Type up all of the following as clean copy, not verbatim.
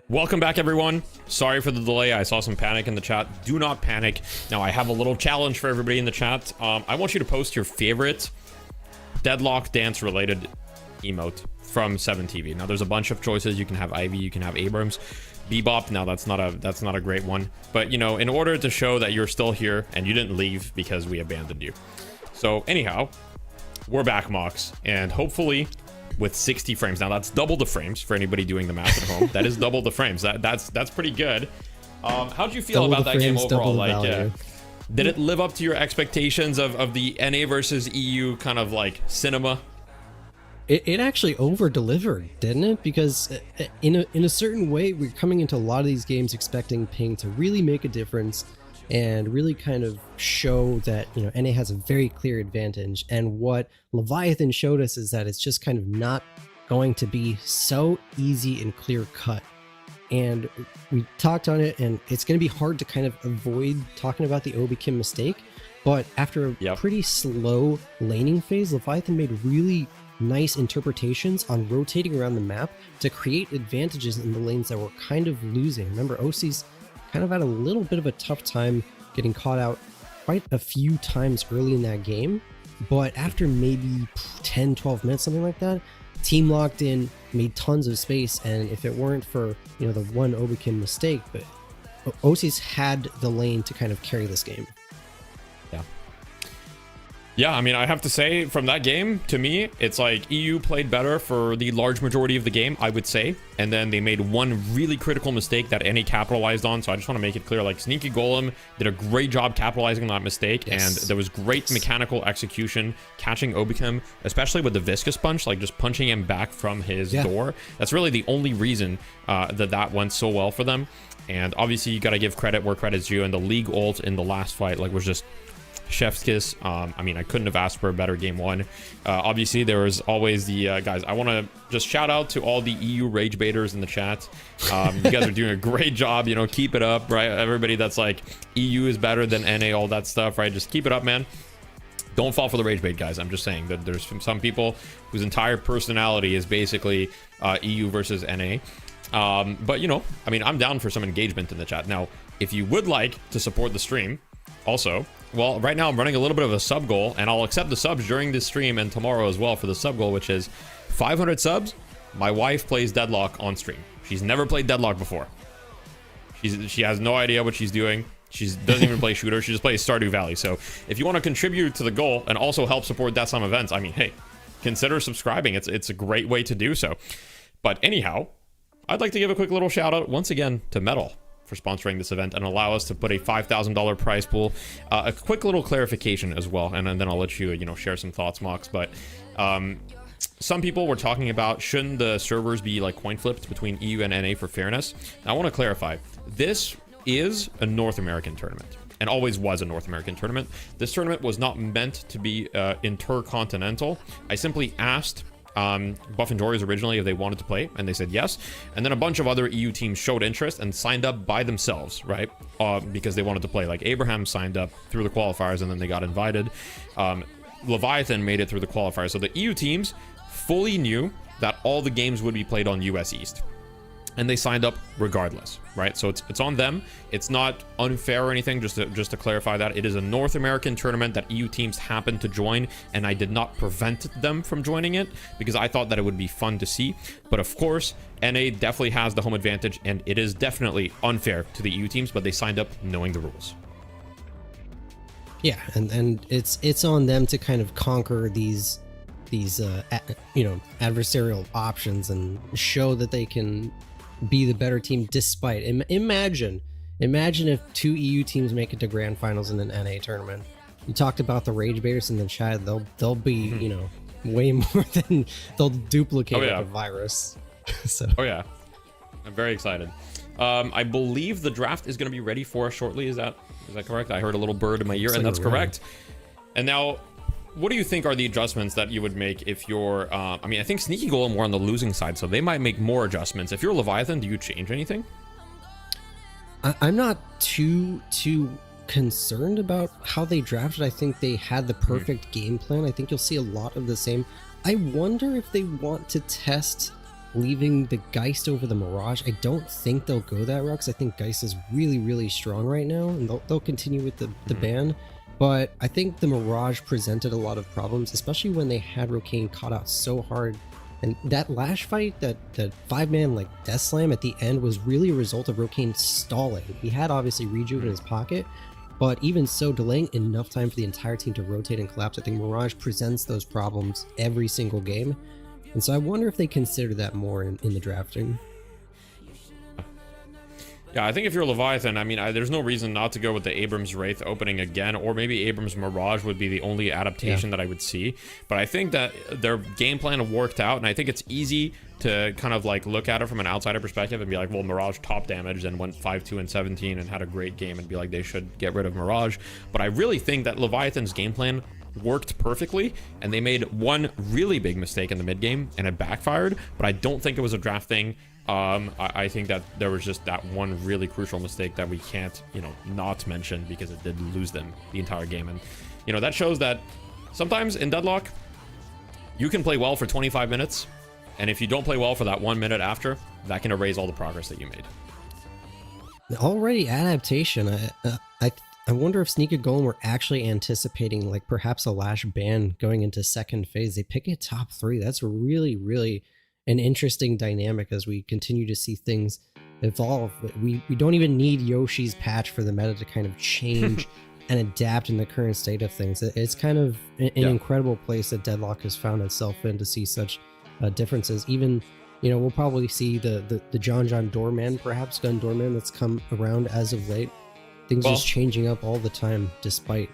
Welcome back, everyone. Sorry for the delay. I saw some panic in the chat. Do not panic. Now, I have a little challenge for everybody in the chat. I want you to post your favorite Deadlock dance related emote from 7TV. Now, there's a bunch of choices. You can have Ivy, you can have Abrams, Bebop. Now, that's not a great one. But, you know, in order to show that you're still here and you didn't leave because we abandoned you. So, anyhow, we're back, Mox, and hopefully with 60 frames. Now that's double the frames for anybody doing the math at home. That is double the frames. That's pretty good. How'd you feel about that game overall? Like, did it live up to your expectations of the NA versus EU kind of like cinema? It actually over-delivered, didn't it? Because in a certain way, we're coming into a lot of these games expecting ping to really make a difference and really kind of show that, you know, NA has a very clear advantage. And what Leviathan showed us is that it's just kind of not going to be so easy and clear cut. And we talked on it, and it's going to be hard to kind of avoid talking about the Obi Kim mistake. But after a pretty slow laning phase, Leviathan made really nice interpretations on rotating around the map to create advantages in the lanes that were kind of losing. Remember, OC's kind of had a little bit of a tough time getting caught out quite a few times early in that game, but after maybe 10-12 minutes, something like that, team locked in, made tons of space, and if it weren't for, you know, the one Obikin mistake, but OC's had the lane to kind of carry this game. Yeah, I mean, I have to say, from that game, to me, it's like EU played better for the large majority of the game, I would say. And then they made one really critical mistake that NA capitalized on. So I just want to make it clear, like, Sneaky Golem did a great job capitalizing on that mistake. Yes. And there was great mechanical execution catching Obikim, especially with the Viscous Punch, like just punching him back from his door. That's really the only reason that went so well for them. And obviously, you got to give credit where credit's due. And the League ult in the last fight, like, was just chef's kiss. I mean, I couldn't have asked for a better game one. Obviously, there was always the guys. I want to just shout out to all the EU rage baiters in the chat. You guys are doing a great job. You know, keep it up, right? Everybody that's like EU is better than NA, all that stuff, right? Just keep it up, man. Don't fall for the rage bait, guys. I'm just saying that there's some people whose entire personality is basically EU versus NA. But you know, I mean, I'm down for some engagement in the chat. Now, if you would like to support the stream, also, well, right now I'm running a little bit of a sub goal, and I'll accept the subs during this stream and tomorrow as well for the sub goal, which is 500 subs. My wife plays Deadlock on stream. She's never played Deadlock before. She has no idea what she's doing. She doesn't even play shooter. She just plays Stardew Valley. So if you want to contribute to the goal and also help support Death Slam events, I mean, hey, consider subscribing. It's a great way to do so. But anyhow, I'd like to give a quick little shout out once again to Metal for sponsoring this event and allow us to put a $5,000 prize pool. A quick little clarification as well, and then I'll let you, share some thoughts, Mox. But some people were talking about, shouldn't the servers be like coin flipped between EU and NA for fairness? Now, I want to clarify. This is a North American tournament, and always was a North American tournament. This tournament was not meant to be intercontinental. I simply asked Buff and Jories originally if they wanted to play, and they said yes, and then a bunch of other EU teams showed interest and signed up by themselves, right? Because they wanted to play. Like Abraham signed up through the qualifiers and then they got invited. Leviathan made it through the qualifiers. So the EU teams fully knew that all the games would be played on US East, and they signed up regardless, right? So it's on them. It's not unfair or anything, just to clarify that. It is a North American tournament that EU teams happened to join, and I did not prevent them from joining it because I thought that it would be fun to see. But of course, NA definitely has the home advantage, and it is definitely unfair to the EU teams, but they signed up knowing the rules. Yeah, and it's on them to kind of conquer these adversarial options and show that they can be the better team despite. Imagine if two EU teams make it to grand finals in an NA tournament. You talked about the rage baiters in the chat. They'll be way more than they'll duplicate like a virus. So oh yeah, I'm very excited. I believe the draft is going to be ready for us shortly. Is that correct? I heard a little bird in my ear, and that's correct. And now, what do you think are the adjustments that you would make if you're, I mean, I think Sneaky Golem were on the losing side, so they might make more adjustments. If you're Leviathan, do you change anything? I'm not too concerned about how they drafted. I think they had the perfect game plan. I think you'll see a lot of the same. I wonder if they want to test leaving the Geist over the Mirage. I don't think they'll go that route, because I think Geist is really, really strong right now, and they'll continue with the ban. But I think the Mirage presented a lot of problems, especially when they had Rocane caught out so hard. And that Lash fight, that 5-man like Death Slam at the end, was really a result of Rocane stalling. He had obviously Rejuve in his pocket, but even so, delaying enough time for the entire team to rotate and collapse. I think Mirage presents those problems every single game. And so I wonder if they consider that more in the drafting. Yeah, I think if you're Leviathan, I mean, there's no reason not to go with the Abrams Wraith opening again, or maybe Abrams Mirage would be the only adaptation that I would see. But I think that their game plan worked out, and I think it's easy to kind of like look at it from an outsider perspective and be like, well, Mirage top damage and went 5-2 and 17 and had a great game, and be like, they should get rid of Mirage. But I really think that Leviathan's game plan worked perfectly, and they made one really big mistake in the mid game and it backfired, but I don't think it was a draft thing. I think that there was just that one really crucial mistake that we can't, not mention, because it did lose them the entire game. And, that shows that sometimes in Deadlock, you can play well for 25 minutes, and if you don't play well for that 1 minute after, that can erase all the progress that you made. Already adaptation. I wonder if Sneaky Golem were actually anticipating like perhaps a Lash ban going into second phase. They pick it top 3. That's really, really an interesting dynamic as we continue to see things evolve. We don't even need Yoshi's patch for the meta to kind of change and adapt in the current state of things. It's kind of an incredible place that Deadlock has found itself in, to see such differences. Even, we'll probably see the John Doorman, perhaps Gun Doorman, that's come around as of late. Things just changing up all the time, despite.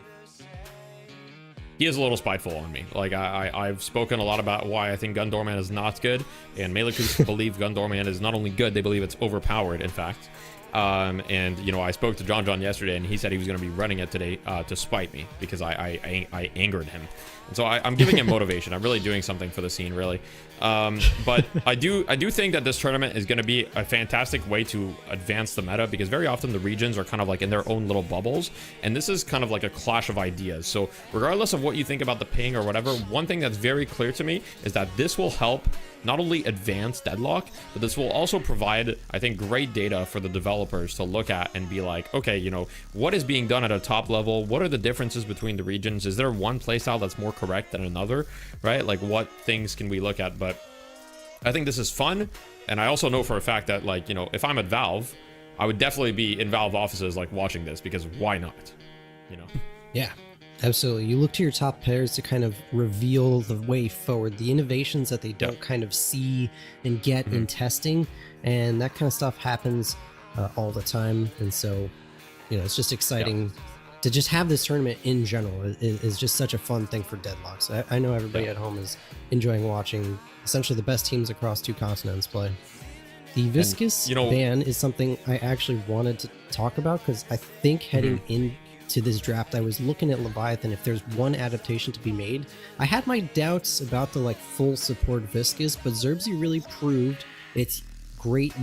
He is a little spiteful on me. Like, I've spoken a lot about why I think Gun Doorman is not good, and Melekus believe Gun Doorman is not only good, they believe it's overpowered, in fact. And, I spoke to John yesterday, and he said he was going to be running it today to spite me, because I angered him. And so I'm giving him motivation. I'm really doing something for the scene, really. But I do think that this tournament is going to be a fantastic way to advance the meta, because very often the regions are kind of like in their own little bubbles, and this is kind of like a clash of ideas. So regardless of what you think about the ping or whatever, one thing that's very clear to me is that this will help not only advance Deadlock, but this will also provide, I think, great data for the developers to look at and be like, okay, what is being done at a top level? What are the differences between the regions? Is there one playstyle that's more correct than another, right? Like, what things can we look at? But I think this is fun, and I also know for a fact that, like, if I'm at Valve, I would definitely be in Valve offices, like, watching this, because why not? Yeah. Absolutely. You look to your top players to kind of reveal the way forward, the innovations that they don't kind of see and get in testing, and that kind of stuff happens all the time. And so, it's just exciting to just have this tournament in general. Is just such a fun thing for Deadlock. So I know everybody at home is enjoying watching essentially the best teams across 2 continents play. The Viscous ban is something I actually wanted to talk about, because I think heading into this draft, I was looking at Leviathan. If there's one adaptation to be made, I had my doubts about the full support Viscous, but Zerbzy really proved its great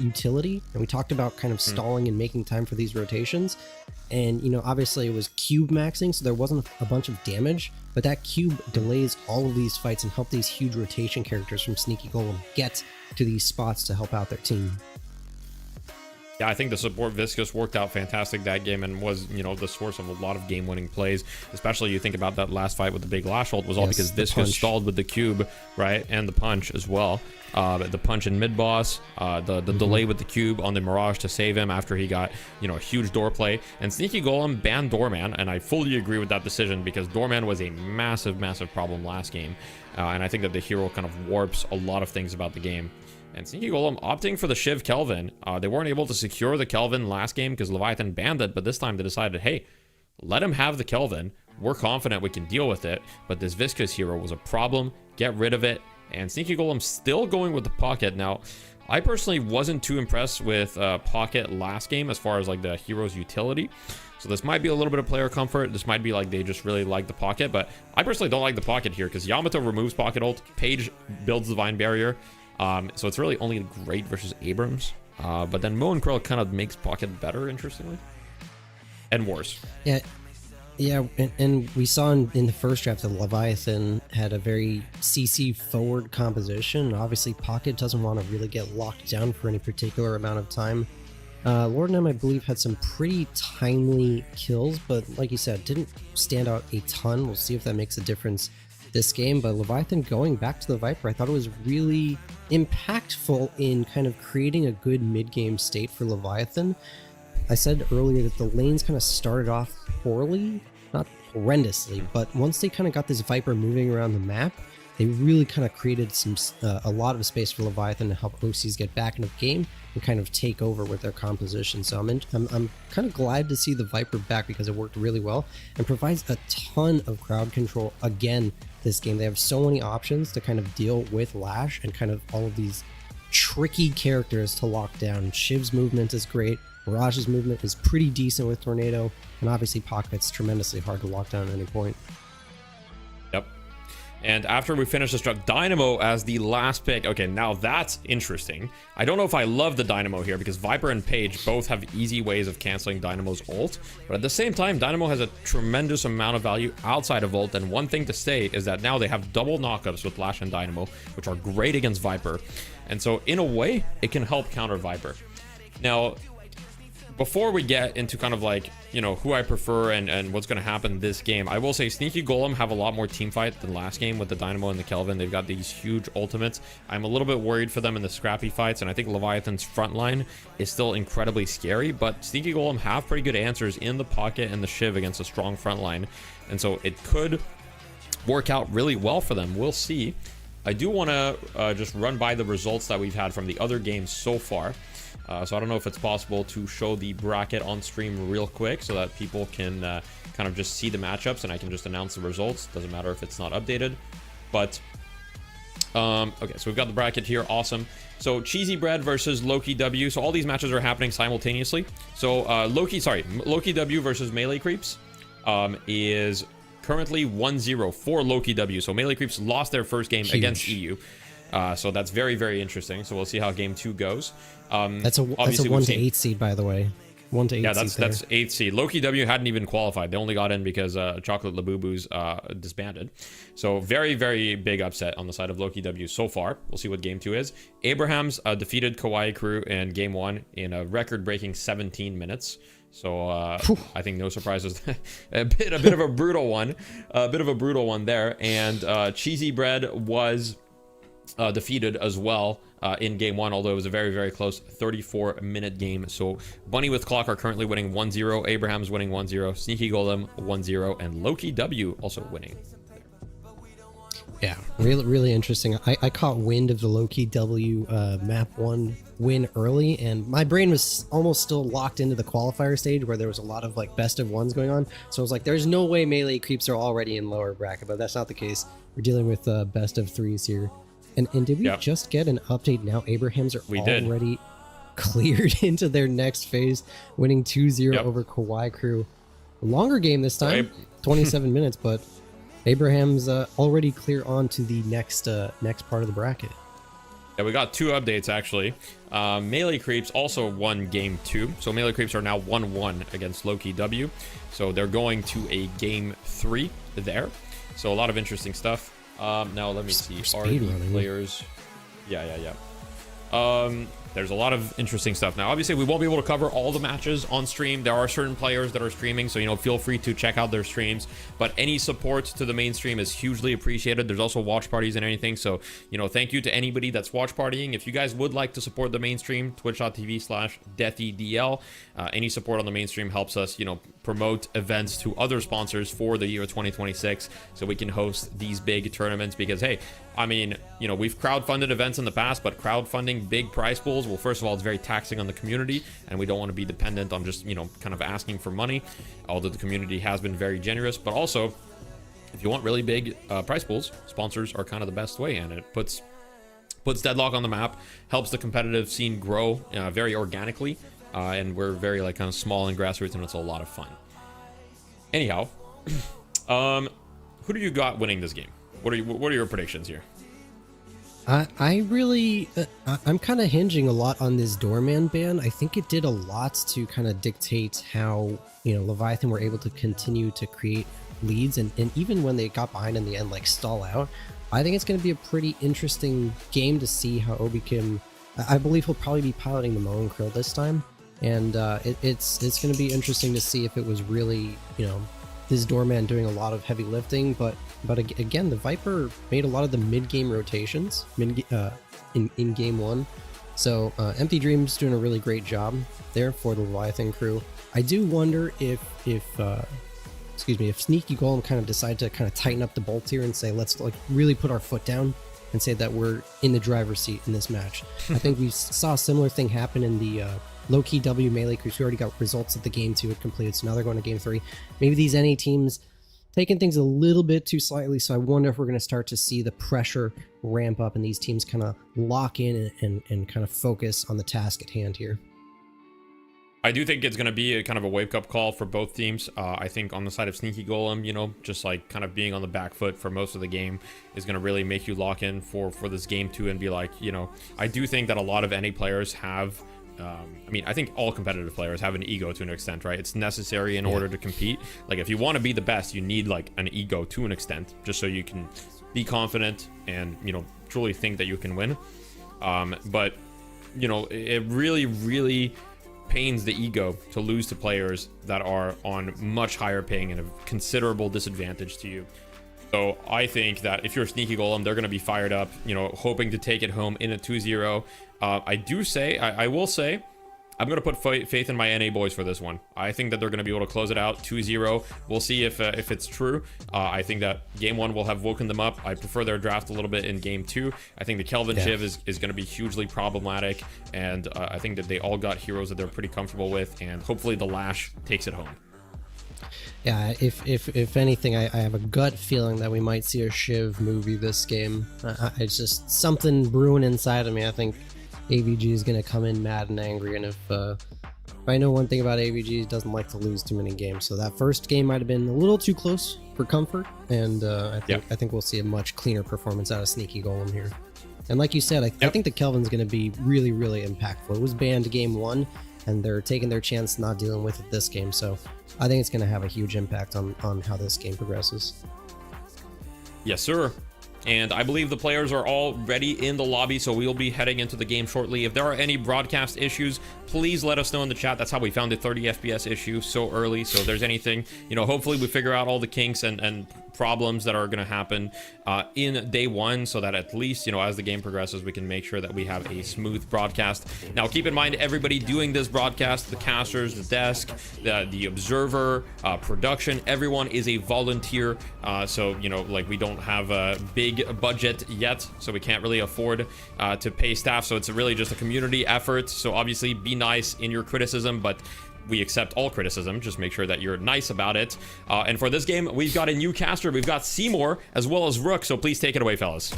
utility, and we talked about kind of stalling and making time for these rotations. And obviously it was cube maxing, so there wasn't a bunch of damage, but that cube delays all of these fights and help these huge rotation characters from Sneaky Golem get to these spots to help out their team. Yeah, I think the support Viscous worked out fantastic that game, and was, the source of a lot of game-winning plays. Especially you think about that last fight with the big Lash ult was all because Viscous stalled with the cube, right? And the punch as well. The punch in mid-boss, the delay with the cube on the Mirage to save him after he got, a huge door play. And Sneaky Golem banned Doorman, and I fully agree with that decision, because Doorman was a massive, massive problem last game. And I think that the hero kind of warps a lot of things about the game. And Sneaky Golem opting for the Shiv Kelvin. They weren't able to secure the Kelvin last game because Leviathan banned it, but this time they decided, hey, let him have the Kelvin. We're confident we can deal with it, but this Viscous hero was a problem. Get rid of it. And Sneaky Golem still going with the Pocket. Now, I personally wasn't too impressed with Pocket last game as far as like the hero's utility. So this might be a little bit of player comfort. This might be like they just really like the Pocket, but I personally don't like the Pocket here because Yamato removes Pocket ult, Page builds Divine Barrier. So it's really only great versus Abrams. But then Mo and Krill kind of makes Pocket better, interestingly. and worse. Yeah, yeah, and we saw in the first draft that Leviathan had a very CC forward composition. Obviously, Pocket doesn't want to really get locked down for any particular amount of time. Lord and M, I believe, had some pretty timely kills, but like you said, didn't stand out a ton. We'll see if that makes a difference this game. But Leviathan going back to the Viper, I thought it was really impactful in kind of creating a good mid-game state for Leviathan. I said earlier that the lanes kind of started off poorly, not horrendously, but once they kind of got this Viper moving around the map, they really kind of created a lot of space for Leviathan to help OCs get back into the game and kind of take over with their composition. So I'm kind of glad to see the Viper back because it worked really well and provides a ton of crowd control again this game. They have so many options to kind of deal with Lash and kind of all of these tricky characters to lock down. Shiv's movement is great. Mirage's movement is pretty decent with Tornado, and obviously Pocket's tremendously hard to lock down at any point. Yep. And after we finish this draft, Dynamo as the last pick. Okay, now that's interesting. I don't know if I love the Dynamo here because Viper and Page both have easy ways of canceling Dynamo's ult. But at the same time, Dynamo has a tremendous amount of value outside of ult. And one thing to say is that now they have double knockups with Lash and Dynamo, which are great against Viper. And so in a way, it can help counter Viper. Now, before we get into kind of like, you know, who I prefer and what's going to happen this game, I will say Sneaky Golem have a lot more team fight than last game with the Dynamo and the Kelvin. They've got these huge ultimates. I'm a little bit worried for them in the scrappy fights, and I think Leviathan's front line is still incredibly scary, but Sneaky Golem have pretty good answers in the Pocket and the Shiv against a strong front line, and so it could work out really well for them. We'll see. I do want to just run by the results that we've had from the other games so far. So I don't know if it's possible to show the bracket on stream real quick so that people can kind of just see the matchups and I can just announce the results. Doesn't matter if it's not updated. But, okay, so we've got the bracket here. Awesome. So Cheesy Bread versus Loki W. So all these matches are happening simultaneously. So Loki W versus Melee Creeps is currently 1-0 for Loki W. So Melee Creeps lost their first game against EU. So that's very, very interesting. So we'll see how game 2 goes. That's a 1 to 8 seed, by the way. 1 to 8 yeah, seed. That's 8 seed. Loki W hadn't even qualified. They only got in because Chocolate Labubu's disbanded. So very, very big upset on the side of Loki W so far. We'll see what game 2 is. Abrahams defeated Kawaii Crew in game 1 in a record-breaking 17 minutes. So I think no surprises. a bit of a brutal one. A bit of a brutal one there. And Cheesy Bread was defeated as well in game 1, although it was a very, very close 34-minute game. So Bunny with Clock are currently winning 1-0, Abraham's winning 1-0, Sneaky Golem 1-0, and Loki W also winning. Yeah, really, really interesting. I caught wind of the Loki W map 1 win early, and my brain was almost still locked into the qualifier stage where there was a lot of like best of ones going on. So I was like, there's no way Melee Creeps are already in lower bracket, but that's not the case. We're dealing with best of 3s here. And did we just get an update now? Abrahams are already cleared into their next phase, winning 2-0 over Kawaii Crew. A longer game this time, 27 minutes, but Abraham's already clear on to the next part of the bracket. Yeah, we got 2 updates actually. Melee Creeps also won game 2, so Melee Creeps are now 1-1 against Loki W. So they're going to a game 3 there. So a lot of interesting stuff. Now let me see. Are the players? Yeah. There's a lot of interesting stuff. Now, obviously, we won't be able to cover all the matches on stream. There are certain players that are streaming, so, you know, feel free to check out their streams. But any support to the main stream is hugely appreciated. There's also watch parties and anything. So, you know, thank you to anybody that's watch partying. If you guys would like to support the mainstream, twitch.tv/DeathEDL. Any support on the mainstream helps us, you know, promote events to other sponsors for the year 2026 so we can host these big tournaments because, hey, I mean, you know, we've crowdfunded events in the past, but crowdfunding big prize pools, well, first of all, it's very taxing on the community, and we don't want to be dependent on just, you know, kind of asking for money, although the community has been very generous. But also, if you want really big prize pools, sponsors are kind of the best way, and it puts Deadlock on the map, helps the competitive scene grow very organically, and we're very, like, kind of small and grassroots, and it's a lot of fun. Anyhow, who do you got winning this game? What are your predictions here? I really, I'm kind of hinging a lot on this doorman ban. I think it did a lot to kind of dictate how, Leviathan were able to continue to create leads, and even when they got behind in the end, like stall out. I think it's going to be a pretty interesting game to see how Obi-Kim, I believe he'll probably be piloting the Moen Krill this time, and it's going to be interesting to see if it was really, his doorman doing a lot of heavy lifting, but again, the Viper made a lot of the mid-game rotations in game one. So Empty Dream's doing a really great job there for the Leviathan crew. I do wonder if Sneaky Golem kind of decide to kind of tighten up the bolts here and say, let's like really put our foot down and say that we're in the driver's seat in this match. I think we saw a similar thing happen in the low-key W melee crews who already got results at the game 2 had completed, so now they're going to game 3. Maybe these NA teams taking things a little bit too slightly, so I wonder if we're going to start to see the pressure ramp up and these teams kind of lock in and kind of focus on the task at hand here. I do think it's going to be a kind of a wake-up call for both teams. I think on the side of Sneaky Golem, just like kind of being on the back foot for most of the game is going to really make you lock in for this game 2 and be like, I do think that a lot of NA players have, I think all competitive players have an ego to an extent, right? It's necessary in order to compete. Like if you want to be the best, you need like an ego to an extent, just so you can be confident and, truly think that you can win. But, it really, really pains the ego to lose to players that are on much higher ping and a considerable disadvantage to you. So I think that if you're a Sneaky Golem, they're going to be fired up, hoping to take it home in a 2-0. I will say, I'm going to put faith in my NA boys for this one. I think that they're going to be able to close it out 2-0. We'll see if it's true. I think that game 1 will have woken them up. I prefer their draft a little bit in game 2. I think the Kelvin Shiv is going to be hugely problematic, and I think that they all got heroes that they're pretty comfortable with, and hopefully the Lash takes it home. Yeah, if anything, I have a gut feeling that we might see a Shiv movie this game. It's just something brewing inside of me. I think AVG is going to come in mad and angry, and if I know one thing about AVG, he doesn't like to lose too many games. So that first game might have been a little too close for comfort, and I think we'll see a much cleaner performance out of Sneaky Golem here. And like you said, I think the Kelvin's going to be really, really impactful. It was banned game 1, and they're taking their chance not dealing with it this game, so I think it's going to have a huge impact on how this game progresses. Yes, sir. And I believe the players are all ready in the lobby, so we'll be heading into the game shortly. If there are any broadcast issues, please let us know in the chat. That's how we found the 30 FPS issue so early. So if there's anything, hopefully we figure out all the kinks and problems that are going to happen in day 1, so that at least, as the game progresses, we can make sure that we have a smooth broadcast. Now, keep in mind, everybody doing this broadcast, the casters, the desk, the observer, production, everyone is a volunteer. So, we don't have a big budget yet, so we can't really afford to pay staff. So it's really just a community effort. So obviously be nice in your criticism, but we accept all criticism. Just make sure that you're nice about it. And for this game, we've got a new caster. We've got Seymour as well as Rook. So please take it away, fellas.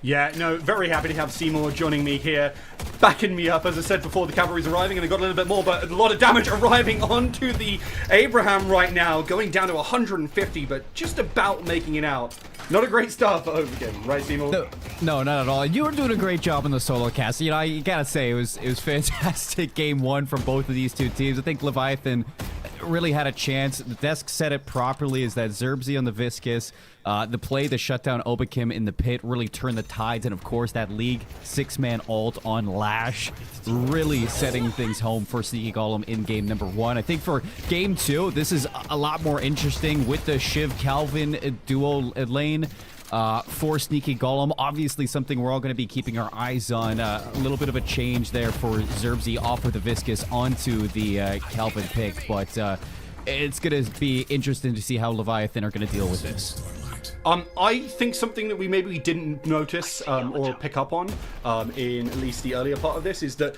Yeah, no, very happy to have Seymour joining me here, backing me up. As I said before, the cavalry's arriving, and they got a little bit more, but a lot of damage arriving onto the Abraham right now, going down to 150, but just about making it out. Not a great start for Overkin, right, Seymour? No, not at all. You were doing a great job in the solo cast. You gotta say, it was fantastic game 1 from both of these two teams. I think Leviathan really had a chance. The desk said it properly, is that Zerbzi on the Viscus, the play to shut down Obikim in the pit really turned the tides, and of course that League 6-man ult on Lash really setting things home for Sneaky Golem in game number 1. I think for game 2, this is a lot more interesting with the Shiv Calvin duo lane. For Sneaky Golem, obviously something we're all going to be keeping our eyes on. A little bit of a change there for Zerbzi off of the Viscus onto the Calvin pick, but it's going to be interesting to see how Leviathan are going to deal with this. I think something that we maybe didn't notice or pick up on in at least the earlier part of this is that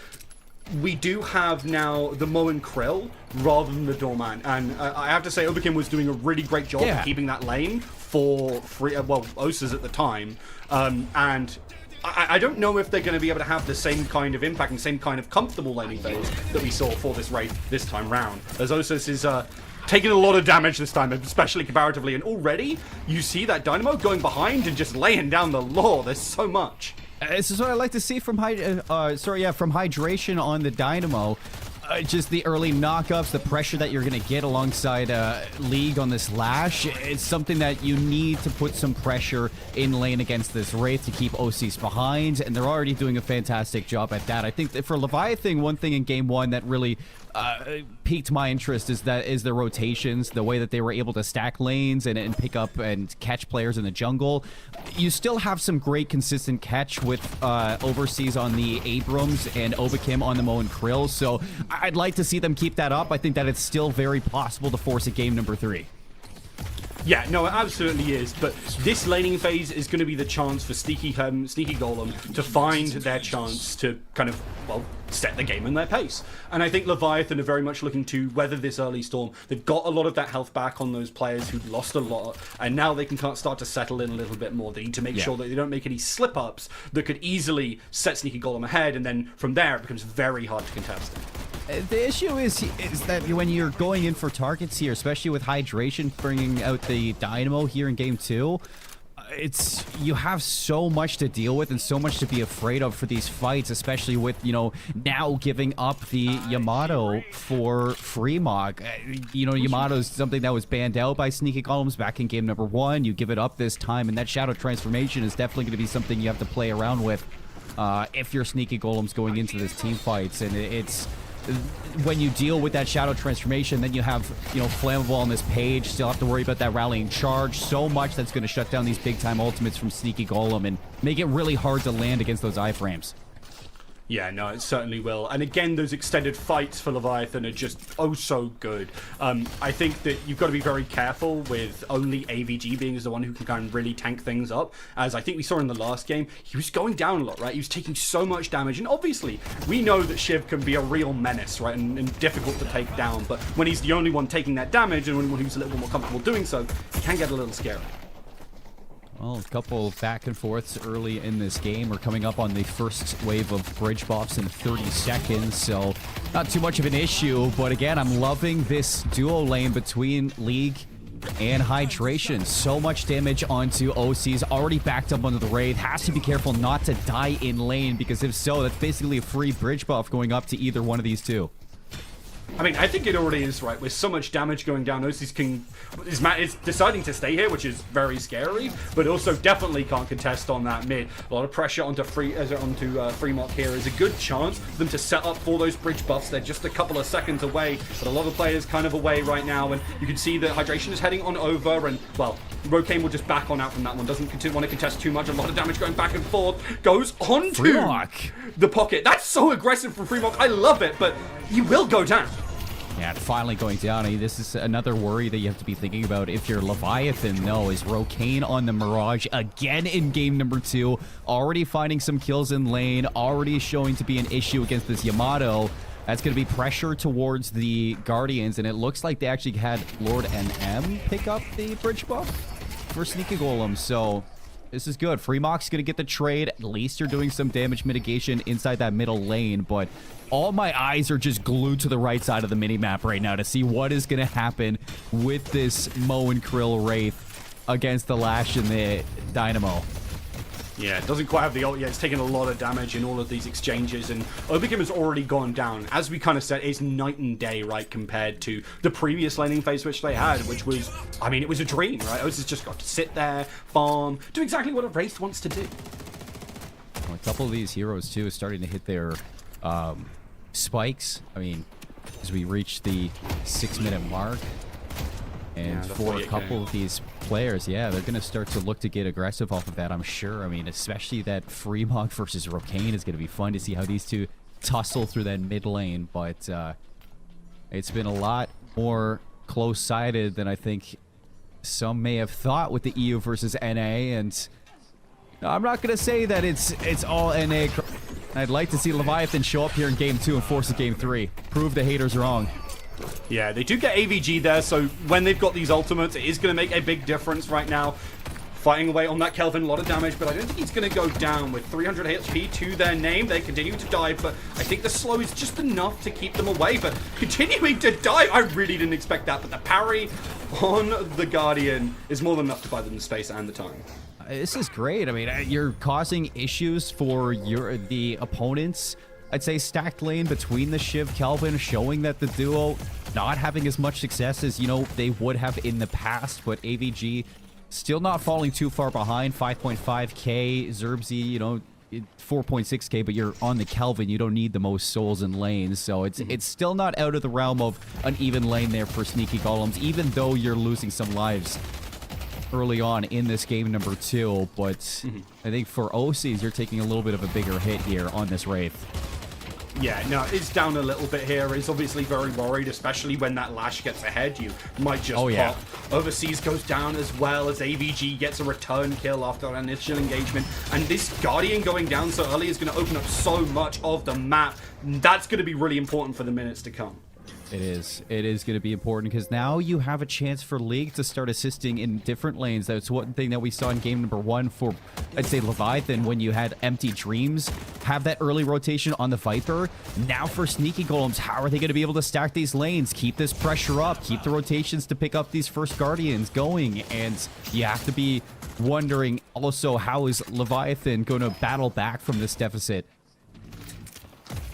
we do have now the Moen Krill rather than the Doorman, and I have to say Obikim was doing a really great job of keeping that lane for Osas at the time, and I don't know if they're going to be able to have the same kind of impact and same kind of comfortable laning phase that we saw for this raid this time round, as Osas is taking a lot of damage this time, especially comparatively. And already, you see that Dynamo going behind and just laying down the law. There's so much. This is what I like to see from from Hydration on the Dynamo. Just the early knockups, the pressure that you're going to get alongside League on this Lash. It's something that you need to put some pressure in lane against this Wraith to keep OCs behind, and they're already doing a fantastic job at that. I think that for Leviathan, one thing in Game 1 that really piqued my interest is the rotations, the way that they were able to stack lanes and pick up and catch players in the jungle. You still have some great consistent catch with Overseas on the Abrams and Obakim on the Mo and Krill, so I'd like to see them keep that up. I think that it's still very possible to force a game number 3. Yeah, no, it absolutely is. But this laning phase is going to be the chance for Sneaky Golem to find their chance to kind of, well, set the game in their pace. And I think Leviathan are very much looking to weather this early storm. They've got a lot of that health back on those players who'd lost a lot, and now they can start to settle in a little bit more. They need to make sure that they don't make any slip-ups that could easily set Sneaky Golem ahead, and then from there it becomes very hard to contest it. The issue is that when you're going in for targets here, especially with Hydration bringing out the Dynamo here in Game 2, you have so much to deal with and so much to be afraid of for these fights, especially with, now giving up the Yamato for Fremog. Yamato's something that was banned out by Sneaky Golems back in game number 1. You give it up this time, and that Shadow Transformation is definitely going to be something you have to play around with if you're Sneaky Golems going into this team fights. And it's when you deal with that Shadow Transformation, then you have, Flammable on this page, still have to worry about that Rallying Charge. So much that's going to shut down these big-time ultimates from Sneaky Golem and make it really hard to land against those iframes. Yeah, no, it certainly will. And again, those extended fights for Leviathan are just so good. I think that you've got to be very careful with only AVG being the one who can kind of really tank things up. As I think we saw in the last game, he was going down a lot, right? He was taking so much damage. And obviously, we know that Shiv can be a real menace, right? And difficult to take down. But when he's the only one taking that damage and when he's a little more comfortable doing so, it can get a little scary. Well, a couple back and forths early in this game. We're coming up on the first wave of bridge buffs in 30 seconds, so not too much of an issue. But again, I'm loving this duo lane between League and Hydration. So much damage onto OCs, already backed up onto the Wraith. Has to be careful not to die in lane, because if so, that's basically a free bridge buff going up to either one of these two. I mean, I think it already is, right? With so much damage going down, OCs is deciding to stay here, which is very scary, but also definitely can't contest on that mid. A lot of pressure onto Fremont here is a good chance for them to set up for those bridge buffs. They're just a couple of seconds away, but a lot of players kind of away right now, and you can see that Hydration is heading on over, and, well, Rokane will just back on out from that one. Doesn't want to contest too much. A lot of damage going back and forth. Goes onto the pocket. That's so aggressive from Fremont. I love it, but he will go down. Yeah, finally going down. I mean, this is another worry that you have to be thinking about if you're Leviathan, though, is Rokane on the Mirage again in game number 2. Already finding some kills in lane, already showing to be an issue against this Yamato. That's going to be pressure towards the Guardians, and it looks like they actually had Lord NM pick up the bridge buff for Sneaky Golem, so this is good. Fremog's going to get the trade. At least you're doing some damage mitigation inside that middle lane, but all my eyes are just glued to the right side of the minimap right now to see what is going to happen with this Mo and Krill Wraith against the Lash and the Dynamo. Yeah, it doesn't quite have the ult yet. It's taken a lot of damage in all of these exchanges, and Obakim has already gone down. As we kind of said, it's night and day, right, compared to the previous laning phase which they had, which was, I mean, it was a dream, right? Oz has just got to sit there, farm, do exactly what a Wraith wants to do. Well, a couple of these heroes, too, is starting to hit their spikes. I mean, as we reach the 6-minute mark, and for a couple of these players, yeah, they're going to start to look to get aggressive off of that, I'm sure. I mean, especially that Fremog versus Rokane is going to be fun to see how these two tussle through that mid lane, but it's been a lot more close-sided than I think some may have thought with the EU versus NA, and I'm not going to say that it's all NA. I'd like to see Leviathan show up here in game 2 and force a game 3. Prove the haters wrong. Yeah, they do get AVG there, so when they've got these ultimates, it is going to make a big difference right now. fighting away on that Kelvin, a lot of damage, but I don't think he's going to go down. With 300 HP to their name, they continue to dive, but I think the slow is just enough to keep them away, but continuing to dive, I really didn't expect that, but the parry on the Guardian is more than enough to buy them the space and the time. This is great. I mean, you're causing issues for the opponents. I'd say stacked lane between the Shiv Kelvin, showing that the duo not having as much success as, you know, they would have in the past, but AVG still not falling too far behind. 5.5k, Zerbzy, you know, 4.6k, but you're on the Kelvin. You don't need the most souls in lanes, so it's still not out of the realm of an even lane there for Sneaky Golems, even though you're losing some lives early on in this game number 2. But I think for OCs, you're taking a little bit of a bigger hit here on this Wraith. Yeah, no, it's down a little bit here. He's obviously very worried, especially when that Lash gets ahead. You might just pop. Overseas goes down as well as AVG gets a return kill after an initial engagement. And this Guardian going down so early is going to open up so much of the map. That's going to be really important for the minutes to come. It is. It is going to be important because now you have a chance for League to start assisting in different lanes. That's one thing that we saw in game number 1 for, I'd say, Leviathan, when you had Empty Dreams have that early rotation on the Viper. Now for Sneaky Golems, how are they going to be able to stack these lanes, keep this pressure up, keep the rotations to pick up these first Guardians going? And you have to be wondering also, how is Leviathan going to battle back from this deficit?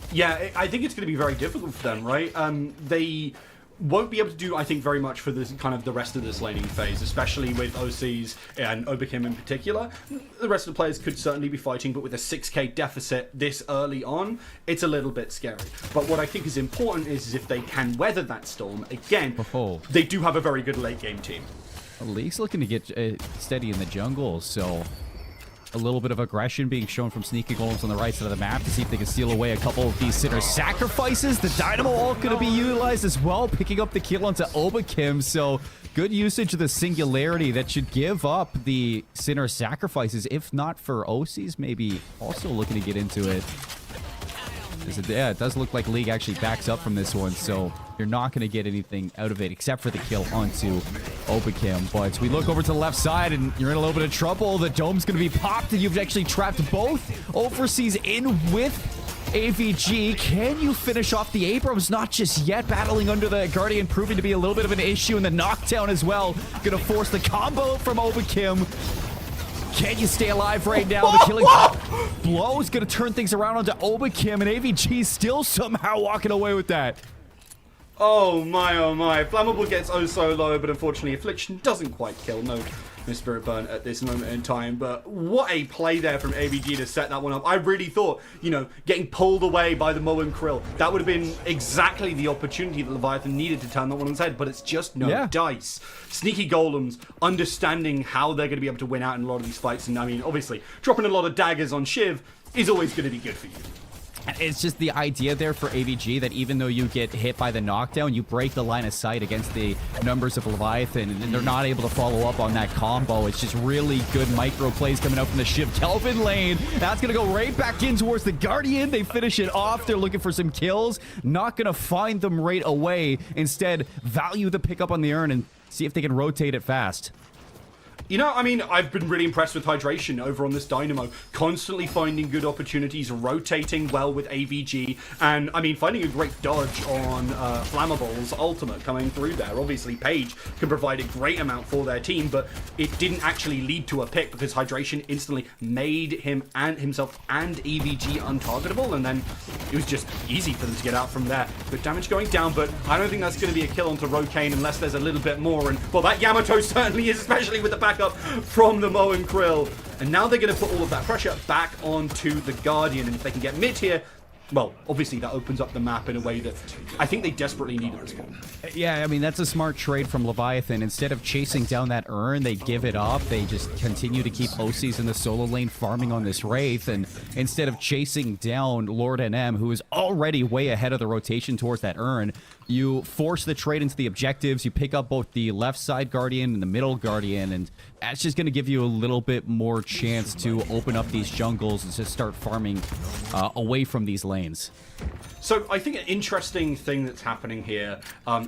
Yeah, I think it's going to be very difficult for them, right? They won't be able to do, I think, very much for this kind of the rest of this laning phase, especially with OCs and Oberkim in particular. The rest of the players could certainly be fighting, but with a 6k deficit this early on, it's a little bit scary. But what I think is important is if they can weather that storm, again, they do have a very good late game team. League's looking to get steady in the jungle, so a little bit of aggression being shown from Sneaky Golems on the right side of the map to see if they can steal away a couple of these Sinner sacrifices. The Dynamo ult going to be utilized as well, picking up the kill onto Obakim. So good usage of the singularity that should give up the Sinner sacrifices, if not for OCs, maybe also looking to get into it. Yeah, it does look like League actually backs up from this one, so you're not going to get anything out of it except for the kill onto Obakim. But we look over to the left side, and you're in a little bit of trouble. The dome's going to be popped, and you've actually trapped both Overseas in with AVG. Can you finish off the Abrams? Not just yet. Battling under the Guardian, proving to be a little bit of an issue, and the knockdown as well. Going to force the combo from Obakim. Can you stay alive right now? The killing blow is going to turn things around onto Obakim, and AVG still somehow walking away with that. Oh my, oh my. Flammable gets oh so low, but unfortunately Affliction doesn't quite kill. No Spirit Burn at this moment in time, but what a play there from AVG to set that one up. I really thought, you know, getting pulled away by the Mo and Krill, that would have been exactly the opportunity that Leviathan needed to turn that one on its head, but it's just no dice. Sneaky Golems understanding how they're going to be able to win out in a lot of these fights, and I mean, obviously, dropping a lot of daggers on Shiv is always going to be good for you. It's just the idea there for AVG that even though you get hit by the knockdown, you break the line of sight against the numbers of Leviathan, and they're not able to follow up on that combo. It's just really good micro plays coming out from the Shiv Kelvin lane. That's going to go right back in towards the Guardian. They finish it off. They're looking for some kills. Not going to find them right away. Instead, value the pickup on the urn and see if they can rotate it fast. You know, I mean, I've been really impressed with Hydration over on this Dynamo. Constantly finding good opportunities, rotating well with AVG, and, I mean, finding a great dodge on Flammable's ultimate coming through there. Obviously, Paige can provide a great amount for their team, but it didn't actually lead to a pick because Hydration instantly made himself and AVG untargetable, and then it was just easy for them to get out from there. Good damage going down, but I don't think that's going to be a kill onto Rokane unless there's a little bit more, and, well, that Yamato certainly is, especially with the back up from the Mo and Krill. And now they're going to put all of that pressure back onto the Guardian, and if they can get mid here, well, obviously that opens up the map in a way that I think they desperately need at this point. Yeah, I mean, that's a smart trade from Leviathan. Instead of chasing down that urn, they give it up. They just continue to keep OCs in the solo lane farming on this Wraith. And instead of chasing down Lord NM, who is already way ahead of the rotation towards that urn, you force the trade into the objectives. You pick up both the left side Guardian and the middle Guardian, and that's just going to give you a little bit more chance to open up these jungles and just start farming away from these lanes. lanes. So I think an interesting thing that's happening here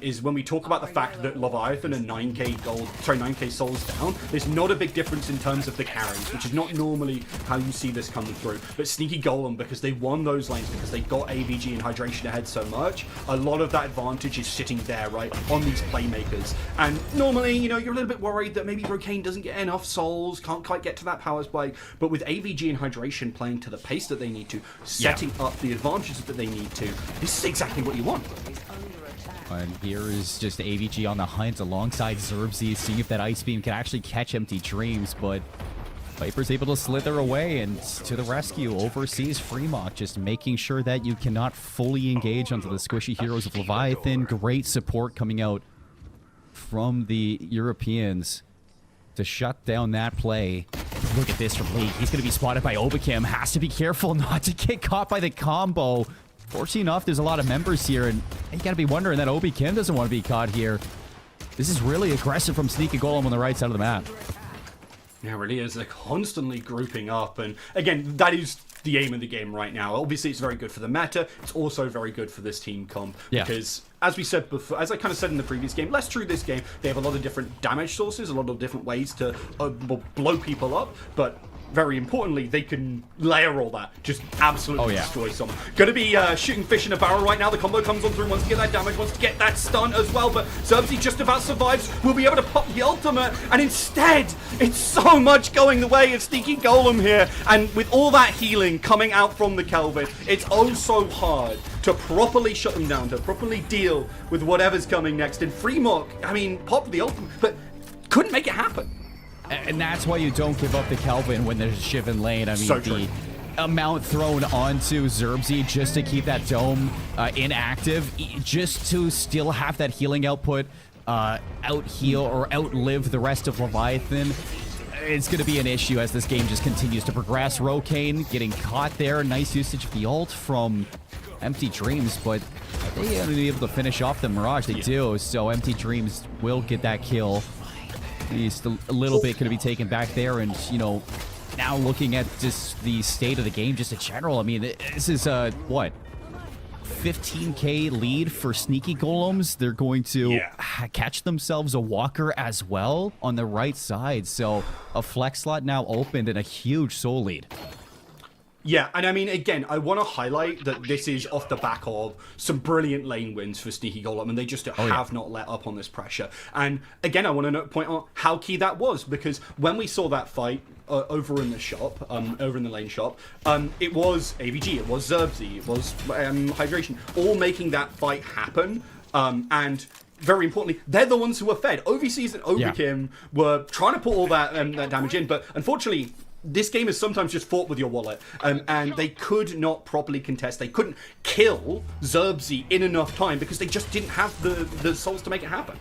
is when we talk about the fact that Leviathan and 9k souls down, there's not a big difference in terms of the carries, which is not normally how you see this coming through. But Sneaky Golem, because they won those lanes, because they got AVG and Hydration ahead so much, a lot of that advantage is sitting there, right, on these playmakers. And normally, you know, you're a little bit worried that maybe Rocane doesn't get enough souls, can't quite get to that power spike, but with AVG and Hydration playing to the pace that they need to, setting up the advantages that they need to, this is exactly what you want. And here is just AVG on the hunt alongside Zerbzy, seeing if that Ice Beam can actually catch Empty Dreams, but Viper's able to slither away and to the rescue. Overseas Fremont, just making sure that you cannot fully engage onto the squishy heroes of Leviathan. Great support coming out from the Europeans to shut down that play. Look at this from League. He's going to be spotted by Obakim. Has to be careful not to get caught by the combo. Fortunately enough, there's a lot of members here, and you got to be wondering that Obi Kim doesn't want to be caught here. This is really aggressive from Sneaky Golem on the right side of the map. Yeah, it really is. They're constantly grouping up, and again, that is the aim of the game right now. Obviously, it's very good for the meta. It's also very good for this team comp, because as we said before, as I kind of said in the previous game, less true this game, they have a lot of different damage sources, a lot of different ways to blow people up, but very importantly, they can layer all that. Just absolutely destroy someone. Gonna be shooting fish in a barrel right now. The combo comes on through, wants to get that damage, wants to get that stun as well, but Zerbzy just about survives. Will be able to pop the ultimate, and instead, it's so much going the way of Sneaky Golem here, and with all that healing coming out from the Kelvin, it's oh so hard to properly shut them down, to properly deal with whatever's coming next. And Fremont, I mean, popped the ultimate, but couldn't make it happen. And that's why you don't give up the Kelvin when there's a Shiv in lane. I mean, So the amount thrown onto Zerbzy just to keep that dome inactive, just to still have that healing output, out-heal or outlive the rest of Leviathan, it's going to be an issue as this game just continues to progress. Rocane getting caught there. Nice usage of the ult from Empty Dreams, but they going to be able to finish off the Mirage. They do, so Empty Dreams will get that kill. He's a little bit going to be taken back there, and, you know, now looking at just the state of the game just in general, I mean, this is a, what, 15k lead for Sneaky Golems. They're going to catch themselves a walker as well on the right side, so a flex slot now opened and a huge soul lead. Yeah, and I mean, again, I want to highlight that this is off the back of some brilliant lane wins for Sneaky Golem, and they just have not let up on this pressure. And again, I want to point out how key that was, because when we saw that fight over in the shop, over in the lane shop, it was AVG, it was Zerbzy, it was Hydration, all making that fight happen, and very importantly, they're the ones who were fed. OVCs and Obikim were trying to put all that damage in, but unfortunately, this game is sometimes just fought with your wallet, and they could not properly contest. They couldn't kill Zerbzy in enough time because they just didn't have the souls to make it happen.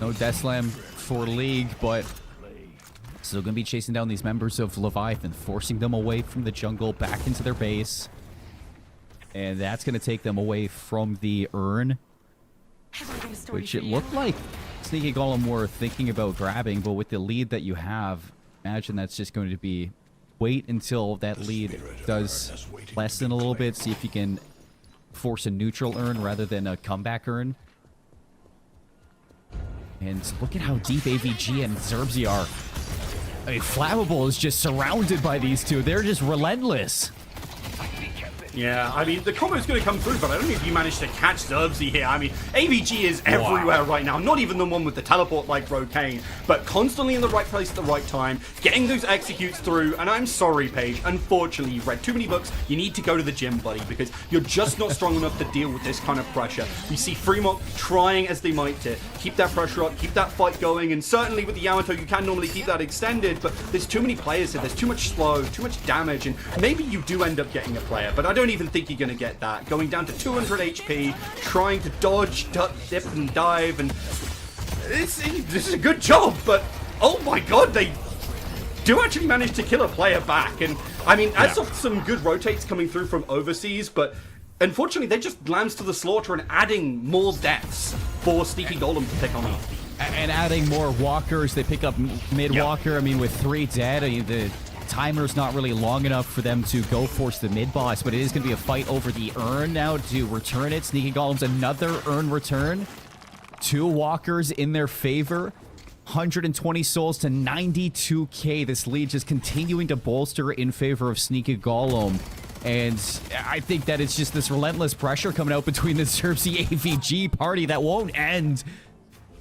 No Death Slam for League, but still going to be chasing down these members of Leviathan, forcing them away from the jungle, back into their base. And that's going to take them away from the urn, which it looked like Sneaky Golem were thinking about grabbing, but with the lead that you have, imagine that's just going to be wait until that lead does lessen a little bit, see if you can force a neutral urn rather than a comeback urn. And look at how deep AVG and Zerbzy are. I mean, Flammable is just surrounded by these two. They're just relentless. Yeah, I mean, the combo's going to come through, but I don't know if you managed to catch Zerbzy here. I mean, AVG is everywhere right now. Not even the one with the teleport like Rocane, but constantly in the right place at the right time, getting those executes through. And I'm sorry, Paige, unfortunately, you've read too many books. You need to go to the gym, buddy, because you're just not strong enough to deal with this kind of pressure. We see Fremont trying as they might to keep that pressure up, keep that fight going, and certainly with the Yamato, you can normally keep that extended, but there's too many players here. There's too much slow, too much damage, and maybe you do end up getting a player, but I don't even think you're going to get that. Going down to 200 HP, trying to dodge, dip, and dive, and this is a good job, but oh my god, they do actually manage to kill a player back. And I mean, as of some good rotates coming through from overseas, but unfortunately, they just lambs to the slaughter and adding more deaths for Sneaky Golem to pick on them. And adding more walkers, they pick up mid-walker. I mean, with 3 dead, I mean, the timer's not really long enough for them to go force the mid boss, but it is going to be a fight over the urn now to return it. Sneaky Golems, another urn return. 2 walkers in their favor. 120 souls to 92k. This lead just continuing to bolster in favor of Sneaky Golem. And I think that it's just this relentless pressure coming out between the Xerxes AVG party that won't end.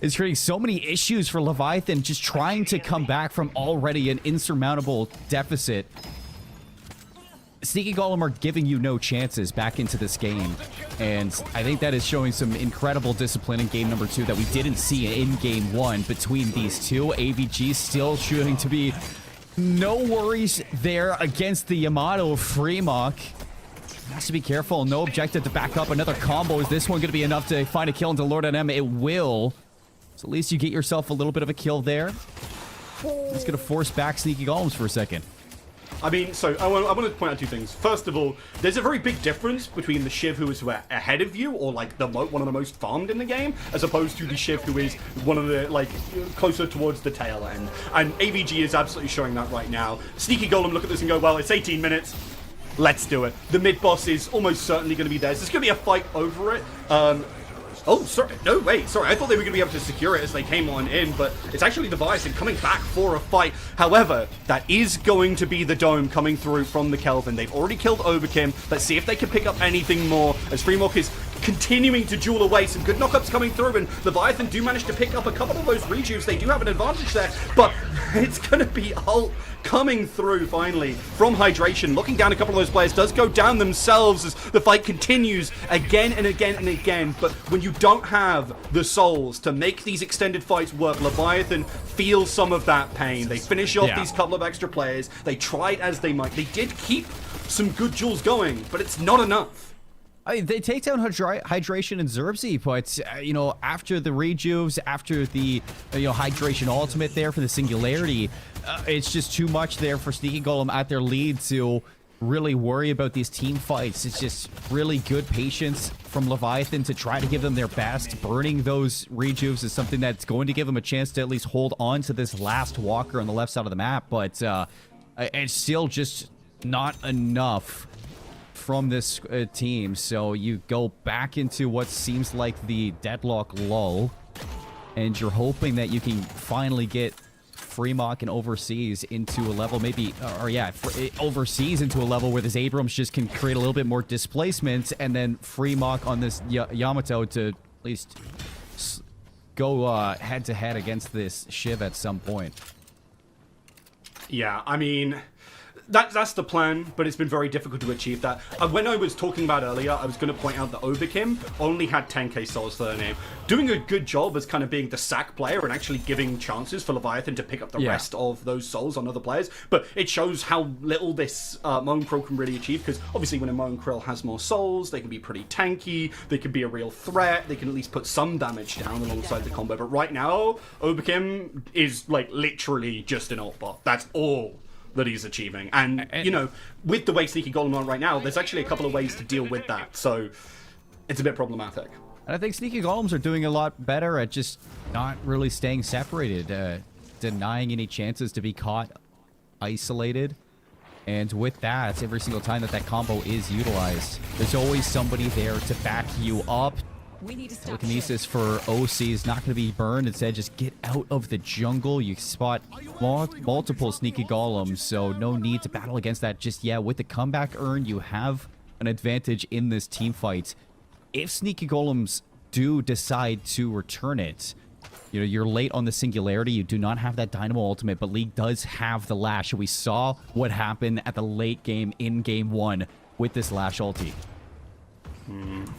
It's creating so many issues for Leviathan, just trying to come back from already an insurmountable deficit. Sneaky Golem are giving you no chances back into this game. And I think that is showing some incredible discipline in game number 2 that we didn't see in game 1 between these two. AVG still shooting to be no worries there against the Yamato of Fremok. Has to be careful. No objective to back up another combo. Is this one going to be enough to find a kill into Lord NM? It will. So at least you get yourself a little bit of a kill there. It's going to force back Sneaky Golems for a second. I mean, so I want to point out 2 things. First of all, there's a very big difference between the Shiv who is ahead of you, or like one of the most farmed in the game, as opposed to the Shiv who is one of the like closer towards the tail end. And AVG is absolutely showing that right now. Sneaky Golem look at this and go, well, it's 18 minutes. Let's do it. The mid boss is almost certainly going to be theirs. There's going to be a fight over it. Oh, sorry. No, wait. Sorry. I thought they were going to be able to secure it as they came on in, but it's actually the Bison coming back for a fight. However, that is going to be the Dome coming through from the Kelvin. They've already killed Overkim. Let's see if they can pick up anything more as Fremok is continuing to duel away. Some good knockups coming through, and Leviathan do manage to pick up a couple of those rejuves. They do have an advantage there, but it's going to be Ult coming through finally from Hydration. Looking down, a couple of those players does go down themselves as the fight continues again and again and again. But when you don't have the souls to make these extended fights work, Leviathan feels some of that pain. They finish off these couple of extra players. They tried as they might. They did keep some good duels going, but it's not enough. I mean, they take down Hydration and Xerxes, but, you know, after the rejuves, after the, Hydration ultimate there for the Singularity, it's just too much there for Sneaky Golem at their lead to really worry about these team fights. It's just really good patience from Leviathan to try to give them their best. Burning those rejuves is something that's going to give them a chance to at least hold on to this last walker on the left side of the map, but it's still just not enough from this team. So you go back into what seems like the deadlock lull, and you're hoping that you can finally get Fremok and Overseas into a level, maybe, Overseas into a level where this Abrams just can create a little bit more displacement, and then Fremok on this Yamato to at least go head to head against this Shiv at some point. Yeah, I mean, that's the plan, but it's been very difficult to achieve that. When I was talking about earlier, I was going to point out that Overkim only had 10k souls to their name, doing a good job as kind of being the sack player and actually giving chances for Leviathan to pick up the rest of those souls on other players. But it shows how little this Moan Krill can really achieve, because obviously when a Moan Krill has more souls, they can be pretty tanky, they can be a real threat, they can at least put some damage down alongside the combo. But right now, Overkim is like literally just an ult bot. That's all that he's achieving. And, you know, with the way Sneaky Golem on right now, there's actually a couple of ways to deal with that. So it's a bit problematic. And I think Sneaky Golems are doing a lot better at just not really staying separated, denying any chances to be caught isolated. And with that, every single time that combo is utilized, there's always somebody there to back you up. Telekinesis for OC is not going to be burned. Instead, just get out of the jungle. You spot multiple Sneaky Golems, so no need to battle against that just yet. With the comeback urn, you have an advantage in this team fight. If Sneaky Golems do decide to return it, you know, you're late on the Singularity. You do not have that Dynamo ultimate, but League does have the Lash. We saw what happened at the late game in game 1 with this Lash ulti.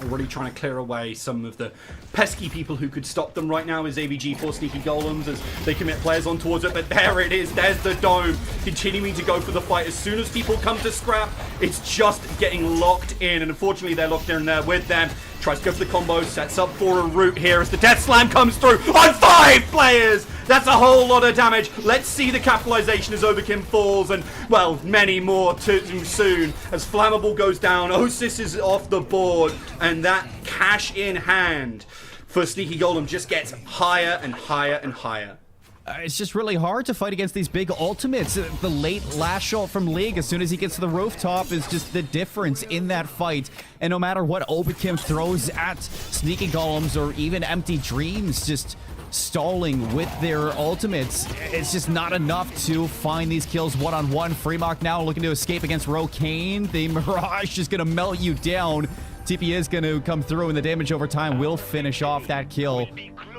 Already trying to clear away some of the pesky people who could stop them right now is AVG for Sneaky Golems as they commit players on towards it. But there it is. There's the Dome continuing to go for the fight. As soon as people come to scrap, it's just getting locked in. And unfortunately, they're locked in there with them. Tries to go for the combo, sets up for a root here as the Death Slam comes through on 5 players. That's a whole lot of damage. Let's see the capitalization as Overkim falls, and, well, many more too soon. As Flammable goes down, Osis is off the board, and that cash in hand for Sneaky Golem just gets higher and higher and higher. It's just really hard to fight against these big ultimates. The late last shot from League, as soon as he gets to the rooftop, is just the difference in that fight. And no matter what Obitkim throws at Sneaky Golems or even Empty Dreams, just stalling with their ultimates, it's just not enough to find these kills one-on-one. Fremont now looking to escape against Rokane. The Mirage is going to melt you down. TP is going to come through, and the damage over time will finish off that kill.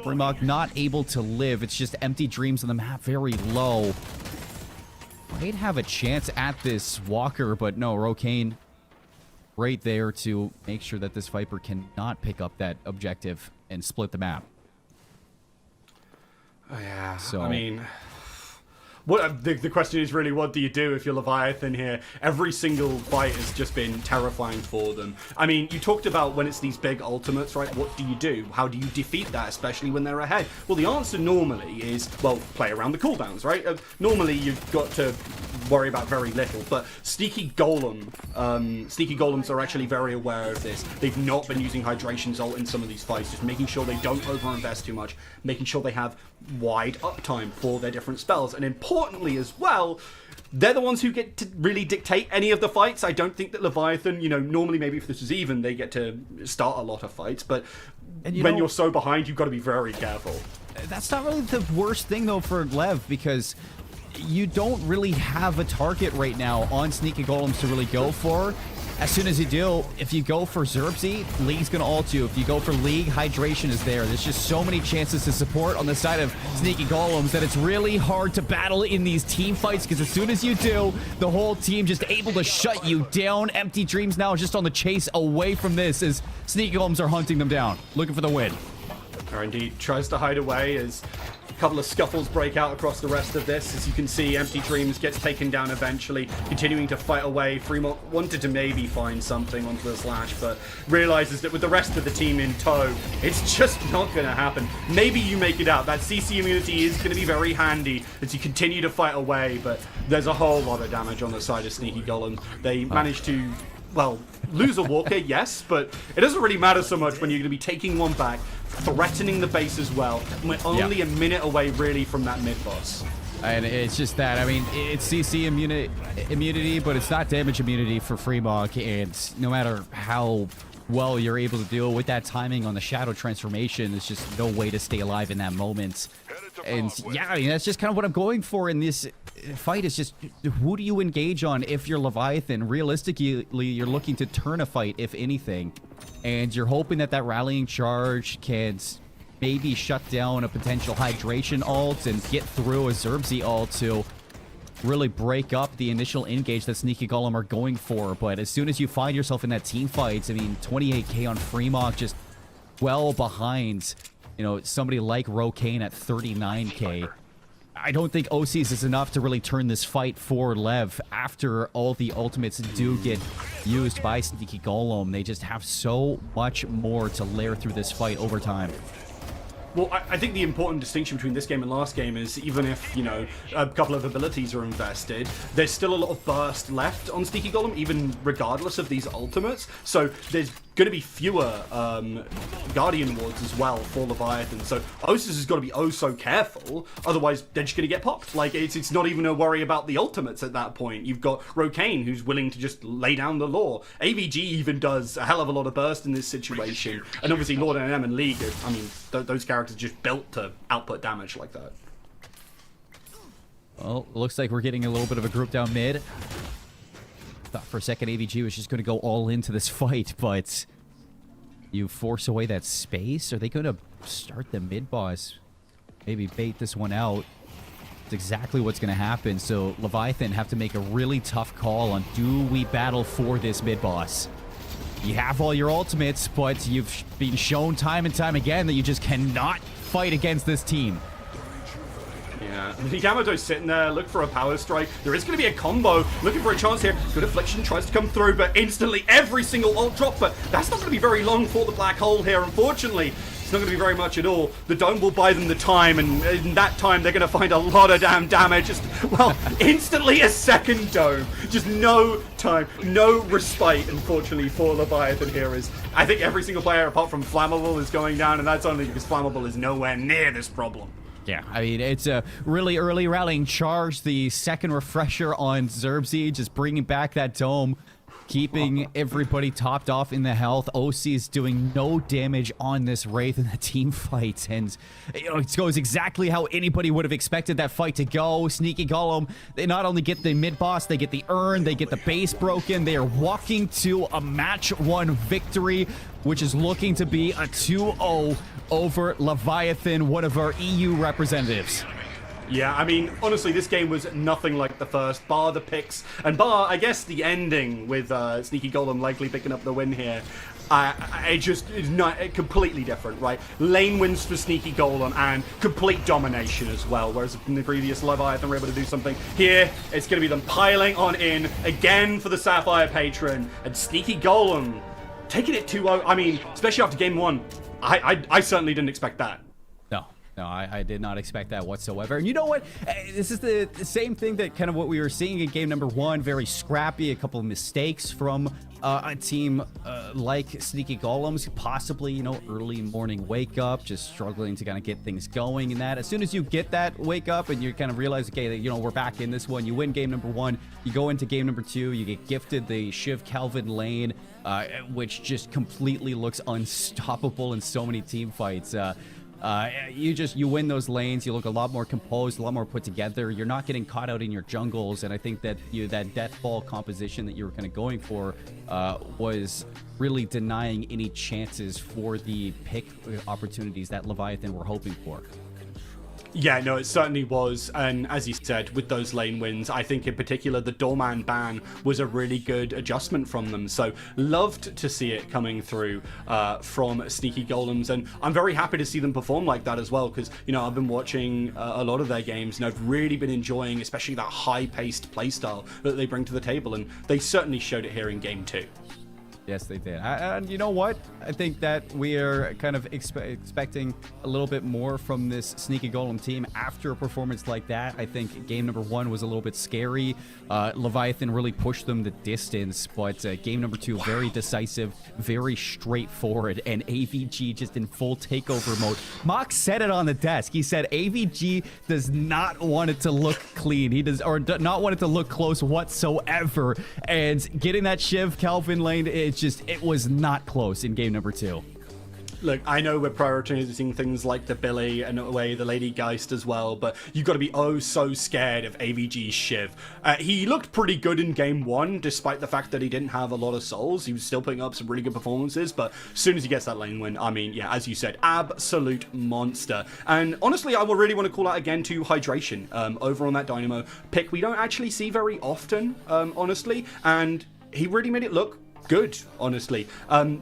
Fremont not able to live. It's just Empty Dreams on the map, very low. Might have a chance at this Walker, but no, Rokane right there to make sure that this Viper cannot pick up that objective and split the map. Oh, yeah. So, I mean, what the question is really, what do you do if you're Leviathan here? Every single fight has just been terrifying for them. I mean, you talked about when it's these big ultimates, right? What do you do? How do you defeat that, especially when they're ahead? Well, the answer normally is, well, play around the cooldowns, right? Normally, you've got to worry about very little, but Sneaky Golems are actually very aware of this. They've not been using Hydration's ult in some of these fights, just making sure they don't overinvest too much, making sure they have wide uptime for their different spells, and importantly as well, they're the ones who get to really dictate any of the fights. I don't think that Leviathan, you know, normally maybe if this was even, they get to start a lot of fights, but when you're so behind, you've got to be very careful. That's not really the worst thing, though, for Lev, because you don't really have a target right now on Sneaky Golems to really go for. As soon as you do, if you go for Xerxes, League's gonna ult you. If you go for League, Hydration is there. There's just so many chances to support on the side of Sneaky Golems that it's really hard to battle in these team fights, because as soon as you do, the whole team just able to shut you down. Empty Dreams now just on the chase away from this as Sneaky Golems are hunting them down, looking for the win. Or indeed tries to hide away as a couple of scuffles break out across the rest of this. As you can see, Empty Dreams gets taken down eventually, continuing to fight away. Fremont wanted to maybe find something onto the slash, but realizes that with the rest of the team in tow, it's just not going to happen. Maybe you make it out. That CC immunity is going to be very handy as you continue to fight away, but there's a whole lot of damage on the side of Sneaky Golem. They managed to, well, lose a Walker, yes, but it doesn't really matter so much when you're going to be taking one back, threatening the base as well, and we're only a minute away really from that mid-boss. And it's just that, I mean, it's CC immunity, but it's not damage immunity for Fremont, and no matter how well you're able to deal with that timing on the Shadow transformation, there's just no way to stay alive in that moment. And yeah, I mean, that's just kind of what I'm going for in this fight, is just who do you engage on if you're Leviathan? Realistically, you're looking to turn a fight, if anything, and you're hoping that that rallying charge can maybe shut down a potential Hydration ult and get through a Xerxes ult to really break up the initial engage that Sneaky Golem are going for. But as soon as you find yourself in that team fight, I mean, 28k on Fremont, just well behind, you know, somebody like Rokane at 39k. I don't think OCs is enough to really turn this fight for Lev after all the ultimates do get used by Sneaky Golem. They just have so much more to layer through this fight over time. Well, I think the important distinction between this game and last game is even if, you know, a couple of abilities are invested, there's still a lot of burst left on Sneaky Golem, even regardless of these ultimates. So there's going to be fewer Guardian wards as well for Leviathan. So Osis has got to be oh so careful, otherwise they're just going to get popped. Like, it's not even a worry about the ultimates at that point. You've got Rokane, who's willing to just lay down the law. AVG even does a hell of a lot of burst in this situation. And obviously Lord NM and League, I mean, those characters are just built to output damage like that. Well, it looks like we're getting a little bit of a group down mid. Thought for a second AVG was just going to go all into this fight, but you force away that space. Are they going to start the mid boss? Maybe bait this one out. It's exactly what's going to happen. So Leviathan have to make a really tough call on, do we battle for this mid boss? You have all your ultimates, but you've been shown time and time again that you just cannot fight against this team. Yeah, Yamato's sitting there, look for a power strike. There is going to be a combo, looking for a chance here. Good Affliction tries to come through, but instantly every single ult drop. But that's not going to be very long for the black hole here, unfortunately. It's not going to be very much at all. The dome will buy them the time, and in that time they're going to find a lot of damn damage. Just, well, instantly a second dome. Just no time, no respite, unfortunately, for Leviathan here. Is I think every single player apart from Flammable is going down, and that's only because Flammable is nowhere near this problem. Yeah, I mean, it's a really early rallying charge. The second refresher on Zerbzi, just bringing back that dome, keeping everybody topped off in the health. OC is doing no damage on this Wraith in the team fight, and it goes exactly how anybody would have expected that fight to go. Sneaky Golem, they not only get the mid-boss, they get the urn, they get the base broken. They are walking to a match 1 victory, which is looking to be a 2-0 over Leviathan, one of our EU representatives. Yeah, I mean, honestly, this game was nothing like the first, bar the picks, and bar, I guess, the ending with Sneaky Golem likely picking up the win here. It just is not completely different, right? Lane wins for Sneaky Golem and complete domination as well, whereas in the previous Leviathan were able to do something. Here, it's going to be them piling on in again for the Sapphire Patron, and Sneaky Golem taking it 2-0. I mean, especially after game 1, I certainly didn't expect that. No, I did not expect that whatsoever. And you know what? This is the same thing that kind of what we were seeing in game number 1. Very scrappy, a couple of mistakes from a team like Sneaky Golems. Possibly, early morning wake up, just struggling to kind of get things going and that. As soon as you get that wake up and you kind of realize, okay, we're back in this one. You win game number 1. You go into game number 2. You get gifted the Shiv Calvin lane, which just completely looks unstoppable in so many team fights. You win those lanes. You look a lot more composed, a lot more put together. You're not getting caught out in your jungles, and I think that that deathfall composition that you were kind of going for was really denying any chances for the pick opportunities that Leviathan were hoping for. Yeah, no, it certainly was. And as you said, with those lane wins, I think in particular the Doorman ban was a really good adjustment from them. So loved to see it coming through from Sneaky Golems. And I'm very happy to see them perform like that as well, because, I've been watching a lot of their games and I've really been enjoying especially that high-paced playstyle that they bring to the table. And they certainly showed it here in game 2. Yes, they did. And you know what? I think that we are kind of expecting a little bit more from this Sneaky Golem team after a performance like that. I think game number 1 was a little bit scary. Leviathan really pushed them the distance, but game number 2, very decisive, very straightforward, and AVG just in full takeover mode. Mock said it on the desk. He said AVG does not want it to look clean. He does, or not want it to look close whatsoever. And getting that Shiv Calvin lane, it was not close in game number 2. Look, I know we're prioritizing things like the Billy and in a way the Lady Geist as well, but you've got to be oh so scared of AVG's Shiv. He looked pretty good in game 1, despite the fact that he didn't have a lot of souls. He was still putting up some really good performances, but as soon as he gets that lane win, I mean, yeah, as you said, absolute monster. And honestly, I will really want to call out again to Hydration over on that Dynamo pick. We don't actually see very often, honestly, and he really made it look good, honestly.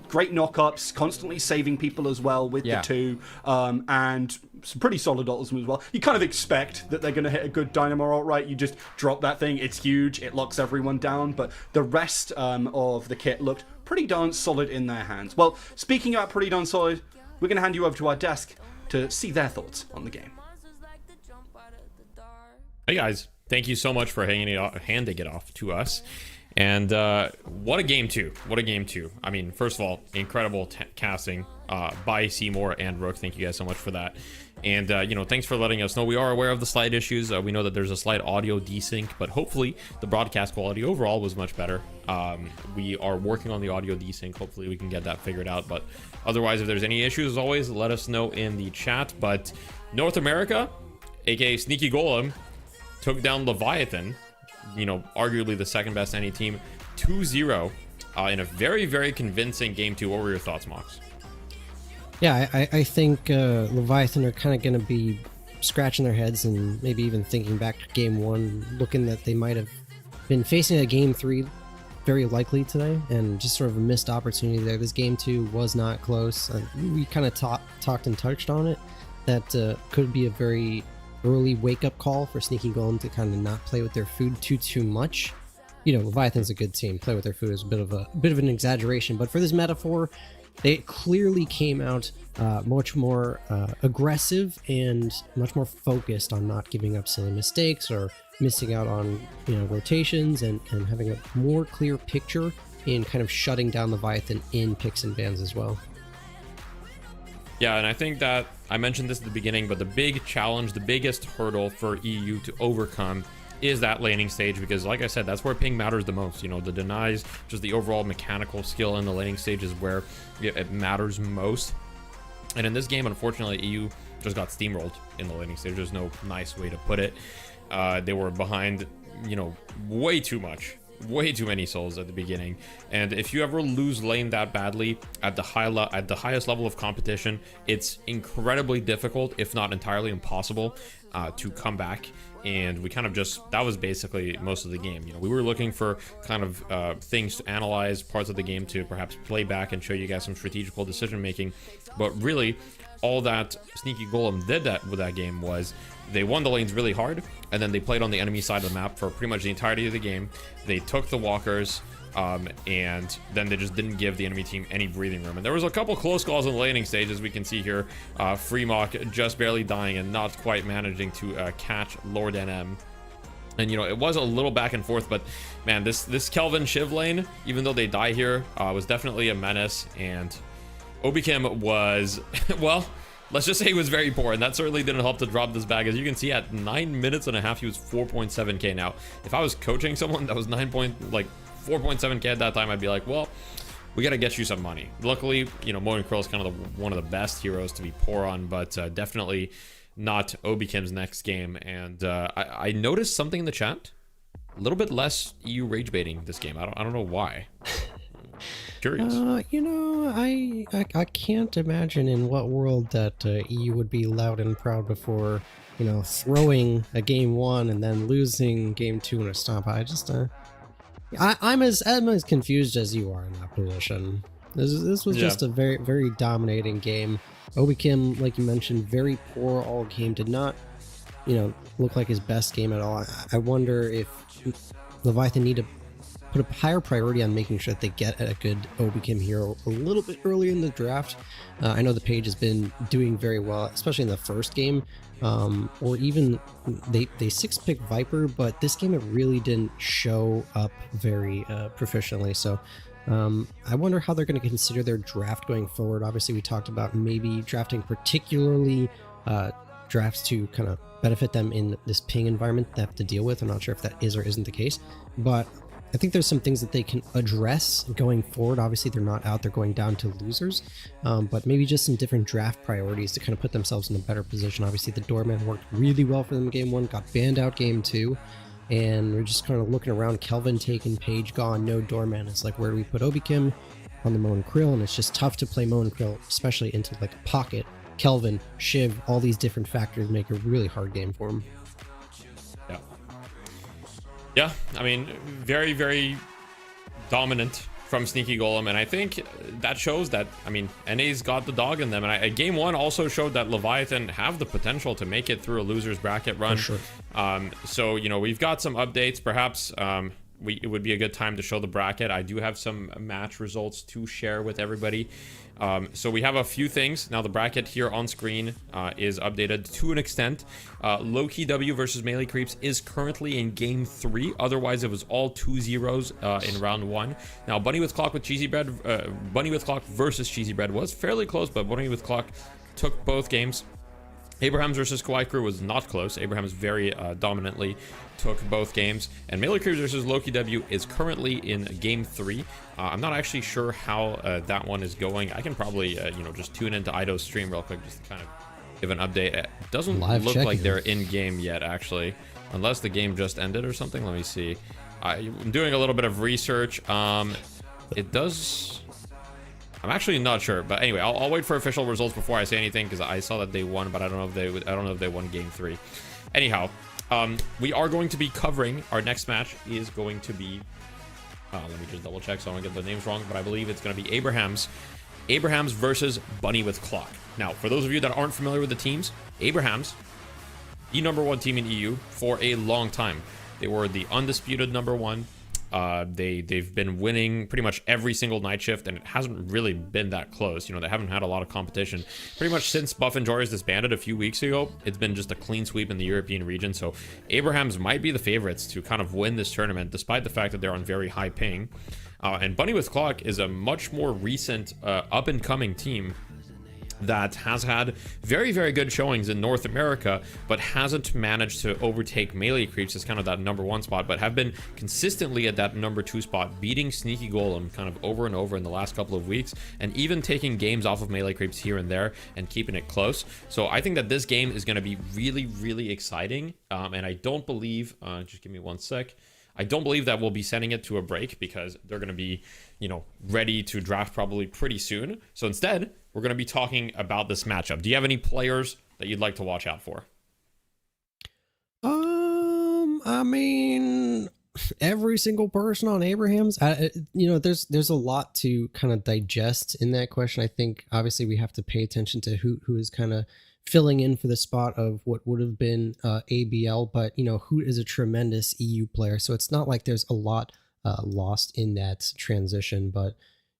Great knockups, constantly saving people as well with the 2, and some pretty solid ultimates as well. You kind of expect that they're going to hit a good Dynamo ult, right? You just drop that thing, it's huge, it locks everyone down, but the rest of the kit looked pretty darn solid in their hands. Well, speaking about pretty darn solid, we're going to hand you over to our desk to see their thoughts on the game. Hey guys, thank you so much for handing it off to us. And what a game 2. What a game 2. I mean, first of all, incredible casting by Seymour and Rook. Thank you guys so much for that. And, thanks for letting us know. We are aware of the slight issues. We know that there's a slight audio desync, but hopefully the broadcast quality overall was much better. We are working on the audio desync. Hopefully we can get that figured out. But otherwise, if there's any issues, as always, let us know in the chat. But North America, aka Sneaky Golem, took down Leviathan. Arguably the second best NA team, 2-0 in a very, very convincing game 2. What were your thoughts, Mox? Yeah, I think Leviathan are kind of going to be scratching their heads and maybe even thinking back to game 1, looking that they might have been facing a game 3 very likely today, and just sort of a missed opportunity there. This game 2 was not close. We kind of talked and touched on it. That could be a very early wake-up call for Sneaky Golem to kind of not play with their food too much. Leviathan's a good team. Play with their food is a bit of an exaggeration, but for this metaphor, they clearly came out much more aggressive and much more focused on not giving up silly mistakes or missing out on rotations, and having a more clear picture in kind of shutting down Leviathan in picks and bans as well. Yeah, and I think that I mentioned this at the beginning, but the big challenge, the biggest hurdle for EU to overcome is that laning stage, because like I said, that's where ping matters the most. You know, the denies, just the overall mechanical skill in the laning stage is where it matters most. And in this game, unfortunately, EU just got steamrolled in the laning stage. There's no nice way to put it. They were behind, you know, way too much. Way too many souls at the beginning, and if you ever lose lane that badly at the highest level of competition, it's incredibly difficult, if not entirely impossible, to come back. And we kind of just, that was basically most of the game. You know, we were looking for kind of things to analyze, parts of the game to perhaps play back and show you guys some strategical decision making, but really all that Sneaky Golem did with that game was they won the lanes really hard, and then they played on the enemy side of the map for pretty much the entirety of the game. They took the walkers, and then they just didn't give the enemy team any breathing room. And there was a couple close calls in the laning stage, as we can see here. Freemock just barely dying and not quite managing to catch Lord NM. And, you know, it was a little back and forth, but man, this Kelvin Shiv lane, even though they die here, was definitely a menace. And Obikim was, well, let's just say he was very poor, and that certainly didn't help to drop this bag. As you can see, at 9 minutes and a half, he was 4.7k. Now, if I was coaching someone that was 4.7k at that time, I'd be like, well, we got to get you some money. Luckily, you know, Moen Krill is kind of one of the best heroes to be poor on, but definitely not Obikim's next game. And I noticed something in the chat, a little bit less EU rage baiting this game. I don't know why. Curious. You know, I can't imagine in what world that EU would be loud and proud before, you know, throwing a game 1 and then losing game 2 in a stomp. I just, I'm as confused as you are in that position. This was just a very, very dominating game. Obikim, like you mentioned, very poor all game. Did not, you know, look like his best game at all. I wonder if Leviathan need to put a higher priority on making sure that they get a good Obikim hero a little bit earlier in the draft. I know the page has been doing very well, especially in the first game, or even they 6-pick Viper, but this game it really didn't show up very proficiently. So I wonder how they're going to consider their draft going forward. Obviously, we talked about maybe drafting particularly drafts to kind of benefit them in this ping environment they have to deal with. I'm not sure if that is or isn't the case, but I think there's some things that they can address going forward. Obviously, they're not out there going down to losers, but maybe just some different draft priorities to kind of put themselves in a better position. Obviously, the Doorman worked really well for them game 1, got banned out game 2, and we're just kind of looking around. Kelvin taken, Page gone, no Doorman. It's like, where do we put Obikim on the Moen Krill? And it's just tough to play Moen Krill, especially into like a pocket. Kelvin, Shiv, all these different factors make a really hard game for him. Yeah, I mean, very, very dominant from Sneaky Golem, and I think that shows that, I mean, NA's got the dog in them, and game 1 also showed that Leviathan have the potential to make it through a loser's bracket run. For sure. So, you know, we've got some updates. Perhaps it would be a good time to show the bracket. I do have some match results to share with everybody. So we have a few things. Now the bracket here on screen is updated to an extent. Low-Key W versus Melee Creeps is currently in game 3. Otherwise, it was all 2-0s in round 1. Now Bunny with Clock with Cheesy Bread, Bunny with Clock versus Cheesy Bread was fairly close, but Bunny with Clock took both games. Abrahams versus Kawaii Crew was not close. Abrahams very dominantly took both games. And Melee Crews versus Loki W is currently in game 3. I'm not actually sure how that one is going. I can probably, you know, just tune into Ido's stream real quick just to kind of give an update. It doesn't look like they're in game yet, actually, unless the game just ended or something. Let me see. I'm doing a little bit of research. It does... I'm actually not sure, but anyway, I'll wait for official results before I say anything, because I saw that they won, but I don't know if they I don't know if they won game 3. Anyhow, we are going to be covering, our next match is going to be, let me just double check so I don't get the names wrong, but I believe it's going to be Abrahams versus Bunny with Clock. Now, for those of you that aren't familiar with the teams, Abrahams, the #1 team in EU for a long time. They were the undisputed #1. They've been winning pretty much every single night shift, and it hasn't really been that close. You know, they haven't had a lot of competition pretty much since Buff and Jory disbanded a few weeks ago. It's been just a clean sweep in the European region, so Abrahams might be the favorites to kind of win this tournament, despite the fact that they're on very high ping. And Bunny with Clock is a much more recent up-and-coming team. that has had very, very good showings in North America, but hasn't managed to overtake Melee Creeps as kind of that number 1 spot, but have been consistently at that number 2 spot, beating Sneaky Golem kind of over and over in the last couple of weeks, and even taking games off of Melee Creeps here and there and keeping it close. So I think that this game is going to be really, really exciting, and I don't believe, just give me one sec, I don't believe that we'll be sending it to a break because they're going to be, you know, ready to draft probably pretty soon. So instead, we're going to be talking about this matchup. Do you have any players that you'd like to watch out for? I mean, every single person on Abraham's, you know, there's a lot to kind of digest in that question. I think obviously we have to pay attention to who is kind of filling in for the spot of what would have been ABL, but you know, Hoot is a tremendous EU player, so it's not like there's a lot lost in that transition. But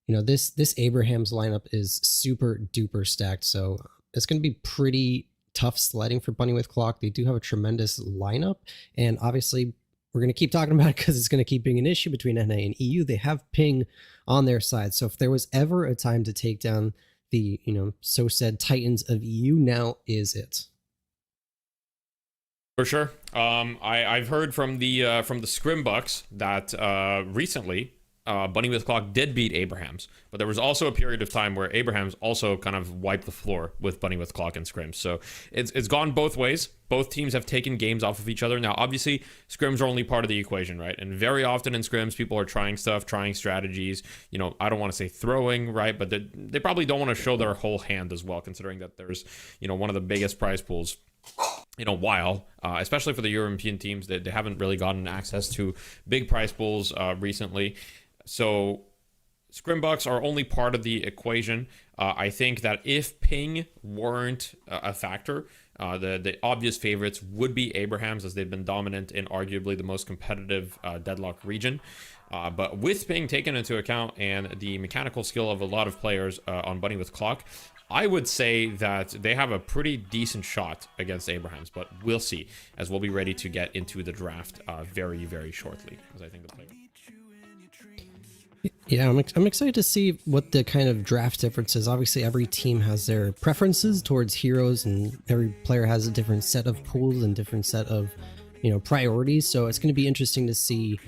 you know, this Abraham's lineup is super duper stacked, so it's going to be pretty tough sledding for Bunny with Clock. They do have a tremendous lineup, and obviously we're going to keep talking about it because it's going to keep being an issue between NA and EU. They have ping on their side, so if there was ever a time to take down the, you know, so said Titans of EU, now is it. For sure. I've heard from the Scrimbucks that recently Bunny with Clock did beat Abrahams, but there was also a period of time where Abrahams also kind of wiped the floor with Bunny with Clock and Scrims. So it's gone both ways. Both teams have taken games off of each other. Now, obviously, Scrims are only part of the equation, right? And very often in Scrims, people are trying stuff, trying strategies. You know, I don't want to say throwing, right? But they probably don't want to show their whole hand as well, considering that there's, you know, one of the biggest prize pools in a while, especially for the European teams. They haven't really gotten access to big prize pools recently. So Scrimbucks are only part of the equation. I think that if ping weren't a factor, the obvious favorites would be Abrahams, as they've been dominant in arguably the most competitive deadlock region. But with ping taken into account and the mechanical skill of a lot of players on Bunny with Clock, I would say that they have a pretty decent shot against Abrahams, but we'll see, as we'll be ready to get into the draft very, very shortly, as I think the player. Yeah, I'm excited to see what the kind of draft difference is. Obviously, every team has their preferences towards heroes, and every player has a different set of pools and different set of, you know, priorities. So it's going to be interesting to see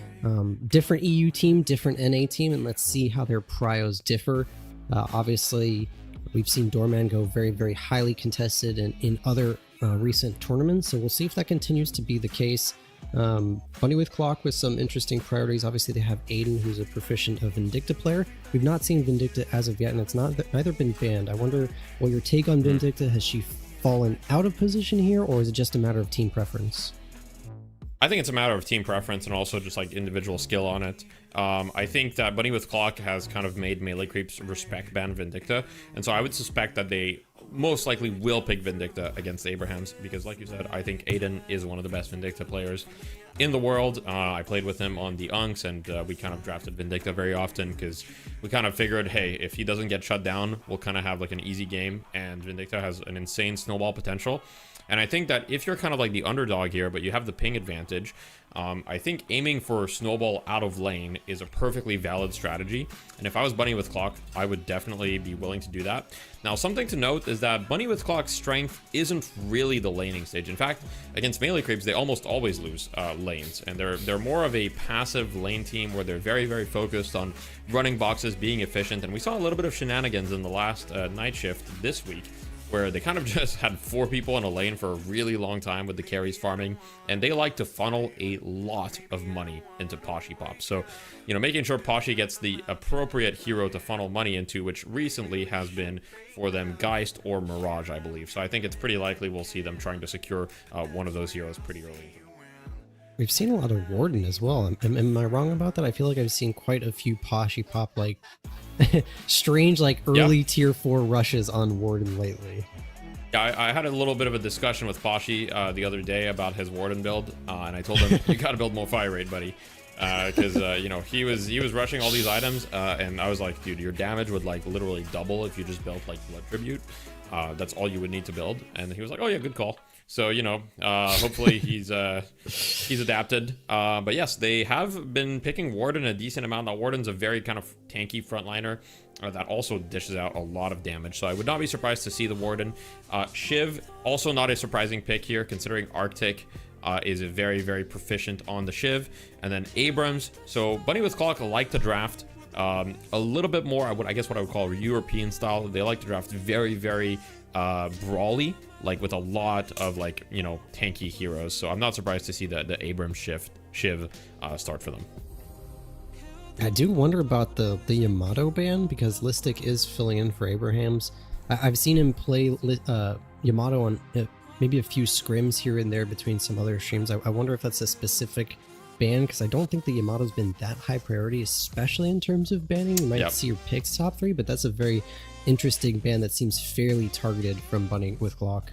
different EU team, different NA team, and let's see how their prios differ. Obviously, we've seen Doorman go very, very highly contested in other recent tournaments, so we'll see if that continues to be the case. Bunny with Clock with some interesting priorities. Obviously, they have Aiden, who's a proficient Vindicta player. We've not seen Vindicta as of yet, and it's neither been banned. I wonder what your take on Vindicta. Has she fallen out of position here, or is it just a matter of team preference? I think it's a matter of team preference and also just like individual skill on it. I think that Bunny with Clock has kind of made Melee Creeps respect ban Vindicta, and so I would suspect that they most likely will pick Vindicta against Abrahams, because like you said, I think Aiden is one of the best Vindicta players in the world. I played with him on the Unks, and we kind of drafted Vindicta very often because we kind of figured, hey, if he doesn't get shut down, we'll kind of have like an easy game, and Vindicta has an insane snowball potential. And I think that if you're kind of like the underdog here, but you have the ping advantage, I think aiming for snowball out of lane is a perfectly valid strategy. And if I was Bunny with Clock, I would definitely be willing to do that. Now, something to note is that Bunny with Clock's strength isn't really the laning stage. In fact, against Melee Creeps, they almost always lose lanes. And they're more of a passive lane team where they're very, very focused on running boxes, being efficient. And we saw a little bit of shenanigans in the last night shift this week, where they kind of just had 4 people in a lane for a really long time with the carries farming, and they like to funnel a lot of money into Poshy Pop. So, you know, making sure Poshy gets the appropriate hero to funnel money into, which recently has been for them Geist or Mirage, I believe. So I think it's pretty likely we'll see them trying to secure one of those heroes pretty early. We've seen a lot of Warden as well. Am I wrong about that? I feel like I've seen quite a few Poshy Pop, like, strange, like, early tier 4 rushes on Warden lately. Yeah, I had a little bit of a discussion with Poshy the other day about his Warden build, and I told him, you gotta build more fire rate, buddy. Because, you know, he was rushing all these items, and I was like, dude, your damage would, like, literally double if you just built, like, Blood Tribute. That's all you would need to build. And he was like, oh, yeah, good call. So, you know, hopefully he's adapted. But yes, they have been picking Warden a decent amount. Now, Warden's a very kind of tanky frontliner. that also dishes out a lot of damage. So I would not be surprised to see the Warden. Shiv, also not a surprising pick here, considering Arctic is very, very proficient on the Shiv. And then Abrams. So Bunny with Clock like to draft a little bit more, I guess what I would call European style. They like to draft very, very brawly, like with a lot of like, you know, tanky heroes. So I'm not surprised to see the Abrams Shiv start for them. I do wonder about the Yamato ban, because Listic is filling in for Abrahams. I've seen him play Yamato on maybe a few scrims here and there between some other streams. I wonder if that's a specific ban, because I don't think the Yamato's been that high priority, especially in terms of banning. You might see your picks top 3, but that's a very interesting ban that seems fairly targeted from Bunny with Glock.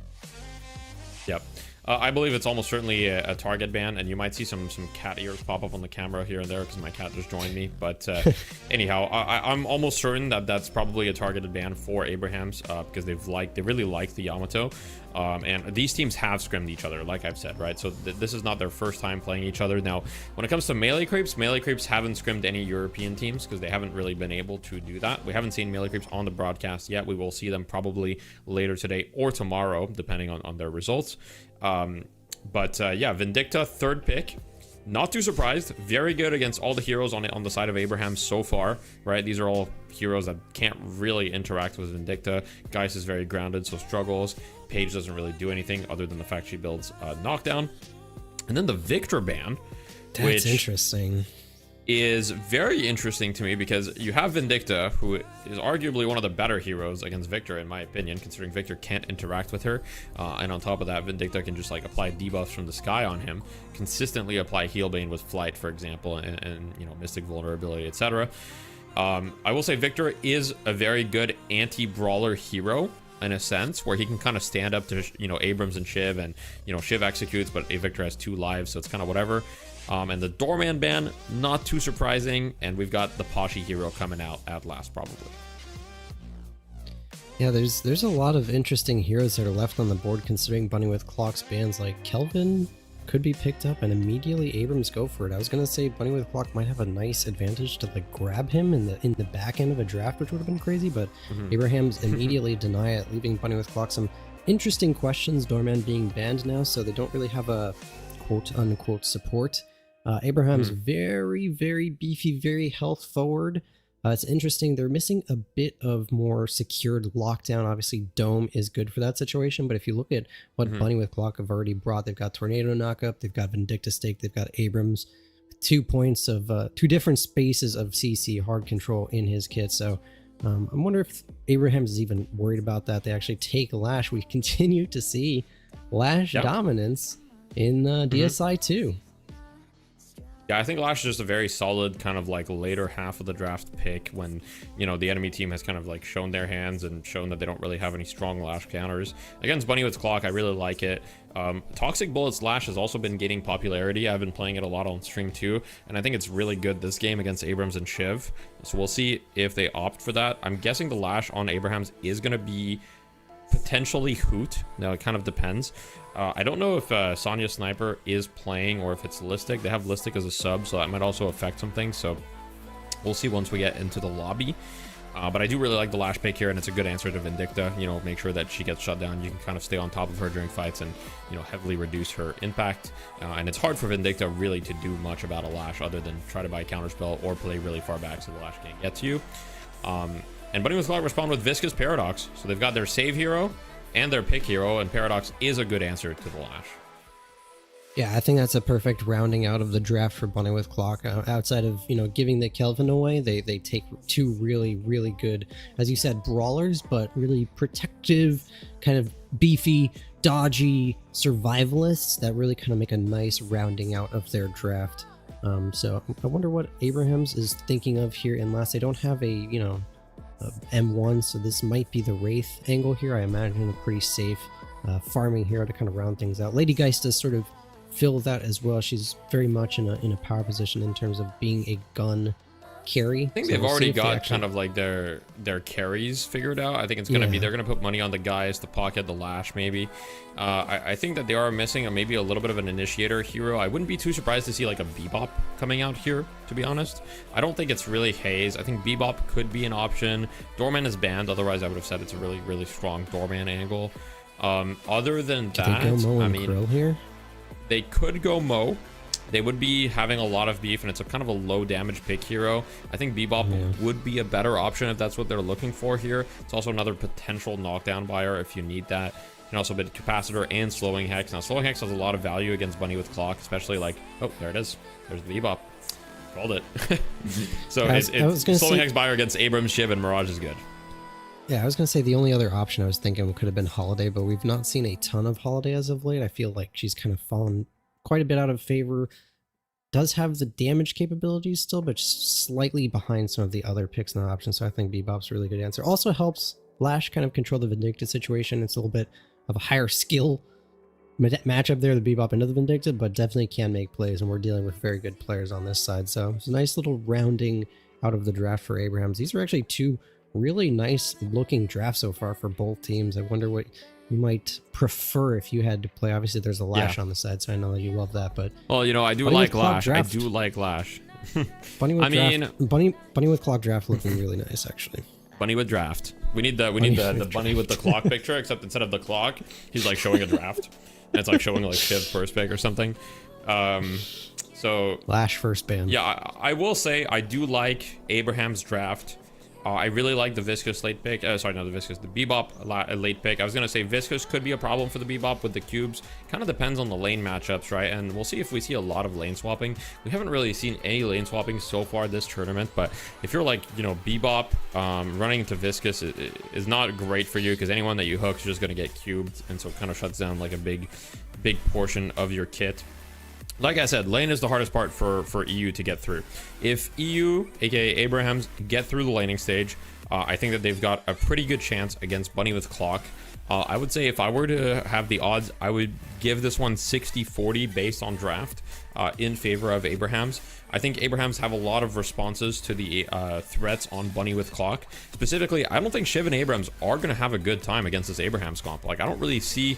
Yep. I believe it's almost certainly a target ban, and you might see some cat ears pop up on the camera here and there because my cat just joined me. But anyhow, I'm almost certain that that's probably a targeted ban for Abrahams because they really like the Yamato, and these teams have scrimmed each other, like I've said, right? So this is not their first time playing each other. Now, when it comes to melee creeps haven't scrimmed any European teams because they haven't really been able to do that. We haven't seen melee creeps on the broadcast yet. We will see them probably later today or tomorrow, depending on their results. But yeah, Vindicta, third pick. Not too surprised. Very good against all the heroes on the side of Abraham so far, right? These are all heroes that can't really interact with Vindicta. Geist is very grounded, so struggles. Paige doesn't really do anything other than the fact she builds knockdown. And then the Victor ban, that's interesting. Is very interesting to me because you have Vindicta, who is arguably one of the better heroes against Victor, in my opinion, considering Victor can't interact with her. And on top of that, Vindicta can just like apply debuffs from the sky on him, consistently apply Healbane with Flight, for example, and you know, Mystic Vulnerability, etc. I will say Victor is a very good anti-brawler hero in a sense, where he can kind of stand up to, you know, Abrams and Shiv, and, you know, Shiv executes, but Victor has 2 lives, so it's kind of whatever. And the Doorman ban, not too surprising, and we've got the Pashi hero coming out at last, probably. Yeah, there's a lot of interesting heroes that are left on the board, considering Bunny with Clock's bans. Like Kelvin could be picked up, and immediately Abrams go for it. I was gonna say Bunny with Clock might have a nice advantage to like grab him in the back end of a draft, which would have been crazy, but Abrahams immediately deny it, leaving Bunny with Clock some interesting questions. Doorman being banned now, so they don't really have a quote unquote support. Abraham's very, very beefy, very health forward. It's interesting. They're missing a bit of more secured lockdown. Obviously, Dome is good for that situation. But if you look at what Bunny with Clock have already brought, they've got Tornado Knockup, they've got Vindicta Stake, they've got Abrams. 2 points of 2 different spaces of CC hard control in his kit. So I wonder if Abrahams is even worried about that. They actually take Lash. We continue to see Lash dominance in DSI 2. Yeah, I think Lash is just a very solid kind of like later half of the draft pick when, you know, the enemy team has kind of like shown their hands and shown that they don't really have any strong Lash counters. Against Bunny with Clock, I really like it. Toxic Bullets Lash has also been gaining popularity. I've been playing it a lot on stream too, and I think it's really good this game against Abrams and Shiv. So we'll see if they opt for that. I'm guessing the Lash on Abrahams is going to be potentially Hoot. Now, it kind of depends. I don't know if Sonya Sniper is playing or if it's Listic. They have Listic as a sub, so that might also affect some things. So we'll see once we get into the lobby. But I do really like the Lash pick here, and it's a good answer to Vindicta. You know, make sure that she gets shut down. You can kind of stay on top of her during fights and, you know, heavily reduce her impact. And it's hard for Vindicta really to do much about a Lash other than try to buy a counterspell or play really far back so the Lash can't get to you. And Bunny with Clock respond with Viscous Paradox. So they've got their save hero and their pick hero, and Paradox is a good answer to the Lash. Yeah, I think that's a perfect rounding out of the draft for Bunny with Clock. Outside of, you know, giving the Kelvin away, they take 2 really, really good, as you said, brawlers, but really protective, kind of beefy, dodgy survivalists that really kind of make a nice rounding out of their draft. So I wonder what Abrahams is thinking of here. And last, they don't have a, you know, M1, so this might be the Wraith angle here. I imagine a pretty safe farming hero to kind of round things out. Lady Geist does sort of fill that as well. She's very much in a power position in terms of being a gun carry. I think they've already got kind of like their carries figured out. I think it's gonna be they're gonna put money on the guys, the pocket, the lash maybe. I think that they are missing maybe a little bit of an initiator hero. I wouldn't be too surprised to see like a Bebop coming out here, to be honest. I don't think it's really Haze. I think Bebop could be an option. Doorman is banned, otherwise I would have said it's a really, really strong Doorman angle. Other than that, I mean, Krill here? They could go Mo. They would be having a lot of beef, and it's a kind of a low damage pick hero. I think Bebop would be a better option if that's what they're looking for here. It's also another potential knockdown buyer if you need that. Can also be capacitor and slowing hex. Now slowing hex has a lot of value against Bunny with clock, especially like, oh, there it is. There's the Bebop. Called it. So it's slowing hex buyer against Abrams, Shiv, and Mirage is good. Yeah, I was going to say the only other option I was thinking could have been Holiday, but we've not seen a ton of Holiday as of late. I feel like she's kind of fallen quite a bit out of favor. Does have the damage capabilities still, but slightly behind some of the other picks in the option, so I think Bebop's a really good answer. Also helps Lash kind of control the Vindicta situation. It's a little bit of a higher skill matchup there, the Bebop into the Vindicta, but definitely can make plays, and we're dealing with very good players on this side. So it's a nice little rounding out of the draft for Abrahams. These are actually two really nice looking drafts so far for both teams. I wonder what you might prefer if you had to play. Obviously there's a Lash on the side, so I know that you love that, but well, you know, I do like Lash. I do like Lash. Bunny with Bunny with clock draft looking really nice, actually. Bunny with draft. We need the bunny with the clock picture, except instead of the clock, he's like showing a draft. And it's like showing like Shiv first pick or something. So Lash first ban. Yeah, I will say I do like Abraham's draft. I really like the Viscous late pick. Sorry, not the Viscous, the Bebop late pick. I was going to say Viscous could be a problem for the Bebop with the cubes. Kind of depends on the lane matchups, right? And we'll see if we see a lot of lane swapping. We haven't really seen any lane swapping so far this tournament, but if you're like, you know, Bebop, running into Viscous is not great for you because anyone that you hook is just going to get cubed, and so it kind of shuts down like a big portion of your kit. Like I said, lane is the hardest part for EU to get through. If EU, aka Abrahams, get through the laning stage, I think that they've got a pretty good chance against Bunny with clock. I would say if I were to have the odds, I would give this one 60-40 based on draft in favor of Abrahams. I think Abrahams have a lot of responses to the threats on Bunny with clock. Specifically, I don't think Shiv and Abrahams are going to have a good time against this Abrahams comp. Like, I don't really see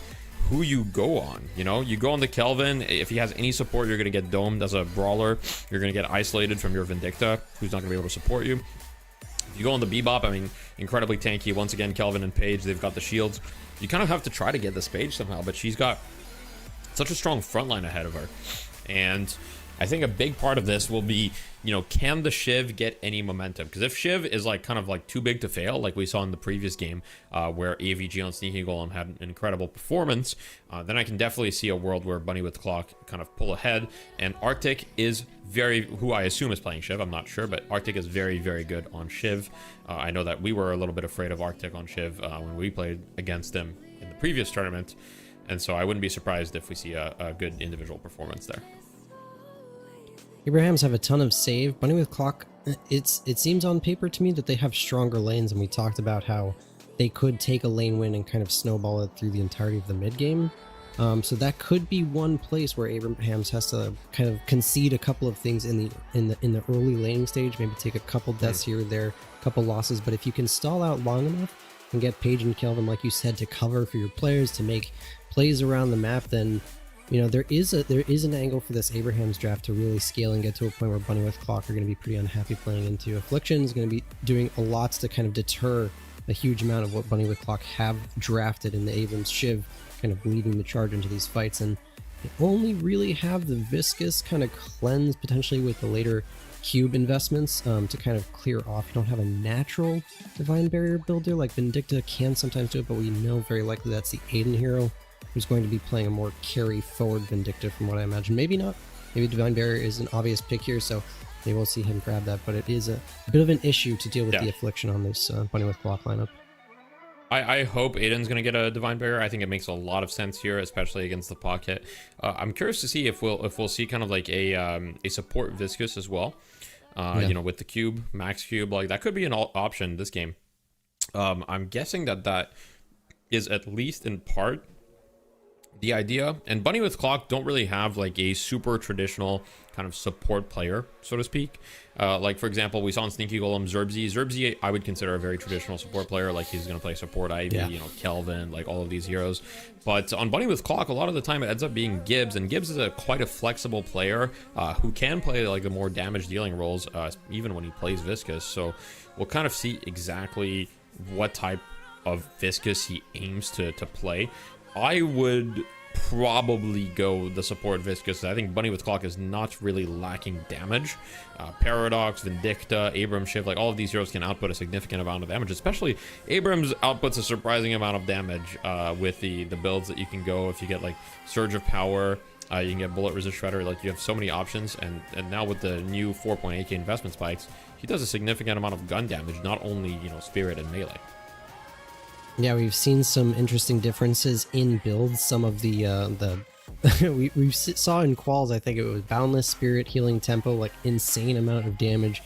who you go on. You know, you go on the Kelvin. If he has any support, you're going to get domed as a brawler. You're going to get isolated from your Vindicta, who's not going to be able to support you. If you go on the Bebop, I mean, incredibly tanky. Once again, Kelvin and Paige, they've got the shields. You kind of have to try to get this Paige somehow, but she's got such a strong front line ahead of her. And I think a big part of this will be, you know, can the Shiv get any momentum? Because if Shiv is like kind of like too big to fail, like we saw in the previous game where AVG on Sneaky Golem had an incredible performance, then I can definitely see a world where Bunny with clock kind of pull ahead. And Arctic is who I assume is playing Shiv, I'm not sure, but Arctic is very, very good on Shiv. I know that we were a little bit afraid of Arctic on Shiv when we played against him in the previous tournament. And so I wouldn't be surprised if we see a good individual performance there. Abrahams have a ton of save. Bunny with clock, it seems on paper to me that they have stronger lanes, and we talked about how they could take a lane win and kind of snowball it through the entirety of the mid game. So that could be one place where Abrahams has to kind of concede a couple of things in the early laning stage, maybe take a couple deaths here or there, a couple losses. But if you can stall out long enough and get Paige and Kelvin, like you said, to cover for your players, to make plays around the map, then you know there is an angle for this Abrahams draft to really scale and get to a point where Bunny with clock are going to be pretty unhappy playing into. Affliction is going to be doing a lot to kind of deter a huge amount of what Bunny with clock have drafted in the Abrams Shiv, kind of leading the charge into these fights. And they only really have the Viscous kind of cleanse potentially with the later cube investments to kind of clear off. You don't have a natural Divine Barrier builder like Vindicta can sometimes do it, but we know very likely that's the Aiden hero who's going to be playing a more carry forward Vindicta from what I imagine. Maybe not. Maybe Divine Barrier is an obvious pick here, so maybe we'll see him grab that, but it is a bit of an issue to deal with the Affliction on this Bunny with clock lineup. I hope Aiden's going to get a Divine Barrier. I think it makes a lot of sense here, especially against the pocket. I'm curious to see if we'll see kind of like a support Viscous as well. You know, with the cube, max cube, like that could be an option this game. I'm guessing that is at least in part the idea, and Bunny with Clock don't really have like a super traditional kind of support player, so to speak. Like for example, we saw in Sneaky Golem Zerbzi I would consider a very traditional support player. Like he's gonna play support Ivy, you know, Kelvin, like all of these heroes. But on Bunny with Clock, a lot of the time it ends up being Gibbs, and Gibbs is quite a flexible player who can play like the more damage dealing roles, even when he plays Viscous. So we'll kind of see exactly what type of Viscous he aims to play. I would probably go the support Viscous. I think Bunny with Clock is not really lacking damage. Paradox, Vindicta, Abrams Shift, like all of these heroes can output a significant amount of damage, especially Abrams outputs a surprising amount of damage with the builds that you can go. If you get like Surge of Power, you can get Bullet Resist Shredder, like you have so many options, and now with the new 4.8k investment spikes, he does a significant amount of gun damage, not only, you know, Spirit and melee. Yeah, we've seen some interesting differences in builds. Some of the we saw in quals, I think it was Boundless Spirit, Healing Tempo, like insane amount of damage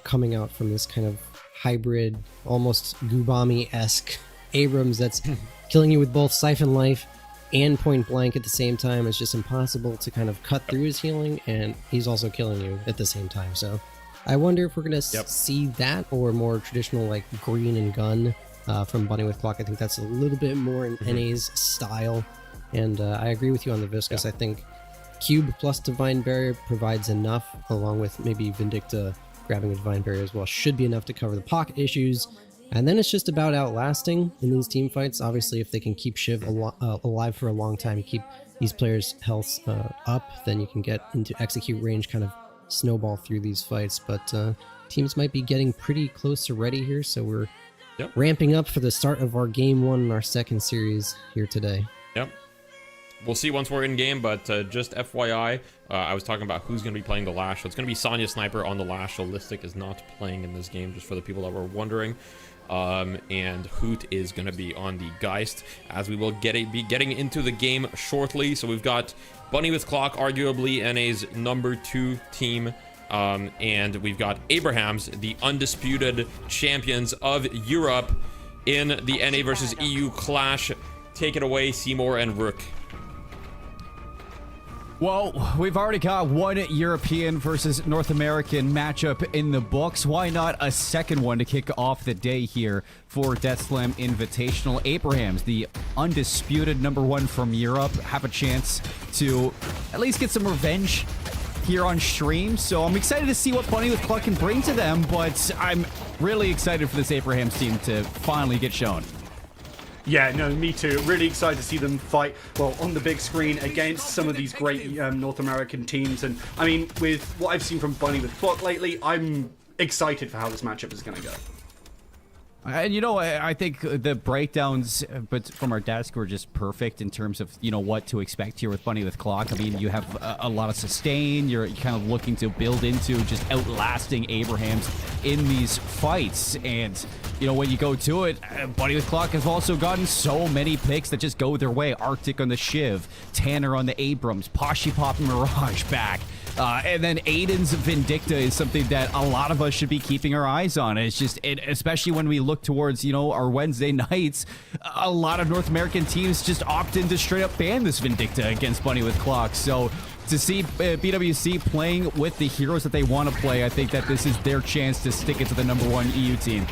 coming out from this kind of hybrid, almost Gubami-esque Abrams that's killing you with both Siphon Life and Point Blank at the same time. It's just impossible to kind of cut through his healing, and he's also killing you at the same time. So I wonder if we're going to see that, or more traditional like green and gun from Bunny with Clock. I think that's a little bit more in NA's style, and I agree with you on the Viscous. I think Cube plus Divine Barrier provides enough, along with maybe Vindicta grabbing a Divine Barrier as well, should be enough to cover the pocket issues. And then it's just about outlasting in these team fights. Obviously, if they can keep Shiv alive for a long time, keep these players' health up, then you can get into execute range, kind of snowball through these fights. But teams might be getting pretty close to ready here, so we're ramping up for the start of our game one in our second series here today. Yep. We'll see once we're in game, but just FYI, I was talking about who's going to be playing the Lash. So it's going to be Sonya Sniper on the Lash. So Listic is not playing in this game, just for the people that were wondering. And Hoot is going to be on the Geist, as we will be getting into the game shortly. So we've got Bunny with Clock, arguably NA's number 2 team. And we've got Abrahams, the undisputed champions of Europe in the NA versus EU clash. Take it away, Seymour and Rook. Well, we've already got one European versus North American matchup in the books. Why not a second one to kick off the day here for Death Slam Invitational? Abrahams, the undisputed number 1 from Europe, have a chance to at least get some revenge here on stream. So I'm excited to see what Bunny with Clock can bring to them, but I'm really excited for this Abrahams team to finally get shown. Yeah, no, me too. Really excited to see them fight, well, on the big screen against some of these great North American teams. And, I mean, with what I've seen from Bunny with Clock lately, I'm excited for how this matchup is going to go. And, you know, I think the breakdowns but from our desk were just perfect in terms of, you know, what to expect here with Bunny with Clock. I mean, you have a lot of sustain. You're kind of looking to build into just outlasting Abrahams in these fights. And, you know, when you go to it, Bunny with Clock has also gotten so many picks that just go their way. Arctic on the Shiv, Tanner on the Abrams, Poshi Pop Mirage back. And then Aiden's Vindicta is something that a lot of us should be keeping our eyes on. It's just, especially when we look towards, you know, our Wednesday nights, a lot of North American teams just opt in to straight up ban this Vindicta against Bunny with Clock. So to see BWC playing with the heroes that they want to play, I think that this is their chance to stick it to the number 1 EU team.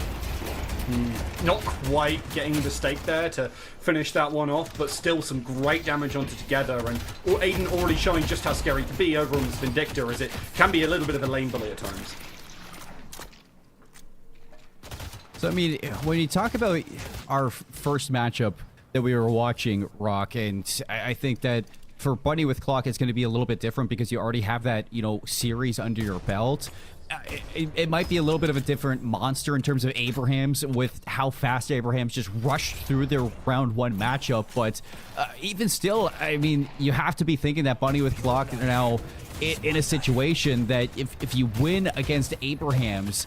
Not quite getting the stake there to finish that one off, but still some great damage onto Together, and Aiden already showing just how scary it can be over on this Vindicta, as it can be a little bit of a lane bully at times. So, I mean, when you talk about our first matchup that we were watching, Rock, and I think that for Bunny with Clock, it's going to be a little bit different because you already have that, you know, series under your belt. It might be a little bit of a different monster in terms of Abrahams, with how fast Abrahams just rushed through their round 1 matchup. But even still, I mean, you have to be thinking that Bunny with Clock are now in a situation that if you win against Abrahams,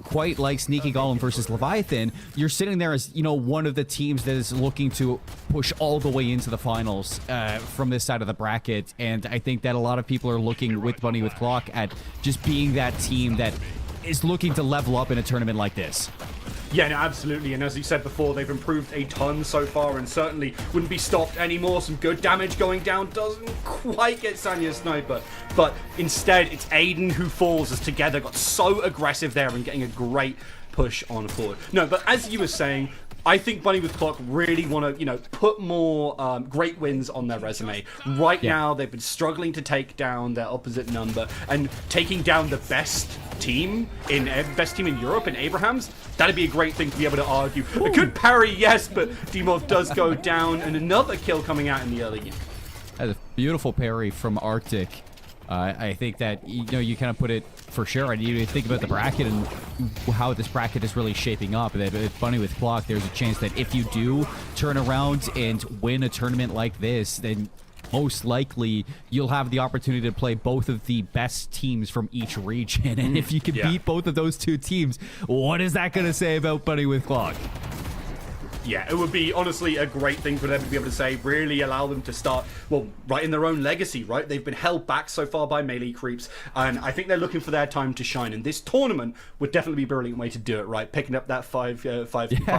quite like Sneaky Golem versus Leviathan, you're sitting there as, you know, one of the teams that is looking to push all the way into the finals from this side of the bracket. And I think that a lot of people are looking with Bunny with Clock at just being that team that is looking to level up in a tournament like this. Yeah, no, absolutely. And as you said before, they've improved a ton so far and certainly wouldn't be stopped anymore. Some good damage going down. Doesn't quite get Sanya Sniper. But instead, it's Aiden who falls as Together got so aggressive there and getting a great push on forward. No, but as you were saying, I think Bunny with Clock really want to, put more great wins on their resume. Right now, they've been struggling to take down their opposite number, and taking down the best team in Europe in Abrahams, that'd be a great thing to be able to argue. Ooh. A good parry, yes, but Dimov does go down, and another kill coming out in the early game. That's a beautiful parry from Arctic. I think that, you kind of put it for sure. And you think about the bracket and how this bracket is really shaping up. That Bunny with Clock, there's a chance that if you do turn around and win a tournament like this, then most likely you'll have the opportunity to play both of the best teams from each region. And if you can beat both of those two teams, what is that going to say about Bunny with Clock? Yeah, it would be honestly a great thing for them to be able to say, really allow them to start, well, writing their own legacy, right? They've been held back so far by melee creeps, and I think they're looking for their time to shine. And this tournament would definitely be a brilliant way to do it, right? Picking up that 5K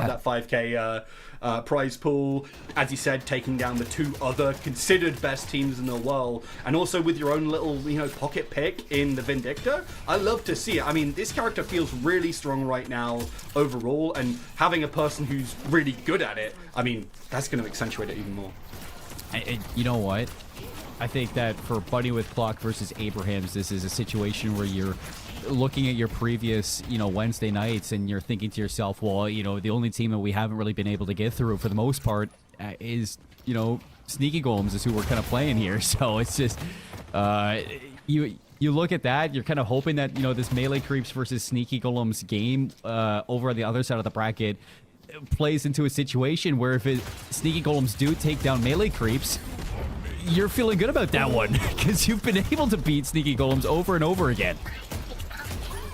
prize pool, as you said, taking down the two other considered best teams in the world, and also with your own little, pocket pick in the Vindictor. I love to see it. I mean, this character feels really strong right now overall, and having a person who's really good at it, I mean, that's going to accentuate it even more. And you know what? I think that for Bunny with Clock versus Abrahams, this is a situation where you're looking at your previous, Wednesday nights, and you're thinking to yourself, well, the only team that we haven't really been able to get through for the most part is, Sneaky Golems is who we're kind of playing here. So it's just, you look at that, you're kind of hoping that, this melee creeps versus Sneaky Golems game over on the other side of the bracket plays into a situation where if Sneaky Golems do take down melee creeps, you're feeling good about that one because you've been able to beat Sneaky Golems over and over again.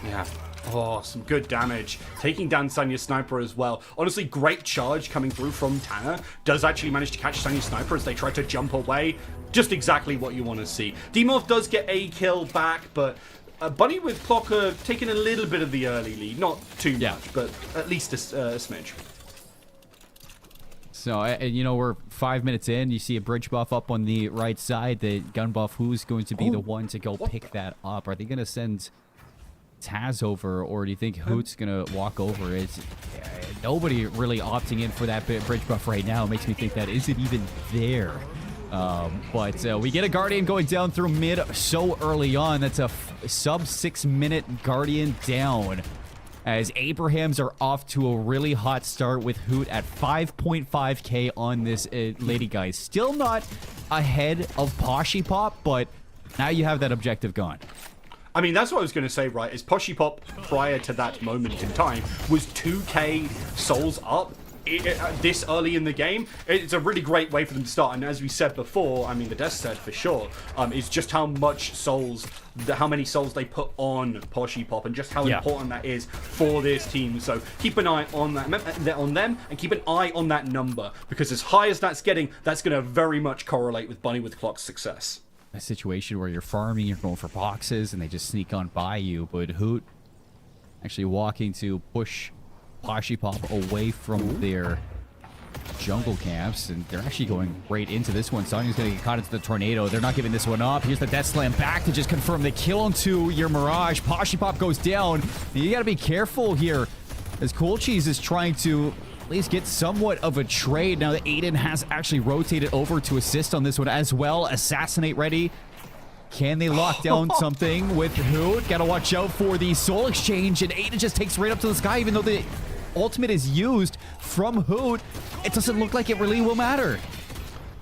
Yeah. Oh, some good damage. Taking down Sanya Sniper as well. Honestly, great charge coming through from Tanner. Does actually manage to catch Sanya Sniper as they try to jump away. Just exactly what you want to see. Dimov does get a kill back, but Bunny with Clock taking a little bit of the early lead. Not too much, but at least a smidge. So, we're 5 minutes in. You see a bridge buff up on the right side. The gun buff, who's going to be the one to go pick that up? Are they going to send Taz over, or do you think Hoot's going to walk over? It's nobody really opting in for that bridge buff right now. It makes me think that isn't even there. But we get a Guardian going down through mid so early on. That's a sub 6 minute Guardian down, as Abrahams are off to a really hot start with Hoot at 5.5k on this lady guy. Still not ahead of Poshy Pop, but now you have that objective gone. I mean, that's what I was going to say, right, is Poshy Pop, prior to that moment in time, was 2k souls up. This early in the game, it's a really great way for them to start. And as we said before, I mean, the Death said for sure, is just how much souls, how many souls they put on Poshy Pop, and just how important that is for this team. So keep an eye on that, on them, and keep an eye on that number, because as high as that's getting, that's going to very much correlate with Bunny with Clock's success. A situation where you're farming, you're going for boxes, and they just sneak on by you, but Hoot actually walking to push Poshy Pop away from their jungle camps, and they're actually going right into this one. Sonya's going to get caught into the tornado. They're not giving this one up. Here's the Death Slam back to just confirm the kill onto your Mirage. Poshy Pop goes down. You got to be careful here, as Cool Cheese is trying to at least get somewhat of a trade. Now that Aiden has actually rotated over to assist on this one as well. Assassinate ready. Can they lock down something with Hoot? Gotta watch out for the soul exchange, and Aiden just takes right up to the sky, even though the ultimate is used from Hoot. It doesn't look like it really will matter.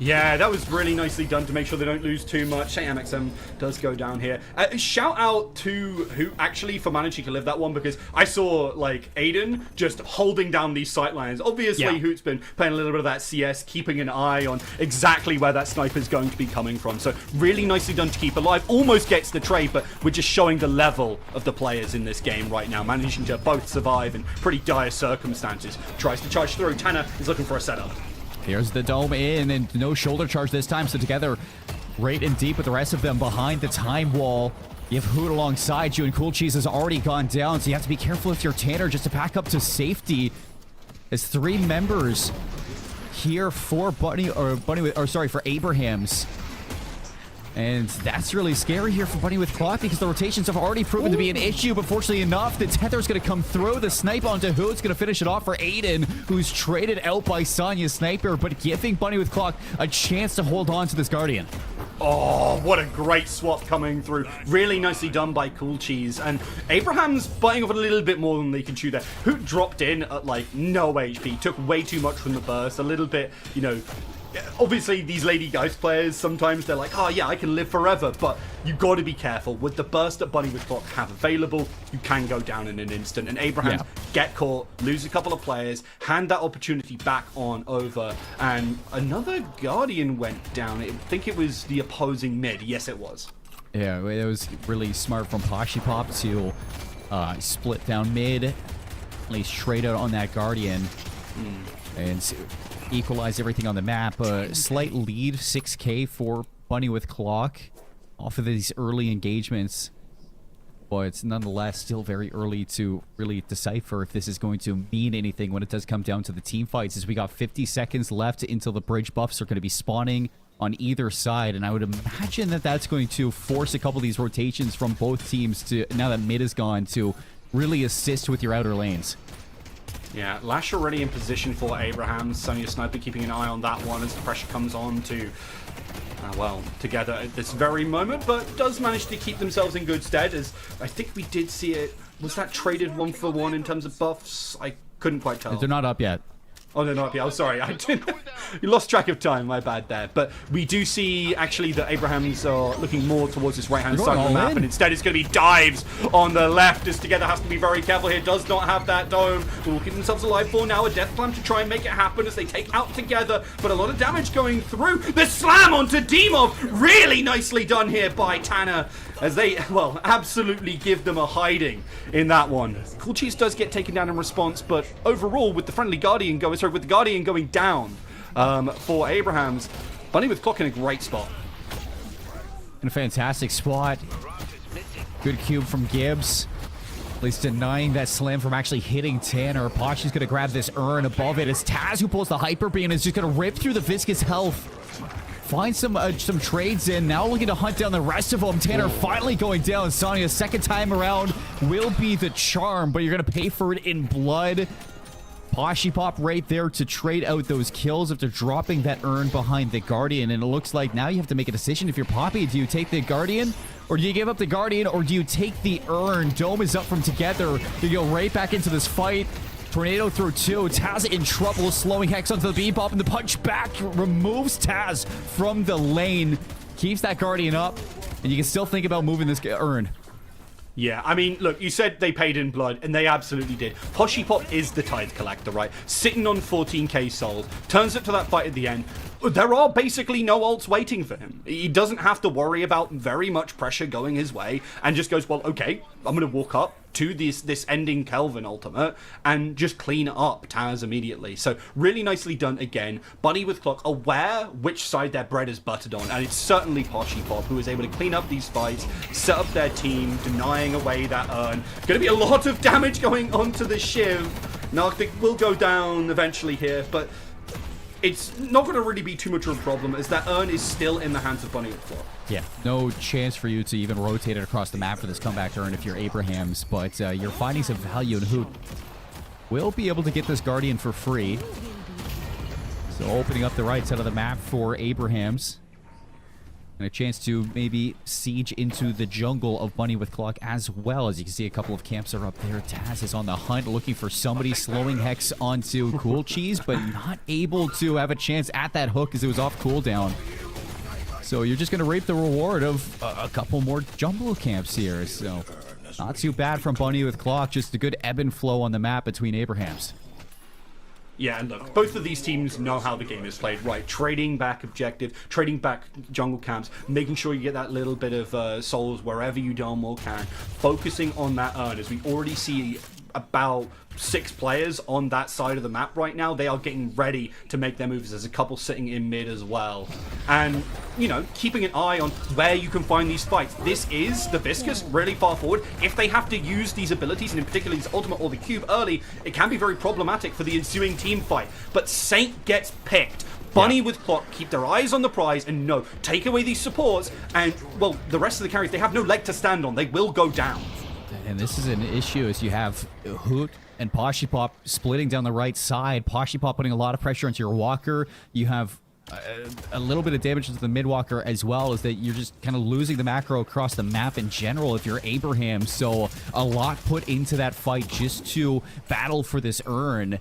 Yeah, that was really nicely done to make sure they don't lose too much. MXM does go down here. Shout out to Hoot, actually, for managing to live that one, because I saw, like, Aiden just holding down these sightlines. Obviously, Hoot's been playing a little bit of that CS, keeping an eye on exactly where that sniper is going to be coming from. So really nicely done to keep alive. Almost gets the trade, but we're just showing the level of the players in this game right now, managing to both survive in pretty dire circumstances. Tries to charge through. Tanner is looking for a setup. Here's the dome in, and no shoulder charge this time, so Together right and deep with the rest of them behind the time wall. You have Hoot alongside you, and Cool Cheese has already gone down, so you have to be careful with your Tanner just to back up to safety. As 3 members here for for Abrahams. And that's really scary here for Bunny with Clock because the rotations have already proven to be an issue, but fortunately enough, the Tether's going to come through. The snipe onto Hoot's going to finish it off for Aiden, who's traded out by Sonya's sniper, but giving Bunny with Clock a chance to hold on to this Guardian. Oh, what a great swap coming through. Really nicely done by Cool Cheese. And Abraham's biting off a little bit more than they can chew there. Hoot dropped in at, like, no HP. Took way too much from the burst. A little bit, you know... Obviously, these Lady Geist players, sometimes they're like, oh yeah, I can live forever, but you got to be careful. With the burst that Bunny with Clock have available, you can go down in an instant. And Abraham get caught, lose a couple of players, hand that opportunity back on over, and another Guardian went down. I think it was the opposing mid. Yes, it was. Yeah, it was really smart from Pashi Pop to split down mid, at least trade out on that Guardian, and equalize everything on the map. Slight lead, 6k for Bunny with Clock off of these early engagements, but it's nonetheless still very early to really decipher if this is going to mean anything when it does come down to the team fights, as we got 50 seconds left until the bridge buffs are going to be spawning on either side, and I would imagine that that's going to force a couple of these rotations from both teams to, now that mid is gone, to really assist with your outer lanes. Yeah, Lash already in position for Abraham. Sonya Sniper keeping an eye on that one as the pressure comes on to, well, together at this very moment, but does manage to keep themselves in good stead, as I think we did see it. Was that traded 1-for-1 in terms of buffs? I couldn't quite tell. They're not up yet. Oh, they're not up yet. Oh, sorry. I didn't. You lost track of time. My bad there. But we do see, actually, that Abrahams are looking more towards this right-hand side of the map, and instead it's going to be dives on the left, as Together has to be very careful here. Does not have that dome. Will keep themselves alive for now. A death clamp to try and make it happen as they take out Together, but a lot of damage going through. The slam onto Dimov. Really nicely done here by Tanner, as they, well, absolutely give them a hiding in that one. Cool Cheese does get taken down in response, but overall, with the friendly Guardian with the Guardian going down for Abrahams, Bunny with Clock in a great spot. In a fantastic spot. Good cube from Gibbs. At least denying that slam from actually hitting Tanner. Pashi's going to grab this urn above it. It's Taz who pulls the Hyper Beam and is just going to rip through the viscous health. Find some trades in. Now looking to hunt down the rest of them. Tanner finally going down. Sonya, second time around, will be the charm, but you're going to pay for it in blood. Pashi Pop right there to trade out those kills after dropping that urn behind the Guardian. And it looks like now you have to make a decision. If you're Poppy, do you take the Guardian? Or do you give up the Guardian? Or do you take the urn? Dome is up from Together. You go right back into this fight. Tornado through 2. Taz in trouble. Slowing Hex onto the Bebop. And the punch back removes Taz from the lane. Keeps that Guardian up. And you can still think about moving this urn. Yeah, I mean, look, you said they paid in blood, and they absolutely did. Pashi Pop is the Tithe Collector, right? Sitting on 14k souls, turns it to that fight at the end. There are basically no ults waiting for him. He doesn't have to worry about very much pressure going his way, and just goes, well, okay, I'm going to walk up to this ending Kelvin ultimate and just clean up Taz immediately. So really nicely done again. Bunny with Clock aware which side their bread is buttered on, and it's certainly Pashi Pop who is able to clean up these fights, set up their team, denying away that urn. Going to be a lot of damage going onto the Shiv. Narctic will go down eventually here, but it's not going to really be too much of a problem, as that urn is still in the hands of Bunny with Clock. Yeah, no chance for you to even rotate it across the map for this comeback urn if you're Abrahams, but you're finding some value in Hoot. Will be able to get this Guardian for free. So opening up the right side of the map for Abrahams. And a chance to maybe siege into the jungle of Bunny with Clock as well. As you can see, a couple of camps are up there. Taz is on the hunt, looking for somebody, slowing Hex onto Cool Cheese, but not able to have a chance at that hook as it was off cooldown. So you're just going to reap the reward of a couple more jungle camps here. So not too bad from Bunny with Clock, just a good ebb and flow on the map between Abrahams. Yeah, and look, both of these teams know how the game is played, right? Trading back objective, trading back jungle camps, making sure you get that little bit of souls wherever you darn well can, focusing on that urn, as we already see about 6 players on that side of the map right now. They are getting ready to make their moves. There's a couple sitting in mid as well. And, you know, keeping an eye on where you can find these fights. This is the Viscus really far forward. If they have to use these abilities, and in particular his ultimate or the cube early, it can be very problematic for the ensuing team fight. But Saint gets picked. Bunny with Clock keep their eyes on the prize and no, take away these supports and, well, the rest of the carries, they have no leg to stand on. They will go down. And this is an issue as you have Hoot and Poshipop splitting down the right side. Poshipop putting a lot of pressure onto your walker. You have a little bit of damage to the mid walker as well, as that you're just kind of losing the macro across the map in general if you're Abraham. So a lot put into that fight just to battle for this urn.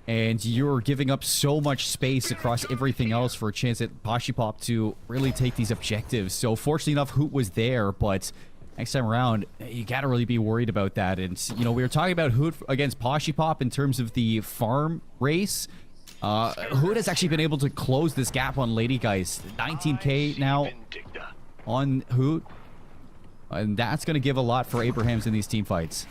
And you're giving up so much space across everything else for a chance at Poshipop to really take these objectives. So fortunately enough, Hoot was there, but next time around, you gotta really be worried about that. And, you know, we were talking about Hoot against Poshipop in terms of the farm race. Hoot has actually been able to close this gap on Lady Geist. 19k now on Hoot. And that's gonna give a lot for Abrahams in these team fights.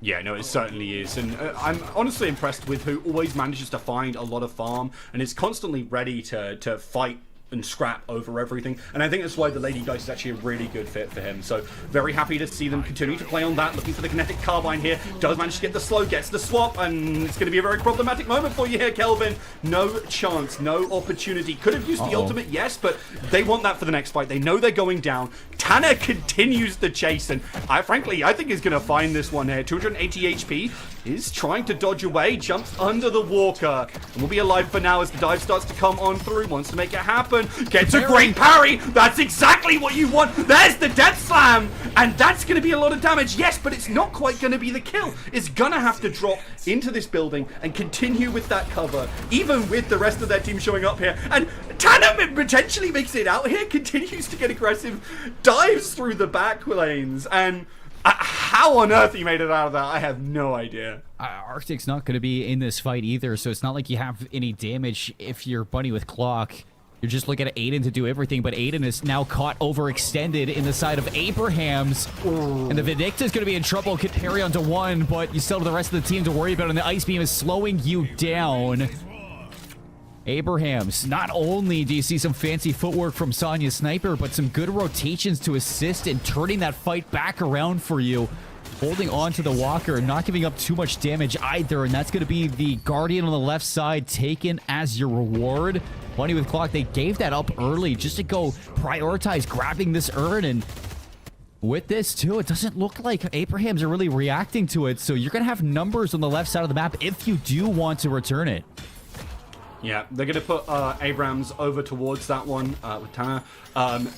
Yeah, no, it certainly is. And I'm honestly impressed with who always manages to find a lot of farm and is constantly ready to fight and scrap over everything. And I think that's why the Lady Geist is actually a really good fit for him. So very happy to see them continue to play on that. Looking for the kinetic carbine here. Does manage to get the slow, gets the swap, and it's going to be a very problematic moment for you here, Kelvin. No chance, no opportunity. Could have used the ultimate, yes, but they want that for the next fight. They know they're going down. Tanner continues the chase, and frankly, I think he's going to find this one here. 280 HP, is trying to dodge away, jumps under the walker, and will be alive for now as the dive starts to come on through. Wants to make it happen. Gets a great parry. That's exactly what you want. There's the death slam, and that's going to be a lot of damage. Yes, but it's not quite going to be the kill. It's going to have to drop into this building and continue with that cover, even with the rest of their team showing up here. And Tanner potentially makes it out here, continues to get aggressive, dives through the back lanes, and how on earth he made it out of that, I have no idea. Arctic's not going to be in this fight either, so it's not like you have any damage if you're Bunny with Clock. You're just looking at Aiden to do everything, but Aiden is now caught overextended in the side of Abrahams. Ooh. And the Vindicta's going to be in trouble. Could parry onto one, but you still have the rest of the team to worry about, and the Ice Beam is slowing you down. Abrahams, not only do you see some fancy footwork from Sonya Sniper, but some good rotations to assist in turning that fight back around for you. Holding on to the walker, not giving up too much damage either, and that's going to be the Guardian on the left side taken as your reward. Bunny with Clock, they gave that up early just to go prioritize grabbing this urn, and with this too, it doesn't look like Abrahams are really reacting to it, so you're going to have numbers on the left side of the map if you do want to return it. Yeah, they're going to put Abrams over towards that one with Tanner.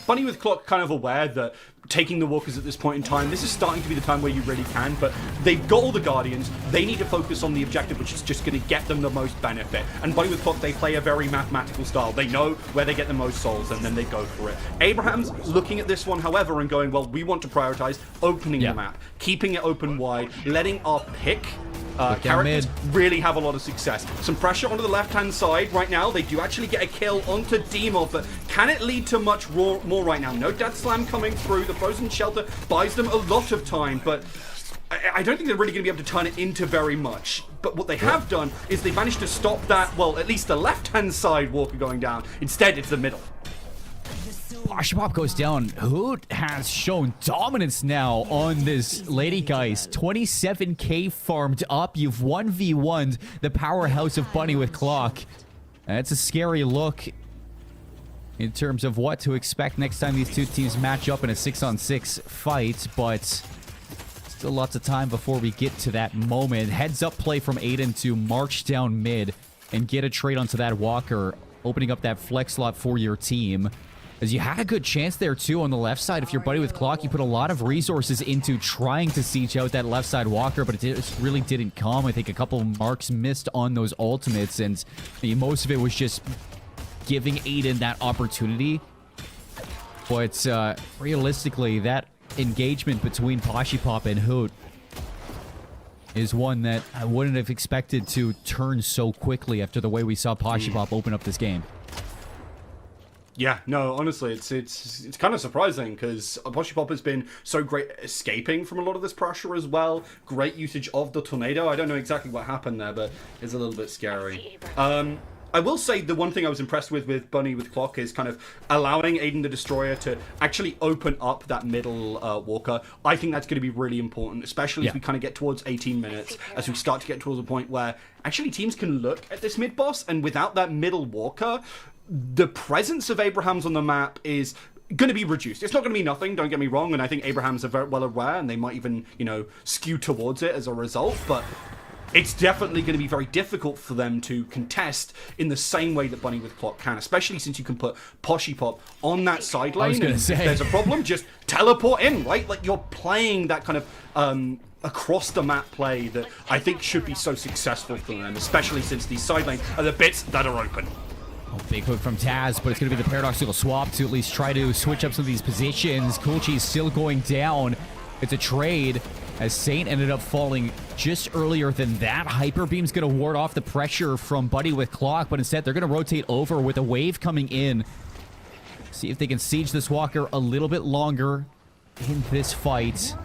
Bunny with Clock kind of aware that taking the walkers at this point in time, this is starting to be the time where you really can, but they've got all the Guardians. They need to focus on the objective, which is just going to get them the most benefit. And Bunny with Clock, they play a very mathematical style. They know where they get the most souls, and then they go for it. Abraham's looking at this one, however, and going, well, we want to prioritize opening the map, keeping it open wide, letting our pick characters really have a lot of success. Some pressure onto the left-hand side right now. They do actually get a kill onto Demo, but can it lead to much more right now? No Death Slam coming through. The Frozen Shelter buys them a lot of time, but I don't think they're really going to be able to turn it into very much. But what they have done is they managed to stop that, well, at least the left-hand side walker going down. Instead, it's the middle. Poshipop goes down. Hoot has shown dominance now on this Lady Geist. 27k farmed up. You've 1v1'd the powerhouse of Bunny with Clock. And it's a scary look in terms of what to expect next time these two teams match up in a 6-on-6 fight, but still lots of time before we get to that moment. Heads up play from Aiden to march down mid and get a trade onto that walker, opening up that flex slot for your team. As you had a good chance there too on the left side. If you're Buddy with Clock, you put a lot of resources into trying to siege out that left side walker, but it really didn't come. I think a couple of marks missed on those ultimates, and most of it was just giving Aiden that opportunity. But realistically, that engagement between Poshipop and Hoot is one that I wouldn't have expected to turn so quickly after the way we saw Poshipop open up this game. Yeah, no, honestly, it's kind of surprising because Poshipop has been so great at escaping from a lot of this pressure as well. Great usage of the tornado. I don't know exactly what happened there, but it's a little bit scary. I will say the one thing I was impressed with Bunny with Clock is kind of allowing Aiden the Destroyer to actually open up that middle walker. I think that's going to be really important, especially as we kind of get towards 18 minutes, as we start to get towards a point where actually teams can look at this mid boss, and without that middle walker, the presence of Abrahams on the map is going to be reduced. It's not going to be nothing, don't get me wrong, and I think Abrahams are very well aware, and they might even, you know, skew towards it as a result, but it's definitely going to be very difficult for them to contest in the same way that Bunny with Clock can, especially since you can put Poshipop on that side lane. I was going to say, if there's a problem, just teleport in, right? Like, you're playing that kind of across the map play that I think should be so successful for them, especially since these side lanes are the bits that are open. Oh, big hook from Taz, but it's going to be the paradoxical swap to at least try to switch up some of these positions. Coolcheese still going down. It's a trade, as Saint ended up falling just earlier than that. Hyper Beam's going to ward off the pressure from Buddy with Clock, but instead they're going to rotate over with a wave coming in. See if they can siege this walker a little bit longer in this fight.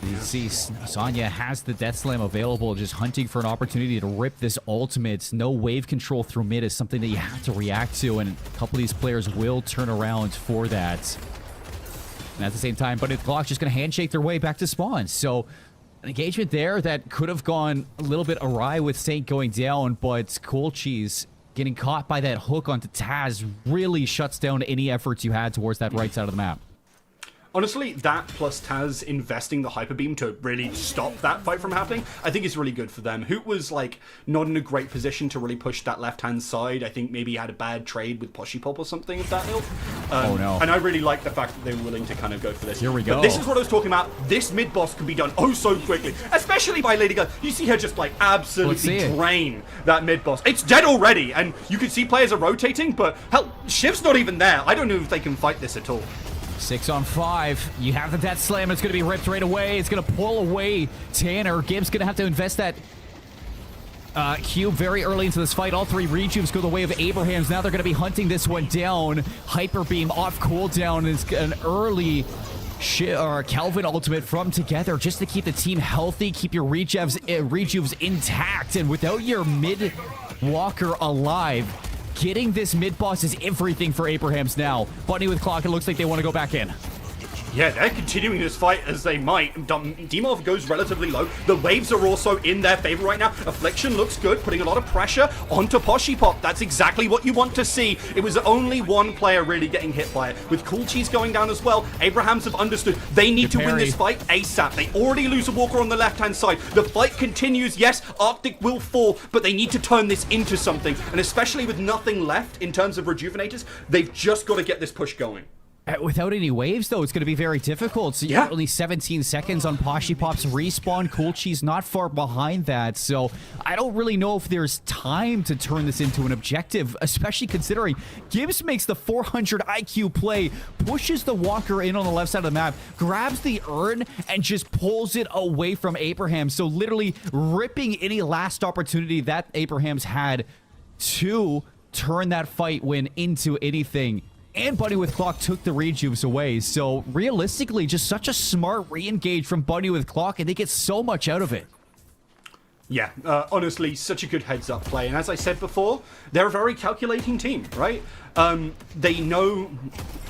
You see Sonya has the Death Slam available, just hunting for an opportunity to rip this ultimate. No wave control through mid is something that you have to react to, and a couple of these players will turn around for that. And at the same time, Buddy with Clock's just going to handshake their way back to spawn. So an engagement there that could have gone a little bit awry with Saint going down, but Coolcheese getting caught by that hook onto Taz really shuts down any efforts you had towards that right side of the map. Honestly, that plus Taz investing the Hyper Beam to really stop that fight from happening, I think is really good for them. Hoot was, like, not in a great position to really push that left-hand side. I think maybe he had a bad trade with Poshipop or something of that ilk. Oh, no. And I really like the fact that they were willing to kind of go for this. Here we go. But this is what I was talking about. This mid-boss can be done oh so quickly, especially by Lady Gun. You see her just, like, absolutely drain that mid-boss. It's dead already, and you can see players are rotating, but, hell, Shiv's not even there. I don't know if they can fight this at all. 6 on 5. You have the Death Slam. It's going to be ripped right away. It's going to pull away Tanner. Gibbs going to have to invest that cube very early into this fight. All three rejuves go the way of Abrahams. Now they're going to be hunting this one down. Hyper Beam off cooldown is an early Calvin ultimate from Together just to keep the team healthy, keep your rejuves intact, and without your mid walker alive, getting this mid-boss is everything for Abrahams now. Bunny with Clock, it looks like they want to go back in. Yeah, they're continuing this fight as they might. Demov goes relatively low. The waves are also in their favor right now. Affliction looks good, putting a lot of pressure onto Poshipop. That's exactly what you want to see. It was only one player really getting hit by it. With Coolcheese going down as well, Abrahams have understood they need to win this fight ASAP. They already lose a walker on the left-hand side. The fight continues. Yes, Arctic will fall, but they need to turn this into something. And especially with nothing left in terms of rejuvenators, they've just got to get this push going. Without any waves, though, it's going to be very difficult. So you have only 17 seconds on Poshipop's respawn. Coolcheese not far behind that. So I don't really know if there's time to turn this into an objective, especially considering Gibbs makes the 400 IQ play, pushes the walker in on the left side of the map, grabs the urn, and just pulls it away from Abraham. So literally ripping any last opportunity that Abrahams had to turn that fight win into anything. And Bunny with Clock took the rejuves away. So realistically, just such a smart re-engage from Bunny with Clock, and they get so much out of it. Yeah, honestly, such a good heads-up play. And as I said before, they're a very calculating team, right? They know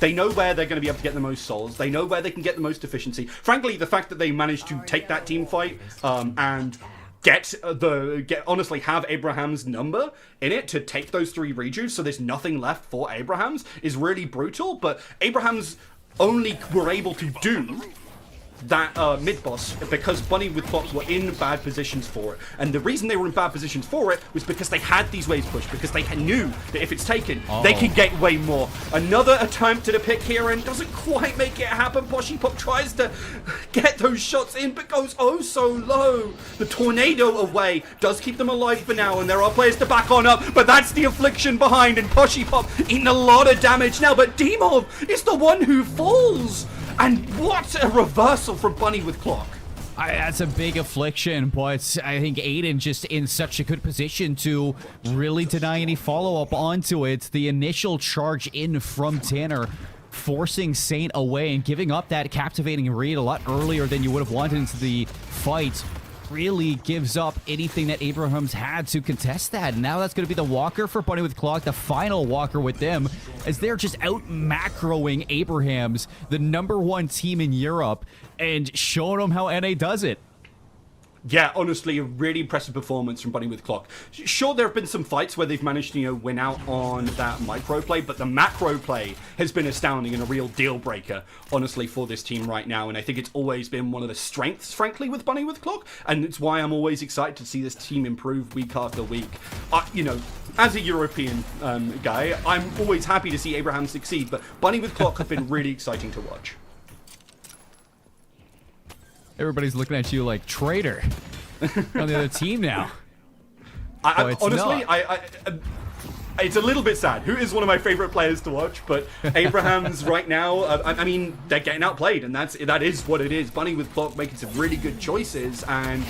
where they're going to be able to get the most souls. They know where they can get the most efficiency. Frankly, the fact that they managed to take that team fight and honestly have Abraham's number in it to take those 3 rejuves, so there's nothing left for Abrahams, is really brutal. But Abrahams only were able to do that mid-boss because Bunny with Clock were in bad positions for it. And the reason they were in bad positions for it was because they had these waves pushed, because they knew that if it's taken, they can get way more. Another attempt at a pick here and doesn't quite make it happen. Poshipop tries to get those shots in, but goes oh so low. The tornado away does keep them alive for now, and there are players to back on up, but that's the Affliction behind, and Poshipop eating a lot of damage now, but Demov is the one who falls. And what a reversal from Bunny with Clock. That's a big affliction, but I think Aiden just in such a good position to really deny any follow-up onto it. The initial charge in from Tanner, forcing Saint away and giving up that captivating read a lot earlier than you would have wanted into the fight, really gives up anything that Abrahams had to contest that. And now that's going to be the walker for Bunny with Clock, the final walker with them, as they're just out macroing Abrahams, the #1 team in Europe, and showing them how NA does it. Yeah, honestly, a really impressive performance from Bunny with Clock. Sure, there have been some fights where they've managed to, win out on that micro play, but the macro play has been astounding and a real deal breaker, honestly, for this team right now. And I think it's always been one of the strengths, frankly, with Bunny with Clock, and it's why I'm always excited to see this team improve week after week. As a European guy, I'm always happy to see Abraham succeed, but Bunny with Clock have been really exciting to watch. Everybody's looking at you like traitor on the other team now. Honestly, it's a little bit sad. Who is one of my favorite players to watch, but Abrahams right now, I mean, they're getting outplayed, and that is what it is. Bunny with Clock making some really good choices, and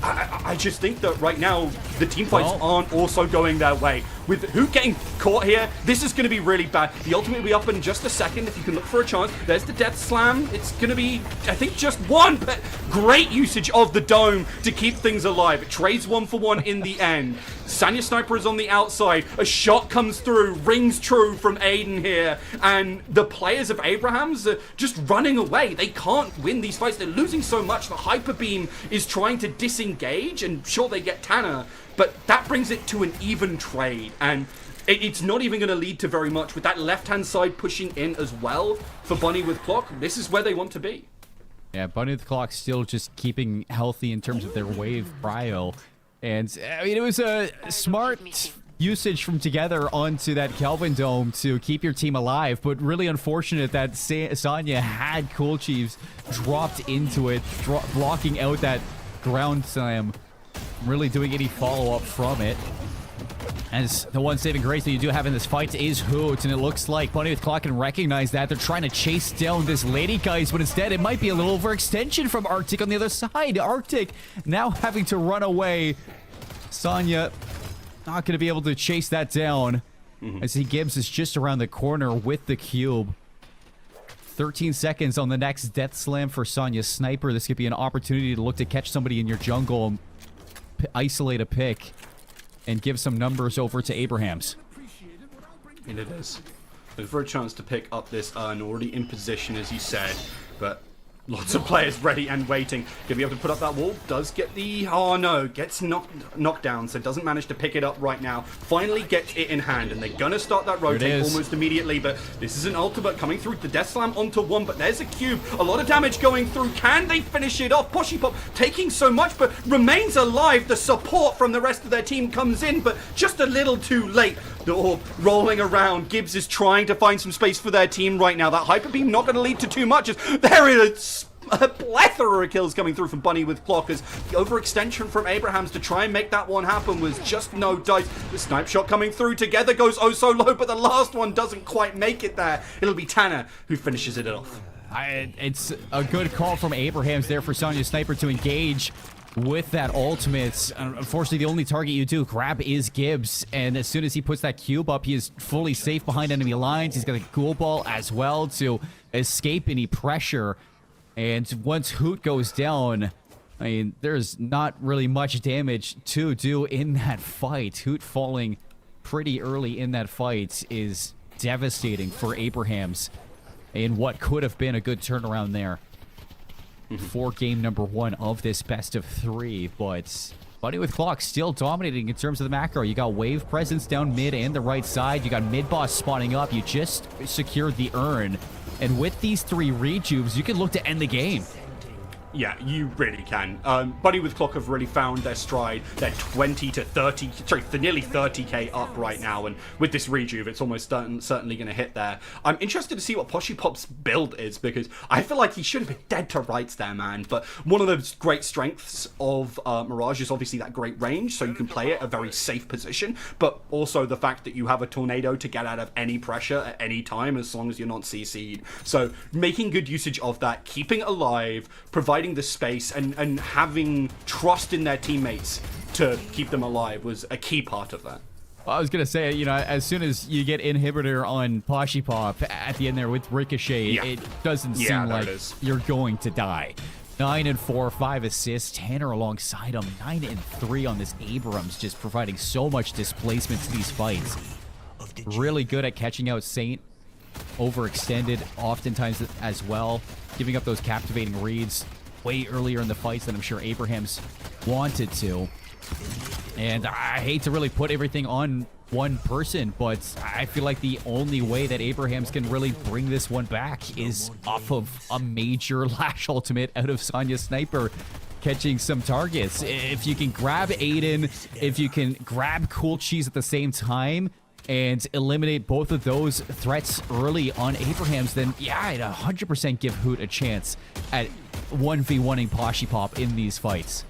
I just think that right now the team fights aren't also going their way. With Hoot getting caught here, this is going to be really bad. The ultimate will be up in just a second if you can look for a chance. There's the death slam. It's going to be, I think, just one, but great usage of the dome to keep things alive. It trades 1-for-1 in the end. Sanya Sniper is on the outside. A shot comes through, rings true from Aiden here, and the players of Abrahams are just running away. They can't win these fights. They're losing so much. The Hyper Beam is trying to disengage, and sure, they get Tanner, but that brings it to an even trade, and it's not even going to lead to very much. With that left-hand side pushing in as well for Bunny with Clock, this is where they want to be. Yeah, Bunny with Clock still just keeping healthy in terms of their wave prio. And, I mean, it was a smart usage from Together onto that Kelvin Dome to keep your team alive, but really unfortunate that Sanya had Cool Chiefs dropped into it, blocking out that ground slam, really doing any follow-up from it. As the one saving grace that you do have in this fight is Hoot, and it looks like Bunny with Clock can recognize that. They're trying to chase down this lady, guys, but instead it might be a little overextension from Arctic on the other side. Arctic now having to run away. Sanya not going to be able to chase that down, as Gibbs is just around the corner with the cube. 13 seconds on the next death slam for Sanya Sniper. This could be an opportunity to look to catch somebody in your jungle, isolate a pick, and give some numbers over to Abrahams. And it is. Looking for a chance to pick up this urn, already in position, as you said, but lots of players ready and waiting. Gonna be able to put up that wall. Does get the... Oh no, gets knocked down, so doesn't manage to pick it up right now. Finally gets it in hand, and they're gonna start that rotate almost immediately, but this is an ultimate coming through. The death slam onto one, but there's a cube. A lot of damage going through. Can they finish it off? Poshipop taking so much, but remains alive. The support from the rest of their team comes in, but just a little too late. The orb rolling around. Gibbs is trying to find some space for their team right now. That Hyper Beam not going to lead to too much. There is a plethora of kills coming through from Bunny with Clock, as the overextension from Abrahams to try and make that one happen was just no dice. The snipe shot coming through. Together goes oh so low, but the last one doesn't quite make it there. It'll be Tanner who finishes it off. It's a good call from Abrahams there for Sanya Sniper to engage with that ultimate. Unfortunately, the only target you do grab is Gibbs, and as soon as he puts that cube up, he is fully safe behind enemy lines. He's got a ghoul ball as well to escape any pressure. And once Hoot goes down, I mean, there's not really much damage to do in that fight. Hoot falling pretty early in that fight is devastating for Abrahams in what could have been a good turnaround there for game number 1 of this best of 3. But Bunny with Clock still dominating in terms of the macro. You got wave presence down mid and the right side. You got mid boss spawning up. You just secured the urn. And with these 3 rejuves, you can look to end the game. Yeah, you really can. Bunny with Clock have really found their stride. They're 20 to 30, sorry, they're nearly 30k up right now, and with this rejuve, it's almost certainly going to hit there. I'm interested to see what Poshipop's build is, because I feel like he should have been dead to rights there, man. But one of the great strengths of Mirage is obviously that great range, so you can play it a very safe position, but also the fact that you have a tornado to get out of any pressure at any time, as long as you're not CC'd. So making good usage of that, keeping alive, providing providing the space and having trust in their teammates to keep them alive was a key part of that. Well, I was going to say, you know, as soon as you get inhibitor on Pashi Pop at the end there with Ricochet, it doesn't seem like you're going to die. 9 and 4, 5 assists. Tanner alongside him, 9 and 3 on this Abrams, just providing so much displacement to these fights. Really good at catching out Saint. Overextended oftentimes as well, giving up those captivating reads way earlier in the fights than I'm sure Abrahams wanted to. And I hate to really put everything on one person, but I feel like the only way that Abrahams can really bring this one back is off of a major lash ultimate out of Sonya Sniper catching some targets. If you can grab Aiden, if you can grab Cool Cheese at the same time and eliminate both of those threats early on Abrahams, then yeah, I'd 100% give Hoot a chance at 1v1ing Pashi Pop in these fights.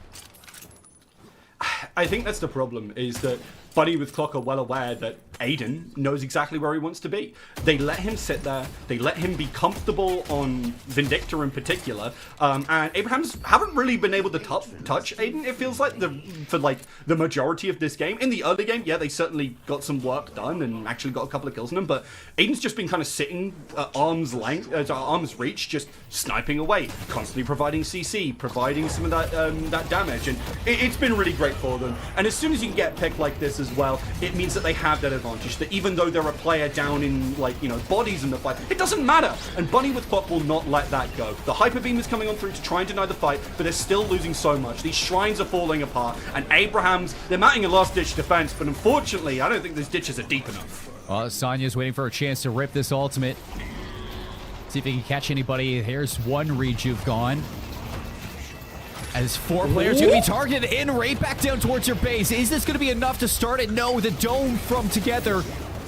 I think that's the problem, is that Buddy with Clock are well aware that Aiden knows exactly where he wants to be. They let him sit there. They let him be comfortable on Vindicta in particular. And Abrahams haven't really been able to touch Aiden, it feels like, for the majority of this game. In the early game, yeah, they certainly got some work done and actually got a couple of kills on him, but Aiden's just been kind of sitting at arm's reach, just sniping away, constantly providing CC, providing some of that damage, and it's been really great for them. And as soon as you can get picked like this as well, it means that they have that advantage, that even though they're a player down in, bodies in the fight, it doesn't matter. And Bunny with Clock will not let that go. The Hyper Beam is coming on through to try and deny the fight, but they're still losing so much. These shrines are falling apart, and Abrahams, they're mounting a last-ditch defense, but unfortunately, I don't think those ditches are deep enough. Well, Sonya's waiting for a chance to rip this ultimate. See if he can catch anybody. Here's one rejuve gone. As 4 players going to be targeted in right back down towards your base. Is this going to be enough to start it? No, the dome from Together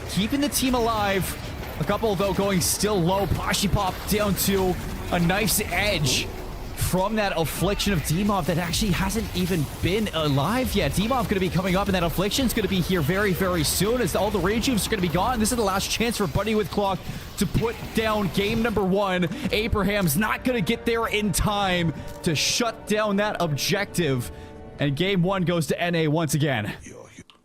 keeping the team alive. A couple, though, going still low. Pashi Pop down to a nice edge from that Affliction of Demov that actually hasn't even been alive yet. Demov going to be coming up, and that Affliction's going to be here very, very soon as all the Rejuves are going to be gone. This is the last chance for Buddy with Clock to put down game number 1. Abraham's not going to get there in time to shut down that objective. And game 1 goes to NA once again.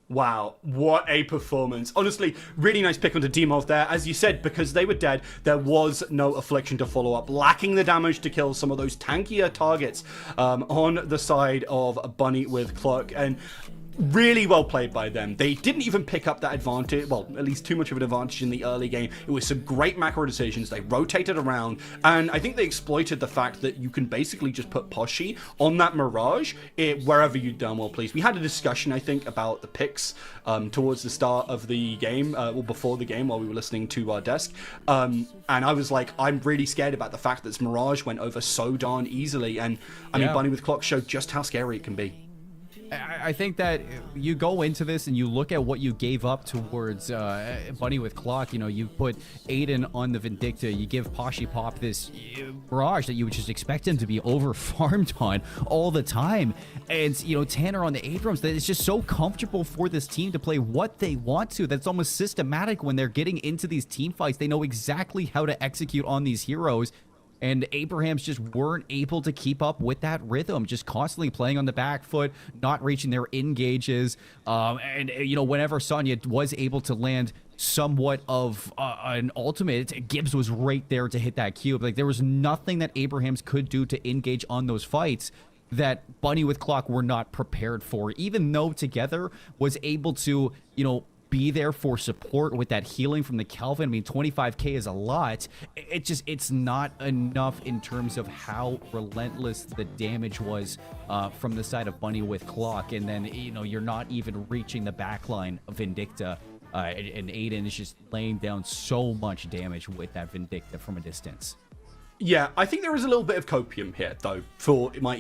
Wow, what a performance. Honestly, really nice pick onto Demov there. As you said, because they were dead, there was no Affliction to follow up, lacking the damage to kill some of those tankier targets on the side of Bunny with Clock. And really well played by them. They didn't even pick up that advantage, well, at least too much of an advantage in the early game. It was some great macro decisions. They rotated around, and I think they exploited the fact that you can basically just put Poshi on that Mirage wherever you damn well please. We had a discussion, I think, about the picks towards the start of the game, or before the game while we were listening to our desk, and I was like, I'm really scared about the fact that this Mirage went over so darn easily, and I mean, Bunny with Clock showed just how scary it can be. I think that you go into this and you look at what you gave up towards Bunny with Clock. You know, you put Aiden on the Vindicta. You give Pashi Pop this barrage that you would just expect him to be over-farmed on all the time. And, you know, Tanner on the Abrams, that it's just so comfortable for this team to play what they want to. That's almost systematic when they're getting into these team fights. They know exactly how to execute on these heroes. And Abrahams just weren't able to keep up with that rhythm, just constantly playing on the back foot, not reaching their engages. And, you know, whenever Sonya was able to land somewhat of an ultimate, Gibbs was right there to hit that cube. Like, there was nothing that Abrahams could do to engage on those fights that Bunny with Clock were not prepared for, even though Together was able to, you know, be there for support with that healing from the Calvin. I mean, 25k is a lot. It's not enough in terms of how relentless the damage was from the side of Bunny with Clock. And then, you know, you're not even reaching the backline of Vindicta. And Aiden is just laying down so much damage with that Vindicta from a distance. Yeah, I think there is a little bit of copium here, though, for my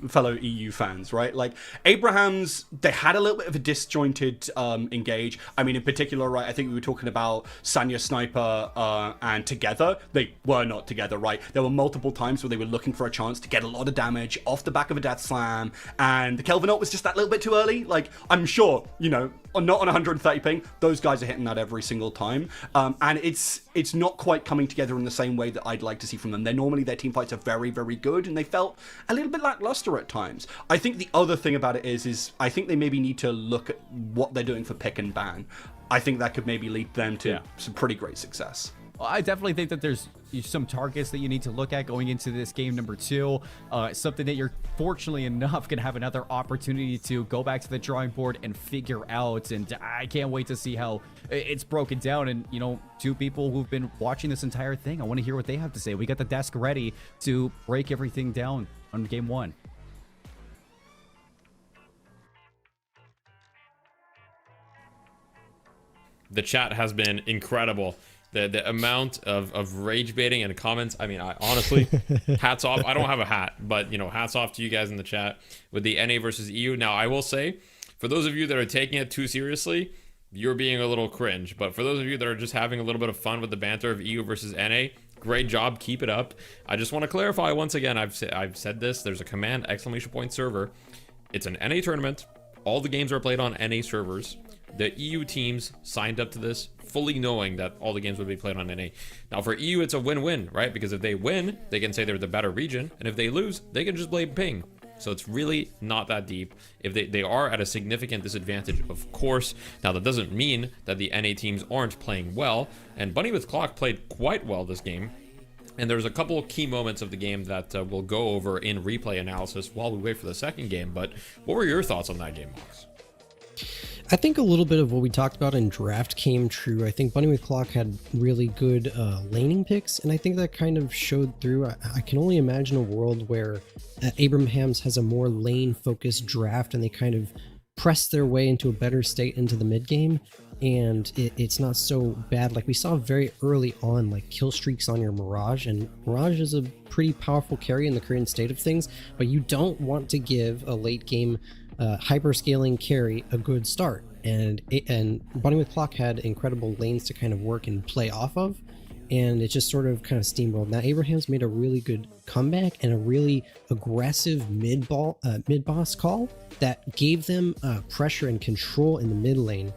fellow EU fans, right? Like, Abrahams, they had a little bit of a disjointed engage. I mean, in particular, right, I think we were talking about Sanya Sniper and Together. They were not together, right? There were multiple times where they were looking for a chance to get a lot of damage off the back of a Death Slam, and the Kelvin ult was just that little bit too early. Like, I'm sure, you know, not on 130 ping, those guys are hitting that every single time. And it's not quite coming together in the same way that I'd like to see from them and normally their team fights are very, very good, and they felt a little bit lackluster at times. I think the other thing about it is I think they maybe need to look at what they're doing for pick and ban. I think that could maybe lead them to some pretty great success. Well, I definitely think that there's some targets that you need to look at going into this game number 2. Something that you're fortunately enough going to have another opportunity to go back to the drawing board and figure out. And I can't wait to see how it's broken down. And, you know, 2 people who've been watching this entire thing, I want to hear what they have to say. We got the desk ready to break everything down on game 1. The chat has been incredible. The amount of rage baiting and comments. I mean, I honestly, hats off. I don't have a hat, but, you know, hats off to you guys in the chat with the NA versus EU. Now, I will say, for those of you that are taking it too seriously, you're being a little cringe. But for those of you that are just having a little bit of fun with the banter of EU versus NA, great job. Keep it up. I just want to clarify once again, I've said this. There's a command ! server. It's an NA tournament. All the games are played on NA servers. The EU teams signed up to this fully knowing that all the games would be played on NA. Now for EU, it's a win-win, right? Because if they win, they can say they're the better region. And if they lose, they can just blame ping. So it's really not that deep. If they are at a significant disadvantage, of course. Now that doesn't mean that the NA teams aren't playing well. And Bunny with Clock played quite well this game. And there's a couple key moments of the game that we'll go over in replay analysis while we wait for the second game. But what were your thoughts on that game, Mox? I think a little bit of what we talked about in draft came true. I think Bunny with Clock had really good laning picks, and I think that kind of showed through. I can only imagine a world where Abrahams has a more lane-focused draft, and they kind of press their way into a better state into the mid game, and it's not so bad. Like we saw very early on, like kill streaks on your Mirage, and Mirage is a pretty powerful carry in the current state of things, but you don't want to give a late game hyperscaling carry a good start, and Bunny with Clock had incredible lanes to kind of work and play off of, and it just sort of kind of steamrolled. Now Abrahams made a really good comeback and a really aggressive mid-boss call that gave them pressure and control in the mid lane,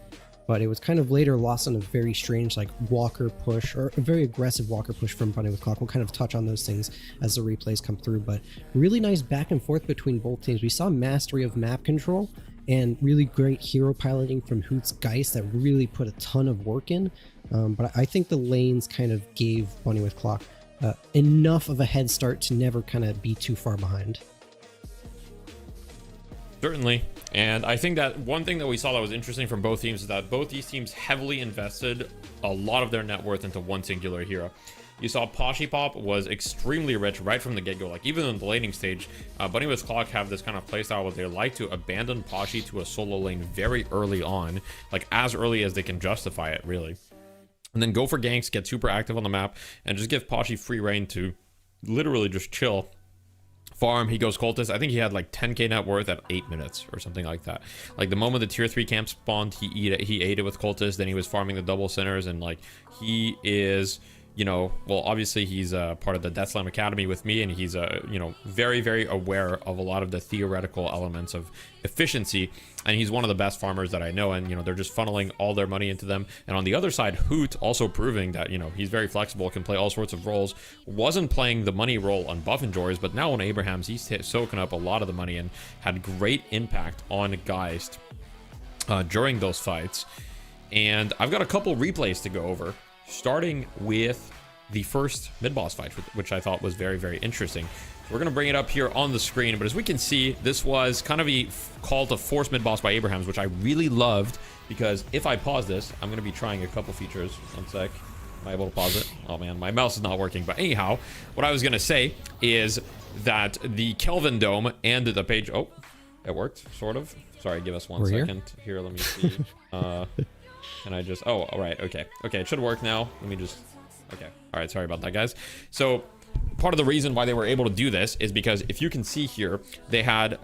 but it was kind of later lost on a very strange like walker push, or a very aggressive walker push from Bunny with Clock. We'll kind of touch on those things as the replays come through, but really nice back and forth between both teams. We saw mastery of map control and really great hero piloting from Hoot's Geist that really put a ton of work in, but I think the lanes kind of gave Bunny with Clock enough of a head start to never kind of be too far behind. Certainly. And I think that one thing that we saw that was interesting from both teams is that both these teams heavily invested a lot of their net worth into one singular hero. You saw Poshipop was extremely rich right from the get-go. Like even in the laning stage, Bunny with Clock have this kind of playstyle where they like to abandon Poshi to a solo lane very early on, like as early as they can justify it, really. And then go for ganks, get super active on the map, and just give Poshi free reign to literally just chill. Farm, he goes cultist. I think he had like 10k net worth at 8 minutes or something like that. Like the moment the tier 3 camp spawned, he ate it with cultist, then he was farming the double centers, and like he is, you know, well obviously he's part of the Death Slam Academy with me, and he's you know, very, very aware of a lot of the theoretical elements of efficiency, and he's one of the best farmers that I know, and you know, they're just funneling all their money into them. And on the other side, Hoot also proving that, you know, he's very flexible, can play all sorts of roles. Wasn't playing the money role on Buff and Joys, but now on Abrahams, he's soaking up a lot of the money and had great impact on Geist during those fights. And I've got a couple replays to go over, starting with the first mid-boss fight, which I thought was very, very interesting. We're going to bring it up here on the screen, but as we can see, this was kind of a call to force mid-boss by Abrahams, which I really loved, because if I pause this, I'm going to be trying a couple features. One sec. Am I able to pause it? Oh man, my mouse is not working. But anyhow, what I was going to say is that the Kelvin Dome and the page... Oh, it worked, sort of. Sorry, give us one second. Here, let me see. Can I just... Oh, all right, okay. Okay, it should work now. Let me just... Okay. All right, sorry about that, guys. So part of the reason why they were able to do this is because if you can see here, they had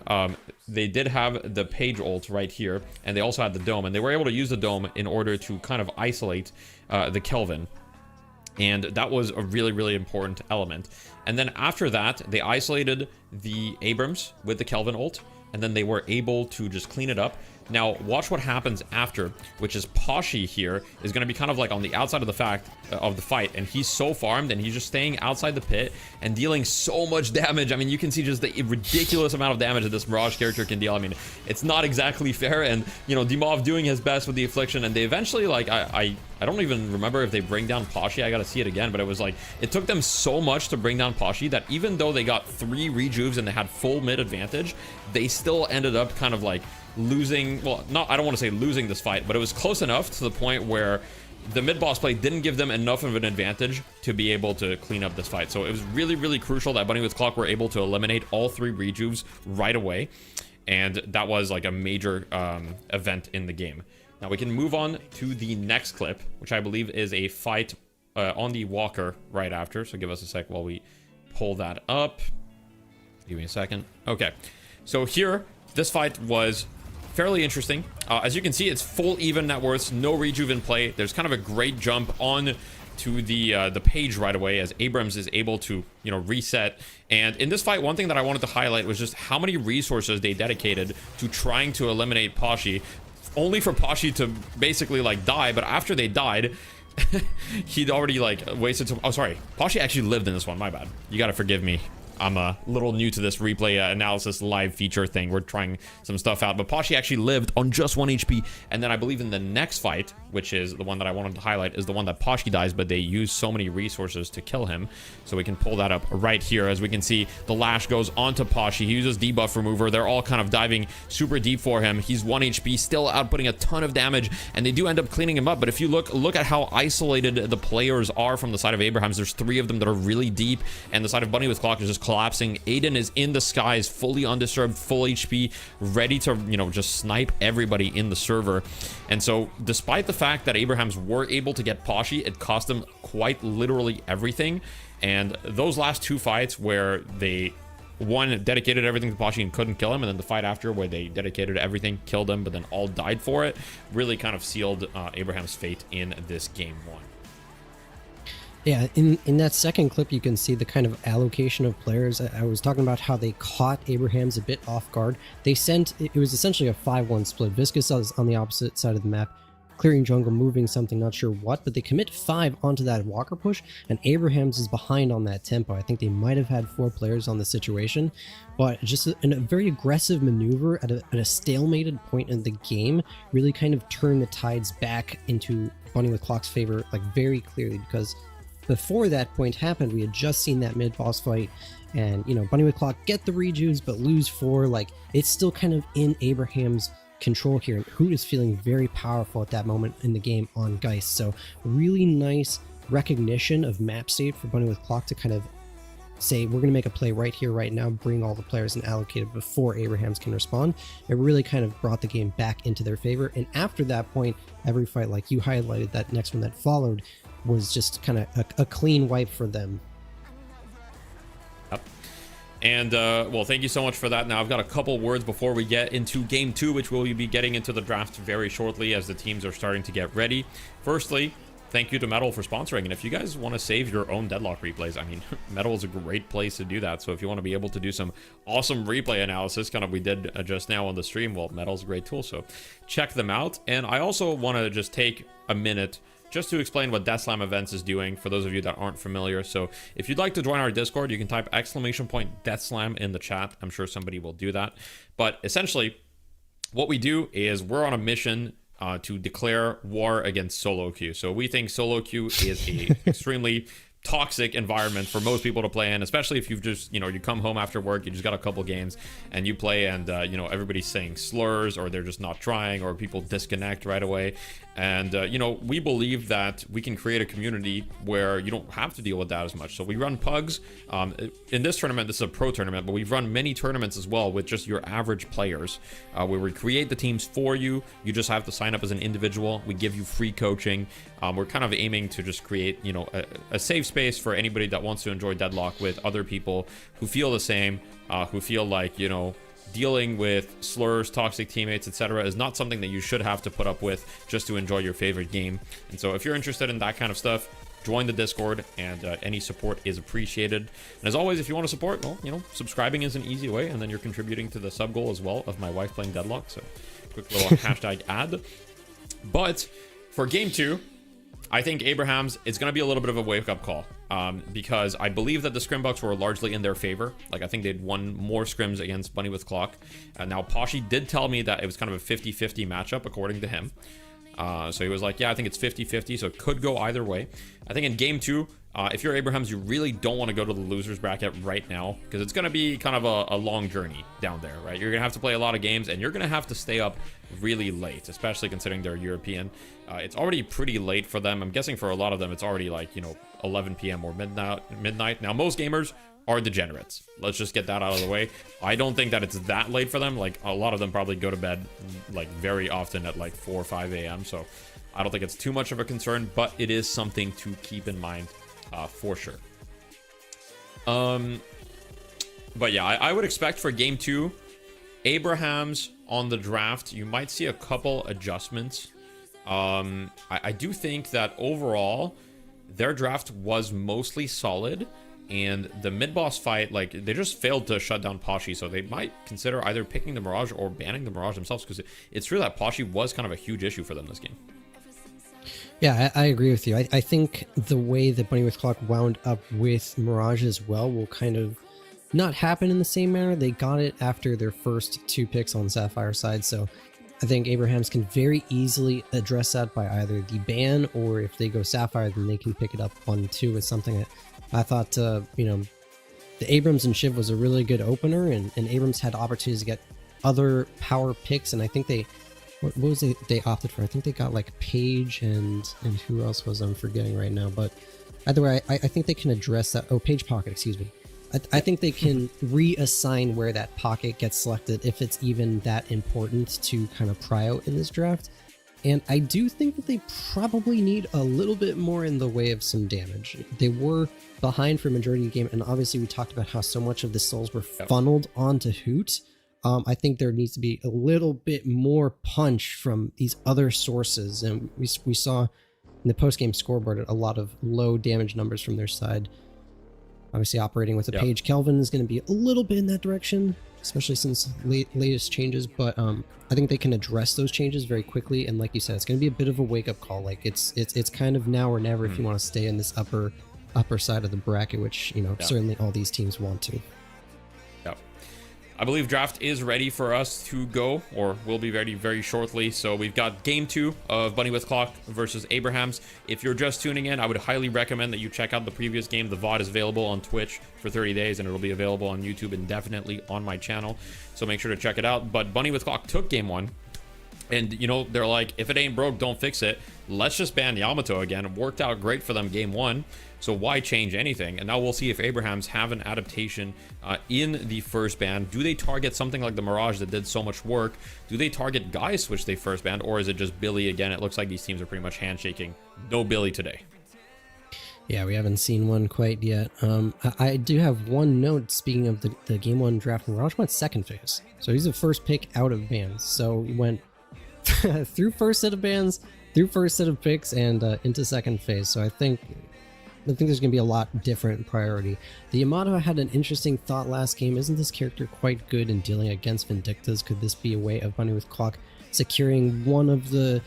they did have the page ult right here, and they also had the dome, and they were able to use the dome in order to kind of isolate the Kelvin, and that was a really, really important element. And then after that, they isolated the Abrams with the Kelvin ult, and then they were able to just clean it up. Now, watch what happens after, which is Poshy here is going to be kind of like on the outside of the fight, and he's so farmed, and he's just staying outside the pit and dealing so much damage. I mean, you can see just the ridiculous amount of damage that this Mirage character can deal. I mean, it's not exactly fair, and, you know, Dimov doing his best with the Affliction, and they eventually, like, I don't even remember if they bring down Poshy. I gotta see it again, but it was like, it took them so much to bring down Poshy that even though they got 3 rejuves and they had full mid advantage, they still ended up kind of like losing, well, not, I don't want to say losing this fight, but it was close enough to the point where the mid-boss play didn't give them enough of an advantage to be able to clean up this fight. So it was really, really crucial that Bunny with Clock were able to eliminate all 3 rejuves right away, and that was like a major event in the game. Now we can move on to the next clip, which I believe is a fight on the Walker right after, so give us a sec while we pull that up. Give me a second. Okay, so here, this fight was fairly interesting. As you can see, it's full even net worths, no rejuve in play. There's kind of a great jump on to the page right away as Abrams is able to, you know, reset. And in this fight, one thing that I wanted to highlight was just how many resources they dedicated to trying to eliminate Poshy, only for Poshy to basically like die. But after they died, he'd already like wasted some. Oh, sorry, Poshy actually lived in this one. My bad. You gotta forgive me. I'm a little new to this replay analysis live feature thing. We're trying some stuff out, but Poshy actually lived on just 1 HP. And then I believe in the next fight, which is the one that I wanted to highlight, is the one that Poshy dies, but they use so many resources to kill him. So we can pull that up right here. As we can see, the lash goes onto Poshy. He uses debuff remover. They're all kind of diving super deep for him. He's 1 HP, still outputting a ton of damage, and they do end up cleaning him up. But if you look at how isolated the players are from the side of Abrahams, there's 3 of them that are really deep, and the side of Bunny with Clock is just collapsing. Aiden is in the skies, fully undisturbed, full HP, ready to, you know, just snipe everybody in the server. And so despite the fact that Abrahams were able to get Poshy, it cost them quite literally everything. And those last 2 fights where they, one, dedicated everything to Poshy and couldn't kill him, and then the fight after where they dedicated everything, killed him, but then all died for it, really kind of sealed Abraham's fate in this game 1. Yeah, in that second clip, you can see the kind of allocation of players. I was talking about how they caught Abrahams a bit off guard. They sent, it was essentially a 5-1 split. Viscous is on the opposite side of the map, clearing jungle, moving something, not sure what, but they commit 5 onto that Walker push, and Abrahams is behind on that tempo. I think they might have had 4 players on the situation, but just a very aggressive maneuver at a stalemated point in the game really kind of turned the tides back into Bunny with Clock's favor, like very clearly, because before that point happened, we had just seen that mid-boss fight, and, you know, Bunny with Clock get the rejuves, but lose 4. Like, it's still kind of in Abraham's control here, and Hoot is feeling very powerful at that moment in the game on Geist. So, really nice recognition of map state for Bunny with Clock to kind of say, we're going to make a play right here, right now, bring all the players and allocate it before Abrahams can respond. It really kind of brought the game back into their favor, and after that point, every fight, like you highlighted, that next one that followed, was just kind of a clean wipe for them. Yep. And well, thank you so much for that. Now I've got a couple words before we get into game 2, which we'll be getting into the draft very shortly as the teams are starting to get ready. Firstly, thank you to Metal for sponsoring, and if you guys want to save your own Deadlock replays, I mean, Metal is a great place to do that. So if you want to be able to do some awesome replay analysis, kind of we did just now on the stream, well, Metal's a great tool, so check them out. And I also want to just take a minute just to explain what Death Slam Events is doing for those of you that aren't familiar. So if you'd like to join our Discord, you can type !Death Slam in the chat. I'm sure somebody will do that. But essentially, what we do is we're on a mission to declare war against solo queue. So we think solo queue is a extremely toxic environment for most people to play in, especially if you've just, you know, you come home after work, you just got a couple games and you play, and you know, everybody's saying slurs, or they're just not trying, or people disconnect right away. And you know, we believe that we can create a community where you don't have to deal with that as much. So we run pugs. In this tournament, this is a pro tournament, but we've run many tournaments as well with just your average players, where we create the teams for you. You just have to sign up as an individual. We give you free coaching. We're kind of aiming to just create, you know, a safe space for anybody that wants to enjoy Deadlock with other people who feel the same, who feel like, you know, dealing with slurs, toxic teammates, etc. is not something that you should have to put up with just to enjoy your favorite game. And so if you're interested in that kind of stuff, join the Discord, and any support is appreciated. And as always, if you want to support, well, you know, subscribing is an easy way, and then you're contributing to the sub goal as well of my wife playing Deadlock. So quick little hashtag ad. But for game 2, I think Abraham's, it's going to be a little bit of a wake-up call, because I believe that the scrimbucks were largely in their favor. Like, I think they'd won more scrims against Bunny with Clock. Now, Pashi did tell me that it was kind of a 50-50 matchup, according to him. So he was like, yeah, I think it's 50-50, so it could go either way. I think in game 2, if you're Abrahams, you really don't want to go to the losers bracket right now, because it's going to be kind of a long journey down there, right? You're going to have to play a lot of games, and you're going to have to stay up really late, especially considering they're European. It's already pretty late for them. I'm guessing for a lot of them, it's already like, 11 p.m. or midnight. Now, most gamers are degenerates. Let's just get that out of the way. I don't think that it's that late for them. Like, a lot of them probably go to bed like very often at like 4 or 5 a.m. So I don't think it's too much of a concern, but it is something to keep in mind for sure. But yeah, I would expect for game 2, Abrahams on the draft, you might see a couple adjustments. I do think that overall their draft was mostly solid, and the mid-boss fight, like, they just failed to shut down Pashi, so they might consider either picking the Mirage or banning the Mirage themselves, because it's true that Pashi was kind of a huge issue for them this game. Yeah, I agree with you. I think the way that Bunny with Clock wound up with Mirage as well will kind of not happen in the same manner. They got it after their first 2 picks on Sapphire side, so I think Abrahams can very easily address that by either the ban, or if they go Sapphire, then they can pick it up 1-2 with something that I thought, the Abrams and Shiv was a really good opener, and Abrams had opportunities to get other power picks, and I think what was it they opted for? I think they got like Paige and who else was I'm forgetting right now, but either way, I think they can address that. Oh, Paige Pocket, excuse me. I think they can reassign where that pocket gets selected if it's even that important to kind of pry out in this draft. And I do think that they probably need a little bit more in the way of some damage. They were behind for majority of the game, and obviously we talked about how so much of the souls were funneled onto Hoot. I think there needs to be a little bit more punch from these other sources, and we saw in the post-game scoreboard a lot of low damage numbers from their side. Obviously operating with a Paige Kelvin is going to be a little bit in that direction, especially since latest changes, but I think they can address those changes very quickly, and like you said, it's going to be a bit of a wake-up call. Like, it's kind of now or never if you want to stay in this upper side of the bracket, which certainly all these teams want to. I believe draft is ready for us to go, or will be ready very shortly. So we've got game 2 of Bunny with Clock versus Abrahams. If you're just tuning in, I would highly recommend that you check out the previous game. The VOD is available on Twitch for 30 days, and it'll be available on YouTube indefinitely on my channel. So make sure to check it out. But Bunny with Clock took game 1. And, they're like, if it ain't broke, don't fix it. Let's just ban Yamato again. It worked out great for them game 1. So why change anything? And now we'll see if Abrahams have an adaptation in the first ban. Do they target something like the Mirage that did so much work? Do they target Geist, which they first banned? Or is it just Billy again? It looks like these teams are pretty much handshaking. No Billy today. Yeah, we haven't seen one quite yet. I do have one note. Speaking of the game 1 draft, Mirage went second phase. So he's the first pick out of bans. So he went through first set of bans, through first set of picks, and into second phase. So I think there's going to be a lot different priority. The Yamato had an interesting thought last game. Isn't this character quite good in dealing against Vindictas? Could this be a way of Bunny with Clock securing one of the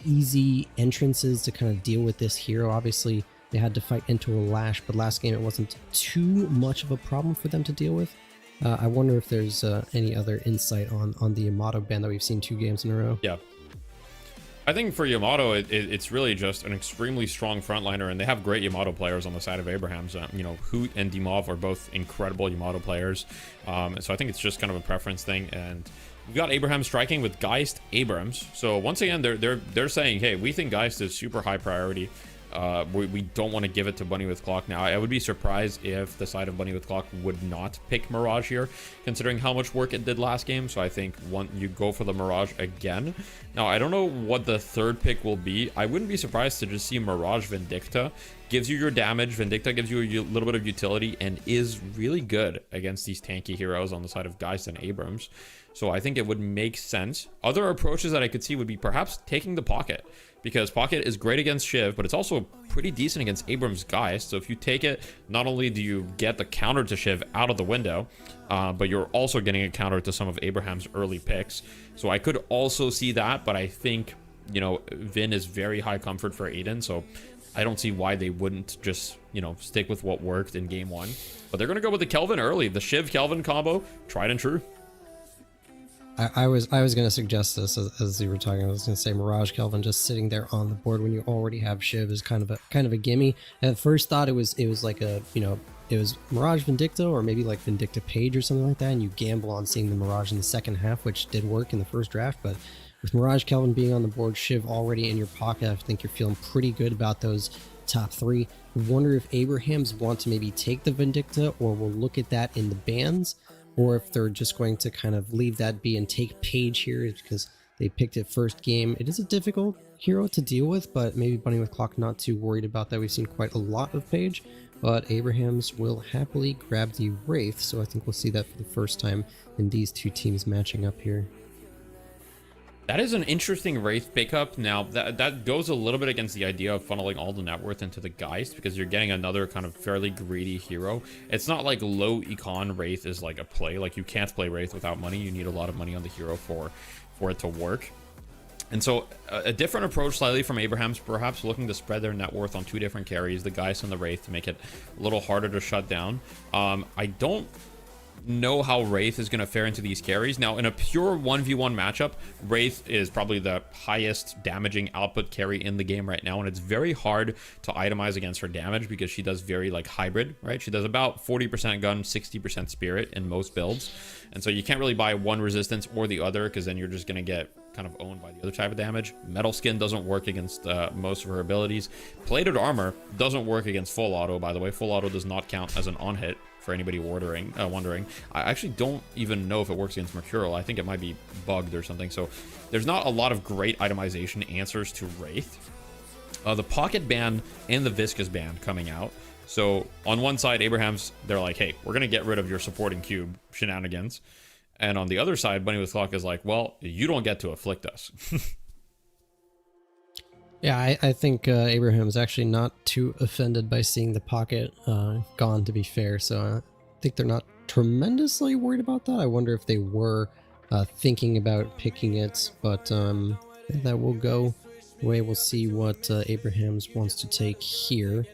easy entrances to kind of deal with this hero? Obviously, they had to fight into a Lash, but last game it wasn't too much of a problem for them to deal with. I wonder if there's any other insight on the Yamato ban that we've seen 2 games in a row. Yeah. I think for Yamato, it's really just an extremely strong frontliner, and they have great Yamato players on the side of Abrahams. Hoot and Dimov are both incredible Yamato players. So I think it's just kind of a preference thing. And we've got Abraham striking with Geist Abrams. So once again, they're saying, hey, we think Geist is super high priority. We don't want to give it to Bunny with Clock now. I would be surprised if the side of Bunny with Clock would not pick Mirage here, considering how much work it did last game. So I think you go for the Mirage again. Now, I don't know what the third pick will be. I wouldn't be surprised to just see Mirage Vindicta, gives you your damage. Vindicta gives you a little bit of utility and is really good against these tanky heroes on the side of Geist and Abrams. So I think it would make sense. Other approaches that I could see would be perhaps taking the Pocket, because Pocket is great against Shiv, but it's also pretty decent against Abrams Geist. So if you take it, not only do you get the counter to Shiv out of the window, but you're also getting a counter to some of Abraham's early picks. So I could also see that, but I think, you know, Vin is very high comfort for Aiden, so I don't see why they wouldn't just, you know, stick with what worked in game 1. But they're going to go with the Kelvin early. The Shiv-Kelvin combo, tried and true. I was going to suggest this as you were talking. I was going to say Mirage Kelvin just sitting there on the board when you already have Shiv is kind of a gimme. At first thought it was like a, you know, it was Mirage Vindicta or maybe like Vindicta Page or something like that, and you gamble on seeing the Mirage in the second half, which did work in the first draft. But with Mirage Kelvin being on the board, Shiv already in your pocket, I think you're feeling pretty good about those top 3. I wonder if Abrahams want to maybe take the Vindicta, or will look at that in the bans, or if they're just going to kind of leave that be and take Page here because they picked it first game. It is a difficult hero to deal with, but maybe Bunny with Clock not too worried about that. We've seen quite a lot of Page, but Abrahams will happily grab the Wraith, so I think we'll see that for the first time in these two teams matching up here. That is an interesting Wraith pickup. Now, that goes a little bit against the idea of funneling all the net worth into the Geist, because you're getting another kind of fairly greedy hero. It's not like low econ Wraith is like a play. Like, you can't play Wraith without money. You need a lot of money on the hero for it to work. And so a different approach slightly from Abraham's, perhaps looking to spread their net worth on 2 different carries, the Geist and the Wraith, to make it a little harder to shut down. I don't know how Wraith is going to fare into these carries. Now, in a pure 1v1 matchup, Wraith is probably the highest damaging output carry in the game right now, and it's very hard to itemize against her damage because she does very like hybrid, right? She does about 40% gun, 60% spirit in most builds, and so you can't really buy one resistance or the other, because then you're just going to get kind of owned by the other type of damage. Metal Skin doesn't work against most of her abilities. Plated Armor doesn't work against full auto, by the way. Full auto does not count as an on-hit, for anybody wondering. I actually don't even know if it works against Mercurial. I think it might be bugged or something. So there's not a lot of great itemization answers to Wraith. The Pocket ban and the Viscous ban coming out. So on one side, Abraham's, they're like, hey, we're going to get rid of your supporting cube shenanigans. And on the other side, Bunny with Clock is like, well, you don't get to afflict us. Yeah, I think Abraham is actually not too offended by seeing the Pocket gone, to be fair. So I think they're not tremendously worried about that. I wonder if they were thinking about picking it, but that will go away. We'll see what Abrahams wants to take here.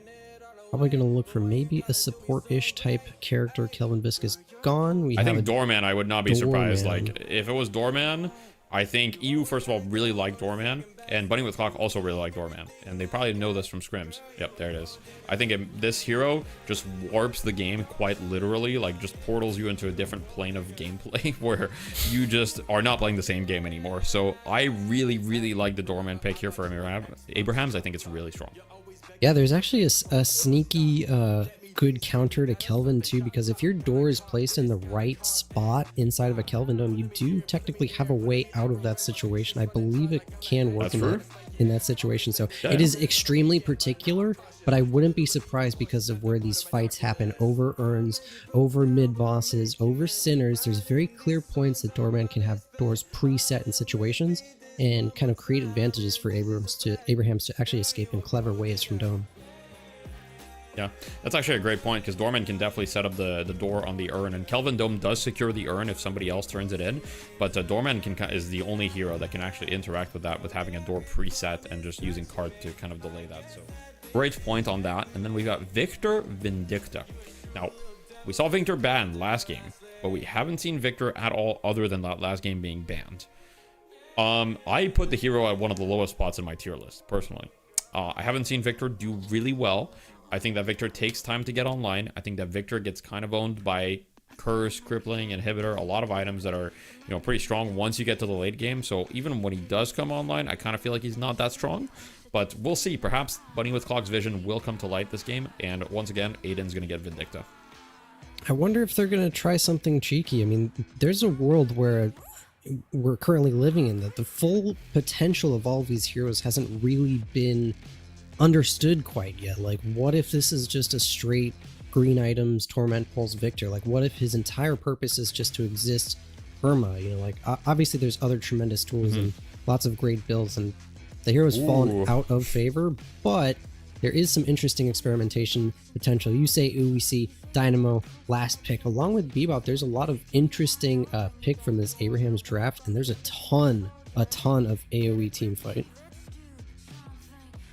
Probably going to look for maybe a support-ish type character. Kelvin Viscous gone. I think Doorman, I would not be surprised. Like, if it was Doorman, I think EU, first of all, really liked Doorman, and Bunny with Clock also really liked Doorman, and they probably know this from scrims. Yep, there it is. I think this hero just warps the game quite literally, like just portals you into a different plane of gameplay where you just are not playing the same game anymore. So I really, really like the Doorman pick here for Abrahams. I think it's really strong. Yeah, there's actually a sneaky good counter to Kelvin too, because if your door is placed in the right spot inside of a Kelvin dome, you do technically have a way out of that situation. I believe it can work in that situation. So yeah, it is extremely particular, but I wouldn't be surprised because of where these fights happen over urns, over mid bosses, over sinners. There's very clear points that Doorman can have doors preset in situations and kind of create advantages for Abrahams to actually escape in clever ways from dome. Yeah, that's actually a great point, because Doorman can definitely set up the door on the urn, and Kelvin Dome does secure the urn if somebody else turns it in, but Doorman is the only hero that can actually interact with that, with having a door preset and just using cart to kind of delay that. So great point on that. And then we got Victor Vindicta. Now, we saw Victor banned last game, but we haven't seen Victor at all other than that last game being banned. I put the hero at one of the lowest spots in my tier list, personally. I haven't seen Victor do really well. I think that Victor takes time to get online. I think that Victor gets kind of owned by Curse, Crippling, Inhibitor, a lot of items that are, pretty strong once you get to the late game. So even when he does come online, I kind of feel like he's not that strong. But we'll see. Perhaps Bunny with Clock's vision will come to light this game. And once again, Aiden's going to get Vindicta. I wonder if they're going to try something cheeky. I mean, there's a world where we're currently living in that the full potential of all of these heroes hasn't really been understood quite yet. Like, what if this is just a straight green items torment pulse victor? Like, what if his entire purpose is just to exist Irma? You know, like obviously there's other tremendous tools and lots of great builds, and the hero's fallen out of favor, but there is some interesting experimentation potential. You say, ooh, we see Dynamo last pick along with Bebop. There's a lot of interesting pick from this Abraham's draft, and there's a ton of AoE team fight.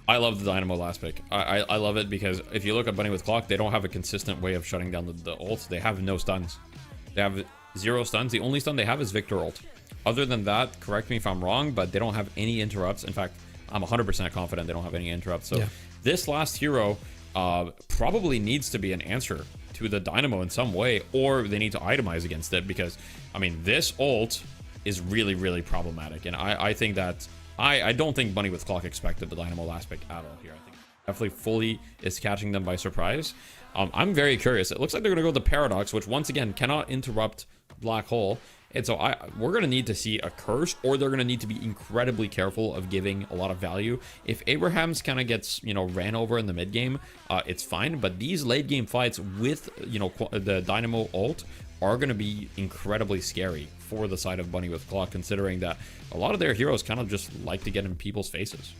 I love the Dynamo last pick. I love it because if you look at Bunny with Clock, they don't have a consistent way of shutting down the ults. They have no stuns. They have 0 stuns. The only stun they have is Victor ult. Other than that, correct me if I'm wrong, but they don't have any interrupts. In fact, I'm 100% confident they don't have any interrupts. So this last hero probably needs to be an answer to the Dynamo in some way, or they need to itemize against it, because, I mean, this ult is really, really problematic. And I think that I don't think Bunny with Clock expected the Dynamo last pick at all here. I think definitely fully is catching them by surprise. I'm very curious. It looks like they're going to go the Paradox, which once again cannot interrupt Black Hole. And so we're going to need to see a curse, or they're going to need to be incredibly careful of giving a lot of value. If Abraham's kind of gets, you know, ran over in the mid game, it's fine. But these late game fights with, you know, the Dynamo ult are going to be incredibly scary for the side of Bunny with Clock, considering that a lot of their heroes kind of just like to get in people's faces.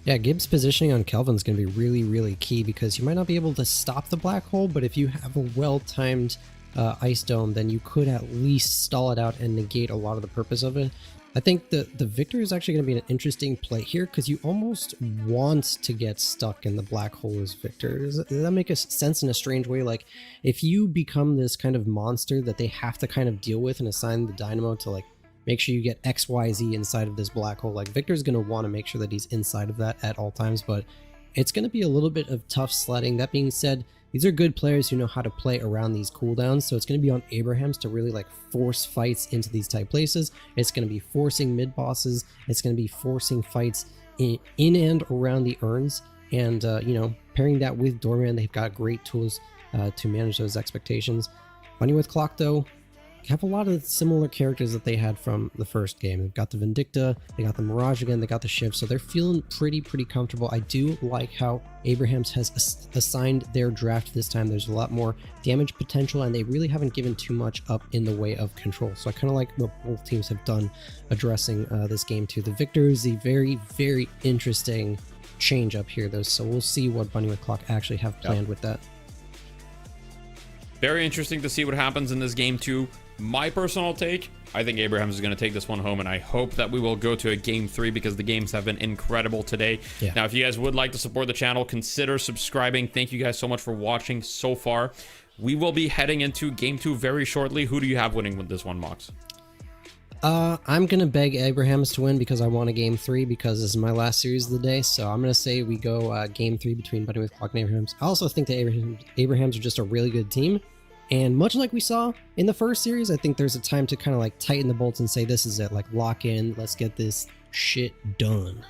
Yeah, Gibbs' positioning on Kelvin's going to be really, really key, because you might not be able to stop the Black Hole, but if you have a well-timed Ice Dome, then you could at least stall it out and negate a lot of the purpose of it. I think the Victor is actually going to be an interesting play here, because you almost want to get stuck in the Black Hole as Victor. Does that make sense in a strange way? Like, if you become this kind of monster that they have to kind of deal with and assign the Dynamo to, like, make sure you get XYZ inside of this Black Hole, like, Victor's going to want to make sure that he's inside of that at all times, but it's going to be a little bit of tough sledding. That being said, these are good players who know how to play around these cooldowns, so it's going to be on Abrahams to really, like, force fights into these type places. It's going to be forcing mid bosses. It's going to be forcing fights in and around the urns, and you know, pairing that with Doorman, they've got great tools to manage those expectations. Bunny with Clock, though, have a lot of similar characters that they had from the first game. They've got the Vindicta, they got the Mirage again, they got the Shiv, so they're feeling pretty comfortable. I do like how Abrahams has assigned their draft this time. There's a lot more damage potential, and they really haven't given too much up in the way of control. So I kind of like what both teams have done addressing this game too. The Victor is a very interesting change up here, though, so we'll see what Bunny with Clock actually have planned with that. Very interesting to see what happens in this game too. My personal take, I think Abrahams is going to take this one home, and I hope that we will go to a game 3, because the games have been incredible today. Now, if you guys would like to support the channel, consider subscribing. Thank you guys so much for watching so far. We will be heading into game 2 very shortly. Who do you have winning with this one, Mox? I'm going to beg Abrahams to win, because I want a game 3, because this is my last series of the day. So I'm going to say we go game 3 between Bunny with Clock and Abrahams. I also think that Abrahams are just a really good team. And much like we saw in the first series, I think there's a time to kind of like tighten the bolts and say, this is it, like lock in, let's get this shit done.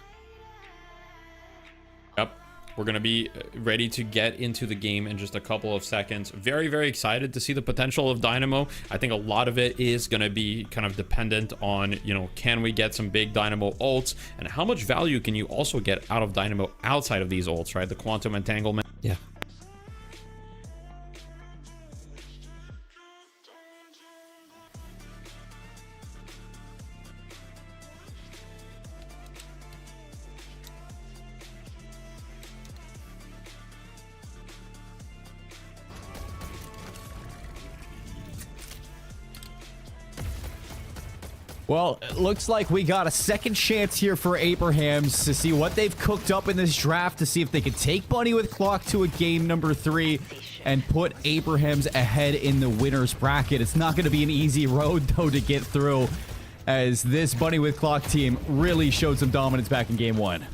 Yep, we're going to be ready to get into the game in just a couple of seconds. Very excited to see the potential of Dynamo. I think a lot of it is going to be kind of dependent on, you know, can we get some big Dynamo ults, and how much value can you also get out of Dynamo outside of these ults, right? The quantum entanglement. Yeah. Well, it looks like we got a second chance here for Abrahams to see what they've cooked up in this draft, to see if they can take Bunny with Clock to a game number 3 and put Abrahams ahead in the winner's bracket. It's not going to be an easy road, though, to get through, as this Bunny with Clock team really showed some dominance back in game 1.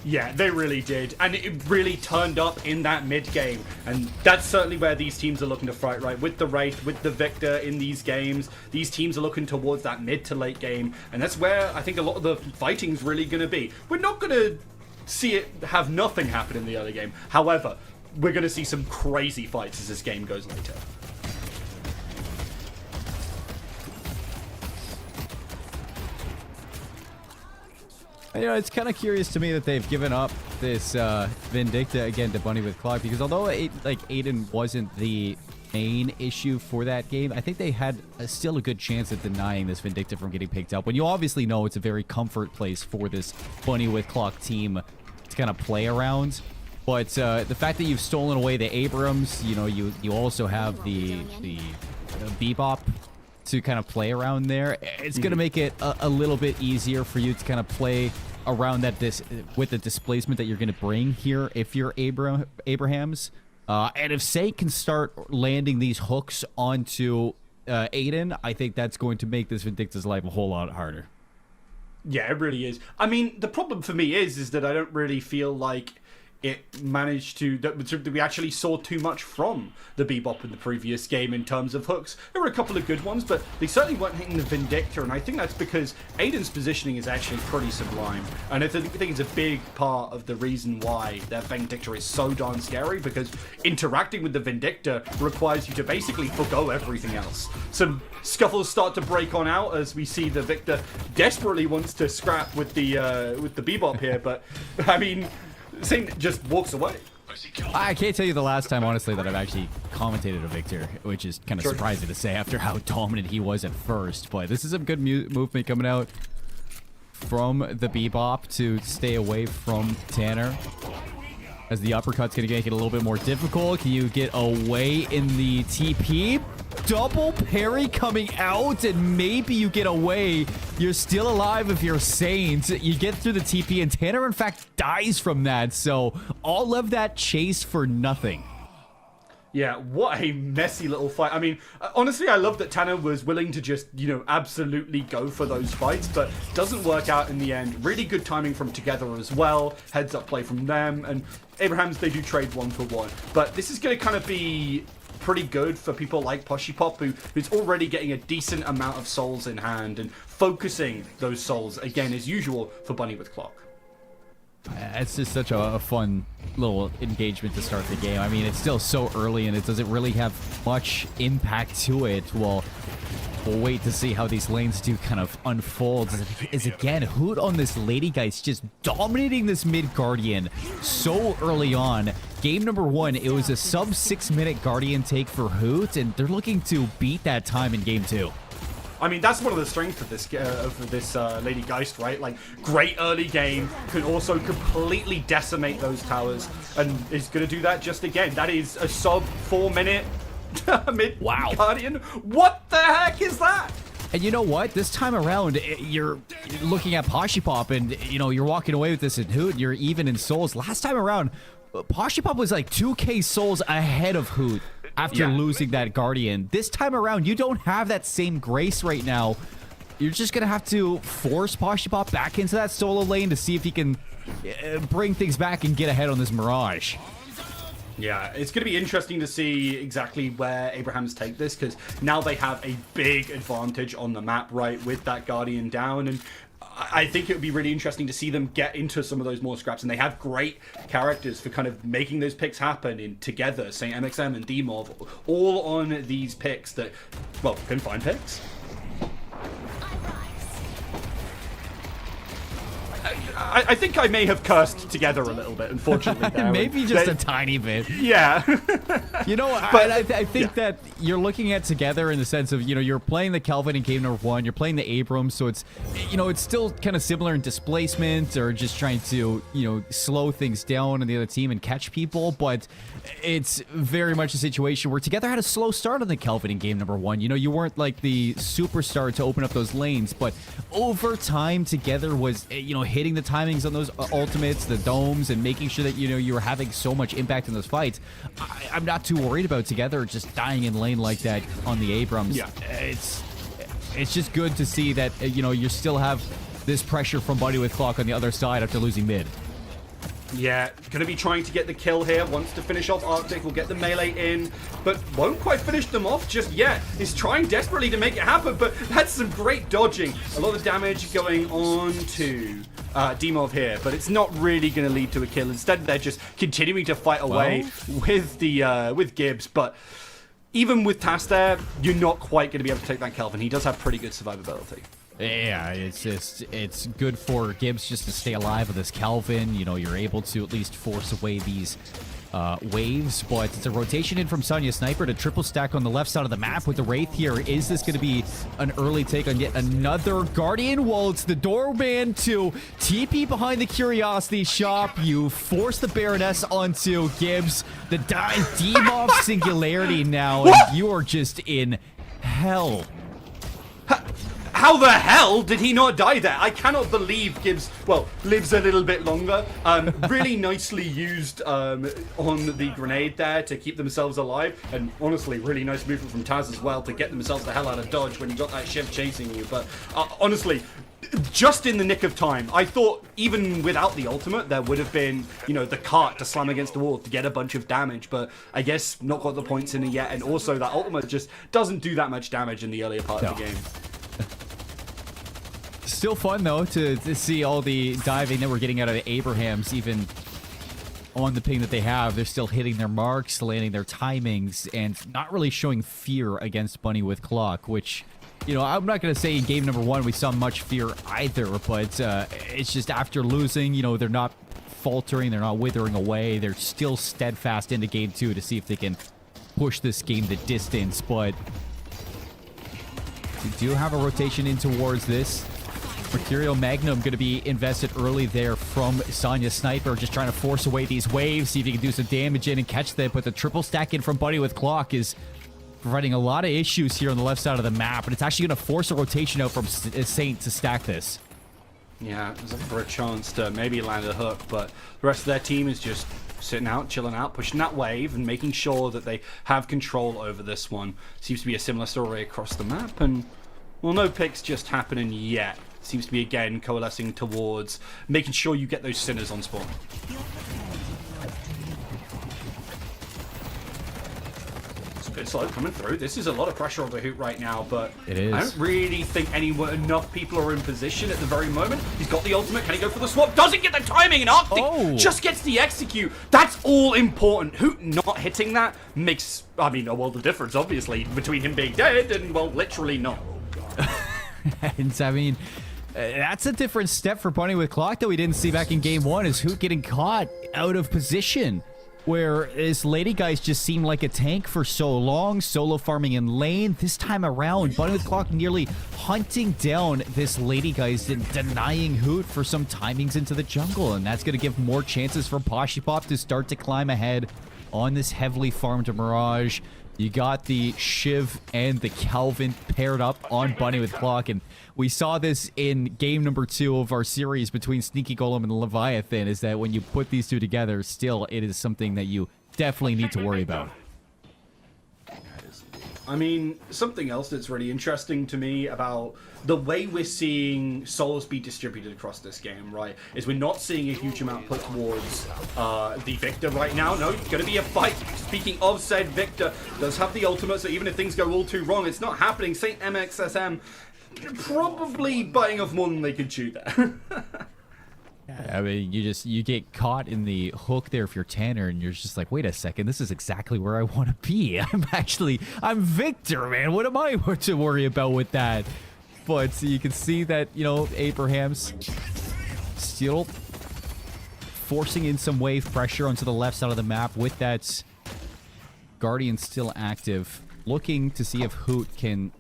Yeah, they really did, and it really turned up in that mid game, and that's certainly where these teams are looking to fight, right? With the Wraith, with the Victor in these games, these teams are looking towards that mid to late game, and that's where I think a lot of the fighting's really going to be. We're not going to see it have nothing happen in the early game. However, we're going to see some crazy fights as this game goes later. You know, it's kind of curious to me that they've given up this Vindicta again to Bunny with Clock, because although Aiden wasn't the main issue for that game, I think they had still a good chance at denying this Vindicta from getting picked up. When you obviously know it's a very comfort place for this Bunny with Clock team to kind of play around. But the fact that you've stolen away the Abrams, you know, you also have the Bebop to kind of play around there. It's going to make it a little bit easier for you to kind of play around that with the displacement that you're going to bring here if you're Abrahams. And if Say can start landing these hooks onto Aiden, I think that's going to make this Vindicta's life a whole lot harder. Yeah, it really is. I mean, the problem for me is that I don't really feel like it managed to, that we actually saw too much from the Bebop in the previous game in terms of hooks. There were a couple of good ones, but they certainly weren't hitting the Vindicta, and I think that's because Aiden's positioning is actually pretty sublime. And I think it's a big part of the reason why that Vindicta is so darn scary, because interacting with the Vindicta requires you to basically forgo everything else. Some scuffles start to break on out as we see the Victor desperately wants to scrap with the Bebop here, but I mean, Saint just walks away. I can't tell you the last time, honestly, that I've actually commentated a Victor, which is kind of surprising to say after how dominant he was at first. But this is some good movement coming out from the Bebop to stay away from Tanner, as the uppercut's going to make it a little bit more difficult. Can you get away in the TP? Double parry coming out, and maybe you get away. You're still alive if you're Saint. You get through the TP, and Tanner, in fact, dies from that. So all of that chase for nothing. Yeah, what a messy little fight. I mean, honestly, I love that Tanner was willing to just, you know, absolutely go for those fights, but doesn't work out in the end. Really good timing from Together as well. Heads up play from them, and Abrahams, they do trade 1-for-1. But this is going to kind of be pretty good for people like Poshipop, who's already getting a decent amount of souls in hand and focusing those souls, again, as usual, for Bunny with Clock. It's just such a fun little engagement to start the game. I mean, it's still so early and it doesn't really have much impact to it. We'll wait to see how these lanes do kind of unfold. Is again, Hoot on this Lady Geist just dominating this mid Guardian so early on. Game number 1, it was a sub 6 minute Guardian take for Hoot, and they're looking to beat that time in game 2. I mean, that's one of the strengths of this Lady Geist, right? Like, great early game, can also completely decimate those towers, and is going to do that just again. That is a sub 4 minute mid Guardian. What the heck is that? And you know what? This time around, you're looking at Poshipop, and you know you're walking away with this in Hoot. You're even in souls. Last time around, Poshipop was like 2k souls ahead of Hoot after losing that Guardian. This time around, you don't have that same grace right now. You're just going to have to force Poshipop back into that solo lane to see if he can bring things back and get ahead on this Mirage. Yeah, it's going to be interesting to see exactly where Abrahams take this, because now they have a big advantage on the map, right, with that Guardian down, and I think it would be really interesting to see them get into some of those more scraps, and they have great characters for kind of making those picks happen in Together, Saint MXM and D-Mov, all on these picks that, well, can find picks. I think I may have cursed Together a little bit, unfortunately. There. Maybe just a tiny bit. Yeah. You know, but I think that you're looking at Together in the sense of, you know, you're playing the Kelvin in game number 1, you're playing the Abrams, so it's, you know, it's still kind of similar in displacement or just trying to, you know, slow things down on the other team and catch people, but it's very much a situation where Together had a slow start on the Kelvin in game number 1. You know, you weren't like the superstar to open up those lanes, but over time, Together was, you know, hitting the timings on those ultimates, the domes, and making sure that, you know, you were having so much impact in those fights. I'm not too worried about Together just dying in lane like that on the Abrams. Yeah. It's just good to see that, you know, you still have this pressure from Bunny with Clock on the other side after losing mid. Yeah, going to be trying to get the kill here. Wants to finish off Arctic. Will get the melee in, but won't quite finish them off just yet. He's trying desperately to make it happen, but that's some great dodging. A lot of damage going on to D-Mov here, but it's not really going to lead to a kill. Instead, they're just continuing to fight away with Gibbs, but even with Tas there, you're not quite going to be able to take that Kelvin. He does have pretty good survivability. Yeah, it's good for Gibbs just to stay alive with this Calvin. You know, you're able to at least force away these waves, but it's a rotation in from Sonya Sniper to triple stack on the left side of the map with the Wraith here. Is this going to be an early take on yet another Guardian? Well, it's the doorman to TP behind the Curiosity Shop. You force the Baroness onto Gibbs. The Demov Singularity now, and you are just in hell. How the hell did he not die there? I cannot believe Gibbs, well, lives a little bit longer. Really nicely used on the grenade there to keep themselves alive. And honestly, really nice movement from Taz as well to get themselves the hell out of dodge when you got that Shiv chasing you. But honestly, just in the nick of time. I thought even without the ultimate, there would have been, you know, the cart to slam against the wall to get a bunch of damage. But I guess not got the points in it yet. And also that ultimate just doesn't do that much damage in the earlier part of the game. Still fun, though, to see all the diving that we're getting out of Abrahams, even on the ping that they have. They're still hitting their marks, landing their timings, and not really showing fear against Bunny with Clock, which, you know, I'm not going to say in game number 1 we saw much fear either, but it's just after losing, you know, they're not faltering, they're not withering away, they're still steadfast into game 2 to see if they can push this game the distance, but we do have a rotation in towards this. Mercurial Magnum going to be invested early there from Sonya Sniper, just trying to force away these waves, see if he can do some damage in and catch them, but the triple stack in from Bunny with Clock is providing a lot of issues here on the left side of the map, and it's actually going to force a rotation out from Saint to stack this. Yeah, it was looking for a chance to maybe land a hook, but the rest of their team is just sitting out, chilling out, pushing that wave and making sure that they have control over this one. Seems to be a similar story across the map, and, well, no picks just happening yet. Seems to be, again, coalescing towards making sure you get those sinners on spawn. It's a bit slow coming through. This is a lot of pressure on the Hoot right now, but it is. I don't really think enough people are in position at the very moment. He's got the ultimate. Can he go for the swap? Doesn't get the timing, and Arctic just gets the execute. That's all important. Hoot not hitting that makes, I mean, well, the difference, obviously, between him being dead and, well, literally not. And, I mean, that's a different step for Bunny with Clock that we didn't see back in game 1, is Hoot getting caught out of position, where his lady guys just seemed like a tank for so long, solo farming in lane. This time around, Bunny with Clock nearly hunting down this lady guys and denying Hoot for some timings into the jungle, and that's going to give more chances for Poshipop to start to climb ahead on this heavily farmed Mirage. You got the Shiv and the Calvin paired up on Bunny with Clock, and we saw this in game number 2 of our series between Sneaky Golem and Leviathan, is that when you put these two together, still, it is something that you definitely need to worry about. I mean, something else that's really interesting to me about the way we're seeing solos be distributed across this game, right, is we're not seeing a huge amount put towards the Victor right now. No, it's going to be a fight. Speaking of said Victor, does have the ultimate, so even if things go all too wrong, it's not happening. Saint MXSM probably biting off more than they could chew there. I mean, you get caught in the hook there if you're Tanner, and you're just like, wait a second, this is exactly where I want to be. I'm Victor, man. What am I to worry about with that? But you can see that, you know, Abrahams still forcing in some wave pressure onto the left side of the map with that Guardian still active, looking to see if Hoot can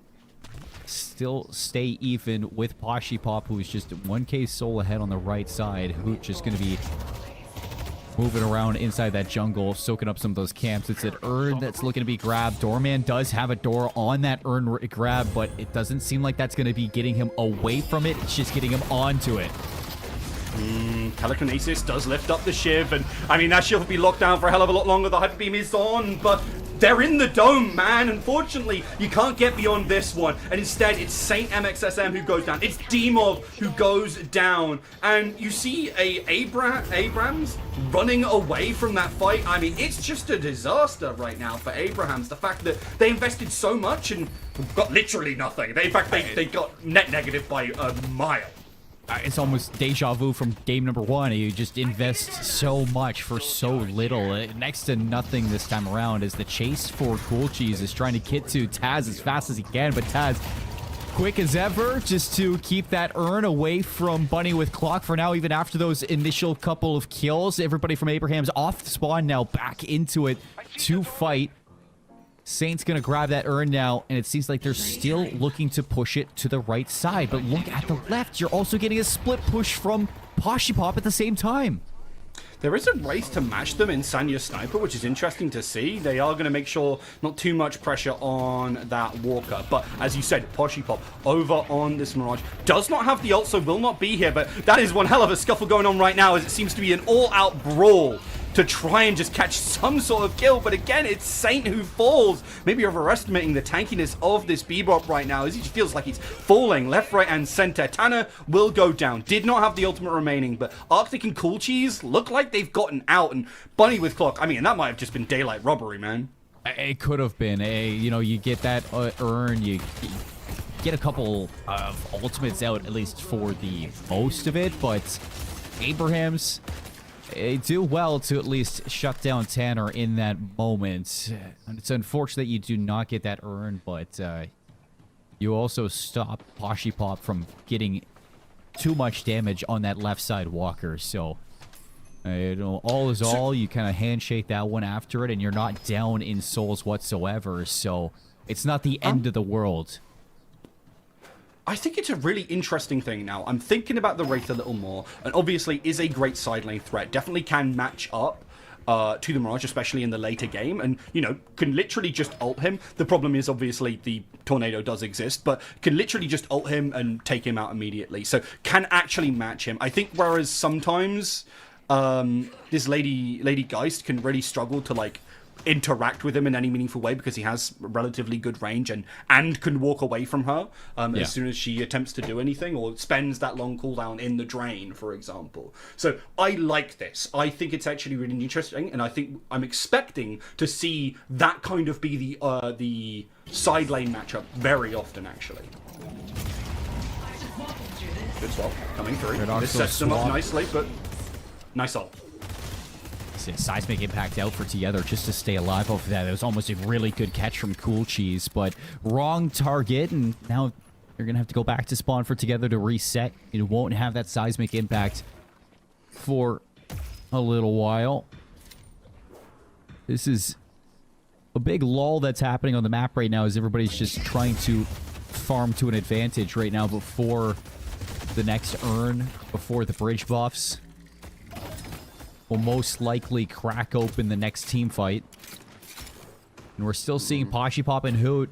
still stay even with Poshipop, who is just 1k soul ahead on the right side. Hoot just going to be moving around inside that jungle, soaking up some of those camps. It's an urn that's looking to be grabbed. Doorman does have a door on that urn grab, but it doesn't seem like that's going to be getting him away from it. It's just getting him onto it. Telekinesis does lift up the Shiv, and I mean, that Shiv will be locked down for a hell of a lot longer. The Hyper Beam is on, but they're in the dome, man. Unfortunately, you can't get beyond this one. And instead, it's Saint MXSM who goes down. It's Demov who goes down. And you see Abrams running away from that fight. I mean, it's just a disaster right now for Abrahams. The fact that they invested so much and got literally nothing. In fact, they got net negative by a mile. It's almost deja vu from game number 1. You just invest so much for so little. Next to nothing this time around, as the chase for Cool Cheese is trying to get to Taz as fast as he can, but Taz quick as ever, just to keep that urn away from Bunny with Clock for now, even after those initial couple of kills. Everybody from Abraham's off the spawn now, back into it to fight. Saint's gonna grab that urn now, and it seems like they're still looking to push it to the right side. But look at the left, you're also getting a split push from Poshipop at the same time. There is a race to match them in Sanya Sniper, which is interesting to see. They are going to make sure not too much pressure on that Walker. But as you said, Poshipop over on this Mirage does not have the ult, so will not be here. But that is one hell of a scuffle going on right now, as it seems to be an all-out brawl to try and just catch some sort of kill. But again, it's Saint who falls. Maybe overestimating the tankiness of this Bebop right now, as he just feels like he's falling left, right, and center. Tanner will go down. Did not have the ultimate remaining, but Arctic and Cool Cheese look like they've gotten out. And Bunny with Clock, I mean, that might have just been daylight robbery, man. It could have been. You know, you get that urn, you get a couple of ultimates out, at least for the most of it, but Abraham's... They do well to at least shut down Tanner in that moment. And it's unfortunate you do not get that urn, but you also stop Poshipop from getting too much damage on that left side walker. So, you know, all is all. You kind of handshake that one after it, and you're not down in souls whatsoever. So, it's not the end of the world. I think it's a really interesting thing now. I'm thinking about the Wraith a little more, and obviously is a great side lane threat. Definitely can match up to the Mirage, especially in the later game, and, you know, can literally just ult him. The problem is, obviously, the Tornado does exist, but can literally just ult him and take him out immediately. So, can actually match him. I think whereas sometimes this Lady Geist can really struggle to, like, interact with him in any meaningful way, because he has relatively good range and can walk away from her as soon as she attempts to do anything, or spends that long cooldown in the drain, for example. So I like this. I think it's actually really interesting, and I think I'm expecting to see that kind of be the side lane matchup very often, actually. Good swap coming through. This sets them up nicely, but nice ult. Seismic impact out for Together just to stay alive off of that. It was almost a really good catch from Cool Cheese, but wrong target, and now you're going to have to go back to spawn for Together to reset. It won't have that seismic impact for a little while. This is a big lull that's happening on the map right now, as everybody's just trying to farm to an advantage right now before the next urn, before the bridge buffs will most likely crack open the next team fight. And we're still seeing Poshipop and Hoot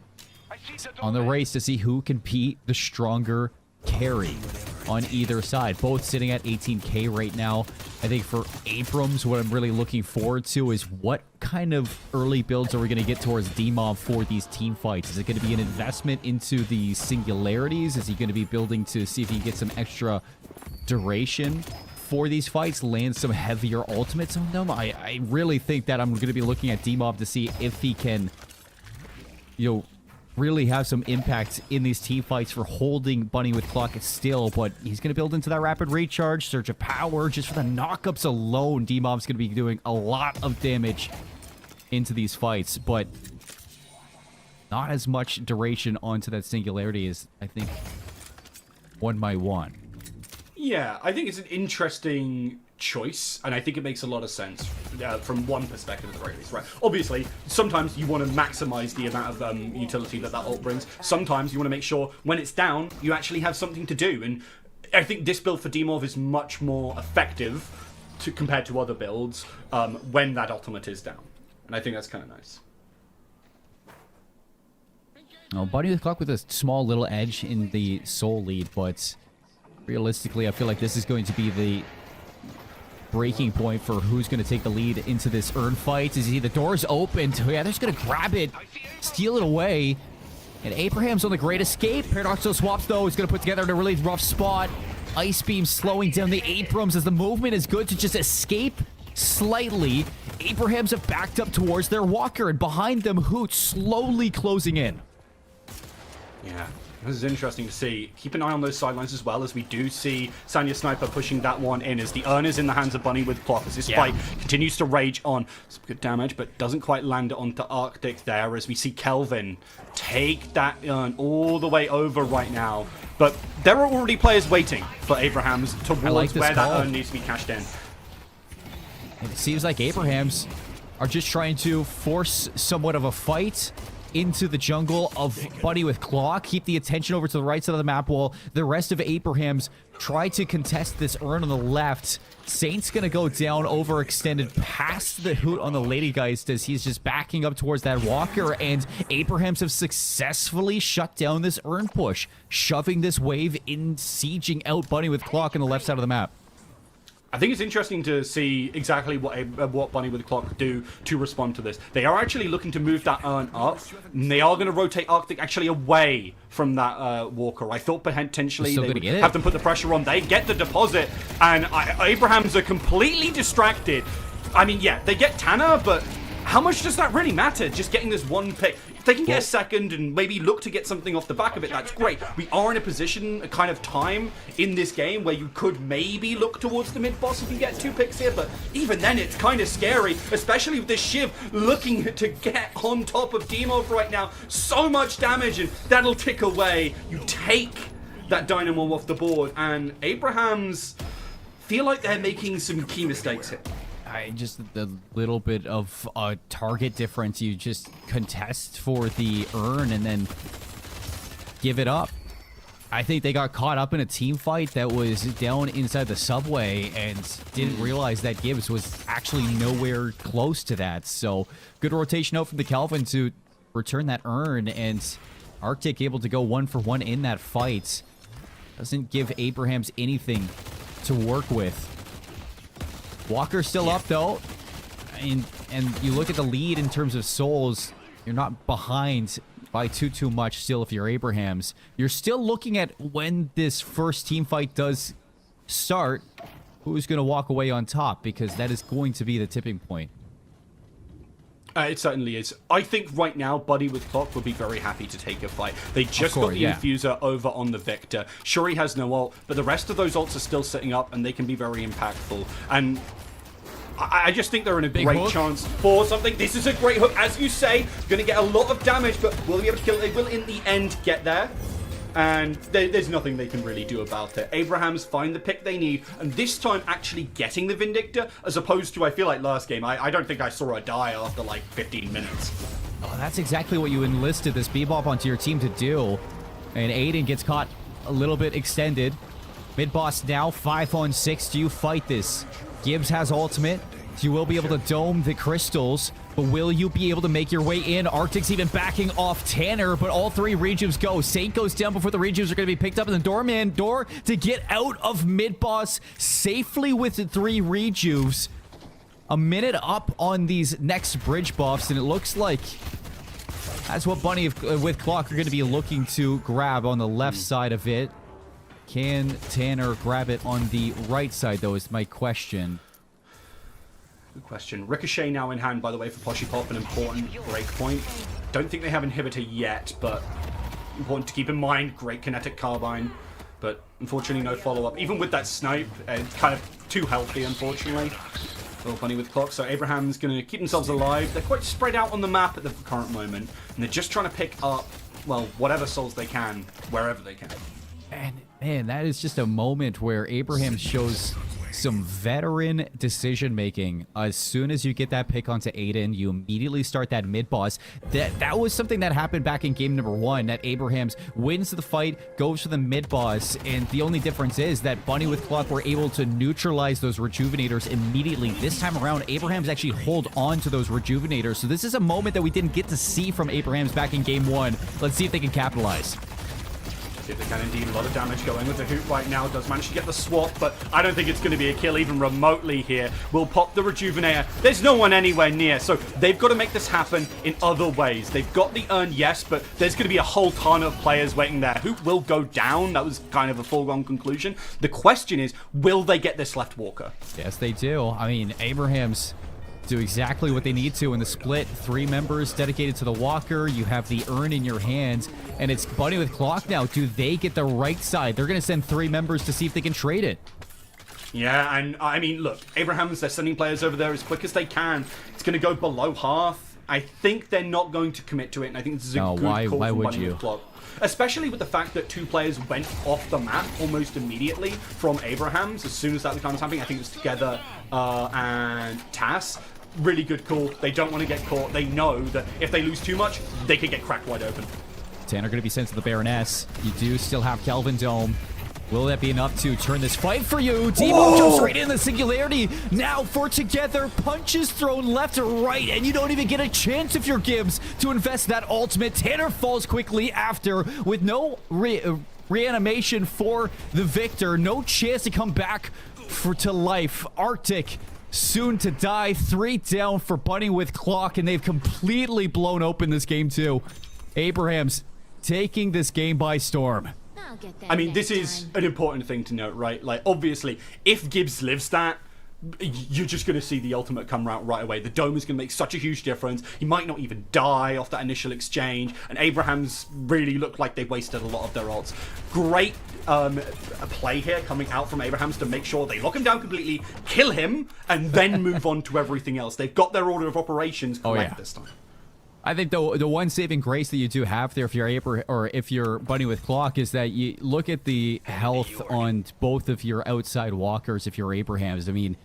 on the race to see who can beat the stronger carry on either side. Both sitting at 18k right now. I think for Abrams, what I'm really looking forward to is what kind of early builds are we going to get towards D-Mob for these team fights? Is it going to be an investment into the singularities? Is he going to be building to see if he can get some extra duration for these fights, land some heavier ultimates on them? I really think that I'm going to be looking at D-Mob to see if he can, you know, really have some impact in these team fights for holding Bunny with Clock still, but he's going to build into that rapid recharge, Surge of Power. Just for the knockups alone, D-Mob's going to be doing a lot of damage into these fights, but not as much duration onto that singularity as I think one might want. Yeah, I think it's an interesting choice, and I think it makes a lot of sense from one perspective at the very least, right? Obviously, sometimes you want to maximize the amount of utility that ult brings. Sometimes you want to make sure when it's down, you actually have something to do, and I think this build for D-Mov is much more effective compared to other builds when that ultimate is down, and I think that's kind of nice. Oh, Bunny with Clock with a small little edge in the soul lead, but realistically, I feel like this is going to be the breaking point for who's going to take the lead into this urn fight. As you see, the door's open. Yeah, they're just going to grab it, steal it away. And Abraham's on the great escape. Paradoxical swaps, though, is going to put together in a really rough spot. Ice Beam slowing down the Abrams as the movement is good to just escape slightly. Abrahams have backed up towards their walker, and behind them, Hoot slowly closing in. Yeah. This is interesting to see. Keep an eye on those sidelines as well, as we do see Sanya Sniper pushing that one in as the urn is in the hands of Bunny with Clock as this fight continues to rage on. Some good damage, but doesn't quite land it onto Arctic there as we see Kelvin take that urn all the way over right now. But there are already players waiting for Abrahams towards where that urn needs to be cashed in. It seems like Abrahams are just trying to force somewhat of a fight into the jungle of Bunny with Claw, keep the attention over to the right side of the map while the rest of Abrahams try to contest this urn on the left. Saint's gonna go down, overextended past the hoot on the Ladygeist as he's just backing up towards that walker, and Abrahams have successfully shut down this urn push, shoving this wave in, sieging out Bunny with Clock on the left side of the map. I think it's interesting to see exactly what Bunny with the Clock do to respond to this. They are actually looking to move that urn up, and they are going to rotate Arctic actually away from that Walker. I thought potentially they would have them put the pressure on. They get the deposit, and Abrahams are completely distracted. I mean, yeah, they get Tanner, but how much does that really matter? Just getting this one pick. If they can get a second and maybe look to get something off the back of it, that's great. We are in a position, a kind of time in this game where you could maybe look towards the mid-boss if you get 2 picks here, but even then it's kind of scary, especially with this Shiv looking to get on top of Demov right now. So much damage, and that'll tick away. You take that Dynamo off the board, and Abrahams feel like they're making some key mistakes here. Just the little bit of target difference. You just contest for the urn and then give it up. I think they got caught up in a team fight that was down inside the subway and didn't realize that Gibbs was actually nowhere close to that. So good rotation out from the Kelvin to return that urn, and Arctic able to go 1 for 1 in that fight. Doesn't give Abrahams anything to work with. Walker's still up though, and you look at the lead in terms of souls, you're not behind by too much still if you're Abrahams. You're still looking at when this first team fight does start, who's going to walk away on top, because that is going to be the tipping point. It certainly is. I think right now, Buddy with Clock would be very happy to take a fight. They just got the Infuser over on the Victor. Sure, he has no ult, but the rest of those ults are still sitting up, and they can be very impactful. And I just think they're in a great chance for something. This is a great hook, as you say. Going to get a lot of damage, but will they be able to kill it? They will, in the end, get there. And there's nothing they can really do about it. Abrahams find the pick they need, and this time actually getting the Vindictor, as opposed to, I feel like last game, I don't think I saw her die after like 15 minutes. Oh, that's exactly what you enlisted this Bebop onto your team to do. And Aiden gets caught a little bit extended. Mid-boss now 5-on-6. Do you fight this? Gibbs has ultimate. You will be able to dome the crystals, but will you be able to make your way in? Arctic's even backing off Tanner, but all 3 rejuves go. Saint goes down before the rejuves are going to be picked up, and the Doorman door to get out of mid-boss safely with the 3 rejuves. A minute up on these next bridge buffs, and it looks like that's what Bunny with Clock are going to be looking to grab on the left side of it. Can Tanner grab it on the right side, though, is my question. Good question. Ricochet now in hand, by the way, for Poshipop, an important breakpoint. Don't think they have Inhibitor yet, but important to keep in mind. Great kinetic carbine, but unfortunately no follow-up. Even with that snipe, it's kind of too healthy, unfortunately. Little Bunny with Clock, so Abraham's going to keep themselves alive. They're quite spread out on the map at the current moment, and they're just trying to pick up, well, whatever souls they can, wherever they can. And man, that is just a moment where Abraham shows some veteran decision making. As soon as you get that pick onto Aiden, you immediately start that mid boss. That was something that happened back in game number 1, that Abrahams wins the fight, goes for the mid boss, and the only difference is that Bunny with Clock were able to neutralize those rejuvenators immediately. This time around, Abrahams actually hold on to those rejuvenators, so this is a moment that we didn't get to see from Abrahams back in game 1. Let's see if they can capitalize. They can indeed. A lot of damage going with the Hoot right now. Does manage to get the swap, but I don't think it's going to be a kill even remotely here. Will pop the Rejuvenator. There's no one anywhere near, so they've got to make this happen in other ways. They've got the urn, yes, but there's going to be a whole ton of players waiting there. Hoot will go down. That was kind of a foregone conclusion. The question is, will they get this left Walker? Yes, they do. I mean, Abrahams do exactly what they need to in the split. 3 members dedicated to the Walker. You have the urn in your hands, and it's Bunny with Clock now. Do they get the right side? They're going to send 3 members to see if they can trade it. Yeah, and I mean, look, Abrahams, they're sending players over there as quick as they can. It's going to go below half. I think they're not going to commit to it, and I think this is a good call why from would Bunny you? with Clock. Especially with the fact that 2 players went off the map almost immediately from Abrahams as soon as that was happening. I think it was Together and Tass. Really good call. They don't want to get caught. They know that if they lose too much, they could get cracked wide open. Tanner going to be sent to the Baroness. You do still have Kelvin Dome. Will that be enough to turn this fight for you? Demo jumps right in the singularity. Now for Together, punches thrown left or right, and you don't even get a chance if you're Gibbs to invest that ultimate. Tanner falls quickly after with no reanimation for the Victor. No chance to come back to life. Arctic soon to die. 3 down for Bunny with Clock, and they've completely blown open this game too. Abrahams taking this game by storm. I mean, this is an important thing to note, right? Like, obviously, if Gibbs lives that, you're just going to see the ultimate come out right away. The dome is going to make such a huge difference. He might not even die off that initial exchange. And Abrahams really looked like they wasted a lot of their ults. Great play here coming out from Abrahams to make sure they lock him down completely, kill him, and then move on to everything else. They've got their order of operations correct this time. I think the one saving grace that you do have there if you're Bunny with Clock is that you look at the health on both of your outside walkers if you're Abrahams. I mean,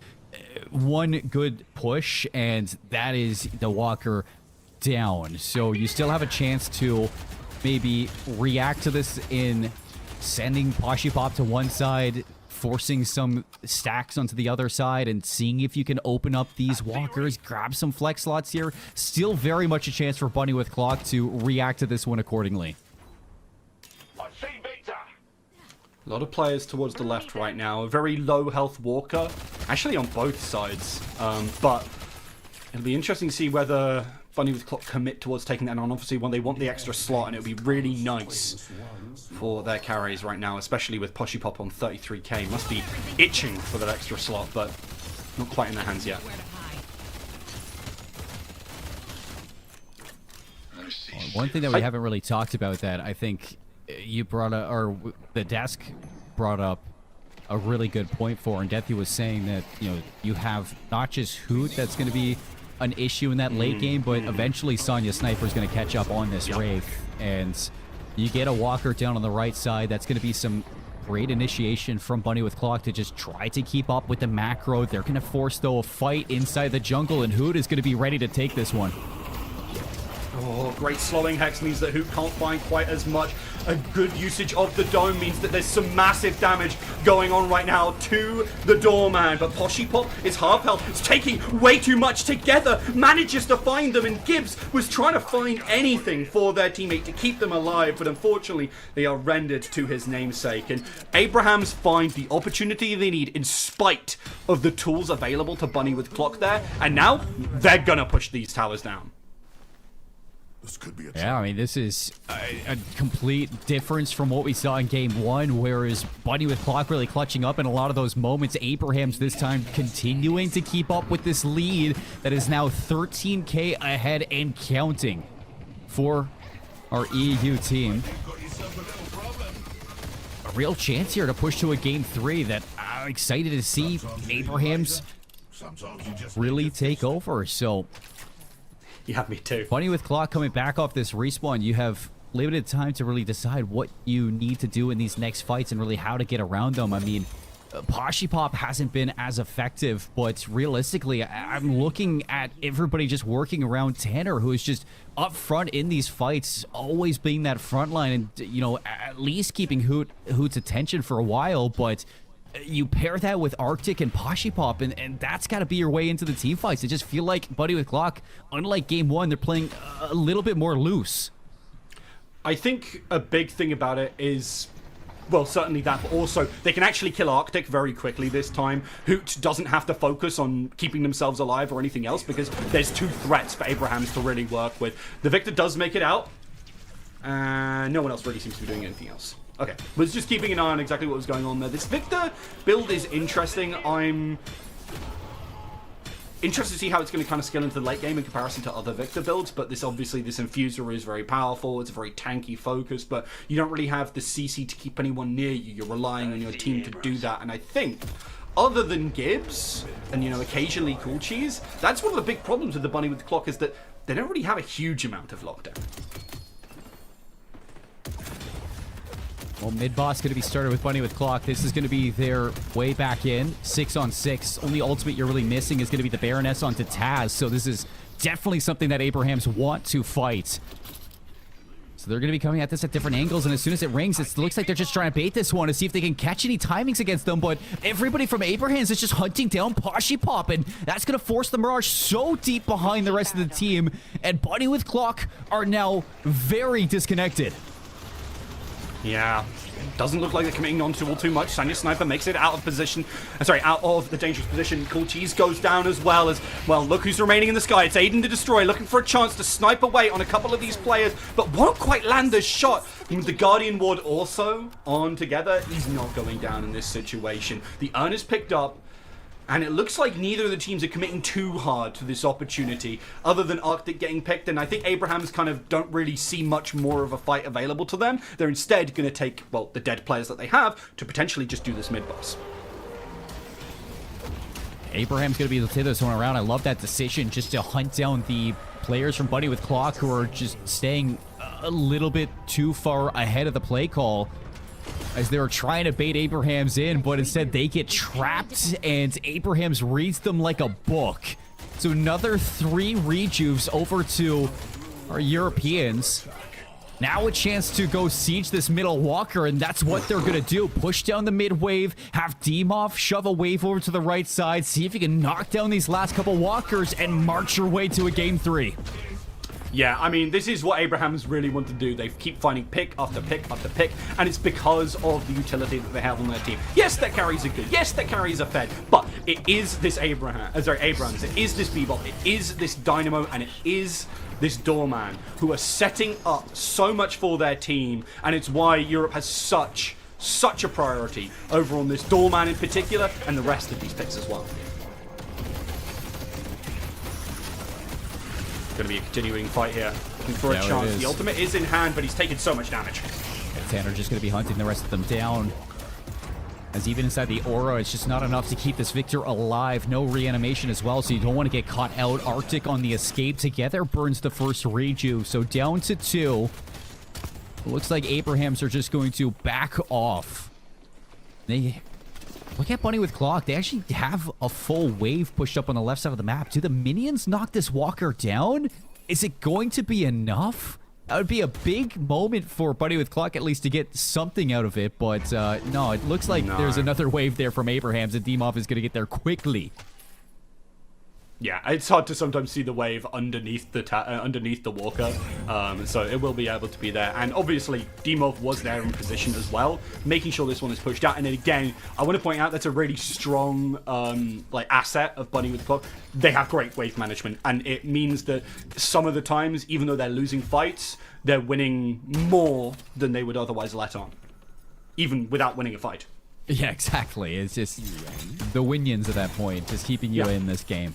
one good push and that is the walker down. So you still have a chance to maybe react to this in sending Poshipop to one side, forcing some stacks onto the other side and seeing if you can open up these walkers, grab some flex slots here. Still very much a chance for Bunny with Clock to react to this one accordingly. A lot of players towards the left right now. A very low health Walker, actually on both sides. But it'll be interesting to see whether Bunny with Clock commit towards taking that on. Obviously, when they want the extra slot, and it would be really nice for their carries right now, especially with Poshipop on 33k. Must be itching for that extra slot, but not quite in their hands yet. One thing that we haven't really talked about that I think you brought up, or the desk brought up a really good point for, and Deathy was saying that, you know, you have not just Hoot that's going to be an issue in that late game, but eventually Sonya Sniper is going to catch up on this Wraith, and you get a Walker down on the right side. That's going to be some great initiation from Bunny with Clock to just try to keep up with the macro. They're going to force, though, a fight inside the jungle, and Hoot is going to be ready to take this one. Oh, great slowing Hex means that Hoot can't find quite as much. A good usage of the dome means that there's some massive damage going on right now to the doorman. But Poshipop is half health. It's taking way too much together. Manages to find them, and Gibbs was trying to find anything for their teammate to keep them alive. But unfortunately, they are rendered to his namesake. And Abrahams find the opportunity they need in spite of the tools available to Bunny with Clock there. And now they're gonna push these towers down. Yeah, I mean, this is a complete difference from what we saw in Game 1, whereas Bunny with Clock really clutching up in a lot of those moments. Abrahams this time continuing to keep up with this lead that is now 13k ahead and counting for our EU team. A real chance here to push to a Game 3 that I'm excited to see Abrahams really take over. So Yeah, me too. Bunny with Clock coming back off this respawn. You have limited time to really decide what you need to do in these next fights and really how to get around them. I mean, Poshipop hasn't been as effective, but realistically, I'm looking at everybody just working around Tanner, who is just up front in these fights, always being that front line and, you know, at least keeping Hoot's attention for a while, but you pair that with Arctic and Poshipop, and that's got to be your way into the team fights. I just feel like Bunny with Clock, unlike Game 1, they're playing a little bit more loose. I think a big thing about it is, well, certainly that, but also they can actually kill Arctic very quickly this time. Hoot doesn't have to focus on keeping themselves alive or anything else because there's 2 threats for Abrahams to really work with. The Victor does make it out, and no one else really seems to be doing anything else. Okay, was just keeping an eye on exactly what was going on there. This Victor build is interesting. interested to see how it's going to kind of scale into the late game in comparison to other Victor builds, but this Infuser is very powerful, it's a very tanky focus, but you don't really have the CC to keep anyone near you. You're relying on your team to do that, and I think other than Gibbs and, you know, occasionally Cool Cheese, that's one of the big problems with the Bunny with the Clock, is that they don't really have a huge amount of lockdown. Well, mid-boss going to be started with Bunny with Clock. This is going to be their way back in. 6-on-6. Only ultimate you're really missing is going to be the Baroness onto Taz. So this is definitely something that Abrahams want to fight. So they're going to be coming at this at different angles, and as soon as it rings, it looks like they're just trying to bait this one to see if they can catch any timings against them, but everybody from Abrahams is just hunting down Poshy Pop, and that's going to force the Mirage so deep behind the rest of the team, and Bunny with Clock are now very disconnected. Yeah, doesn't look like they're committing on to all too much. Sanya Sniper makes it out of position. Out of the dangerous position. Cool Cheese goes down as well. Look who's remaining in the sky. It's Aiden to Destroy, looking for a chance to snipe away on a couple of these players, but won't quite land the shot. The Guardian Ward also on together. He's not going down in this situation. The urn is picked up, and it looks like neither of the teams are committing too hard to this opportunity, other than Arctic getting picked, and I think Abrahams kind of don't really see much more of a fight available to them. They're instead going to take, well, the dead players that they have to potentially just do this mid-boss. Abraham's going to be able to take this one around. I love that decision, just to hunt down the players from Bunny with Clock who are just staying a little bit too far ahead of the play call, as they were trying to bait Abrahams in, but instead they get trapped, and Abrahams reads them like a book. So another 3 rejuves over to our Europeans. Now a chance to go siege this middle walker, and that's what they're going to do. Push down the mid wave, have Demoff shove a wave over to the right side, see if you can knock down these last couple walkers, and march your way to a game 3. Yeah, I mean, this is what Abrahams really want to do. They keep finding pick after pick after pick, and it's because of the utility that they have on their team. Yes, their carries are good. Yes, their carries are fed. But it is this Abrams. It is this Bebop. It is this Dynamo, and it is this Doorman who are setting up so much for their team, and it's why Europe has such a priority over on this Doorman in particular, and the rest of these picks as well. Going to be a continuing fight here. Looking for a chance. The ultimate is in hand, but he's taken so much damage. And Tanner just going to be hunting the rest of them down. As even inside the aura, it's just not enough to keep this Victor alive. No reanimation as well, so you don't want to get caught out. Arctic on the escape together burns the first reju. So down to 2. It looks like Abrahams are just going to back off. They... Look at Bunny with Clock. They actually have a full wave pushed up on the left side of the map. Do the minions knock this walker down? Is it going to be enough? That would be a big moment for Bunny with Clock, at least, to get something out of it. But no, it looks like there's another wave there from Abrahams, and Demoff is going to get there quickly. Yeah, it's hard to sometimes see the wave underneath the walker, so it will be able to be there. And obviously, Demov was there in position as well, making sure this one is pushed out. And then again, I want to point out that's a really strong asset of Bunny with the Clock. They have great wave management, and it means that some of the times, even though they're losing fights, they're winning more than they would otherwise let on, even without winning a fight. Yeah, exactly. It's just the winions at that point, just keeping you in this game.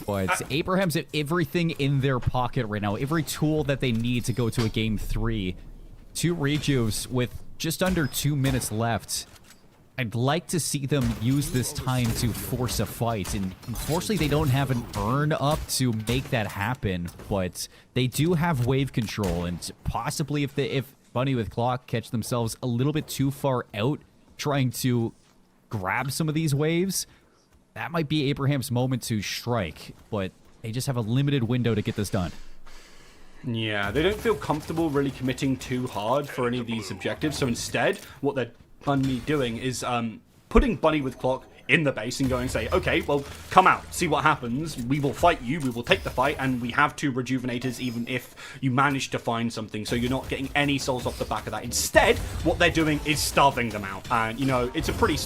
But Abrahams have everything in their pocket right now. Every tool that they need to go to a game 3. 2 rejuves with just under 2 minutes left. I'd like to see them use this time to force a fight. And unfortunately, they don't have an urn up to make that happen. But they do have wave control. And possibly if Bunny with Clock catch themselves a little bit too far out trying to grab some of these waves, that might be Abraham's moment to strike, but they just have a limited window to get this done. Yeah, they don't feel comfortable really committing too hard for any of these objectives, so instead, what they're funny doing is putting Bunny with Clock in the base and going, say, okay, well, come out, see what happens, we will fight you, we will take the fight, and we have 2 rejuvenators even if you manage to find something, so you're not getting any souls off the back of that. Instead, what they're doing is starving them out, and, you know, it's a pretty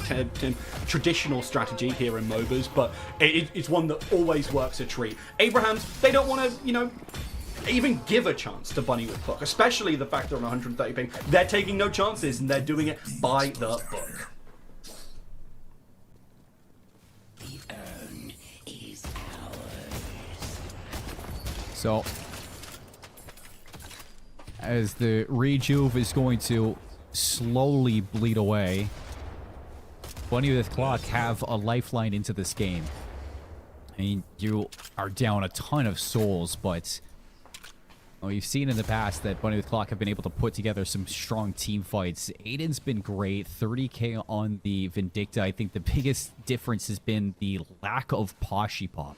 traditional strategy here in MOBAs, but it's one that always works a treat. Abrahams, they don't want to, you know, even give a chance to Bunny with Clock, especially the fact they're on 130 ping. They're taking no chances, and they're doing it by the book. So, as the rejuve is going to slowly bleed away, Bunny with Clock have a lifeline into this game. I mean, you are down a ton of souls, but you've seen in the past that Bunny with Clock have been able to put together some strong team fights. Aiden's been great, 30k on the Vindicta. I think the biggest difference has been the lack of Poshy Pop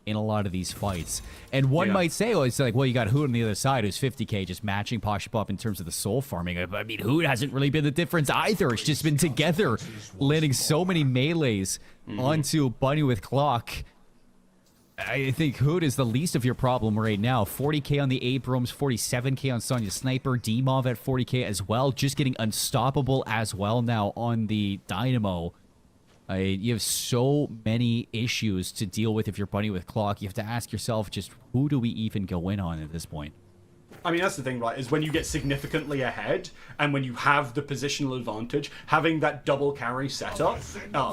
in a lot of these fights. And one might say, well, it's like, well, you got Hood on the other side who's 50k just matching Poshy Pop in terms of the soul farming. I mean, Hood hasn't really been the difference either. It's just been together, landing so many melees onto Bunny with Clock. I think Hood is the least of your problem right now. 40k on the Abrams, 47k on Sonya Sniper, D-Mov at 40k as well. Just getting unstoppable as well now on the Dynamo. You have so many issues to deal with if you're Bunny with Clock. You have to ask yourself, just who do we even go in on at this point? I mean, that's the thing, right, is when you get significantly ahead and when you have the positional advantage, having that double carry setup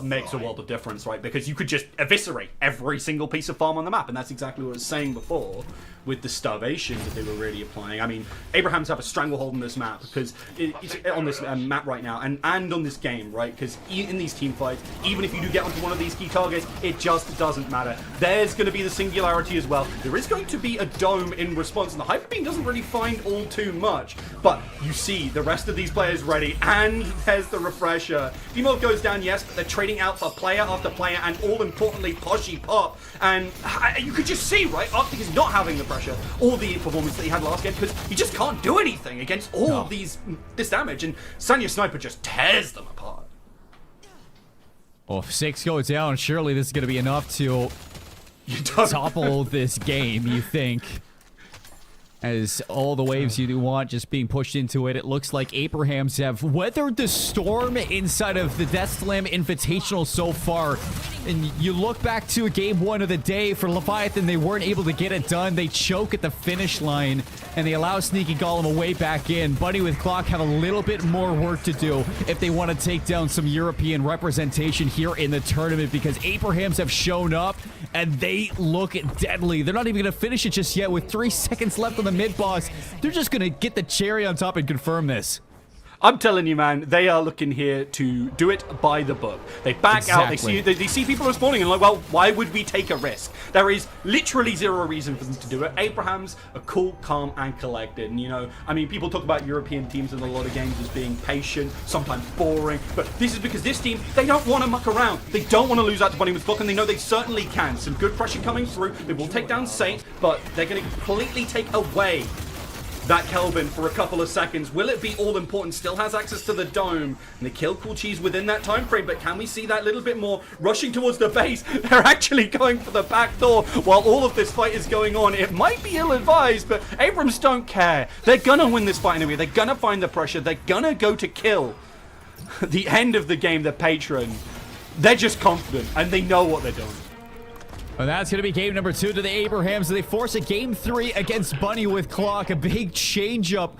makes a world of difference, right? Because you could just eviscerate every single piece of farm on the map, and that's exactly what I was saying before with the starvation that they were really applying. I mean, Abrahams have a stranglehold on this map because it's on this map right now and on this game, right? Because in these team fights, even if you do get onto one of these key targets, it just doesn't matter. There's going to be the singularity as well. There is going to be a dome in response, and the Hyper Beam doesn't really find all too much, but you see the rest of these players ready, and there's the refresher. D-Mov goes down, yes, but they're trading out for player after player, and all importantly, Poshy Pop, and you could just see, right, Arctic is not having the pressure or the performance that he had last game because he just can't do anything against all of this damage, and Sonya Sniper just tears them apart. Well, if 6 goes down, surely this is going to be enough to topple this game, you think. As all the waves you do want just being pushed into it, it looks like Abrahams have weathered the storm inside of the Death Slam Invitational so far. And you look back to game 1 of the day for Leviathan, they weren't able to get it done. They choke at the finish line, and they allow Sneaky Golem away back in. Bunny with Clock have a little bit more work to do if they want to take down some European representation here in the tournament, because Abrahams have shown up, and they look deadly. They're not even going to finish it just yet with 3 seconds left on the mid-boss. They're just going to get the cherry on top and confirm this. I'm telling you, man, they are looking here to do it by the book. They back out, they see people respawning and like, well, why would we take a risk? There is literally zero reason for them to do it. Abrahams are cool, calm, and collected. And, you know, I mean, people talk about European teams in a lot of games as being patient, sometimes boring, but this is because this team, they don't want to muck around. They don't want to lose out to Bunny with Clock, and they know they certainly can. Some good pressure coming through. They will take down Saint, but they're going to completely take away that Kelvin for a couple of seconds. Will it be all important? Still has access to the dome, and they kill Cool Cheese within that time frame, but can we see that little bit more rushing towards the base? They're actually going for the back door while all of this fight is going on. It might be ill-advised, but Abrams don't care. They're gonna win this fight anyway. They're gonna find the pressure. They're gonna go to kill. The end of the game, the patron. They're just confident, and they know what they're doing. And that's going to be game number 2 to the Abrahams. They force a game 3 against Bunny with Clock. A big change-up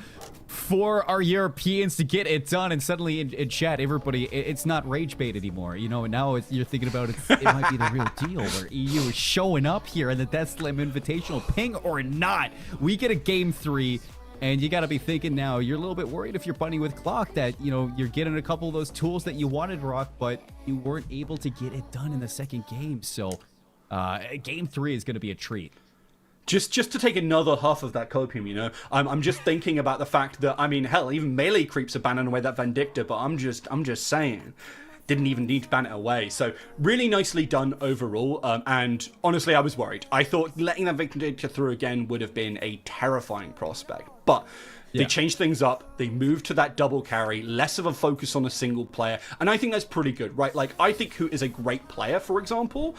for our Europeans to get it done. And suddenly in chat, everybody, it's not rage bait anymore. You know, now you're thinking about it might be the real deal where EU is showing up here in the Death Slam Invitational. Ping or not, we get a game 3. And you got to be thinking now, you're a little bit worried if you're Bunny with Clock that, you know, you're getting a couple of those tools that you wanted, Rock, but you weren't able to get it done in the second game. So game 3 is going to be a treat. Just to take another half of that copium, you know, I'm just thinking about the fact that, I mean, hell, even melee creeps are banning away that Vindicta, but I'm just saying, didn't even need to ban it away. So really nicely done overall, and honestly, I was worried. I thought letting that Vindicta through again would have been a terrifying prospect, but they changed things up. They moved to that double carry, less of a focus on a single player, and I think that's pretty good, right? Like, I think Hoot is a great player, for example.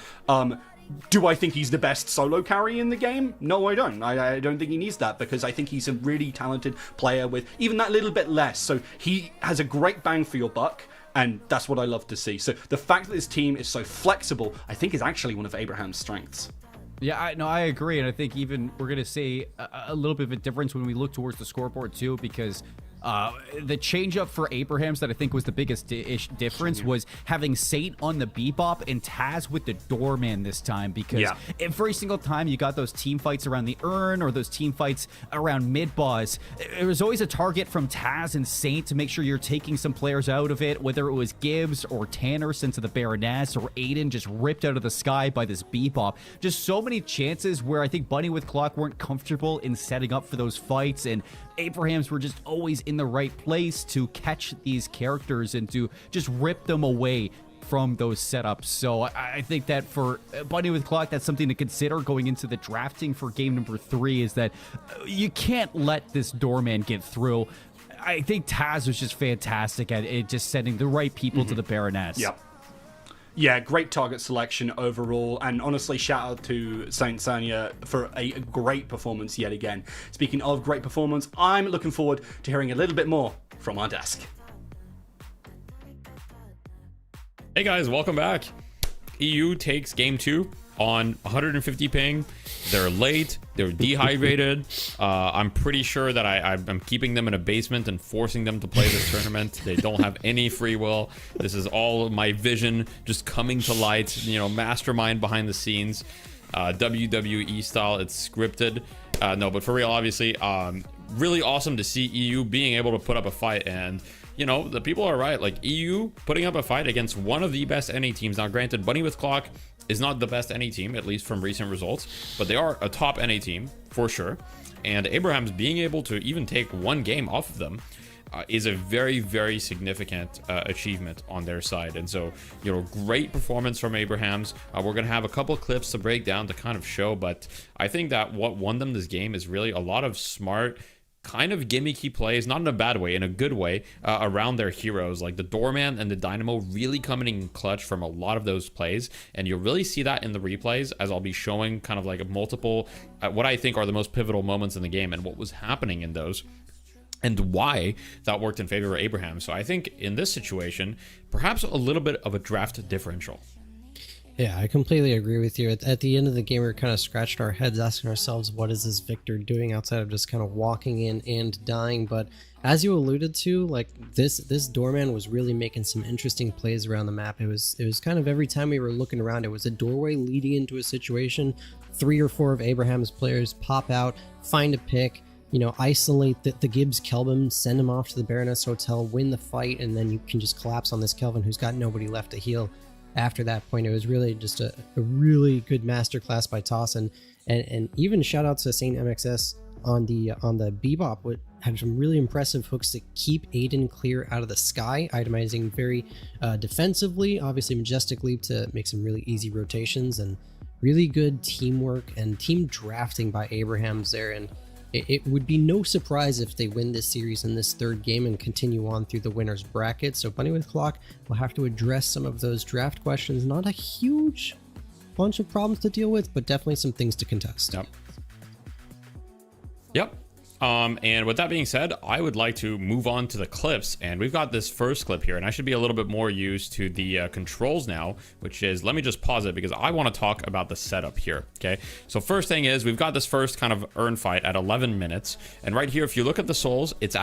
Do I think he's the best solo carry in the game? No, I don't. I don't think he needs that, because I think he's a really talented player with even that little bit less. So he has a great bang for your buck, and that's what I love to see. So the fact that this team is so flexible, I think is actually one of Abraham's strengths. Yeah, I agree, and I think even we're going to see a little bit of a difference when we look towards the scoreboard too, because The change up for Abrahams that I think was the biggest difference was having Saint on the Bebop and Taz with the Doorman this time, because every single time you got those team fights around the urn or those team fights around mid-boss, there was always a target from Taz and Saint to make sure you're taking some players out of it, whether it was Gibbs or Tanner sent to the Baroness or Aiden just ripped out of the sky by this Bebop. Just so many chances where I think Bunny with Clock weren't comfortable in setting up for those fights, and Abrahams were just always in the right place to catch these characters and to just rip them away from those setups. So I think that for Bunny with Clock, that's something to consider going into the drafting for game number 3, is that you can't let this Doorman get through. I think Taz was just fantastic at it, just sending the right people to the Baroness. Yep. Yeah, great target selection overall, and honestly, shout out to Saint Sanya for a great performance yet again. Speaking of great performance, I'm looking forward to hearing a little bit more from our desk. Hey guys, welcome back. EU takes game 2 on 150 ping. They're late, they're dehydrated. I'm pretty sure that I'm keeping them in a basement and forcing them to play this tournament. They don't have any free will. This is all my vision just coming to light, you know, mastermind behind the scenes. WWE style, it's scripted. No, but for real, obviously, really awesome to see EU being able to put up a fight. And you know, the people are right. Like, EU putting up a fight against one of the best NA teams. Now, granted, Bunny with Clock is not the best NA team, at least from recent results, but they are a top NA team for sure. And Abraham's being able to even take one game off of them is a very, very significant achievement on their side. And so, you know, great performance from Abraham's. We're going to have a couple of clips to break down to kind of show, but I think that what won them this game is really a lot of smart, kind of gimmicky plays, not in a bad way, in a good way, around their heroes. Like the Doorman and the Dynamo really coming in clutch from a lot of those plays, and you'll really see that in the replays, as I'll be showing kind of like multiple what I think are the most pivotal moments in the game and what was happening in those, and why that worked in favor of Abraham. So I think in this situation, perhaps a little bit of a draft differential. Yeah, I completely agree with you. At the end of the game, we were kind of scratching our heads, asking ourselves, what is this Victor doing outside of just kind of walking in and dying? But as you alluded to, like this Doorman was really making some interesting plays around the map. It was kind of every time we were looking around, it was a doorway leading into a situation. 3 or 4 of Abraham's players pop out, find a pick, you know, isolate the Gibbs Kelvin, send him off to the Baroness Hotel, win the fight, and then you can just collapse on this Kelvin who's got nobody left to heal. After that point, it was really just a really good masterclass by Toss, and even shout out to Saint MXS on the Bebop, which had some really impressive hooks to keep Aiden clear out of the sky, itemizing very defensively, obviously Majestic Leap to make some really easy rotations, and really good teamwork and team drafting by Abrahams there. And it would be no surprise if they win this series in this 3rd game and continue on through the winner's bracket. So Bunny with Clock will have to address some of those draft questions. Not a huge bunch of problems to deal with, but definitely some things to contest. Yep. And with that being said, I would like to move on to the clips, and we've got this first clip here, and I should be a little bit more used to the controls now, which is, let me just pause it because I want to talk about the setup here. Okay, so first thing is we've got this first kind of urn fight at 11 minutes, and right here, if you look at the souls, it's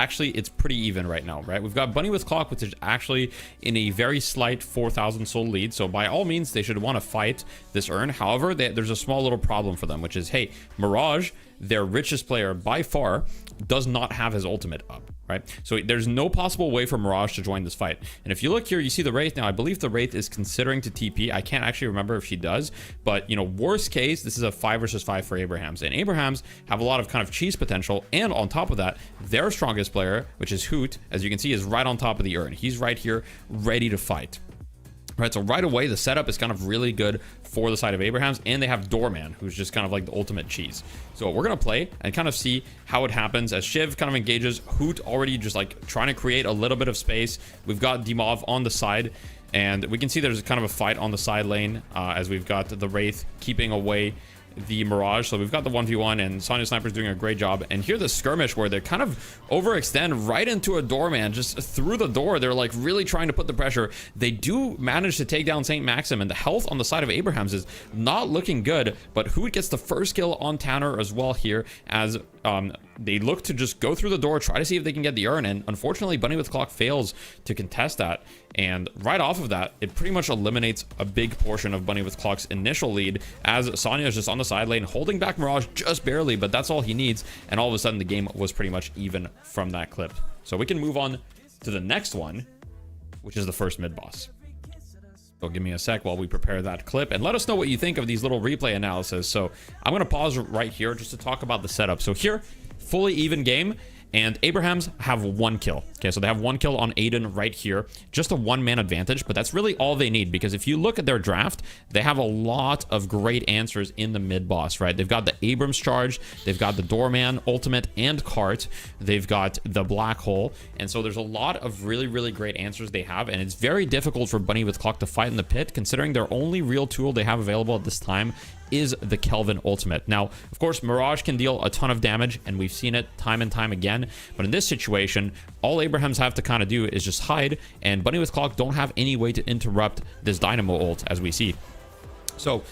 pretty even right now, right? We've got Bunny with Clock, which is actually in a very slight 4,000 soul lead, so by all means they should want to fight this urn. However, there's a small little problem for them, which is, hey, Mirage, their richest player by far, does not have his ultimate up, right? So there's no possible way for Mirage to join this fight. And if you look here, you see the Wraith. Now, I believe the Wraith is considering to TP. I can't actually remember if she does, but, you know, worst case, this is a 5 versus 5 for Abrahams. And Abrahams have a lot of kind of cheese potential. And on top of that, their strongest player, which is Hoot, as you can see, is right on top of the urn. He's right here, ready to fight. Right, so right away, the setup is kind of really good for the side of Abrahams, and they have Doorman, who's just kind of like the ultimate cheese. So we're going to play and kind of see how it happens as Shiv kind of engages. Hoot already just like trying to create a little bit of space. We've got Dimov on the side, and we can see there's kind of a fight on the side lane as we've got the Wraith keeping away the Mirage. So we've got the 1v1, and Sonya Sniper's doing a great job. And here the skirmish where they kind of overextend right into a Doorman, just through the door. They're like really trying to put the pressure. They do manage to take down Saint Maxim, and the health on the side of Abrahams is not looking good, but Hoot gets the first kill on Tanner as well here, as they look to just go through the door, try to see if they can get the urn, and unfortunately Bunny with Clock fails to contest that. And right off of that, it pretty much eliminates a big portion of Bunny with Clock's initial lead, as Sonya is just on the side lane holding back Mirage just barely, but that's all he needs, and all of a sudden the game was pretty much even from that clip. So we can move on to the next one, which is the first mid boss. So give me a sec while we prepare that clip, and let us know what you think of these little replay analysis. So I'm going to pause right here just to talk about the setup. So here, fully even game, and Abrahams have 1 kill. Okay, so they have 1 kill on Aiden right here. Just a 1-man advantage, but that's really all they need, because if you look at their draft, they have a lot of great answers in the mid boss, right? They've got the Abrams charge, they've got the Doorman, ultimate, and cart. They've got the black hole, and so there's a lot of really, really great answers they have, and it's very difficult for Bunny with Clock to fight in the pit, considering their only real tool they have available at this time is the Kelvin ultimate. Now, of course, Mirage can deal a ton of damage, and we've seen it time and time again, but in this situation, all Abrahams have to kind of do is just hide, and Bunny with Clock don't have any way to interrupt this Dynamo ult, as we see. So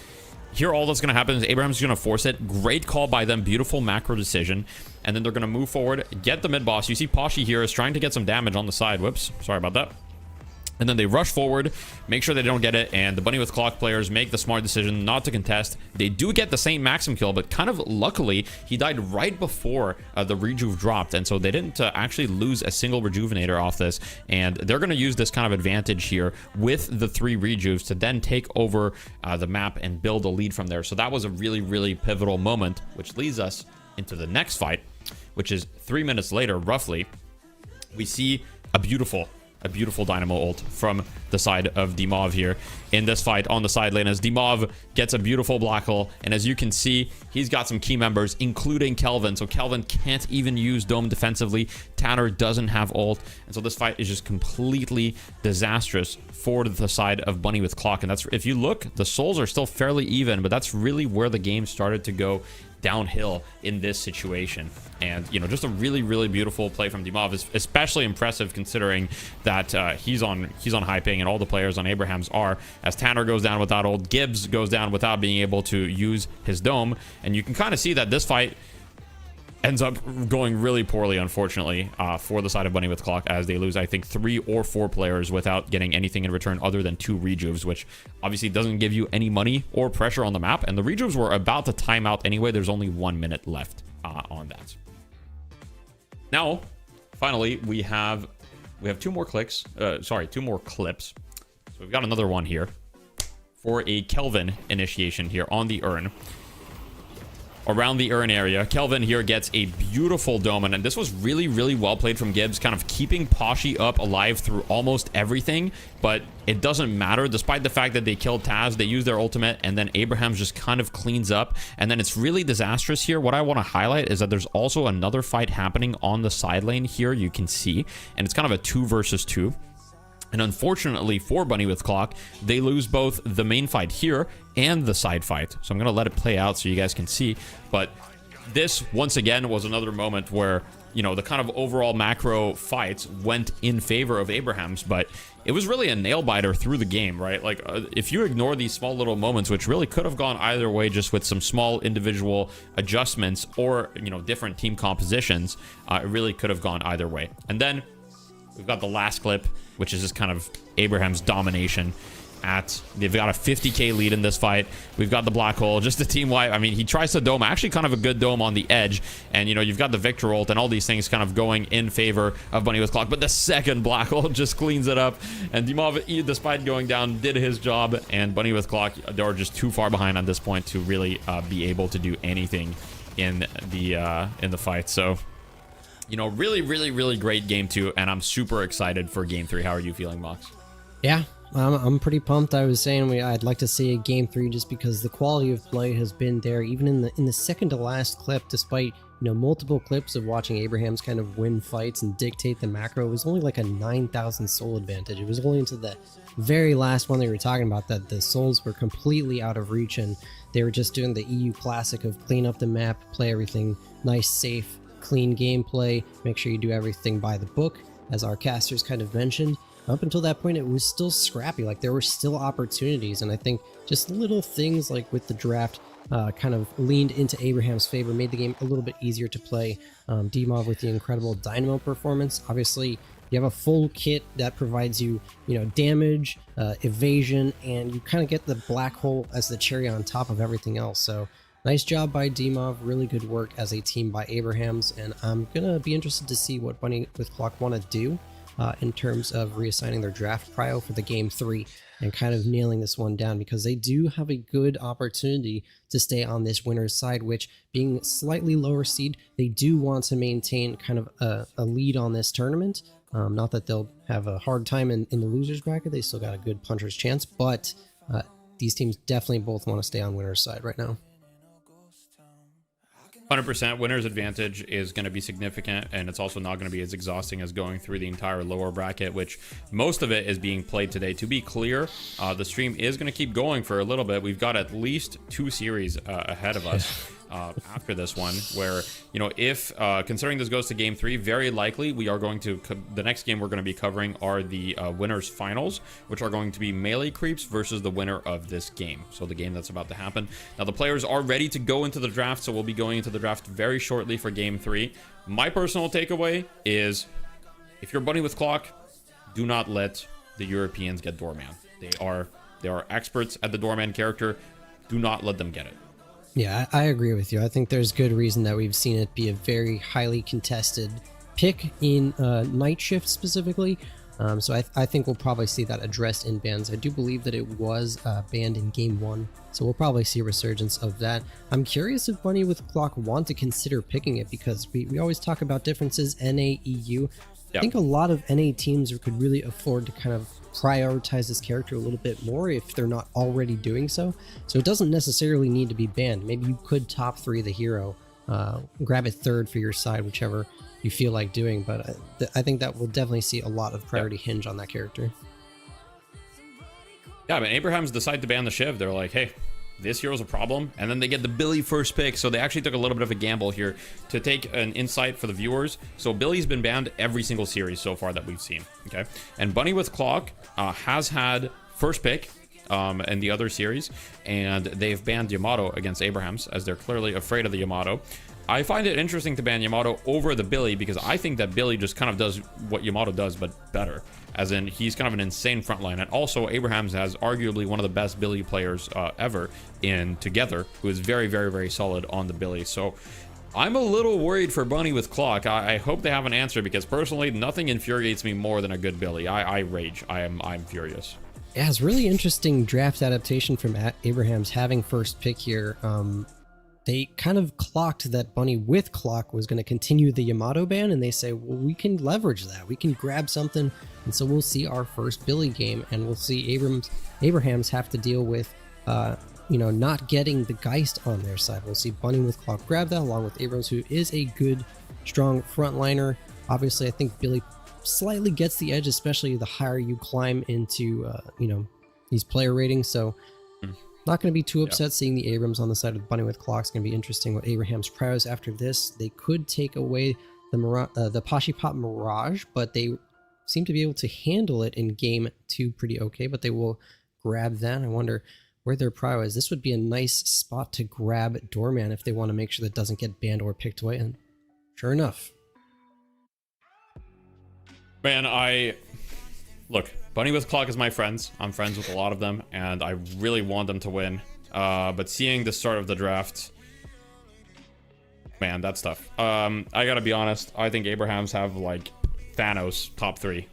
here, all that's going to happen is Abraham's going to force it. Great call by them, beautiful macro decision, and then they're going to move forward, get the mid boss. You see Pashi here is trying to get some damage on the side. Whoops, sorry about that. And then they rush forward, make sure they don't get it, and the Bunny with Clock players make the smart decision not to contest. They do get the same Maxim kill, but kind of luckily, he died right before the rejuve dropped, and so they didn't actually lose a single rejuvenator off this, and they're going to use this kind of advantage here with the 3 rejuves to then take over the map and build a lead from there. So that was a really, really pivotal moment, which leads us into the next fight, which is 3 minutes later, roughly. We see a beautiful Dynamo ult from the side of Dimov here in this fight on the side lane, as Dimov gets a beautiful black hole, and as you can see, he's got some key members, including Kelvin. So Kelvin can't even use Dome defensively. Tanner doesn't have ult, and so this fight is just completely disastrous for the side of Bunny with Clock. And that's, if you look, the souls are still fairly even, but that's really where the game started to go downhill in this situation. And you know, just a really, really beautiful play from Dimov is especially impressive, considering that he's on high ping and all the players on Abraham's are, as Tanner goes down without ult, Gibbs goes down without being able to use his dome, and you can kind of see that this fight ends up going really poorly, unfortunately, for the side of Bunny with Clock, as they lose, I think, 3 or 4 players without getting anything in return other than 2 rejuves, which obviously doesn't give you any money or pressure on the map. And the rejuves were about to time out anyway. There's only 1 minute left on that. Now, finally, we have 2 more clips. So we've got another one here for a Kelvin initiation here on the urn. Around the urn area, Kelvin here gets a beautiful dome, and this was really, really well played from Gibbs, kind of keeping Pashi up alive through almost everything, but it doesn't matter. Despite the fact that they killed Taz, they use their ultimate, and then Abrahams just kind of cleans up, and then it's really disastrous here. What I want to highlight is that there's also another fight happening on the side lane here, you can see, and it's kind of a 2 versus 2. And unfortunately for Bunny with Clock, they lose both the main fight here and the side fight. So I'm going to let it play out so you guys can see. But this, once again, was another moment where, you know, the kind of overall macro fights went in favor of Abrahams. But it was really a nail-biter through the game, right? Like, if you ignore these small little moments, which really could have gone either way just with some small individual adjustments or, you know, different team compositions, it really could have gone either way. And then we've got the last clip, which is just kind of Abraham's domination. They've got a 50k lead in this fight. We've got the black hole, just the team wide. I mean, he tries to dome, actually kind of a good dome on the edge, and you know, you've got the Victor ult and all these things kind of going in favor of Bunny with Clock, but the second black hole just cleans it up, and Dimov, despite going down, did his job, and Bunny with Clock, they're just too far behind at this point to really be able to do anything in the fight. So, you know, really, really, really great game 2, and I'm super excited for game 3. How are you feeling, Mox? Yeah, I'm pretty pumped. I was saying I'd like to see a game 3 just because the quality of play has been there, even in the second to last clip. Despite, you know, multiple clips of watching Abrahams kind of win fights and dictate the macro, it was only like a 9,000 soul advantage. It was only into the very last one they were talking about that the souls were completely out of reach, and they were just doing the EU classic of clean up the map, play everything nice, safe, clean gameplay, make sure you do everything by the book, as our casters kind of mentioned. Up until that point, it was still scrappy. Like, there were still opportunities, and I think just little things like with the draft, kind of leaned into Abraham's favor, made the game a little bit easier to play. D-Mob with the incredible Dynamo performance. Obviously, you have a full kit that provides you, damage, evasion, and you kind of get the black hole as the cherry on top of everything else. So nice job by D-Mob, really good work as a team by Abrahams, and I'm gonna be interested to see what Bunny with Clock want to do in terms of reassigning their draft prio for the game 3 and kind of nailing this one down, because they do have a good opportunity to stay on this winner's side, which, being slightly lower seed, they do want to maintain kind of a lead on this tournament. Not that they'll have a hard time in the losers bracket, they still got a good puncher's chance, but these teams definitely both want to stay on winner's side right now. 100% winner's advantage is going to be significant, and it's also not going to be as exhausting as going through the entire lower bracket, which most of it is being played today. To be clear, the stream is going to keep going for a little bit. We've got at least 2 series ahead of us after this one, where, if considering this goes to game 3, very likely we are going to the next game we're going to be covering are the winners finals, which are going to be melee creeps versus the winner of this game. So the game that's about to happen now, the players are ready to go into the draft, so we'll be going into the draft very shortly for game 3. My personal takeaway is, if you're Bunny with Clock, do not let the Europeans get Doorman. They are experts at the Doorman character. Do not let them get it. Yeah, I agree with you. I think there's good reason that we've seen it be a very highly contested pick in Night Shift specifically. So I think we'll probably see that addressed in bans. I do believe that it was banned in Game 1, so we'll probably see a resurgence of that. I'm curious if Bunny with Clock want to consider picking it, because we always talk about differences, NA, EU. I think a lot of NA teams could really afford to kind of prioritize this character a little bit more if they're not already doing so. So it doesn't necessarily need to be banned. Maybe you could top 3 the hero, grab it 3rd for your side, whichever you feel like doing. But I think that will definitely see a lot of priority hinge on that character. Yeah, I mean, Abraham's decide to ban the Shiv. They're like, hey, this hero's a problem, and then they get the Billy first pick, so they actually took a little bit of a gamble here to take an insight for the viewers. So Billy's been banned every single series so far that we've seen, okay? And Bunny with Clock has had first pick in the other series, and they've banned Yamato against Abrahams, as they're clearly afraid of the Yamato. I find it interesting to ban Yamato over the Billy, because I think that Billy just kind of does what Yamato does, but better. As in, he's kind of an insane frontline. And also, Abrahams has arguably one of the best Billy players ever in Together, who is very, very, very solid on the Billy. So I'm a little worried for Bunny with Clock. I hope they have an answer, because personally, nothing infuriates me more than a good Billy. I rage. I'm furious. Yeah, it's really interesting draft adaptation from Abrahams having first pick here. They kind of clocked that Bunny with Clock was going to continue the Yamato ban, and they say, well, we can leverage that. We can grab something, and so we'll see our first Billy game, and we'll see Abrahams have to deal with, not getting the Geist on their side. We'll see Bunny with Clock grab that, along with Abrams, who is a good, strong frontliner. Obviously, I think Billy slightly gets the edge, especially the higher you climb into, these player ratings, so... Not going to be too upset seeing the Abrams on the side of Bunny with Clock. It's going to be interesting what Abraham's priors after this. They could take away the Pashipot Mirage, but they seem to be able to handle it in game 2 pretty okay, but they will grab that. I wonder where their prio is. This would be a nice spot to grab Doorman if they want to make sure that doesn't get banned or picked away, and sure enough. Man, look, Bunny with Clock is my friends. I'm friends with a lot of them, and I really want them to win. But seeing the start of the draft, man, that's tough. I gotta be honest. I think Abrahams have, like, Thanos top 3.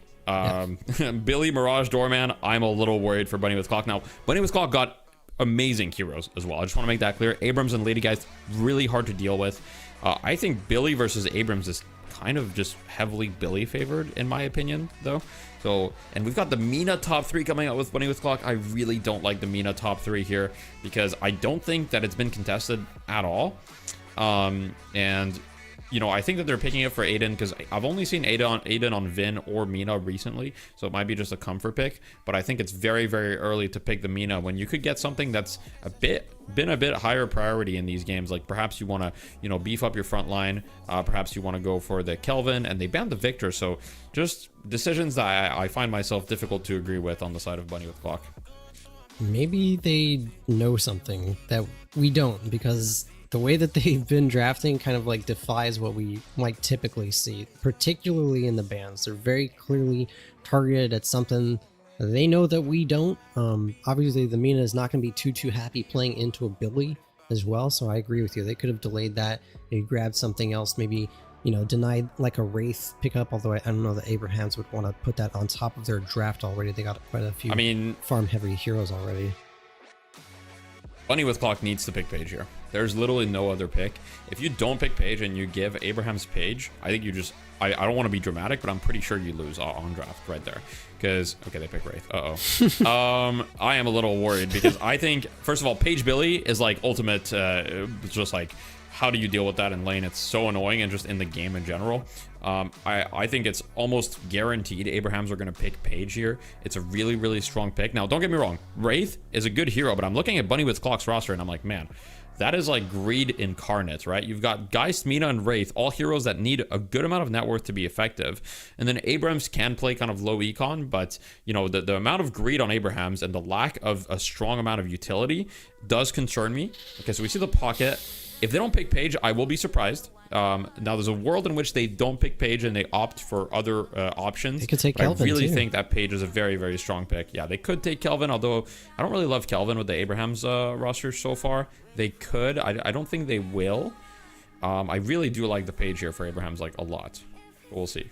Billy, Mirage, Doorman, I'm a little worried for Bunny with Clock. Now, Bunny with Clock got amazing heroes as well. I just want to make that clear. Abrams and Lady Guys, really hard to deal with. I think Billy versus Abrams is kind of just heavily Billy favored, in my opinion, though. So, and we've got the Mina top 3 coming out with Bunny with Clock. I really don't like the Mina top 3 here, because I don't think that it's been contested at all. And, I think that they're picking it for Aiden, because I've only seen Aiden on Vin or Mina recently, so it might be just a comfort pick. But I think it's very, very early to pick the Mina when you could get something that's been a bit higher priority in these games. Like, perhaps you want to, beef up your front line. Perhaps you want to go for the Kelvin, and they banned the Victor. So just decisions that I find myself difficult to agree with on the side of Bunny with Clock. maybe they know something that we don't, because the way that they've been drafting kind of like defies what we might typically see, particularly in the bans. They're very clearly targeted at something they know that we don't. Obviously, the Mina is not going to be too happy playing into a Billy as well, so I agree with you. They could have delayed that. They grabbed something else, maybe, you know, denied like a Wraith pickup, although I don't know that Abrahams would want to put that on top of their draft already. They got quite a few farm-heavy heroes already. Bunny with Clock needs to pick Page here. There's literally no other pick. If you don't pick Page and you give Abraham's Page, I think you just... I don't want to be dramatic, but I'm pretty sure you lose on draft right there. Because... Okay, they pick Wraith. Uh-oh. I am a little worried because I think, first of all, Page Billy is like ultimate... just like... How do you deal with that in lane? It's so annoying, and just in the game in general. I think it's almost guaranteed Abrahams are going to pick Page here. It's a really strong pick. Now, don't get me wrong. Wraith is a good hero, but I'm looking at Bunny with Clock's roster, and I'm like, man, that is like greed incarnate, right? You've got Geist, Mina, and Wraith, all heroes that need a good amount of net worth to be effective. And then Abrahams can play kind of low econ, but, you know, the amount of greed on Abrahams and the lack of a strong amount of utility does concern me. Okay, so we see the pocket. If they don't pick Page, I will be surprised. Now, there's a world in which they don't pick Page and they opt for other options. They could take Kelvin, I really too. think that Page is a very strong pick. Yeah, they could take Kelvin, although I don't really love Kelvin with the Abrahams roster so far. They could. I don't think they will. I really do like the Page here for Abrahams, like, a lot. But we'll see.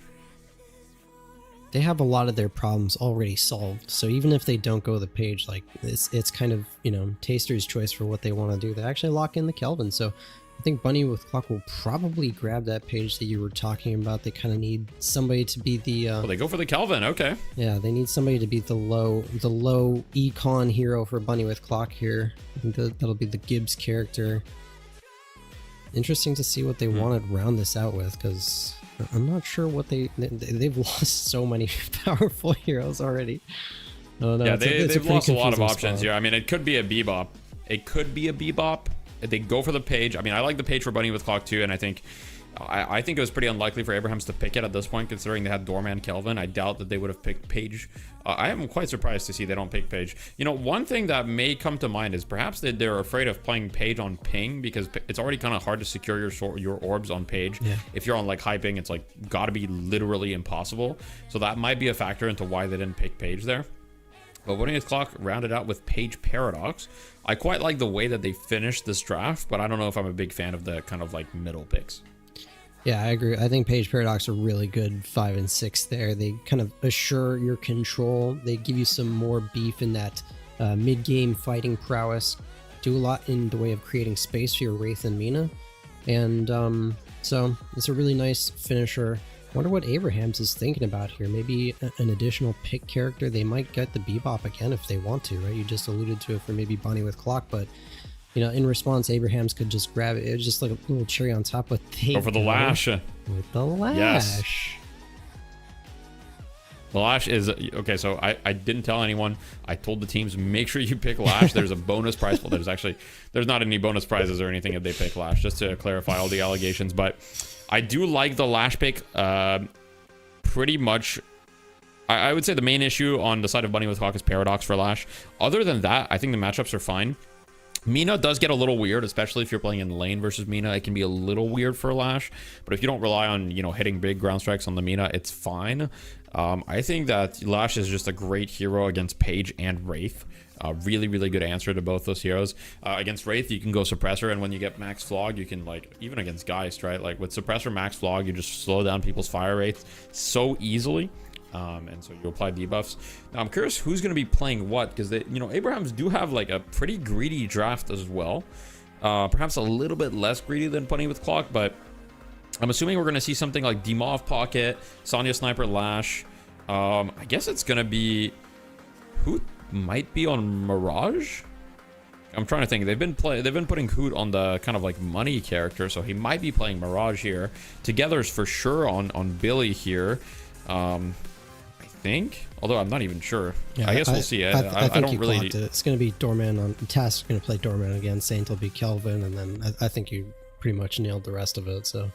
They have a lot of their problems already solved, so even if they don't go the Page, like, it's kind of, you know, taster's choice for what they want to do. They actually lock in the Kelvin, so I think Bunny with Clock will probably grab that Page that you were talking about. They kind of need somebody to be the they go for the Kelvin. Okay. Yeah, they need somebody to be the low econ hero for Bunny with Clock here. I think that'll be the Gibbs character. Interesting to see what they want to round this out with, because I'm not sure what they've lost so many powerful heroes already. Oh, no, yeah, they've lost a lot of options spot. here. I mean, it could be a Bebop. It could be a Bebop. They go for the Page. I mean, I like the Page for Bunny with Clock too, and I think it was pretty unlikely for Abrahams to pick it at this point, considering they had Doorman Kelvin. I doubt that they would have picked Page. I am quite surprised to see they don't pick Page. You know, one thing that may come to mind is perhaps they're afraid of playing Page on ping, because it's already kind of hard to secure your orbs on Page. Yeah. If you're on like high ping, it's like gotta be literally impossible. So that might be a factor into why they didn't pick Page there. But Bunny with Clock rounded out with Page Paradox. I quite like the way that they finished this draft, but I don't know if I'm a big fan of the kind of like middle picks. Yeah, I agree. I think Page Paradox are really good 5 and 6 there. They kind of assure your control. They give you some more beef in that mid-game fighting prowess. Do a lot in the way of creating space for your Wraith and Mina. And so it's a really nice finisher. I wonder what Abrahams is thinking about here. Maybe an additional pick character. They might get the Bebop again if they want to, right? You just alluded to it for maybe Bunny with Clock, but you know, in response, Abrahams could just grab it. It was just like a little cherry on top. But they go for the Lash. With the Lash. Yes. The Lash is... Okay, so I didn't tell anyone. I told the teams, make sure you pick Lash. There's a bonus prize. Well, there's not any bonus prizes or anything if they pick Lash, just to clarify all the allegations. But I do like the Lash pick pretty much. I would say the main issue on the side of Bunny with Hawk is Paradox for Lash. Other than that, I think the matchups are fine. Mina does get a little weird, especially if you're playing in lane versus Mina. It can be a little weird for Lash, but if you don't rely on, you know, hitting big ground strikes on the Mina, it's fine. I think that Lash is just a great hero against Page and Wraith. Really good answer to both those heroes. Against Wraith, you can go Suppressor, and when you get Max Flog, you can, like, even against Geist, right? Like, with Suppressor, Max Flog, you just slow down people's fire rates so easily. And so you apply debuffs. Now I'm curious who's going to be playing what, because they, you know, Abrahams do have like a pretty greedy draft as well. Perhaps a little bit less greedy than Bunny with Clock, but I'm assuming we're going to see something like Demov Pocket, Sonya Sniper Lash. I guess it's going to be who might be on Mirage. I'm trying to think. They've been putting Hoot on the kind of like money character, so he might be playing Mirage here. Together's for sure on Billy here. I think, although I'm not even sure. Yeah, I guess we'll see. I think don't really. It's going to be Doorman on Task. Going to play Doorman again. Saint will be Kelvin, and then I think you pretty much nailed the rest of it. So,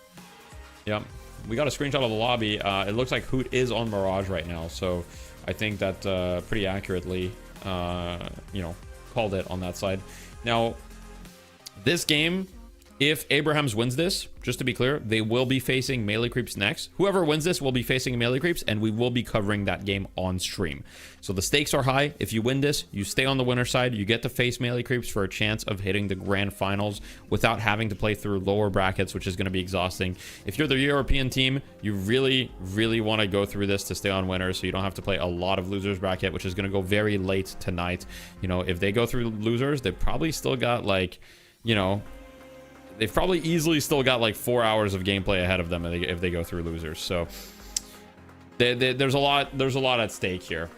yeah, we got a screenshot of the lobby. It looks like Hoot is on Mirage right now, so I think that pretty accurately called it on that side. Now, this game, if Abrahams wins this, just to be clear, they will be facing melee creeps next. Whoever wins this will be facing melee creeps, and we will be covering that game on stream. So the stakes are high. If you win this, you stay on the winner side. You get to face melee creeps for a chance of hitting the grand finals without having to play through lower brackets, which is going to be exhausting. If you're the European team, you really, really want to go through this to stay on winners, so you don't have to play a lot of losers bracket, which is going to go very late tonight. You know, if they go through losers, they've probably still got like, you know, they've probably easily still got like 4 hours of gameplay ahead of them if they go through losers. So there's a lot at stake here.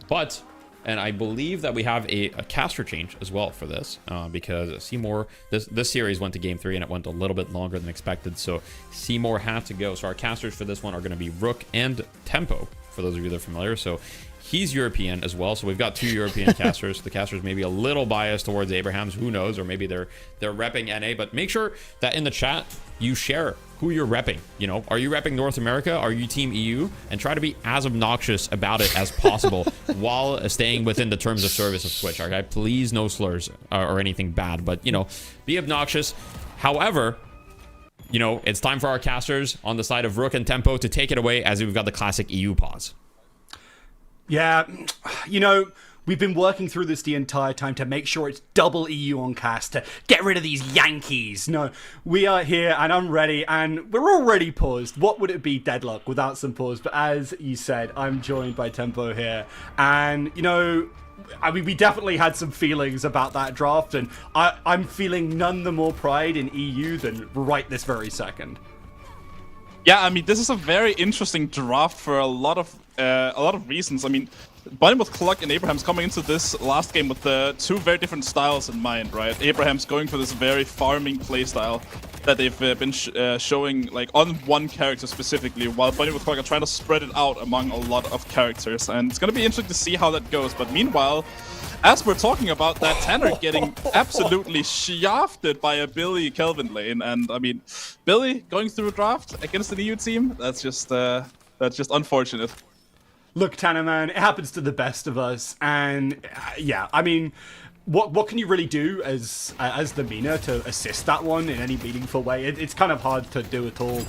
But, and I believe that we have a caster change as well for this, because Seymour, this series went to game 3 and it went a little bit longer than expected. So Seymour had to go. So our casters for this one are going to be Rook and Tempo, for those of you that are familiar. So he's European as well, so we've got 2 European casters. The casters may be a little biased towards Abrahams, who knows, or maybe they're repping NA, but make sure that in the chat you share who you're repping. You know, are you repping North America? Are you Team EU? And try to be as obnoxious about it as possible while staying within the terms of service of Twitch. Okay, please no slurs or anything bad, but you know, be obnoxious. However, you know, it's time for our casters on the side of Rook and Tempo to take it away, as we've got the classic EU pause. Yeah, you know, we've been working through this the entire time to make sure it's double EU on cast, to get rid of these Yankees. No, we are here and I'm ready, and we're already paused. What would it be, Deadlock, without some pause? But as you said, I'm joined by Tempo here, and you know, I mean, we definitely had some feelings about that draft, and I'm feeling none the more pride in EU than right this very second. Yeah, I mean, this is a very interesting draft for a lot of reasons. I mean, Bournemouth, Cluck, and Abrahams coming into this last game with the 2 very different styles in mind, right? Abrahams going for this very farming playstyle that they've been showing like on one character specifically, while Bournemouth, Cluck are trying to spread it out among a lot of characters, and it's going to be interesting to see how that goes. But meanwhile, as we're talking about that, Tanner getting absolutely shafted by a Billy Kelvin lane, and I mean, Billy going through a draft against an EU team, that's just unfortunate. Look, Tanner, man, it happens to the best of us, and yeah, I mean, what can you really do as the Mina to assist that one in any meaningful way? It's kind of hard to do at all.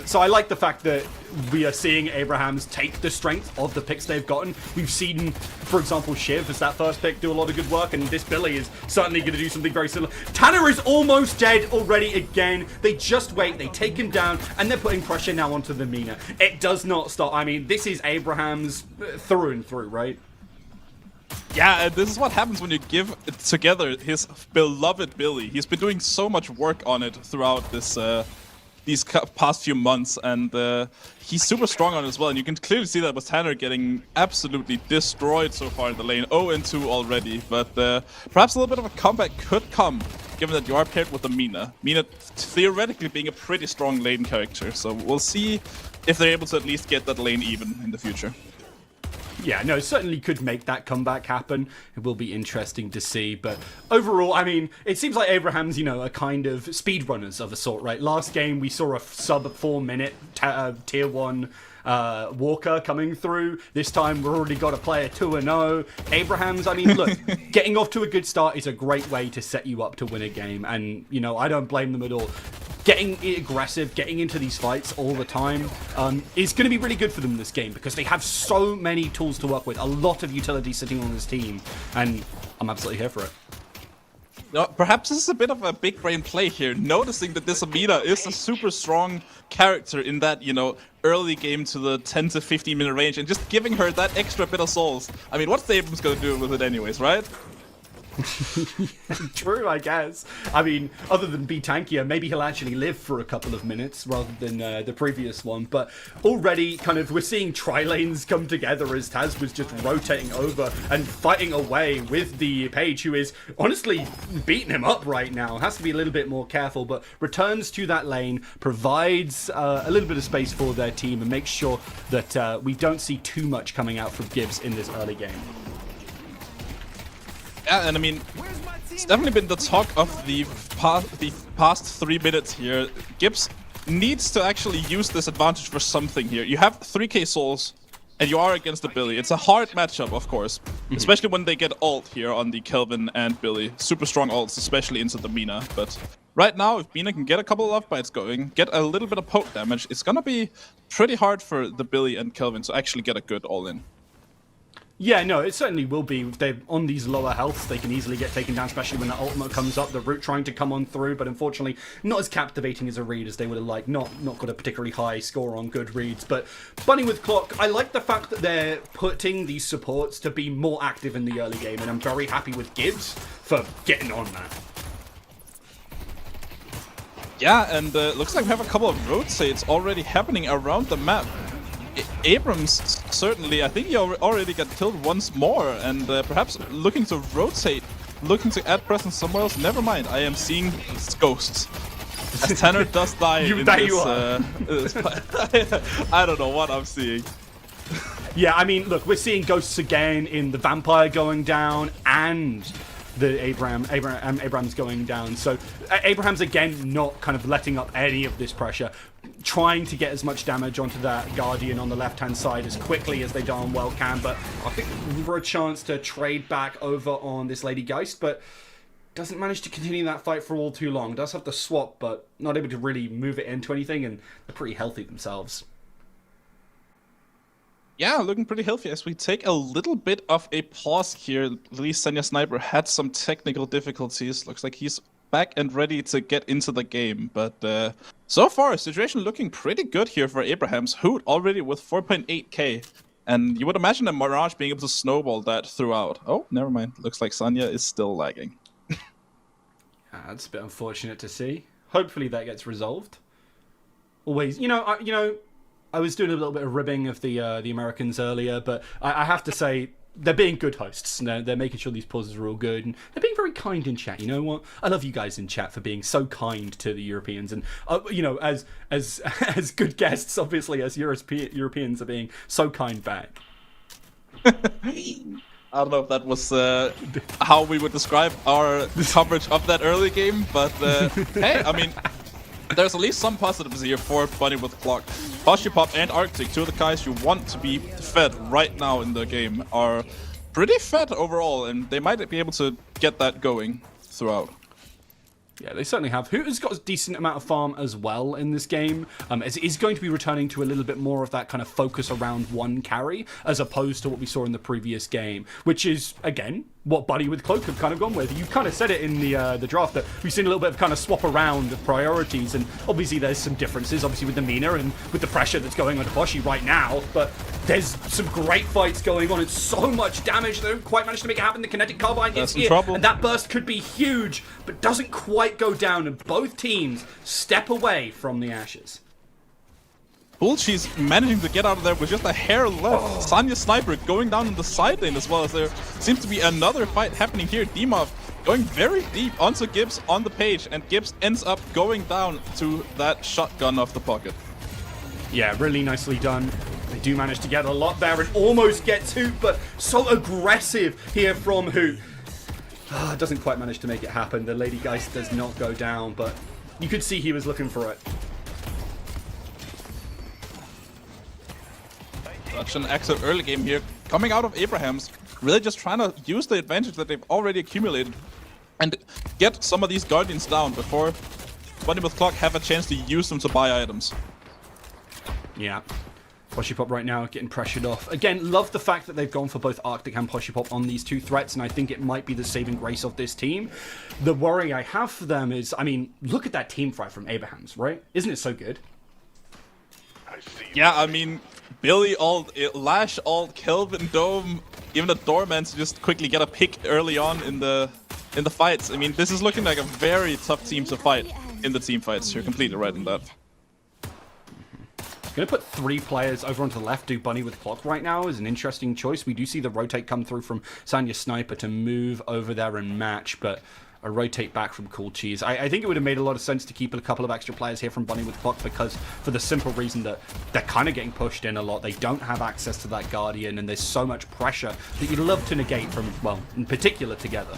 So I like the fact that we are seeing Abrahams take the strength of the picks they've gotten. We've seen, for example, Shiv as that first pick do a lot of good work, and this Billy is certainly going to do something very similar. Tanner is almost dead already again. They just wait, they take him down, and they're putting pressure now onto the Mina. It does not stop. I mean, this is Abrahams through and through, right? Yeah, this is what happens when you give together his beloved Billy. He's been doing so much work on it throughout this these past few months, and he's super strong on it as well. And you can clearly see that with Tanner getting absolutely destroyed so far in the lane, 0-2 already. But perhaps a little bit of a comeback could come, given that you are paired with the Mina. Mina theoretically being a pretty strong lane character, so we'll see if they're able to at least get that lane even in the future. Yeah, no, certainly could make that comeback happen. It will be interesting to see. But overall, I mean, it seems like Abraham's, you know, a kind of speedrunners of a sort, right? Last game, we saw a sub 4-minute tier 1 Walker coming through. This time, we've already got a player 2-0. Abraham's, I mean, look, getting off to a good start is a great way to set you up to win a game. And, you know, I don't blame them at all. Getting aggressive, getting into these fights all the time is going to be really good for them in this game, because they have so many tools to work with, a lot of utility sitting on this team, and I'm absolutely here for it. No, perhaps this is a bit of a big brain play here, noticing that this Amina is a super strong character in that, you know, early game to the 10 to 15 minute range, and just giving her that extra bit of souls. I mean, what's the Abrams going to do with it anyways, right? True, I guess. I mean, other than be tankier, maybe he'll actually live for a couple of minutes rather than the previous one. But already, kind of, we're seeing tri-lanes come together as Taz was just rotating over and fighting away with the Page, who is honestly beating him up right now. Has to be a little bit more careful, but returns to that lane, provides a little bit of space for their team, and makes sure that we don't see too much coming out from Gibbs in this early game. Yeah, and I mean, it's definitely been the talk of the past 3 minutes here. Gibbs needs to actually use this advantage for something here. You have 3k souls, and you are against the Billy. It's a hard matchup, of course, especially when they get ult here on the Kelvin and Billy. Super strong ults, especially into the Mina. But right now, if Mina can get a couple of love bites going, get a little bit of poke damage, it's gonna be pretty hard for the Billy and Kelvin to actually get a good all-in. Yeah, no, it certainly will be. If they're on these lower healths, they can easily get taken down, especially when the ultimate comes up, the root trying to come on through, but unfortunately not as captivating as a read as they would have liked. Not got a particularly high score on good reads, but Bunny with Clock, I like the fact that they're putting these supports to be more active in the early game, and I'm very happy with Gibbs for getting on that. Yeah, and looks like we have a couple of rotates already happening around the map. Abrams, certainly, I think he already got killed once more, and perhaps looking to rotate, looking to add presence somewhere else. Never mind, I am seeing ghosts. As Tanner does die in this, I don't know what I'm seeing. Yeah, I mean, look, we're seeing ghosts again in the Vampire going down, and the Abraham's going down. So Abraham's again not kind of letting up any of this pressure, trying to get as much damage onto that Guardian on the left-hand side as quickly as they darn well can. But I think for a chance to trade back over on this Lady Geist, but doesn't manage to continue that fight for all too long. Does have the swap, but not able to really move it into anything, and they're pretty healthy themselves. Yeah, looking pretty healthy as we take a little bit of a pause here. At least Sanya Sniper had some technical difficulties. Looks like he's back and ready to get into the game. But so far, situation looking pretty good here for Abraham's. Hoot already with 4.8k. And you would imagine a Mirage being able to snowball that throughout. Oh, never mind. Looks like Sanya is still lagging. That's a bit unfortunate to see. Hopefully that gets resolved. Always, I was doing a little bit of ribbing of the Americans earlier, but I have to say they're being good hosts. They're making sure these pauses are all good, and they're being very kind in chat. You know what? I love you guys in chat for being so kind to the Europeans, and as good guests, obviously, as Europeans are being so kind back. I don't know if that was how we would describe our coverage of that early game, but hey, I mean, there's at least some positives here for Bunny with Clock. Poshipop and Arctic, two of the guys you want to be fed right now in the game, are pretty fed overall, and they might be able to get that going throughout. Yeah, they certainly have. Hoot has got a decent amount of farm as well in this game, as it is going to be returning to a little bit more of that kind of focus around one carry, as opposed to what we saw in the previous game, which is, again, what Buddy with Cloak have kind of gone with. You kind of said it in the draft that we've seen a little bit of kind of swap around of priorities, and obviously there's some differences, obviously with the Mina and with the pressure that's going on to Boshi right now, but there's some great fights going on. It's so much damage, they don't quite manage to make it happen. The kinetic carbine gets here, and that burst could be huge, but doesn't quite go down, and both teams step away from the ashes. She's managing to get out of there with just a hair left. Sanya Sniper going down in the side lane as well, as there seems to be another fight happening here. Dimov going very deep onto Gibbs on the page, and Gibbs ends up going down to that shotgun off the pocket. Yeah, really nicely done. They do manage to get a lot there and almost get Hoot, but so aggressive here from Hoot. Doesn't quite manage to make it happen. The Lady Geist does not go down, but you could see he was looking for it. Such an excellent early game here, coming out of Abraham's, really just trying to use the advantage that they've already accumulated and get some of these Guardians down before Bunny with Clock have a chance to use them to buy items. Yeah. Poshipop right now getting pressured off. Again, love the fact that they've gone for both Arctic and Poshipop on these two threats, and I think it might be the saving grace of this team. The worry I have for them is, I mean, look at that team fight from Abraham's, right? Isn't it so good? Yeah, I mean, Billy ult, Lash ult, Kelvin Dome, even the Doorman to just quickly get a pick early on in the fights. I mean, this is looking like a very tough team to fight in the team fights. You're completely right in that. Going to put 3 players over onto the left, do Bunny with Clock right now is an interesting choice. We do see the rotate come through from Sanya Sniper to move over there and match, but a rotate back from Cool Cheese. I think it would have made a lot of sense to keep a couple of extra players here from Bunny with Clock, because for the simple reason that they're kind of getting pushed in a lot. They don't have access to that Guardian, and there's so much pressure that you'd love to negate from, well, in particular together.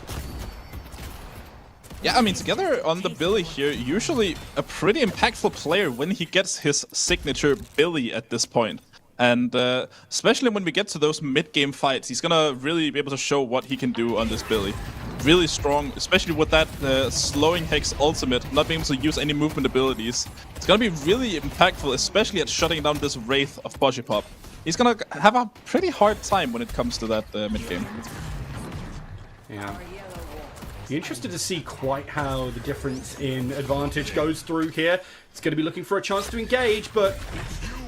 Yeah, I mean, together on the Billy here, usually a pretty impactful player when he gets his signature Billy at this point. And especially when we get to those mid-game fights, he's gonna really be able to show what he can do on this Billy. Really strong, especially with that slowing Hex ultimate, not being able to use any movement abilities. It's gonna be really impactful, especially at shutting down this Wraith of Pop. He's gonna have a pretty hard time when it comes to that mid-game. Yeah. Be interested to see quite how the difference in advantage goes through here. It's going to be looking for a chance to engage, but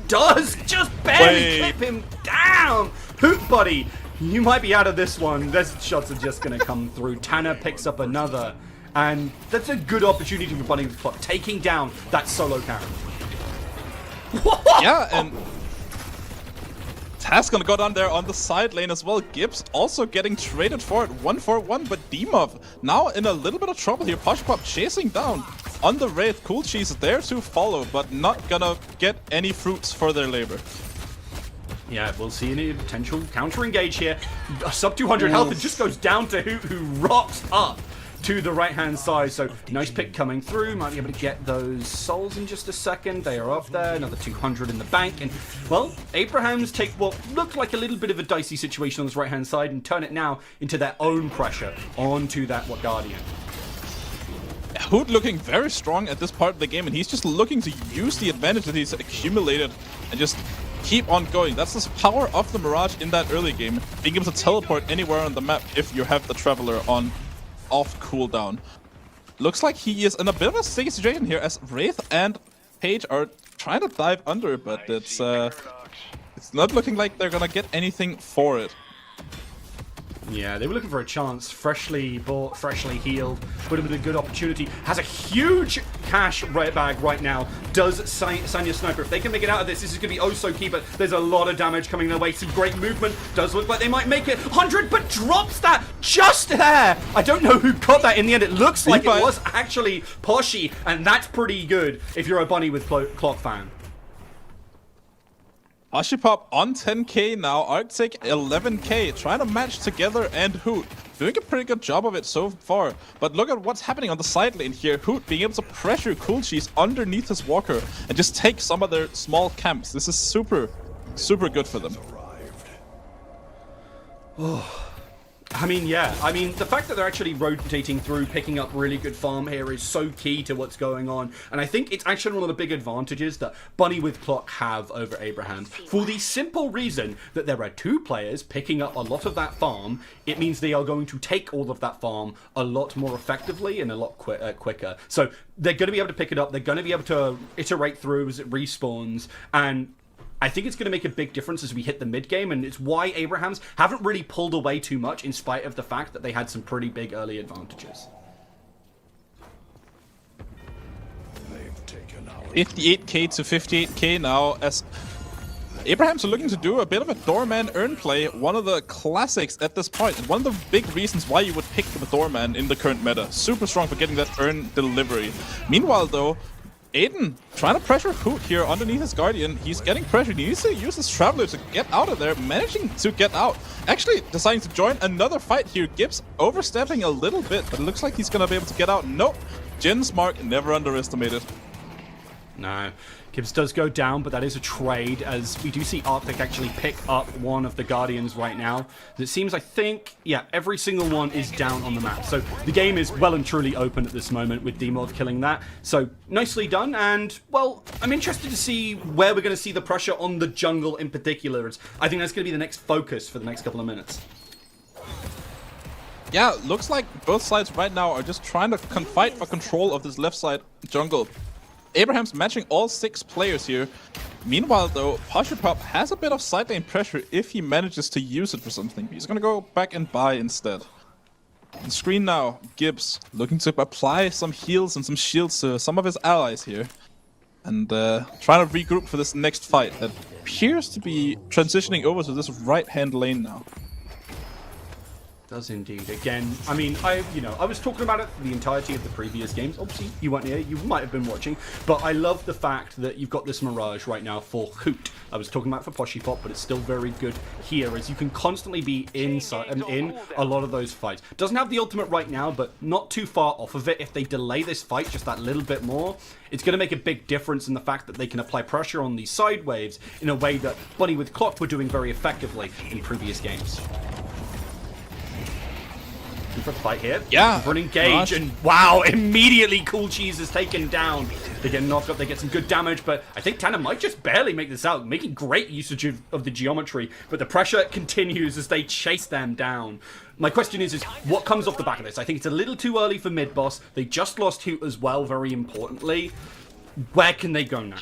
does just barely clip him down. Hoot Buddy, you might be out of this one. Those shots are just going to come through. Tanner picks up another, and that's a good opportunity for Bunny with Clock, taking down that solo carry. Yeah, and Taz gonna go down there on the side lane as well. Gibbs also getting traded for it, 1-for-1, but Dimov now in a little bit of trouble here. Pop chasing down on the Wraith. Cool Cheese is there to follow, but not gonna get any fruits for their labor. Yeah, we'll see any potential counter-engage here. Sub 200 health, it just goes down to Hoot, who rocks up to the right-hand side. So nice pick coming through. Might be able to get those souls in just a second. They are up there. Another 200 in the bank. And, well, Abrahams take what looked like a little bit of a dicey situation on this right-hand side and turn it now into their own pressure onto that Guardian. Hoot looking very strong at this part of the game, and he's just looking to use the advantage that he's accumulated and just keep on going. That's the power of the Mirage in that early game. Being able to teleport anywhere on the map if you have the Traveler on off cooldown. Looks like he is in a bit of a sticky situation here as Wraith and Page are trying to dive under, but it's not looking like they're gonna get anything for it. Yeah, they were looking for a chance. Freshly bought, freshly healed. Would have been a good opportunity. Has a huge cash bag right now. Does Sanya Sniper. If they can make it out of this, this is going to be oh so key, but there's a lot of damage coming their way. Some great movement. Does look like they might make it. 100, but drops that just there. I don't know who got that in the end. It looks like it was actually Poshy, and that's pretty good if you're a Bunny with Clock fan. Pop on 10k now, Arctic 11k, trying to match together and Hoot. Doing a pretty good job of it so far, but look at what's happening on the side lane here. Hoot being able to pressure Cool Cheese underneath his walker and just take some of their small camps. This is super, super good for them. Oh. I mean, yeah. I mean, the fact that they're actually rotating through, picking up really good farm here is so key to what's going on. And I think it's actually one of the big advantages that Bunny with Clock have over Abrahams. For the simple reason that there are two players picking up a lot of that farm, it means they are going to take all of that farm a lot more effectively and a lot quicker. So they're going to be able to pick it up. They're going to be able to iterate through as it respawns. And I think it's going to make a big difference as we hit the mid-game, and it's why Abrahams haven't really pulled away too much in spite of the fact that they had some pretty big early advantages. 58k to 58k now as Abrahams are looking to do a bit of a Doorman earn play, one of the classics at this point, and one of the big reasons why you would pick the Doorman in the current meta. Super strong for getting that earn delivery. Meanwhile though, Aiden trying to pressure Hoot here underneath his Guardian. He's getting pressured. He needs to use his Traveler to get out of there, managing to get out. Actually deciding to join another fight here. Gibbs overstepping a little bit, but it looks like he's going to be able to get out. Nope. Jin's mark, never underestimated. No. Gibbs does go down, but that is a trade, as we do see Arctic actually pick up one of the Guardians right now. It seems, I think, yeah, every single one is down on the map. So the game is well and truly open at this moment with Dimov killing that. So nicely done, and, well, I'm interested to see where we're going to see the pressure on the jungle in particular. I think that's going to be the next focus for the next couple of minutes. Yeah, looks like both sides right now are just trying to fight for control of this left side jungle. Abraham's matching all 6 players here. Meanwhile, though, Pop has a bit of side lane pressure if he manages to use it for something. He's gonna go back and buy instead. On screen now, Gibbs looking to apply some heals and some shields to some of his allies here. And trying to regroup for this next fight that appears to be transitioning over to this right-hand lane now. Does indeed. Again, I mean, I was talking about it for the entirety of the previous games. Obviously, you weren't here. You might have been watching. But I love the fact that you've got this Mirage right now for Hoot. I was talking about for Poshipop, but it's still very good here, as you can constantly be inside and in a lot of those fights. Doesn't have the ultimate right now, but not too far off of it. If they delay this fight just that little bit more, it's going to make a big difference in the fact that they can apply pressure on these side waves in a way that Bunny with Clock were doing very effectively in previous games. For the fight here. Yeah. For an engage, and wow, immediately Cool Cheese is taken down. They get knocked up, they get some good damage, but I think Tanner might just barely make this out, making great usage of the geometry, but the pressure continues as they chase them down. My question is what comes off the back of this? I think it's a little too early for mid-boss. They just lost Hoot as well, very importantly. Where can they go now?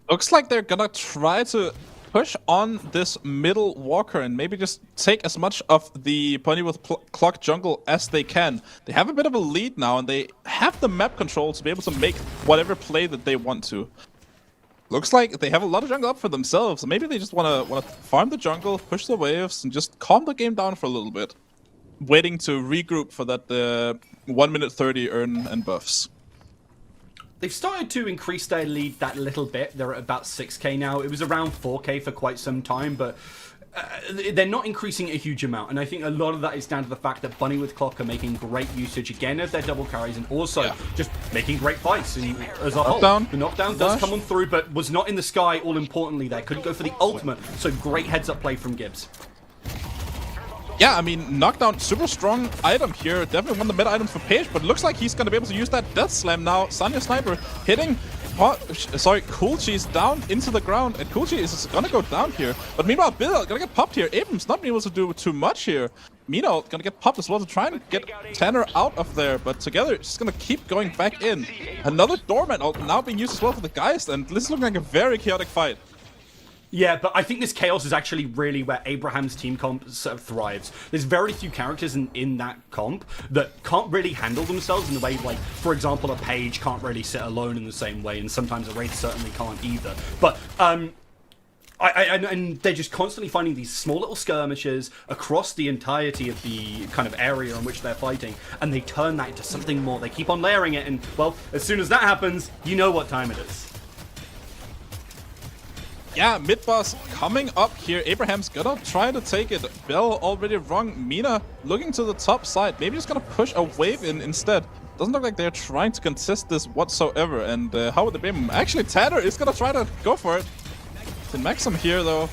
Looks like they're gonna try to push on this middle walker and maybe just take as much of the Bunny with Clock jungle as they can. They have a bit of a lead now, and they have the map control to be able to make whatever play that they want to. Looks like they have a lot of jungle up for themselves. Maybe they just want to farm the jungle, push the waves, and just calm the game down for a little bit, waiting to regroup for that 1 minute 30 earn and buffs. They've started to increase their lead that little bit. They're at about 6k now. It was around 4k for quite some time, but they're not increasing a huge amount. And I think a lot of that is down to the fact that Bunny with Clock are making great usage again of their double carries, and also just making great fights as a whole. The knockdown does come on through, but was not in the sky, all importantly there. Couldn't go for the ultimate, so great heads-up play from Gibbs. Yeah, I mean, knockdown, super strong item here. Definitely one of the meta items for Page, but looks like he's going to be able to use that Death Slam now. Sanya Sniper hitting, Cool Cheese down into the ground, and Cool Cheese is going to go down here. But meanwhile, Bill going to get popped here. Abrams not being able to do too much here. Mino going to get popped as well to try and get Tanner out of there, but together it's just going to keep going back in. Another Doorman now being used as well for the Geist, and this is looking like a very chaotic fight. Yeah, but I think this chaos is actually really where Abraham's team comp sort of thrives. There's very few characters in that comp that can't really handle themselves in the way, like, for example, a Page can't really sit alone in the same way, and sometimes a Wraith certainly can't either. But, and they're just constantly finding these small little skirmishes across the entirety of the kind of area in which they're fighting, and they turn that into something more. They keep on layering it, and, well, as soon as that happens, you know what time it is. Yeah, mid-boss coming up here. Abraham's gonna try to take it. Bell already wrong. Mina looking to the top side. Maybe just gonna push a wave in instead. Doesn't look like they're trying to contest this whatsoever. And how would they be? Actually, Tanner is gonna try to go for it. The Maxim here, though.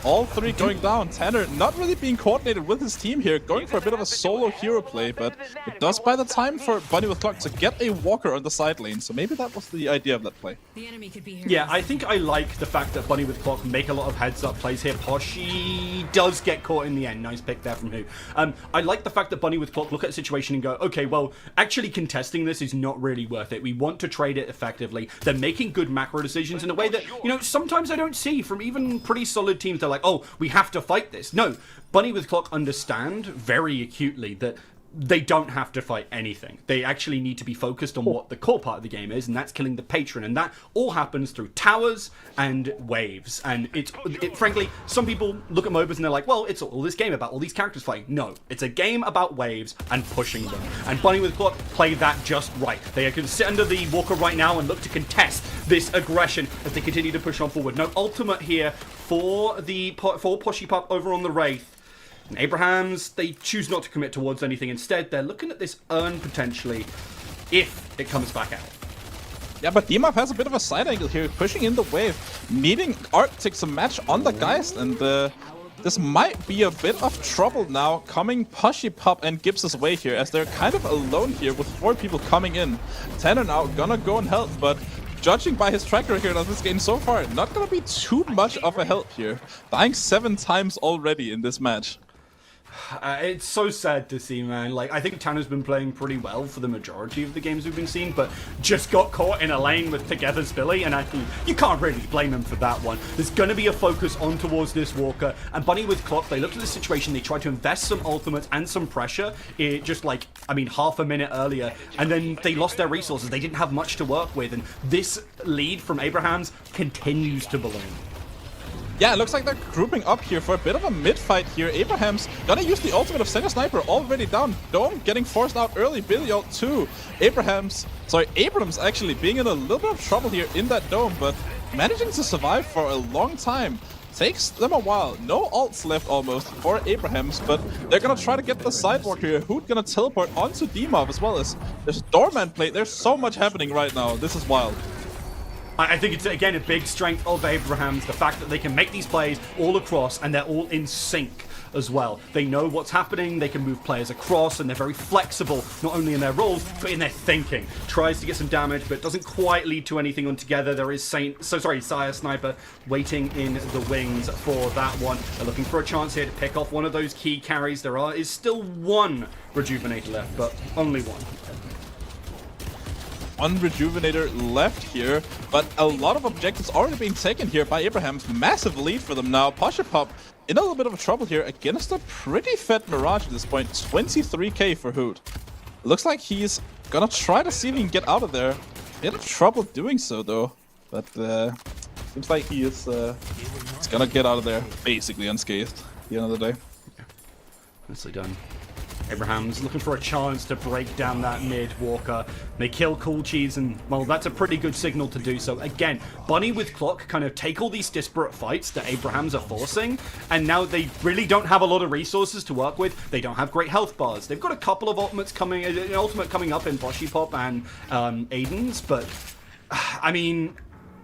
All three going down. Tanner not really being coordinated with his team here, going for a bit of a solo hero play, but it does buy the time for Bunny with Clock to get a walker on the side lane, so maybe that was the idea of that play. The enemy could be here. Yeah, I think I like the fact that Bunny with Clock make a lot of heads-up plays here. Poshi does get caught in the end. Nice pick there from who. I like the fact that Bunny with Clock look at the situation and go, okay, well, actually contesting this is not really worth it. We want to trade it effectively. They're making good macro decisions in a way that, you know, sometimes I don't see from even pretty solid teams. They're like, oh, we have to fight this. No, Bunny with Clock understand very acutely that they don't have to fight anything. They actually need to be focused on what the core part of the game is, and that's killing the patron. And that all happens through towers and waves. And frankly, some people look at MOBAs and they're like, well, it's all this game about all these characters fighting. No, it's a game about waves and pushing them. And Bunny with Clock play that just right. They can sit under the walker right now and look to contest this aggression as they continue to push on forward. No ultimate here for Poshipop over on the Wraith. And Abrahams, they choose not to commit towards anything. Instead, they're looking at this urn potentially if it comes back out. Yeah, but Dimap has a bit of a side angle here, pushing in the wave, needing Arctic to match on the Geist, and this might be a bit of trouble now coming Poshipop and Gibbs' way here, as they're kind of alone here with 4 people coming in. Tanner now gonna go and help, but judging by his track record of this game so far, not gonna be too much of a help here. Dying 7 times already in this match. It's so sad to see, man. Like, I think Tanner's been playing pretty well for the majority of the games we've been seeing, but just got caught in a lane with Together's Billy, and I think you can't really blame him for that one. There's going to be a focus on towards this Walker, and Bunny with Clock, they looked at the situation, they tried to invest some ultimates and some pressure, just like, I mean, half a minute earlier, and then they lost their resources. They didn't have much to work with, and this lead from Abrahams continues to balloon. Yeah, it looks like they're grouping up here for a bit of a mid-fight here. Abraham's gonna use the ultimate of Senior Sniper already down. Dome getting forced out early. Billy ult too. Abrams actually being in a little bit of trouble here in that Dome, but managing to survive for a long time. Takes them a while. No ults left almost for Abrahams, but they're gonna try to get the sidewalk here. Hoot gonna teleport onto Dimov as well as there's Doorman play. There's so much happening right now. This is wild. I think it's, again, a big strength of Abraham's, the fact that they can make these plays all across and they're all in sync as well. They know what's happening, they can move players across, and they're very flexible, not only in their roles, but in their thinking. Tries to get some damage, but doesn't quite lead to anything altogether. There is Sire Sniper waiting in the wings for that one. They're looking for a chance here to pick off one of those key carries. There is still one Rejuvenator left, but only one. One Rejuvenator left here, but a lot of objectives already being taken here by Abraham. Massive lead for them now. Poshipop in a little bit of trouble here against a pretty fat Mirage at this point. 23k for Hoot. Looks like he's gonna try to see if he can get out of there. He had trouble doing so though, but seems like he is he's gonna get out of there basically unscathed at the end of the day. Nicely done. Abraham's looking for a chance to break down that mid Walker. They kill Cool Cheese, and well, that's a pretty good signal to do so. Again, Bunny with Clock kind of take all these disparate fights that Abraham's are forcing, and now they really don't have a lot of resources to work with. They don't have great health bars. They've got a couple of ultimates coming, an ultimate coming up in Poshipop and Aiden's, but I mean,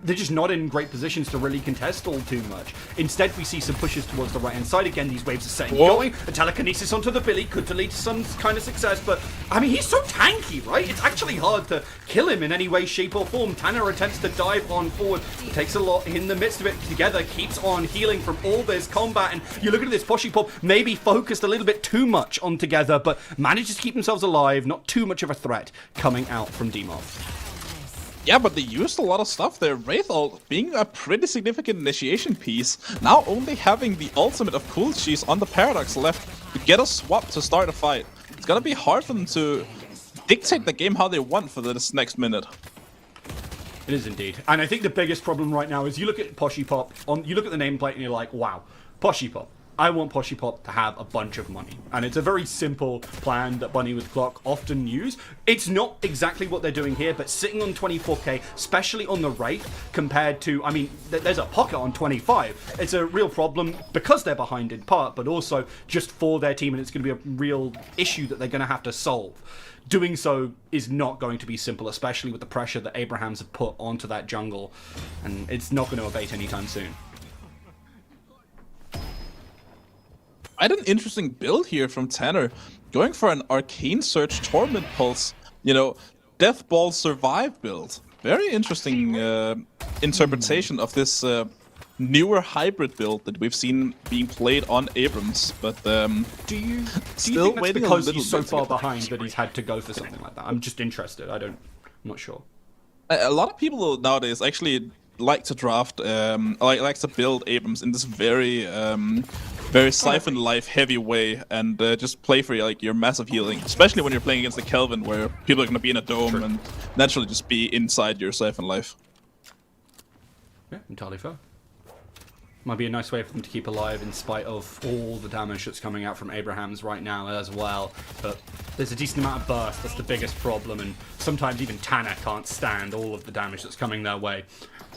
they're just not in great positions to really contest all too much. Instead, we see some pushes towards the right-hand side. Again, these waves are setting going. A telekinesis onto the Billy could lead to some kind of success, but, I mean, he's so tanky, right? It's actually hard to kill him in any way, shape, or form. Tanner attempts to dive on forward. It takes a lot in the midst of it together, keeps on healing from all this combat, and you look at this Poshipop, maybe focused a little bit too much on together, but manages to keep themselves alive. Not too much of a threat coming out from Dimov. Yeah, but they used a lot of stuff there. Wraith ult being a pretty significant initiation piece. Now only having the ultimate of Cool Cheese on the Paradox left to get a swap to start a fight. It's gonna be hard for them to dictate the game how they want for this next minute. It is indeed. And I think the biggest problem right now is you look at Poshipop, you look at the nameplate and you're like, wow, Poshipop. I want Poshipop to have a bunch of money. And it's a very simple plan that Bunny with Clock often use. It's not exactly what they're doing here, but sitting on 24k, especially on the rate, compared to, I mean, there's a pocket on 25. It's a real problem because they're behind in part, but also just for their team, and it's going to be a real issue that they're going to have to solve. Doing so is not going to be simple, especially with the pressure that Abrahams have put onto that jungle, and it's not going to abate anytime soon. I had an interesting build here from Tanner, going for an Arcane Surge Torment Pulse, you know, Death Ball Survive build. Very interesting interpretation of this newer hybrid build that we've seen being played on Abrams, but do you think that's because he's so far behind that he's had to go for something like that? I'm just interested. I'm not sure. A lot of people nowadays actually like to draft, like to build Abrams in this very Siphon Life heavy way, and just play for like your massive healing, especially when you're playing against the Kelvin, where people are going to be in a dome and naturally just be inside your Siphon Life. Yeah, entirely fair. Might be a nice way for them to keep alive in spite of all the damage that's coming out from Abrahams right now as well. But there's a decent amount of burst, that's the biggest problem, and sometimes even Tanner can't stand all of the damage that's coming their way.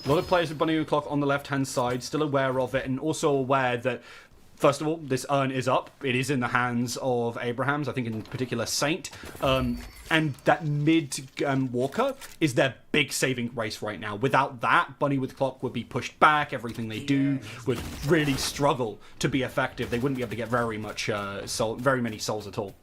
A lot of players with Bunny Clock on the left-hand side, still aware of it, and also aware that, first of all, this urn is up. It is in the hands of Abrahams, I think in particular Saint. And that mid Walker is their big saving grace right now. Without that, Bunny with Clock would be pushed back. Everything they do would really struggle to be effective. They wouldn't be able to get very many souls at all.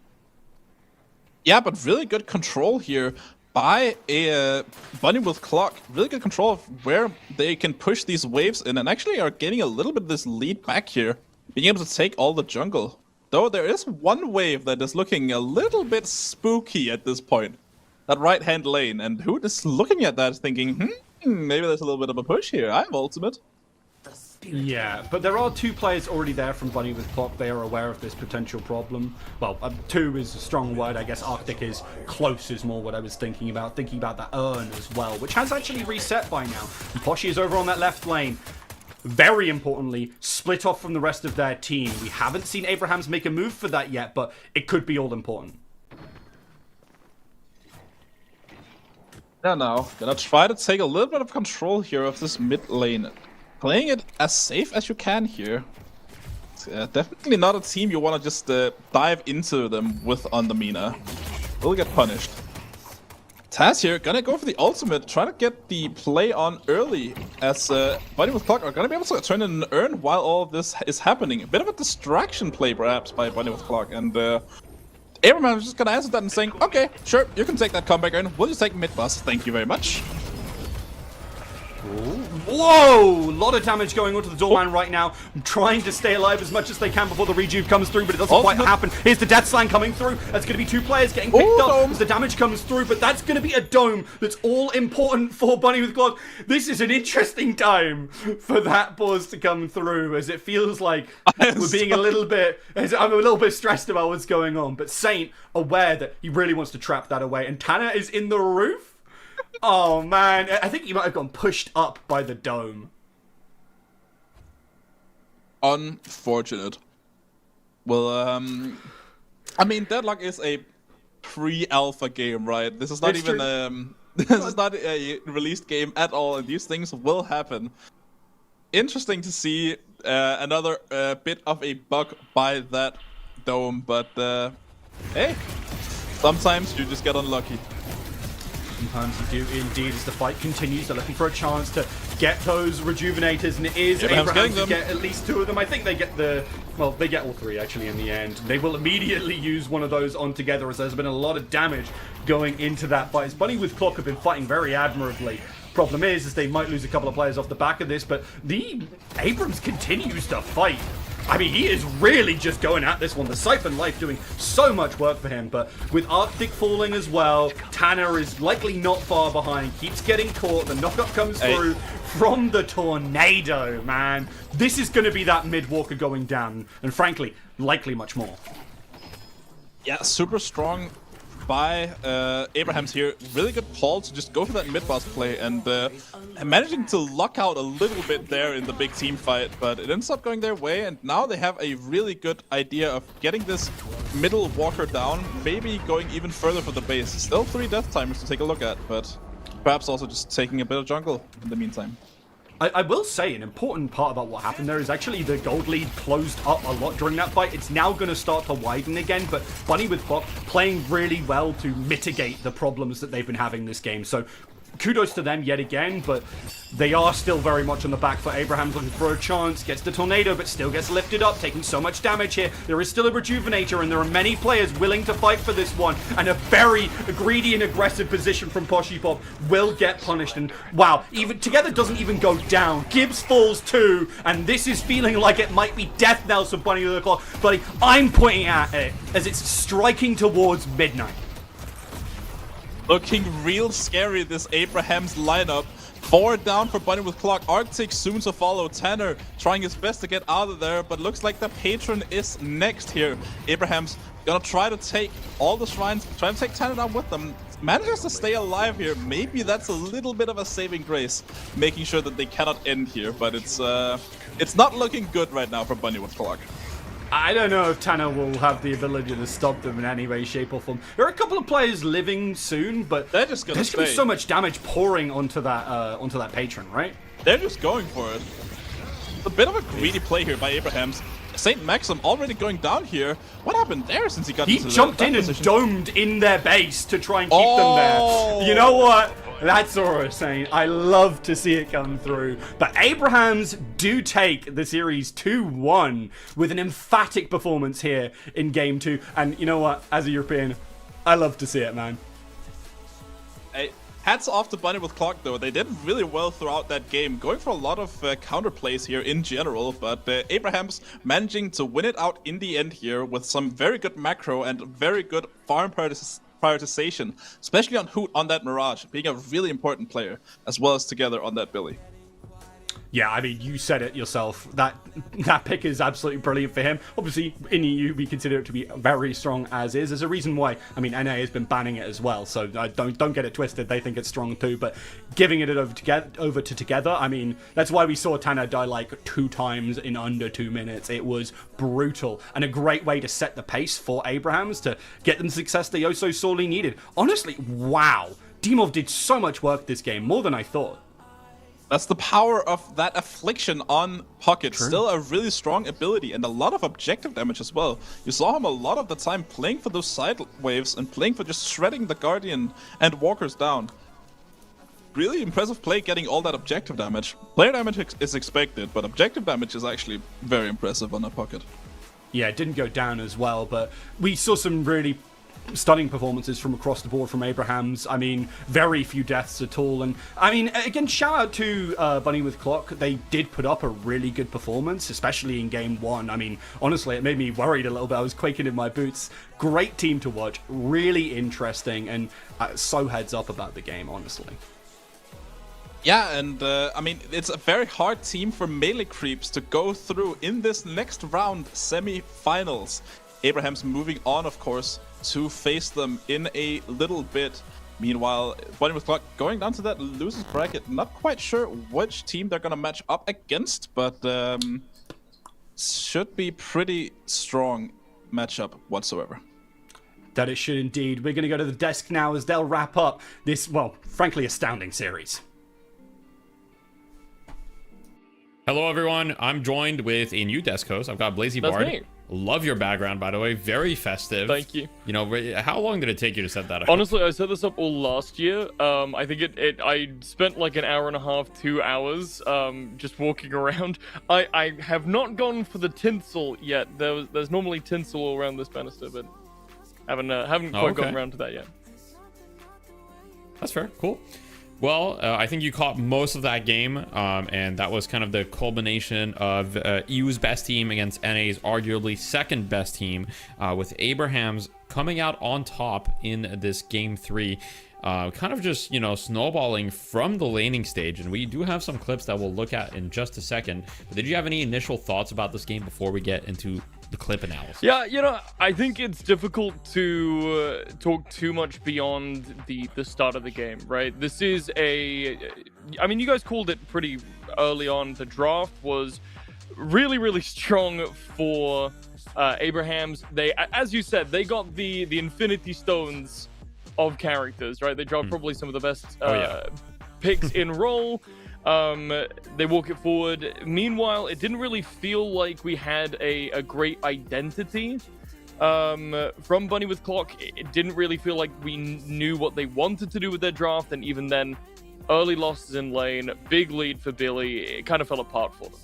Yeah, but really good control here by a Bunny with Clock. Really good control of where they can push these waves in, and actually are getting a little bit of this lead back here, being able to take all the jungle. Though there is one wave that is looking a little bit spooky at this point. That right-hand lane, and Hoot is looking at that thinking, maybe there's a little bit of a push here. I have ultimate. Yeah, but there are two players already there from Bunny with Clock. They are aware of this potential problem. Well, two is a strong word. I guess Arctic is close is more what I was thinking about. Thinking about that urn as well, which has actually reset by now. And Poshy is over on that left lane. very importantly, split off from the rest of their team. We haven't seen Abrahams make a move for that yet, but it could be all important. Yeah, now gonna try to take a little bit of control here of this mid lane. Playing it as safe as you can here. It's, definitely not a team you want to just dive into them with on the Mina. Will get punished. Taz here gonna go for the ultimate, try to get the play on early, as Bunny with Clock are gonna be able to turn in an urn while all of this is happening. A bit of a distraction play perhaps by Bunny with Clock, and Abraham is just gonna answer that and saying, okay, sure, you can take that comeback urn, we'll just take mid boss, thank you very much. Whoa! A lot of damage going onto the doorman right now. I'm trying to stay alive as much as they can before the rejuve comes through, but it doesn't quite happen. Here's the death slang coming through. That's going to be 2 players getting picked up as the damage comes through, but that's going to be a dome that's all important for Bunny with Gloves. This is an interesting time for that pause to come through, as it feels like we're being a little bit... I'm a little bit stressed about what's going on, but Saint aware that he really wants to trap that away, and Tanner is in the roof? Oh man, I think he might have gone pushed up by the dome. Unfortunate. Well, I mean, Deadlock is a pre-alpha game, right? This is not even this is not a released game at all, and these things will happen. Interesting to see another bit of a bug by that dome, but hey, sometimes you just get unlucky. Sometimes you do indeed, as the fight continues. They're looking for a chance to get those rejuvenators, and it is Abraham to get at least 2 of them. I think they get they get all 3 actually in the end. They will immediately use one of those on together, as there's been a lot of damage going into that fight. As Bunny with Clock have been fighting very admirably. Problem is they might lose a couple of players off the back of this, but the Abrams continues to fight. I mean, he is really just going at this one. The Siphon Life doing so much work for him, but with Arctic falling as well, Tanner is likely not far behind, keeps getting caught, the knockup comes through from the tornado, man. This is going to be that mid-walker going down, and frankly, likely much more. Yeah, super strong by Abrahams here. Really good call to just go for that mid-boss play, and managing to lock out a little bit there in the big team fight, but it ends up going their way, and now they have a really good idea of getting this middle walker down, maybe going even further for the base. Still 3 death timers to take a look at, but perhaps also just taking a bit of jungle in the meantime. I will say an important part about what happened there is actually the gold lead closed up a lot during that fight. It's now going to start to widen again, but Bunny with Clock playing really well to mitigate the problems that they've been having this game. So kudos to them yet again, but they are still very much on the back foot. Abraham's looking for a chance, gets the tornado, but still gets lifted up, taking so much damage here. There is still a rejuvenator, and there are many players willing to fight for this one, and a very greedy and aggressive position from Poshy Pop will get punished. And wow, even Together doesn't even go down. Gibbs falls too, and this is feeling like it might be death knells for Bunny with the Clock. Buddy, I'm pointing at it as it's striking towards midnight. Looking real scary, this Abraham's lineup. 4 down for Bunny with Clock. Arctic soon to follow. Tanner trying his best to get out of there, but looks like the Patron is next here. Abraham's gonna try to take all the shrines, try to take Tanner down with them. Manages to stay alive here. Maybe that's a little bit of a saving grace, making sure that they cannot end here, but it's not looking good right now for Bunny with Clock. I don't know if Tanner will have the ability to stop them in any way, shape, or form. There are a couple of players living soon, but they're just there's going to be so much damage pouring onto that patron, right? They're just going for it. A bit of a greedy play here by Abrahams. Saint Maxim already going down here. What happened there since he got into He jumped in and domed in their base to try and keep them there. You know what? That's all I'm saying. I love to see it come through. But Abrahams do take the series 2-1 with an emphatic performance here in Game 2. And you know what? As a European, I love to see it, man. Hey, hats off to Bunny with Clock, though. They did really well throughout that game, going for a lot of counter plays here in general. But Abrahams managing to win it out in the end here with some very good macro and very good farm prioritization, especially on Hoot on that Mirage, being a really important player, as well as together on that Billy. Yeah, I mean, you said it yourself. That pick is absolutely brilliant for him. Obviously, in EU, we consider it to be very strong as is. There's a reason why. I mean, NA has been banning it as well, so don't get it twisted. They think it's strong too, but giving it over to Together, I mean, that's why we saw Tanner die like 2 times in under 2 minutes. It was brutal, and a great way to set the pace for Abrahams to get them the success they oh so sorely needed. Honestly, wow. Dimov did so much work this game, more than I thought. That's the power of that affliction on Pocket. True. Still a really strong ability and a lot of objective damage as well. You saw him a lot of the time playing for those side waves and playing for just shredding the Guardian and Walkers down. Really impressive play getting all that objective damage. Player damage is expected, but objective damage is actually very impressive on a Pocket. Yeah, it didn't go down as well, but we saw some really stunning performances from across the board from Abrahams. I mean, very few deaths at all. And I mean, again, shout out to Bunny with Clock. They did put up a really good performance, especially in game 1. I mean, honestly, it made me worried a little bit. I was quaking in my boots. Great team to watch, really interesting, and so heads up about the game, honestly. Yeah, and I mean, it's a very hard team for melee creeps to go through in this next round, semi-finals. Abraham's moving on, of course, to face them in a little bit. Meanwhile, Bunny with Clock going down to that losers bracket. Not quite sure which team they're going to match up against, but should be pretty strong matchup whatsoever. That it should indeed. We're going to go to the desk now as they'll wrap up this, well, frankly, astounding series. Hello, everyone. I'm joined with a new desk host. I've got Blazy Bard. That's me. Love your background, by the way. Very festive. Thank you. You know, how long did it take you to set that up? Honestly, I set this up all last year. I think I spent like an hour and a half, 2 hours, just walking around. I have not gone for the tinsel yet. There's normally tinsel all around this banister, but haven't quite gone around to that yet. That's fair. Cool. Well, I think you caught most of that game, and that was kind of the culmination of EU's best team against NA's arguably second best team, with Abrahams coming out on top in this game 3, kind of just, you know, snowballing from the laning stage. And we do have some clips that we'll look at in just a second. But did you have any initial thoughts about this game before we get into the clip analysis? Yeah, you know, I think it's difficult to talk too much beyond the start of the game, right? This is I mean, you guys called it pretty early on. The draft was really, really strong for Abrahams. They, as you said, they got the Infinity Stones of characters, right? They dropped probably some of the best picks in role. They walk it forward. Meanwhile, it didn't really feel like we had a great identity from Bunny with Clock. It didn't really feel like we knew what they wanted to do with their draft, and even then, early losses in lane, big lead for Billy, it kind of fell apart for them.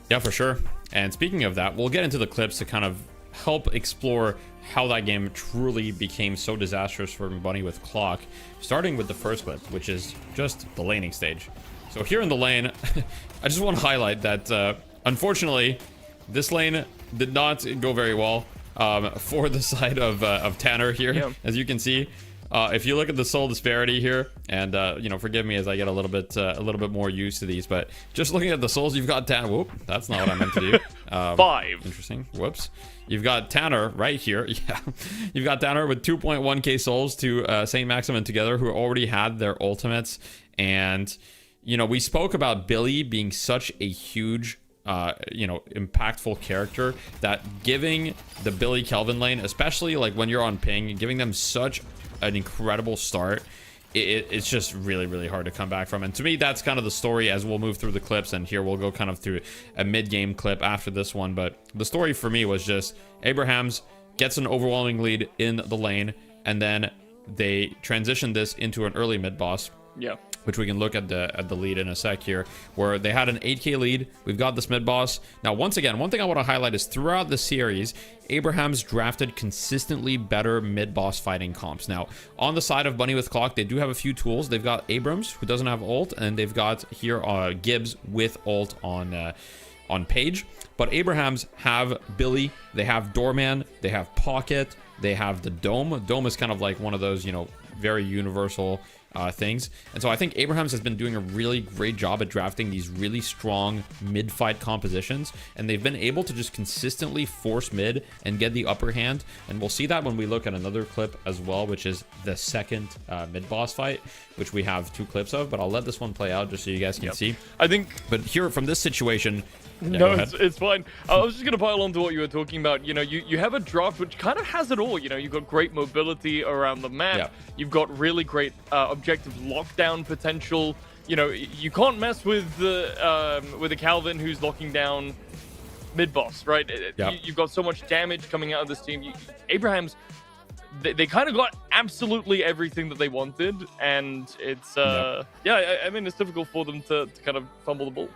Yeah, for sure. And speaking of that, we'll get into the clips to kind of help explore how that game truly became so disastrous for Bunny with Clock, starting with the first clip, which is just the laning stage. So here in the lane, I just want to highlight that unfortunately this lane did not go very well for the side of Tanner here. Yeah. As you can see, if you look at the soul disparity here, and you know, forgive me as I get a little bit more used to these, but just looking at the souls, you've got Tanner. Whoop, that's not what I meant to do. 5. Interesting. Whoops. You've got Tanner right here. Yeah, you've got Tanner with 2.1k souls to Saint Maxim and Together, who already had their ultimates. And you know, we spoke about Billy being such a huge you know, impactful character, that giving the Billy Kelvin lane, especially like when you're on ping, giving them such an incredible start, it's just really, really hard to come back from. And to me, that's kind of the story as we'll move through the clips. And here we'll go kind of through a mid-game clip after this one. But the story for me was just Abrahams gets an overwhelming lead in the lane, and then they transition this into an early mid boss. Yeah. Which we can look at the lead in a sec here, where they had an 8k lead. We've got this mid boss. Now, once again, one thing I want to highlight is throughout the series, Abrahams drafted consistently better mid boss fighting comps. Now, on the side of Bunny with Clock, they do have a few tools. They've got Abrams, who doesn't have ult, and they've got here Gibbs with ult on Page. But Abrahams have Billy, they have Doorman, they have Pocket, they have the Dome. Dome is kind of like one of those, you know, very universal things. And so I think Abrahams has been doing a really great job at drafting these really strong mid-fight compositions, and they've been able to just consistently force mid and get the upper hand. And we'll see that when we look at another clip as well, which is the second mid-boss fight, which we have 2 clips of, but I'll let this one play out just so you guys can see. I think... But here, from this situation... No, it's fine. I was just going to pile on to what you were talking about. You know, you have a draft which kind of has it all. You know, you've got great mobility around the map. Yeah. You've got really great objective lockdown potential. You know, you can't mess with the Calvin who's locking down mid-boss, right? Yeah. You've got so much damage coming out of this team. Abraham's... They kind of got absolutely everything that they wanted, and it's... I mean, it's difficult for them to kind of fumble the ball.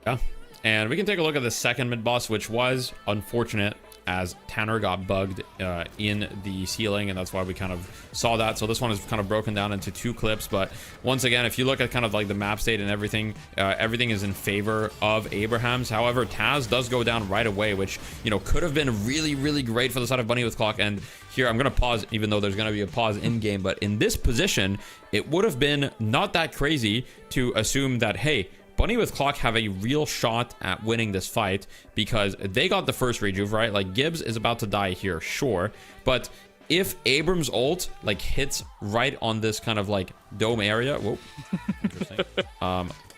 Yeah, and we can take a look at the second mid-boss, which was unfortunate as Tanner got bugged in the ceiling, and that's why we kind of saw that. So this one is kind of broken down into 2 clips, but once again, if you look at kind of like the map state and everything, everything is in favor of Abrahams. However, Taz does go down right away, which, you know, could have been really, really great for the side of Bunny with Clock. And here, I'm going to pause, even though there's going to be a pause in-game, but in this position, it would have been not that crazy to assume that, hey, Bunny with Clock have a real shot at winning this fight because they got the first rejuve, right? Like, Gibbs is about to die here, sure. But if Abrams' ult, like, hits right on this kind of, like, dome area... Whoa. Interesting.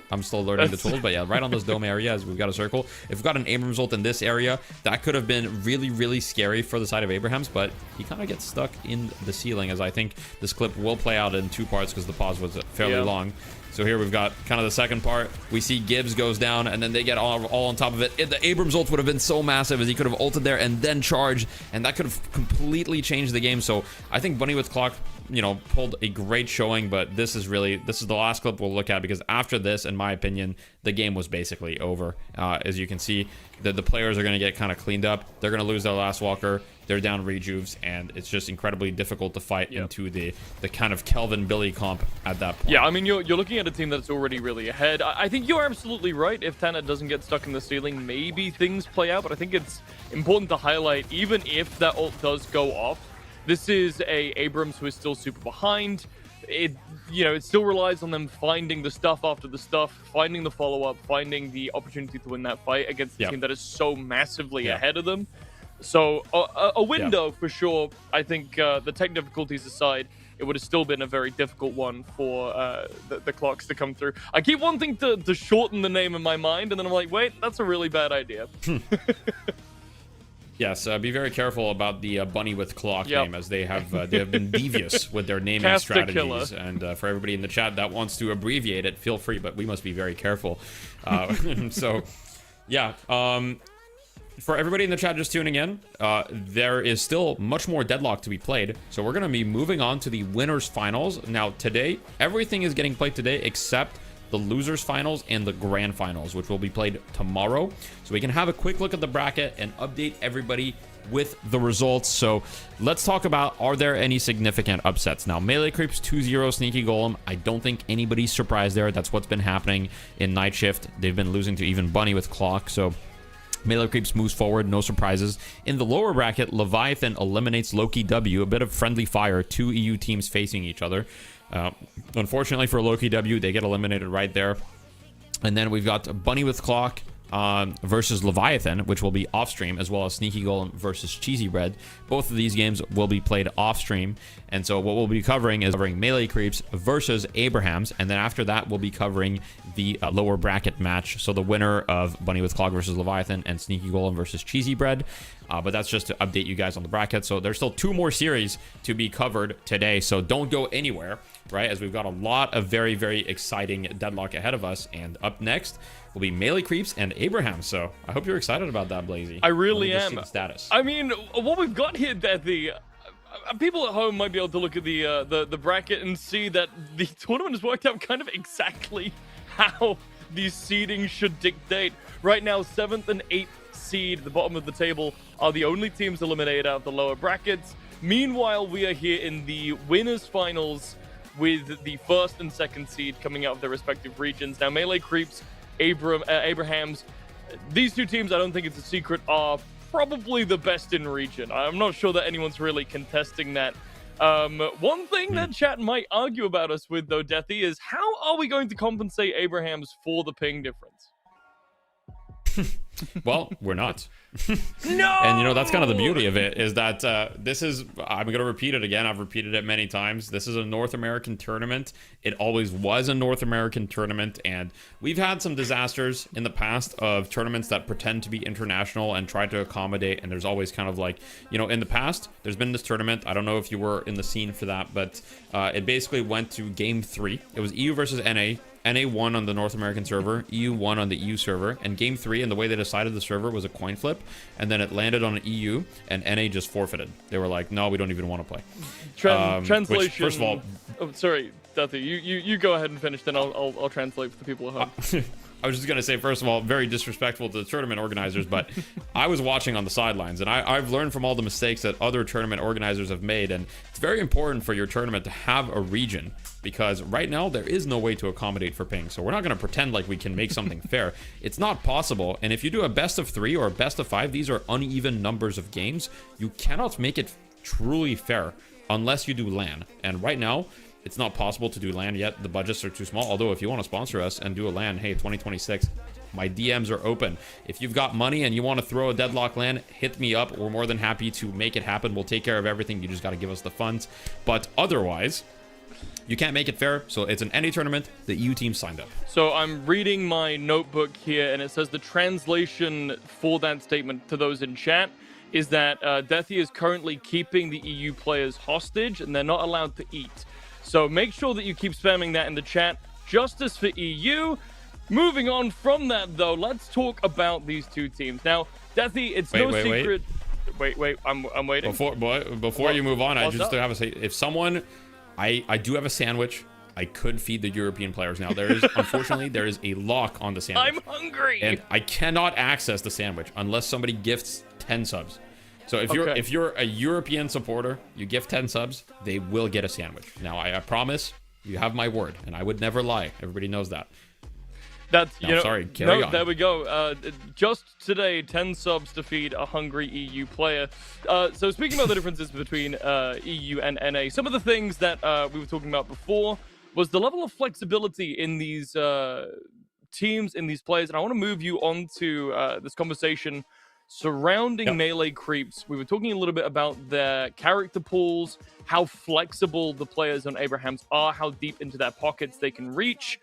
I'm still learning the tools, but yeah, right on this dome area as we've got a circle. If we've got an Abrams ult in this area, that could have been really, really scary for the side of Abrahams, but he kind of gets stuck in the ceiling, as I think this clip will play out in 2 parts because the pause was fairly long. So here we've got kind of the second part. We see Gibbs goes down, and then they get all on top of it. The Abrams ult would have been so massive as he could have ulted there and then charged, and that could have completely changed the game. So I think Bunny with Clock, you know, pulled a great showing, but this is the last clip we'll look at, because after this, in my opinion, the game was basically over. As you can see, the players are going to get kind of cleaned up. They're going to lose their last walker. They're down rejuves, and it's just incredibly difficult to fight into the kind of Kelvin Billy comp at that point. Yeah, I mean, you're looking at a team that's already really ahead. I think you're absolutely right. If Tanner doesn't get stuck in the ceiling, maybe things play out, but I think it's important to highlight, even if that ult does go off, this is a Abrams who is still super behind. It still relies on them finding the stuff after the stuff, finding the follow-up, finding the opportunity to win that fight against a team that is so massively ahead of them. So a window for sure. I think the tech difficulties aside, it would have still been a very difficult one for the Clocks to come through. I keep wanting to shorten the name in my mind, and then I'm like, wait, that's a really bad idea. Yes, be very careful about the Bunny with Clock name, as they have been devious with their naming strategies. And for everybody in the chat that wants to abbreviate it, feel free, but we must be very careful. So, yeah. For everybody in the chat just tuning in, there is still much more Deadlock to be played. So we're going to be moving on to the winners finals. Now, today, everything is getting played today except the losers finals and the grand finals, which will be played tomorrow. So we can have a quick look at the bracket and update everybody with the results. So let's talk about, are there any significant upsets? Now, Melee Creeps 2-0 Sneaky Golem. I don't think anybody's surprised there. That's what's been happening in Night Shift. They've been losing to even Bunny with Clock. So Melee Creeps moves forward, no surprises. In the lower bracket, Leviathan eliminates Loki W, a bit of friendly fire, 2 EU teams facing each other. Unfortunately for Loki W, they get eliminated right there. And then we've got Bunny with Clock versus Leviathan, which will be off stream, as well as Sneaky Golem versus Cheesy Bread. Both of these games will be played off stream, and so what we'll be covering is Melee Creeps versus Abrahams, and then after that we'll be covering the lower bracket match, so the winner of Bunny with Clog versus Leviathan and Sneaky Golem versus Cheesy Bread. But that's just to update you guys on the bracket. So there's still 2 more series to be covered today, so don't go anywhere, right, as we've got a lot of very, very exciting Deadlock ahead of us. And up next will be Melee Creeps and Abraham. So I hope you're excited about that, Blazy. I really am. Status. I mean, what we've got here, that the people at home might be able to look at the bracket and see that the tournament has worked out kind of exactly how the seeding should dictate. Right now, 7th and 8th seed at the bottom of the table are the only teams eliminated out of the lower brackets. Meanwhile, we are here in the winners finals with the 1st and 2nd seed coming out of their respective regions. Now, Melee Creeps, Abrahams, these 2 teams, I don't think it's a secret, are probably the best in region. I'm not sure that anyone's really contesting that. One thing that chat might argue about us with, though, Deathy, is how are we going to compensate Abrahams for the ping difference? Well, we're not. No! And, you know, that's kind of the beauty of it, is that this is, I'm going to repeat it again. I've repeated it many times. This is a North American tournament. It always was a North American tournament. And we've had some disasters in the past of tournaments that pretend to be international and try to accommodate. And there's always kind of like, you know, in the past, there's been this tournament. I don't know if you were in the scene for that, but it basically went to game 3. It was EU versus NA. NA won on the North American server, EU won on the EU server, and game 3, and the way they decided the server was a coin flip, and then it landed on EU, and NA just forfeited. They were like, no, we don't even want to play. Translation. Which, first of all... Oh, sorry, Deathy, you go ahead and finish, then I'll translate for the people at home. I was just going to say, first of all, very disrespectful to the tournament organizers, but I was watching on the sidelines, and I've learned from all the mistakes that other tournament organizers have made, and it's very important for your tournament to have a region, because right now there is no way to accommodate for ping, so we're not going to pretend like we can make something fair. It's not possible, and if you do a best of 3 or a best of 5, these are uneven numbers of games. You cannot make it truly fair unless you do LAN, and right now, it's not possible to do LAN yet. The budgets are too small. Although if you want to sponsor us and do a LAN, hey, 2026, my DMs are open. If you've got money and you want to throw a deadlock LAN, hit me up. We're more than happy to make it happen. We'll take care of everything. You just got to give us the funds. But otherwise, you can't make it fair. So it's an NA tournament. The EU team signed up. So I'm reading my notebook here, and it says the translation for that statement to those in chat is that Deathy is currently keeping the EU players hostage, and they're not allowed to eat. So make sure that you keep spamming that in the chat. Justice for EU. Moving on from that, though, let's talk about these two teams. Now, Deathy, it's no secret. Wait, I'm waiting. Before you move on, I just have to say, if someone, I do have a sandwich. I could feed the European players now. There is, unfortunately, there is a lock on the sandwich. I'm hungry, and I cannot access the sandwich unless somebody gifts 10 subs. So if you're a European supporter, you gift 10 subs, they will get a sandwich. Now, I promise, you have my word, and I would never lie. Everybody knows that. That's, no, sorry, carry on. There we go. Just today, 10 subs to feed a hungry EU player. So speaking about the differences between EU and NA, some of the things that we were talking about before was the level of flexibility in these teams, in these players. And I want to move you on to this conversation surrounding melee creeps. We were talking a little bit about their character pools, how flexible the players on Abrahams are, how deep into their pockets they can reach.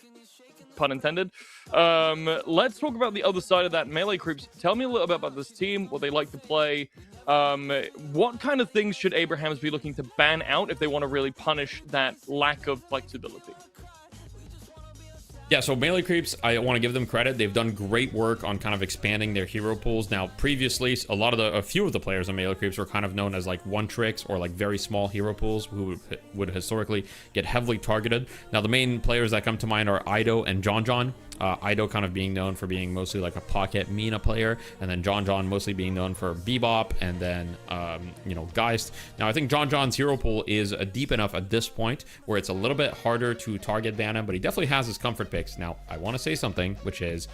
Pun intended. Let's talk about the other side of that. Melee creeps. Tell me a little bit about this team, what they like to play. What kind of things should Abrahams be looking to ban out if they want to really punish that lack of flexibility? Yeah, so melee creeps, I want to give them credit. They've done great work on kind of expanding their hero pools. Now, previously, a few of the players on melee creeps were kind of known as like one tricks or like very small hero pools who would historically get heavily targeted. Now, the main players that come to mind are Ido and John. Ido kind of being known for being mostly like a pocket Mina player, and then John mostly being known for Bebop, and then Geist. Now I think John's hero pool is deep enough at this point where it's a little bit harder to target ban him, but he definitely has his comfort picks. Now I want to say something, which is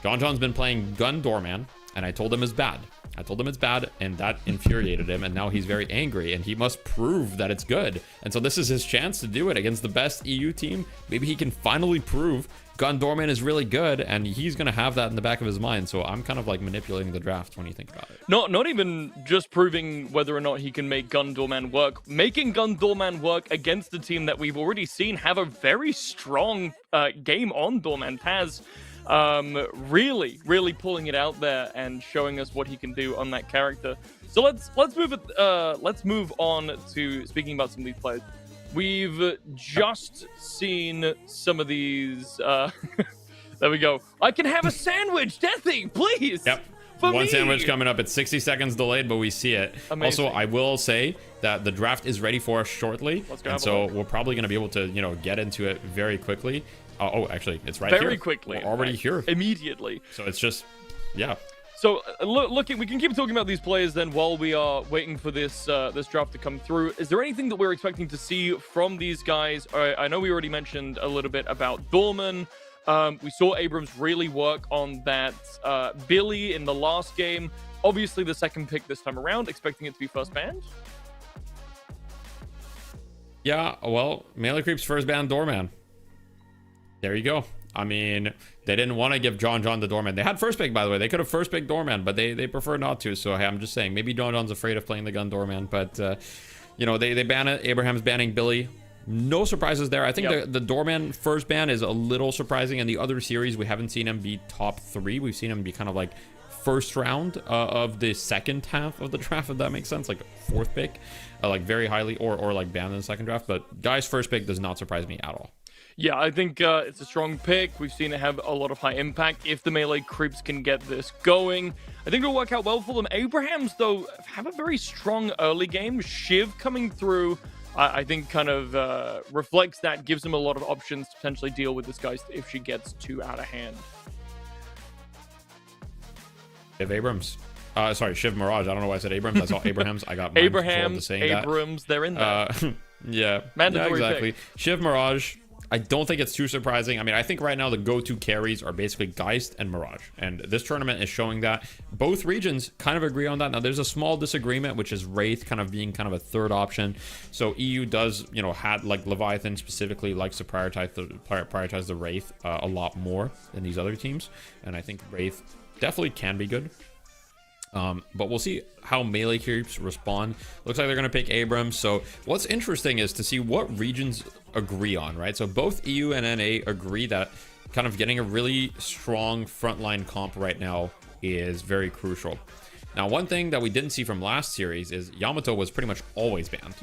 John's been playing Gun Doorman, and I told him it's bad. And that infuriated him, and now he's very angry, and he must prove that it's good. And so this is his chance to do it against the best EU team. Maybe he can finally prove Gun Doorman is really good, and he's going to have that in the back of his mind. So I'm kind of like manipulating the draft when you think about it. Not even just proving whether or not he can make Gun Doorman work. Making Gun Doorman work against a team that we've already seen have a very strong game on Doorman. Taz really pulling it out there and showing us what he can do on that character. So let's move on to speaking about some of these players. We've just seen some of these. There we go. I can have a sandwich, Deathy, please. Yep. One sandwich coming up. It's 60 seconds delayed, but we see it. Amazing. Also, I will say that the draft is ready for us shortly, and so we're probably going to be able to, get into it very quickly. Actually, it's right here. Very quickly. We're already here. Immediately. So it's just, yeah. So, we can keep talking about these players then while we are waiting for this this draft to come through. Is there anything that we're expecting to see from these guys? I know we already mentioned a little bit about Dorman. We saw Abrams really work on that Billy in the last game. Obviously, the second pick this time around, expecting it to be first banned. Yeah, well, Melee Creep's first ban Doorman. There you go. I mean, they didn't want to give John the Doorman. They had first pick, by the way. They could have first picked Doorman, but they prefer not to. So hey, I'm just saying, maybe John's afraid of playing the gun Doorman. But, you know, they ban it. Abraham's banning Billy. No surprises there. I think the Doorman first ban is a little surprising. In the other series, we haven't seen him be top 3. We've seen him be kind of like first round of the second half of the draft, if that makes sense, like fourth pick, like very highly, or like banned in the second draft. But Guy's first pick does not surprise me at all. Yeah, I think it's a strong pick. We've seen it have a lot of high impact. If the Melee Creeps can get this going, I think it'll work out well for them. Abrahams, though, have a very strong early game. Shiv coming through, I think, kind of reflects that, gives them a lot of options to potentially deal with this guy if she gets too out of hand. Shiv Abrams. Sorry, Shiv Mirage. I don't know why I said Abrams. I saw Abrahams. I got Abrahams, saying Abrams, they're in there. Yeah. Mandatory yeah, exactly. pick. Shiv Mirage. I don't think it's too surprising. I mean, I think right now the go-to carries are basically Geist and Mirage. And this tournament is showing that both regions kind of agree on that. Now, there's a small disagreement, which is Wraith kind of being kind of a third option. So EU does, you know, had like Leviathan specifically likes to prioritize the Wraith a lot more than these other teams. And I think Wraith definitely can be good. But we'll see how Melee Creeps respond. Looks like they're going to pick Abrams. So what's interesting is to see what regions agree on, right? So both EU and NA agree that kind of getting a really strong frontline comp right now is very crucial. Now, one thing that we didn't see from last series is Yamato was pretty much always banned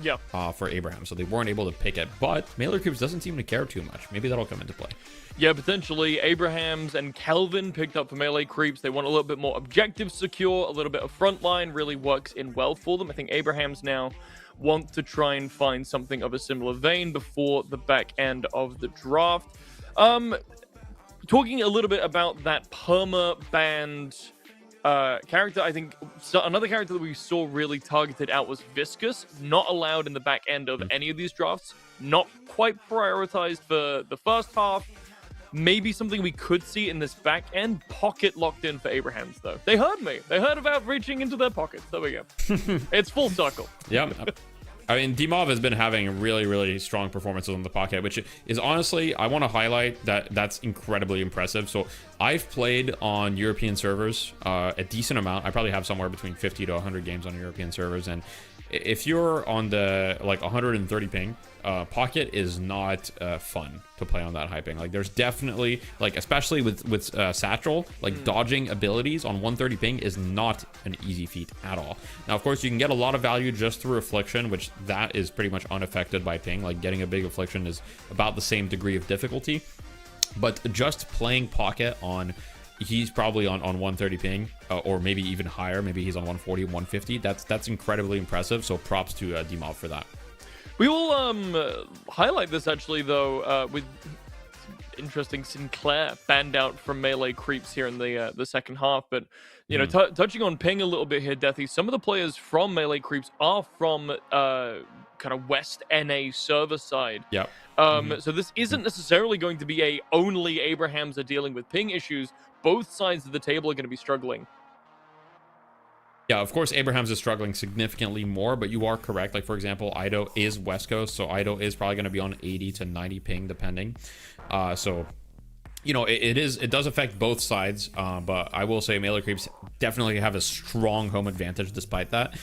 for Abraham. So they weren't able to pick it. But Melee Creeps doesn't seem to care too much. Maybe that'll come into play. Yeah, potentially. Abrahams and Kelvin picked up for Melee Creeps. They want a little bit more objective secure, a little bit of frontline, really works in well for them. I think Abrahams now want to try and find something of a similar vein before the back end of the draft. Talking a little bit about that perma-banned character, I think another character that we saw really targeted out was Viscous, not allowed in the back end of any of these drafts, not quite prioritized for the first half. Maybe something we could see in this back end. Pocket locked in for Abrahams, though. They heard me. They heard about reaching into their pockets. There we go. It's full circle. Yeah. I mean, Dimov has been having really, really strong performances on the pocket, which is honestly, I want to highlight that's incredibly impressive. So I've played on European servers a decent amount. I probably have somewhere between 50 to 100 games on European servers. And if you're on the like 130 ping, pocket is not fun to play on that high ping. Like there's definitely, like especially with Satchel, like dodging abilities on 130 ping is not an easy feat at all. Now of course you can get a lot of value just through affliction, which that is pretty much unaffected by ping. Like getting a big affliction is about the same degree of difficulty, but just playing pocket on, he's probably on 130 ping or maybe even higher, maybe he's on 140, 150. That's incredibly impressive. So props to Dimov for that. We will highlight this actually though with interesting Sinclair banned out from Melee Creeps here in the second half. But you know, touching on ping a little bit here, Deathy, some of the players from Melee Creeps are from kind of West NA server side. Yeah. So this isn't necessarily going to be only Abrahams are dealing with ping issues. Both sides of the table are going to be struggling. Yeah, of course, Abrahams is struggling significantly more, but you are correct. Like, for example, Ido is West Coast, so Ido is probably going to be on 80 to 90 ping, depending. So, you know, it does affect both sides, but I will say Melee Creeps definitely have a strong home advantage despite that.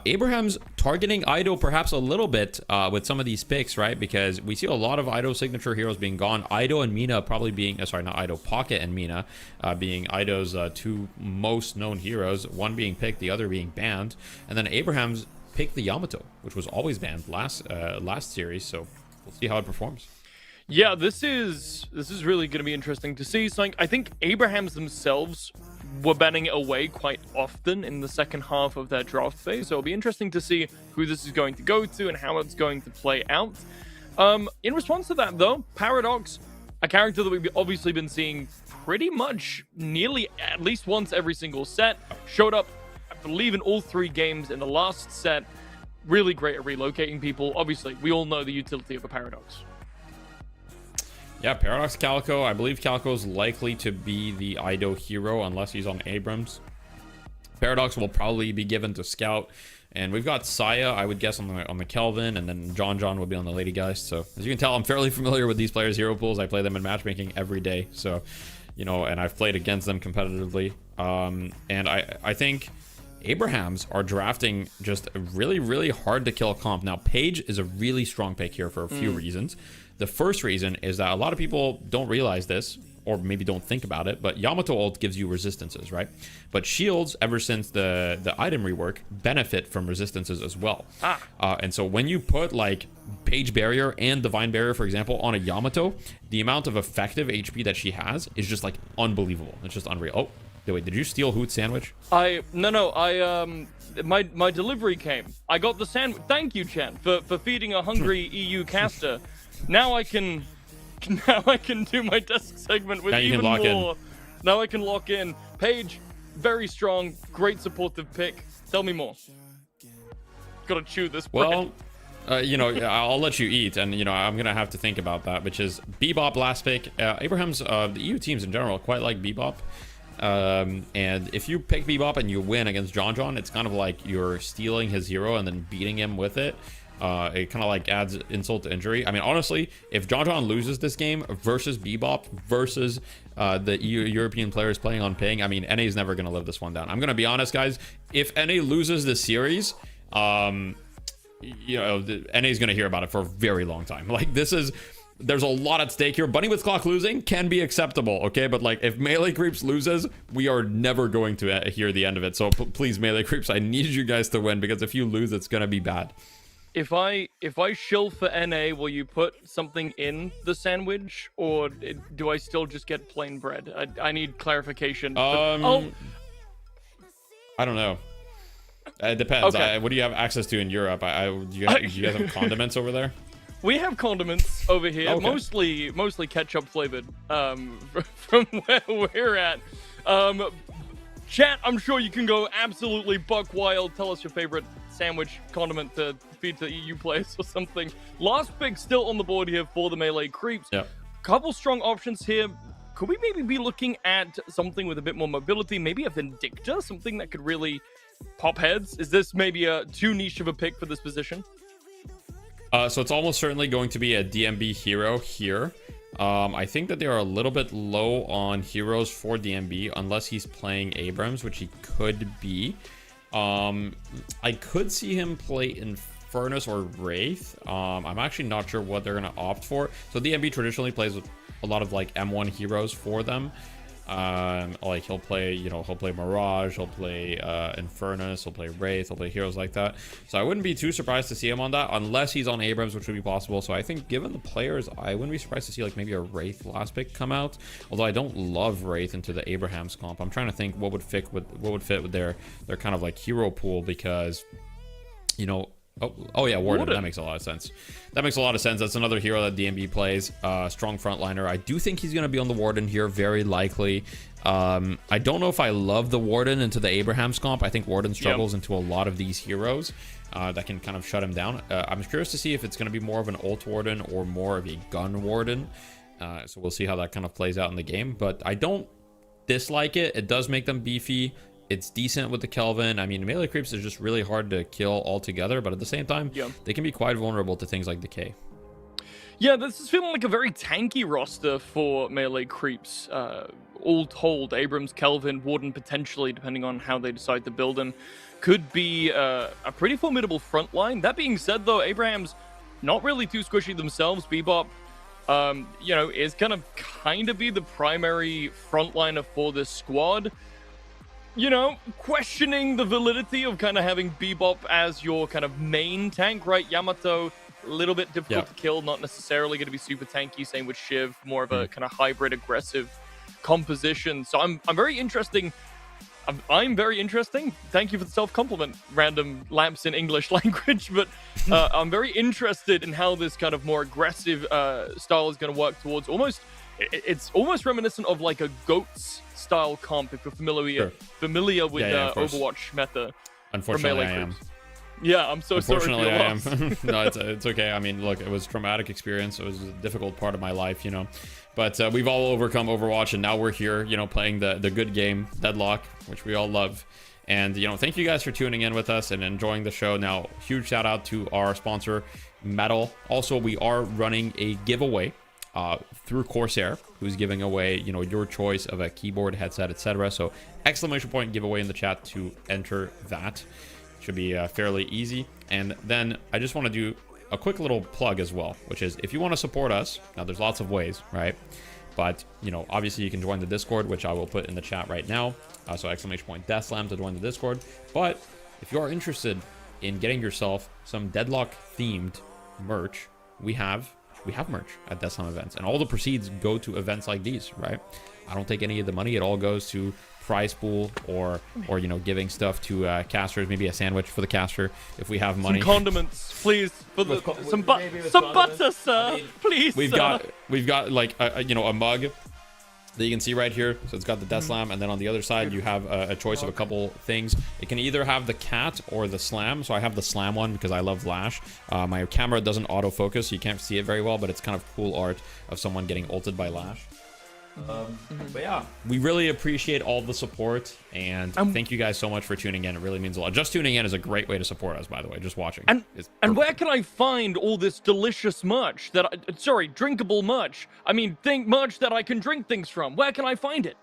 Abraham's targeting Ido perhaps a little bit with some of these picks, right? Because we see a lot of Ido signature heroes being gone. Ido and Mina probably being, sorry, not Ido, Pocket and Mina being Ido's two most known heroes, one being picked, the other being banned. And then Abraham's picked the Yamato, which was always banned last series, so we'll see how it performs. Yeah, this is really going to be interesting to see. So I think Abrahams themselves were banning it away quite often in the second half of their draft phase. So it'll be interesting to see who this is going to go to and how it's going to play out. In response to that, though, Paradox, a character that we've obviously been seeing pretty much nearly at least once every single set, showed up, I believe, in all 3 games in the last set. Really great at relocating people. Obviously, we all know the utility of a Paradox. Yeah, Paradox Calico. I believe Calico is likely to be the Ido hero unless he's on Abrams. Paradox will probably be given to Scout, And we've got Saya, I would guess, on the Kelvin, and then John would be on the Lady Geist. So as you can tell, I'm fairly familiar with these players' hero pools. I play them in matchmaking every day. So, you know, and I've played against them competitively. And I think Abrahams are drafting just a really, really hard to kill comp. Now, Paige is a really strong pick here for a few reasons. The first reason is that a lot of people don't realize this, or maybe don't think about it, but Yamato ult gives you resistances, right? But shields, ever since the item rework, benefit from resistances as well. And so when you put like Page Barrier and Divine Barrier, for example, on a Yamato, the amount of effective HP that she has is just like unbelievable. It's just unreal. Oh, wait, did you steal Hoot's sandwich? My delivery came. I got the sandwich. Thank you, Chen, for feeding a hungry EU caster. Now I can do my desk segment with even more. Now I can lock in. Paige, very strong, great supportive pick. Tell me more. Gotta chew this bread. Well, you know, I'll let you eat, and you know, I'm gonna have to think about that, which is Bebop last pick. Abraham's, the EU teams in general quite like Bebop. And if you pick Bebop and you win against John, it's kind of like you're stealing his hero and then beating him with it. It kind of like adds insult to injury. I mean, honestly, if John loses this game versus Bebop versus the European players playing on ping, I mean, NA is never going to live this one down. I'm going to be honest, guys. If NA loses this series, you know, NA is going to hear about it for a very long time. Like, there's a lot at stake here. Bunny with Clock losing can be acceptable, okay? But like, if Melee Creeps loses, we are never going to hear the end of it. So please, Melee Creeps, I need you guys to win, because if you lose, it's going to be bad. If I shill for NA, will you put something in the sandwich, or do I still just get plain bread? I need clarification. I don't know. It depends. Okay. What do you have access to in Europe? Do you guys have condiments over there? We have condiments over here, okay. mostly ketchup flavored. From where we're at. Chat, I'm sure you can go absolutely buck wild. Tell us your favorite sandwich condiment to feed to EU players or something. Last pick still on the board here for the Melee Creeps. Yeah. Couple strong options here. Could we maybe be looking at something with a bit more mobility? Maybe a Vindicta, something that could really pop heads? Is this maybe a too niche of a pick for this position? So it's almost certainly going to be a DMB hero here. I think that they are a little bit low on heroes for DMB, unless he's playing Abrams, which he could be. I could see him play Infernus or Wraith. I'm actually not sure what they're going to opt for. So DMB traditionally plays with a lot of like M1 heroes for them. Like he'll play Mirage, he'll play Infernus, he'll play Wraith, he'll play heroes like that. So I wouldn't be too surprised to see him on that, unless he's on Abrams, which would be possible. So I think given the players, I wouldn't be surprised to see like maybe a Wraith last pick come out. Although I don't love Wraith into the Abrahams comp. I'm trying to think what would fit with their kind of like hero pool, because you know. Oh yeah, Warden. That makes a lot of sense. That's another hero that DMB plays. Strong frontliner. I do think he's going to be on the Warden here, very likely. I don't know if I love the Warden into the Abrahams comp. I think Warden struggles into a lot of these heroes that can kind of shut him down. I'm curious to see if it's going to be more of an ult Warden or more of a gun Warden. So we'll see how that kind of plays out in the game. But I don't dislike it. It does make them beefy. It's decent with the Kelvin. I mean, Melee Creeps is just really hard to kill altogether, but at the same time, they can be quite vulnerable to things like Decay. Yeah, this is feeling like a very tanky roster for Melee Creeps. All told, Abrams, Kelvin, Warden potentially, depending on how they decide to build him, could be a pretty formidable front line. That being said, though, Abrams not really too squishy themselves. Bebop, you know, is gonna kind of be the primary frontliner for this squad. You know, questioning the validity of kind of having Bebop as your kind of main tank, right? Yamato, a little bit difficult to kill, not necessarily going to be super tanky. Same with Shiv, more of a kind of hybrid aggressive composition. So I'm very interesting. I'm very interesting. Thank you for the self-compliment, random lamps in English language. But I'm very interested in how this kind of more aggressive style is going to work towards it's almost reminiscent of like a GOATS style comp, if you're familiar with Overwatch meta. Unfortunately, I am. Yeah, I'm so sorry. Unfortunately, I am. No, it's okay. I mean, look, it was a traumatic experience. It was a difficult part of my life, you know. But we've all overcome Overwatch, and now we're here, you know, playing the good game, Deadlock, which we all love. And, you know, thank you guys for tuning in with us and enjoying the show. Now, huge shout out to our sponsor, Metal. Also, we are running a giveaway through Corsair, who's giving away, you know, your choice of a keyboard, headset, etc. So exclamation point giveaway in the chat to enter that. Should be fairly easy. And then I just want to do a quick little plug as well, which is if you want to support us, now there's lots of ways, right? But, you know, obviously you can join the Discord, which I will put in the chat right now. So exclamation point Death Slam to join the Discord. But if you are interested in getting yourself some Deadlock themed merch, we have merch at Death Slam events, and all the proceeds go to events like these, right? I don't take any of the money. It all goes to prize pool or you know, giving stuff to casters, maybe a sandwich for the caster if we have money. Some condiments, please, for the some butter, sir. I mean, please. We've got like you know, a mug that you can see right here. So it's got the Death Slam, and then on the other side you have a choice of a couple things. It can either have the cat or the slam. So I have the slam one because I love Lash. My camera doesn't autofocus, so you can't see it very well, but it's kind of cool art of someone getting ulted by Lash. But yeah, we really appreciate all the support, and thank you guys so much for tuning in. It really means a lot. Just tuning in is a great way to support us, by the way. Just watching. And where can I find all this delicious merch drinkable merch? I mean, merch that I can drink things from. Where can I find it?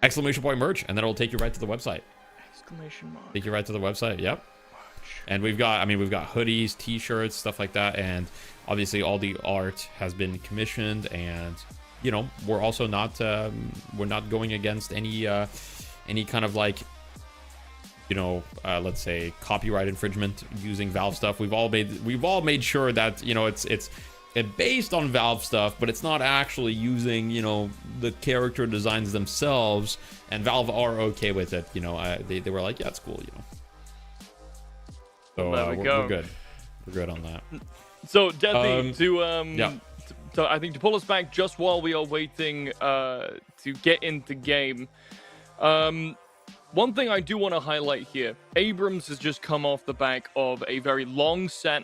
Exclamation point merch, and then it'll take you right to the website. Exclamation mark. Take you right to the website. Yep. And we've got hoodies, t-shirts, stuff like that, and obviously all the art has been commissioned, and you know, we're also not we're not going against any kind of, like, you know, let's say copyright infringement using Valve stuff. We've all made sure that, you know, it's based on Valve stuff, but it's not actually using, you know, the character designs themselves, and Valve are okay with it. You know, they were like, yeah, it's cool, you know. So we're good. We're good on that. So Deathy, yeah. So I think to pull us back just while we are waiting to get into game, one thing I do want to highlight here, Abrams has just come off the back of a very long set,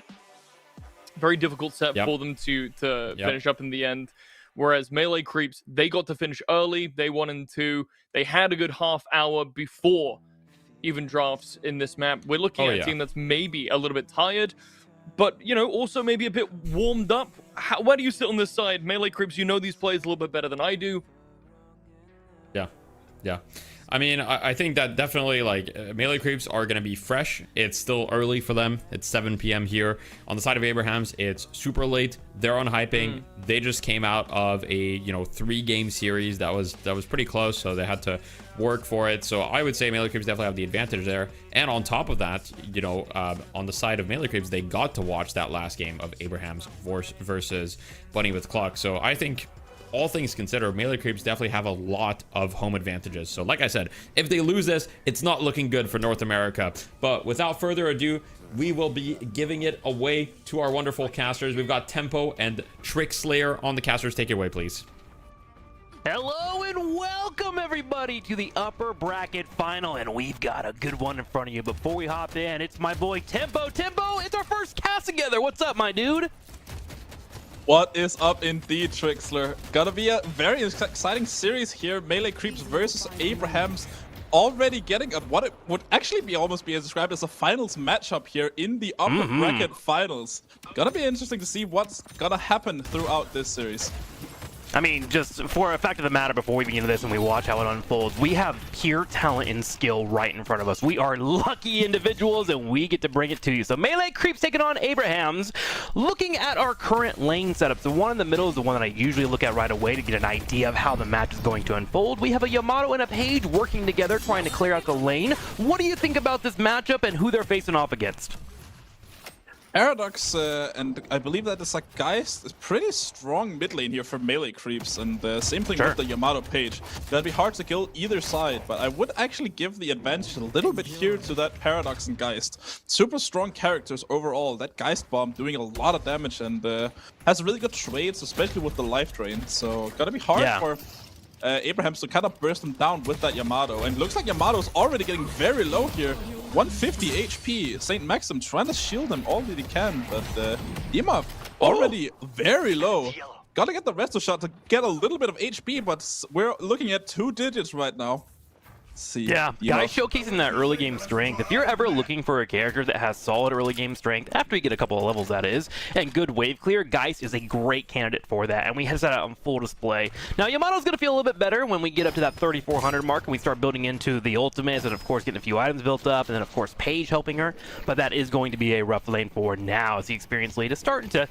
very difficult set for them to finish up in the end, whereas Melee Creeps, they got to finish early, they 1-2, they had a good half hour before even drafts in this map. We're looking at a team that's maybe a little bit tired, but, you know, also maybe a bit warmed up. Where do you sit on this side? Melee Creeps, you know these players a little bit better than I do. Yeah. I mean, I think that definitely, like, Melee Creeps are going to be fresh. It's still early for them. It's 7 p.m. here. On the side of Abraham's, it's super late. They're on hyping. They just came out of a, you know, 3-game series that was pretty close, so they had to work for it. So I would say Melee Creeps definitely have the advantage there. And on top of that, you know, on the side of Melee Creeps, they got to watch that last game of Abraham's versus Bunny with Cluck. So I think, all things considered, Melee Creeps definitely have a lot of home advantages. So like I said, if they lose this, it's not looking good for North America. But without further ado, we will be giving it away to our wonderful casters. We've got Tempo and Trick Slayer on the casters. Take it away, please. Hello and welcome everybody to the upper bracket final, and we've got a good one in front of you. Before we hop in, it's my boy Tempo. Tempo, it's our first cast together. What's up, my dude? What is up indeed, Trixler? Gonna be a very exciting series here. Melee Creeps versus Abrahams. Already getting at what it would actually be almost be described as a finals matchup here in the upper bracket finals. Gonna be interesting to see what's gonna happen throughout this series. I mean, just for a fact of the matter, before we begin this and we watch how it unfolds, we have pure talent and skill right in front of us. We are lucky individuals, and we get to bring it to you. So Melee Creeps taking on Abrahams. Looking at our current lane setup, the one in the middle is the one that I usually look at right away to get an idea of how the match is going to unfold. We have a Yamato and a Page working together, trying to clear out the lane. What do you think about this matchup and who they're facing off against? Paradox, and I believe that is a Geist, is pretty strong mid lane here for Melee Creeps, and same thing with the Yamato Page. That'd be hard to kill either side, but I would actually give the advantage a little bit here to that Paradox and Geist. Super strong characters overall. That Geist Bomb doing a lot of damage and has really good trades, especially with the life drain. So gotta be hard for Abrahams to kind of burst them down with that Yamato. And looks like Yamato's already getting very low here. 150 HP. St. Maxim trying to shield him all that he can, but Dima already very low. Gotta get the resto shot to get a little bit of HP, but we're looking at 2 digits right now. see. Yeah, guys showcasing that early game strength. If you're ever looking for a character that has solid early game strength, after you get a couple of levels that is, and good wave clear, Geist is a great candidate for that, and we have that out on full display. Now, Yamato's going to feel a little bit better when we get up to that 3,400 mark and we start building into the ultimates and, of course, getting a few items built up, and then, of course, Paige helping her, but that is going to be a rough lane for now as the experienced lead is starting to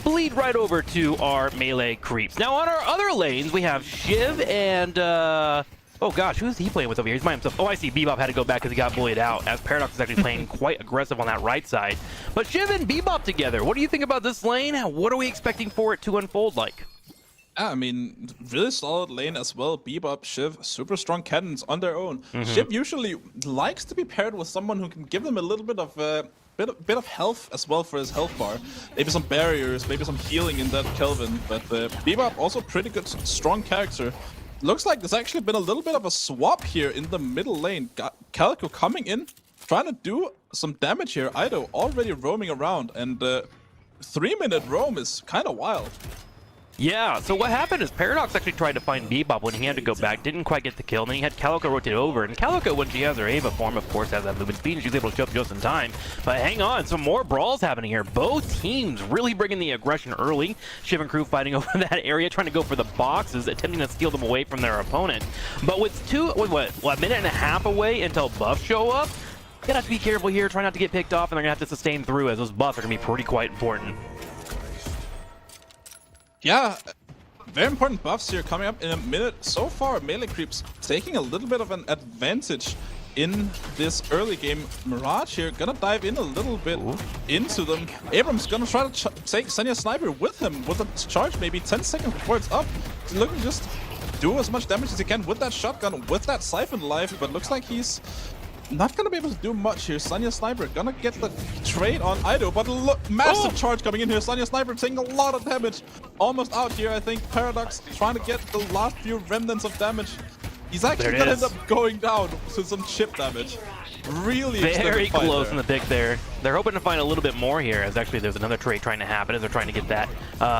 bleed right over to our melee creeps. Now, on our other lanes, we have Shiv and, oh gosh, who's he playing with over here? He's by himself. Oh, I see. Bebop had to go back because he got bullied out, as Paradox is actually playing quite aggressive on that right side. But Shiv and Bebop together, what do you think about this lane? What are we expecting for it to unfold like? I mean, really solid lane as well. Bebop, Shiv, super strong cannons on their own. Shiv usually likes to be paired with someone who can give them a little bit of bit of health as well for his health bar. Maybe some barriers, maybe some healing in that Kelvin. But Bebop also pretty good, strong character. Looks like there's actually been a little bit of a swap here in the middle lane. Got Calico coming in, trying to do some damage here. Ido already roaming around, and 3-minute roam is kind of wild. Yeah, so what happened is Paradox actually tried to find Bebop when he had to go back, didn't quite get the kill, and then he had Calico rotate over, and Calico, when she has her Ava form, of course, has that movement speed, and she's able to show up just in time. But hang on, some more brawls happening here. Both teams really bringing the aggression early. Shiv and crew fighting over that area, trying to go for the boxes, attempting to steal them away from their opponent. But with a minute and a half away until buffs show up, you gotta have to be careful here, try not to get picked off, and they're gonna have to sustain through, as those buffs are gonna be pretty quite important. Yeah, very important buffs here coming up in a minute. So far, melee creeps taking a little bit of an advantage in this early game. Mirage here gonna dive in a little bit into them. Abram's gonna try to take Senya Sniper with him with a charge maybe 10 seconds before it's up. He's looking to just do as much damage as he can with that shotgun, with that Siphon life, but looks like he's not gonna be able to do much here. Sanya Sniper gonna get the trade on Ido, but look, massive charge coming in here. Sanya Sniper taking a lot of damage. Almost out here, I think. Paradox trying to get the last few remnants of damage. He's actually gonna end up going down to some chip damage. Really very close in the pick there. They're hoping to find a little bit more here, as actually there's another trade trying to happen as they're trying to get that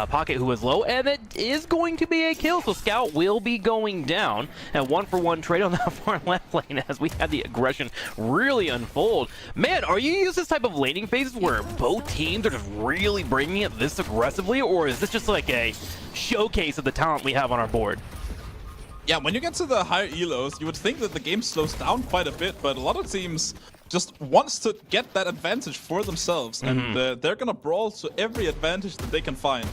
Pocket, who was low, and it is going to be a kill, so Scout will be going down. And 1-for-1 trade on that far left lane as we had the aggression really unfold. Man, are you used to this type of laning phases where both teams are just really bringing it this aggressively, or is this just like a showcase of the talent we have on our board? Yeah, when you get to the higher elos, you would think that the game slows down quite a bit, but a lot of teams just wants to get that advantage for themselves, and they're gonna brawl to every advantage that they can find.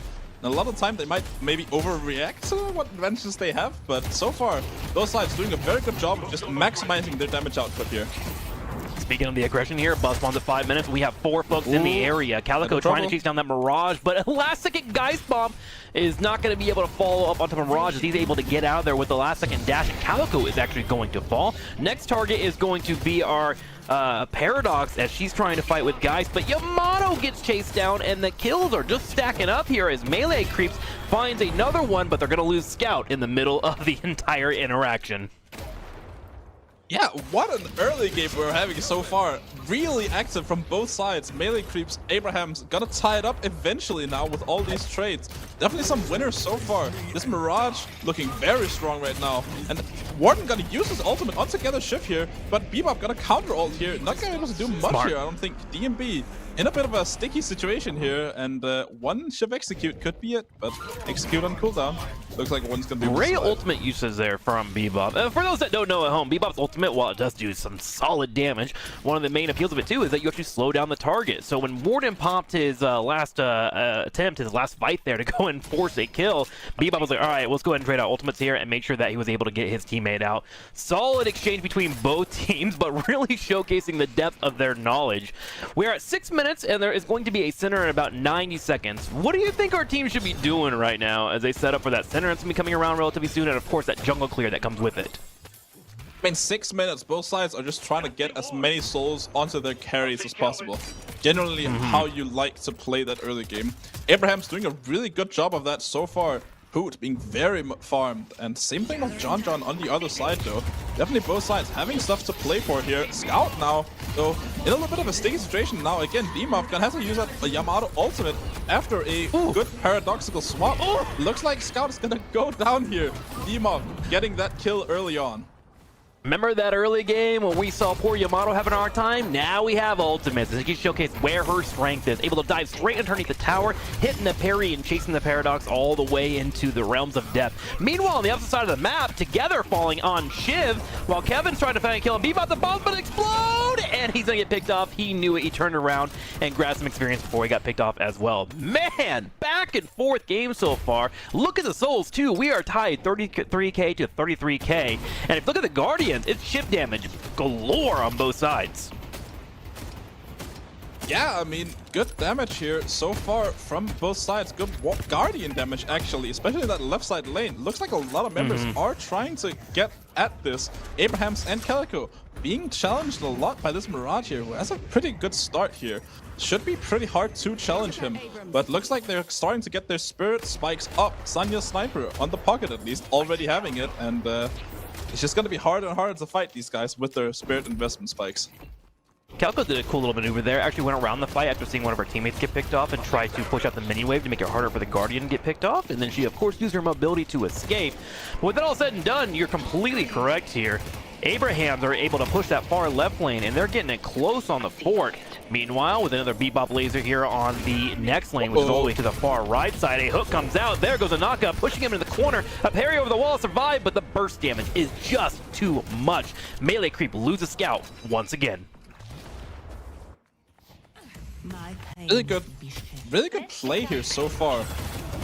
And a lot of time they might maybe overreact to what advantages they have, but so far, both sides doing a very good job of just maximizing their damage output here. Speaking of the aggression here, buzz spawns at 5 minutes. We have 4 folks in the area. Calico trying to chase down that Mirage, but a last-second Geist Bomb is not going to be able to follow up onto Mirage as he's able to get out of there with the last-second dash. And Calico is actually going to fall. Next target is going to be our Paradox as she's trying to fight with Geist, but Yamato gets chased down, and the kills are just stacking up here as Melee Creeps finds another one, but they're going to lose Scout in the middle of the entire interaction. Yeah, what an early game we're having so far. Really active from both sides. Melee creeps, Abraham's gonna tie it up eventually now with all these trades. Definitely some winners so far. This Mirage looking very strong right now. And Warden gonna use his ultimate on Together Shift here, but Bebop gonna counter ult here. Not gonna be able to do much here, I don't think. DMB in a bit of a sticky situation here, and one Shiv execute could be it, but execute on cooldown. Looks like one's gonna be great ultimate uses there from Bebop. For those that don't know at home, Bebop's ultimate, while it does do some solid damage, one of the main appeals of it too is that you actually slow down the target. So when Warden popped his last attempt, his last fight there to go and force a kill, Bebop was like, all right, let's go ahead and trade out ultimates here and make sure that he was able to get his teammate out. Solid exchange between both teams, but really showcasing the depth of their knowledge. We're at 6 minutes, and there is going to be a center in about 90 seconds. What do you think our team should be doing right now as they set up for that center? It's going to be coming around relatively soon, and of course that jungle clear that comes with it. I mean, 6 minutes, both sides are just trying to get as many souls onto their carries as possible. Generally how you like to play that early game. Abraham's doing a really good job of that so far. Hoot being very farmed, and same thing with John on the other side though. Definitely both sides having stuff to play for here. Scout now, though, in a little bit of a sticky situation now. Again, Bebop gonna have to use that Yamato ultimate after a good paradoxical swap. Looks like Scout is gonna go down here. Bebop getting that kill early on. Remember that early game when we saw poor Yamato having a hard time? Now we have ultimates, and she can showcase where her strength is. Able to dive straight underneath the tower, hitting the parry and chasing the Paradox all the way into the realms of death. Meanwhile, on the opposite side of the map, together falling on Shiv, while Kevin's trying to find a kill and Bebop the bomb, but explode! And he's gonna get picked off. He knew it. He turned around and grabbed some experience before he got picked off as well. Man, back and forth game so far. Look at the souls too. We are tied 33k to 33k. And if you look at the Guardians, it's shift damage galore on both sides. Yeah, I mean, good damage here so far from both sides. Good Guardian damage, actually, especially in that left side lane. Looks like a lot of members are trying to get at this. Abrahams and Calico being challenged a lot by this Mirage here, who has a pretty good start here. Should be pretty hard to challenge him, but looks like they're starting to get their spirit spikes up. Sanya's sniper on the pocket, at least, already having it, and it's just going to be harder and harder to fight these guys with their spirit investment spikes. Calico did a cool little maneuver there. Actually went around the fight after seeing one of her teammates get picked off and tried to push out the mini wave to make it harder for the Guardian to get picked off. And then she, of course, used her mobility to escape. But with that all said and done, you're completely correct here. Abrahams are able to push that far left lane, and they're getting it close on the fort. Meanwhile, with another Bebop laser here on the next lane, which is all the way to the far right side, a hook comes out. There goes a knockup, pushing him into the corner. A parry over the wall survived, but the burst damage is just too much. Melee Creep loses Scout once again. Really good play here so far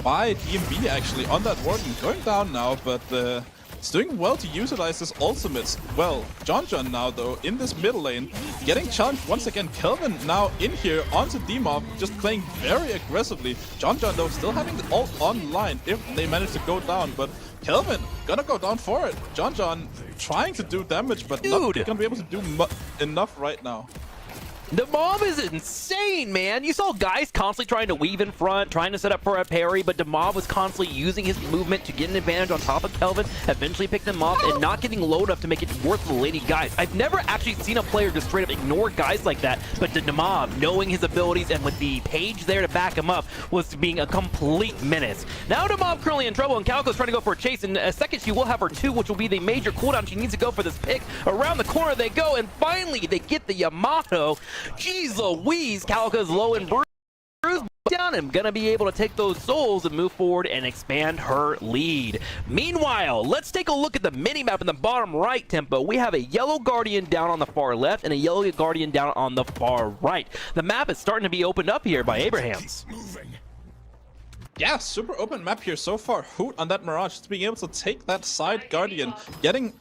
by DMB actually on that Warden. Going down now, but it's doing well to utilize his ultimates. Well, John now though in this middle lane, getting challenged once again. Kelvin now in here onto Demob, just playing very aggressively. John though still having the ult online if they manage to go down, but Kelvin gonna go down for it. John trying to do damage, but not gonna be able to do enough right now. The mob is insane, man. You saw guys constantly trying to weave in front, trying to set up for a parry, but Demob was constantly using his movement to get an advantage on top of Kelvin, eventually picked him off, and not getting low enough to make it worth the lady guys. I've never actually seen a player just straight up ignore guys like that, but the Demob, knowing his abilities and with the page there to back him up, was being a complete menace. Now Demob currently in trouble, and Calico's trying to go for a chase. In a second, she will have her 2, which will be the major cooldown. She needs to go for this pick. Around the corner they go, and finally they get the Yamato. Jeez Louise, Calico's low and bruised down and gonna be able to take those souls and move forward and expand her lead. Meanwhile, let's take a look at the mini-map in the bottom right, Tempo. We have a yellow Guardian down on the far left and a yellow Guardian down on the far right. The map is starting to be opened up here by Abrahams. Yeah, super open map here so far. Hoot on that Mirage, just being able to take that side Guardian, getting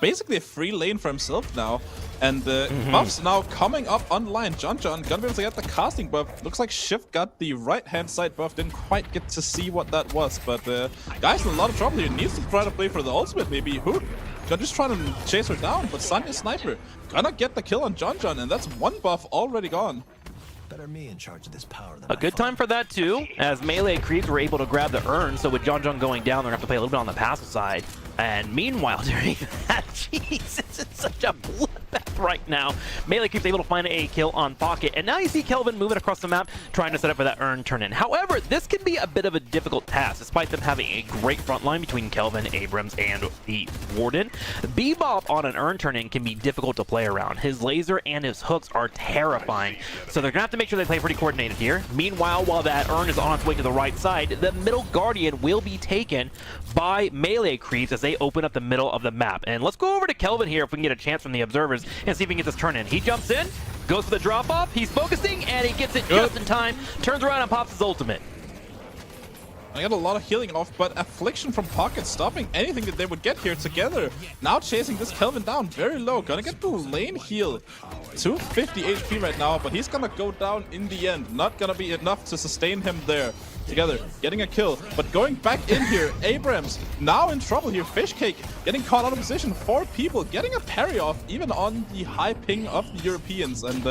basically a free lane for himself now. And buffs now coming up online. John gonna be able to get the casting buff. Looks like Shift got the right-hand side buff. Didn't quite get to see what that was, but guy's in a lot of trouble here. Needs to try to play for the ultimate maybe. Hoot gonna just trying to chase her down, but Sanya's sniper gonna get the kill on John, and that's one buff already gone. Better me in charge of this power than A good time for that too, as melee creeps were able to grab the urn, so with John going down, they're gonna have to play a little bit on the passive side. And meanwhile, during that, jeez, it's such a bloodbath right now. Melee Creep's able to find a kill on Pocket, and now you see Kelvin moving across the map, trying to set up for that urn turn-in. However, this can be a bit of a difficult task, despite them having a great front line between Kelvin, Abrams, and the Warden. Bebop on an urn turn-in can be difficult to play around. His laser and his hooks are terrifying, so they're gonna have to make sure they play pretty coordinated here. Meanwhile, while that urn is on its way to the right side, the middle Guardian will be taken by Melee Creeps as they open up the middle of the map. And let's go over to Kelvin here if we can get a chance from the observers and see if we can get this turn in. He jumps in, goes for the drop off, he's focusing, and he gets it just in time, turns around and pops his ultimate. I got a lot of healing off, but Affliction from Pocket stopping anything that they would get here together. Now chasing this Kelvin down very low. Gonna get the lane heal. 250 HP right now, but he's gonna go down in the end. Not gonna be enough to sustain him there. Together, getting a kill, but going back in here. Abrams now in trouble here. Fishcake getting caught out of position. 4 people getting a parry off, even on the high ping of the Europeans. And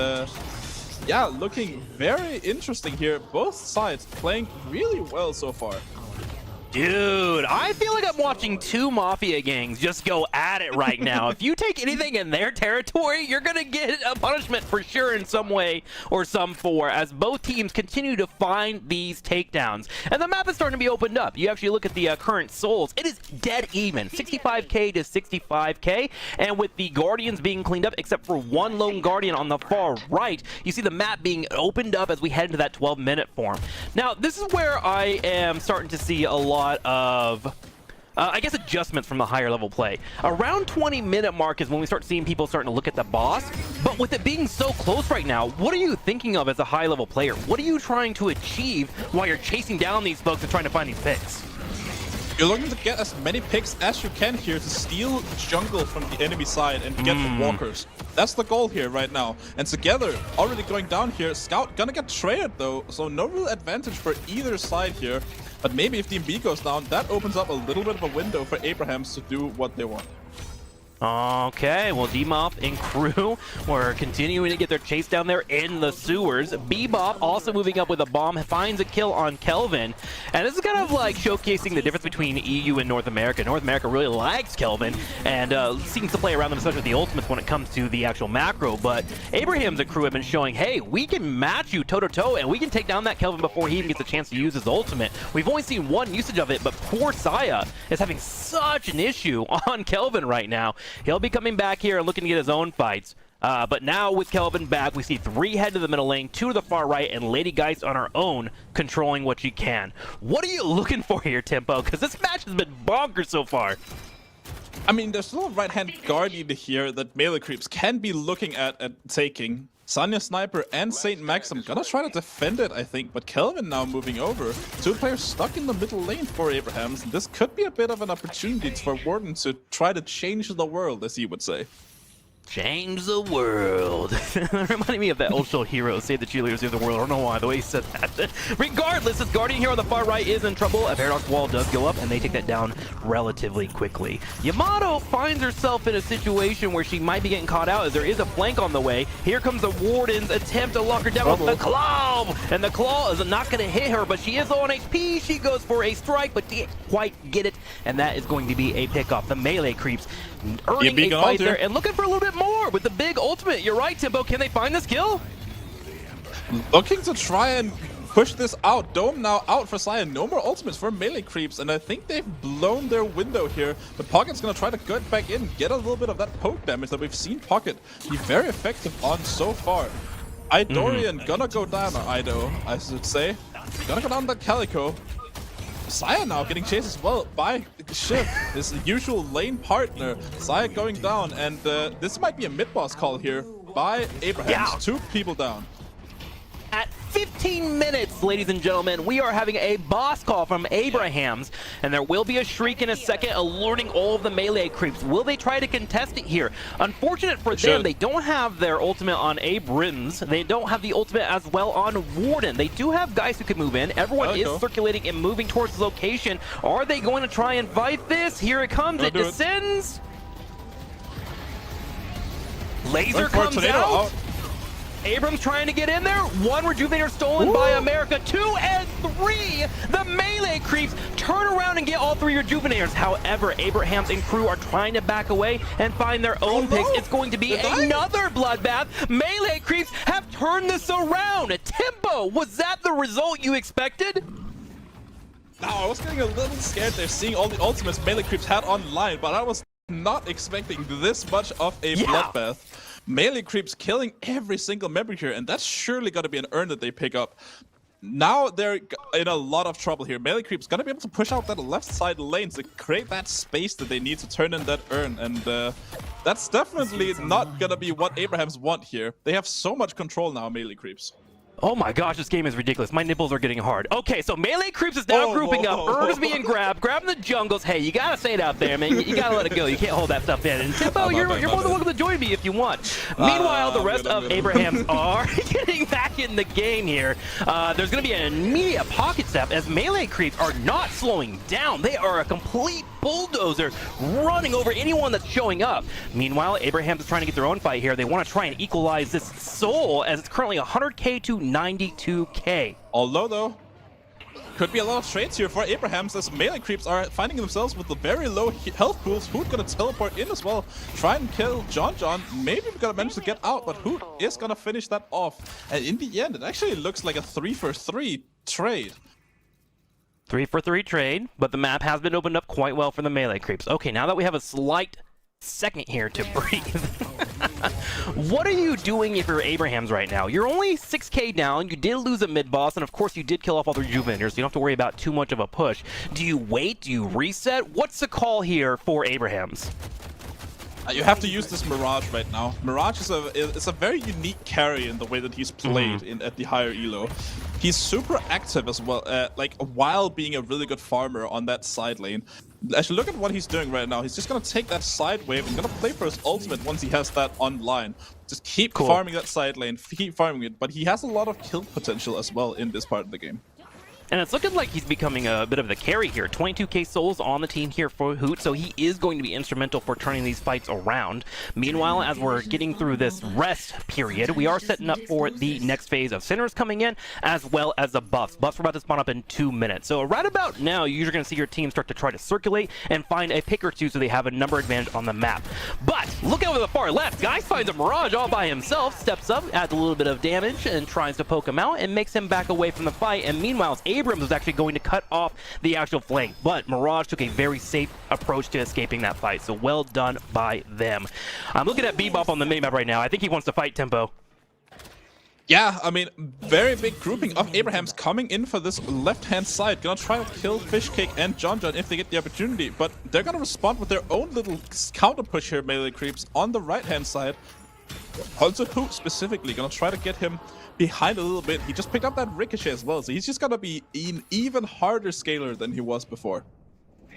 yeah, looking very interesting here. Both sides playing really well so far. Dude, I feel like I'm watching two Mafia gangs just go at it right now. If you take anything in their territory, you're going to get a punishment for sure in some way or some form, as both teams continue to find these takedowns. And the map is starting to be opened up. You actually look at the current souls. It is dead even, 65k to 65k. And with the Guardians being cleaned up, except for one lone Guardian on the far right, you see the map being opened up as we head into that 12-minute form. Now, this is where I am starting to see a lot of I guess adjustments from the higher level play. Around 20-minute mark is when we start seeing people starting to look at the boss. But with it being so close right now, what are you thinking of as a high level player? What are you trying to achieve while you're chasing down these folks and trying to find these picks? You're looking to get as many picks as you can here to steal jungle from the enemy side and get the walkers. That's the goal here right now. And together, already going down here, Scout gonna get traded though, so no real advantage for either side here. But maybe if the MB goes down, that opens up a little bit of a window for Abrahams to do what they want. Okay, well, D-Mop and crew were continuing to get their chase down there in the sewers. Bebop also moving up with a bomb, finds a kill on Kelvin. And this is kind of like showcasing the difference between EU and North America. North America really likes Kelvin and seems to play around them, especially with the ultimates when it comes to the actual macro. But Abrahams and crew have been showing, hey, we can match you toe-to-toe and we can take down that Kelvin before he even gets a chance to use his ultimate. We've only seen one usage of it, but poor Saya is having such an issue on Kelvin right now. He'll be coming back here and looking to get his own fights. But now with Kelvin back, we see 3 head to the middle lane, 2 to the far right, and Lady Geist on her own, controlling what she can. What are you looking for here, Tempo? Because this match has been bonkers so far. I mean, there's still a right-hand Guardian here that melee creeps can be looking at taking. Sanya Sniper and Saint Maxim gonna try to defend it, I think, but Kelvin now moving over. 2 players stuck in the middle lane for Abrahams. This could be a bit of an opportunity for Warden to try to change the world, as he would say. Change the world. Reminding me of that old show Hero, Save the Cheerleaders, Save the World. I don't know why, the way he said that. Regardless, this Guardian here on the far right is in trouble. A Paradox wall does go up, and they take that down relatively quickly. Yamato finds herself in a situation where she might be getting caught out as there is a flank on the way. Here comes the Warden's attempt to lock her down with the Claw. And the Claw is not going to hit her, but she is low on HP. She goes for a strike, but didn't quite get it. And that is going to be a pick-off. The melee creeps earning a fight there and looking for a little bit more with the big ultimate. You're right, Timbo. Can they find this kill? Looking to try and push this out. Dome now out for Cyan. No more ultimates for melee creeps, and I think they've blown their window here. But Pocket's gonna try to get back in, get a little bit of that poke damage that we've seen Pocket be very effective on so far. Idorian gonna go down, or Ido, I should say. Gonna go down that Calico. Saya now getting chased as well by Shiv, his usual lane partner. Saya going down, and this might be a mid-boss call here by Abrahams. Yeah. 2 people down. At 15 minutes, ladies and gentlemen, we are having a boss call from Abrahams, and there will be a shriek in a second alerting all of the melee creeps. Will they try to contest it here? Unfortunate for them, they don't have their ultimate on Abrams. They don't have the ultimate as well on Warden. They do have guys who can move in. Everyone is circulating and moving towards the location. Are they going to try and fight this? Here it comes. It descends. Laser comes out. Abrams trying to get in there. 1 Rejuvenator stolen by America. 2 and 3. The melee creeps turn around and get all 3 Rejuvenators. However, Abrahams and crew are trying to back away and find their own picks. It's going to be another bloodbath. Melee creeps have turned this around. Tempo, was that the result you expected? No, I was getting a little scared there seeing all the ultimates melee creeps had online, but I was not expecting this much of a bloodbath. Melee creeps killing every single member here, and that's surely going to be an urn that they pick up. Now they're in a lot of trouble here. Melee creeps going to be able to push out that left side lane to create that space that they need to turn in that urn, and that's definitely not going to be what Abrahams want here. They have so much control now, melee creeps. Oh my gosh, this game is ridiculous. My nipples are getting hard. Okay, so melee creeps is now grouping up. Urn being grabbing the jungles. Hey, you gotta say it out there, man. You gotta let it go. You can't hold that stuff in. And Timbo, you're more than welcome to join me if you want. Meanwhile, the rest of Abrahams are getting back in the game here. There's gonna be an immediate pocket step as melee creeps are not slowing down. They are a complete bulldozer running over anyone that's showing up. Meanwhile, Abrahams is trying to get their own fight here. They want to try and equalize this soul as it's currently 100k to 92k. Although though, could be a lot of trades here for Abrahams as melee creeps are finding themselves with the very low health pools. Hoot gonna teleport in as well, try and kill John. Maybe we're gonna manage to get out, but Hoot is gonna finish that off. And in the end, it actually looks like a 3-for-3 trade. 3-for-3 trade, but the map has been opened up quite well for the melee creeps. Okay, now that we have a slight second here to breathe. What are you doing if you're Abrahams right now? You're only 6k down, you did lose a mid-boss, and of course you did kill off all the rejuvenators, so you don't have to worry about too much of a push. Do you wait? Do you reset? What's the call here for Abrahams? You have to use this Mirage right now. Mirage is a very unique carry in the way that he's played at the higher elo. He's super active as well, like while being a really good farmer on that side lane. As you look at what he's doing right now, he's just gonna take that side wave and gonna play for his ultimate once he has that online. Just keep farming that side lane, keep farming it, but he has a lot of kill potential as well in this part of the game. And it's looking like he's becoming a bit of the carry here. 22k souls on the team here for Hoot, so he is going to be instrumental for turning these fights around. Meanwhile, as we're getting through this rest period, we are setting up for the next phase of Sinners coming in, as well as the buffs. Buffs are about to spawn up in 2 minutes. So right about now, you're going to see your team start to try to circulate and find a pick or two so they have a number advantage on the map. But look over the far left. Guy finds a Mirage all by himself, steps up, adds a little bit of damage, and tries to poke him out and makes him back away from the fight. And meanwhile, Abrams was actually going to cut off the actual flank, but Mirage took a very safe approach to escaping that fight, so well done by them. I'm looking at Bebop on the minimap right now. I think he wants to fight Tempo. Yeah, I mean, very big grouping of Abrahams coming in for this left-hand side. Gonna try to kill Fishcake and John if they get the opportunity, but they're gonna respond with their own little counter push here, melee creeps, on the right-hand side. Also, Hoot specifically gonna try to get him behind a little bit. He just picked up that Ricochet as well, so he's just gonna be an even harder scaler than he was before.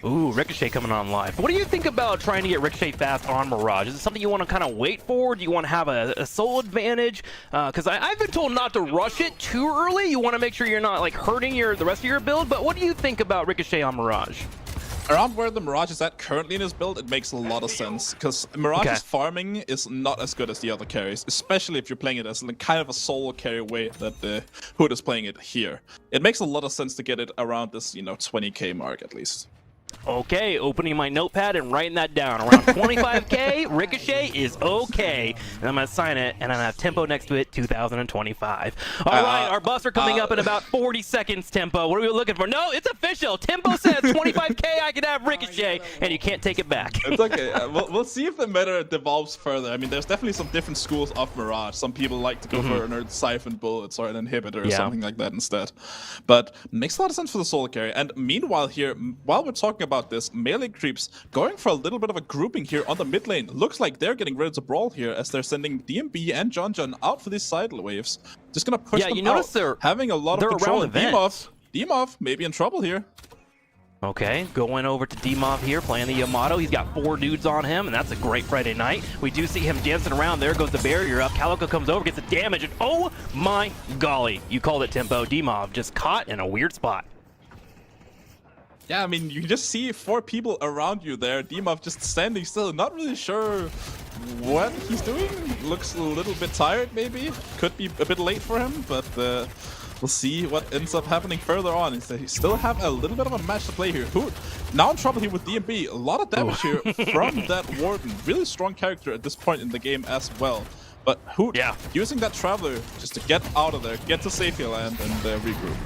Ooh, Ricochet coming on live. What do you think about trying to get Ricochet fast on Mirage? Is it something you want to kind of wait for? Do you want to have a soul advantage? Because I've been told not to rush it too early. You want to make sure you're not like hurting the rest of your build, but what do you think about Ricochet on Mirage? Around where the Mirage is at currently in his build, it makes a lot of sense, because Mirage's farming is not as good as the other carries, especially if you're playing it as kind of a solo carry way that Hood is playing it here. It makes a lot of sense to get it around this, 20k mark at least. Okay, opening my notepad and writing that down. Around 25k, Ricochet is okay. And I'm going to sign it, and I'm going to have Tempo next to it, 2025. All right, our buffs are coming up in about 40 seconds, Tempo. What are we looking for? No, it's official. Tempo says 25k, I can have Ricochet, and you can't take it back. It's okay. We'll see if the meta devolves further. I mean, there's definitely some different schools of Mirage. Some people like to go for an Siphon Bullets or an Inhibitor or something like that instead. But makes a lot of sense for the solo carry. And meanwhile here, while we're talking about this, melee creeps going for a little bit of a grouping here on the mid lane. Looks like they're getting ready to brawl here as they're sending DMB and John out for these side waves. Just gonna push them out. They're having a lot of control. And Demov maybe in trouble here. Okay, going over to Demov here, playing the Yamato. He's got 4 dudes on him, and that's a great Friday night. We do see him dancing around. There goes the barrier up. Calico comes over, gets the damage, and oh my golly. You called it, Tempo. Demov just caught in a weird spot. Yeah, I mean, you just see 4 people around you there. Demov just standing still, not really sure what he's doing. Looks a little bit tired, maybe. Could be a bit late for him, but we'll see what ends up happening further on. They still have a little bit of a match to play here. Hoot now in trouble here with DMB. A lot of damage here from that Warden. Really strong character at this point in the game as well. But Hoot using that Traveler just to get out of there, get to safety land, and regroup.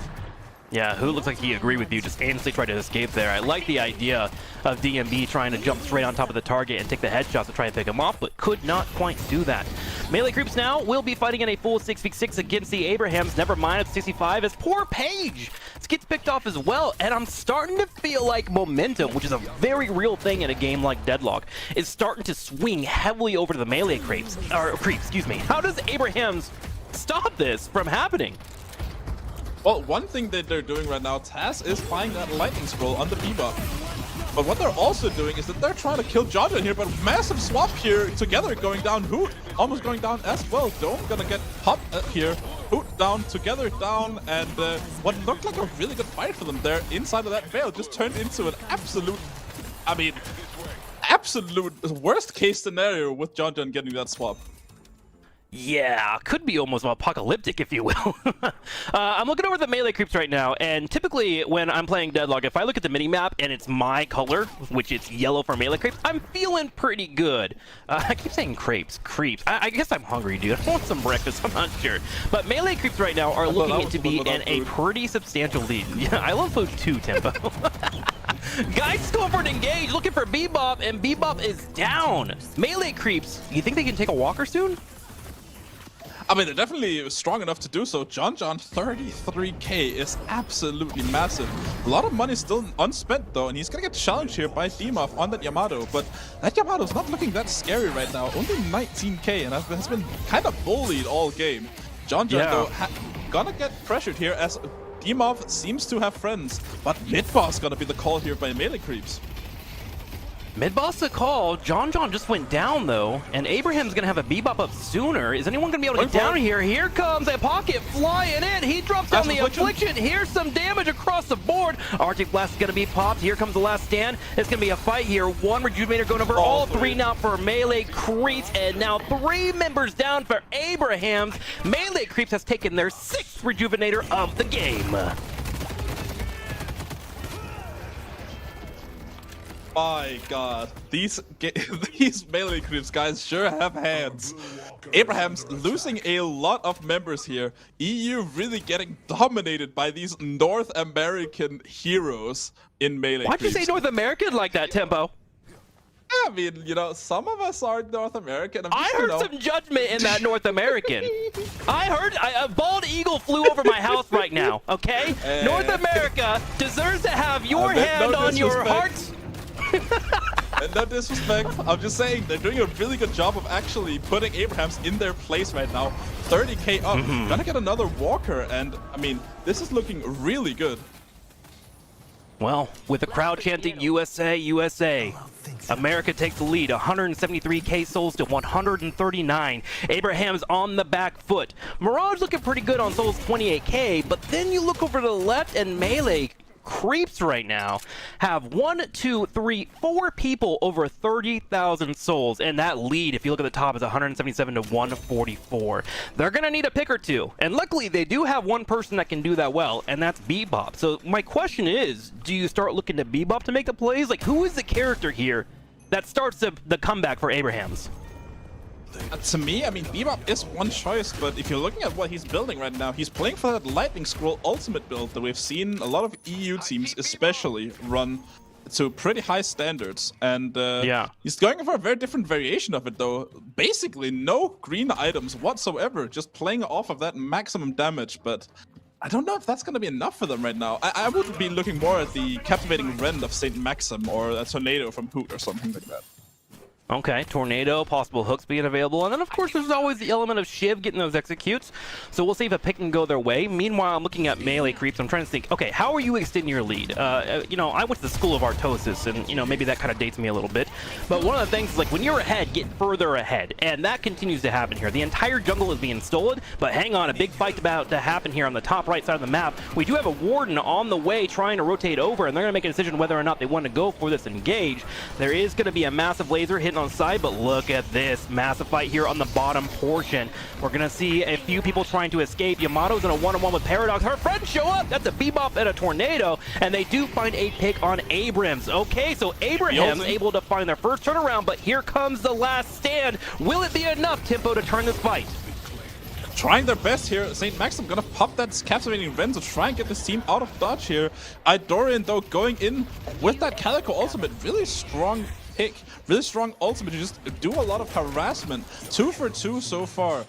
Yeah, Hoot looks like he agreed with you, just aimlessly tried to escape there. I like the idea of DMB trying to jump straight on top of the target and take the headshots to try and pick him off, but could not quite do that. Melee creeps now will be fighting in a full 6v6 against the Abrahams. Never mind, it's 65 as poor Paige gets picked off as well, and I'm starting to feel like momentum, which is a very real thing in a game like Deadlock, is starting to swing heavily over to the melee creeps. How does Abrahams stop this from happening? Well, one thing that they're doing right now, Taz is buying that lightning scroll on the Bebop. But what they're also doing is that they're trying to kill John here, but massive swap here together going down. Hoot almost going down as well. Dome gonna get popped here. Hoot down, together down, and what looked like a really good fight for them there inside of that veil just turned into an absolute worst case scenario with John getting that swap. Yeah, could be almost apocalyptic, if you will. I'm looking over the melee creeps right now, and typically when I'm playing Deadlock, if I look at the mini-map and it's my color, which it's yellow for melee creeps, I'm feeling pretty good. I keep saying creeps. I guess I'm hungry, dude. I want some breakfast, I'm not sure. But melee creeps right now are looking to be in a pretty substantial lead. Yeah, I love food too, Tempo. Guys just going for an engage, looking for Bebop, and Bebop is down. Melee creeps, you think they can take a walker soon? I mean, they're definitely strong enough to do so. John, 33k is absolutely massive. A lot of money still unspent, though, and he's gonna get challenged here by Demoff on that Yamato. But that Yamato's not looking that scary right now. Only 19k, and has been kind of bullied all game. John, though, gonna get pressured here as Demoff seems to have friends. But mid-boss gonna be the call here by melee creeps. Mid-boss a call. John just went down, though, and Abraham's going to have a Bebop up sooner. Is anyone going to be able to get down here? Here comes a pocket flying in. He drops down the Affliction. Here's some damage across the board. Arctic Blast is going to be popped. Here comes the last stand. It's going to be a fight here. One Rejuvenator going over all three now for Melee Creeps, and now 3 members down for Abraham's. Melee Creeps has taken their 6th Rejuvenator of the game. My god, these melee creeps, guys, sure have hands. Abraham's losing a lot of members here. EU really getting dominated by these North American heroes in melee Why'd creeps. you say North American like that, Tempo? I mean, you know, some of us are North American. I heard some judgment in that North American. I heard a bald eagle flew over my house right now, okay? North America deserves to have your hand on your heart. And no disrespect, I'm just saying they're doing a really good job of actually putting Abrahams in their place right now. 30k up, gonna get another walker, and I mean, this is looking really good. Well, with the crowd chanting USA, USA, America takes the lead, 173k souls to 139. Abraham's on the back foot. Mirage looking pretty good on souls, 28k, but then you look over to the left and Melee Creeps right now have 1, 2, 3, 4 people over 30,000 souls, and that lead, if you look at the top, is 177 to 144. They're gonna need a pick or two, and luckily they do have one person that can do that well, and that's Bebop. So my question is, do you start looking to Bebop to make the plays? Like, who is the character here that starts the comeback for Abraham's? To me, I mean, Bebop is one choice, but if you're looking at what he's building right now, he's playing for that Lightning Scroll ultimate build that we've seen a lot of EU teams especially run to pretty high standards. And he's going for a very different variation of it, though. Basically, no green items whatsoever, just playing off of that maximum damage, but I don't know if that's going to be enough for them right now. I would be looking more at the Captivating Rend of St. Maxim or a Tornado from Hoot or something like that. Okay, Tornado, possible hooks being available, and then of course there's always the element of Shiv getting those executes, so we'll see if a pick can go their way. Meanwhile, I'm looking at melee creeps. I'm trying to think, okay, how are you extending your lead? You know, I went to the school of Artosis, and you know, maybe that kind of dates me a little bit, but one of the things is, like, when you're ahead, get further ahead, and that continues to happen here. The entire jungle is being stolen, but hang on, a big fight about to happen here on the top right side of the map. We do have a Warden on the way trying to rotate over, and they're going to make a decision whether or not they want to go for this engage. There is going to be a massive laser hitting on side, but look at this massive fight here on the bottom portion. We're gonna see a few people trying to escape. Yamato's in a one-on-one with Paradox. Her friends show up. That's a Bebop and a Tornado, and they do find a pick on Abrams. Okay, so Abraham's able to find their first turnaround, but here comes the last stand. Will it be enough, Tempo, to turn this fight? Trying their best here. St. Maxim gonna pop that Captivating Rend to try and get this team out of dodge here. Idorian, though, going in with that Calico ultimate. Really strong pick. Really strong ultimate to just do a lot of harassment. 2 for 2 so far.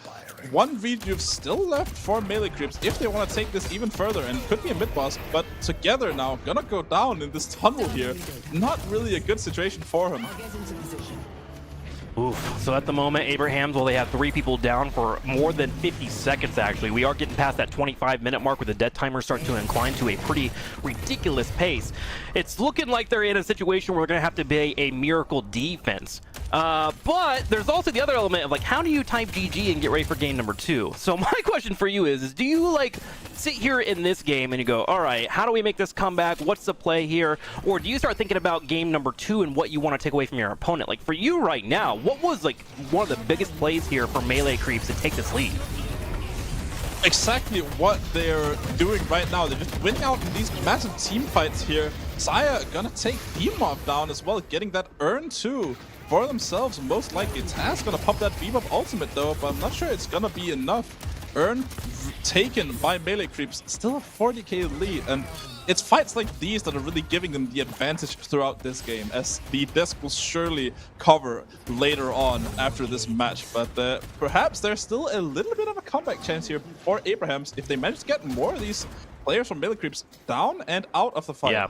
One read you've still left for melee creeps if they want to take this even further, and could be a mid-boss, but together now, gonna go down in this tunnel here. Not really a good situation for him. Oof. So at the moment, Abraham's, well, they have 3 people down for more than 50 seconds, actually. We are getting past that 25-minute mark where the death timers start to incline to a pretty ridiculous pace. It's looking like they're in a situation where we're going to have to be a miracle defense. But there's also the other element of like, how do you type GG and get ready for game number 2? So my question for you is do you like sit here in this game and you go, all right, how do we make this comeback? What's the play here? Or do you start thinking about game number 2 and what you want to take away from your opponent? Like for you right now, what was like one of the biggest plays here for Melee Creeps to take this lead? Exactly what they're doing right now. They're just winning out in these massive team fights here. Saya gonna take Bebop down as well, getting that urn too for themselves, most likely. Taz gonna pop that Bebop ultimate though, but I'm not sure it's gonna be enough. Urn taken by Melee Creeps, still a 40k lead, and it's fights like these that are really giving them the advantage throughout this game, as the desk will surely cover later on after this match. But perhaps there's still a little bit of a comeback chance here for Abrahams if they manage to get more of these players from Melee Creeps down and out of the fight. Yeah.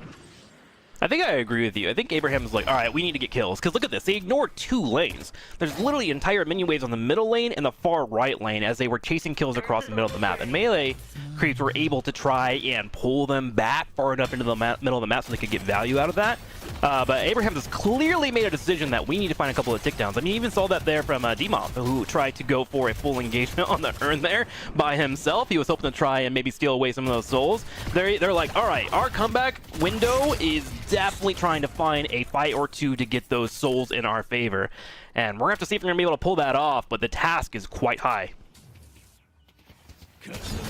I think I agree with you. I think Abraham's like, all right, we need to get kills. Because look at this. They ignored 2 lanes. There's literally entire minion waves on the middle lane and the far right lane as they were chasing kills across the middle of the map. And Melee Creeps were able to try and pull them back far enough into the middle of the map so they could get value out of that. But Abraham has clearly made a decision that we need to find a couple of tickdowns. I mean, you even saw that there from Demov, who tried to go for a full engagement on the urn there by himself. He was hoping to try and maybe steal away some of those souls. They're like, all right, our comeback window is definitely trying to find a fight or 2 to get those souls in our favor. And we're going to have to see if we're going to be able to pull that off, but the task is quite high.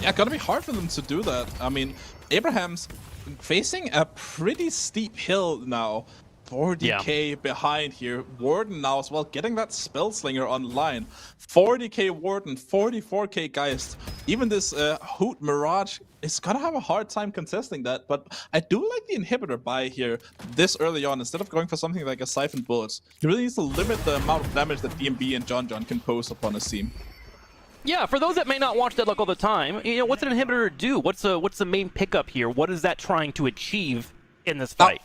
Yeah, gonna be hard for them to do that. I mean, Abraham's facing a pretty steep hill now. 40k behind here. Warden now as well, getting that Spellslinger online. 40k Warden, 44k Geist. Even this Hoot Mirage is gonna have a hard time contesting that, but I do like the inhibitor buy here this early on. Instead of going for something like a Siphon Bullets, he really needs to limit the amount of damage that DMB and John can pose upon his team. Yeah, for those that may not watch Deadlock all the time, you know, what's an inhibitor do? What's the main pickup here? What is that trying to achieve in this fight?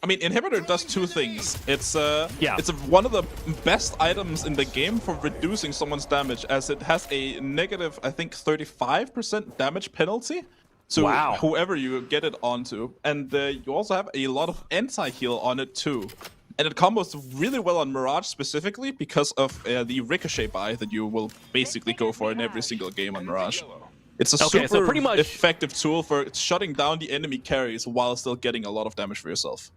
I mean, Inhibitor does 2 things. It's one of the best items in the game for reducing someone's damage, as it has a negative, I think, 35% damage penalty to whoever you get it onto. And you also have a lot of anti-heal on it too. And it combos really well on Mirage specifically because of the Ricochet buy that you will basically go for in every single game on Mirage. It's a super pretty much effective tool for shutting down the enemy carries while still getting a lot of damage for yourself.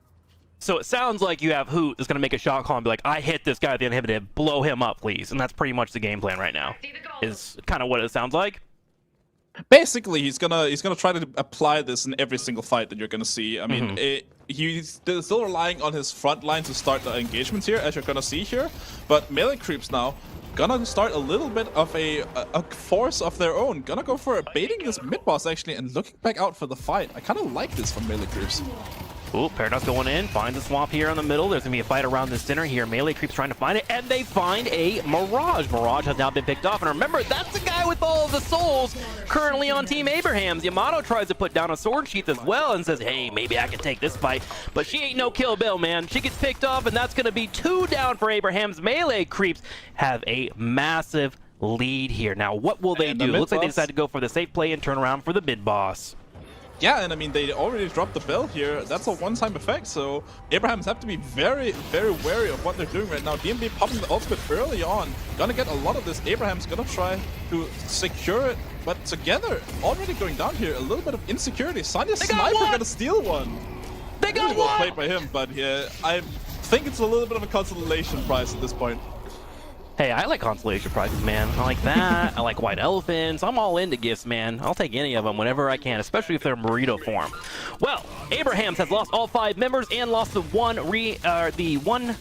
So it sounds like you have Hoot that's going to make a shot call and be like, I hit this guy with the inhibited, blow him up, please. And that's pretty much the game plan right now, is kind of what it sounds like. Basically, he's gonna try to apply this in every single fight that you're gonna see. I mean, he's still relying on his front line to start the engagements here, as you're gonna see here. But Melee Creeps now gonna start a little bit of a force of their own. Gonna go for baiting this mid boss actually and looking back out for the fight. I kind of like this from Melee Creeps. Ooh, Paradox going in, finds a swamp here in the middle. There's going to be a fight around the center here. Melee Creeps trying to find it, and they find a Mirage. Mirage has now been picked off, and remember, that's the guy with all of the souls currently on Team Abrahams. Yamato tries to put down a sword sheath as well and says, hey, maybe I can take this fight, but she ain't no Kill Bill, man. She gets picked off, and that's going to be 2 down for Abrahams. Melee Creeps have a massive lead here. Now, what will they do? Looks like they decide to go for the safe play and turn around for the mid boss. Yeah, and I mean, they already dropped the bell here. That's a one-time effect, so Abrahams have to be very, very wary of what they're doing right now. DMB popping the ultimate early on. Gonna get a lot of this. Abraham's gonna try to secure it, but together, already going down here, a little bit of insecurity. Sonya's Sniper gonna steal one. They got really well played by him, but yeah, I think it's a little bit of a consolation prize at this point. Hey, I like consolation prizes, man. I like that. I like white elephants. I'm all into gifts, man. I'll take any of them whenever I can, especially if they're burrito form. Well, Abrahams has lost all 5 members and lost the one respawn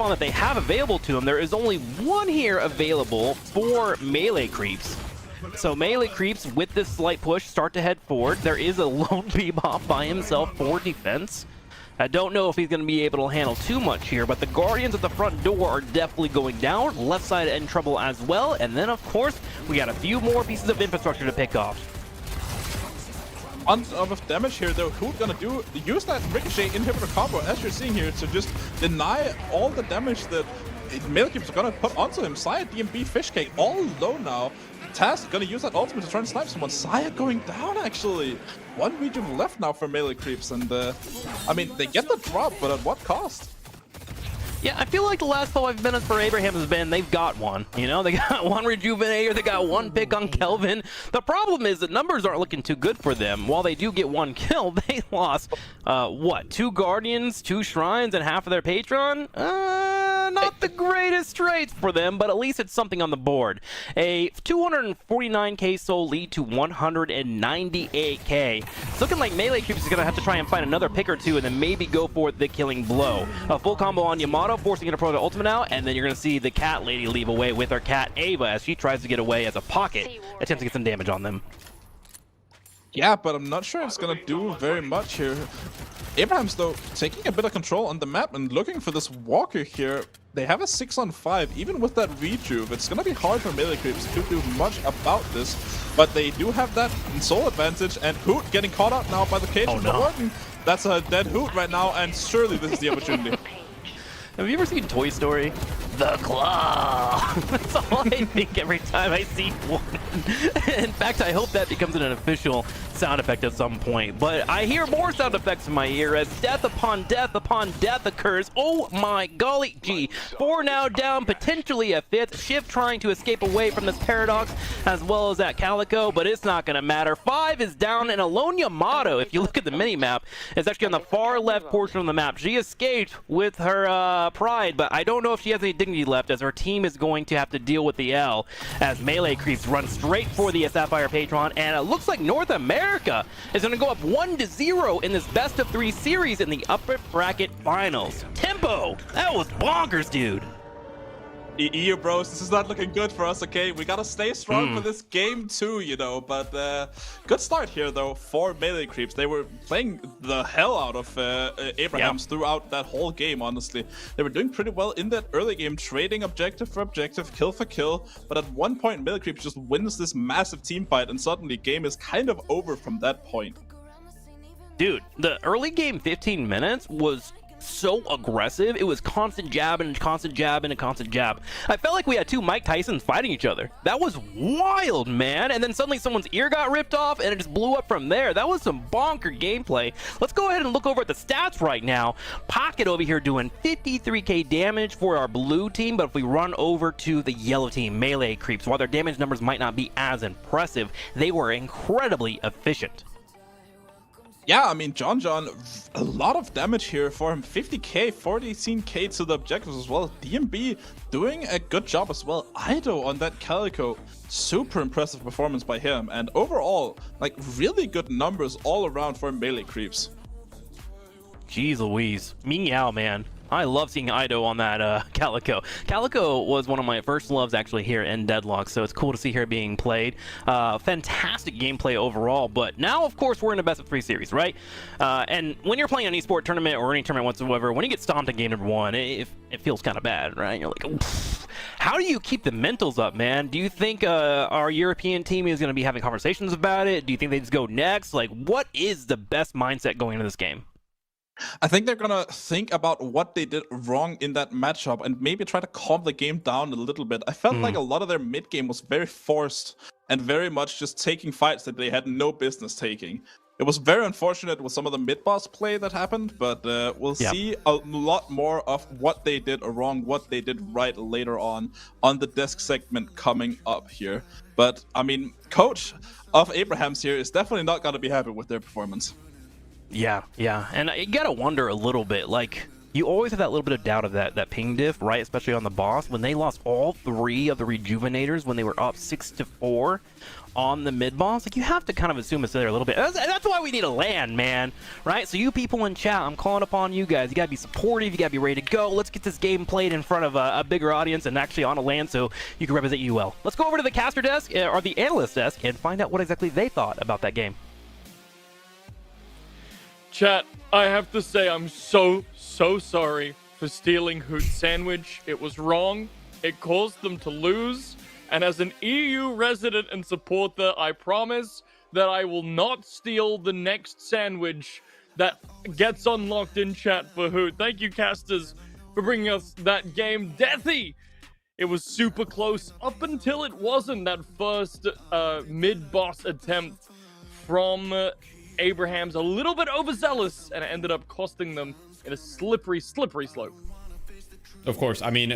that they have available to them. There is only 1 here available for Melee Creeps. So Melee Creeps, with this slight push, start to head forward. There is a lone Bebop by himself for defense. I don't know if he's going to be able to handle too much here, but the Guardians at the front door are definitely going down. Left side in trouble as well. And then, of course, we got a few more pieces of infrastructure to pick off. Tons of damage here, though. Who's gonna use that Ricochet inhibitor combo, as you're seeing here, to just deny all the damage that Melee Creeps are gonna put onto him. Saya, DMB, Fishcake, all low now. Taz gonna use that ultimate to try and snipe someone. Saya going down, actually. 1 region left now for Melee Creeps, and I mean, they get the drop, but at what cost? Yeah, I feel like the last 5 minutes for Abraham has been they've got one. You know, they got one rejuvenator, they got one pick on Kelvin. The problem is that numbers aren't looking too good for them. While they do get one kill, they lost, what, 2 Guardians, 2 Shrines, and half of their Patron? Not the greatest traits for them, but at least it's something on the board. A 249k soul lead to 198k. It's looking like Melee Creeps is going to have to try and find another pick or two and then maybe go for the killing blow. A full combo on Yamato, forcing it to pro to ultimate out, and then you're going to see the cat lady leave away with her cat Ava as she tries to get away as a pocket, attempts to get some damage on them. Yeah, but I'm not sure it's gonna do very much here. Abraham's, though, taking a bit of control on the map and looking for this walker here. They have a 6-on-5, even with that rejuve. It's gonna be hard for Melee Creeps to do much about this, but they do have that soul advantage, and Hoot getting caught out now by the cage of the Warden. That's a dead Hoot right now, and surely this is the opportunity. Have you ever seen Toy Story? The Claw! That's all I think every time I see one. In fact, I hope that becomes an official sound effect at some point. But I hear more sound effects in my ear as death upon death occurs. Oh my golly gee. 4 now down, potentially a 5th. Shift trying to escape away from this paradox, as well as that Calico, but it's not going to matter. 5 is down, and Alone Yamato, if you look at the mini-map, is actually on the far left portion of the map. She escaped with her pride, but I don't know if she has any dignity left, as her team is going to have to deal with the L as Melee Creeps run straight for the Sapphire Patron, and it looks like North America is going to go up 1-0 in this best of 3 series in the upper bracket finals. Tempo! That was bonkers, dude. EU bros, this is not looking good for us, okay? We gotta stay strong for this game too, you know, but good start here though for Melee Creeps. They were playing the hell out of Abrahams throughout that whole game, honestly. They were doing pretty well in that early game, trading objective for objective, kill for kill, but at one point Melee Creeps just wins this massive team fight, and suddenly game is kind of over from that point. Dude, the early game 15 minutes was so aggressive. It was constant jab and constant jab and a constant jab. I felt like we had 2 Mike Tysons fighting each other. That was wild, man. And then suddenly someone's ear got ripped off and it just blew up from there. That was some bonker gameplay. Let's go ahead and look over at the stats right now. Pocket over here doing 53k damage for our blue team, but if we run over to the yellow team, Melee Creeps, while their damage numbers might not be as impressive, they were incredibly efficient. Yeah, I mean, John, a lot of damage here for him. 50k, 14k to the objectives as well. DMB doing a good job as well. Ido on that Calico, super impressive performance by him. And overall, like, really good numbers all around for Melee Creeps. Jeez Louise. Meow, man. I love seeing Ido on that Calico. Calico was one of my first loves actually here in Deadlock, so it's cool to see her being played. Fantastic gameplay overall, but now of course we're in a best of 3 series, right? And when you're playing an esport tournament or any tournament whatsoever, when you get stomped in game number 1, it feels kind of bad, right? You're like, oof. How do you keep the mentals up, man? Do you think our European team is going to be having conversations about it? Do you think they just go next? Like, what is the best mindset going into this game? I think they're gonna think about what they did wrong in that matchup and maybe try to calm the game down a little bit. I felt like a lot of their mid game was very forced and very much just taking fights that they had no business taking. It was very unfortunate with some of the mid-boss play that happened, but we'll see a lot more of what they did wrong, what they did right later on the desk segment coming up here. But, I mean, coach of Abrahams here is definitely not going to be happy with their performance. Yeah, and you gotta wonder a little bit, like, you always have that little bit of doubt of that ping diff, right? Especially on the boss. When they lost all 3 of the rejuvenators when they were up 6-4 on the mid-boss, like, you have to kind of assume it's there a little bit. That's why we need a LAN, man, right? So you people in chat, I'm calling upon you guys. You gotta be supportive, you gotta be ready to go. Let's get this game played in front of a bigger audience and actually on a LAN so you can represent you well. Let's go over to the caster desk, or the analyst desk, and find out what exactly they thought about that game. Chat, I have to say I'm so sorry for stealing Hoot's sandwich. It was wrong. It caused them to lose. And as an EU resident and supporter, I promise that I will not steal the next sandwich that gets unlocked in chat for Hoot. Thank you, casters, for bringing us that game. Deathy! It was super close up until it wasn't. That first mid-boss attempt from Abraham's a little bit overzealous, and it ended up costing them in a slippery slope. Of course. I mean,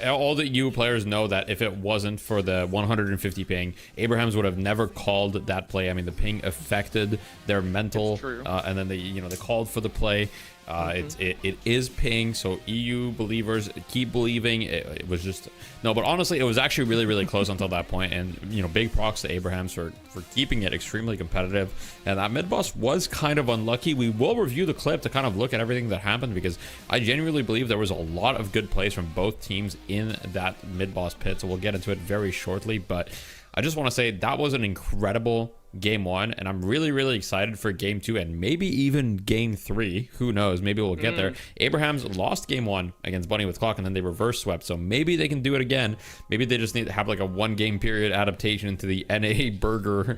all the EU players know that if it wasn't for the 150 ping, Abrahams would have never called that play. I mean, the ping affected their mental, and then they called for the play. It is ping, so EU believers keep believing. It was just but honestly, it was actually really close until that point. And big props to Abrahams for keeping it extremely competitive. And that mid boss was kind of unlucky. We will review the clip to kind of look at everything that happened, because I genuinely believe there was a lot of good plays from both teams in that mid boss pit. So we'll get into it very shortly, but I just want to say that was an incredible game 1, and I'm really excited for game 2 and maybe even game 3. Who knows? Maybe we'll get there. Abrahams lost game 1 against Bunny with Clock, and then they reverse swept, so maybe they can do it again. Maybe they just need to have like a 1 game period adaptation into the NA burger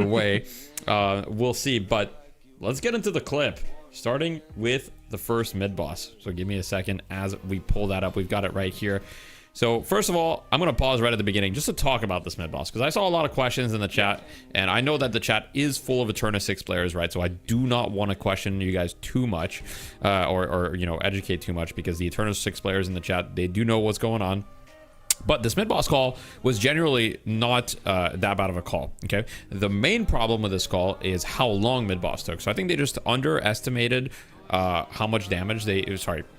way. We'll see, but let's get into the clip, starting with the first mid boss. So give me a second as we pull that up. We've got it right here. So first of all, I'm going to pause right at the beginning just to talk about this mid boss, because I saw a lot of questions in the chat, and I know that the chat is full of Eterna 6 players, right? So I do not want to question you guys too much, or educate too much, because the Eterna 6 players in the chat, they do know what's going on. But this mid boss call was generally not that bad of a call. Okay, the main problem with this call is how long mid boss took. So I think they just underestimated how much damage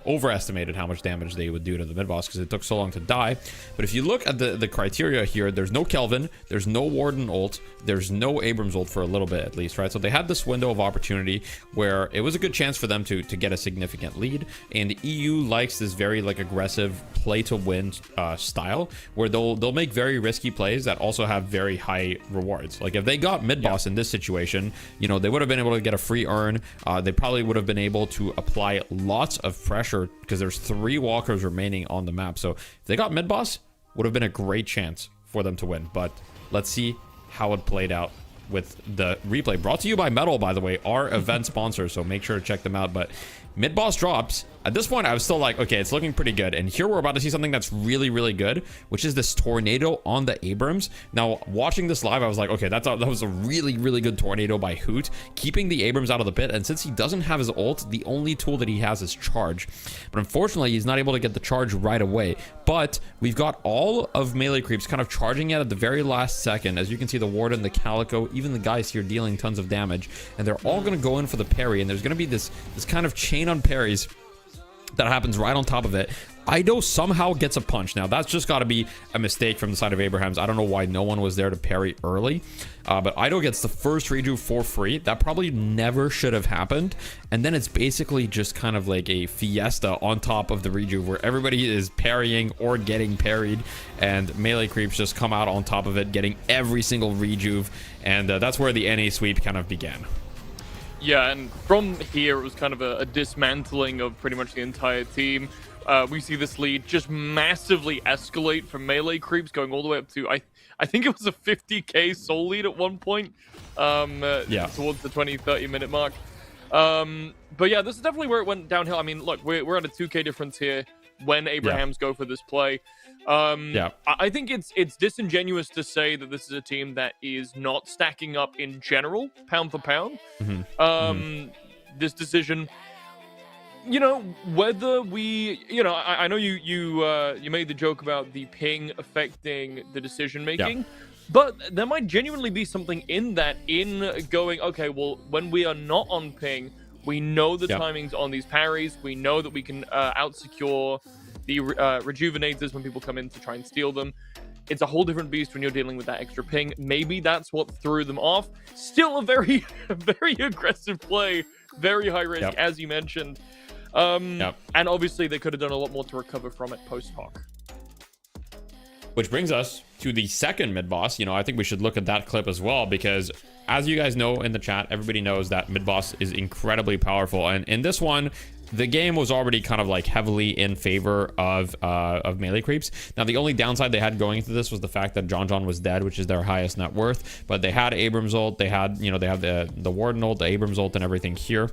overestimated how much damage they would do to the mid boss, because it took so long to die. But if you look at the criteria here, there's no Kelvin, there's no Warden ult, there's no Abrams ult for a little bit at least, right? So they had this window of opportunity where it was a good chance for them to get a significant lead. And the EU likes this very aggressive play to win style, where they'll make very risky plays that also have very high rewards. Like if they got mid boss in this situation, they would have been able to get a free earn. They probably would have been able to apply lots of pressure, because there's 3 walkers remaining on the map. So if they got mid boss, would have been a great chance for them to win. But let's see how it played out with the replay, brought to you by Metal, by the way, our event sponsor, so make sure to check them out. But mid boss drops. At this point, I was still like, okay, it's looking pretty good. And here we're about to see something that's really good, which is this tornado on the Abrams. Now, watching this live, I was like, okay, that was a really good tornado by Hoot, keeping the Abrams out of the pit. And since he doesn't have his ult, the only tool that he has is charge. But unfortunately, he's not able to get the charge right away. But we've got all of melee creeps kind of charging it at the very last second. As you can see, the Warden, the Calico, even the guys here dealing tons of damage. And they're all going to go in for the parry. And there's going to be this kind of chain on parries that happens right on top of it. Ido somehow gets a punch. Now, that's just got to be a mistake from the side of Abrahams. I don't know why no one was there to parry early. But Ido gets the first redo for free. That probably never should have happened. And then it's basically just kind of like a fiesta on top of the rejuve, where everybody is parrying or getting parried. And melee creeps just come out on top of it, getting every single rejuve. And that's where the NA sweep kind of began. Yeah, and from here, it was kind of a dismantling of pretty much the entire team. We see this lead just massively escalate from melee creeps, going all the way up to, I think it was a 50k soul lead at one point, towards the 20-30 minute mark. But yeah, this is definitely where it went downhill. I mean, look, we're at a 2k difference here when Abrahams go for this play. I think it's disingenuous to say that this is a team that is not stacking up in general, pound for pound. This decision, whether we, I know you made the joke about the ping affecting the decision making, but there might genuinely be something in that, in going, okay, well, when we are not on ping, we know the timings on these parries, we know that we can out-secure the rejuvenators when people come in to try and steal them. It's a whole different beast when you're dealing with that extra ping. Maybe that's what threw them off. Still a very aggressive play, very high risk, as you mentioned. And obviously they could have done a lot more to recover from it post-hoc. Which brings us to the second mid-boss. I think we should look at that clip as well, because as you guys know in the chat, everybody knows that mid-boss is incredibly powerful. And in this one, the game was already kind of like heavily in favor of melee creeps. Now, the only downside they had going into this was the fact that John was dead, which is their highest net worth. But they had Abrams ult, they had, they have the Warden ult, the Abrams ult, and everything here.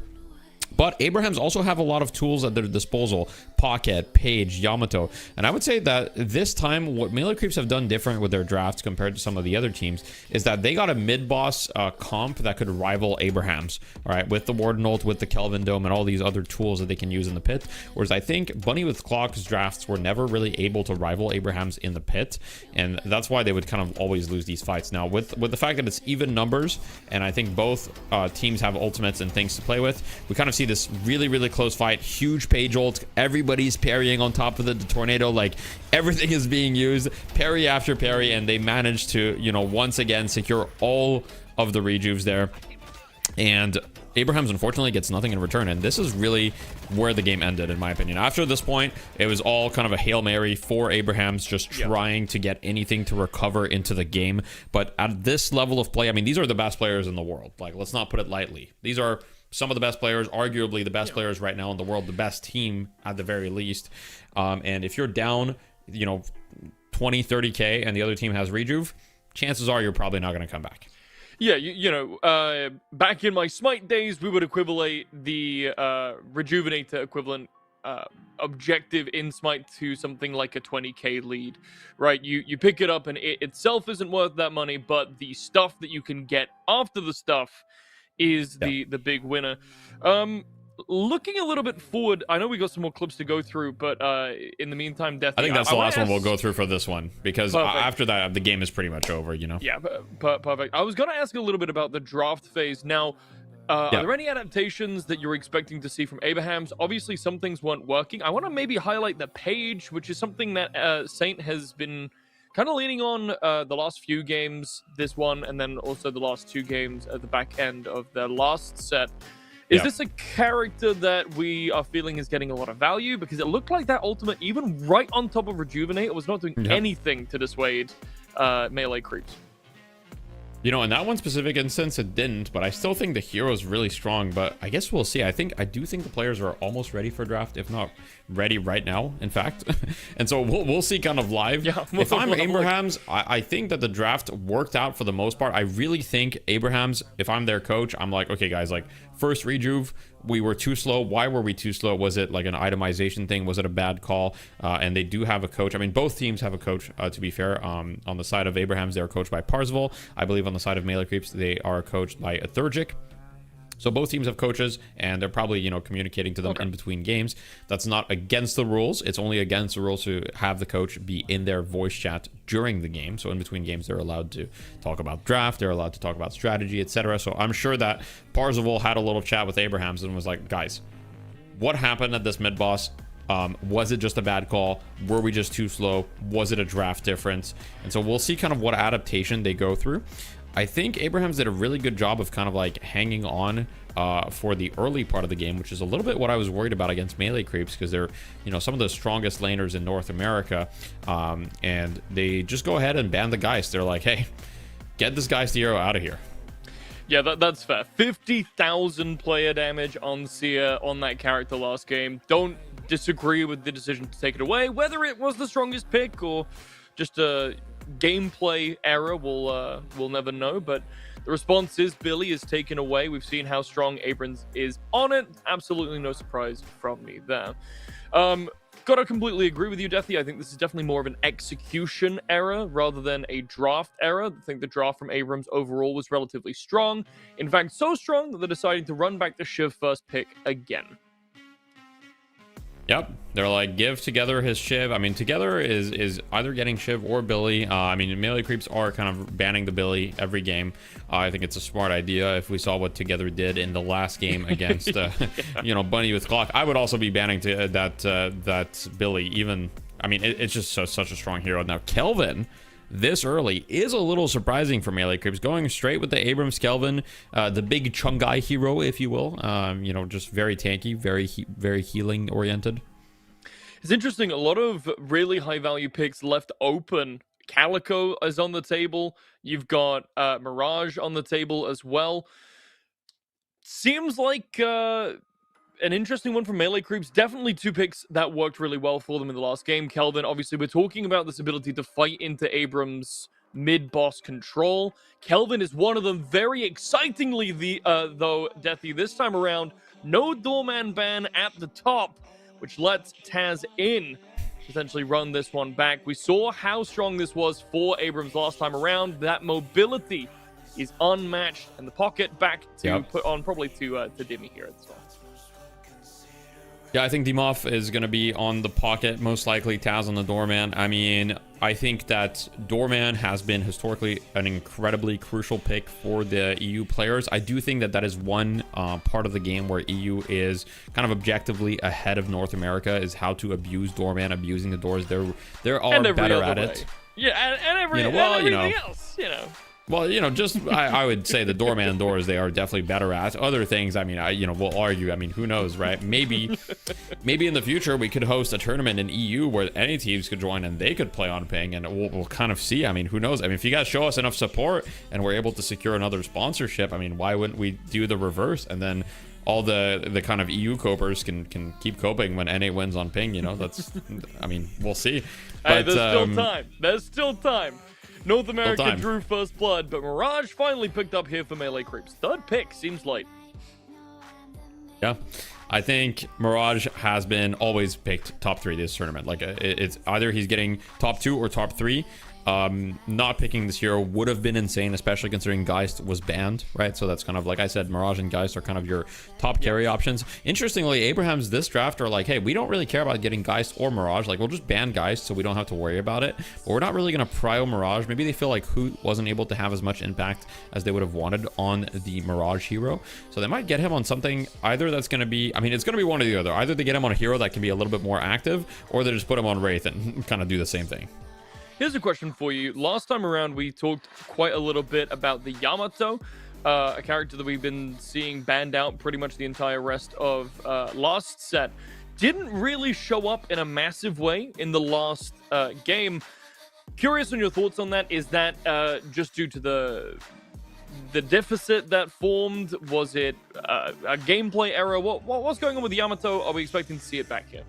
But Abrahams also have a lot of tools at their disposal. Pocket, Page, Yamato. And I would say that this time, what Melee Creeps have done different with their drafts compared to some of the other teams is that they got a mid-boss comp that could rival Abrahams. All right, with the Warden ult, with the Kelvin Dome, and all these other tools that they can use in the pit. Whereas I think Bunny with Clock's drafts were never really able to rival Abrahams in the pit. And that's why they would kind of always lose these fights. Now, with the fact that it's even numbers, and I think both teams have ultimates and things to play with, we kind of see this really, really close fight. Huge Page ult. Everybody's parrying on top of the tornado. Like, everything is being used. Parry after parry. And they managed to, you know, once again secure all of the rejuves there. And Abrahams, unfortunately, gets nothing in return. And this is really where the game ended, in my opinion. After this point, it was all kind of a Hail Mary for Abrahams, just trying to get anything to recover into the game. But at this level of play, I mean, these are the best players in the world. Like, let's not put it lightly. These are some of the best players, arguably the best players right now in the world, the best team at the very least. And if you're down, you know, 20, 30K and the other team has rejuve, chances are you're probably not going to come back. Yeah, you know, back in my Smite days, we would equivalate the Rejuvenator equivalent objective in Smite to something like a 20k lead, right? You pick it up and it itself isn't worth that money, but the stuff that you can get after the stuff is the big winner. Looking a little bit forward, I know we got some more clips to go through, but in the meantime, Death, I think that's the last one we'll go through for this one, because after that, the game is pretty much over, you know? Yeah, perfect. I was going to ask a little bit about the draft phase. Now, are there any adaptations that you're expecting to see from Abrahams? Obviously, some things weren't working. I want to maybe highlight the Page, which is something that Saint has been kind of leaning on the last few games, this one, and then also the last 2 games at the back end of their last set. Is this a character that we are feeling is getting a lot of value? Because it looked like that ultimate, even right on top of Rejuvenate, was not doing anything to dissuade melee creeps. You know, in that one specific instance, it didn't, but I still think the hero is really strong. But I guess we'll see. I do think the players are almost ready for draft, if not ready right now, in fact. And so we'll see kind of live. Yeah, if I'm Abrahams, I think that the draft worked out for the most part. I really think Abrahams, if I'm their coach, I'm like, okay, guys, like, first rejuve, we were too slow. Why were we too slow? Was it like an itemization thing? Was it a bad call? And they do have a coach. I mean, both teams have a coach, to be fair. On the side of Abrahams, they're coached by Parzival. I believe on the side of Melee Creeps, they are coached by Athurgic. So both teams have coaches, and they're probably, you know, communicating to them in between games. That's not against the rules. It's only against the rules to have the coach be in their voice chat during the game. So in between games, they're allowed to talk about draft. They're allowed to talk about strategy, etc. So I'm sure that Parzival had a little chat with Abrahams and was like, guys, what happened at this mid-boss? Was it just a bad call? Were we just too slow? Was it a draft difference? And so we'll see kind of what adaptation they go through. I think Abrahams did a really good job of kind of like hanging on for the early part of the game, which is a little bit what I was worried about against Melee Creeps, because they're, you know, some of the strongest laners in North America, and they just go ahead and ban the Geist. They're like, hey, get this Geist hero out of here. Yeah, that's fair. 50,000 player damage on Seer on that character last game. Don't disagree with the decision to take it away, whether it was the strongest pick or just a gameplay error, we'll never know. But the response is Billy is taken away. We've seen how strong Abrams is on it. Absolutely no surprise from me there. Gotta completely agree with you, Deathy. I think this is definitely more of an execution error rather than a draft error. I think the draft from Abrams overall was relatively strong. In fact, so strong that they're deciding to run back the Shiv first pick again. Yep, they're like, give Together his Shiv. I mean, Together is either getting Shiv or Billy. I mean, Melee Creeps are kind of banning the Billy every game. I think it's a smart idea. If we saw what Together did in the last game against, you know, Bunny with Clock, I would also be banning that Billy. Even, I mean, it's just such a strong hero. Now, Kelvin, this early, is a little surprising for Melee Creeps, going straight with the Abrams Kelvin, the big Chungai hero, if you will. You know, just very tanky, very healing oriented. It's interesting, a lot of really high value picks left open. Calico is on the table. You've got Mirage on the table as well. Seems like an interesting one for Melee Creeps. Definitely 2 picks that worked really well for them in the last game. Kelvin, obviously, we're talking about this ability to fight into Abrams' mid-boss control. Kelvin is one of them. Very excitingly, though, Deathy, this time around, No Doorman ban at the top, which lets Taz in to essentially run this one back. We saw how strong this was for Abrams last time around. That mobility is unmatched, and the pocket back to put on probably to Dimmy here as well. Yeah, I think Dimov is going to be on the pocket, most likely Taz on the Doorman. I mean, I think that Doorman has been historically an incredibly crucial pick for the EU players. I do think that that is one part of the game where EU is kind of objectively ahead of North America, is how to abuse Doorman, abusing the doors. They're all better at it. Yeah, and everything else, Well, just I would say the Doorman doors, they are definitely better at. Other things, I mean, we'll argue. I mean, who knows, right? Maybe in the future we could host a tournament in EU where any teams could join and they could play on ping, and we'll kind of see. I mean, who knows? I mean, if you guys show us enough support and we're able to secure another sponsorship, I mean, why wouldn't we do the reverse? And then all the kind of EU copers can keep coping when NA wins on ping. That's, I mean, we'll see. But hey, there's still time. North America drew first blood, but Mirage finally picked up here for Melee Creeps. Third pick seems late. Yeah, I think Mirage has been always picked top 3 this tournament. Like, it's either he's getting top 2 or top 3. Not picking this hero would have been insane, especially considering Geist was banned, right? So that's kind of, like I said, Mirage and Geist are kind of your top carry options. Interestingly, Abrahams this draft are like, hey, we don't really care about getting Geist or Mirage. Like, we'll just ban Geist so we don't have to worry about it. But we're not really going to prio Mirage. Maybe they feel like Hoot wasn't able to have as much impact as they would have wanted on the Mirage hero. So they might get him on something either that's going to be, I mean, it's going to be one or the other. Either they get him on a hero that can be a little bit more active, or they just put him on Wraith and kind of do the same thing. Here's a question for you. Last time around, we talked quite a little bit about the Yamato, a character that we've been seeing banned out pretty much the entire rest of last set. Didn't really show up in a massive way in the last game. Curious on your thoughts on that. Is that just due to the deficit that formed? Was it a gameplay error? What's going on with Yamato? Are we expecting to see it back here?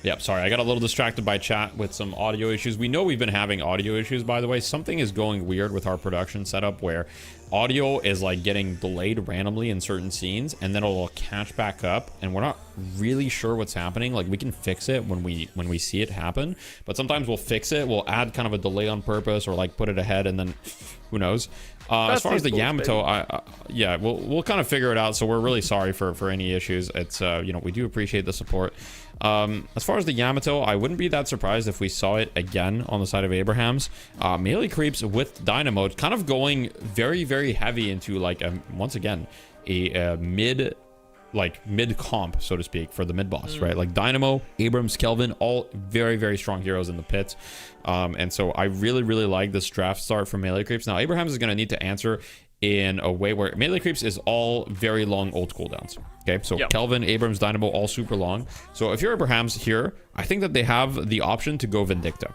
Yep, sorry, I got a little distracted by chat with some audio issues. We know we've been having audio issues, by the way. Something is going weird with our production setup where audio is like getting delayed randomly in certain scenes, and then it'll catch back up, and we're not really sure what's happening. Like, we can fix it when we see it happen, but sometimes we'll fix it, we'll add kind of a delay on purpose, or like put it ahead, and then who knows. As far as the Yamato, yeah, we'll kind of figure it out. So we're really sorry for any issues. It's we do appreciate the support. As far as the Yamato, I wouldn't be that surprised if we saw it again on the side of Abrahams. Melee Creeps with Dynamo kind of going very, very heavy into like once again a mid comp, so to speak, for the mid boss, right? Like Dynamo, Abrams, Kelvin, all very, very strong heroes in the pit. And so I really, really like this draft start for Melee Creeps. Now Abrahams is going to need to answer in a way where Melee Creeps is all very long ult cooldowns. Okay, so Kelvin, Abrams, Dynamo, all super long. So if you're Abrahams here, I think that they have the option to go Vindicta.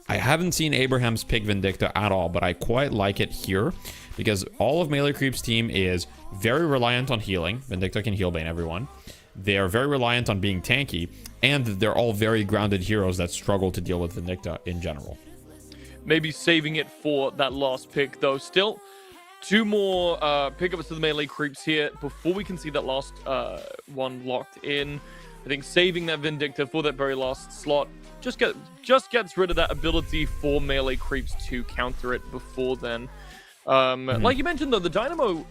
I haven't seen Abrahams pick Vindicta at all, but I quite like it here because all of Melee Creep's team is very reliant on healing. Vindicta can heal bane everyone. They are very reliant on being tanky, and they're all very grounded heroes that struggle to deal with Vindicta in general. Maybe saving it for that last pick, though. Still, 2 more pickups to the Melee Creeps here before we can see that last one locked in. I think saving that Vindicta for that very last slot just gets rid of that ability for Melee Creeps to counter it before then. Like you mentioned, though, the Dynamo,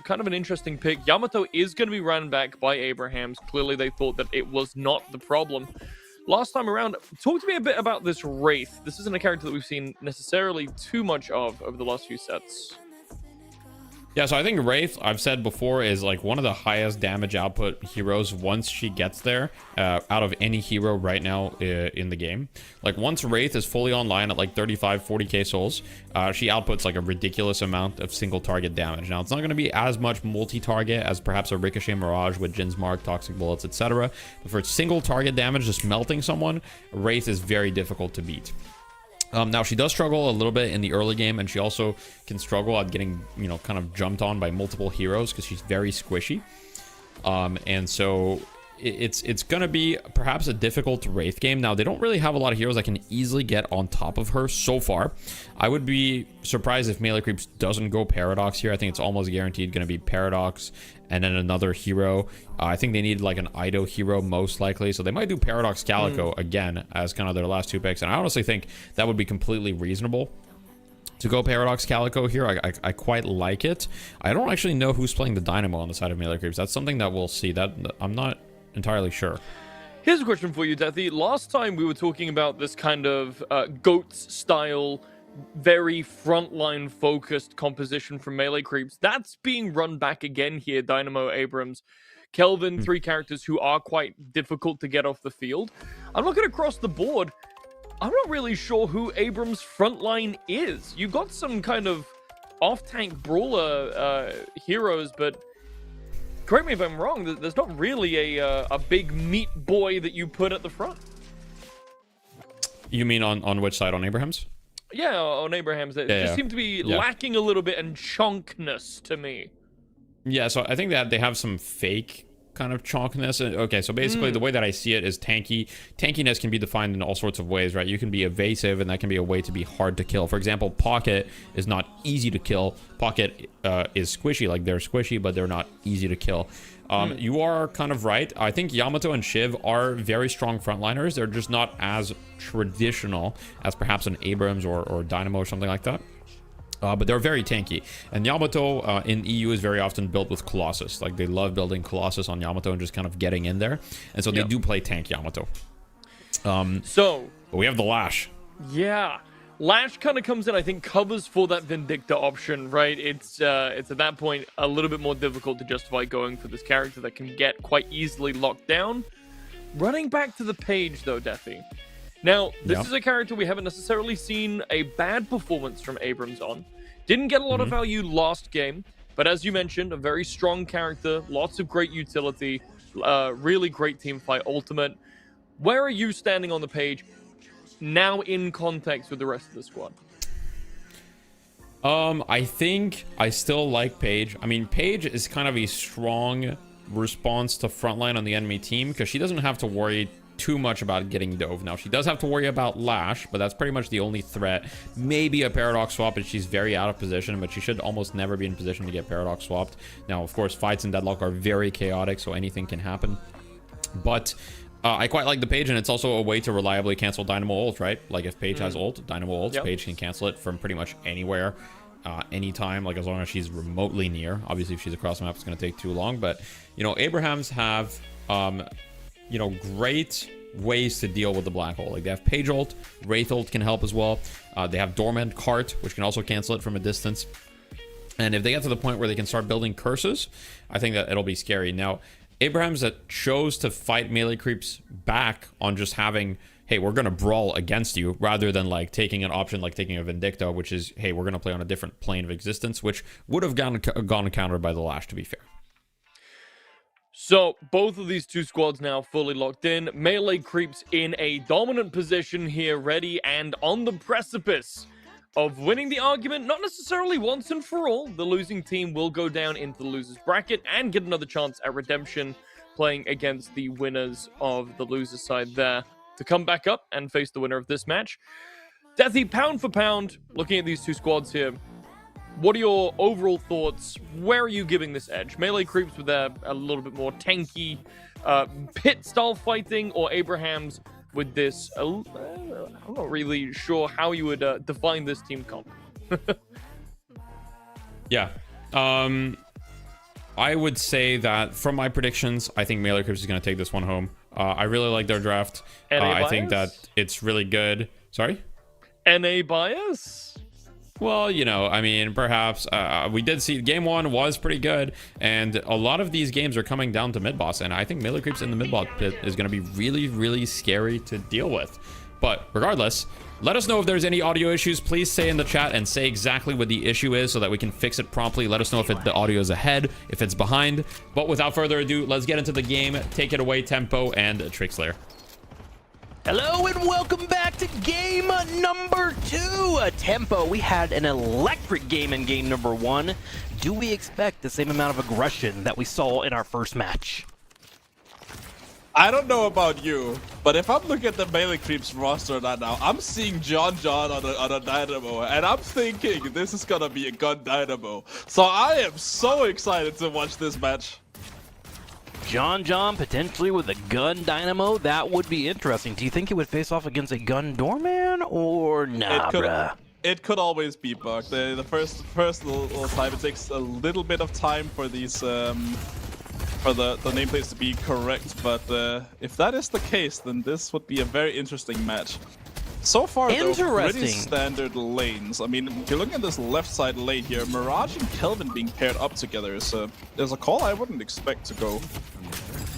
kind of an interesting pick. Yamato is going to be run back by Abrahams. Clearly, they thought that it was not the problem. Last time around, talk to me a bit about this Wraith. This isn't a character that we've seen necessarily too much of over the last few sets. Yeah, so I think Wraith, I've said before, is like one of the highest damage output heroes once she gets there, out of any hero right now in the game. Like, once Wraith is fully online at like 35, 40k souls, she outputs like a ridiculous amount of single target damage. Now, it's not going to be as much multi-target as perhaps a Ricochet Mirage with Jin's Mark, Toxic Bullets, etc. But for single target damage, just melting someone, Wraith is very difficult to beat. Now, she does struggle a little bit in the early game, and she also can struggle at getting, kind of jumped on by multiple heroes because she's very squishy. And so it's gonna be perhaps a difficult Wraith game. Now, they don't really have a lot of heroes that can easily get on top of her so far. I would be surprised if Melee Creeps doesn't go Paradox here. I think it's almost guaranteed gonna be Paradox and then another hero. I think they need like an Ido hero most likely, so they might do Paradox Calico again as kind of their last 2 picks, and I honestly think that would be completely reasonable to go Paradox Calico here. I quite like it. I don't actually know who's playing the Dynamo on the side of Melee Creeps. That's something that we'll see. That I'm not entirely sure. Here's a question for you, Deathy. Last time we were talking about this kind of GOATS style, very frontline focused composition from Melee Creeps. That's being run back again here. Dynamo, Abrams, Kelvin, 3 characters who are quite difficult to get off the field. I'm looking across the board. I'm not really sure who Abrams' frontline is. You got some kind of off-tank brawler heroes, but correct me if I'm wrong, there's not really a big meat boy that you put at the front. You mean on which side? On Abraham's? Yeah, on Abraham's. It just seemed to be lacking a little bit in chunkness to me. Yeah, so I think that they have some fake kind of chonkness. Okay, so basically the way that I see it is tankiness can be defined in all sorts of ways, right? You can be evasive, and that can be a way to be hard to kill. For example, Pocket is not easy to kill. Pocket is squishy, like they're squishy, but they're not easy to kill. You are kind of right. I think Yamato and Shiv are very strong frontliners. They're just not as traditional as perhaps an Abrams or Dynamo or something like that. But they're very tanky. And Yamato in EU is very often built with Colossus. Like, they love building Colossus on Yamato and just kind of getting in there. And so they do play tank Yamato. But we have the Lash. Yeah. Lash kind of comes in, I think, covers for that Vindicta option, right? It's at that point a little bit more difficult to justify going for this character that can get quite easily locked down. Running back to the page, though, Deathy. Now, this is a character we haven't necessarily seen a bad performance from Abrams on. Didn't get a lot of value last game, but as you mentioned, a very strong character, lots of great utility, really great team fight ultimate. Where are you standing on the page now in context with the rest of the squad? I think I still like Paige. I mean, Paige is kind of a strong response to frontline on the enemy team because she doesn't have to worry too much about getting dove. Now, she does have to worry about Lash, but that's pretty much the only threat. Maybe a Paradox swap if she's very out of position, but she should almost never be in position to get Paradox swapped. Now, of course, fights in Deadlock are very chaotic, so anything can happen. But I quite like the Paige, and it's also a way to reliably cancel Dynamo ult, right? Like, if Paige has ult, Dynamo ult, Paige can cancel it from pretty much anywhere, anytime, like as long as she's remotely near. Obviously, if she's across the map, it's going to take too long. But, you know, Abrahams have you know, great ways to deal with the black hole. Like, they have Page ult, Wraith ult can help as well. They have Dormant Cart, which can also cancel it from a distance. And if they get to the point where they can start building curses, I think that it'll be scary. Now, Abrahams that chose to fight Melee Creeps back on just having, hey, we're going to brawl against you, rather than like taking an option like taking a Vindicta, which is, hey, we're going to play on a different plane of existence, which would have gone countered by the Lash, to be fair. So, both of these two squads now fully locked in. Melee Creeps in a dominant position here, ready and on the precipice of winning the argument, not necessarily once and for all. The losing team will go down into the loser's bracket and get another chance at redemption, playing against the winners of the loser side there to come back up and face the winner of this match. Deathy, pound for pound, looking at these two squads here, what are your overall thoughts? Where are you giving this edge? Melee Creeps with their a little bit more tanky pit-style fighting, or Abrahams with this... I'm not really sure how you would define this team comp. Yeah. I would say that from my predictions, I think Melee Creeps is going to take this one home. I really like their draft. I think that it's really good. Sorry? NA bias? Well, you know, I mean, perhaps we did see game one was pretty good, and a lot of these games are coming down to mid-boss, and I think Melee Creeps in the mid-boss pit is going to be really, really scary to deal with. But regardless, let us know if there's any audio issues. Please say in the chat and say exactly what the issue is so that we can fix it promptly. Let us know if the audio is ahead, if it's behind. But without further ado, let's get into the game. Take it away, Tempo and Trickslayer. Hello and welcome back to game number 2. Tempo, we had an electric game in game number 1. Do we expect the same amount of aggression that we saw in our first match? I don't know about you, but if I'm looking at the Melee Creeps roster right now, I'm seeing John on a Dynamo, and I'm thinking this is gonna be a gun Dynamo. So I am so excited to watch this match. John potentially with a gun Dynamo, that would be interesting. Do you think it would face off against a gun Doorman or nah, bruh? It could always be bugged. The first little time, it takes a little bit of time for these for the nameplates to be correct, but if that is the case, then this would be a very interesting match. So far, though, pretty standard lanes. I mean, if you're looking at this left side lane here, Mirage and Kelvin being paired up together is a call I wouldn't expect to go.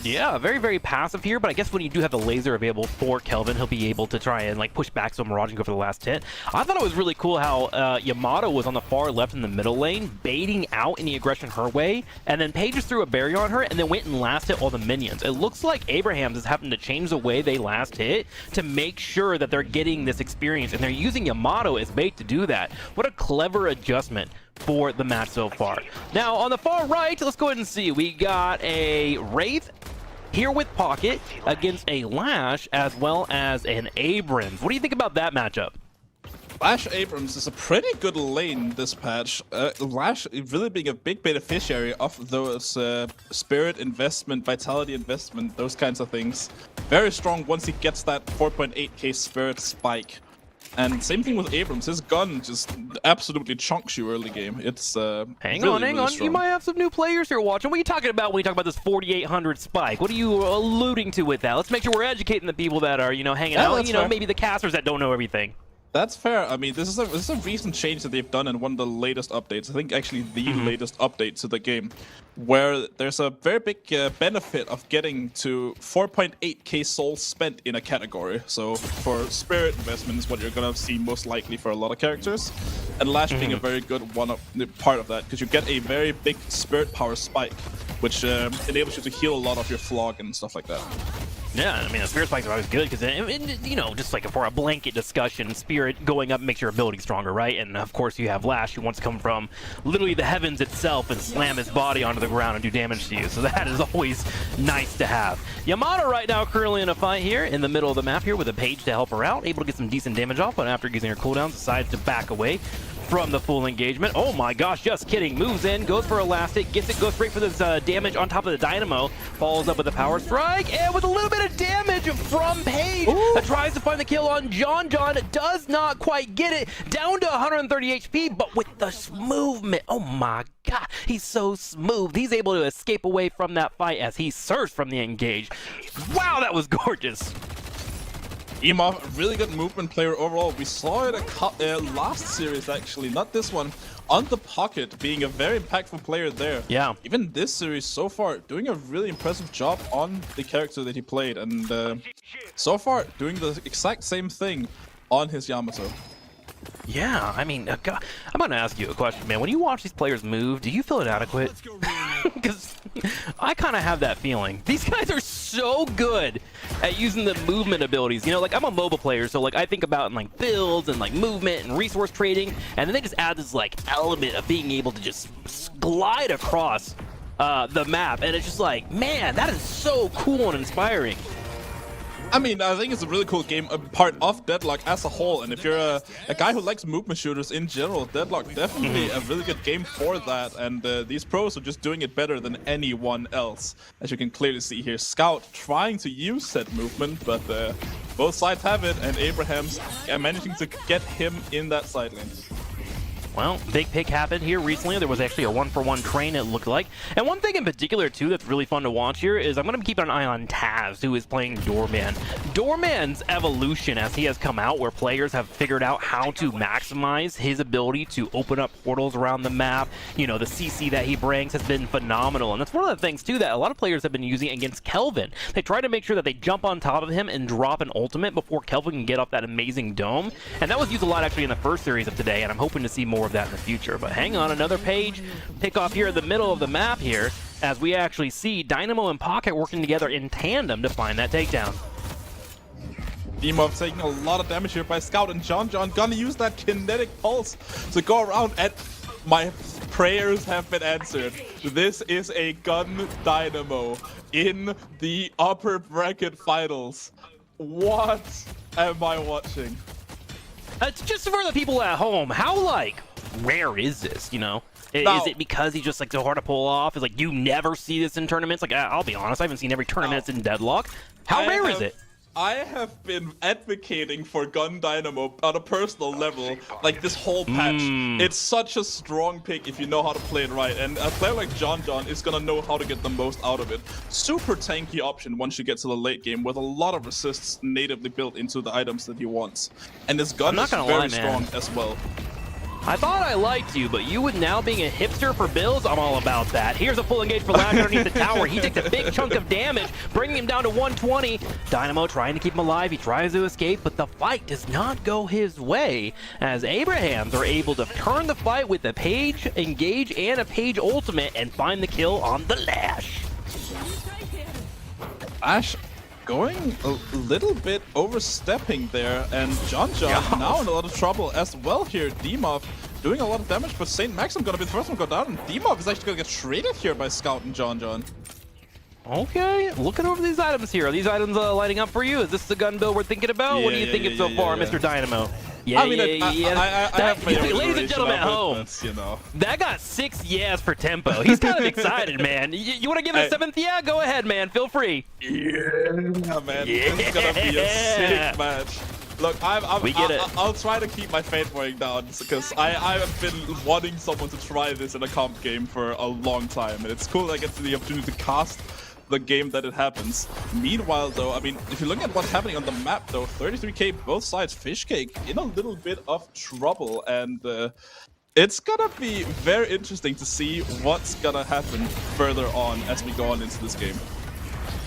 Yeah, very, very passive here, but I guess when you do have the laser available for Kelvin, he'll be able to try and like push back so Mirage and go for the last hit. I thought it was really cool how Yamato was on the far left in the middle lane, baiting out any aggression her way, and then Paige just threw a barrier on her and then went and last hit all the minions. It looks like Abrahams is having to change the way they last hit to make sure that they're getting this experience, and they're using Yamato as bait to do that. What a clever adjustment for the match so far. Now, on the far right, let's go ahead and see. We got a Wraith here with Pocket against a Lash as well as an Abrams. What do you think about that matchup? Lash Abrams is a pretty good lane this patch. Lash really being a big beneficiary of those spirit investment, vitality investment, those kinds of things. Very strong once he gets that 4.8k spirit spike. And same thing with Abrams. His gun just absolutely chunks you early game. It's hang really, on. strong. You might have some new players here watching. What are you talking about when you talk about this 4,800 spike? What are you alluding to with that? Let's make sure we're educating the people that are, hanging out. Maybe the casters that don't know everything. That's fair. I mean, this is a recent change that they've done in one of the latest updates. I think actually the latest update to the game, where there's a very big benefit of getting to 4.8k souls spent in a category. So for spirit investment is what you're gonna see most likely for a lot of characters, and Lash being a very good part of that, because you get a very big spirit power spike, which enables you to heal a lot of your flog and stuff like that. Yeah, I mean, the Spirit Spikes are always good because, just like for a blanket discussion, Spirit going up makes your ability stronger, right? And of course, you have Lash, who wants to come from literally the heavens itself and slam his body onto the ground and do damage to you. So that is always nice to have. Yamato right now currently in a fight here in the middle of the map here with a Paige to help her out, able to get some decent damage off, but after using her cooldowns, decides to back away from the full engagement. Oh my gosh, just kidding. Moves in, goes for Elastic, gets it, goes straight for this damage on top of the Dynamo, follows up with a Power Strike, and with a little bit of damage from Paige, tries to find the kill on John, does not quite get it, down to 130 HP, but with the movement, oh my god, he's so smooth. He's able to escape away from that fight as he surged from the engage. Wow, that was gorgeous. Emov, really good movement player overall. We saw it last series actually, not this one, on the Pocket, being a very impactful player there. Yeah. Even this series so far, doing a really impressive job on the character that he played, and so far doing the exact same thing on his Yamato. Yeah, I mean, God, I'm going to ask you a question, man. When you watch these players move, do you feel inadequate? Because I kind of have that feeling. These guys are so good at using the movement abilities. Like I'm a mobile player, so like I think about like builds and like movement and resource trading, and then they just add this like element of being able to just glide across the map, and it's just like, man, that is so cool and inspiring. I mean, I think it's a really cool game, a part of Deadlock as a whole, and if you're a guy who likes movement shooters in general, Deadlock definitely a really good game for that, and these pros are just doing it better than anyone else. As you can clearly see here, Scout trying to use said movement, but both sides have it, and Abrahams managing to get him in that side lane. Well, big pick happened here recently. There was actually a 1-for-1 train, it looked like. And one thing in particular, too, that's really fun to watch here is I'm going to keep an eye on Taz, who is playing Doorman. Doorman's evolution as he has come out, where players have figured out how to maximize his ability to open up portals around the map. The CC that he brings has been phenomenal. And that's one of the things, too, that a lot of players have been using against Kelvin. They try to make sure that they jump on top of him and drop an ultimate before Kelvin can get off that amazing dome. And that was used a lot, actually, in the first series of today, and I'm hoping to see more of that in the future. But hang on, another Paige pick off here in the middle of the map here, as we actually see Dynamo and Pocket working together in tandem to find that takedown. Emov taking a lot of damage here by Scout, and John gonna use that kinetic pulse to go around, and my prayers have been answered. This is a Gun Dynamo in the upper bracket finals. What am I watching? Just for the people at home, how, like, rare is this, you know? Now, is it because he's just, like, so hard to pull off? Is like, you never see this in tournaments? Like, I'll be honest, I haven't seen every tournament that's in Deadlock. How rare is it? I have been advocating for Gun Dynamo on a personal level, like this whole patch. It's such a strong pick if you know how to play it right, and a player like John is gonna know how to get the most out of it. Super tanky option once you get to the late game with a lot of resists natively built into the items that he wants. And this gun is very strong as well. I thought I liked you, but you with now being a hipster for builds, I'm all about that. Here's a full engage for Lash underneath the tower. He takes a big chunk of damage, bringing him down to 120. Dynamo trying to keep him alive. He tries to escape, but the fight does not go his way, as Abrahams are able to turn the fight with a Page engage and a Page ultimate and find the kill on the Lash. Ash going a little bit overstepping there, and John now in a lot of trouble as well here. Dimov doing a lot of damage, but Saint Maxim gonna be the first one to go down, and Dimov is actually gonna get traded here by Scout and John. Okay, looking over these items here. Are these items lighting up for you? Is this the gun build we're thinking about? What are you thinking so far, Mr. Dynamo? I have ladies and gentlemen at home, you know. that got 6 yeahs for tempo. He's kind of excited, man. You want to give it a 7th yeah? Go ahead, man. Feel free. Yeah, man. This is gonna be a sick match. Look, I'll try to keep my fanboying down because I have been wanting someone to try this in a comp game for a long time, and it's cool that I get the opportunity to cast the game that it happens. Meanwhile, though, I mean, if you look at what's happening on the map, though, 33k both sides, Fishcake in a little bit of trouble, and it's gonna be very interesting to see what's gonna happen further on as we go on into this game.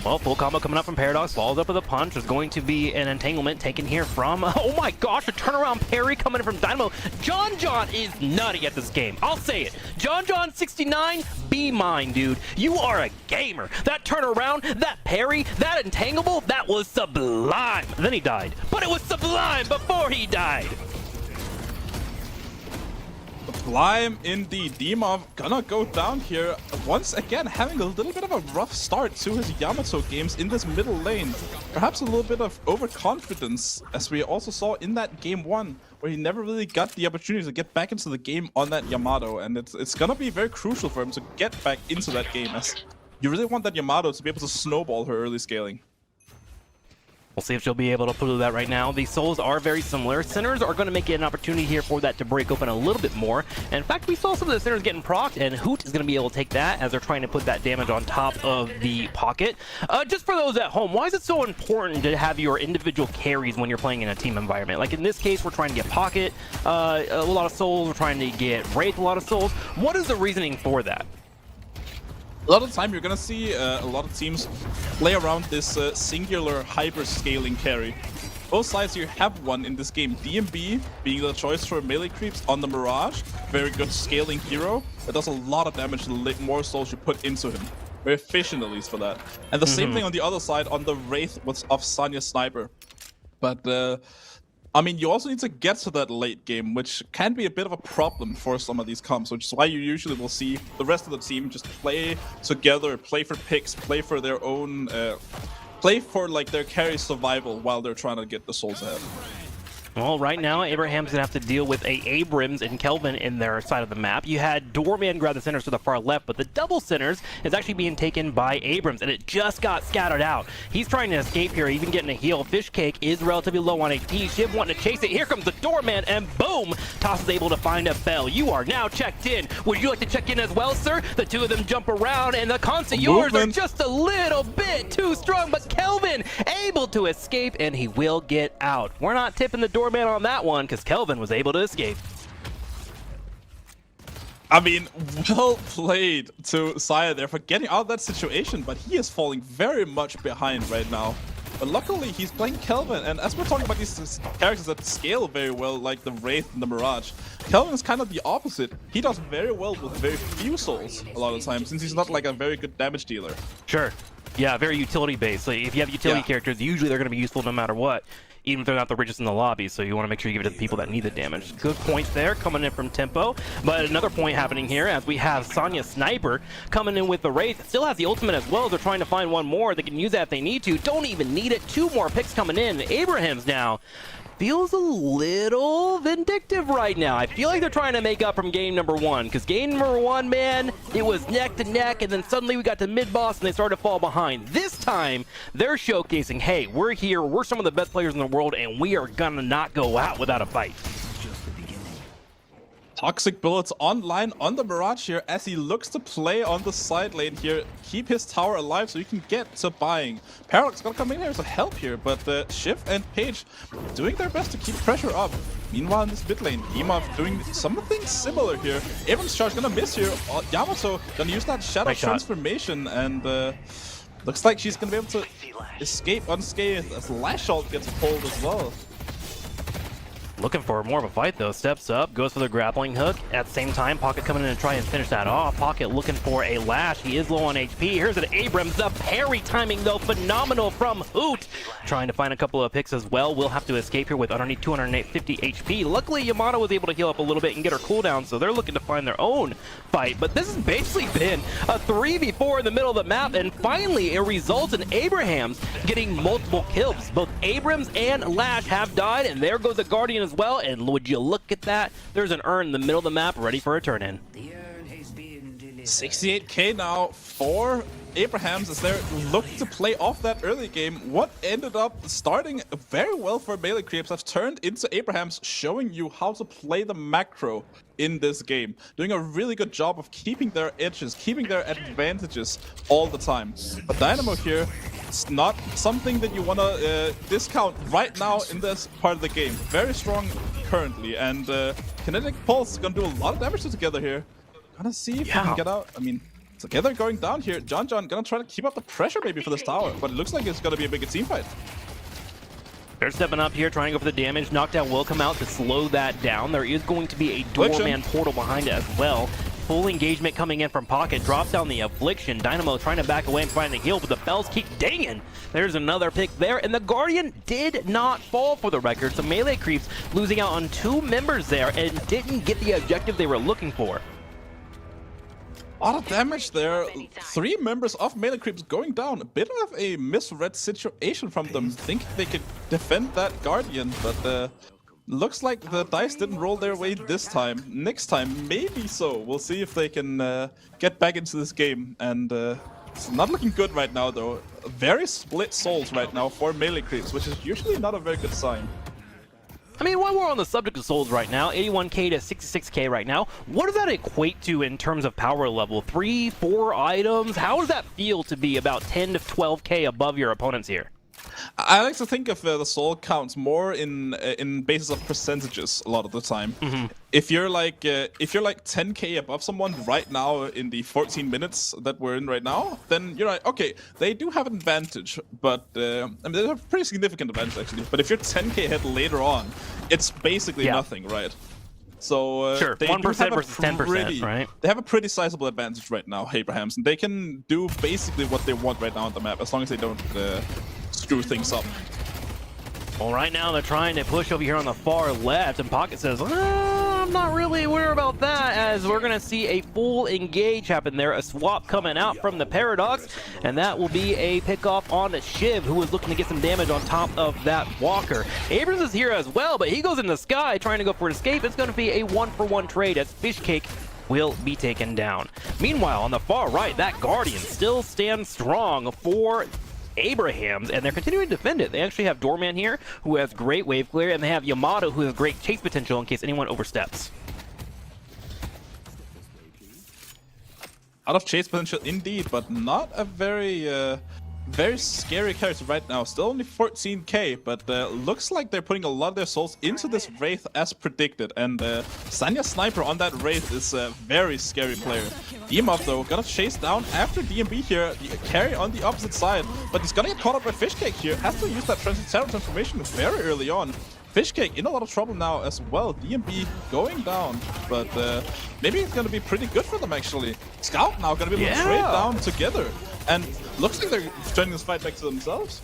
Well, full combo coming up from Paradox, follows up with a punch. There's going to be an entanglement taken here from, oh my gosh, a turnaround parry coming in from Dynamo. John is nutty at this game. I'll say it. John 69, be mine, dude. You are a gamer. That turnaround, that parry, that entanglement, that was sublime. Then he died. But it was sublime before he died. Sublime indeed. Dimov gonna go down here once again, having a little bit of a rough start to his Yamato games in this middle lane. Perhaps a little bit of overconfidence, as we also saw in that game 1, where he never really got the opportunity to get back into the game on that Yamato, and it's gonna be very crucial for him to get back into that game, as you really want that Yamato to be able to snowball her early scaling. We'll see if she'll be able to pull that right now. These souls are very similar. Sinners are going to make it an opportunity here for that to break open a little bit more. And in fact, we saw some of the Sinners getting procced, and Hoot is going to be able to take that as they're trying to put that damage on top of the pocket. Just for those at home, why is it so important to have your individual carries when you're playing in a team environment? Like in this case, we're trying to get pocket, a lot of souls. We're trying to get Wraith, a lot of souls. What is the reasoning for that? A lot of the time you're gonna see a lot of teams play around this singular hyper scaling carry. Both sides here have one in this game. DMB being the choice for melee creeps on the Mirage. Very good scaling hero that does a lot of damage the more souls you put into him. Very efficient, at least, for that. And the same thing on the other side on the Wraith of Sanya Sniper. But I mean, you also need to get to that late game, which can be a bit of a problem for some of these comps, which is why you usually will see the rest of the team just play together, play for picks, play for their own, play for like their carry survival while they're trying to get the souls ahead. Well, right now, Abraham's going to have to deal with a Abrams and Kelvin in their side of the map. You had Doorman grab the centers to the far left, but the double centers is actually being taken by Abrams, and it just got scattered out. He's trying to escape here, even getting a heal. Fishcake is relatively low on AP. Shiv wanting to chase it. Here comes the Doorman, and boom! Toss is able to find a bell. You are now checked in. Would you like to check in as well, sir? The two of them jump around, and the Concierge are just a little bit too strong, but Kelvin able to escape, and he will get out. We're not tipping the Doorman on that one because Kelvin was able to escape. I mean, well played to Saya there for getting out of that situation, but he is falling very much behind right now. But luckily, he's playing Kelvin, and as we're talking about these characters that scale very well, like the Wraith and the Mirage, Kelvin is kind of the opposite. He does very well with very few souls a lot of the time, since he's not like a very good damage dealer. Sure. Yeah, very utility-based. So if you have utility characters, usually they're going to be useful no matter what. even if they're not the richest in the lobby, so you want to make sure you give it to the people that need the damage. Good points there coming in from Tempo, but another point happening here as we have Sonya Sniper coming in with the Wraith. Still has the ultimate as well as they're trying to find one more. They can use that if they need to. Don't even need it. 2 more picks coming in. Abraham's now feels a little vindictive right now. I feel like they're trying to make up from game number 1, because game number 1, man, it was neck to neck, and then suddenly we got to mid-boss and they started to fall behind. This time, they're showcasing, hey, we're here, we're some of the best players in the world, and we are gonna not go out without a fight. Toxic Bullets online on the Mirage here as he looks to play on the side lane here, keep his tower alive so he can get to buying. Paradox gonna come in here to help here, but Shiv and Paige doing their best to keep pressure up. Meanwhile in this mid lane, Emov doing something similar here. Abrams charge gonna miss here. Yamato gonna use that Shadow Transformation, and looks like she's gonna be able to escape unscathed as Lashalt gets pulled as well. Looking for more of a fight though. Steps up, goes for the grappling hook. At the same time, Pocket coming in and try and finish that off. Pocket looking for a lash. He is low on HP. Here's an Abrams. The parry timing though, phenomenal from Hoot. Trying to find a couple of picks as well. Will have to escape here with underneath 250 HP. Luckily, Yamato was able to heal up a little bit and get her cooldown, so they're looking to find their own fight. But this has basically been a 3v4 in the middle of the map, and finally it results in Abrahams getting multiple kills. Both Abrams and Lash have died, and there goes the Guardian as well. And would you look at that? There's an urn in the middle of the map ready for a turn in. 68k now for Abrahams as they're looking to play off that early game. What ended up starting very well for Melee Creeps have turned into Abrahams showing you how to play the macro in this game. Doing a really good job of keeping their edges, keeping their advantages all the time. But Dynamo here, it's not something that you want to discount right now in this part of the game. Very strong currently, and Kinetic Pulse is going to do a lot of damage together here. Gonna see if he can get out. I mean, together going down here. John gonna try to keep up the pressure maybe for this tower, but it looks like it's gonna be a bigger team fight. They're stepping up here, trying to go for the damage. Knockdown will come out to slow that down. There is going to be a Doorman portal behind it as well. Full engagement coming in from Pocket. Drops down the Affliction. Dynamo trying to back away and find the heal, but the bells keep dinging. There's another pick there, and the Guardian did not fall for the record. So Melee Creeps losing out on 2 members there and didn't get the objective they were looking for. A lot of damage there. 3 members of Melee Creeps going down. A bit of a misread situation from them. Think they could defend that Guardian, but looks like the dice didn't roll their way this time. Next time, maybe so. We'll see if they can get back into this game. And it's not looking good right now, though. Very split souls right now for Melee Creeps, which is usually not a very good sign. I mean, while we're on the subject of souls right now, 81k to 66k right now, what does that equate to in terms of power level? 3, 4 items? How does that feel to be about 10 to 12k above your opponents here? I like to think of the soul counts more in basis of percentages a lot of the time. If you're like 10k above someone right now in the 14 minutes that we're in right now, then you're like, okay, they do have an advantage, but I mean, they have a pretty significant advantage actually. But if you're 10k ahead later on, it's basically nothing, right? So sure, they 1% have versus 10%, right? They have a pretty sizable advantage right now, Abrahams, and they can do basically what they want right now on the map as long as they don't screw things up. Well, right now they're trying to push over here on the far left, and Pocket says, I'm not really aware about that, as we're going to see a full engage happen there, a swap coming out from the Paradox, and that will be a pickoff on Shiv, who is looking to get some damage on top of that Walker. Abrams is here as well, but he goes in the sky trying to go for an escape. It's going to be a 1-for-1 trade as Fishcake will be taken down. Meanwhile, on the far right, that Guardian still stands strong for Abrahams, and they're continuing to defend it. They actually have Doorman here, who has great wave clear, and they have Yamato, who has great chase potential in case anyone oversteps. Out of chase potential indeed, but not a very scary character right now. Still only 14k, but looks like they're putting a lot of their souls into this Wraith as predicted. And Sonya Sniper on that Wraith is a very scary player. Emov though, gonna chase down after DMB here, carry on the opposite side, but he's gonna get caught up by Fishcake here. Has to use that transformation very early on. Fishcake in a lot of trouble now as well. DMB going down, but maybe it's gonna be pretty good for them actually. Scout now gonna be able to trade down together, and looks like they're turning this fight back to themselves.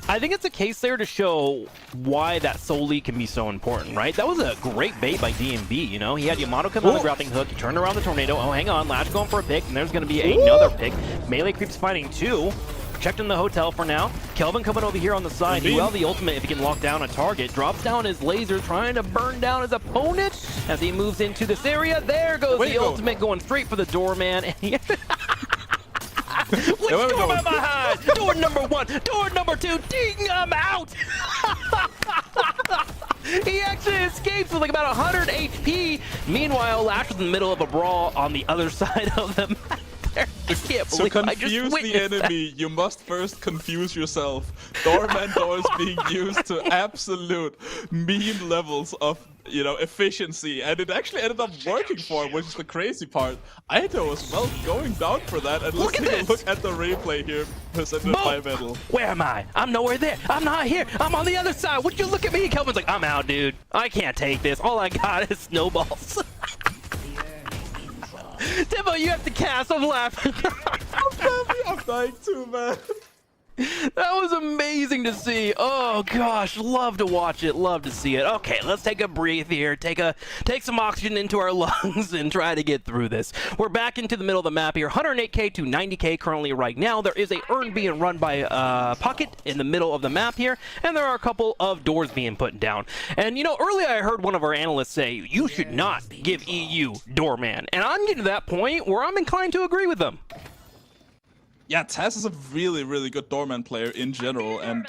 I think it's a case there to show why that soul lead can be so important, right? That was a great bait by DMB, you know? He had Yamato come on the grappling hook, he turned around the tornado. Oh, hang on, Lash going for a pick, and there's going to be another pick. Melee Creeps finding 2. Checked in the hotel for now. Kelvin coming over here on the side. He will have the ultimate if he can lock down a target. Drops down his laser, trying to burn down his opponent as he moves into this area. There goes the ultimate, going straight for the doorman. And he which door am I behind? Door number 1, door number 2, ding, I'm out! He actually escapes with like about 100 HP. Meanwhile, Lash was in the middle of a brawl on the other side of the map. To confuse the enemy, you must first confuse yourself. Doorman doors being used to absolute meme levels of, you know, efficiency, and it actually ended up working for him, which is the crazy part. Aito as well going down for that, and let's take a look at the replay here presented by Metal. Where am I? I'm nowhere there. I'm not here. I'm on the other side. Would you look at me? Kelvin's like, I'm out, dude. I can't take this. All I got is snowballs. Timbo, you have to cast. I'm laughing. I'm dying too, man. That was amazing to see. Oh gosh, love to watch it, love to see it. Okay, let's take a breathe here, take some oxygen into our lungs and try to get through this. We're back into the middle of the map here, 108k to 90k currently right now. There is a urn being run by Pocket in the middle of the map here, and there are a couple of doors being put down. And you know, earlier I heard one of our analysts say, you should not give EU Doorman. And I'm getting to that point where I'm inclined to agree with them. Yeah, Taz is a really, really good doorman player in general, and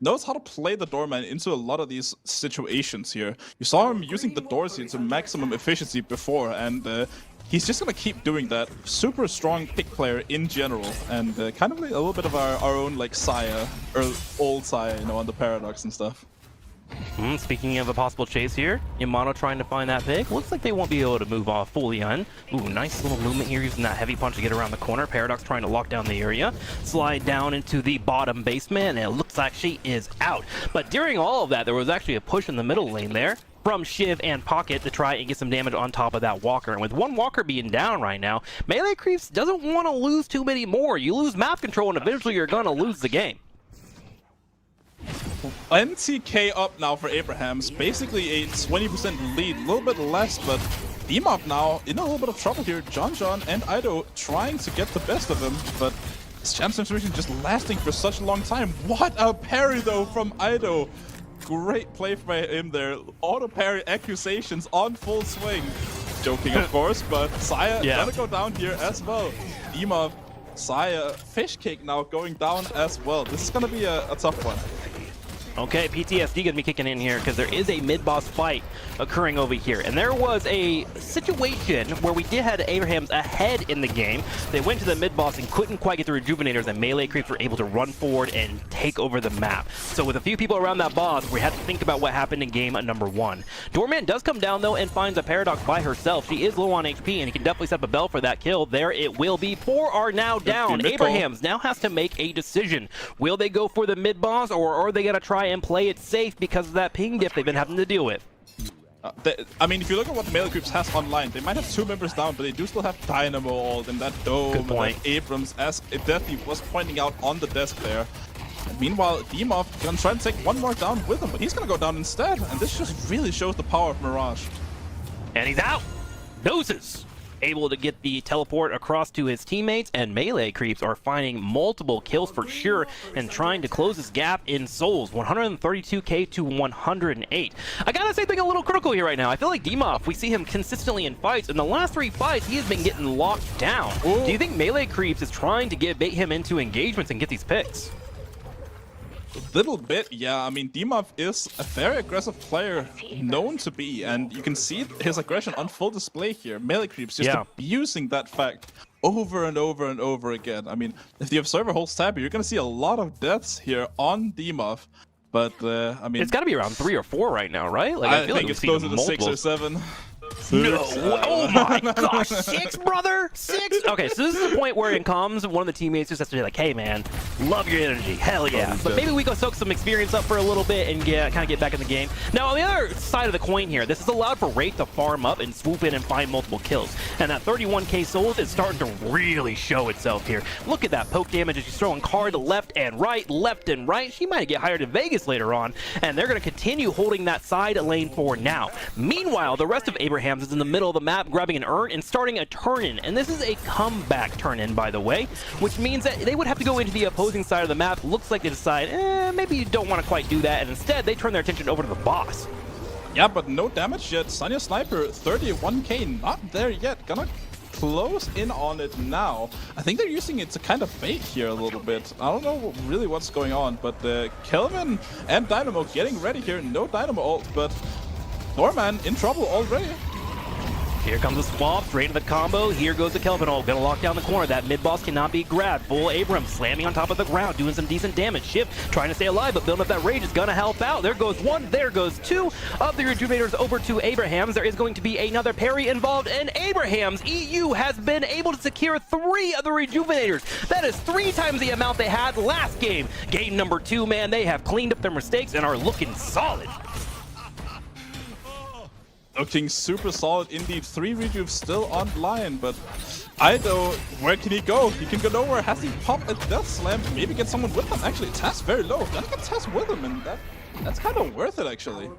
knows how to play the doorman into a lot of these situations here. You saw him using the doors here to maximum efficiency before, and he's just gonna keep doing that. Super strong pick player in general, and kind of like a little bit of our own like Saya, or old Saya, you know, on the Paradox and stuff. Speaking of a possible chase here, Yamato trying to find that pick. Looks like they won't be able to move off fully on. Ooh, nice little movement here using that heavy punch to get around the corner. Paradox trying to lock down the area. Slide down into the bottom basement, and it looks like she is out. But during all of that, there was actually a push in the middle lane there from Shiv and Pocket to try and get some damage on top of that Walker. And with one Walker being down right now, Melee Creeps doesn't want to lose too many more. You lose map control, and eventually you're going to lose the game. NTK up now for Abrahams, basically a 20% lead, a little bit less, but Demov now in a little bit of trouble here. John and Ido trying to get the best of him, but this champ situation just lasting for such a long time. What a parry though from Ido. Great play by him there. Auto parry accusations on full swing. Joking of course, but Saya gonna go down here as well. Demov, Saya, fish kick now going down as well. This is gonna be a tough one. Okay, PTSD gonna be kicking in here because there is a mid-boss fight occurring over here. And there was a situation where we did have Abrahams ahead in the game. They went to the mid-boss and couldn't quite get the Rejuvenators, and Melee Creeps were able to run forward and take over the map. So with a few people around that boss, we had to think about what happened in game number 1. Doorman does come down though and finds a Paradox by herself. She is low on HP, and he can definitely set up a bell for that kill. There it will be. 4 are now down. Abrahams now has to make a decision. Will they go for the mid-boss, or are they gonna try and play it safe because of that ping diff they've been having to deal with? I mean, if you look at what the Melee Creeps has online, they might have 2 members down, but they do still have Dynamo ult in that dome. Good point. And Abrams, as Deathy was pointing out on the desk there. And meanwhile, Demov gonna try and take 1 more down with him, but he's gonna go down instead. And this just really shows the power of Mirage. And he's out. Doses. Able to get the teleport across to his teammates, and Melee Creeps are finding multiple kills for sure and trying to close this gap in souls. 132k to 108. I gotta say, something a little critical here right now. I feel like Demov, we see him consistently in fights. In the last 3 fights, he has been getting locked down. Ooh. Do you think Melee Creeps is trying to bait him into engagements and get these picks? A little bit, yeah. I mean, Demov is a very aggressive player, known to be, and you can see his aggression on full display here. Melee Creeps just abusing that fact over and over and over again. I mean, if the Observer holds tab, you're going to see a lot of deaths here on Demov. But, I mean... It's got to be around 3 or 4 right now, right? Like, I feel like it's closer to 6 or 7. No. Oh my gosh. 6, brother? 6? Okay, so this is the point where it comes, one of the teammates just has to be like, hey, man, love your energy. Hell yeah. But maybe we go soak some experience up for a little bit and kind of get back in the game. Now, on the other side of the coin here, this has allowed for Wraith to farm up and swoop in and find multiple kills. And that 31k souls is starting to really show itself here. Look at that poke damage as she's throwing card left and right, left and right. She might get hired in Vegas later on, and they're going to continue holding that side lane for now. Meanwhile, the rest of Abraham's is in the middle of the map grabbing an urn and starting a turn-in. And this is a comeback turn-in, by the way, which means that they would have to go into the opposing side of the map. Looks like they decide, maybe you don't want to quite do that, and instead they turn their attention over to the boss. Yeah, but no damage yet. Sonya Sniper, 31k, not there yet. Gonna close in on it now. I think they're using it to kind of bait here a little bit. I don't know really what's going on, but Kelvin and Dynamo getting ready here. No Dynamo ult, but Norman in trouble already. Here comes the swamp, straight into the combo. Here goes the Kelvin ult. Gonna lock down the corner. That mid boss cannot be grabbed. Full Abrams slamming on top of the ground, doing some decent damage. Shift trying to stay alive, but building up that rage is gonna help out. There goes one, there goes two of the Rejuvenators over to Abrahams. There is going to be another parry involved, and Abrahams EU has been able to secure 3 of the Rejuvenators. That is 3 times the amount they had last game. Game number 2, man, they have cleaned up their mistakes and are looking solid. Looking super solid indeed. 3 rejuves still online, but Ido, where can he go? He can go nowhere. Has he popped a death slam? Maybe get someone with him. Actually, Tess very low. Gonna get Tess with him, and that's kind of worth it, actually.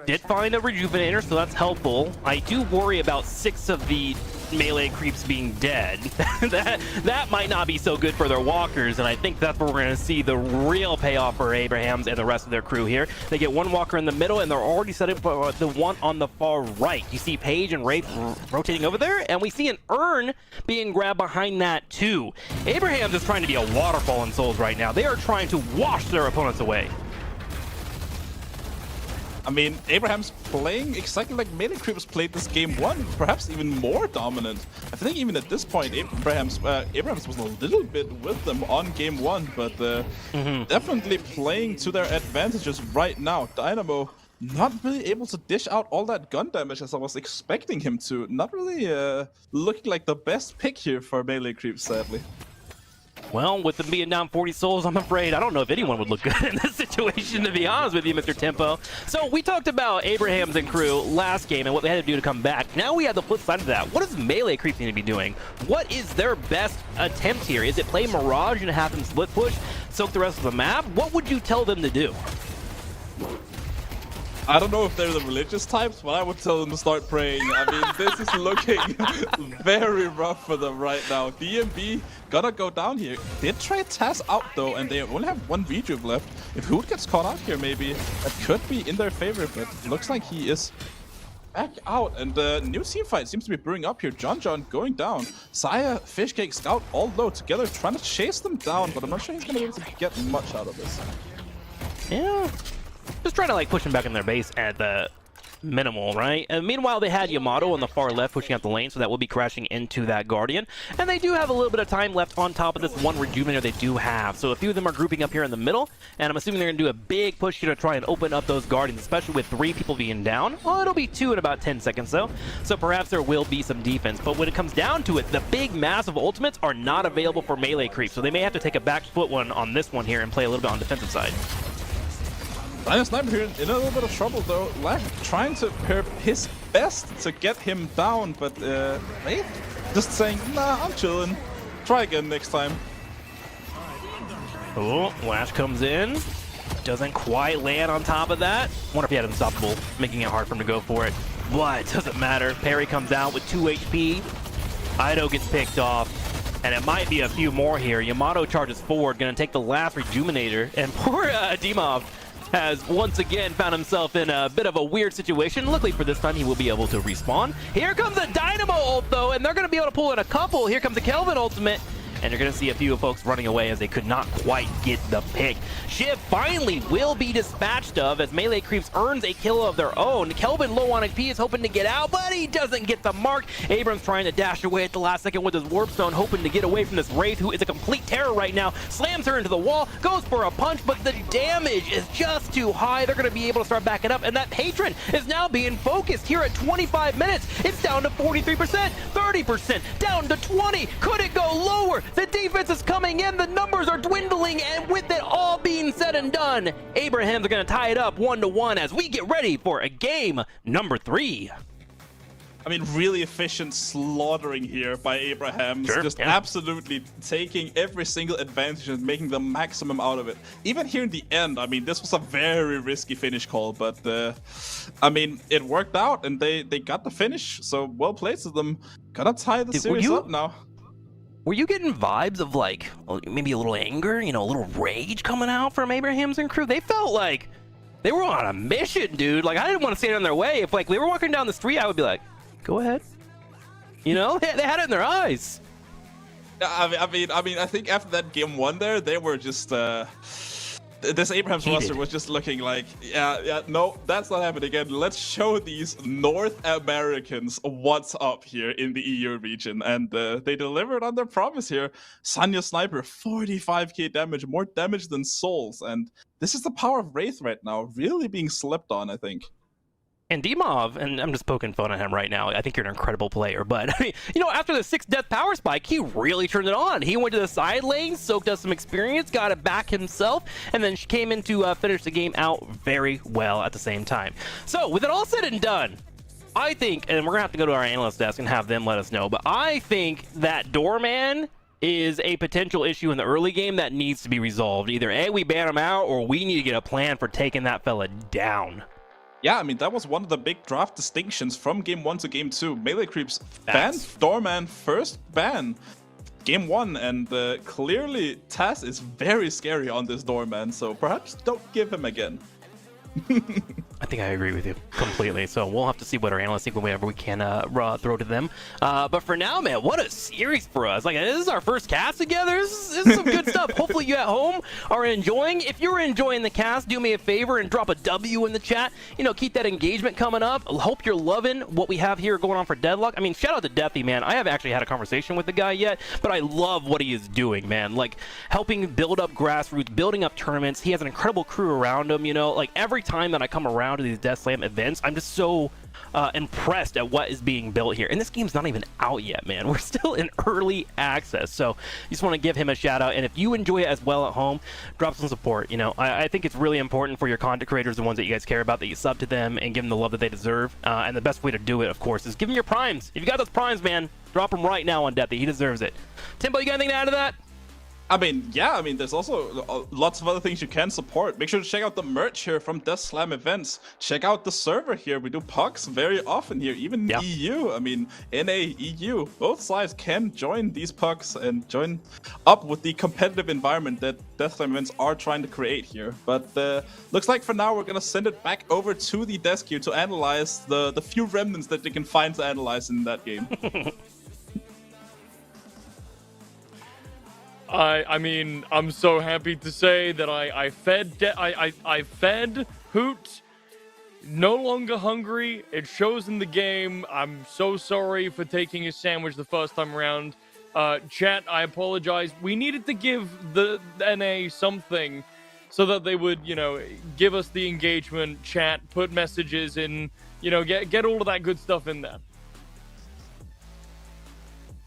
Did find a Rejuvenator, so that's helpful. I do worry about 6 of the melee creeps being dead. that might not be so good for their walkers, and I think that's where we're going to see the real payoff for Abrahams and the rest of their crew here. They get one walker in the middle, and they're already set up for the one on the far right. You see Paige and Wraith rotating over there, and we see an urn being grabbed behind that too. Abrahams is trying to be a waterfall in souls right now. They are trying to wash their opponents away. I mean, Abraham's playing exactly like melee creeps played this game 1, perhaps even more dominant. I think even at this point, Abrahams was a little bit with them on game 1, but definitely playing to their advantages right now. Dynamo not really able to dish out all that gun damage as I was expecting him to. Not really looking like the best pick here for melee creeps, sadly. Well, with them being down 40 souls, I'm afraid I don't know if anyone would look good in this situation, to be honest with you, Mr. Tempo. So we talked about Abrahams and crew last game and what they had to do to come back. Now we have the flip side of that. What does melee creeps need to be doing? What is their best attempt here? Is it play Mirage and have them split push, soak the rest of the map? What would you tell them to do? I don't know if they're the religious types, but I would tell them to start praying. I mean, this is looking very rough for them right now. DMB gonna go down here. Did trade Taz out though, and they only have 1 rejuve left. If Hoot gets caught out here, maybe that could be in their favor, but it looks like he is back out. And the new team fight seems to be brewing up here. John going down. Saya, Fishcake, Scout all low together, trying to chase them down, but I'm not sure he's gonna be able to get much out of this. Yeah. Just trying to like push them back in their base at the minimal, right? And meanwhile, they had Yamato on the far left pushing out the lane, so that will be crashing into that Guardian. And they do have a little bit of time left on top of this 1 Rejuvenator they do have. So a few of them are grouping up here in the middle, and I'm assuming they're going to do a big push here to try and open up those Guardians, especially with 3 people being down. Well, it'll be 2 in about 10 seconds though, so perhaps there will be some defense. But when it comes down to it, the big massive ultimates are not available for melee creep, so they may have to take a back foot one on this one here and play a little bit on the defensive side. Sniper here in a little bit of trouble though. Lack trying to pair his best to get him down, but Wraith just saying, nah, I'm chilling. Try again next time. Oh, Lash comes in. Doesn't quite land on top of that. Wonder if he had Unstoppable, making it hard for him to go for it. But it doesn't matter. Parry comes out with 2 HP. Ido gets picked off. And it might be a few more here. Yamato charges forward, gonna take the last Rejuvenator. And poor Dimov has once again found himself in a bit of a weird situation. Luckily for this time, he will be able to respawn. Here comes a Dynamo ult though, and they're going to be able to pull in a couple. Here comes the Kelvin ultimate, and you're going to see a few folks running away as they could not quite get the pick. Shiv finally will be dispatched of as Melee Creeps earns a kill of their own. Kelvin low on HP is hoping to get out, but he doesn't get the mark. Abrams trying to dash away at the last second with his Warp Stone, hoping to get away from this Wraith, who is a complete terror right now. Slams her into the wall, goes for a punch, but the damage is just too high. They're going to be able to start backing up, and that Patron is now being focused here at 25 minutes. It's down to 43%, 30%, down to 20. Could it go lower? The defense is coming in, the numbers are dwindling, and with it all being said and done, Abrahams are going to tie it up 1-1 as we get ready for a game number 3. I mean, really efficient slaughtering here by Abrahams. Sure, just yeah. absolutely taking every single advantage and making the maximum out of it. Even here in the end, I mean, this was a very risky finish call, but I mean, it worked out and they got the finish. So well played to them. Gotta tie the series up now. Were you getting vibes of like maybe a little anger, you know, a little rage coming out from Abrahams and crew? They felt like they were on a mission, dude. Like, I didn't want to stand in their way. If like they were walking down the street, I would be like, go ahead. You know, they had it in their eyes. I mean, I think after that game 1 there, they were just this Abrahams roster was just looking like, yeah, no, that's not happening again. Let's show these North Americans what's up here in the EU region, and they delivered on their promise here. Sanya Sniper, 45k damage, more damage than Souls, and this is the power of Wraith right now, really being slept on, I think. And Dimov, and I'm just poking fun at him right now, I think you're an incredible player, but I mean, you know, after the 6th death power spike, he really turned it on. He went to the side lane, soaked up some experience, got it back himself, and then she came in to finish the game out very well at the same time. So, with it all said and done, I think, and we're going to have to go to our analyst desk and have them let us know, but I think that Doorman is a potential issue in the early game that needs to be resolved. Either A, we ban him out, or we need to get a plan for taking that fella down. Yeah, I mean, that was one of the big draft distinctions from Game 1 to Game 2. Melee Creeps banned Doorman first ban. Game 1, and clearly Taz is very scary on this Doorman, so perhaps don't give him again. I think I agree with you completely. So we'll have to see what our analysts think whenever we can throw to them. But for now, man, what a series for us. Like, this is our first cast together. This is some good stuff. Hopefully you at home are enjoying. If you're enjoying the cast, do me a favor and drop a W in the chat. You know, keep that engagement coming up. Hope you're loving what we have here going on for Deadlock. I mean, shout out to Deathy, man. I haven't actually had a conversation with the guy yet, but I love what he is doing, man. Like, helping build up grassroots, building up tournaments. He has an incredible crew around him, you know. Like, every time that I come around to these Death Slam events, I'm just so impressed at what is being built here. And this game's not even out yet, man. We're still in early access. So just want to give him a shout out. And if you enjoy it as well at home, drop some support. You know, I think it's really important for your content creators, the ones that you guys care about, that you sub to them and give them the love that they deserve. And the best way to do it, of course, is give them your primes. If you got those primes, man, drop them right now on Deathy. He deserves it. Timbo, you got anything to add to that? I mean, yeah, I mean, there's also lots of other things you can support. Make sure to check out the merch here from Death Slam events. Check out the server here. We do pucks very often here, even EU. I mean, NA, EU, both sides can join these pucks and join up with the competitive environment that Death Slam events are trying to create here. But looks like for now, we're going to send it back over to the desk here to analyze the few remnants that they can find to analyze in that game. I mean, I'm so happy to say that I fed Hoot. No longer hungry. It shows in the game. I'm so sorry for taking his sandwich the first time around. Chat, I apologize. We needed to give the NA something so that they would, you know, give us the engagement, chat, put messages in, you know, get all of that good stuff in there.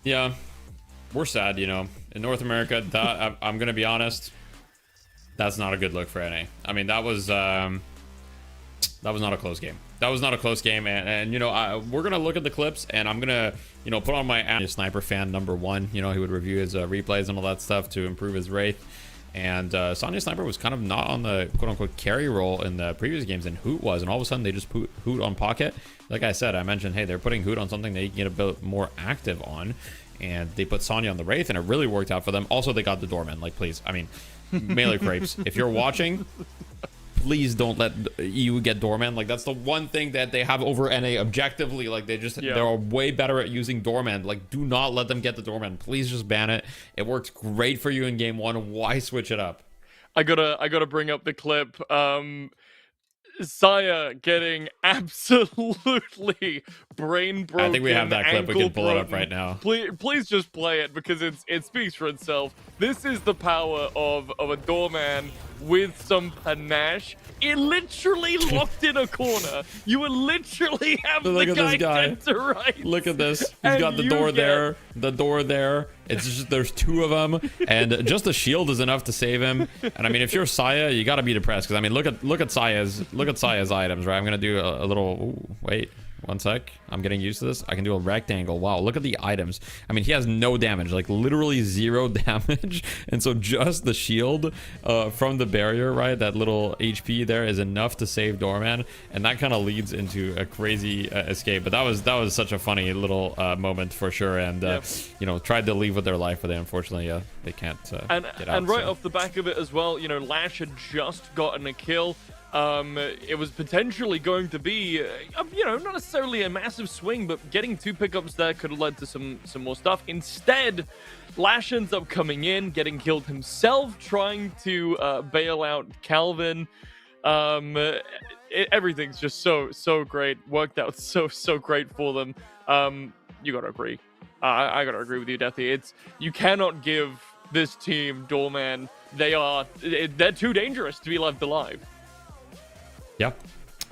Yeah, we're sad, you know. In North America, that I'm gonna be honest, that's not a good look for NA. I mean, that was not a close game. That was not a close game, and you know, we're gonna look at the clips, and I'm gonna, you know, put on my Sniper fan #1. You know, he would review his replays and all that stuff to improve his Wraith. And Sonya Sniper was kind of not on the quote-unquote carry role in the previous games, and Hoot was, and all of a sudden they just put Hoot on Pocket. Like I said, I mentioned, hey, they're putting Hoot on something that you can get a bit more active on, and they put Sonya on the Wraith, and it really worked out for them. Also, they got the Doorman. Like, please, I mean, Melee Crepes, if you're watching, please don't let EU get Doorman. Like, that's the one thing that they have over NA objectively. Like, they're way better at using Doorman. Like, do not let them get the Doorman. Please just ban it. It worked great for you in game 1. Why switch it up? I gotta bring up the clip. Saya getting absolutely brain broken. I think we have that clip. We can pull it up right now. Please just play it because it speaks for itself. This is the power of a doorman with some panache. It literally locked in a corner. You would literally have Look the at this guy. dead to right. Look at this. He's got the door there, the door there. It's just, there's 2 of them, and just the shield is enough to save him. And I mean, if you're Saya, you gotta be depressed, because I mean, look at Saya's items, right? I'm gonna do a little. Ooh, wait. 1 sec. I'm getting used to this. I can do a rectangle. Wow, look at the items. I mean, he has no damage, like literally 0 damage. And so just the shield from the barrier, right? That little HP there is enough to save Doorman. And that kind of leads into a crazy escape. But that was such a funny little moment for sure. And, you know, tried to leave with their life, but they unfortunately, they can't get out. And right off the back of it as well, you know, Lash had just gotten a kill. It was potentially going to be, you know, not necessarily a massive swing, but getting 2 pickups there could have led to some more stuff. Instead, Lash ends up coming in, getting killed himself, trying to bail out Calvin. Everything's just so great. Worked out so great for them. You gotta agree. I gotta agree with you, Deathy. You cannot give this team Doorman. They're too dangerous to be left alive. Yeah.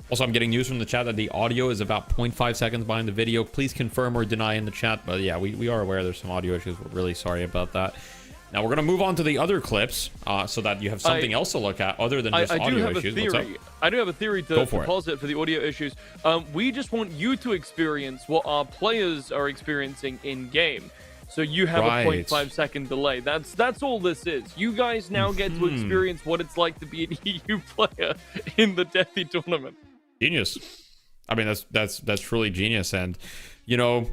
Also, I'm getting news from the chat that the audio is about 0.5 seconds behind the video. Please confirm or deny in the chat. But yeah, we are aware there's some audio issues. We're really sorry about that. Now we're going to move on to the other clips so that you have something else to look at other than just audio issues. What's up? I do have a theory to posit for the audio issues. We just want you to experience what our players are experiencing in-game. So you have a 0.5 second delay. That's all this is. You guys now get to experience what it's like to be an EU player in the Deathy tournament. Genius. I mean, that's truly genius. And you know,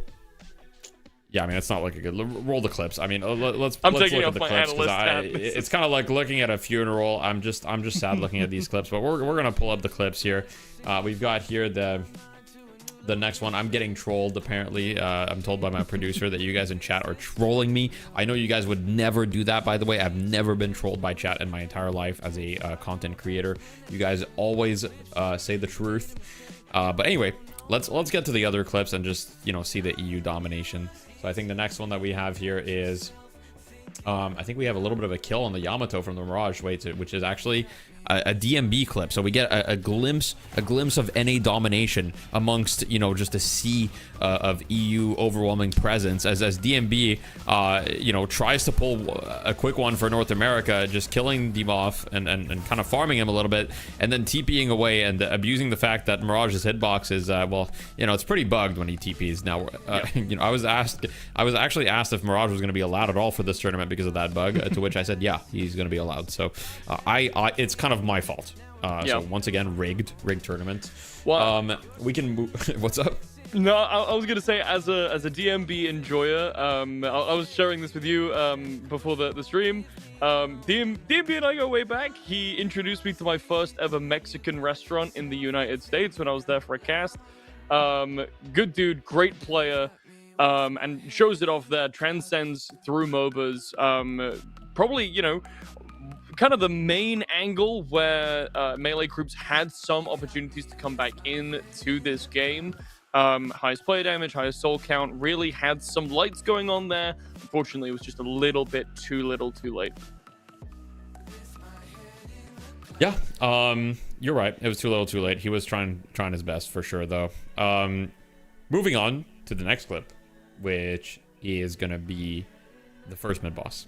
yeah, I mean, it's not like a good roll the clips. I mean, let's look at the clips, because it's kind of like looking at a funeral. I'm just sad looking at these clips, but we're gonna pull up the clips here. We've got here the next one. I'm getting trolled, apparently. I'm told by my producer that you guys in chat are trolling me. I know you guys would never do that, by the way. I've never been trolled by chat in my entire life as a content creator. You guys always say the truth. But anyway, let's get to the other clips and just, you know, see the EU domination. So I think the next one that we have here is I think we have a little bit of a kill on the Yamato from the Mirage, which is actually a DMB clip. So we get a glimpse of NA domination amongst, you know, just a sea of EU overwhelming presence as DMB you know, tries to pull a quick one for North America, just killing Demoff and kind of farming him a little bit, and then TPing away and abusing the fact that Mirage's hitbox is well, you know, it's pretty bugged when he TPs. Now you know, I was actually asked if Mirage was going to be allowed at all for this tournament because of that bug, to which I said yeah, he's going to be allowed. So it's kind of my fault. So once again, rigged tournament. Well, we can move. What's up? No, I was gonna say, as a DMB enjoyer, I was sharing this with you before the stream. DMB and I go way back. He introduced me to my first ever Mexican restaurant in the United States when I was there for a cast. Good dude, great player, and shows it off there. Transcends through MOBAs. Probably, you know, kind of the main angle where Melee groups had some opportunities to come back in to this game. Highest player damage, highest soul count, really had some lights going on there. Unfortunately, it was just a little bit too little too late. Yeah, you're right. It was too little too late. He was trying his best for sure, though. Moving on to the next clip, which is going to be the first mid-boss.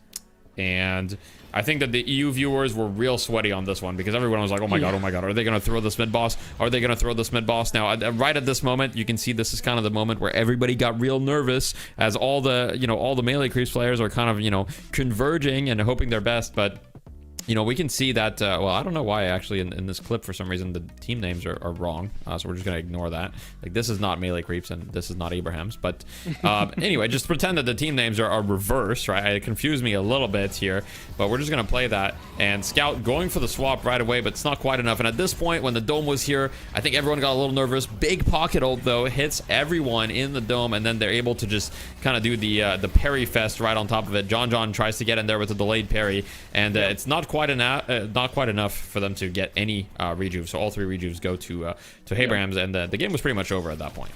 And I think that the EU viewers were real sweaty on this one because everyone was like, oh my god, are they going to throw this mid-boss? Are they going to throw this mid-boss? Now, right at this moment, you can see this is kind of the moment where everybody got real nervous as all the Melee Creeps players are kind of, you know, converging and hoping their best. But you know, we can see that, well, I don't know why actually in this clip, for some reason, the team names are wrong. So we're just going to ignore that. Like, this is not Melee Creeps and this is not Abraham's. But anyway, just pretend that the team names are reversed, right? It confused me a little bit here, but we're just going to play that. And Scout going for the swap right away, but it's not quite enough. And at this point, when the dome was here, I think everyone got a little nervous. Big pocket ult, though, hits everyone in the dome, and then they're able to just kind of do the parry fest right on top of it. John tries to get in there with a delayed parry, and it's not quite enough for them to get any rejuve. So all 3 rejuves go to Abraham's, and the game was pretty much over at that point.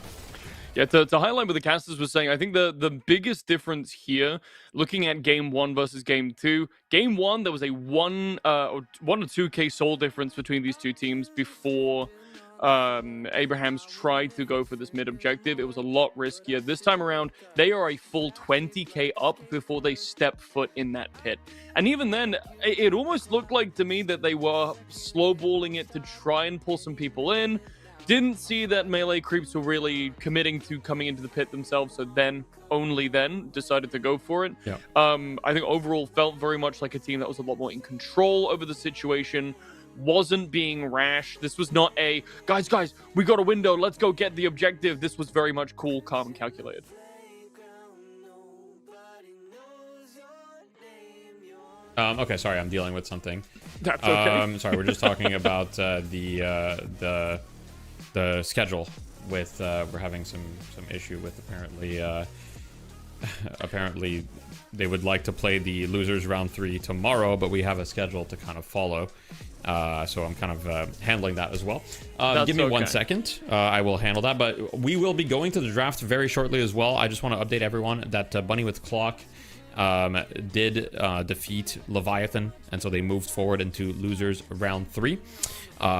Yeah, to highlight what the casters were saying, I think the biggest difference here, looking at game 1 versus game 2, game 1 there was a 1 or 2k soul difference between these two teams before Abraham's tried to go for this mid objective. It was a lot riskier. This time around, they are a full 20k up before they step foot in that pit. And even then, it almost looked like to me that they were slowballing it to try and pull some people in. Didn't see that Melee Creeps were really committing to coming into the pit themselves, so then, only then, decided to go for it. Yeah. I think overall felt very much like a team that was a lot more in control over the situation, wasn't being rash. This was not a, guys, we got a window, let's go get the objective. This was very much cool, calm, and calculated. Okay, sorry, I'm dealing with something. That's okay. Sorry, we're just talking about the schedule with we're having some issue with apparently they would like to play the losers round 3 tomorrow, but we have a schedule to kind of follow. So I'm kind of handling that as well. Give me 1 second. I will handle that, but we will be going to the draft very shortly as well. I just want to update everyone that Bunny with Clock did defeat Leviathan, and so they moved forward into losers round 3,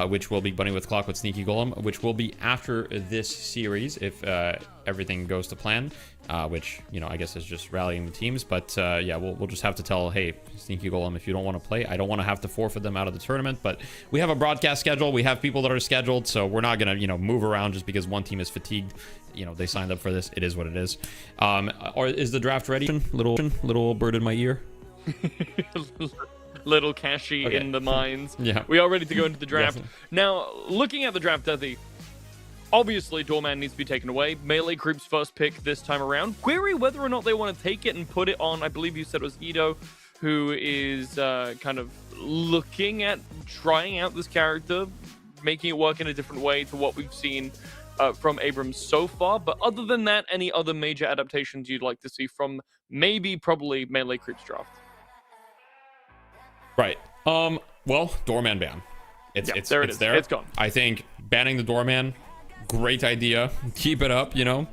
which will be Bunny with Clock with Sneaky Golem, which will be after this series if everything goes to plan, which, you know, I guess is just rallying the teams. But yeah, we'll just have to tell, hey, Sneaky Golem, if you don't want to play, I don't want to have to forfeit them out of the tournament. But we have a broadcast schedule, we have people that are scheduled, so we're not gonna, you know, move around just because one team is fatigued. You know, they signed up for this. It is what it is. Or is the draft ready? Little bird in my ear. Little Cashy in the mines. Yeah. We are ready to go into the draft. Yes. Now, looking at the draft, Deathy, obviously Doorman needs to be taken away. Melee Creep's first pick this time around. Query whether or not they want to take it and put it on, I believe you said it was Ido, who is kind of looking at trying out this character, making it work in a different way to what we've seen from Abrams so far. But other than that, any other major adaptations you'd like to see from probably Melee Creep's draft? Right. Well, Doorman ban. It's there. It's gone. I think banning the Doorman, great idea. Keep it up, you know.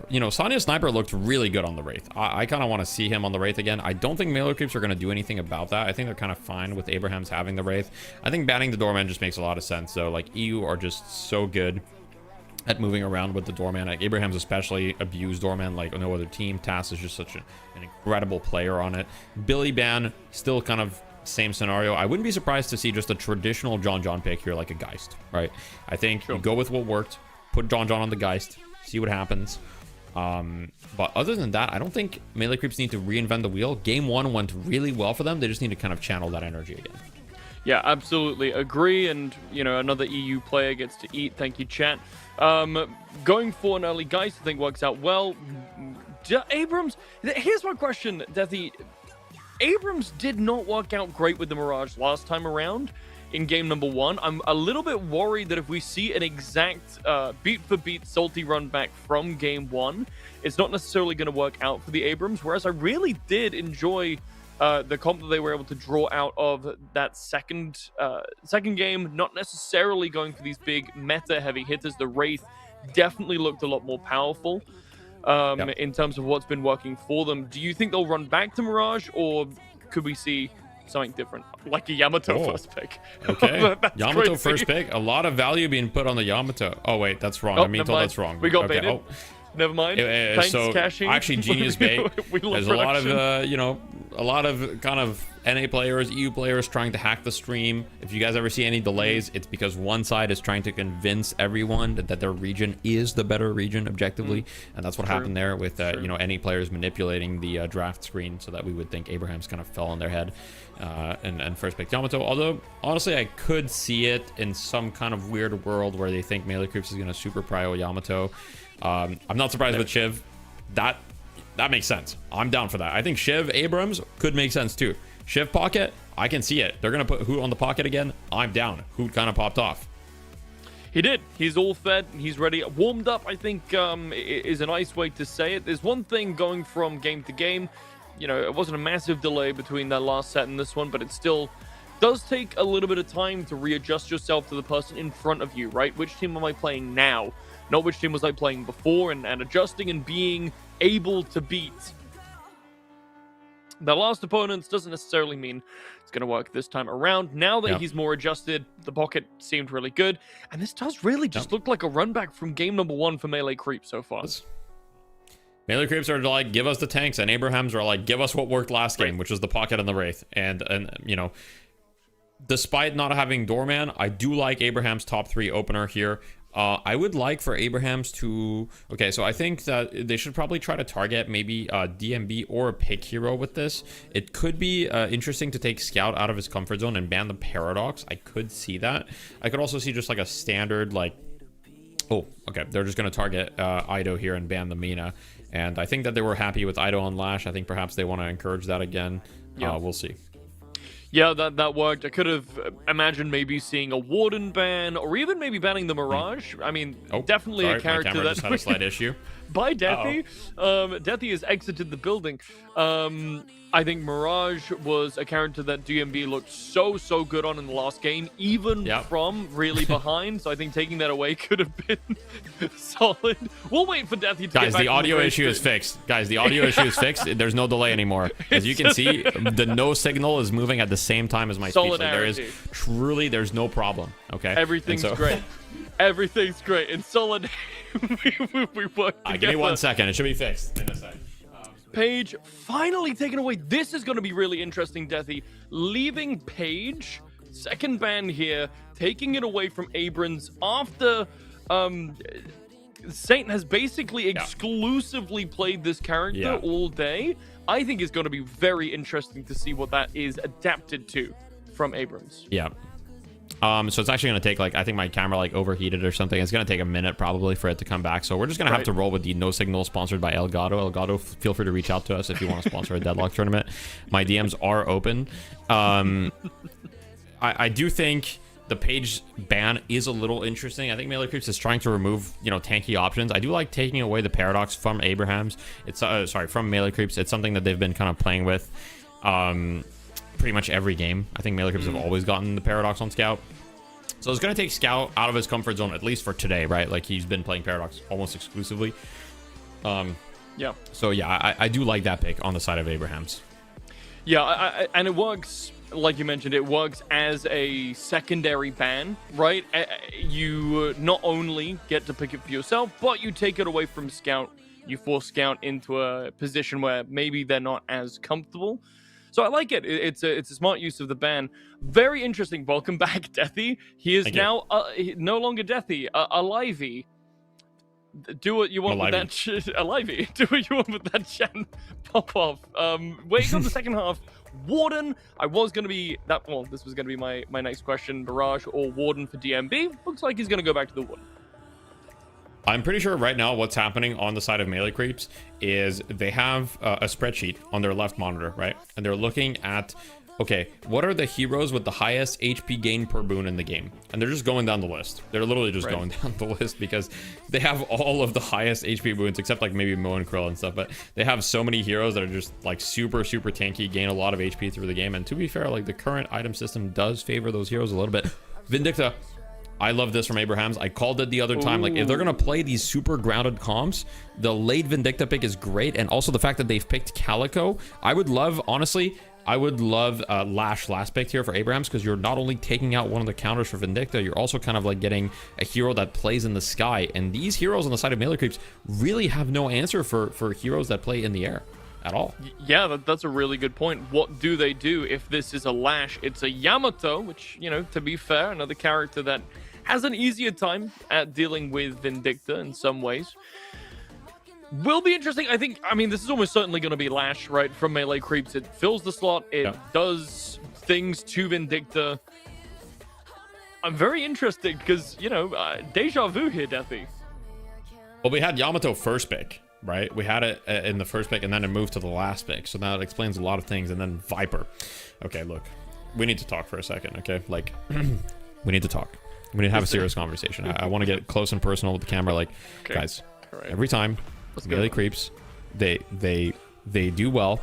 You know, Sonya Sniper looked really good on the Wraith. I kind of want to see him on the Wraith again. I don't think Melee Creeps are going to do anything about that. I think they're kind of fine with Abraham's having the Wraith. I think banning the Doorman just makes a lot of sense, though. Like, EU are just so good at moving around with the Doorman. Like, Abraham's especially abused Doorman like no other team. Tass is just such an incredible player on it. Billy ban, still kind of same scenario. I wouldn't be surprised to see just a traditional John pick here, like a Geist, right? I think you go with what worked, put John on the Geist, see what happens. But other than that, I don't think Melee Creeps need to reinvent the wheel. Game 1 went really well for them. They just need to kind of channel that energy again. Yeah, absolutely agree. And, you know, another EU player gets to eat. Thank you, chat. Going for an early Geist, I think works out well. Abrams, here's my question, Deathy. Abrams did not work out great with the Mirage last time around in game number 1. I'm a little bit worried that if we see an exact beat-for-beat salty run back from game 1, it's not necessarily going to work out for the Abrams, whereas I really did enjoy the comp that they were able to draw out of that second game, not necessarily going for these big meta-heavy hitters. The Wraith definitely looked a lot more powerful in terms of what's been working for them. Do you think they'll run back to Mirage, or could we see something different, like a Yamato first pick? Okay. Yamato crazy. first pick. A lot of value being put on the Yamato. Oh, wait, that's wrong. I mean, that's wrong. We got baited. Never mind. Thanks, caching. Actually, Genius Bait. There's a lot of, you know, a lot of kind of NA players, EU players trying to hack the stream. If you guys ever see any delays, it's because one side is trying to convince everyone that their region is the better region objectively, and that's what happened there with you know, NA players manipulating the draft screen so that we would think Abraham's kind of fell on their head and first picked Yamato. Although honestly, I could see it in some kind of weird world where they think Melee Creeps is going to super prio Yamato. I'm not surprised with Shiv. That makes sense. I'm down for that. I think Shiv Abrams could make sense too. Shiv Pocket, I can see it. They're going to put Hoot on the Pocket again. I'm down. Hoot kind of popped off. He did. He's all fed. He's ready. Warmed up, I think, is a nice way to say it. There's one thing going from game to game. You know, it wasn't a massive delay between that last set and this one, but it still does take a little bit of time to readjust yourself to the person in front of you, right? Which team am I playing now? Not which team was I playing before, and adjusting and being able to beat the last opponents doesn't necessarily mean it's going to work this time around. Now that he's more adjusted, the Pocket seemed really good, and this does really just look like a run back from game number 1 for Melee Creep so far. Melee Creeps are like, give us the tanks, and Abrahams are like, give us what worked last game, which is the Pocket and the Wraith. And you know, despite not having Doorman, I do like Abraham's top 3 opener here. I would like for Abrahams to... Okay, so I think that they should probably try to target maybe DMB or a pick hero with this. It could be interesting to take Scout out of his comfort zone and ban the Paradox. I could see that. I could also see just like a standard, like... Oh, okay. They're just going to target Ido here and ban the Mina. And I think that they were happy with Ido on Lash. I think perhaps they want to encourage that again. We'll see. Yeah, that worked. I could have imagined maybe seeing a Warden ban, or even maybe banning the Mirage. I mean, definitely a character my camera that just had a slight issue. By Deathy. Deathy has exited the building. I think Mirage was a character that DMB looked so good on in the last game, even from really behind. So I think taking that away could have been solid. We'll wait for Deathy to get back. Guys, the audio issue is fixed. Guys, the audio issue is fixed. There's no delay anymore. As you can see, the no signal is moving at the same time as my speech. Like, there is truly, there's no problem. Okay, everything's great. Everything's great. In solid, we work together. Give me 1 second. It should be fixed in a second. Page finally taken away. This is going to be really interesting, Deathy. Leaving Page, second ban here, taking it away from Abrams after Saint has basically exclusively played this character all day. I think it's going to be very interesting to see what that is adapted to from Abrams. Yeah. So it's actually going to take, like, I think my camera like overheated or something. It's going to take a minute probably for it to come back. So we're just going to have to roll with the no signal sponsored by Elgato. Elgato, feel free to reach out to us if you want to sponsor a Deadlock tournament. My DMs are open. I do think the Page ban is a little interesting. I think Melee Creeps is trying to remove, you know, tanky options. I do like taking away the Paradox from Abrahams. It's from Melee Creeps. It's something that they've been kind of playing with pretty much every game. I think Melee Creeps have always gotten the Paradox on Scout. So it's going to take Scout out of his comfort zone, at least for today, right? Like, he's been playing Paradox almost exclusively. So, yeah, I do like that pick on the side of Abrahams. Yeah, and it works, like you mentioned, it works as a secondary ban, right? You not only get to pick it for yourself, but you take it away from Scout. You force Scout into a position where maybe they're not as comfortable. So I like it. It's a smart use of the ban. Very interesting. Welcome back, Deathy. He is now no longer Deathy. Alivey. Do what you want with that. Alivey. Do what you want with that Shen pop off. Wait on the second half. Warden. I was going to be that. Well, this was going to be my next question. Barrage or Warden for DMB. Looks like he's going to go back to the Warden. I'm pretty sure right now what's happening on the side of Melee Creeps is they have a spreadsheet on their left monitor, right? And they're looking at, okay, what are the heroes with the highest HP gain per boon in the game? And they're just going down the list. They're literally just going down the list because they have all of the highest HP boons, except like maybe Mo and Krill and stuff. But they have so many heroes that are just like super tanky, gain a lot of HP through the game. And to be fair, like the current item system does favor those heroes a little bit. Vindicta. I love this from Abrahams. I called it the other time. Like, if they're going to play these super grounded comps, the late Vindicta pick is great. And also the fact that they've picked Calico. I would love Lash last pick here for Abrahams, because you're not only taking out one of the counters for Vindicta, you're also kind of like getting a hero that plays in the sky. And these heroes on the side of Melee Creeps really have no answer for heroes that play in the air. at all. Yeah, that's a really good point. What do they do if this is a Lash? It's a Yamato, which, you know, to be fair, another character that has an easier time at dealing with Vindicta in some ways. Will be interesting. I mean, this is almost certainly going to be Lash, right, from melee creeps. It fills the slot. It does things to Vindicta. I'm very interested because, you know, deja vu here, Deathy. Well, we had Yamato first pick, right? We had it in the first pick, and then it moved to the last pick. So now it explains a lot of things. And then Viper. Okay, look, we need to talk for a second, okay? Like, we need to talk. We need to have a serious conversation. I want to get close and personal with the camera. Like, guys, every time melee creeps, they do well,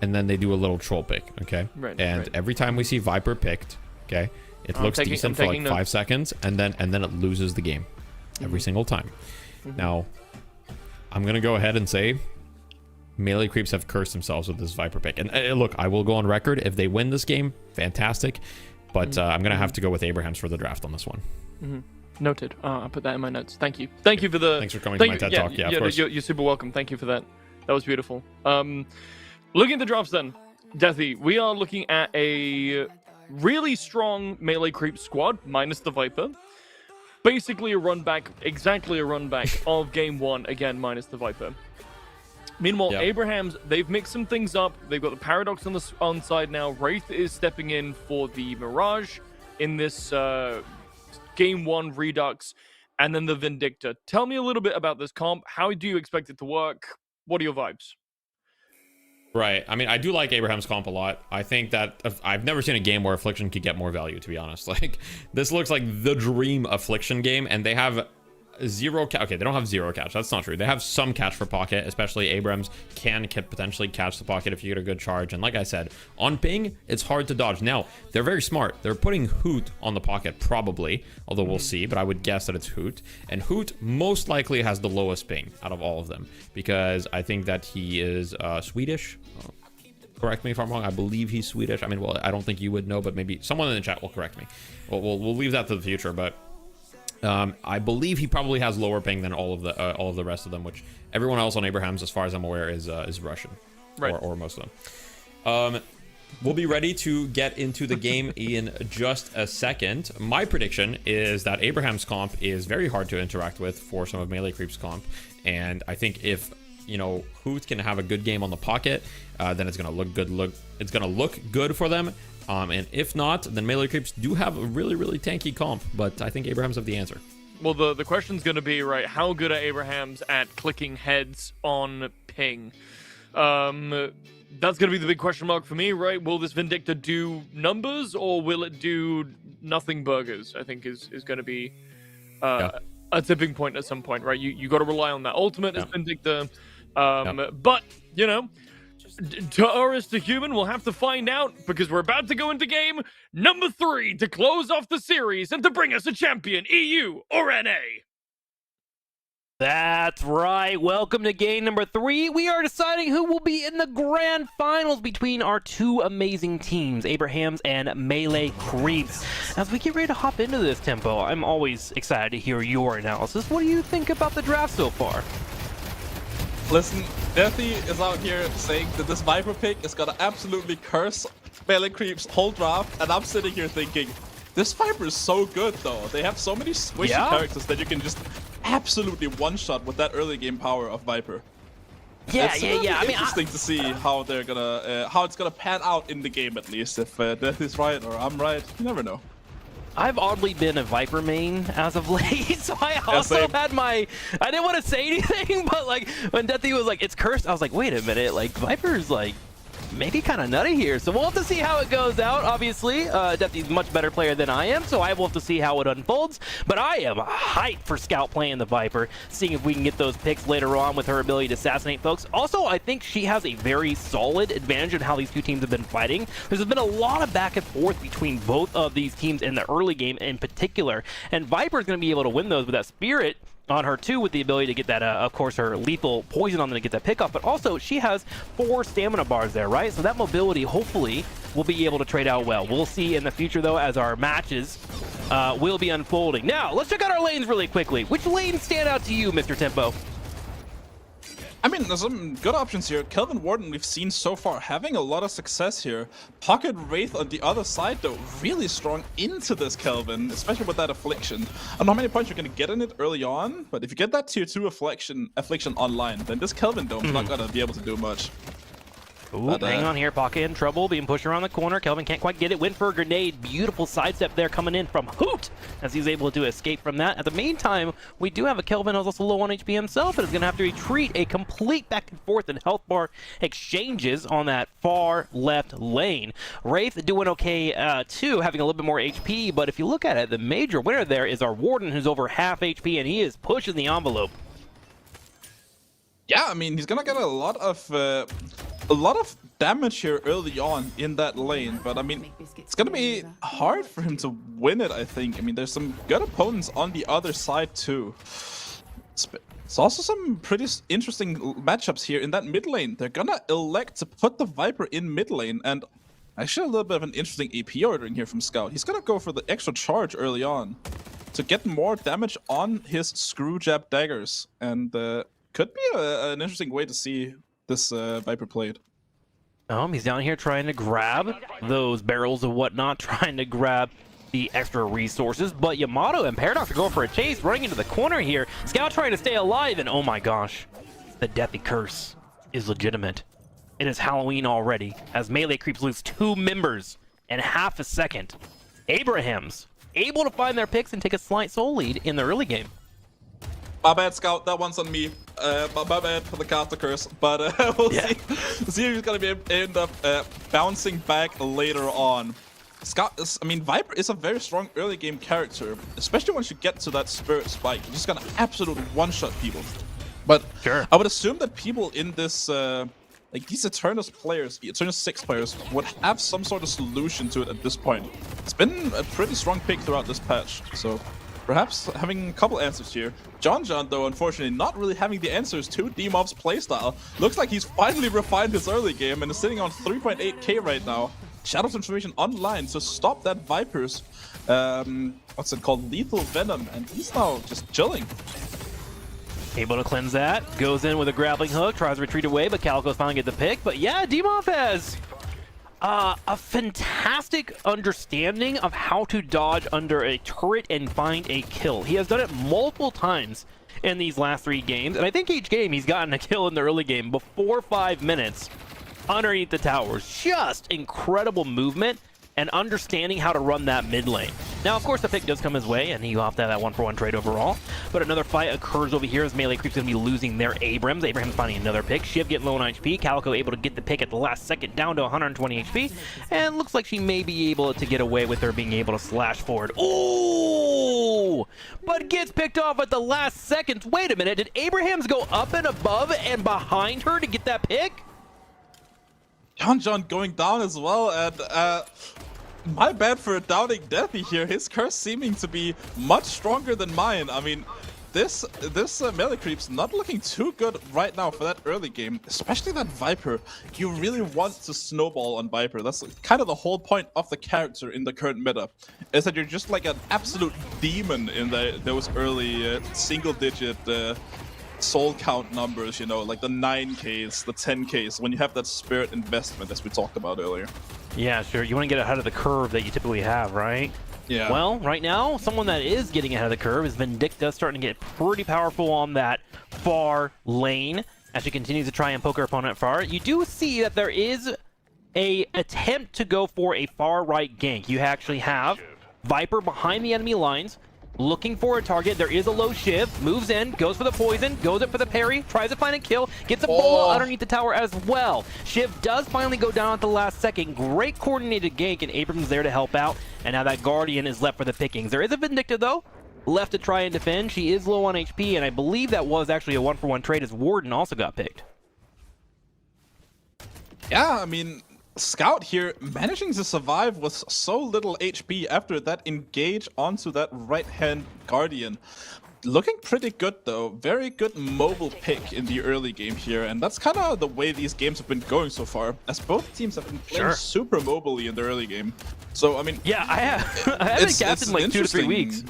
and then they do a little troll pick, okay? And every time we see Viper picked, okay, it looks decent for like 5 seconds, and then it loses the game every single time. Now, I'm gonna go ahead and say melee creeps have cursed themselves with this Viper pick. And look, I will go on record, if they win this game, fantastic. But I'm gonna have to go with Abrahams for the draft on this one. Noted. I'll put that in my notes. Thank you. Thank you for the. Thanks for coming to my TED Talk. Yeah, of course. You're super welcome. Thank you for that. That was beautiful. Looking at the drafts then, Deathy, we are looking at a really strong melee creep squad minus the Viper. Basically a run back, exactly a run back of game 1, again minus the Viper. Meanwhile, Abrahams, they've mixed some things up. They've got the Paradox on the side now. Wraith is stepping in for the Mirage in this game 1 Redux, and then the Vindicta. Tell me a little bit about this comp. How do you expect it to work? What are your vibes? Right. I mean, I do like Abraham's comp a lot. I think that I've never seen a game where Affliction could get more value, to be honest. Like, this looks like the dream Affliction game, and they have zero catch. Okay, they don't have zero catch. That's not true. They have some catch for pocket, especially Abrams can potentially catch the pocket if you get a good charge. And like I said, on ping, it's hard to dodge. Now, they're very smart. They're putting Hoot on the pocket, probably, although we'll see, but I would guess that it's Hoot. And Hoot most likely has the lowest ping out of all of them, because I think that he is Swedish. Correct me if I'm wrong. I believe he's Swedish. I mean, well, I don't think you would know, but maybe someone in the chat will correct me. We'll leave that to the future, but I believe he probably has lower ping than all of the rest of them, which everyone else on Abrahams, as far as I'm aware, is Russian, right? Or most of them. We'll be ready to get into the game in just a second. My prediction is that Abraham's comp is very hard to interact with for some of Melee Creep's comp, and I think if Hoot can have a good game on the pocket, then it's gonna look good. It's gonna look good for them. And if not, then Melee Creeps do have a really, really tanky comp, but I think Abrahams have the answer. Well, the question's going to be, right, how good are Abrahams at clicking heads on ping? That's going to be the big question mark for me, right? Will this Vindicta do numbers, or will it do nothing burgers? I think is going to be a tipping point at some point, right? You got to rely on that ultimate as Vindicta. But, to Urus to human, we'll have to find out, because we're about to go into game number 3 to close off the series and to bring us a champion, EU or NA. That's right. Welcome to game number 3. We are deciding who will be in the grand finals between our two amazing teams, Abrahams and Melee Creeps. As we get ready to hop into this, Tempo, I'm always excited to hear your analysis. What do you think about the draft so far? Listen, Deathy is out here saying that this Viper pick is gonna absolutely curse Melee Creep's whole draft, and I'm sitting here thinking, this Viper is so good though. They have so many squishy characters that you can just absolutely one-shot with that early game power of Viper. Yeah. I mean, interesting to see how they're gonna, how it's gonna pan out in the game at least. If Deathy's right or I'm right, you never know. I've oddly been a Viper main as of late, so I also had my... I didn't want to say anything, but like when Deathy was like, it's cursed, I was like, wait a minute, like Viper's like maybe kind of nutty here. So we'll have to see how it goes out, obviously. Deathy's a much better player than I am, so I will have to see how it unfolds. But I am hyped for Scout playing the Viper, seeing if we can get those picks later on with her ability to assassinate folks. Also, I think she has a very solid advantage in how these two teams have been fighting. There's been a lot of back and forth between both of these teams in the early game in particular, and Viper is going to be able to win those with that Spirit on her too, with the ability to get that, of course, her lethal poison on them to get that pick off, but also she has 4 stamina bars there, right? So that mobility hopefully will be able to trade out well. We'll see in the future though, as our matches will be unfolding. Now, let's check out our lanes really quickly. Which lanes stand out to you, Mr. Tempo? I mean, there's some good options here. Kelvin Warden, we've seen so far having a lot of success here. Pocket Wraith on the other side, though, really strong into this Kelvin, especially with that Affliction. I don't know how many points you're going to get in it early on, but if you get that tier 2 Affliction online, then this Kelvin Dome's not going to be able to do much. Ooh, hang on here. Pocket in trouble, being pushed around the corner. Kelvin can't quite get it. Went for a grenade. Beautiful sidestep there coming in from Hoot as he's able to escape from that. At the meantime, we do have a Kelvin who's also low on HP himself and is going to have to retreat. A complete back and forth and health bar exchanges on that far left lane. Wraith doing okay too, having a little bit more HP, but if you look at it, the major winner there is our Warden, who's over half HP, and he is pushing the envelope. Yeah, I mean, he's gonna get a lot of damage here early on in that lane, but I mean, it's gonna be hard for him to win it, I think. I mean, there's some good opponents on the other side too. It's also some pretty interesting matchups here in that mid lane. They're gonna elect to put the Viper in mid lane, and actually a little bit of an interesting AP ordering here from Scout. He's gonna go for the extra charge early on to get more damage on his screw jab daggers, and could be an interesting way to see this Viper played. He's down here trying to grab those barrels and whatnot, trying to grab the extra resources, but Yamato and Paradox are going for a chase, running into the corner here. Scout trying to stay alive, and oh my gosh, the Deathy Curse is legitimate. It is Halloween already, as Melee Creeps lose 2 members in half a second. Abrahams able to find their picks and take a slight soul lead in the early game. My bad, Scout. That one's on me. My bad for the caster curse. But we'll see if he's gonna end up bouncing back later on. Scout is, I mean, Viper is a very strong early game character, especially once you get to that Spirit Spike. You're just gonna absolute one-shot people. But sure, I would assume that people in this, like these Eternus players, the Eternus 6 players, would have some sort of solution to it at this point. It's been a pretty strong pick throughout this patch, so perhaps having a couple answers here. John, though, unfortunately, not really having the answers to Demov's playstyle. Looks like he's finally refined his early game and is sitting on 3.8k right now. Shadow Transformation online to stop that Viper's, what's it called, Lethal Venom, and he's now just chilling. Able to cleanse that, goes in with a grappling hook, tries to retreat away, but Calico's finally get the pick. But yeah, Demov has a fantastic understanding of how to dodge under a turret and find a kill. He has done it multiple times in these last 3 games, and I think each game he's gotten a kill in the early game before 5 minutes underneath the towers. Just incredible movement and understanding how to run that mid lane. Now, of course, the pick does come his way, and he opted that 1-for-1 trade overall. But another fight occurs over here as Melee Creep's going to be losing their Abrams. Abraham's finding another pick. Shiv getting low on HP. Calico able to get the pick at the last second, down to 120 HP. And looks like she may be able to get away with her being able to slash forward. Ooh! But gets picked off at the last seconds. Wait a minute, did Abrahams go up and above and behind her to get that pick? John going down as well, and my bad for doubting Deathy here. His curse seeming to be much stronger than mine. I mean, this Melee Creep's not looking too good right now for that early game, especially that Viper. You really want to snowball on Viper. That's kind of the whole point of the character in the current meta, is that you're just like an absolute demon in those early single-digit soul count numbers, you know, like the 9Ks, the 10Ks, when you have that spirit investment, as we talked about earlier. Yeah, sure. You want to get ahead of the curve that you typically have, right? Yeah. Well, right now, someone that is getting ahead of the curve is Vindicta, starting to get pretty powerful on that far lane as she continues to try and poke her opponent far. You do see that there is a attempt to go for a far right gank. You actually have Viper behind the enemy lines, looking for a target. There is a low Shiv, moves in, goes for the poison, goes up for the parry, tries to find a kill, gets a bola underneath the tower as well. Shiv does finally go down at the last second. Great coordinated gank, and Abrams there to help out, and now that Guardian is left for the pickings. There is a Vindicta though, left to try and defend. She is low on HP, and I believe that was actually a 1-for-1 trade as Warden also got picked. Yeah, I mean, Scout here managing to survive with so little HP after that engage onto that right-hand Guardian. Looking pretty good though, very good mobile pick in the early game here, and that's kind of the way these games have been going so far, as both teams have been playing super mobily in the early game. So, I mean... Yeah, I haven't captained like 2 to 3 weeks.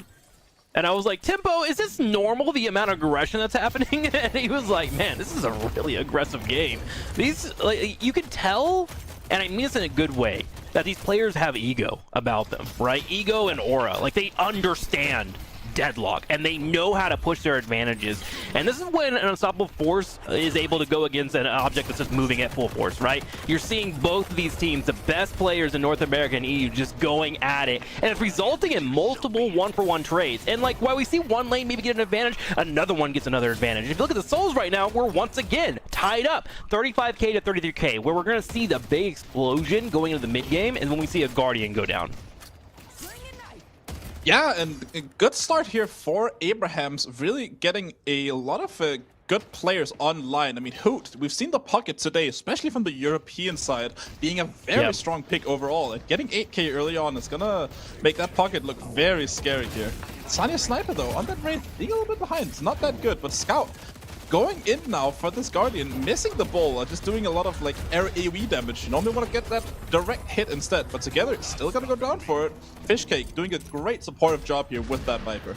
And I was like, Tempo, is this normal, the amount of aggression that's happening? And he was like, man, this is a really aggressive game. These, like, you can tell, and I mean this in a good way, that these players have ego about them, right? Ego and aura. Like, they understand deadlock, and they know how to push their advantages. And this is when an unstoppable force is able to go against an object that's just moving at full force, right? You're seeing both of these teams, the best players in North America and EU, just going at it, and it's resulting in multiple one-for-one trades. And like, while we see one lane maybe get an advantage, another one gets another advantage. If you look at the Souls right now, we're once again tied up 35k to 33k. Where we're going to see the big explosion going into the mid game is when we see a Guardian go down. Yeah, and a good start here for Abrahams, really getting a lot of good players online. I mean, Hoot, we've seen the pocket today, especially from the European side, being a very strong pick overall. And getting 8k early on is gonna make that pocket look very scary here. Sanya Sniper, though, on that rate, being a little bit behind. It's not that good, but Scout going in now for this Guardian, missing the ball, just doing a lot of like air AoE damage. You normally want to get that direct hit instead, but together it's still gonna go down for it. Fishcake doing a great supportive job here with that Viper.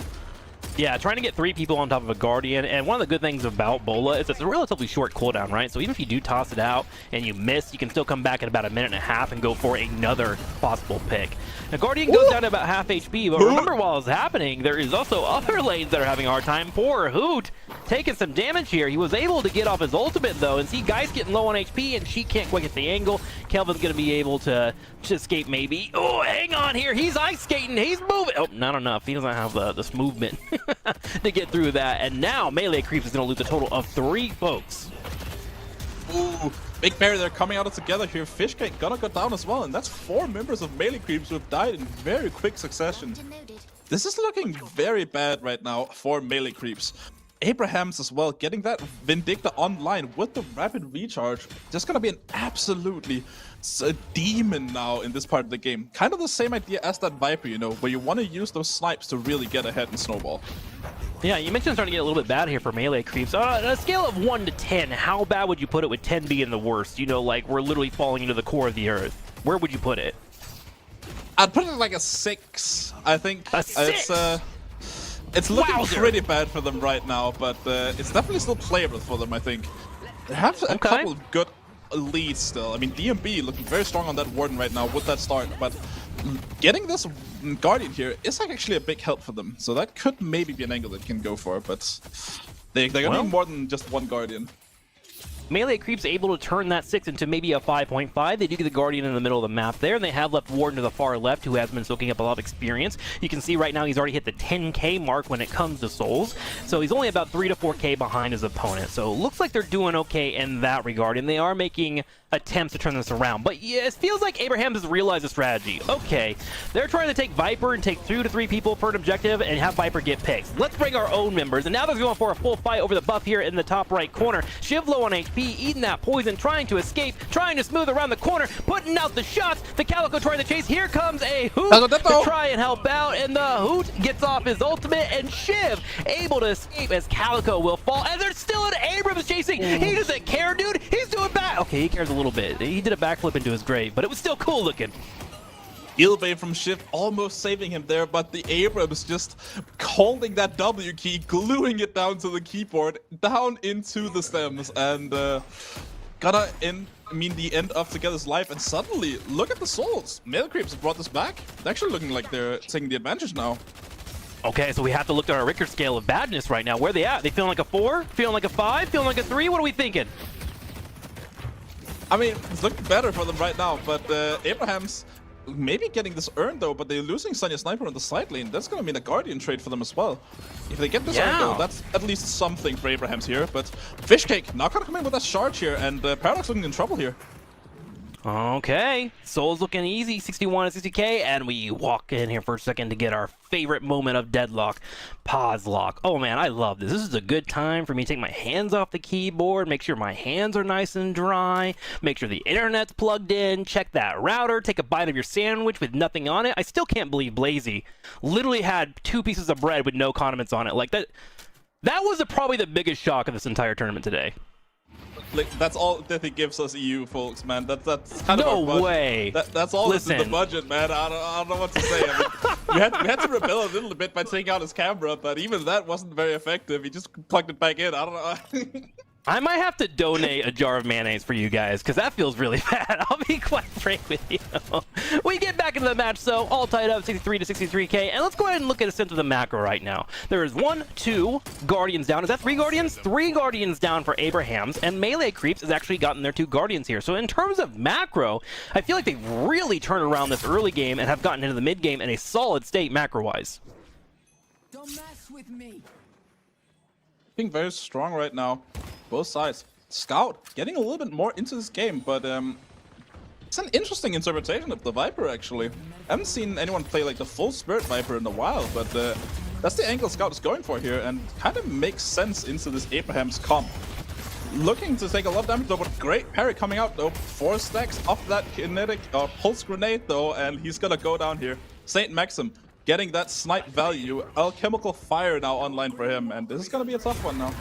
Yeah, trying to get 3 people on top of a Guardian, and one of the good things about Bola is it's a relatively short cooldown, right? So even if you do toss it out and you miss, you can still come back in about a minute and a half and go for another possible pick. Now, Guardian goes down to about half HP, but remember while it's happening, there is also other lanes that are having a hard time. Poor Hoot taking some damage here. He was able to get off his ultimate, though, and see Guy's getting low on HP, and she can't quite get the angle. Kelvin's going to be able to escape, maybe. Oh, hang on here. He's ice skating. He's moving. Oh, not enough. He doesn't have this movement to get through that. And now Melee Creeps is going to lose a total of 3 folks. Ooh, big bear, they're coming out together here. Fishcake gonna go down as well, and that's 4 members of Melee Creeps who have died in very quick succession. This is looking very bad right now for Melee Creeps. Abrahams as well, getting that Vindicta online with the rapid recharge. Just gonna be an absolutely a demon now in this part of the game. Kind of the same idea as that Viper, you know, where you want to use those snipes to really get ahead in Snowball. Yeah, you mentioned starting to get a little bit bad here for Melee Creeps. On a scale of 1 to 10, how bad would you put it, with 10 being the worst? You know, like we're literally falling into the core of the earth. Where would you put it? I'd put it like a 6, I think. A 6? It's looking Wowzer. pretty bad for them right now, but it's definitely still playable for them, I think. They have a couple of good leads still. I mean, DMB looking very strong on that Warden right now with that start, but getting this Guardian here is actually a big help for them. So that could maybe be an angle that can go for, but they're gonna need more than just one Guardian. Melee Creeps able to turn that 6 into maybe a 5.5. They do get the Guardian in the middle of the map there, and they have left Warden to the far left, who has been soaking up a lot of experience. You can see right now he's already hit the 10k mark when it comes to souls, so he's only about 3 to 4k behind his opponent. So it looks like they're doing okay in that regard, and they are making attempts to turn this around. But yeah, it feels like Abraham has realized the strategy. Okay, they're trying to take Viper and take 2 to 3 people per an objective and have Viper get picks. Let's bring our own members, and now they're going for a full fight over the buff here in the top right corner. Shiv low on HP, eating that poison, trying to escape, trying to smooth around the corner, putting out the shots. The Calico trying to chase. Here comes a Hoot to try and help out, and the Hoot gets off his ultimate, and Shiv able to escape as Calico will fall. And there's still an Abrams chasing. He doesn't care, dude. He's doing back. Okay, he cares a little bit. He did a backflip into his grave, but it was still cool looking. Ilbay from Shift almost saving him there, but the Abrams just holding that W key, gluing it down to the keyboard, down into the stems, and gonna end, the end of Together's life. And suddenly, look at the souls. Melee Creeps brought this back. They're actually looking like they're taking the advantage now. Okay, so we have to look at our Richter scale of badness right now. Where are they at? They feeling like a 4? Feeling like a 5? Feeling like a 3? What are we thinking? I mean, it's looking better for them right now, but Abrahams maybe getting this earned though, but they're losing Sanya Sniper on the side lane. That's gonna mean a Guardian trade for them as well. If they get this earned though, that's at least something for Abrahams here. But Fishcake not gonna come in with that charge here, and Paradox looking in trouble here. Okay, Soul's looking easy, 61 to 60k, and we walk in here for a second to get our favorite moment of deadlock, pause lock. Oh man, I love this. This is a good time for me to take my hands off the keyboard, make sure my hands are nice and dry, make sure the internet's plugged in, check that router, take a bite of your sandwich with nothing on it. I still can't believe Blazy literally had 2 pieces of bread with no condiments on it. Like that was probably the biggest shock of this entire tournament today. Like, that's all that he gives us, EU folks, man. That's kind of No our budget. way. That's all that's in the Listen. budget, man. I don't know what to say. I mean, we had to rebel a little bit by taking out his camera, but even that wasn't very effective. He just plugged it back in. I don't know. I might have to donate a jar of mayonnaise for you guys, because that feels really bad. I'll be quite frank with you. We get back into the match, so all tied up, 63 to 63k, and let's go ahead and look at a sense of the macro right now. There is 1, 2 Guardians down. Is that 3 Guardians? 3 Guardians down for Abrahams, and Melee Creeps has actually gotten their 2 Guardians here. So in terms of macro, I feel like they've really turned around this early game and have gotten into the mid game in a solid state macro-wise. Don't mess with me. Being very strong right now, both sides. Scout getting a little bit more into this game, but it's an interesting interpretation of the Viper, actually. I haven't seen anyone play like the full Spirit Viper in a while, but that's the angle Scout is going for here, and kind of makes sense into this Abraham's comp. Looking to take a lot of damage though, but great parry coming out though. 4 stacks off that kinetic pulse grenade though, and he's gonna go down here. Saint Maxim getting that snipe value. Alchemical Fire now online for him, and this is gonna be a tough one now.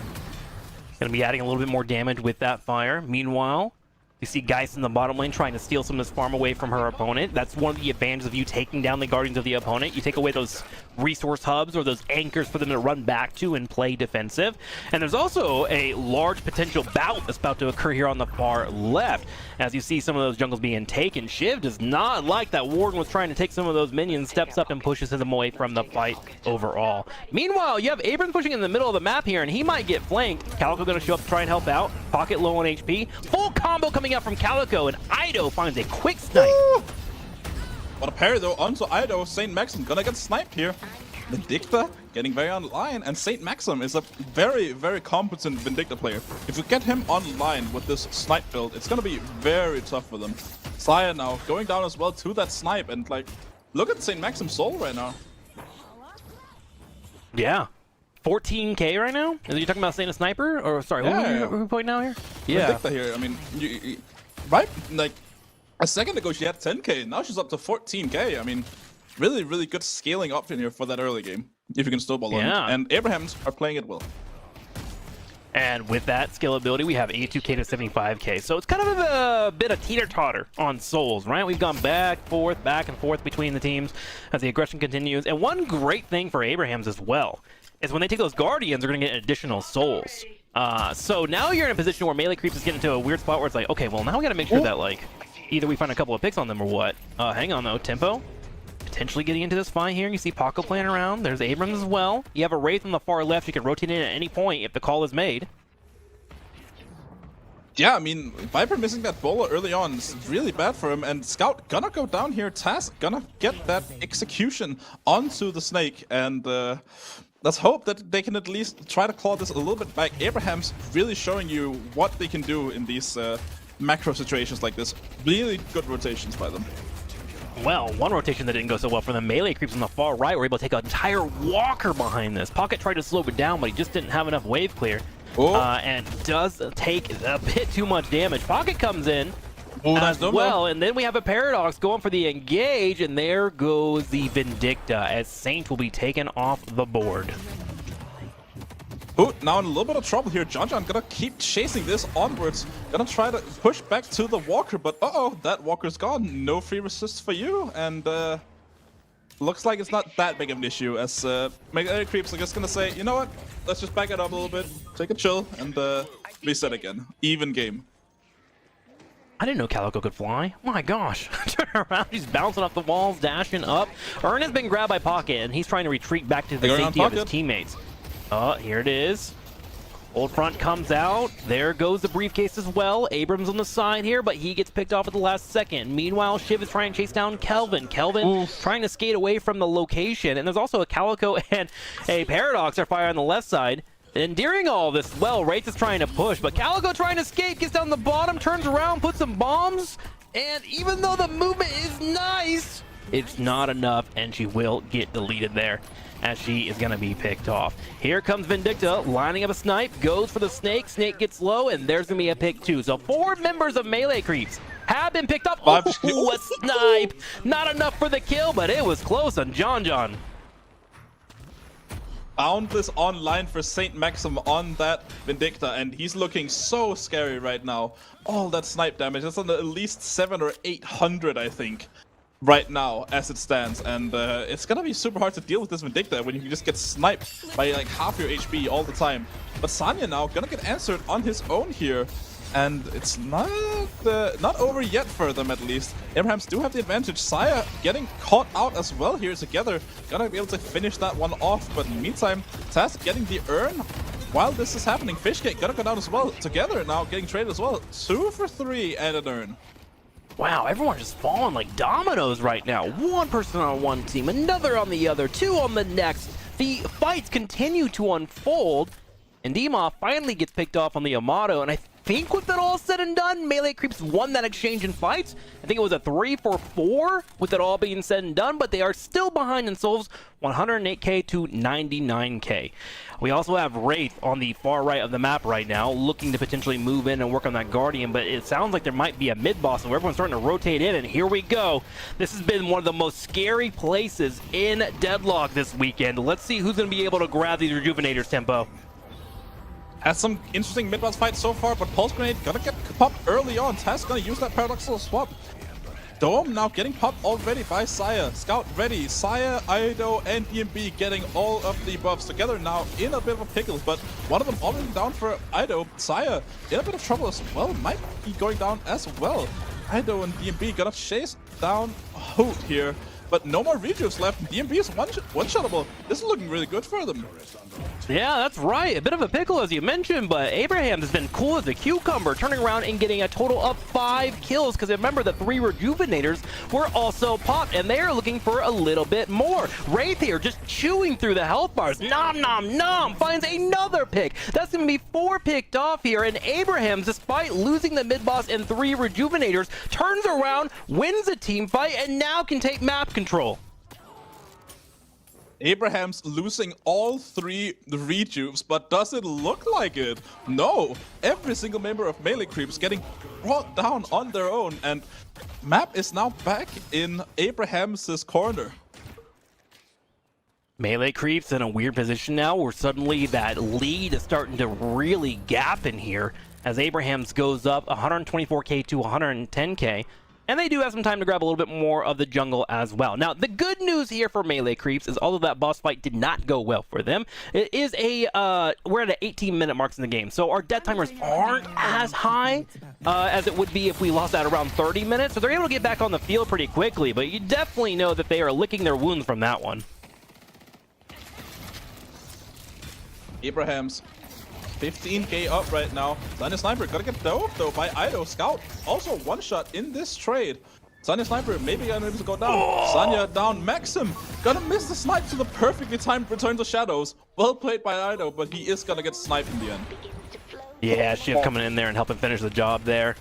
Gonna be adding a little bit more damage with that fire. Meanwhile, you see Geist in the bottom lane trying to steal some of this farm away from her opponent. That's one of the advantages of you taking down the Guardians of the opponent. You take away those resource hubs or those anchors for them to run back to and play defensive. And there's also a large potential bout that's about to occur here on the far left. As you see some of those jungles being taken, Shiv does not like that Warden was trying to take some of those minions, steps up and pushes them away from the fight overall. Meanwhile, you have Abrams pushing in the middle of the map here, and he might get flanked. Calico going to show up to try and help out. Pocket low on HP. Full combo coming out from Calico, and Ido finds a quick snipe. What a parry though onto Ido. Saint Maxim gonna get sniped here. Vindicta getting very online, and Saint Maxim is a very, very competent Vindicta player. If you get him online with this snipe build, it's gonna be very tough for them. Sire now going down as well to that snipe, and like, look at Saint Maxim's soul right now. Yeah. 14k right now? Are you talking about saying a sniper? Or sorry, Yeah. who are we pointing out here? Vindicta here, I mean, right, like, a second ago she had 10k, now she's up to 14k. I mean, really, really good scaling option here for that early game, if you can snowball on it. And Abrahams are playing it well. And with that scalability, we have 82k to 75k. So it's kind of a bit of teeter-totter on souls, right? We've gone back and forth between the teams as the aggression continues. And one great thing for Abrahams as well is when they take those Guardians, they're going to get additional souls. So now you're in a position where Melee Creeps is getting into a weird spot where it's like, okay, well, now we got to make sure that, like, either we find a couple of picks on them or what. Hang on, though. Tempo potentially getting into this fight here. You see Paco playing around. There's Abrams as well. You have a Wraith on the far left. You can rotate in at any point if the call is made. Yeah, I mean, Viper missing that bowler early on is really bad for him, and Scout gonna go down here. Taz gonna get that execution onto the Snake, and let's hope that they can at least try to claw this a little bit back. Abraham's really showing you what they can do in these macro situations like this. Really good rotations by them. Well, one rotation that didn't go so well for the Melee Creeps on the far right were able to take an entire walker behind this. Pocket tried to slow it down, but he just didn't have enough wave clear. And does take a bit too much damage. Pocket comes in as well, and then we have a Paradox going for the engage, and there goes the Vindicta as Saint will be taken off the board. Now in a little bit of trouble here. John gonna keep chasing this onwards. Gonna try to push back to the Walker, but uh-oh, that Walker's gone. No free resist for you, and looks like it's not that big of an issue, as Melee Creeps are just gonna say, you know what, let's just back it up a little bit, take a chill, and reset again. Even game. I didn't know Calico could fly. My gosh. Turn around, he's bouncing off the walls, dashing up. Ern has been grabbed by Pocket, and he's trying to retreat back to the safety of his teammates. Here it is. Old Front comes out. There goes the briefcase as well. Abrams on the side here, but he gets picked off at the last second. Meanwhile, Shiv is trying to chase down Kelvin. Kelvin trying to skate away from the location. And there's also a Calico and a Paradox are firing on the left side. And during all this, well, Wraith is trying to push, but Calico trying to escape, gets down the bottom, turns around, puts some bombs. And even though the movement is nice, it's not enough, and she will get deleted there, as she is going to be picked off. Here comes Vindicta, lining up a snipe, goes for the Snake. Snake gets low, and there's going to be a pick too. So 4 members of Melee Creeps have been picked up. Oh, a snipe! Not enough for the kill, but it was close on John. boundless online for Saint Maxim on that Vindicta, and he's looking so scary right now. All that snipe damage, that's on at least 700 or 800, I think, right now as it stands, and it's gonna be super hard to deal with this Vindicta when you can just get sniped by like half your HP all the time. But Sanya now gonna get answered on his own here, and it's not over yet for them at least. Abrahams do have the advantage. Saya getting caught out as well here together, gonna be able to finish that one off, but in the meantime, Taz getting the urn while this is happening. Fishcake gonna go down as well, together now getting traded as well. 2 for 3 and an urn. Wow, everyone's just falling like dominoes right now. One person on one team, another on the other, two on the next. The fights continue to unfold, and Dima finally gets picked off on the Yamato, and I think with that all said and done, Melee Creeps won that exchange in fights. I think it was a 3-for-4 with it all being said and done, but they are still behind in souls, 108k to 99k. We also have Wraith on the far right of the map right now, looking to potentially move in and work on that Guardian, but it sounds like there might be a mid-boss, and everyone's starting to rotate in, and here we go. This has been one of the most scary places in Deadlock this weekend. Let's see who's going to be able to grab these Rejuvenators, Tempo. Has some interesting mid-boss fights so far, but Pulse Grenade gonna get popped early on. Taz gonna use that Paradoxical Swap. Dome now getting popped already by Saya. Scout ready. Saya, Ido, and DMB getting all of the buffs together now in a bit of a pickle, but one of them already down for Ido. Saya in a bit of trouble as well. Might be going down as well. Ido and DMB gonna chase down Hoot here, but no more rejuves left. DMB is one-shottable. This is looking really good for them. Yeah, that's right. A bit of a pickle, as you mentioned, but Abraham has been cool as a cucumber, turning around and getting a total of 5 kills, because remember the 3 Rejuvenators were also popped, and they are looking for a little bit more. Wraith here just chewing through the health bars. Nom, nom, nom. Finds another pick. That's going to be 4 picked off here, and Abraham, despite losing the mid-boss and 3 Rejuvenators, turns around, wins a team fight, and now can take map control. Abraham's losing all 3 rejuves, but does it look like it? No! Every single member of Melee Creeps getting brought down on their own, and map is now back in Abraham's corner. Melee Creeps in a weird position now, where suddenly that lead is starting to really gap in here, as Abrahams goes up 124k to 110k. And they do have some time to grab a little bit more of the jungle as well. Now, the good news here for Melee Creeps is although that boss fight did not go well for them, it is we're at 18-minute marks in the game. So our death timers aren't as high as it would be if we lost at around 30 minutes. So they're able to get back on the field pretty quickly, but you definitely know that they are licking their wounds from that one. Abraham's 15k up right now. Sanya Sniper gonna get dove though by Ido. Scout also one shot in this trade. Sanya Sniper maybe unable to go down. Sanya down. Maxim gonna miss the snipe to the perfectly timed return to shadows. Well played by Ido, but he is gonna get sniped in the end. Yeah, Shiv coming in there and helping finish the job there.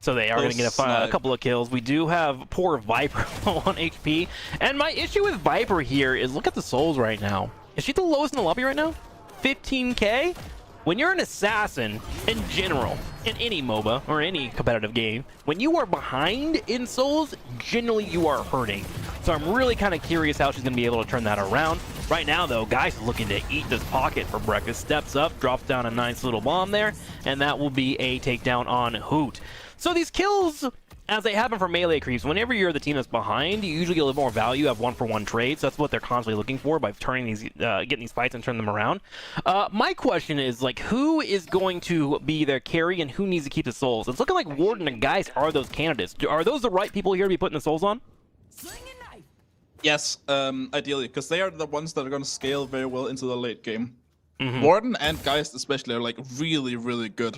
So they are going to get a couple of kills. We do have poor Viper low on HP. And my issue with Viper here is look at the souls right now. Is she the lowest in the lobby right now? 15k? When you're an assassin, in general, in any MOBA or any competitive game, when you are behind in souls, generally you are hurting. So I'm really kind of curious how she's going to be able to turn that around. Right now, though, Geist is looking to eat this pocket for breakfast. Steps up, drops down a nice little bomb there, and that will be a takedown on Hoot. So these kills, as they happen for Melee Creeps, whenever you're the team that's behind, you usually get a little more value, have 1-for-1 trades. That's what they're constantly looking for by turning these, getting these fights and turning them around. My question is, like, who is going to be their carry and who needs to keep the souls? It's looking like Warden and Geist are those candidates. Are those the right people here to be putting the souls on? Yes, ideally, because they are the ones that are going to scale very well into the late game. Warden and Geist especially are like really, really good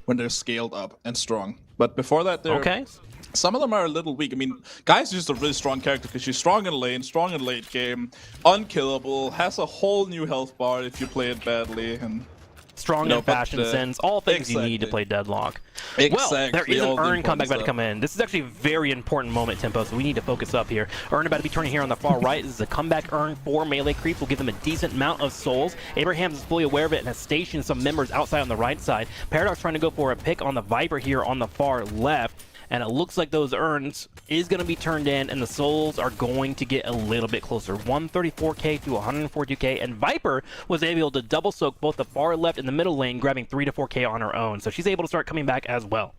when they're scaled up and strong. But before that, they're... Okay. Some of them are a little weak. I mean, Geist is just a really strong character because she's strong in lane, strong in late game, unkillable, has a whole new health bar if you play it badly, and strong in fashion sense, all things you need to play Deadlock. Well, there is an Urn comeback about to come in. This is actually a very important moment, Tempo, so we need to focus up here. Urn about to be turning here on the far right. This is a comeback Urn for Melee Creep. Will give them a decent amount of souls. Abrahams is fully aware of it and has stationed some members outside on the right side. Paradox trying to go for a pick on the Viper here on the far left. and it looks like those urns is going to be turned in, and the souls are going to get a little bit closer. 134k to 142k, and Viper was able to double soak both the far left and the middle lane, grabbing 3 to 4k on her own, so she's able to start coming back as well.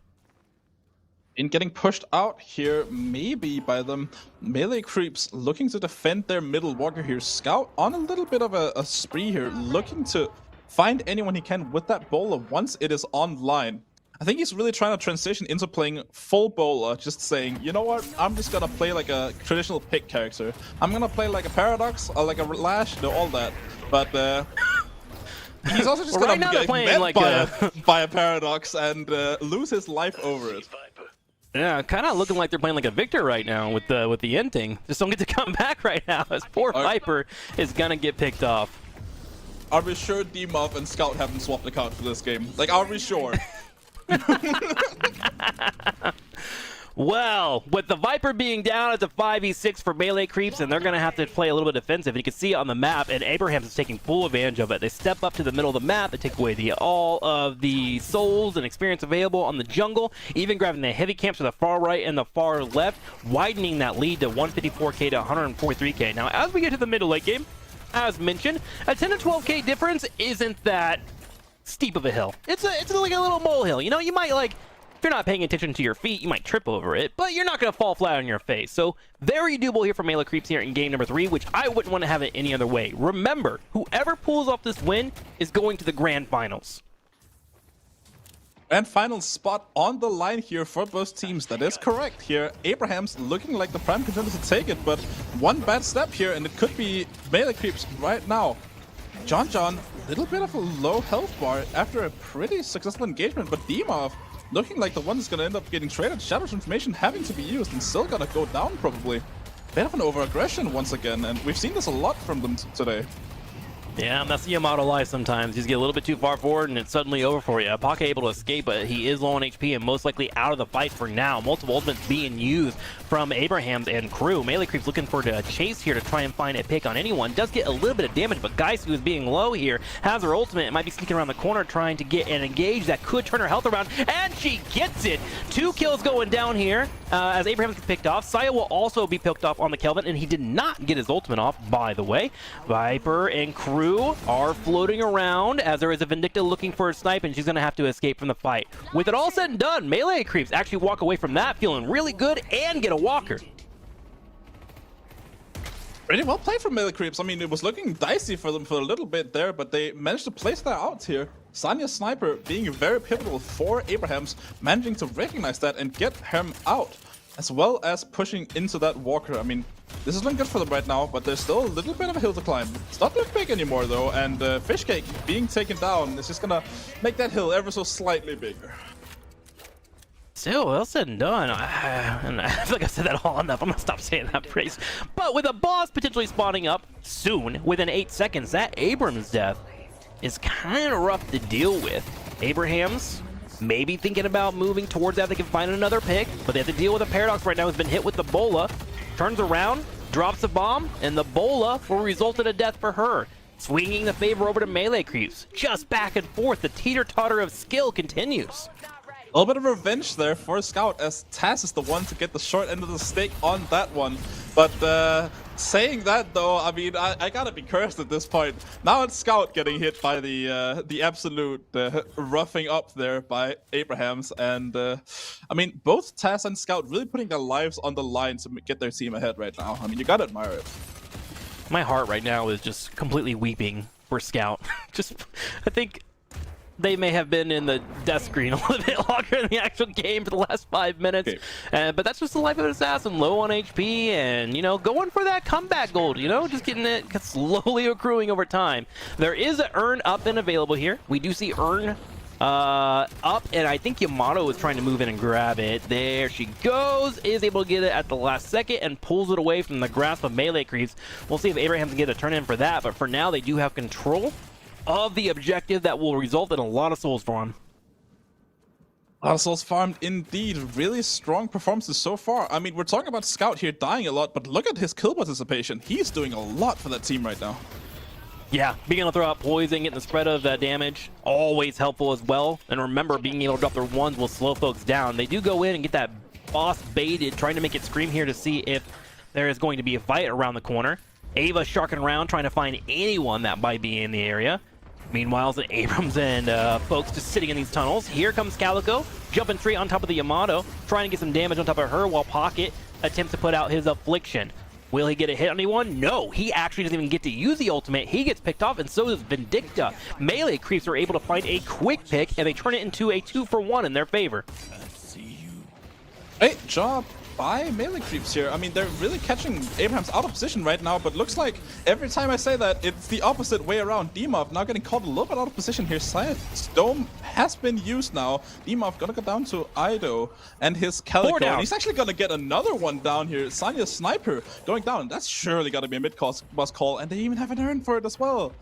In getting pushed out here, maybe by them. Melee creeps looking to defend their middle walker here. Scout on a little bit of a spree here, looking to find anyone he can with that bowler once it is online. I think he's really trying to transition into playing full bowler, just saying, you know what, I'm just gonna play like a traditional pick character. I'm gonna play like a Paradox or like a Lash, all that. But he's also just gonna get met like by a Paradox and lose his life over it. Yeah, kind of looking like they're playing like a Victor right now with the ending. Just don't get to come back right now, as poor Viper is gonna get picked off. Are we sure D-Muff and Scout haven't swapped the card for this game? Like, are we sure? Well, with the Viper being down, it's a 5v6 for melee creeps, and they're going to have to play a little bit defensive. And you can see it on the map, and Abrahams is taking full advantage of it. They step up to the middle of the map, they take away all of the souls and experience available on the jungle, even grabbing the heavy camps to the far right and the far left, widening that lead to 154k to 143k. Now, as we get to the middle late game, as mentioned, a 10 to 12k difference isn't that steep of a hill. It's like a little molehill. You know, you might like, if you're not paying attention to your feet, you might trip over it, but you're not going to fall flat on your face. So very doable here for melee creeps here in game number 3, which I wouldn't want to have it any other way. Remember, whoever pulls off this win is going to the grand finals. And final spot on the line here for both teams. That is correct here. Abraham's looking like the prime contender to take it, but one bad step here and it could be melee creeps right now. John, a little bit of a low health bar after a pretty successful engagement, but Dimov looking like the one that's going to end up getting traded. Shadow Transformation having to be used and still going to go down probably. Bit of an over-aggression once again, and we've seen this a lot from them today. Yeah, that's the Yamato life sometimes. You just get a little bit too far forward and it's suddenly over for you. Apaka able to escape, but he is low on HP and most likely out of the fight for now. Multiple ultimates being used from Abrahams and crew. Melee Creep's looking for a chase here to try and find a pick on anyone. Does get a little bit of damage, but Geist, who is being low here, has her ultimate and might be sneaking around the corner trying to get an engage that could turn her health around, and she gets it! 2 kills going down here as Abrahams gets picked off. Saya will also be picked off on the Kelvin, and he did not get his ultimate off, by the way. Viper and crew are floating around as there is a Vindicta looking for a snipe, and she's going to have to escape from the fight. With it all said and done, melee creeps actually walk away from that feeling really good and get a walker. Pretty well played from melee creeps. I mean, it was looking dicey for them for a little bit there, but they managed to place that out here. Sanya's sniper being very pivotal for Abrahams, managing to recognize that and get him out, as well as pushing into that walker. I mean, this is looking good for them right now, but there's still a little bit of a hill to climb. It's not looking big anymore though, and Fishcake being taken down is just gonna make that hill ever so slightly bigger. Still, well said and done. And I feel like I said that all enough. I'm gonna stop saying that phrase. But with a boss potentially spawning up soon, within 8 seconds, that Abrams death is kind of rough to deal with. Abrahams maybe thinking about moving towards that. They can find another pick, but they have to deal with a Paradox right now who's been hit with the bola. Turns around, drops a bomb, and the bola will result in a death for her. Swinging the favor over to melee creeps. Just back and forth, the teeter-totter of skill continues. A little bit of revenge there for Scout, as Taz is the one to get the short end of the stick on that one. But saying that though, I mean, I gotta be cursed at this point. Now it's Scout getting hit by the absolute roughing up there by Abrahams, and I mean, both Taz and Scout really putting their lives on the line to get their team ahead right now. I mean, you gotta admire it. My heart right now is just completely weeping for Scout. I think they may have been in the death screen a little bit longer in the actual game for the last 5 minutes. Okay. But that's just the life of an assassin, low on HP, and, you know, going for that comeback gold, you know, just getting it slowly accruing over time. There is an urn up and available here. We do see urn up, and I think Yamato is trying to move in and grab it. There she goes, is able to get it at the last second and pulls it away from the grasp of melee creeps. We'll see if Abraham can get a turn in for that, but for now they do have control of the objective that will result in a lot of souls farm. A lot of souls farmed indeed. Really strong performances so far. I mean, we're talking about Scout here dying a lot, but look at his kill participation. He's doing a lot for that team right now. Yeah, being able to throw out poison, getting the spread of damage, always helpful as well. And remember, being able to drop their ones will slow folks down. They do go in and get that boss baited, trying to make it scream here to see if there is going to be a fight around the corner. Ava sharking around, trying to find anyone that might be in the area. Meanwhile, Abrams and folks just sitting in these tunnels. Here comes Calico, jumping straight on top of the Yamato, trying to get some damage on top of her while Pocket attempts to put out his Affliction. Will he get a hit on anyone? No, he actually doesn't even get to use the ultimate. He gets picked off, and so does Vindicta. Melee creeps are able to find a quick pick, and they turn it into a 2-for-1 in their favor. Great job by melee creeps here. I mean, they're really catching Abrahams out of position right now, but looks like every time I say that, it's the opposite way around. Demov now getting caught a little bit out of position here. Science Dome has been used now. Demov gonna go down to Ido and his Calico. And he's actually gonna get another one down here. Sanya's Sniper going down. That's surely gotta be a mid-boss call, and they even have an urn for it as well.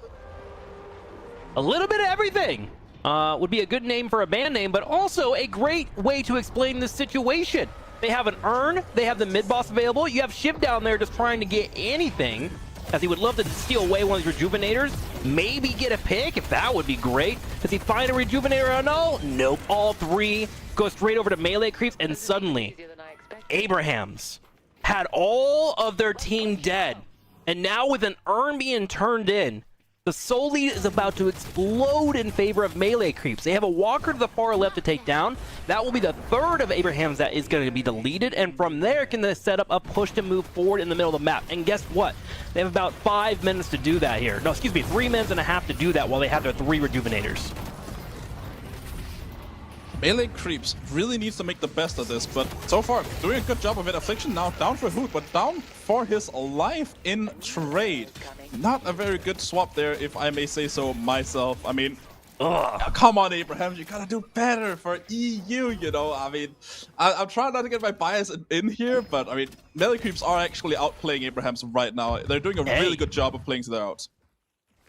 A little bit of everything would be a good name for a band name, but also a great way to explain this situation. They have an urn, they have the mid-boss available. You have Shiv down there just trying to get anything, as he would love to steal away one of these Rejuvenators. Maybe get a pick, if that would be great. Does he find a Rejuvenator on all? Nope. All three go straight over to melee creeps, and suddenly, Abrahams had all of their team dead. And now with an urn being turned in, the soul lead is about to explode in favor of melee creeps. They have a walker to the far left to take down. That will be the third of Abrahams that is going to be deleted, and from there can they set up a push to move forward in the middle of the map. And guess what? They have about 5 minutes to do that here. No, excuse me, 3 minutes and a half to do that while they have their 3 Rejuvenators. Melee creeps really needs to make the best of this, but so far doing a good job of it. Affliction now down for Hoot, but down for his life in trade. Not a very good swap there, if I may say so myself. I mean, come on, Abraham, you gotta do better for EU, you know. I mean, I'm trying not to get my bias in here, but I mean, melee creeps are actually outplaying Abrahams right now. They're doing a really good job of playing to their outs.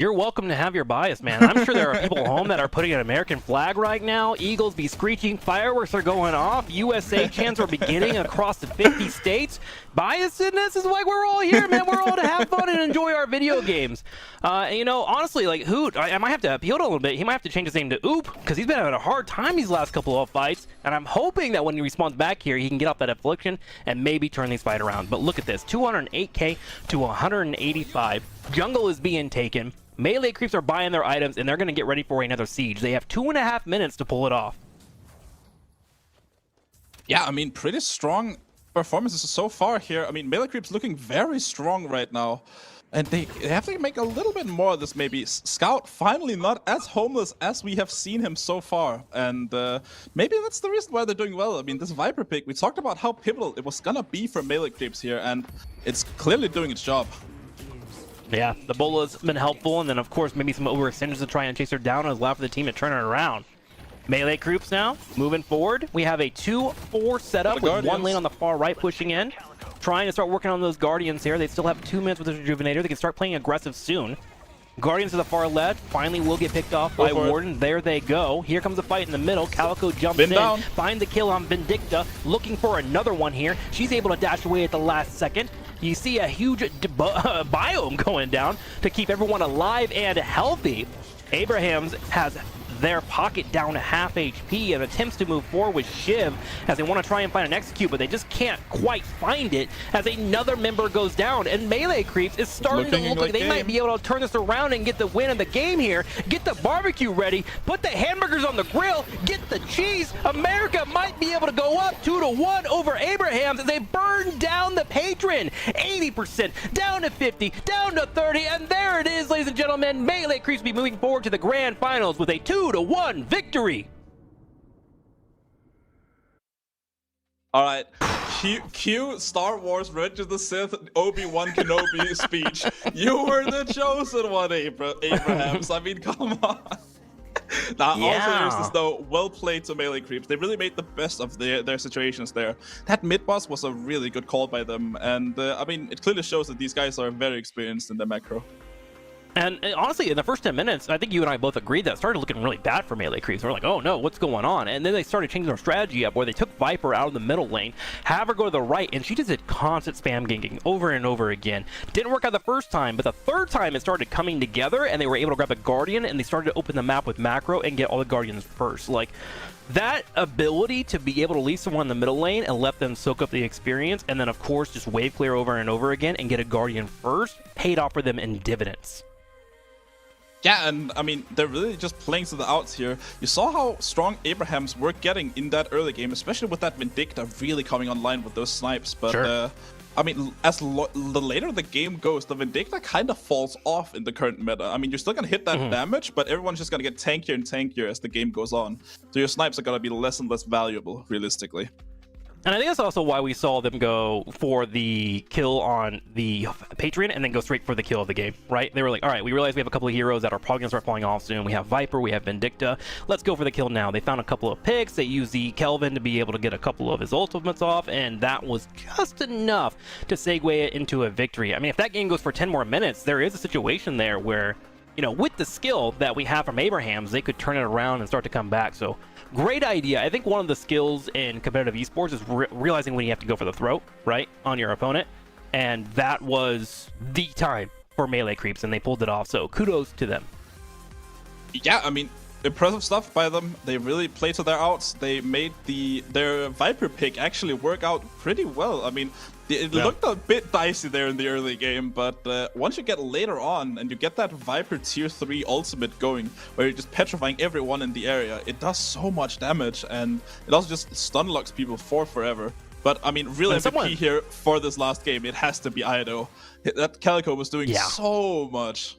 You're welcome to have your bias, man. I'm sure there are people at home that are putting an American flag right now. Eagles be screeching, fireworks are going off, USA chants are beginning across the 50 states. Biasedness is like we're all here, man. We're all to have fun and enjoy our video games. And, you know, honestly, like Hoot, I might have to appeal to him a little bit. He might have to change his name to Oop, because he's been having a hard time these last couple of fights. And I'm hoping that when he responds back here, he can get off that Affliction and maybe turn these fight around. But look at this, 208k to 185. Jungle is being taken. Melee creeps are buying their items, and they're going to get ready for another siege. They have 2.5 minutes to pull it off. Yeah, I mean, pretty strong performances so far here. I mean, melee creeps looking very strong right now. And they have to make a little bit more of this, maybe. Scout finally not as homeless as we have seen him so far. And maybe that's the reason why they're doing well. I mean, this Viper pick, we talked about how pivotal it was going to be for melee creeps here, and it's clearly doing its job. Yeah, the Bola's been helpful, and then of course maybe some overextensions to try and chase her down has allowed for the team to turn it around. Melee creeps now, moving forward. We have a 2-4 setup with one lane on the far right pushing in. Trying to start working on those Guardians here. They still have 2 minutes with the Rejuvenator. They can start playing aggressive soon. Guardians to the far left finally will get picked off by Warden. There they go. Here comes the fight in the middle. Calico jumps in, finds the kill on Vindicta, looking for another one here. She's able to dash away at the last second. You see a huge biome going down to keep everyone alive and healthy. Abrahams has their Pocket down to half HP and attempts to move forward with Shiv as they want to try and find an execute, but they just can't quite find it as another member goes down. And Melee Creeps is starting to look like they might be able to turn this around and get the win of the game here. Get the barbecue ready, put the hamburgers on the grill, get the cheese. America might be able to go up 2-1 over Abrahams as they burn down the patron. 80% down to 50, down to 30, and there it is, ladies and gentlemen. Melee Creeps be moving forward to the grand finals with a 2-1 victory. All right, cue Star Wars Revenge of the Sith Obi-Wan Kenobi speech. You were the chosen one, Abrahams. I mean, come on. Now, all seriousness though, well played to Melee Creeps. They really made the best of their situations there. That mid-boss was a really good call by them, and I mean, it clearly shows that these guys are very experienced in the macro. And honestly, in the first 10 minutes, I think you and I both agreed that it started looking really bad for Melee Creeps. We're like, oh no, what's going on? And then they started changing their strategy up where they took Viper out of the middle lane, have her go to the right, and she just did constant spam ganking over and over again. Didn't work out the first time, but the third time it started coming together and they were able to grab a Guardian and they started to open the map with macro and get all the Guardians first. Like, that ability to be able to leave someone in the middle lane and let them soak up the experience, and then of course just wave clear over and over again and get a Guardian first, paid off for them in dividends. Yeah, and I mean, they're really just playing to the outs here. You saw how strong Abrahams were getting in that early game, especially with that Vindicta really coming online with those snipes. But Sure. I mean, the later the game goes, the Vindicta kind of falls off in the current meta. I mean, you're still gonna hit that damage, but everyone's just gonna get tankier and tankier as the game goes on. So your snipes are gonna be less and less valuable, realistically. And I think that's also why we saw them go for the kill on the Patreon and then go straight for the kill of the game, right? They were like, all right, we realize we have a couple of heroes that are probably going to start falling off soon. We have Viper, we have Vindicta. Let's go for the kill now. They found a couple of picks. They used the Kelvin to be able to get a couple of his ultimates off, and that was just enough to segue it into a victory. I mean, if that game goes for 10 more minutes, there is a situation there where, you know, with the skill that we have from Abrahams, they could turn it around and start to come back. So great idea. I think one of the skills in competitive esports is realizing when you have to go for the throat, right, on your opponent. And that was the time for melee creeps, and they pulled it off. So kudos to them. Yeah, I mean, impressive stuff by them. They really played to their outs. They made their Viper pick actually work out pretty well. I mean, it looked a bit dicey there in the early game, but once you get later on and you get that Viper tier 3 ultimate going, where you're just petrifying everyone in the area, it does so much damage, and it also just stun locks people for forever. But I mean, real MVP here for this last game, it has to be Ido. That Calico was doing so much.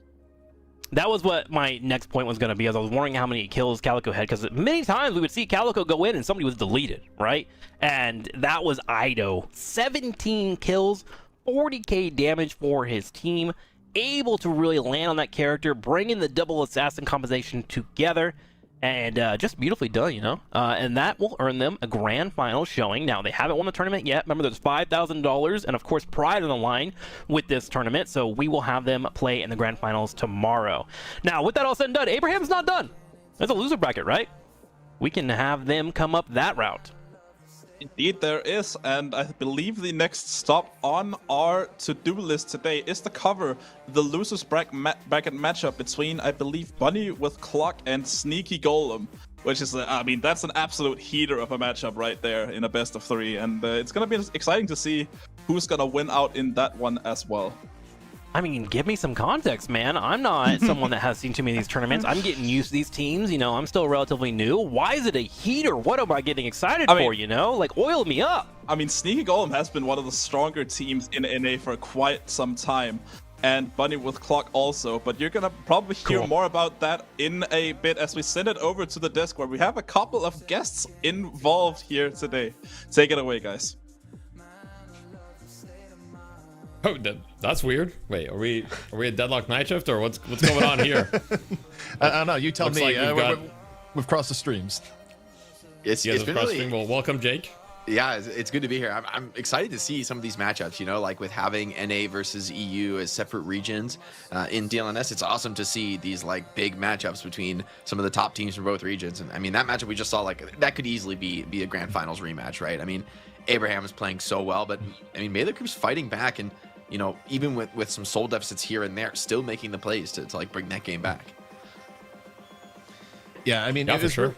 That was what my next point was going to be, as I was wondering how many kills Calico had, because many times we would see Calico go in and somebody was deleted, right? And that was Ido. 17 kills, 40k damage for his team, able to really land on that character, bringing the double assassin combination together, and just beautifully done, you know? And that will earn them a grand final showing. Now, they haven't won the tournament yet. Remember, there's $5,000 and, of course, pride on the line with this tournament. So we will have them play in the grand finals tomorrow. Now, with that all said and done, Abraham's not done. There's a loser bracket, right? We can have them come up that route. Indeed, there is, and I believe the next stop on our to-do list today is to cover the losers bracket matchup between, I believe, Bunny with Clock and Sneaky Golem, which is, I mean, that's an absolute heater of a matchup right there in a best of 3, and it's gonna be exciting to see who's gonna win out in that one as well. I mean, give me some context, man. I'm not someone that has seen too many of these tournaments. I'm getting used to these teams. You know, I'm still relatively new. Why is it a heater? What am I getting excited for, you know? Like, oil me up. I mean, Sneaky Golem has been one of the stronger teams in NA for quite some time. And Bunny with Clock also. But you're going to probably hear more about that in a bit as we send it over to the desk where we have a couple of guests involved here today. Take it away, guys. Oh, that's weird. Wait, are we at Deadlock Night Shift, or what's going on here? I don't know. You tell Looks me. like we've crossed the streams. It's you guys been have really... stream. Well, welcome, Jake. Yeah, it's good to be here. I'm excited to see some of these matchups, you know, like with having NA versus EU as separate regions in DLNS. It's awesome to see these like big matchups between some of the top teams from both regions. And I mean, that matchup we just saw, like that could easily be a grand finals rematch, right? I mean, Abraham is playing so well, but I mean, Melee Creep's fighting back, and you know, even with some soul deficits here and there, still making the plays to like bring that game back. Yeah, I mean, yeah, for sure.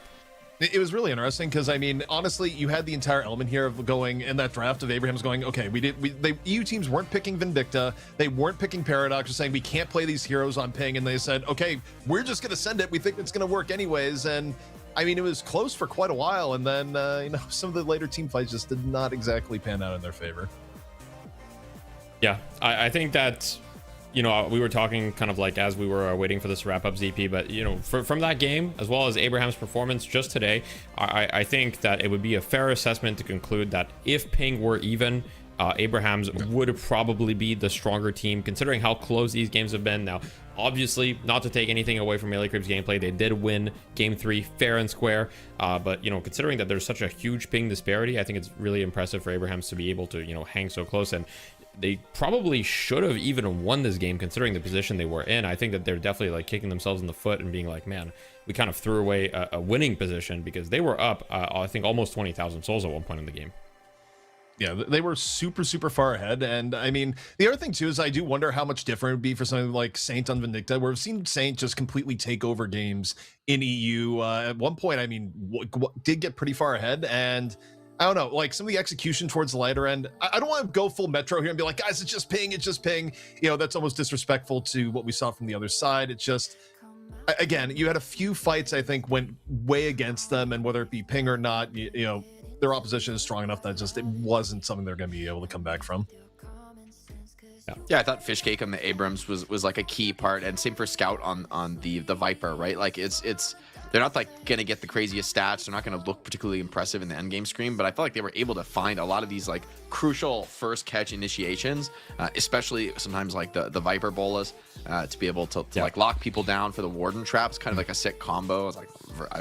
It was really interesting because, I mean, honestly, you had the entire element here of going in that draft of Abraham's going, okay, the EU teams weren't picking Vindicta, they weren't picking Paradox, just saying we can't play these heroes on ping, and they said, okay, we're just gonna send it, we think it's gonna work anyways. And I mean, it was close for quite a while, and then you know, some of the later team fights just did not exactly pan out in their favor. Yeah, I think that, you know, we were talking kind of like as we were waiting for this to wrap up, ZP, but, you know, from that game, as well as Abraham's performance just today, I think that it would be a fair assessment to conclude that if ping were even, Abraham's would probably be the stronger team, considering how close these games have been. Now, obviously, not to take anything away from Melee Creep's gameplay, they did win Game 3 fair and square, but, you know, considering that there's such a huge ping disparity, I think it's really impressive for Abraham's to be able to, you know, hang so close. And they probably should have even won this game considering the position they were in. I think that they're definitely like kicking themselves in the foot and being like, man, we kind of threw away a winning position, because they were up, I think, almost 20,000 souls at one point in the game. Yeah, they were super far ahead. And I mean, the other thing too is I do wonder how much different it would be for something like Saint on Vindicta, where we've seen Saint just completely take over games in EU. At one point, I mean, did get pretty far ahead, and I don't know, like some of the execution towards the lighter end. I don't want to go full Metro here and be like, guys, it's just ping, it's just ping. You know, that's almost disrespectful to what we saw from the other side. It's just, again, you had a few fights I think went way against them, and whether it be ping or not, you know, their opposition is strong enough that just it wasn't something they're going to be able to come back from. Yeah, I thought Fishcake on the Abrams was like a key part, and same for Scout on the Viper, right? Like it's they're not like gonna get the craziest stats, they're not gonna look particularly impressive in the endgame screen, but I felt like they were able to find a lot of these like crucial first catch initiations, especially sometimes like the Viper bolas, to be able to like lock people down for the Warden traps, kind of like a sick combo. It's like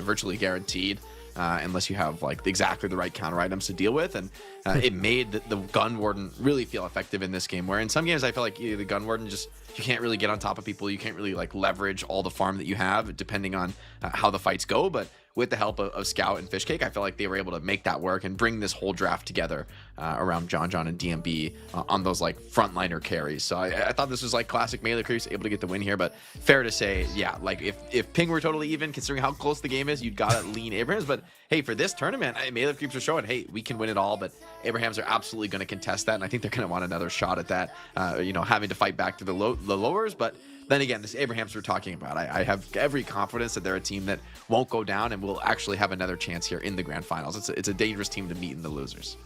virtually guaranteed. Unless you have like exactly the right counter items to deal with, and it made the Gun Warden really feel effective in this game, where in some games I feel like the Gun Warden just, you can't really get on top of people, you can't really like leverage all the farm that you have depending on how the fights go. But with the help of Scout and Fishcake, I feel like they were able to make that work and bring this whole draft together around John and DMB on those like frontliner carries. So I thought this was like classic Melee Creeps, able to get the win here. But fair to say, yeah, like if ping were totally even, considering how close the game is, you'd gotta lean Abrahams. But hey, for this tournament, Melee Creeps are showing, hey, we can win it all. But Abrahams are absolutely going to contest that, and I think they're going to want another shot at that. You know, having to fight back to the lowers, but. Then again, this Abrahams we're talking about, I have every confidence that they're a team that won't go down and will actually have another chance here in the grand finals. It's a dangerous team to meet in the losers.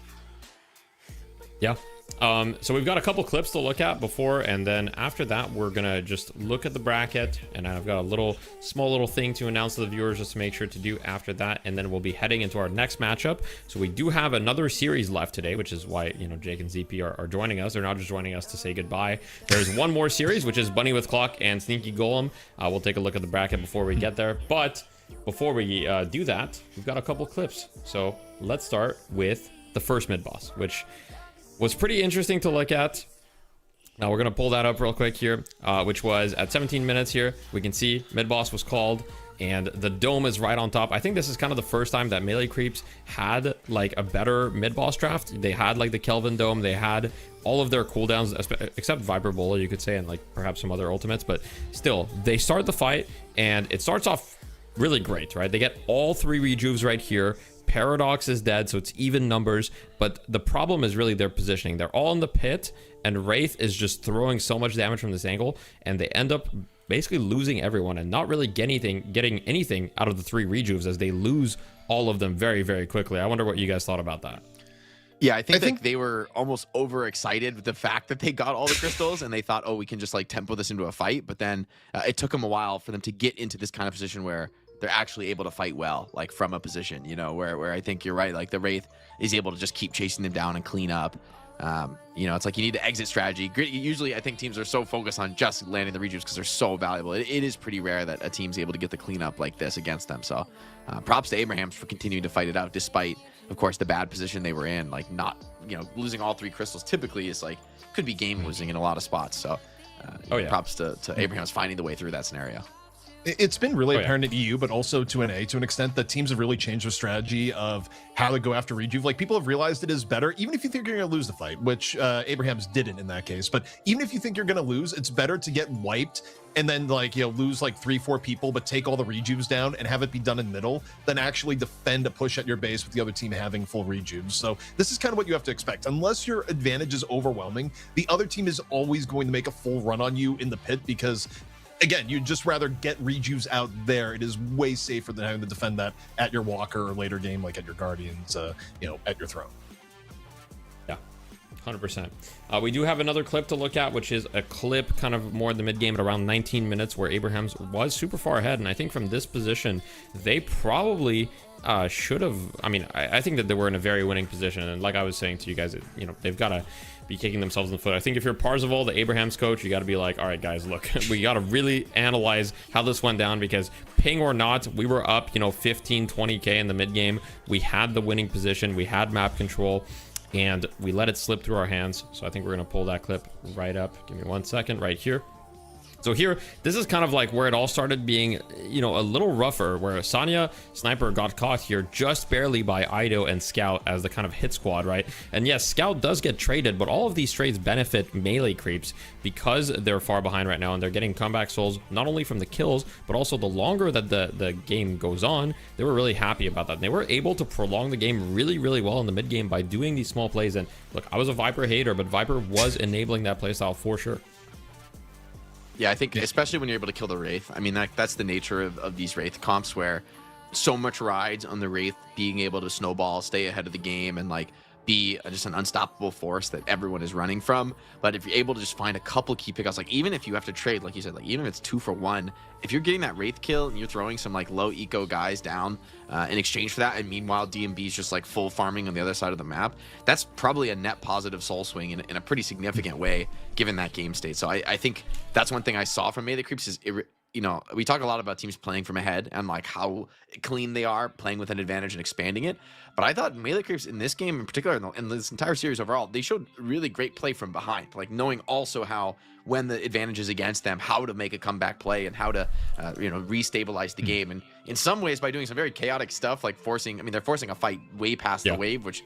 Yeah. So we've got a couple clips to look at before, and then after that we're gonna just look at the bracket, and I've got a small little thing to announce to the viewers just to make sure to do after that, and then we'll be heading into our next matchup. So we do have another series left today, which is why, you know, Jake and ZP are joining us. They're not just joining us to say goodbye. There's one more series, which is Bunny with Clock and Sneaky Golem. We'll take a look at the bracket before we get there, but before we do that, we've got a couple clips. So let's start with the first mid boss, which was pretty interesting to look at. Now we're gonna pull that up real quick here, which was at 17 minutes here. We can see mid boss was called, and the dome is right on top. I think this is kind of the first time that Melee Creeps had like a better mid boss draft. They had like the Kelvin dome, they had all of their cooldowns except Viper Bola, you could say, and like perhaps some other ultimates, but still they start the fight and it starts off really great, right? They get all 3 rejuves right here. Paradox is dead, so it's even numbers, but the problem is really their positioning. They're all in the pit, and Wraith is just throwing so much damage from this angle, and they end up basically losing everyone and not really getting anything out of the 3 rejuves, as they lose all of them very quickly. I wonder what you guys thought about that. Yeah, I think they were almost overexcited with the fact that they got all the crystals, and they thought, oh, we can just like tempo this into a fight. But then it took them a while for them to get into this kind of position where they're actually able to fight well, like from a position, you know, where I think you're right. Like the Wraith is able to just keep chasing them down and clean up. You know, it's like you need to exit strategy. Usually I think teams are so focused on just landing the rejuves because they're so valuable. It is pretty rare that a team's able to get the cleanup like this against them. So props to Abrahams for continuing to fight it out despite, of course, the bad position they were in. Like not, you know, losing all 3 crystals typically is like, could be game losing in a lot of spots. So props to Abrahams finding the way through that scenario. It's been really apparent at EU, but also to NA to an extent, that teams have really changed their strategy of how to go after rejuve. Like, people have realized it is better, even if you think you're going to lose the fight, which Abrahams didn't in that case. But even if you think you're going to lose, it's better to get wiped and then, like, you know, lose like 3-4 people, but take all the rejuves down and have it be done in middle, than actually defend a push at your base with the other team having full rejuves. So this is kind of what you have to expect. Unless your advantage is overwhelming, the other team is always going to make a full run on you in the pit, because again, you'd just rather get rejuves out there. It is way safer than having to defend that at your Walker or later game, like at your Guardians, you know, at your throne. Yeah, 100%. We do have another clip to look at, which is a clip kind of more in the mid game at around 19 minutes where Abrahams was super far ahead. And I think from this position, they probably should have, I mean, I think that they were in a very winning position. And like I was saying to you guys, you know, they've got to be kicking themselves in the foot. I think if you're Parzival, the Abrahams coach, you got to be like, all right, guys, look, we got to really analyze how this went down, because ping or not, we were up, you know, 15, 20K in the mid game. We had the winning position. We had map control, and we let it slip through our hands. So I think we're going to pull that clip right up. Give me 1 second right here. So here, this is kind of like where it all started being, you know, a little rougher, where Sanya Sniper got caught here just barely by Ido and Scout as the kind of hit squad, right? And yes, Scout does get traded, but all of these trades benefit melee creeps because they're far behind right now, and they're getting comeback souls, not only from the kills, but also the longer that the game goes on. They were really happy about that. And they were able to prolong the game really, really well in the mid game by doing these small plays. And look, I was a Viper hater, but Viper was enabling that playstyle for sure. Yeah, I think especially when you're able to kill the Wraith. I mean, that's the nature of these Wraith comps, where so much rides on the Wraith being able to snowball, stay ahead of the game, and like be just an unstoppable force that everyone is running from. But if you're able to just find a couple key pickups, like even if you have to trade, like you said, like even if it's 2 for 1, if you're getting that Wraith kill and you're throwing some like low eco guys down in exchange for that, and meanwhile DMB is just like full farming on the other side of the map, that's probably a net positive soul swing in a pretty significant way given that game state. So I think that's one thing I saw from Melee Creeps is you know, we talk a lot about teams playing from ahead and like how clean they are playing with an advantage and expanding it. But I thought Melee Creeps in this game in particular, in this entire series overall, they showed really great play from behind, like knowing also how, when the advantage is against them, how to make a comeback play and how to, you know, restabilize the game. And in some ways, by doing some very chaotic stuff, like forcing, I mean, they're forcing a fight way past the wave, which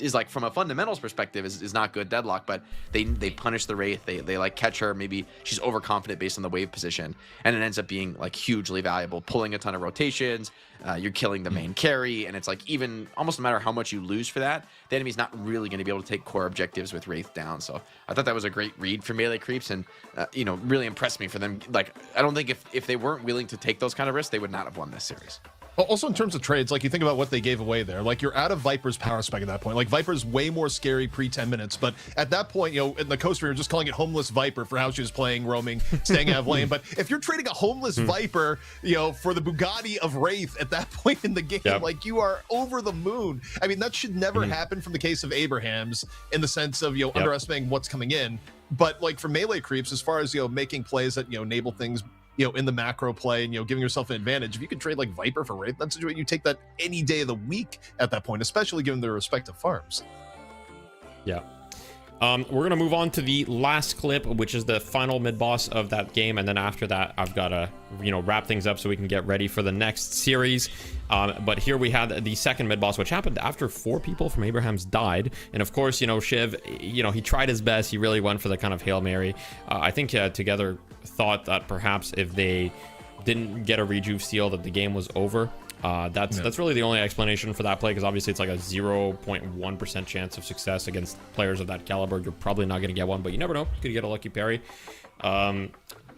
is like from a fundamentals perspective is not good deadlock, but they punish the Wraith, they like catch her, maybe she's overconfident based on the wave position, and it ends up being like hugely valuable, pulling a ton of rotations. You're killing the main carry, and it's like even almost no matter how much you lose for that, the enemy's not really going to be able to take core objectives with Wraith down. So I thought that was a great read for Melee Creeps, and you know, really impressed me for them. Like I don't think if they weren't willing to take those kind of risks, they would not have won this series. Also, in terms of trades, like you think about what they gave away there, like you're out of Viper's power spec at that point. Like Viper's way more scary pre 10 minutes, but at that point, you know, in the coast, we were just calling it homeless Viper for how she was playing, roaming, staying out of lane. But if you're trading a homeless Viper, you know, for the Bugatti of Wraith at that point in the game, like you are over the moon. I mean, that should never happen from the case of Abraham's in the sense of, you know, underestimating what's coming in. But like for Melee Creeps, as far as, you know, making plays that, you know, enable things, you know, in the macro play and, you know, giving yourself an advantage. If you could trade like Viper for Wraith, that's what you take that any day of the week at that point, especially given their respective farms. Yeah. We're going to move on to the last clip, which is the final mid-boss of that game. And then after that, I've got to, you know, wrap things up so we can get ready for the next series. But here we had the second mid-boss, which happened after 4 people from Abraham's died. And of course, you know, Shiv, you know, he tried his best. He really went for the kind of Hail Mary. I think Together thought that perhaps if they didn't get a rejuve steal that the game was over. That's really the only explanation for that play, because obviously it's like a 0.1% chance of success against players of that caliber. You're probably not going to get one, but you never know. You could get a lucky parry. And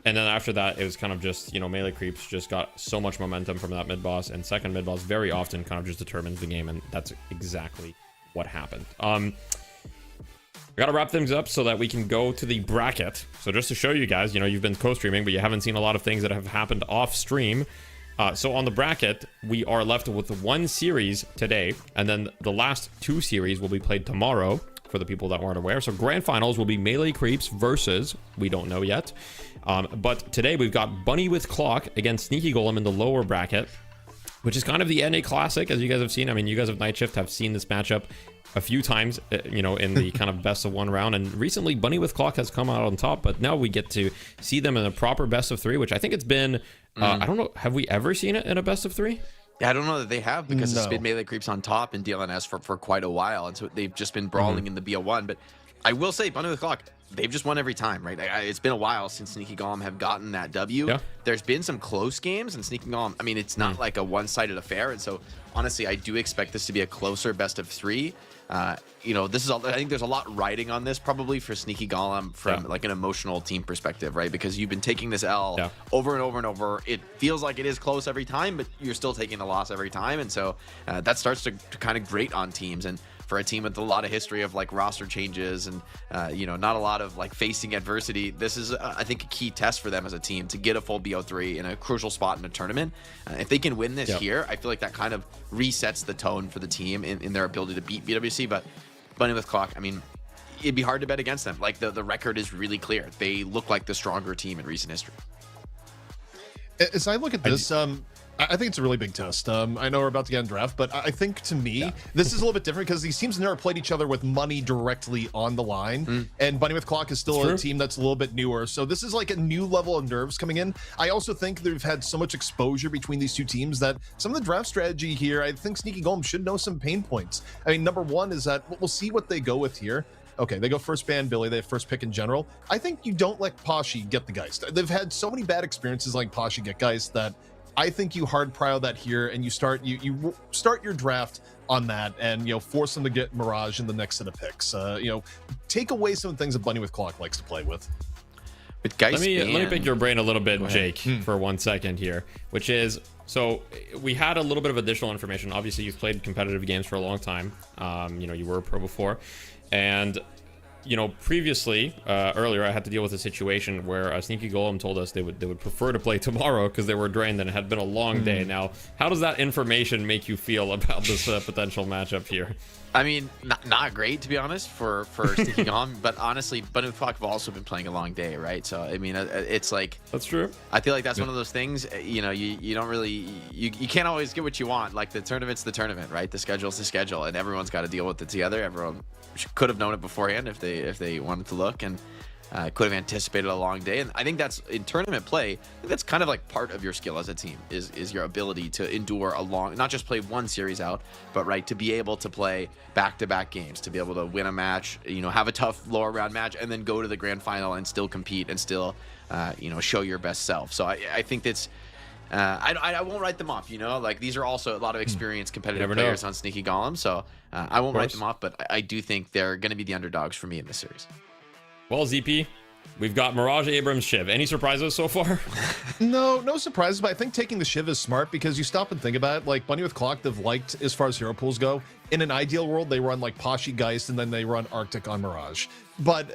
then after that, it was kind of just, you know, Melee Creeps just got so much momentum from that mid-boss, and second mid-boss very often kind of just determines the game, and that's exactly what happened. I gotta wrap things up so that we can go to the bracket. So just to show you guys, you know, you've been co-streaming, but you haven't seen a lot of things that have happened off stream. So on the bracket, we are left with 1 series today, and then the last 2 series will be played tomorrow for the people that weren't aware. So grand finals will be Melee Creeps versus, we don't know yet. But today we've got Bunny with Clock against Sneaky Golem in the lower bracket, which is kind of the NA Classic, as you guys have seen. I mean, you guys of Night Shift have seen this matchup a few times, you know, in the kind of best of 1 round. And recently, Bunny with Clock has come out on top, but now we get to see them in a proper best of 3, which I think it's been, I don't know, have we ever seen it in a best of 3? Yeah, I don't know that they have, because it's been Melee Creeps on top in DLNS for quite a while, and so they've just been brawling in the BO1. But I will say, Bunny with Clock, they've just won every time, right? It's been a while since Sneaky Golem have gotten that W. Yeah. There's been some close games, and Sneaky Golem, I mean, it's not like a one-sided affair, and so honestly, I do expect this to be a closer best of 3. You know, this is all, I think there's a lot riding on this probably for Sneaky Golem from like an emotional team perspective, right? Because you've been taking this L over and over and over. It feels like it is close every time, but you're still taking the loss every time. And so that starts to kind of grate on teams. And for a team with a lot of history of like roster changes and, you know, not a lot of like facing adversity, this is, I think, a key test for them as a team to get a full BO3 in a crucial spot in a tournament. If they can win this here, I feel like that kind of resets the tone for the team in their ability to beat BWC. But Bunny with Clock, I mean, it'd be hard to bet against them. Like the record is really clear. They look like the stronger team in recent history. As I look at this, I think it's a really big test. I know we're about to get in draft, but I think to me, this is a little bit different because these teams never played each other with money directly on the line. And Bunny with Clock is still a team that's a little bit newer. So this is like a new level of nerves coming in. I also think they've had so much exposure between these two teams that some of the draft strategy here, I think Sneaky Golem should know some pain points. I mean, number one is that we'll see what they go with here. Okay, they go first ban Billy, they have first pick in general. I think you don't let Pashy get the Geist. They've had so many bad experiences like Pashy get Geist that I think you hard prio that here and you start your draft on that and force them to get Mirage in the next set of picks. Take away some things that Bunny with Clock likes to play with. With Geist, let me pick your brain a little bit, Jake, for 1 second here, which is, so we had a little bit of additional information. Obviously, you've played competitive games for a long time. You were a pro before, and previously, earlier, I had to deal with a situation where Sneaky Golem told us they would prefer to play tomorrow because they were drained and it had been a long day. Now, how does that information make you feel about this potential matchup here? I mean, not great, to be honest, for Sneaky Golem, but honestly, Bunny with Clock have also been playing a long day, right? So, I mean, it's like... That's true. I feel like that's one of those things, you don't really... You can't always get what you want. Like, the tournament's the tournament, right? The schedule's the schedule, and everyone's got to deal with it together. Everyone could have known it beforehand if they wanted to look, and could have anticipated a long day. And I think that's, in tournament play, I think that's kind of like part of your skill as a team, is your ability to endure a long, not just play one series out, but right, to be able to play back-to-back games, to be able to win a match, have a tough lower round match, and then go to the grand final and still compete and still, show your best self. So I think that's, I won't write them off, like these are also a lot of experienced competitive players on Sneaky Golem, so I won't write them off, but I do think they're going to be the underdogs for me in this series. Well, ZP, we've got Mirage, Abrams, Shiv. Any surprises so far? No surprises, but I think taking the Shiv is smart because you stop and think about it. Like, Bunny with Clock, they've liked, as far as hero pools go, in an ideal world, they run like Pashy Geist and then they run Arctic on Mirage. But,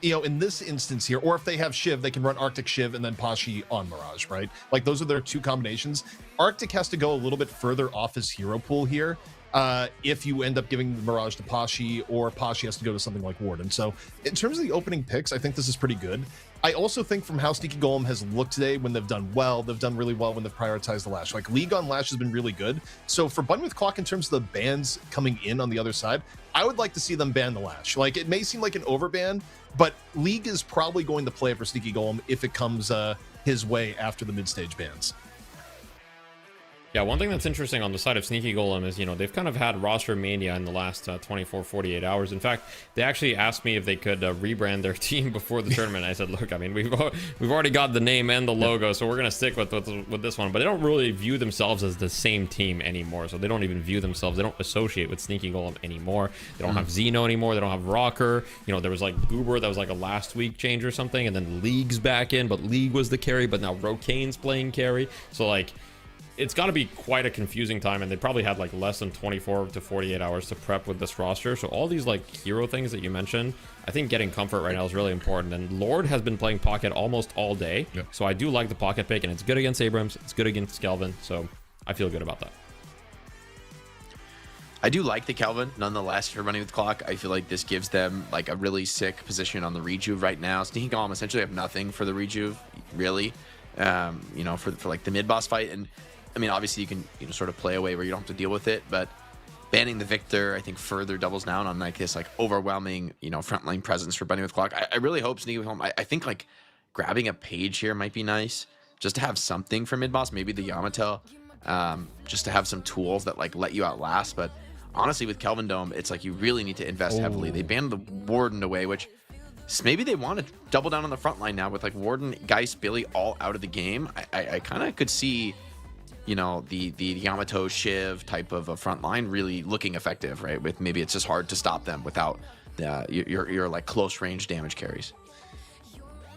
in this instance here, or if they have Shiv, they can run Arctic Shiv and then Pashy on Mirage, right? Like, those are their two combinations. Arctic has to go a little bit further off his hero pool here. If you end up giving the Mirage to Pashy, or Pashy has to go to something like Warden. So in terms of the opening picks, I think this is pretty good. I also think from how Sneaky Golem has looked today, when they've done really well when they've prioritized the Lash. Like, League on Lash has been really good. So for Bunny with Clock, in terms of the bans coming in on the other side, I would like to see them ban the Lash. Like, it may seem like an overban, but League is probably going to play for Sneaky Golem if it comes his way after the mid-stage bans. Yeah, one thing that's interesting on the side of Sneaky Golem is, they've kind of had roster mania in the last 24, 48 hours. In fact, they actually asked me if they could rebrand their team before the tournament. I said, look, I mean, we've already got the name and the logo, so we're going to stick with this one. But they don't really view themselves as the same team anymore. So they don't even view themselves. They don't associate with Sneaky Golem anymore. They don't have Xeno anymore. They don't have Rocker. There was like Goober that was like a last week change or something. And then League's back in, but League was the carry. But now Rokane's playing carry. So like, it's got to be quite a confusing time, and they probably had like less than 24 to 48 hours to prep with this roster. So all these like hero things that you mentioned, I think getting comfort right now is really important. And Lord has been playing Pocket almost all day, so I do like the Pocket pick, and it's good against Abrams, it's good against Kelvin, so I feel good about that. I do like the Kelvin, nonetheless, for Bunny with Clock. I feel like this gives them like a really sick position on the Rejuve right now. Sneaky Golem essentially have nothing for the Rejuve, really, for like the mid-boss fight. And I mean, obviously you can sort of play away where you don't have to deal with it, but banning the Victor, I think, further doubles down on like this like overwhelming, frontline presence for Bunny with Clock. I really hope Sneaky Golem, I think like grabbing a Page here might be nice, just to have something for mid-boss, maybe the Yamato, just to have some tools that like let you outlast. But honestly, with Kelvin Dome, it's like you really need to invest heavily. They banned the Warden away, which maybe they want to double down on the front line now with like Warden, Geist, Billy all out of the game. I kind of could see the Yamato Shiv type of a front line really looking effective, right? With maybe it's just hard to stop them without your like close range damage carries.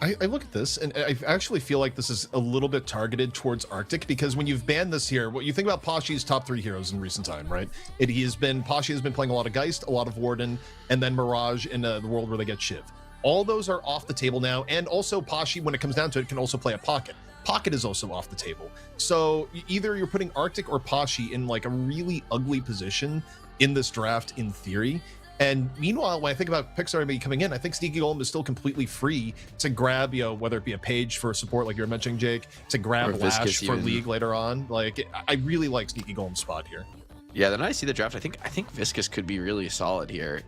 I look at this and I actually feel like this is a little bit targeted towards Arctic, because when you've banned this here, what you think about Pashy's top 3 heroes in recent time, right? Pashy has been playing a lot of Geist, a lot of Warden, and then Mirage in the world where they get Shiv. All those are off the table now, and also Pashy, when it comes down to it, can also play a Pocket. Pocket is also off the table. So either you're putting Arctic or Pashy in like a really ugly position in this draft in theory. And meanwhile, when I think about Pixar maybe coming in, I think Sneaky Golem is still completely free to grab, whether it be a Page for support, like you were mentioning, Jake, to grab Lash for League later on. Like, I really like Sneaky Golem's spot here. Yeah, then I see the draft. I think Viscous could be really solid here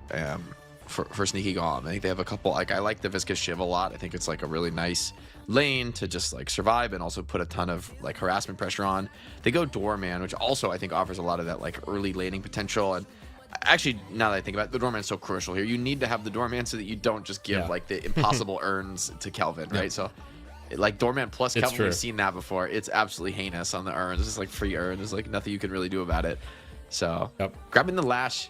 for Sneaky Golem. I think they have a couple. Like, I like the Viscous Shiv a lot. I think it's like a really nice lane to just like survive and also put a ton of like harassment pressure on. They go Doorman, which also I think offers a lot of that like early laning potential. And actually, now that I think about it, the Doorman's so crucial here. You need to have the Doorman so that you don't just give like the impossible urns to Kelvin, right? So like Doorman plus Kelvin, we've seen that before. It's absolutely heinous on the urns. It's just like free urn. There's like nothing you can really do about it. So grabbing the Lash,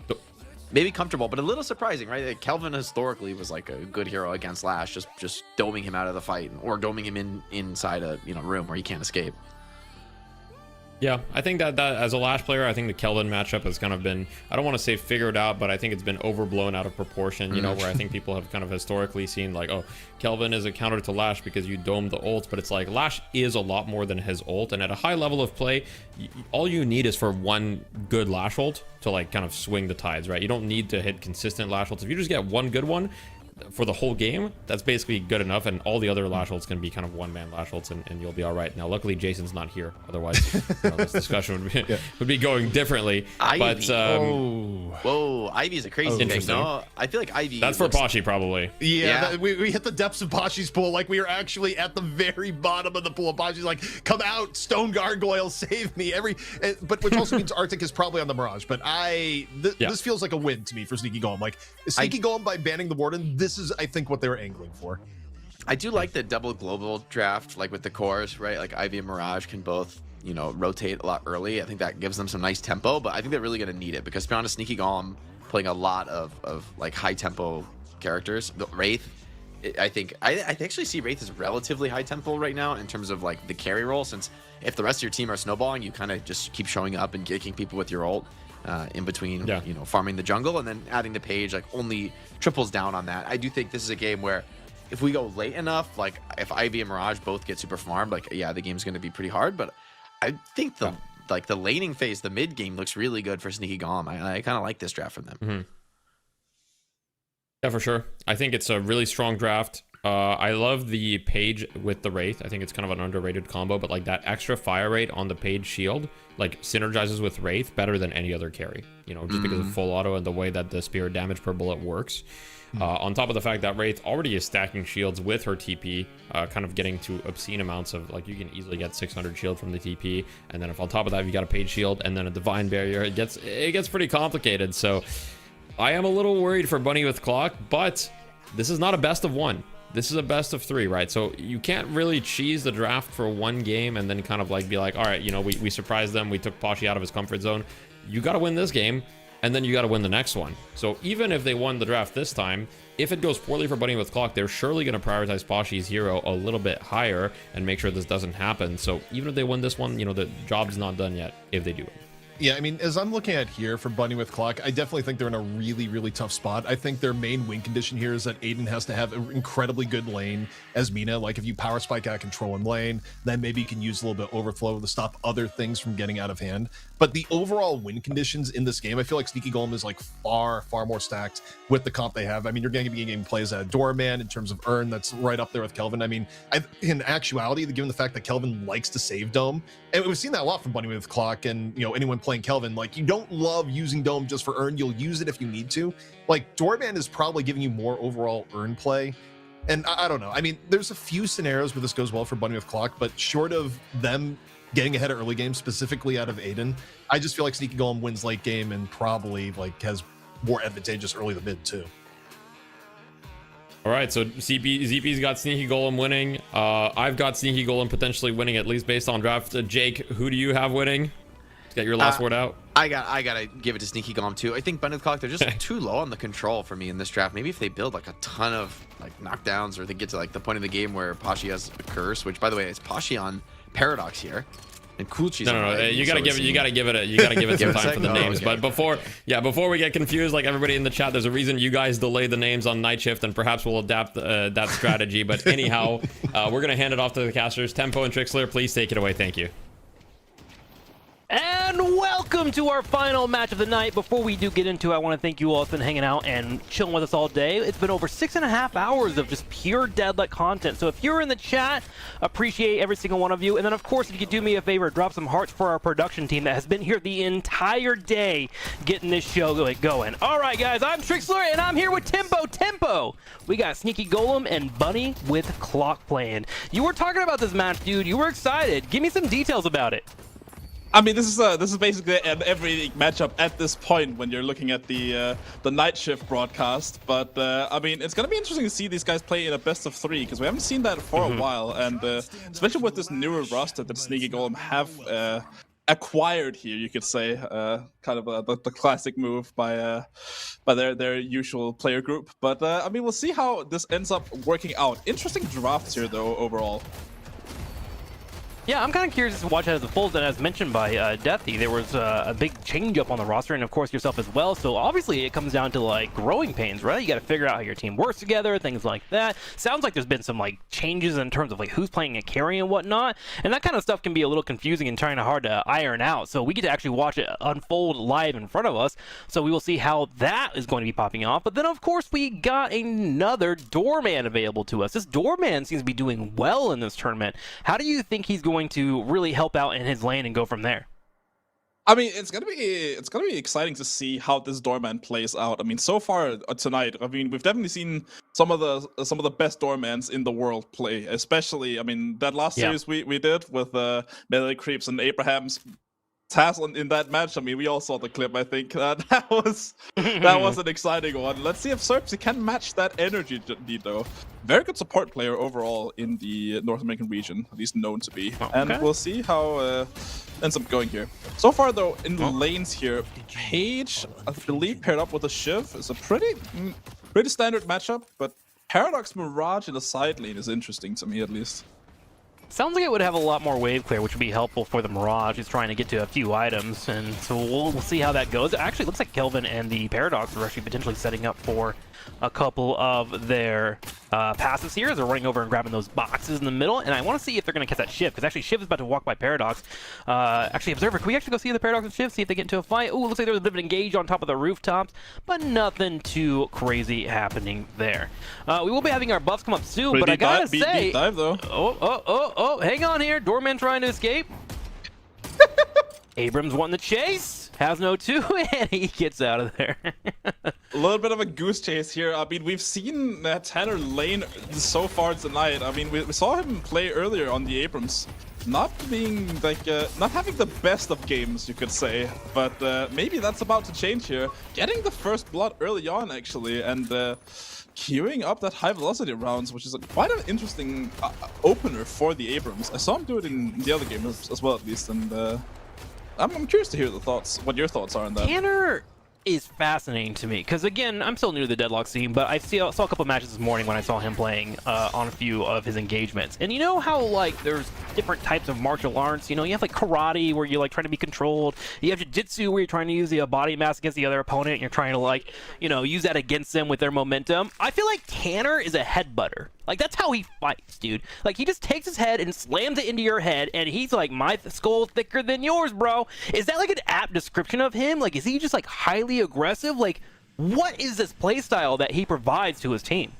maybe comfortable, but a little surprising, right? Like Kelvin historically was like a good hero against Lash, just doming him out of the fight or doming him inside a room where he can't escape. Yeah, I think that as a Lash player, I think the Kelvin matchup has kind of been, I don't want to say figured out, but I think it's been overblown out of proportion, where I think people have kind of historically seen like, oh, Kelvin is a counter to Lash because you dome the ult, but it's like Lash is a lot more than his ult, and at a high level of play, all you need is for one good Lash ult to like kind of swing the tides, right? You don't need to hit consistent Lash ults. If you just get one good one for the whole game, that's basically good enough, and all the other Lash ults can be kind of one-man Lash ults, and you'll be all right. Now, luckily, Jason's not here. Otherwise, this discussion would be going differently. Ivy. But whoa, Ivy's a crazy pick. No, I feel like Ivy. That's for Pashi, probably. Yeah. We hit the depths of Pashi's pool. Like, we were actually at the very bottom of the pool. Pashi's like, "Come out, Stone Gargoyle, save me!" But which also means Arctic is probably on the Mirage. But this feels like a win to me for Sneaky Golem. Like, Sneaky Golem by banning the Warden. This is, I think, what they were angling for. I do like the double global draft, like with the cores, right? Like Ivy and Mirage can both, rotate a lot early. I think that gives them some nice tempo, but I think they're really going to need it because, to be honest, Sneaky Golem playing a lot of like high tempo characters. The Wraith, I actually see Wraith as relatively high tempo right now in terms of like the carry role, since if the rest of your team are snowballing, you kind of just keep showing up and kicking people with your ult. In between, farming the jungle and then adding the Page, like only triples down on that. I do think this is a game where if we go late enough, like if Ivy and Mirage both get super farmed, like the game's going to be pretty hard. But I think the laning phase, the mid game looks really good for Sneaky Golem. I kind of like this draft from them. Mm-hmm. Yeah, for sure. I think it's a really strong draft. I love the Page with the Wraith. I think it's kind of an underrated combo, but like that extra fire rate on the Page shield like synergizes with Wraith better than any other carry, just because of full auto and the way that the spirit damage per bullet works. On top of the fact that Wraith already is stacking shields with her TP, kind of getting to obscene amounts of, like, you can easily get 600 shield from the TP, and then if on top of that you got a Page shield and then a Divine Barrier, it gets pretty complicated. So I am a little worried for Bunny with Clock, but this is not a best of one. This is a best of 3, right? So you can't really cheese the draft for one game and then kind of like be like, all right, we surprised them. We took Pashi out of his comfort zone. You got to win this game, and then you got to win the next one. So even if they won the draft this time, if it goes poorly for Bunny with Clock, they're surely going to prioritize Pashi's hero a little bit higher and make sure this doesn't happen. So even if they win this one, the job's not done yet if they do it. Yeah, I mean, as I'm looking at here for Bunny with Clock, I definitely think they're in a really, really tough spot. I think their main win condition here is that Aiden has to have an incredibly good lane as Mina. Like, if you power spike out of control in lane, then maybe you can use a little bit of overflow to stop other things from getting out of hand. But the overall win conditions in this game, I feel like Sneaky Golem is like far, far more stacked with the comp they have. I mean, you're going to be getting plays at Doorman in terms of Urn, that's right up there with Kelvin. I mean, in actuality, given the fact that Kelvin likes to save Dome, and we've seen that a lot from Bunny with Clock and, anyone playing Kelvin, like, you don't love using Dome just for Urn. You'll use it if you need to. Like, Doorman is probably giving you more overall Urn play. And I don't know. I mean, there's a few scenarios where this goes well for Bunny with Clock, but short of them getting ahead of early game, specifically out of Aiden, I just feel like Sneaky Golem wins late game and probably like has more advantageous early to mid too. All right, so ZP's got Sneaky Golem winning. I've got Sneaky Golem potentially winning, at least based on draft. Jake, who do you have winning? Get your last word out. I gotta give it to Sneaky Golem too. I think Bunny with Clock, they're just too low on the control for me in this draft. Maybe if they build like a ton of like knockdowns, or they get to like the point of the game where Pashi has a curse, which by the way is Pashi on Paradox here, and Coolchi's. No. You gotta give it some time for the names. Okay. But before we get confused, like everybody in the chat, there's a reason you guys delay the names on Night Shift, and perhaps we'll adapt that strategy. But anyhow, we're gonna hand it off to the casters. Tempo and Trixler, please take it away. Thank you. And welcome to our final match of the night. Before we do get into it, I want to thank you all that's been hanging out and chilling with us all day. It's been over 6.5 hours of just pure Deadlight content. So if you're in the chat, appreciate every single one of you. And then, of course, if you could do me a favor, drop some hearts for our production team that has been here the entire day getting this show going. All right, guys, I'm Trixler, and I'm here with Tempo. We got Sneaky Golem and Bunny with Clock playing. You were talking about this match, dude. You were excited. Give me some details about it. I mean, this is basically an every week matchup at this point when you're looking at the night shift broadcast. But I mean, it's gonna be interesting to see these guys play in a best of 3 because we haven't seen that for a while, and especially with this newer roster that Sneaky Golem have acquired here, you could say, kind of the classic move by their usual player group. But I mean, we'll see how this ends up working out. Interesting drafts here, though, overall. Yeah, I'm kind of curious to watch it as a full, and as mentioned by Deathy, there was a big change up on the roster, and of course yourself as well. So obviously it comes down to like growing pains, right? You got to figure out how your team works together, things like that. Sounds like there's been some like changes in terms of like who's playing a carry and whatnot, and that kind of stuff can be a little confusing and trying to hard to iron out. So we get to actually watch it unfold live in front of us. So we will see how that is going to be popping off. But then of course we got another Doorman available to us. This Doorman seems to be doing well in this tournament. How do you think he's going to really help out in his lane and go from there? I mean, it's gonna be exciting to see how this Doorman plays out. I mean, so far tonight, I mean, we've definitely seen some of the best Doormans in the world play. Especially, I mean, that last series we did with Melee Creeps and Abraham's task in that match. I mean, we all saw the clip. I think that was an exciting one. Let's see if Serpsy can match that energy, though. Very good support player overall in the North American region, at least known to be. Okay. And we'll see how ends up going here. So far, though, in the lanes here, Paige, I believe, paired up with a Shiv is a pretty standard matchup, but Paradox Mirage in the side lane is interesting to me, at least. Sounds like it would have a lot more wave clear, which would be helpful for the Mirage, who's trying to get to a few items, and so we'll see how that goes. Actually, it looks like Kelvin and the Paradox are actually potentially setting up for a couple of their passives here as they're running over and grabbing those boxes in the middle, and I want to see if they're going to catch that Shiv, because actually Shiv is about to walk by Paradox. Actually, Observer, can we actually go see the Paradox and Shiv, see if they get into a fight? Ooh, looks like there's a bit of an engage on top of the rooftops, but nothing too crazy happening there. We will be having our buffs come up soon, but I gotta say... Deep dive, though. Oh, hang on here. Doorman trying to escape. Abrams wanting the chase. Has no 2, and he gets out of there. A little bit of a goose chase here. I mean, we've seen Tanner lane so far tonight. I mean, we saw him play earlier on the Abrams. Not being, like, not having the best of games, you could say. But maybe that's about to change here. Getting the first blood early on, actually, and queuing up that high velocity rounds, which is quite an interesting opener for the Abrams. I saw him do it in the other game as well, at least, and I'm curious to hear what your thoughts are on that. Tanner is fascinating to me because, again, I'm still new to the Deadlock scene, but I saw a couple matches this morning when I saw him playing on a few of his engagements. And you know how, like, there's different types of martial arts? You know, you have, like, karate where you're, like, trying to be controlled. You have jiu-jitsu where you're trying to use the body mass against the other opponent and you're trying to, like, you know, use that against them with their momentum. I feel like Tanner is a headbutter. Like, that's how he fights, dude. Like, he just takes his head and slams it into your head, and he's like, my skull's thicker than yours, bro. Is that, like, an apt description of him? Like, is he just, like, highly aggressive? Like, what is this playstyle that he provides to his team?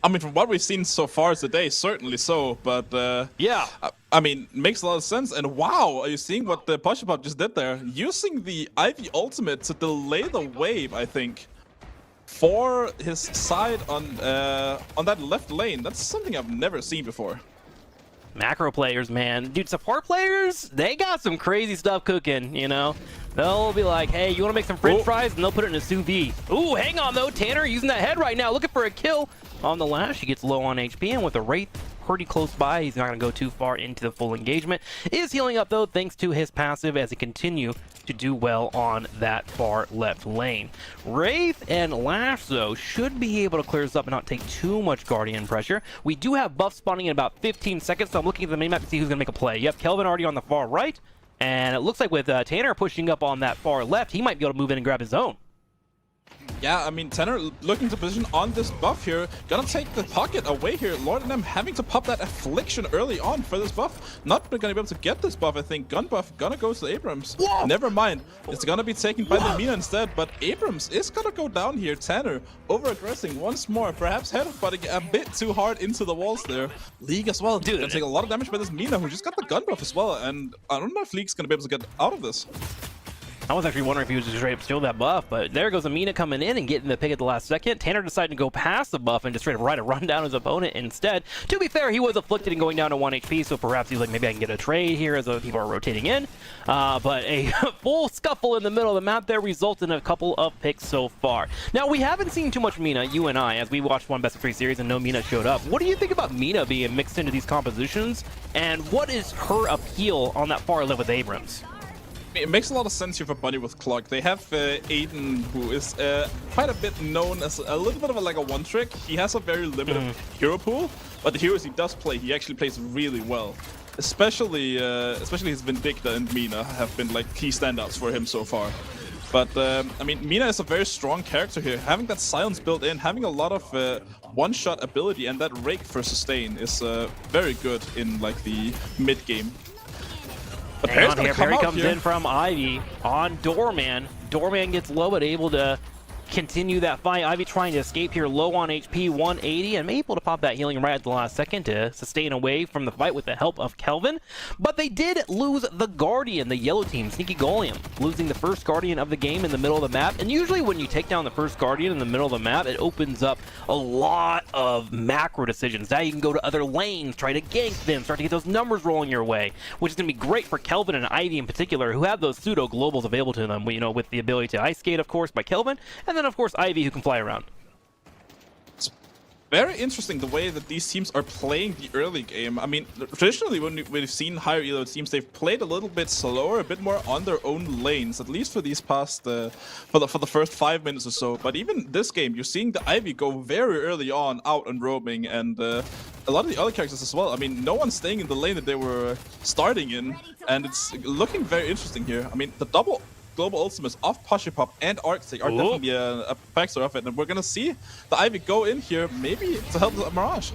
I mean, from what we've seen so far today, certainly so, but yeah. I mean, makes a lot of sense. And wow, are you seeing what the Pushapop just did there? Using the Ivy ultimate to delay the wave, I think, for his side on that left lane. That's something I've never seen before. Macro players, man. Dude, support players, they got some crazy stuff cooking, you know? They'll be like, hey, you want to make some french fries? And they'll put it in a sous vide. Ooh, hang on, though. Tanner using that head right now, looking for a kill on the lash. He gets low on HP, and with a Wraith pretty close by, he's not going to go too far into the full engagement. Is healing up, though, thanks to his passive as he continues to do well on that far left lane. Wraith and Lash, though, should be able to clear this up and not take too much Guardian pressure. We do have buff spawning in about 15 seconds, so I'm looking at the minimap to see who's going to make a play. Yep, Kelvin already on the far right, and it looks like with Tanner pushing up on that far left, he might be able to move in and grab his own. Yeah, I mean, Tanner looking to position on this buff here. Gonna take the pocket away here. Lord and them having to pop that affliction early on for this buff. Not gonna be able to get this buff, I think. Gun buff gonna go to Abrams. Whoa. Never mind. It's gonna be taken by the Mina instead, but Abrams is gonna go down here. Tanner over-aggressing once more. Perhaps head-butting a bit too hard into the walls there. League as well. Dude, gonna take a lot of damage by this Mina, who just got the gun buff as well. And I don't know if League's gonna be able to get out of this. I was actually wondering if he was just straight up steal that buff, but there goes Amina coming in and getting the pick at the last second. Tanner decided to go past the buff and just straight up run down his opponent instead. To be fair, he was afflicted and going down to 1 HP, so perhaps he's like, maybe I can get a trade here as people are rotating in. But a full scuffle in the middle of the map there results in a couple of picks so far. Now, we haven't seen too much Mina, you and I, as we watched one best of 3 series and no Mina showed up. What do you think about Mina being mixed into these compositions, and what is her appeal on that far left with Abrams? It makes a lot of sense here for Bunny with Clock. They have Aiden, who is quite a bit known as a little bit of like a one-trick. He has a very limited hero pool, but the heroes he does play, he actually plays really well. Especially his Vindicta and Mina have been like key standouts for him so far. But I mean, Mina is a very strong character here. Having that silence built in, having a lot of one-shot ability, and that rake for sustain is very good in like the mid-game. Hang on here, Perry comes in from Ivy on Doorman. Doorman gets low, but able to continue that fight. Ivy trying to escape here, low on HP, 180, and able to pop that healing right at the last second to sustain away from the fight with the help of Kelvin. But they did lose the Guardian, the yellow team, Sneaky Golem, losing the first Guardian of the game in the middle of the map. And usually when you take down the first Guardian in the middle of the map, it opens up a lot of macro decisions. Now you can go to other lanes, try to gank them, start to get those numbers rolling your way, which is going to be great for Kelvin and Ivy in particular, who have those pseudo globals available to them, you know, with the ability to ice skate, of course, by Kelvin, and then of course Ivy, who can fly around. It's very interesting the way that these teams are playing the early game. I mean, traditionally when we've seen higher elo teams, they've played a little bit slower, a bit more on their own lanes, at least for these past for the first 5 minutes or so. But even this game, you're seeing the Ivy go very early on out and roaming, and a lot of the other characters as well. I mean, no one's staying in the lane that they were starting in, and it's looking very interesting here. I mean, the double global ultimates of Poshipop and Arctic are definitely a factor of it, and we're gonna see the Ivy go in here, maybe to help the Mirage.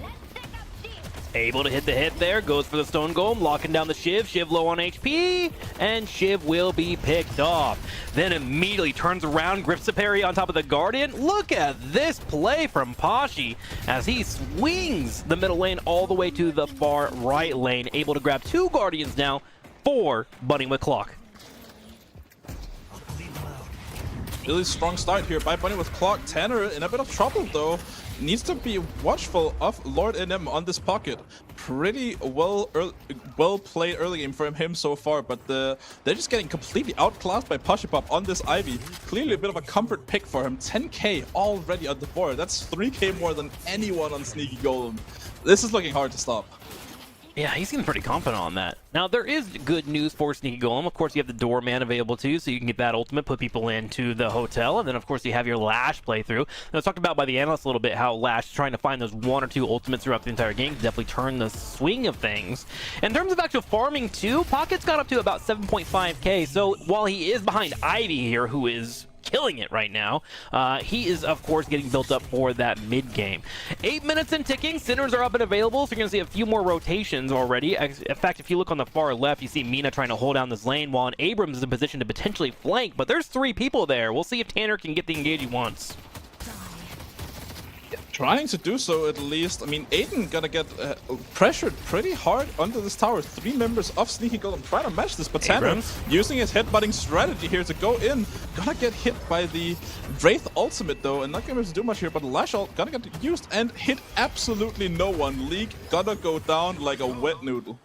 Able to hit the hit there, goes for the Stone Golem, locking down the Shiv. Shiv low on HP, and Shiv will be picked off. Then immediately turns around, grips the parry on top of the Guardian. Look at this play from Pashi as he swings the middle lane all the way to the far right lane, able to grab 2 Guardians now for Bunny with Clock. Really strong start here by Bunny with Clock. Tanner in a bit of trouble though. Needs to be watchful of Lord NM on this pocket. Pretty well played early game for him so far, but they're just getting completely outclassed by Poshipop on this Ivy. Clearly a bit of a comfort pick for him. 10k already on the board. That's 3k more than anyone on Sneaky Golem. This is looking hard to stop. Yeah, he seems pretty confident on that. Now, there is good news for Sneaky Golem. Of course, you have the Doorman available too, so you can get that ultimate, put people into the hotel, and then, of course, you have your Lash playthrough. Now, it's talked about by the analysts a little bit how Lash is trying to find those 1 or 2 ultimates throughout the entire game to definitely turn the swing of things. In terms of actual farming too, Pocket's got up to about 7.5k, so while he is behind Ivy here, who is killing it right now, he is of course getting built up for that mid game. 8 minutes and ticking. Sinners are up and available, so you're gonna see a few more rotations already. In fact, if you look on the far left, you see Mina trying to hold down this lane while Abrams is in position to potentially flank, but there's 3 people there. We'll see if Tanner can get the engage he wants. Trying to do so at least. I mean, Aiden gonna get pressured pretty hard under this tower. 3 members of Sneaky Golem trying to match this, but Tanner using his headbutting strategy here to go in. Gonna get hit by the Wraith ultimate though, and not gonna be able to do much here, but Lash ult gonna get used and hit absolutely no one. League gonna go down like a wet noodle.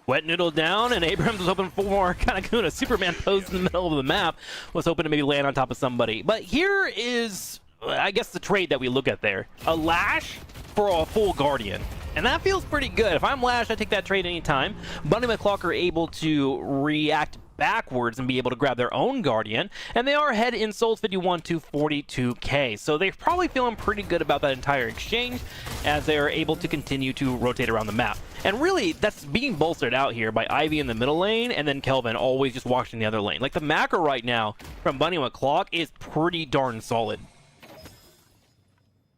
Wet noodle down, and Abrams was hoping for more kind of doing a Superman pose in the middle of the map. Was hoping to maybe land on top of somebody. But here is, I guess, the trade that we look at there. A Lash for a full Guardian. And that feels pretty good. If I'm Lash, I take that trade anytime. Bunny and Clock are able to react backwards and be able to grab their own Guardian, and they are ahead in souls 51 to 42k, so they're probably feeling pretty good about that entire exchange as they are able to continue to rotate around the map. And really, that's being bolstered out here by Ivy in the middle lane, and then Kelvin always just watching the other lane. Like, the macro right now from Bunny with Clock is pretty darn solid.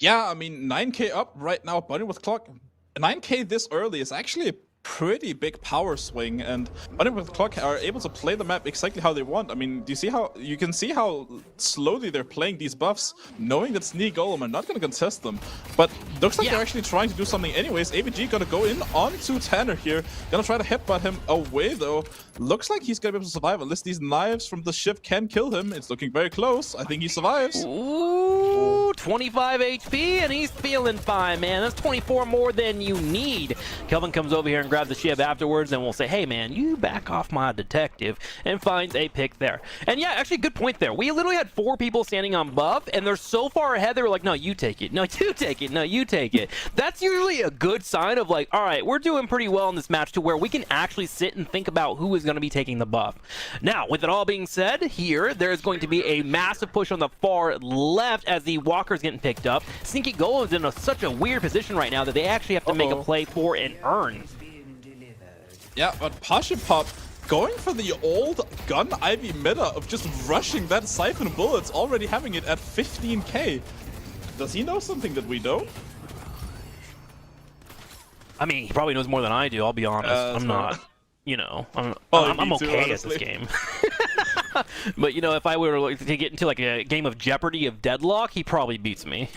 Yeah, I mean, 9k up right now, Bunny with Clock. 9k this early is actually a pretty big power swing, and Bunny with Clock are able to play the map exactly how they want. I mean, do you see how you can see how slowly they're playing these buffs, knowing that Sneak Golem are not going to contest them, but looks like they're actually trying to do something anyways. AVG gonna go in onto Tanner here, gonna try to headbutt him away though. Looks like he's gonna be able to survive, unless these knives from the ship can kill him. It's looking very close. I think he survives. Ooh, 25 HP, and he's feeling fine, man. That's 24 more than you need. Kelvin comes over here and grabs the ship afterwards, and we'll say, hey, man, you back off my detective, and finds a pick there. And yeah, actually, good point there. We literally had 4 people standing on buff, and they're so far ahead, they were like, no, you take it. No, you take it. No, you take it. That's usually a good sign of like, all right, we're doing pretty well in this match to where we can actually sit and think about who is going to be taking the buff. Now, with it all being said, here, there's going to be a massive push on the far left as the Walker's getting picked up. Sneaky Golem's in such a weird position right now that they actually have to make a play for an earn. Yeah, but Pop going for the old gun Ivy meta of just rushing that Siphon Bullets, already having it at 15k. Does he know something that we don't? I mean, he probably knows more than I do, I'll be honest. I'm not, you know, I'm okay at this game. But, you know, if I were to get into like a game of Jeopardy of Deadlock, he probably beats me.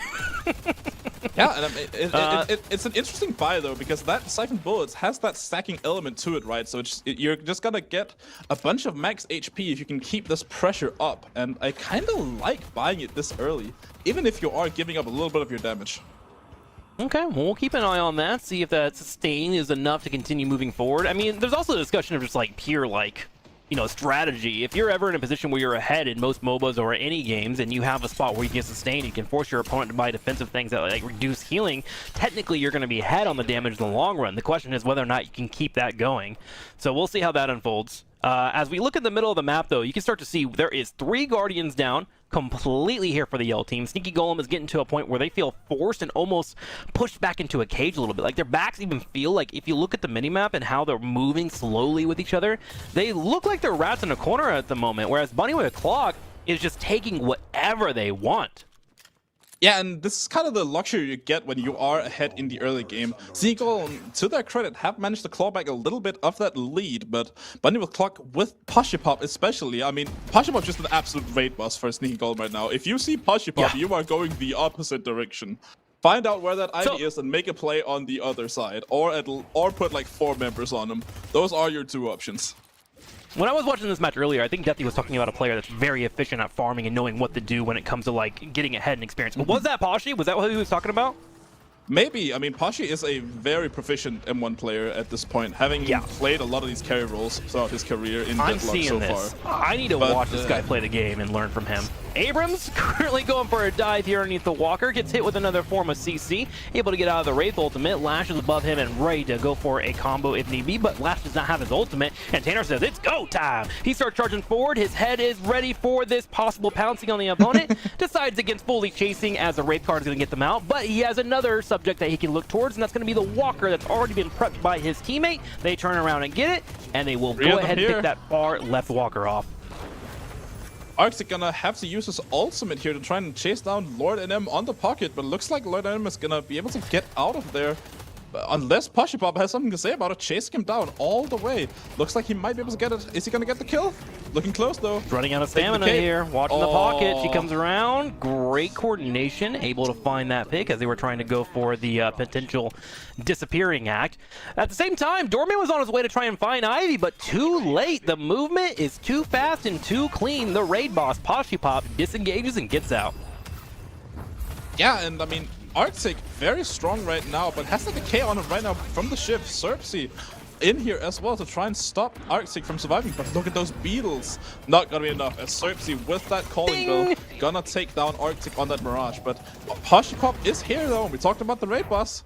Yeah, and it's an interesting buy though, because that Siphon Bullets has that stacking element to it, right? So you're just gonna get a bunch of max HP if you can keep this pressure up, and I kind of like buying it this early, even if you are giving up a little bit of your damage. Okay, well, we'll keep an eye on that, see if that sustain is enough to continue moving forward. I mean, there's also a discussion of just like pure like, you know, strategy. If you're ever in a position where you're ahead in most MOBAs or any games and you have a spot where you can sustain, you can force your opponent to buy defensive things that like reduce healing, technically you're going to be ahead on the damage in the long run. The question is whether or not you can keep that going. So we'll see how that unfolds. As we look in the middle of the map, though, you can start to see there is 3 Guardians down, completely here for the Yell team. Sneaky Golem is getting to a point where they feel forced and almost pushed back into a cage a little bit. Like, their backs even feel like, if you look at the minimap and how they're moving slowly with each other, they look like they're rats in a corner at the moment, whereas Bunny with a Clock is just taking whatever they want. Yeah, and this is kind of the luxury you get when you are ahead in the early game. Seagull, to their credit, have managed to claw back a little bit of that lead, but Bunny with Clock with Pop especially, I mean, Pop is just an absolute raid boss for Sneaky Golem right now. If you see Pop, you are going the opposite direction. Find out where that Ivy is and make a play on the other side, or put like 4 members on him. Those are your 2 options. When I was watching this match earlier, I think Deathy was talking about a player that's very efficient at farming and knowing what to do when it comes to like getting ahead in experience. Was that Pashi? Was that what he was talking about? Maybe. I mean, Pashi is a very proficient M1 player at this point, having played a lot of these carry roles throughout his career in Deadlock so far. I need to watch this guy play the game and learn from him. Abrams currently going for a dive here underneath the Walker, gets hit with another form of CC, able to get out of the Wraith ultimate. Lash is above him and ready to go for a combo if need be, but Lash does not have his ultimate, and Tanner says it's go time. He starts charging forward, his head is ready for this possible pouncing on the opponent, decides against fully chasing as the Wraith card is going to get them out, but he has another subject that he can look towards, and that's going to be the Walker that's already been prepped by his teammate. They turn around and get it, and they will go ahead and pick that far left Walker off. Arctic gonna have to use his ultimate here to try and chase down Lord NM on the pocket, but looks like Lord NM is gonna be able to get out of there. Unless Pop has something to say about it, chasing him down all the way. Looks like he might be able to get it. Is he gonna get the kill? Looking close though. Running out of stamina here, watching the pocket. She comes around, great coordination, able to find that pick as they were trying to go for the potential disappearing act. At the same time, Doorman was on his way to try and find Ivy, but too late. The movement is too fast and too clean. The raid boss, Pop, disengages and gets out. Yeah, and I mean, Arctic very strong right now, but has like a K on him right now from the shift. Xerxes in here as well to try and stop Arctic from surviving, but look at those beetles. Not gonna be enough as Xerxes with that calling bill gonna take down Arctic on that Mirage, but Pop is here though. We talked about the raid boss.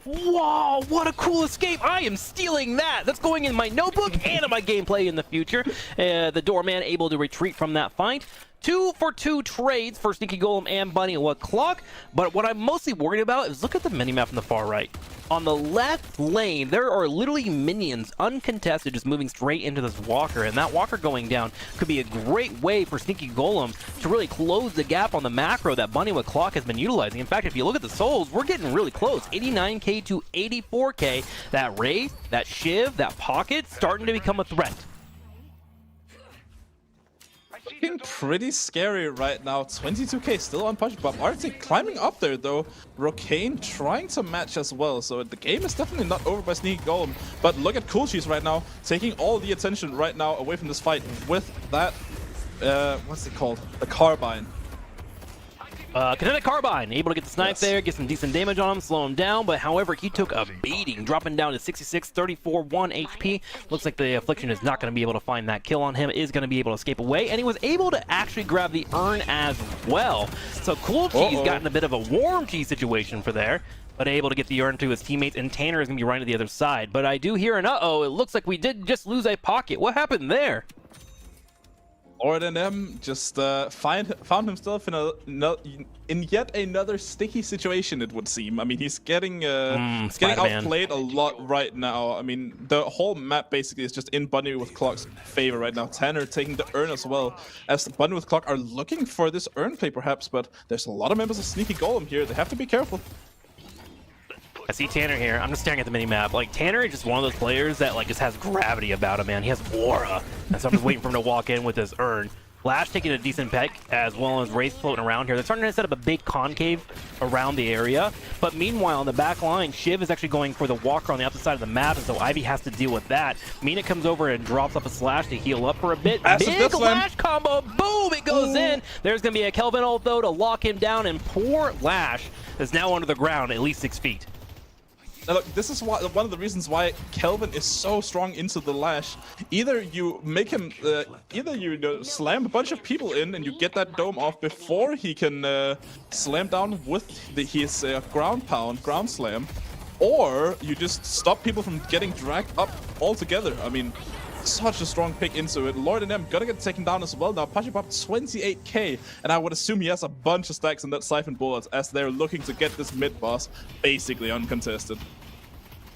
Wow, what a cool escape. I am stealing that. That's going in my notebook and in my gameplay in the future. The Doorman able to retreat from that fight. 2-for-2 trades for Sneaky Golem and Bunny with Clock, but what I'm mostly worried about is look at the minimap on the far right. On the left lane, there are literally minions, uncontested, just moving straight into this walker, and that walker going down could be a great way for Sneaky Golem to really close the gap on the macro that Bunny with Clock has been utilizing. In fact, if you look at the souls, we're getting really close, 89k to 84k. That Wraith, that Shiv, that Pocket starting to become a threat. Looking pretty scary right now. 22k still on Punch Pop. Arctic climbing up there though. Rocane trying to match as well. So the game is definitely not over by Sneaky Golem. But look at Cool Cheese right now, taking all the attention right now away from this fight with that, what's it called? The Carbine. Kinetic Carbine, able to get the snipe there, get some decent damage on him, slow him down, but however, he took a beating, dropping down to 66, 34, 1 HP. Looks like the Affliction is not going to be able to find that kill on him, is going to be able to escape away, and he was able to actually grab the urn as well. So Cool Cheese got in a bit of a warm cheese situation for there, but able to get the urn to his teammates, and Tanner is going to be running to the other side. But I do hear an uh-oh, it looks like we did just lose a Pocket. What happened there? Ordinem just found himself in yet another sticky situation, it would seem. I mean, he's getting outplayed a lot right now. I mean, the whole map basically is just in Bunny with Clock's favor right now. Tanner taking the urn as well, as Bunny with Clock are looking for this urn play perhaps, but there's a lot of members of Sneaky Golem here. They have to be careful. I see Tanner here. I'm just staring at the mini-map. Like, Tanner is just one of those players that, like, just has gravity about him, man. He has aura. And so I'm just waiting for him to walk in with his urn. Lash taking a decent peck, as well as Wraith floating around here. They're starting to set up a big concave around the area. But meanwhile, on the back line, Shiv is actually going for the walker on the opposite side of the map, and so Ivy has to deal with that. Mina comes over and drops up a slash to heal up for a bit. Big Lash combo, boom, it goes in. There's going to be a Kelvin ult, though, to lock him down, and poor Lash is now under the ground at least 6 feet. Now look, this is one of the reasons why Kelvin is so strong into the Lash. Either you make him, either you slam a bunch of people in and you get that dome off before he can slam down with his ground slam, or you just stop people from getting dragged up altogether. I mean, such a strong pick into it. Lord and M gonna get taken down as well now. Pachipop 28k, and I would assume he has a bunch of stacks in that Siphon Bullets as they're looking to get this mid boss basically uncontested.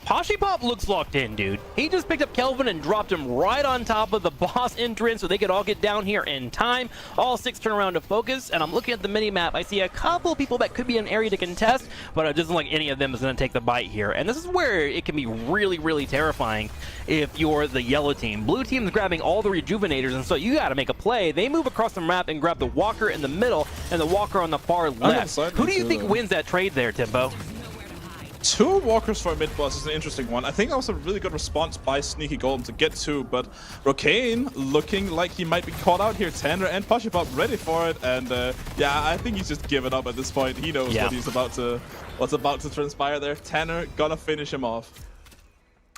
Pachipop looks locked in, dude. He just picked up Kelvin and dropped him right on top of the boss entrance so they could all get down here in time. All 6 turn around to focus, and I'm looking at the mini-map. I see a couple people that could be an area to contest, but it doesn't look like any of them is going to take the bite here. And this is where it can be really, really terrifying if you're the yellow team. Blue team's grabbing all the rejuvenators, and so you got to make a play. They move across the map and grab the walker in the middle and the walker on the far left. Who do you think wins that trade there, Timbo? 2 walkers for a mid boss is an interesting one. I think that was a really good response by Sneaky Golem to get 2, but Rocane looking like he might be caught out here. Tanner and Pachipop ready for it, and yeah, I think he's just given up at this point. He knows what's about to transpire there. Tanner gonna finish him off.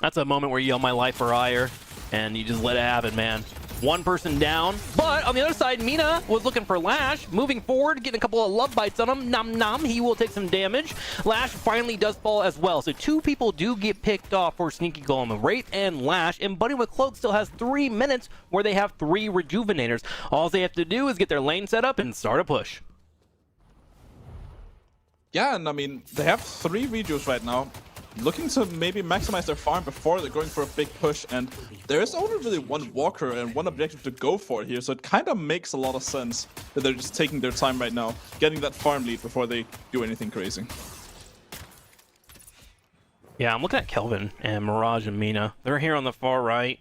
That's a moment where you yell my life for ire, and you just let it happen, man. One person down, but on the other side, Mina was looking for Lash, moving forward, getting a couple of love bites on him. Nom nom, he will take some damage. Lash finally does fall as well, so 2 people do get picked off for Sneaky Golem, Wraith and Lash, and Bunny with Cloak still has 3 minutes where they have 3 rejuvenators. All they have to do is get their lane set up and start a push. Yeah, and I mean, they have 3 rejuves right now, looking to maybe maximize their farm before they're going for a big push, and there is only really 1 walker and 1 objective to go for here, so it kind of makes a lot of sense that they're just taking their time right now, getting that farm lead before they do anything crazy. Yeah, I'm looking at Kelvin and Mirage and Mina. They're here on the far right.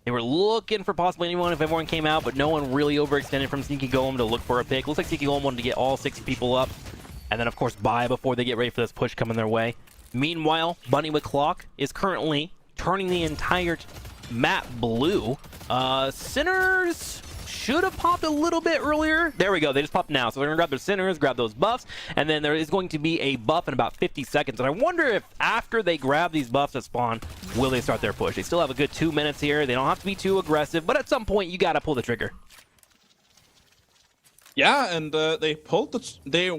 They were looking for possibly anyone if everyone came out, but no one really overextended from Sneaky Golem to look for a pick. Looks like Sneaky Golem wanted to get all 6 people up, and then of course buy before they get ready for this push coming their way. Meanwhile, Bunny with Clock is currently turning the entire map blue. Sinners should have popped a little bit earlier. There we go. They just popped now. So they're going to grab their Sinners, grab those buffs, and then there is going to be a buff in about 50 seconds. And I wonder if after they grab these buffs at spawn, will they start their push? They still have a good 2 minutes here. They don't have to be too aggressive, but at some point, you got to pull the trigger. Yeah, and they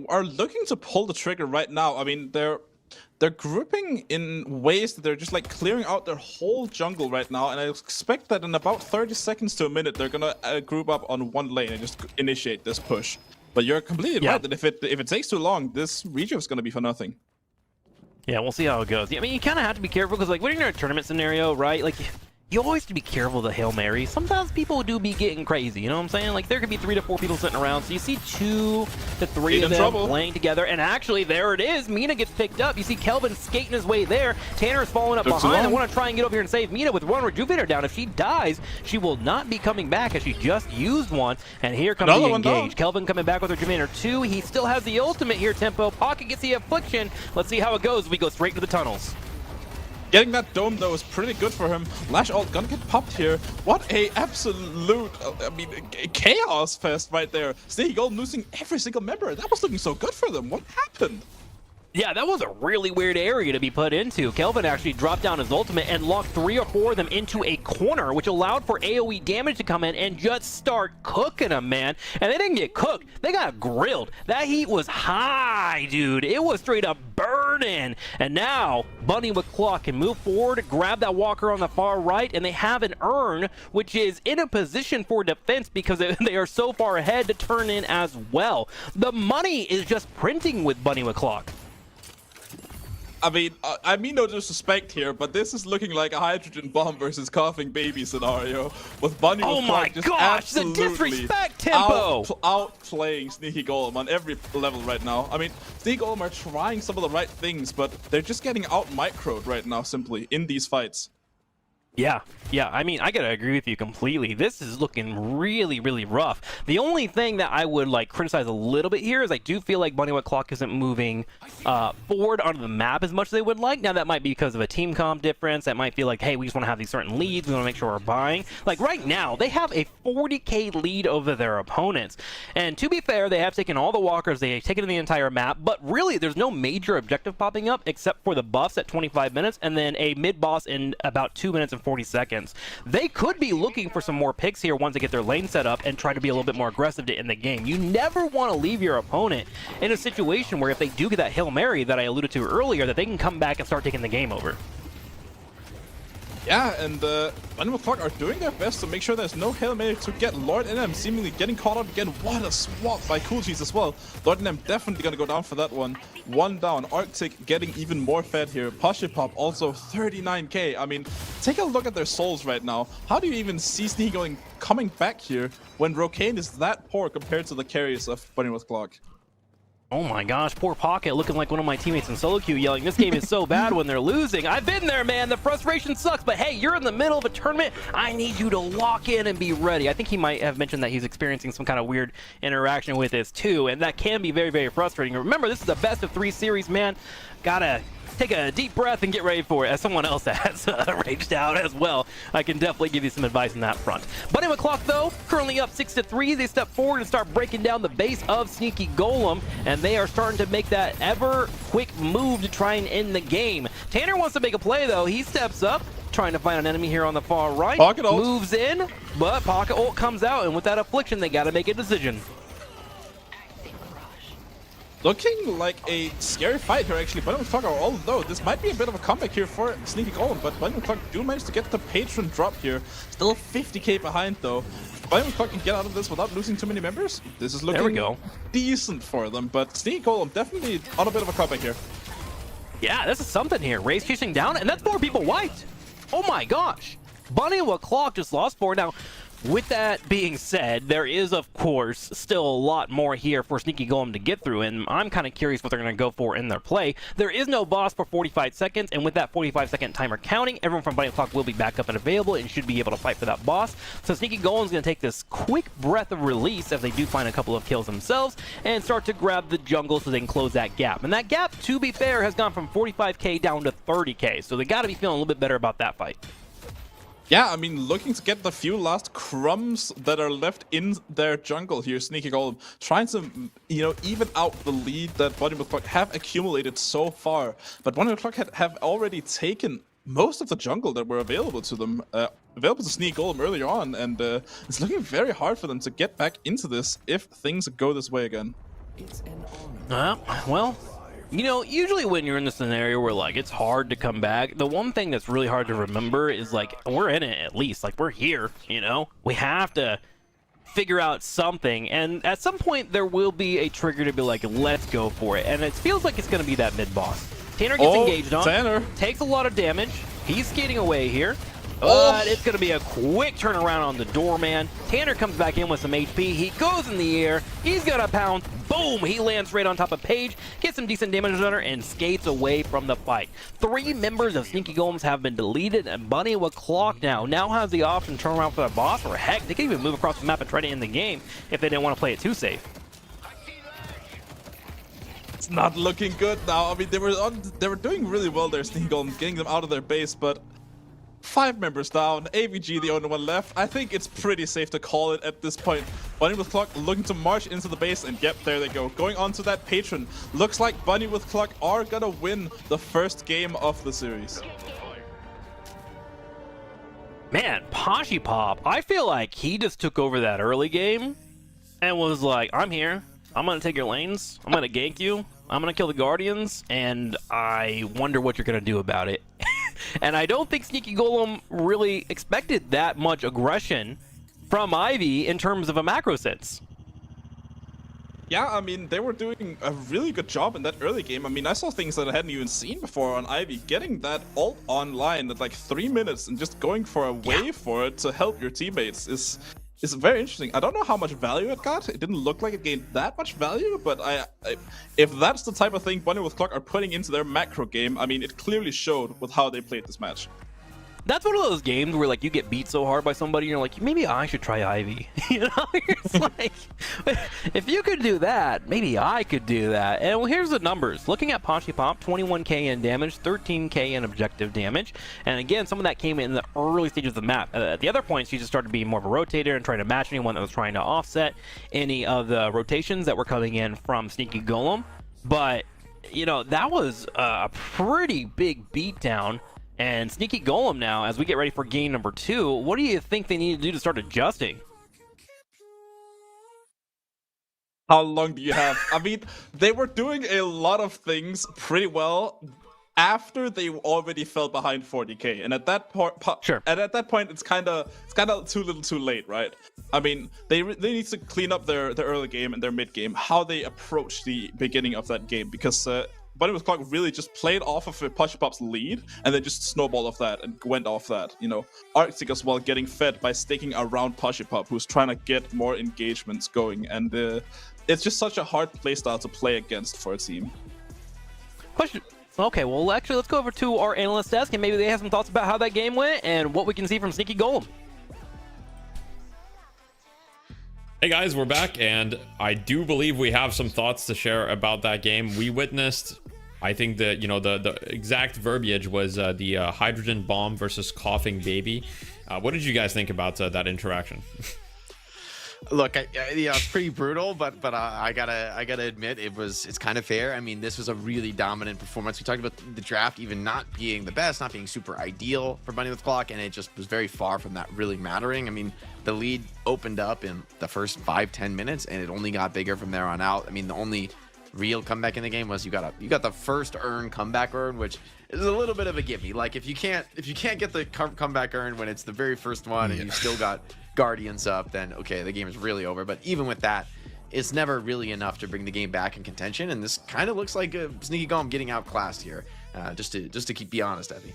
are looking to pull the trigger right now. I mean, they're they're grouping in ways that they're just like clearing out their whole jungle right now, and I expect that in about 30 seconds to a minute they're gonna group up on one lane and just initiate this push. But you're completely right that if it takes too long, this region is gonna be for nothing. Yeah, we'll see how it goes. I mean, you kind of have to be careful because, like, when you're in a tournament scenario, right? Like, you always have to be careful of the Hail Mary. Sometimes people do be getting crazy, you know what I'm saying? Like, there could be 3 to 4 people sitting around, so you see 2 to 3 of them playing together, and actually, there it is. Mina gets picked up. You see Kelvin skating his way there. Tanner's falling up behind. I want to try and get over here and save Mina with one Rejuvenator down. If she dies, she will not be coming back as she just used one, and here comes the engage. Kelvin coming back with Rejuvenator 2. He still has the ultimate here, Tempo. Pocket gets the affliction. Let's see how it goes. We go straight to the tunnels. Getting that dome, though, is pretty good for him. Lash ult gonna get popped here. What a absolute, I mean, chaos fest right there. Sneaky Golem losing every single member. That was looking so good for them. What happened? Yeah, that was a really weird area to be put into. Kelvin actually dropped down his ultimate and locked 3 or 4 of them into a corner, which allowed for AoE damage to come in and just start cooking them, man. And they didn't get cooked. They got grilled. That heat was high, dude. It was straight up burning. And now, Bunny with Clock can move forward, grab that walker on the far right, and they have an urn, which is in a position for defense because they are so far ahead to turn in as well. The money is just printing with Bunny with Clock. I mean no disrespect here, but this is looking like a hydrogen bomb versus coughing baby scenario with Bunny with Clock just absolutely the disrespect, Tempo! outplaying Sneaky Golem on every level right now. I mean, Sneaky Golem are trying some of the right things, but they're just getting out-microed right now simply in these fights. Yeah, I mean, I gotta agree with you completely. This is looking really, really rough. The only thing that I would, like, criticize a little bit here is I do feel like Bunny with Clock isn't moving forward onto the map as much as they would like. Now, that might be because of a team comp difference. That might feel like, hey, we just want to have these certain leads. We want to make sure we're buying. Like, right now, they have a 40k lead over their opponents. And to be fair, they have taken all the walkers. They have taken the entire map. But really, there's no major objective popping up except for the buffs at 25 minutes and then a mid-boss in about 2 minutes and 40 seconds. They could be looking for some more picks here once they get their lane set up and try to be a little bit more aggressive to end the game. You never want to leave your opponent in a situation where if they do get that Hail Mary that I alluded to earlier, that they can come back and start taking the game over. Yeah, and Bunny with Clock are doing their best to make sure there's no Hail Mary to get Lord NM seemingly getting caught up again. What a swap by Cool Cheese as well. Lord NM definitely gonna go down for that one. 1 down. Arctic getting even more fed here. Pop also 39k. I mean, take a look at their souls right now. How do you even see Sneaky coming back here when Rocane is that poor compared to the carries of Bunny with Clock? Oh my gosh, poor Pocket looking like one of my teammates in solo queue yelling, this game is so bad when they're losing. I've been there, man. The frustration sucks, but hey, you're in the middle of a tournament. I need you to lock in and be ready. I think he might have mentioned that he's experiencing some kind of weird interaction with this too, and that can be very, very frustrating. Remember, this is a best of 3 series, man. Gotta take a deep breath and get ready for it. As someone else has raged out as well, I can definitely give you some advice on that front. Bunny with Clock, though, currently up 6-3. They step forward and start breaking down the base of Sneaky Golem, and they are starting to make that ever quick move to try and end the game. Tanner wants to make a play, though. He steps up, trying to find an enemy here on the far right. Pocket ult moves in, but Pocket ult comes out, and with that affliction, they got to make a decision. Looking like a scary fight here, actually. Bunny with Clock are all low. This might be a bit of a comeback here for Sneaky Golem, but Bunny with Clock do manage to get the patron drop here. Still 50k behind, though. Bunny with Clock can get out of this without losing too many members. This is looking decent for them, but Sneaky Golem definitely on a bit of a comeback here. Yeah, this is something here. Raze chasing down, and that's 4 people wiped. Oh my gosh. Bunny with Clock just lost 4. Now, with that being said, there is, of course, still a lot more here for Sneaky Golem to get through, and I'm kind of curious what they're going to go for in their play. There is no boss for 45 seconds, and with that 45-second timer counting, everyone from Bunny Clock will be back up and available and should be able to fight for that boss. So Sneaky Golem's going to take this quick breath of release as they do find a couple of kills themselves and start to grab the jungle so they can close that gap. And that gap, to be fair, has gone from 45k down to 30k, so they got to be feeling a little bit better about that fight. Yeah, I mean, looking to get the few last crumbs that are left in their jungle here, Sneaky Golem, trying to, even out the lead that Bunny with Clock have accumulated so far. But Bunny with Clock have already taken most of the jungle that were available to them, available to Sneaky Golem earlier on, and it's looking very hard for them to get back into this if things go this way again. Well, You know, usually when you're in the scenario where, like, it's hard to come back, the one thing that's really hard to remember is, like, we're in it at least. Like, we're here, you know? We have to figure out something, and at some point there will be a trigger to be like, let's go for it. And it feels like it's going to be that mid-boss. Tanner gets engaged on, Tanner takes a lot of damage. He's skating away here. But it's going to be a quick turnaround on the doorman. Tanner comes back in with some HP. He goes in the air. He's got a pounce. Boom! He lands right on top of Paige, gets some decent damage on her, and skates away from the fight. 3 members of Sneaky Golems have been deleted, and Bunny with Clock now has the option to turn around for the boss, or heck, they can even move across the map and try to end the game if they didn't want to play it too safe. It's not looking good now. I mean, they were doing really well there, Sneaky Golem, getting them out of their base, but 5 members down, AVG the only one left. I think it's pretty safe to call it at this point. Bunny with Clock looking to march into the base, and yep, there they go. Going on to that patron. Looks like Bunny with Clock are gonna win the first game of the series. Man, Poshy Pop, I feel like he just took over that early game and was like, I'm here. I'm gonna take your lanes. I'm gonna gank you. I'm gonna kill the Guardians, and I wonder what you're gonna do about it. And I don't think Sneaky Golem really expected that much aggression from Ivy in terms of a macro sense. Yeah, I mean, they were doing a really good job in that early game. I mean, I saw things that I hadn't even seen before on Ivy. Getting that ult online at like 3 minutes and just going for a wave for it to help your teammates is very interesting. I don't know how much value it got. It didn't look like it gained that much value, but if that's the type of thing Bunny with Clock are putting into their macro game, I mean, it clearly showed with how they played this match. That's one of those games where, like, you get beat so hard by somebody, and you're like, maybe I should try Ivy. You know, it's like, if you could do that, maybe I could do that. And well, here's the numbers. Looking at Poshy Pop, 21k in damage, 13k in objective damage. And again, some of that came in the early stages of the map. At the other points, she just started being more of a rotator and trying to match anyone that was trying to offset any of the rotations that were coming in from Sneaky Golem. But, you know, that was a pretty big beatdown. And Sneaky Golem now, as we get ready for game number 2, what do you think they need to do to start adjusting? How long do you have? I mean, they were doing a lot of things pretty well after they already fell behind 40k, and at that point, at that point, it's kind of too little, too late, right? I mean, they need to clean up their early game and their mid game, how they approach the beginning of that game, because Bunny with Clock really just played off of Poshy Pop's lead and then just snowballed off that and went off that. You know, Arctic as well getting fed by sticking around Poshy Pop, who's trying to get more engagements going, and it's just such a hard playstyle to play against for a team. Okay, well, actually, let's go over to our analyst desk, and maybe they have some thoughts about how that game went and what we can see from Sneaky Golem. Hey guys, we're back, and I do believe we have some thoughts to share about that game. We witnessed, I think that, you know, the exact verbiage was the hydrogen bomb versus coughing baby. What did you guys think about that interaction? Look, it's pretty brutal, but I gotta admit it's kind of fair. I mean, this was a really dominant performance. We talked about the draft even not being the best, not being super ideal for Bunny with Clock, and it just was very far from that really mattering. I mean, the lead opened up in the first 5-10 minutes, and it only got bigger from there on out. I mean, the only real comeback in the game was you got the first comeback earn, which is a little bit of a gimme. Like if you can't get the comeback earn when it's the very first one, and you still got Guardians up, then okay, the game is really over. But even with that, it's never really enough to bring the game back in contention, and this kind of looks like a Sneaky Golem getting outclassed here, just to be honest, Evie.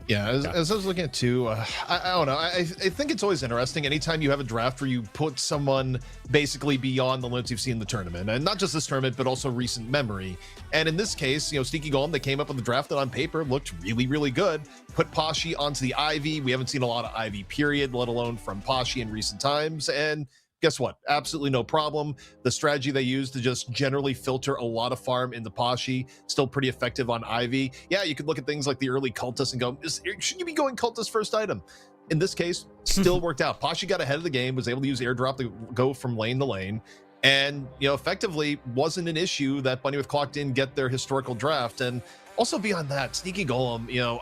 Yeah, as I was looking at too, I don't know. I think it's always interesting anytime you have a draft where you put someone basically beyond the limits you've seen in the tournament, and not just this tournament, but also recent memory. And in this case, you know, Sneaky Golem, they came up with the draft that on paper looked really, really good. Put Poshy onto the Ivy. We haven't seen a lot of Ivy, period, let alone from Poshy in recent times. And guess what? Absolutely no problem. The strategy they used to just generally filter a lot of farm into Poshy, still pretty effective on Ivy. Yeah, you could look at things like the early Cultist and go, should you be going Cultist first item? In this case, still worked out. Poshy got ahead of the game, was able to use airdrop to go from lane to lane, and, you know, effectively wasn't an issue that Bunny with Clock didn't get their historical draft. And also beyond that, Sneaky Golem, you know,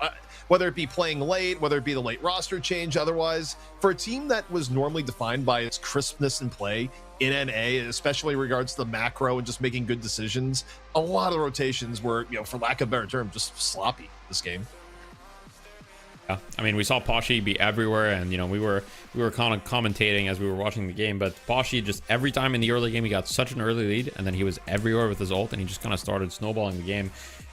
whether it be playing late, whether it be the late roster change, otherwise, for a team that was normally defined by its crispness in play in NA, especially in regards to the macro and just making good decisions, a lot of the rotations were, for lack of a better term, just sloppy this game. Yeah, I mean, we saw Pashi be everywhere, and we were kind of commentating as we were watching the game. But Pashi, just every time in the early game, he got such an early lead, and then he was everywhere with his ult, and he just kind of started snowballing the game.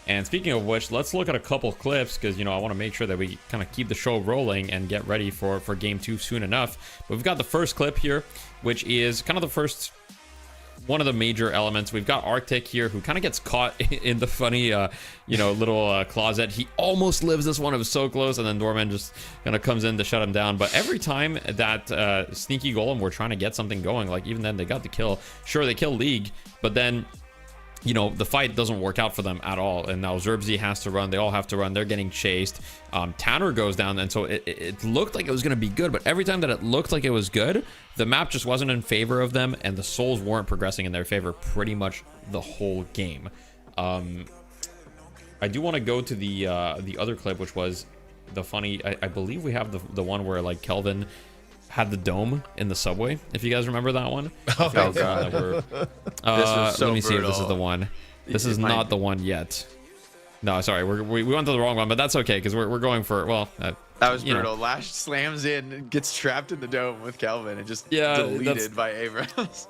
And speaking of which, let's look at a couple clips, because I want to make sure that we kind of keep the show rolling and get ready for game 2 soon enough. But we've got the first clip here, which is kind of the first one of the major elements. We've got Arctic here, who kind of gets caught in the funny little closet. He almost lives this one. It was so close, and then Dorman just kind of comes in to shut him down. But every time that sneaky golem were trying to get something going, like even then they got the kill. Sure, they kill League, but then the fight doesn't work out for them at all. And now Zerbzi has to run. They all have to run. They're getting chased. Tanner goes down. And so it looked like it was going to be good. But every time that it looked like it was good, the map just wasn't in favor of them. And the souls weren't progressing in their favor pretty much the whole game. I do want to go to the other clip, which was the funny. I believe we have the one where like Kelvin had the dome in the subway, if you guys remember that one. Oh god. This was so let me see if this is brutal. the one. This is not the one yet. No, sorry, we went to the wrong one, but that's okay, because we're going for, well, that was brutal. Lash slams in and gets trapped in the dome with Kelvin and just deleted by Abrams.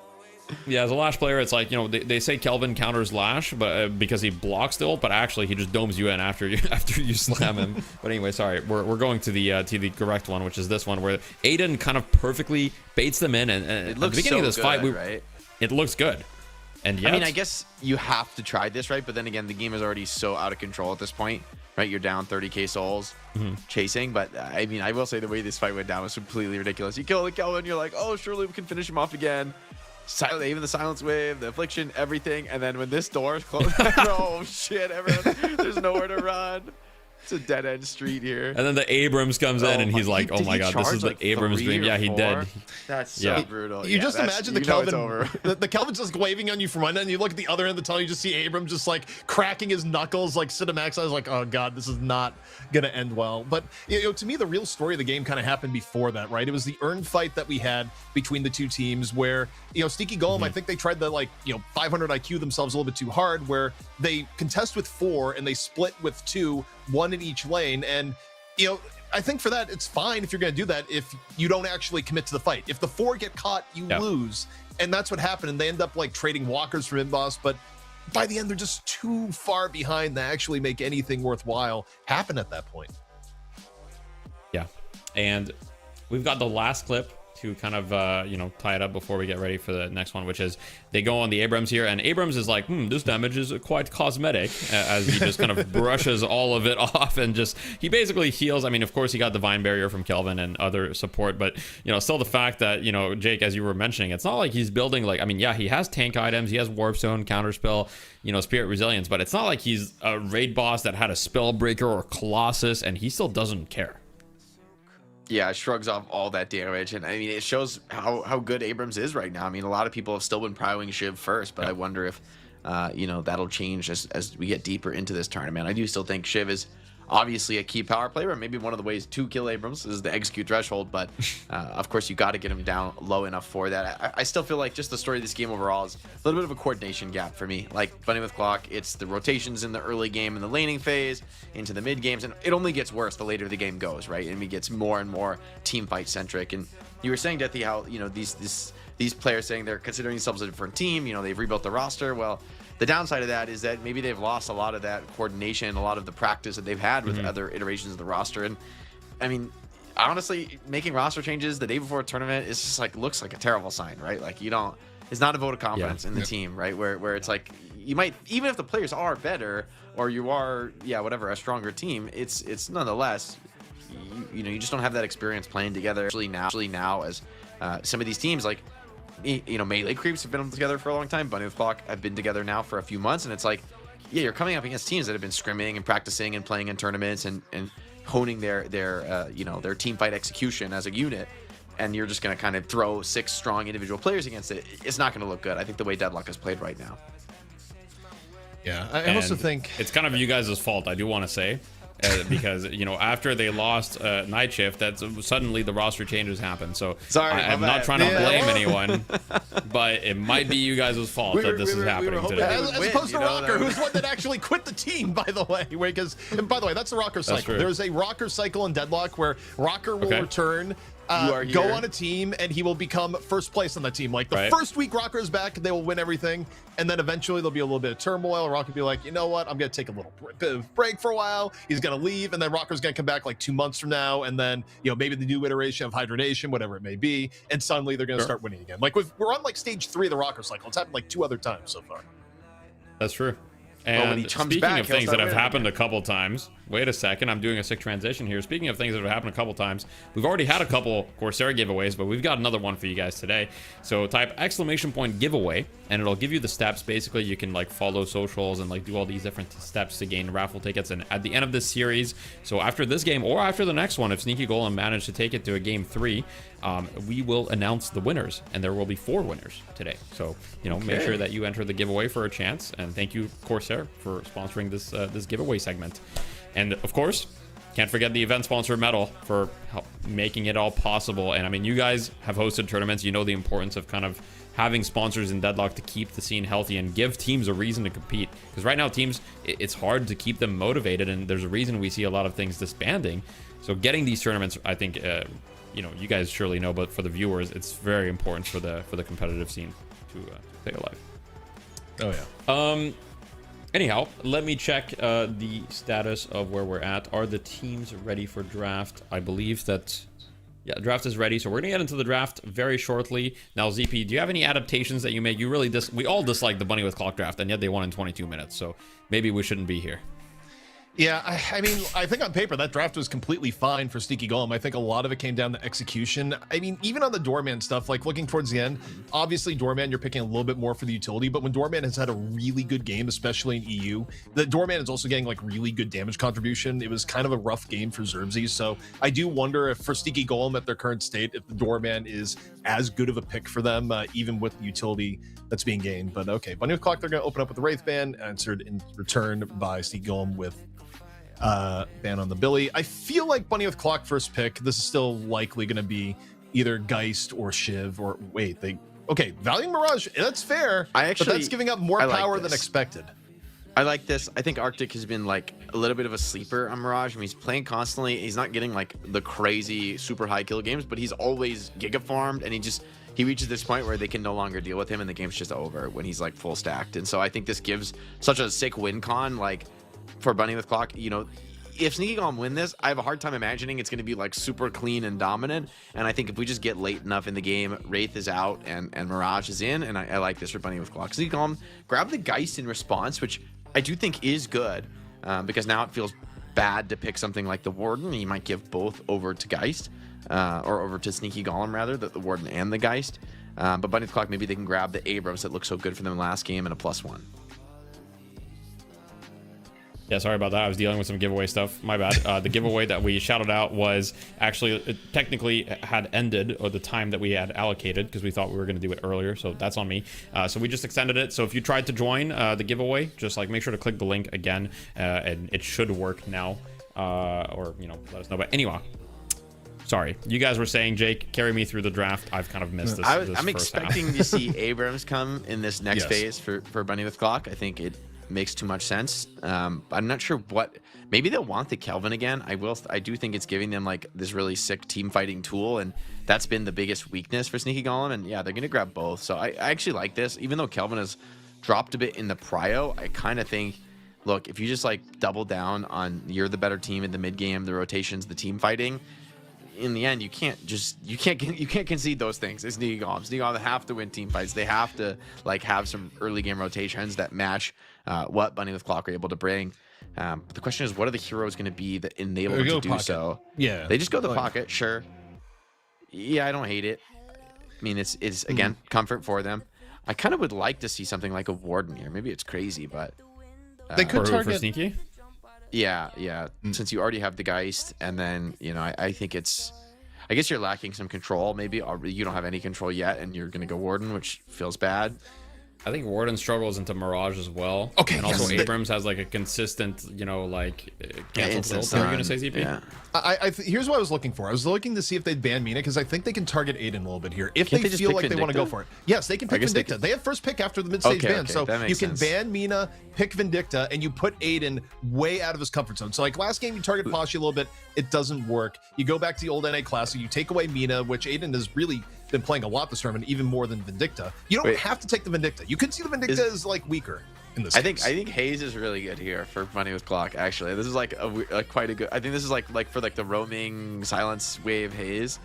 Yeah, as a Lash player, it's like, they say Kelvin counters Lash, but because he blocks the ult, but actually he just domes you in after you slam him. But anyway, sorry, we're going to the correct one, which is this one, where Aiden kind of perfectly baits them in, and It at the looks beginning so of this good, fight, right? it looks good. And I mean, I guess you have to try this, right? But then again, the game is already so out of control at this point, right? You're down 30k souls chasing. But I mean, I will say the way this fight went down was completely ridiculous. You kill the Kelvin, you're like, oh, surely we can finish him off again. Even the silence wave, the affliction, everything. And then when this door is closed, oh shit, everyone, there's nowhere to run. It's a dead end street here. And then the Abrams comes in, and he's like, "Oh my god, this is the Abrams dream." Yeah, he did. That's so brutal. You just imagine the Kelvin, the Kelvin's just waving on you from one end, and you look at the other end of the tunnel, you just see Abrams just like cracking his knuckles, like Cinemax. I was like, "Oh god, this is not gonna end well." But to me, the real story of the game kind of happened before that, right? It was the earned fight that we had between the two teams, where Sneaky Golem, I think they tried to 500 IQ themselves a little bit too hard, where they contest with 4 and they split with 2. 1 in each lane, and I think for that it's fine if you're going to do that if you don't actually commit to the fight. If the 4 get caught, you lose, and that's what happened. And they end up trading walkers from Inboss, but by the end they're just too far behind to actually make anything worthwhile happen at that point. Yeah, and we've got the last clip to kind of tie it up before we get ready for the next one, which is they go on the Abrams here, and Abrams is like, this damage is quite cosmetic, as he just kind of brushes all of it off, and he basically heals. I mean, of course he got Divine Barrier from Kelvin and other support, but still the fact that Jake, as you were mentioning, it's not like he's building he has tank items, he has Warp Zone, Counterspell, Spirit Resilience, but it's not like he's a raid boss that had a Spellbreaker or Colossus and he still doesn't care. Yeah, it shrugs off all that damage, and I mean, it shows how good Abrams is right now. I mean, a lot of people have still been prioing Shiv first, but I wonder if that'll change as we get deeper into this tournament. I do still think Shiv is obviously a key power player, and maybe one of the ways to kill Abrams is the execute threshold, but of course you got to get him down low enough for that. I still feel like just the story of this game overall is a little bit of a coordination gap for me. Like Bunny with Clock, it's the rotations in the early game and the laning phase into the mid games, and it only gets worse the later the game goes, right? And it gets more and more team fight centric. And you were saying, Deathy, how these players saying they're considering themselves a different team, they've rebuilt the roster. Well, the downside of that is that maybe they've lost a lot of that coordination, a lot of the practice that they've had with other iterations of the roster. And I mean, honestly, making roster changes the day before a tournament is just looks like a terrible sign, right? It's not a vote of confidence in the team, right? Where it's like, you might, even if the players are better or you are, a stronger team, it's nonetheless, you just don't have that experience playing together. Actually now as some of these teams Melee Creeps have been together for a long time. Bunny with Clock have been together now for a few months, and it's like, you're coming up against teams that have been scrimming and practicing and playing in tournaments and honing their team fight execution as a unit, and you're just going to kind of throw 6 strong individual players against it. It's not going to look good. I think the way Deadlock is played right now. Yeah, I also think it's kind of you guys' fault, I do want to say. because after they lost Night Shift, that's suddenly the roster changes happen. So I'm not trying to blame anyone, but it might be you guys' fault that this is happening today. As opposed to Rocker, who's one that actually quit the team, by the way. Because, and by the way, that's the Rocker cycle. There's a Rocker cycle in Deadlock where Rocker will return, go on a team, and he will become first place on the team. Like the first week Rocker is back, they will win everything, and then eventually there'll be a little bit of turmoil. Rocker will be like, you know what, I'm gonna take a little bit of break for a while. He's gonna leave, and then Rocker's gonna come back like 2 months from now, and then maybe the new iteration of Hydration, whatever it may be, and suddenly they're gonna start winning again. Like we're on like stage 3 of the Rocker cycle. It's happened like 2 other times so far. That's true. And speaking of things that have happened a couple times, wait a second, I'm doing a sick transition here. Speaking of things that have happened a couple times, we've already had a couple Corsair giveaways, but we've got another one for you guys today. So type !giveaway, and it'll give you the steps. Basically, you can like follow socials and like do all these different steps to gain raffle tickets. And at the end of this series, so after this game or after the next one, if Sneaky Golem managed to take it to a game 3, we will announce the winners, and there will be 4 winners today. So make sure that you enter the giveaway for a chance. And thank you, Corsair, for sponsoring this giveaway segment. And of course, can't forget the event sponsor Metal for making it all possible. And I mean, you guys have hosted tournaments. You know the importance of kind of having sponsors in Deadlock to keep the scene healthy and give teams a reason to compete. Because right now, teams, it's hard to keep them motivated, and there's a reason we see a lot of things disbanding. So getting these tournaments, I think, you guys surely know, but for the viewers, it's very important for the competitive scene to stay alive. Oh yeah. Anyhow, let me check the status of where we're at. Are the teams ready for draft? I believe that, yeah, draft is ready. So we're gonna get into the draft very shortly. Now, ZP, do you have any adaptations that you make? We all dislike the Bunny with Clock draft, and yet they won in 22 minutes. So maybe we shouldn't be here. Yeah, I mean, I think on paper that draft was completely fine for Sneaky Golem. I think a lot of it came down to execution. I mean, even on the Doorman stuff, like looking towards the end, obviously Doorman, you're picking a little bit more for the utility, but when Doorman has had a really good game, especially in EU, the Doorman is also getting like really good damage contribution. It was kind of a rough game for Zerbzy, so I do wonder if for Sneaky Golem at their current state, if the Doorman is as good of a pick for them, even with the utility that's being gained. But okay, Bunny with Clock, they're going to open up with the Wraith ban, answered in return by Sneaky Golem with ban on the Billy. I feel like Bunny with Clock first pick, this is still likely going to be either Geist or Shiv, or Valiant Mirage, that's fair. But that's giving up more power than expected. I like this. I think Arctic has been like a little bit of a sleeper on Mirage. I mean, he's playing constantly. He's not getting like the crazy super high kill games, but he's always giga farmed, and he reaches this point where they can no longer deal with him, and the game's just over when he's like full stacked. And so I think this gives such a sick win con, like, for Bunny with Clock. If Sneaky Golem win this, I have a hard time imagining it's going to be like super clean and dominant. And I think if we just get late enough in the game, Wraith is out and Mirage is in, and I like this for Bunny with Clock. Sneaky Golem grab the Geist in response, which I do think is good, because now it feels bad to pick something like the Warden. He might give both over to Geist, or over to Sneaky Golem rather, the Warden and the Geist. But Bunny with Clock, maybe they can grab the Abrams that looked so good for them last game and a +1. Yeah, sorry about that. I was dealing with some giveaway stuff. My bad. The giveaway that we shouted out was actually technically had ended, or the time that we had allocated, because we thought we were going to do it earlier. So that's on me. So we just extended it. So if you tried to join the giveaway, just like make sure to click the link again, and it should work now. Or let us know. But anyway, sorry. You guys were saying, Jake, carry me through the draft. I've kind of missed this. I'm expecting to see Abrams come in this next phase for Bunny with Clock. I think it makes too much sense. I'm not sure what, maybe they'll want the Kelvin again. I do think it's giving them like this really sick team fighting tool, and that's been the biggest weakness for Sneaky Golem. And yeah, they're gonna grab both. So I actually like this, even though Kelvin has dropped a bit in the prio. I kind of think, look, if you just like double down on you're the better team in the mid game, the rotations, the team fighting, in the end, you can't concede those things. It's Sneaky Golem. Sneaky Golem have to win team fights. They have to like have some early game rotations that match what Bunny with Clock are able to bring. But the question is, what are the heroes going to be that enable them to do so? Yeah, they just go the pocket, sure. Yeah, I don't hate it. I mean, it's again comfort for them. I kind of would like to see something like a Warden here. Maybe it's crazy, but they could target for Sneaky. Yeah. Since you already have the Geist, and then I think I guess you're lacking some control. Maybe or you don't have any control yet, and you're gonna go Warden, which feels bad. I think Warden struggles into Mirage as well. Okay, and also yes. Abrams has like a consistent, you know, like cancel instant tilt. Are you gonna stun. say ZP? Yeah. Here's what I was looking for. I was looking to see if they'd ban Mina because I think they can target Aiden a little bit here if Can't they they just feel pick like they want to go Vindicta? for it. Yes, they can pick guess they Vindicta. can- They have first pick after the mid-stage Okay, ban, okay, so that you makes can sense. ban Mina, pick Vindicta, and you put Aiden way out of his comfort zone. So like last game, you target Pasha a little bit, it doesn't work. You go back to the old NA Classic, you take away Mina, which Aiden has really been playing a lot this tournament, even more than Vindicta. You don't Wait. have to take the Vindicta. You could see the Vindicta as like weaker in this. I think case. Hayes is really good here for Money with Clock. Actually, this is like quite a good. I think this is like for like the roaming silence wave Hayes.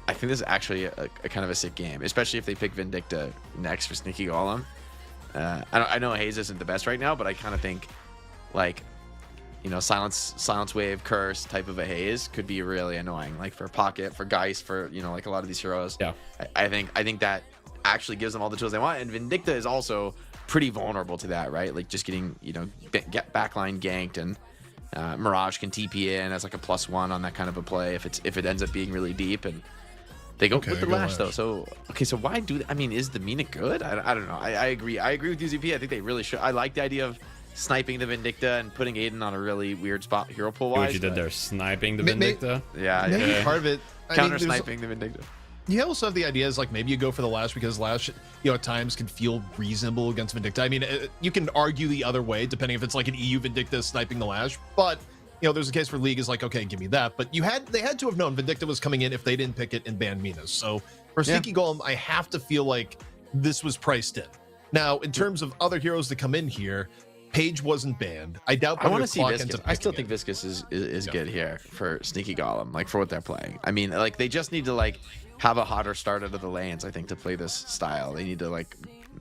I think this is actually a kind of a sick game, especially if they pick Vindicta next for Sneaky Golem. I know Hayes isn't the best right now, but I kind of think like, you know, silence wave curse type of a Hayes could be really annoying, like for Pocket, for Geist, for, you know, like a lot of these heroes. Yeah. I think that actually gives them all the tools they want, and Vindicta is also pretty vulnerable to that, right? Like just getting, you know, get backline ganked, and Mirage can TP in as like a +1 on that kind of a play if it ends up being really deep, and they go with the lash though. So so why do I mean, is the Mina good? I don't know. I agree with UZP. I think they really should. I like the idea of sniping the Vindicta and putting Aiden on a really weird spot hero pool See wise. what you did there, sniping the May- Vindicta. Yeah, Maybe yeah. part of it. I mean, Counter there's- sniping the Vindicta. You also have the idea is like maybe you go for the Lash because Lash, you know, at times can feel reasonable against Vindicta. I mean, you can argue the other way depending if it's like an EU Vindicta sniping the Lash, but you know, there's a case where League is like, okay, give me that. But they had to have known Vindicta was coming in if they didn't pick it and ban Minas. So for Sneaky Golem, I have to feel like this was priced in. Now, in terms of other heroes that come in here, Page wasn't banned. I doubt. I want to see Clock Viscous. ends up I still picking think Viscous is good here for Sneaky Golem, like for what they're playing. I mean, like they just need to like have a hotter start out of the lanes, I think, to play this style. They need to like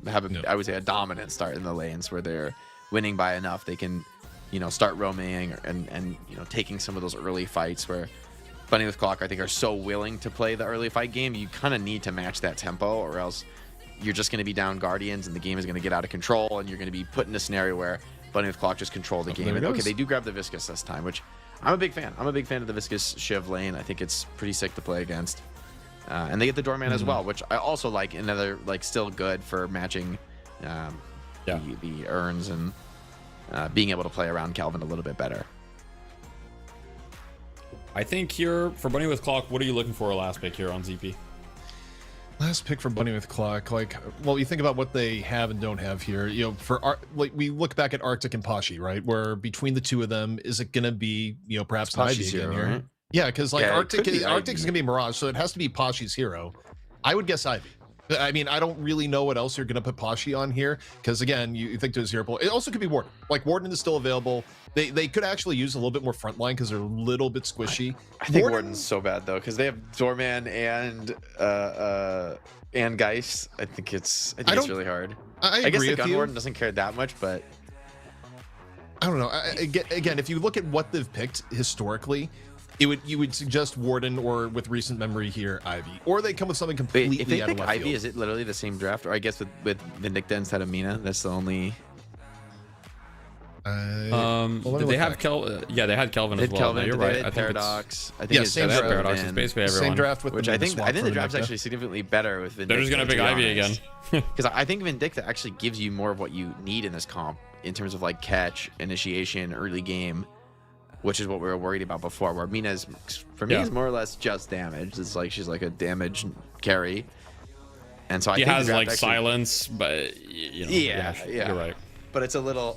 have I would say a dominant start in the lanes where they're winning by enough. They can, you know, start roaming and you know, taking some of those early fights where Bunny with Clock, I think, are so willing to play the early fight game. You kind of need to match that tempo, or else you're just going to be down Guardians and the game is going to get out of control, and you're going to be put in a scenario where Bunny with Clock just control the game. And okay, they do grab the Viscous this time, which I'm a big fan. I'm a big fan of the Viscous Shiv lane. I think it's pretty sick to play against. And they get the Doorman as well, which I also like. Another, like, still good for matching the urns and being able to play around Calvin a little bit better. I think here for Bunny with Clock, what are you looking for a last pick here on ZP? Last pick for Bunny with Clock, like, well, you think about what they have and don't have here. You know, like we look back at Arctic and Pashi, right? Where between the two of them, is it gonna be, you know, perhaps Pashi's Ivy again hero, here? right? Yeah, because like Yeah, it Arctic could be is Ivy. gonna be Mirage, so it has to be Pashi's hero. I would guess Ivy. I mean, I don't really know what else you're gonna put Pashi on here, because again, you think to his hero pool. It also could be Warden. Like Warden is still available. They could actually use a little bit more frontline because they're a little bit squishy. I think Warden's so bad though, because they have Doorman and Geist. I think it's really hard. I guess agree the with Gun you. Warden doesn't care that much, but I don't know. Again, if you look at what they've picked historically, you would suggest Warden, or with recent memory here, Ivy, or they come with something completely wait, if they out of pick left Ivy, field. is it literally the same draft? Or I guess with Vindicta instead of Mina, that's the only. Did they have Kelvin? Yeah, they had Kelvin They as had well. Kelvin, No, you're they right. had I think Paradox. I think Yeah, it's same just draft. Paradox is basically everyone. Same draft with Which the I think swap the for draft's Vindicta. actually significantly better with Vindicta. They're just gonna pick Ivy again. Because I think Vindicta actually gives you more of what you need in this comp in terms of like catch, initiation, early game, which is what we were worried about before. Where Mina's, for me, is more or less just damage. It's like she's like a damage carry, and so I He think has the draft like actually, silence, but you know, Yeah. you're right. But it's a little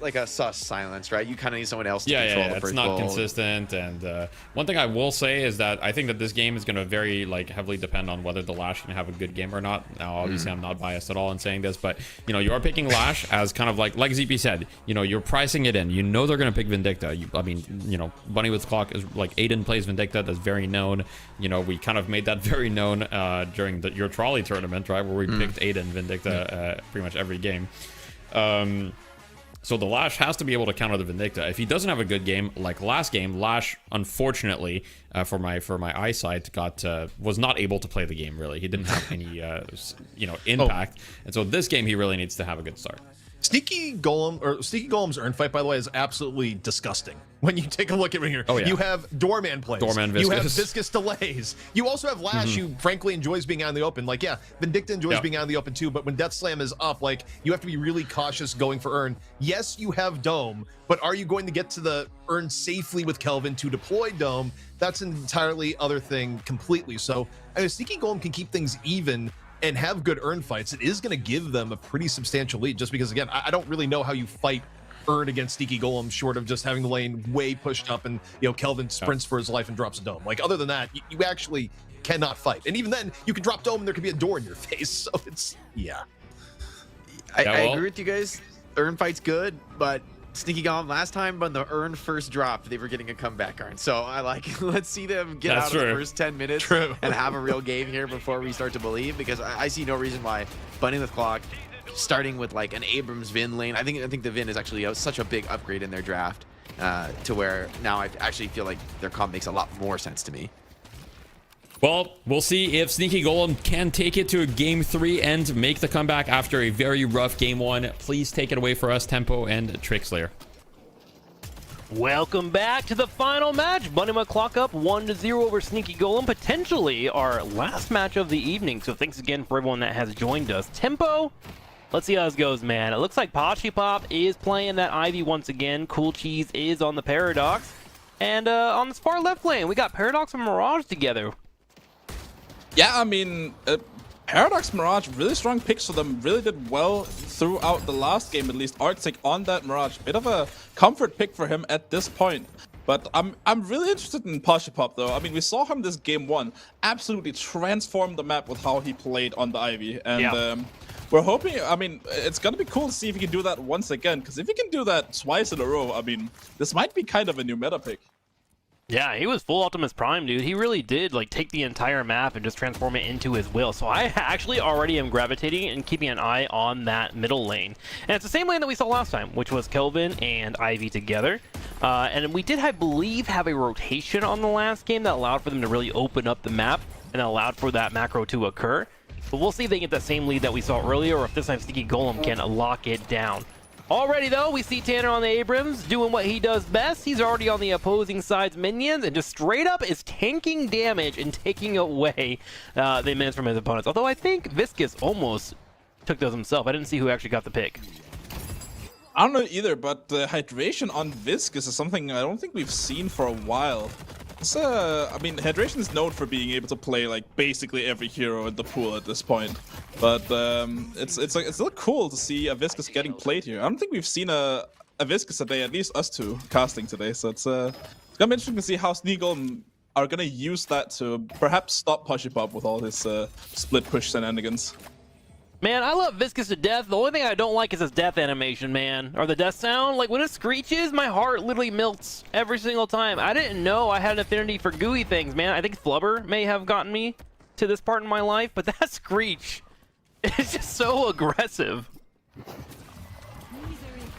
like a sus silence, right? You kind of need someone else to control the It's first not ball. consistent. And one thing I will say is that I think that this game is going to very like heavily depend on whether the Lash can have a good game or not. Now, obviously, I'm not biased at all in saying this, but you know, you are picking Lash as kind of like ZP said. You know, you're pricing it in. You know they're going to pick Vindicta. I mean, you know, Bunny with Clock is like Aiden plays Vindicta. That's very known. You know, we kind of made that very known during your trolley tournament, right, where we picked Aiden Vindicta pretty much every game. So the Lash has to be able to counter the Vindicta. If he doesn't have a good game, like last game, Lash, unfortunately, for my eyesight, was not able to play the game. Really, he didn't have any impact. And so this game, he really needs to have a good start. Sneaky Golem's earn fight, by the way, is absolutely disgusting. When you take a look at it here, Oh, yeah. you have Doorman plays. Doorman You have Viscous. Viscous delays. You also have Lash, who frankly enjoys being out in the open. Like, yeah, Vindicta enjoys being out in the open too, but when Death Slam is up, like, you have to be really cautious going for earn. Yes, you have Dome, but are you going to get to the earn safely with Kelvin to deploy Dome? That's an entirely other thing completely. So, I mean, Sneaky Golem can keep things even and have good earn fights. It is going to give them a pretty substantial lead, just because, again, I don't really know how you fight earn against Sneaky Golem short of just having the lane way pushed up and, you know, Kelvin sprints for his life and drops a Dome. Like, other than that, you actually cannot fight. And even then, you can drop Dome and there could be a door in your face. So it's, yeah. I agree with you guys. Earn fight's good, but Sneaky Golem last time when the earn first dropped, they were getting a comeback earn. So I like, let's see them get out of the first 10 minutes and have a real game here before we start to believe, because I see no reason why Bunny with Clock starting with like an Abrams Vin lane. I think the Vin is actually such a big upgrade in their draft to where now I actually feel like their comp makes a lot more sense to me. Well, we'll see if Sneaky Golem can take it to a game 3 and make the comeback after a very rough game 1. Please take it away for us, Tempo and Trickslayer. Welcome back to the final match. Bunny McClock up 1-0 over Sneaky Golem, potentially our last match of the evening. So thanks again for everyone that has joined us. Tempo, let's see how this goes, man. It looks like Pop is playing that Ivy once again. Cool Cheese is on the Paradox. And on this far left lane, we got Paradox and Mirage together. Yeah, I mean, Paradox Mirage, really strong picks for them, really did well throughout the last game, at least. Arctic on that Mirage, bit of a comfort pick for him at this point. But I'm really interested in Pop though. I mean, we saw him this game 1 absolutely transform the map with how he played on the Ivy. And we're hoping, I mean, it's gonna be cool to see if he can do that once again, because if he can do that twice in a row, I mean, this might be kind of a new meta pick. Yeah, he was full Optimus Prime, dude. He really did, like, take the entire map and just transform it into his will. So I actually already am gravitating and keeping an eye on that middle lane. And it's the same lane that we saw last time, which was Kelvin and Ivy together. And we did, I believe, have a rotation on the last game that allowed for them to really open up the map and allowed for that macro to occur. But we'll see if they get that same lead that we saw earlier, or if this time Sneaky Golem can lock it down. Already, though, we see Tanner on the Abrams doing what he does best. He's already on the opposing side's minions and just straight up is tanking damage and taking away the minions from his opponents. Although I think Viscous almost took those himself. I didn't see who actually got the pick. I don't know either, but hydration on Viscous is something I don't think we've seen for a while. I mean, hydration is known for being able to play like basically every hero in the pool at this point, but it's still cool to see a Viscous getting played here. I don't think we've seen a Viscous today, at least us two casting today. So it's gonna be interesting to see how Sneaky Golem are gonna use that to perhaps stop Pop with all his split push shenanigans. Man, I love Viscous to death. The only thing I don't like is his death animation, man. Or the death sound. Like, when it screeches, my heart literally melts every single time. I didn't know I had an affinity for gooey things, man. I think Flubber may have gotten me to this part in my life, but that screech is just so aggressive.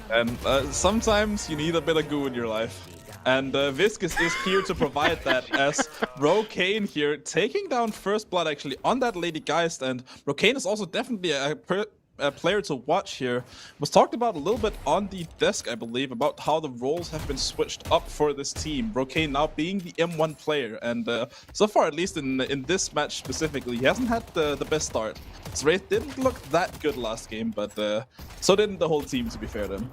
And sometimes you need a bit of goo in your life. And Viscous is here to provide that, as Rokane here taking down First Blood actually on that Lady Geist. And Rokane is also definitely a player to watch here. Was talked about a little bit on the desk, I believe, about how the roles have been switched up for this team. Rokane now being the M1 player, and so far, at least in this match specifically, he hasn't had the best start. His Wraith didn't look that good last game, but so didn't the whole team, to be fair to him.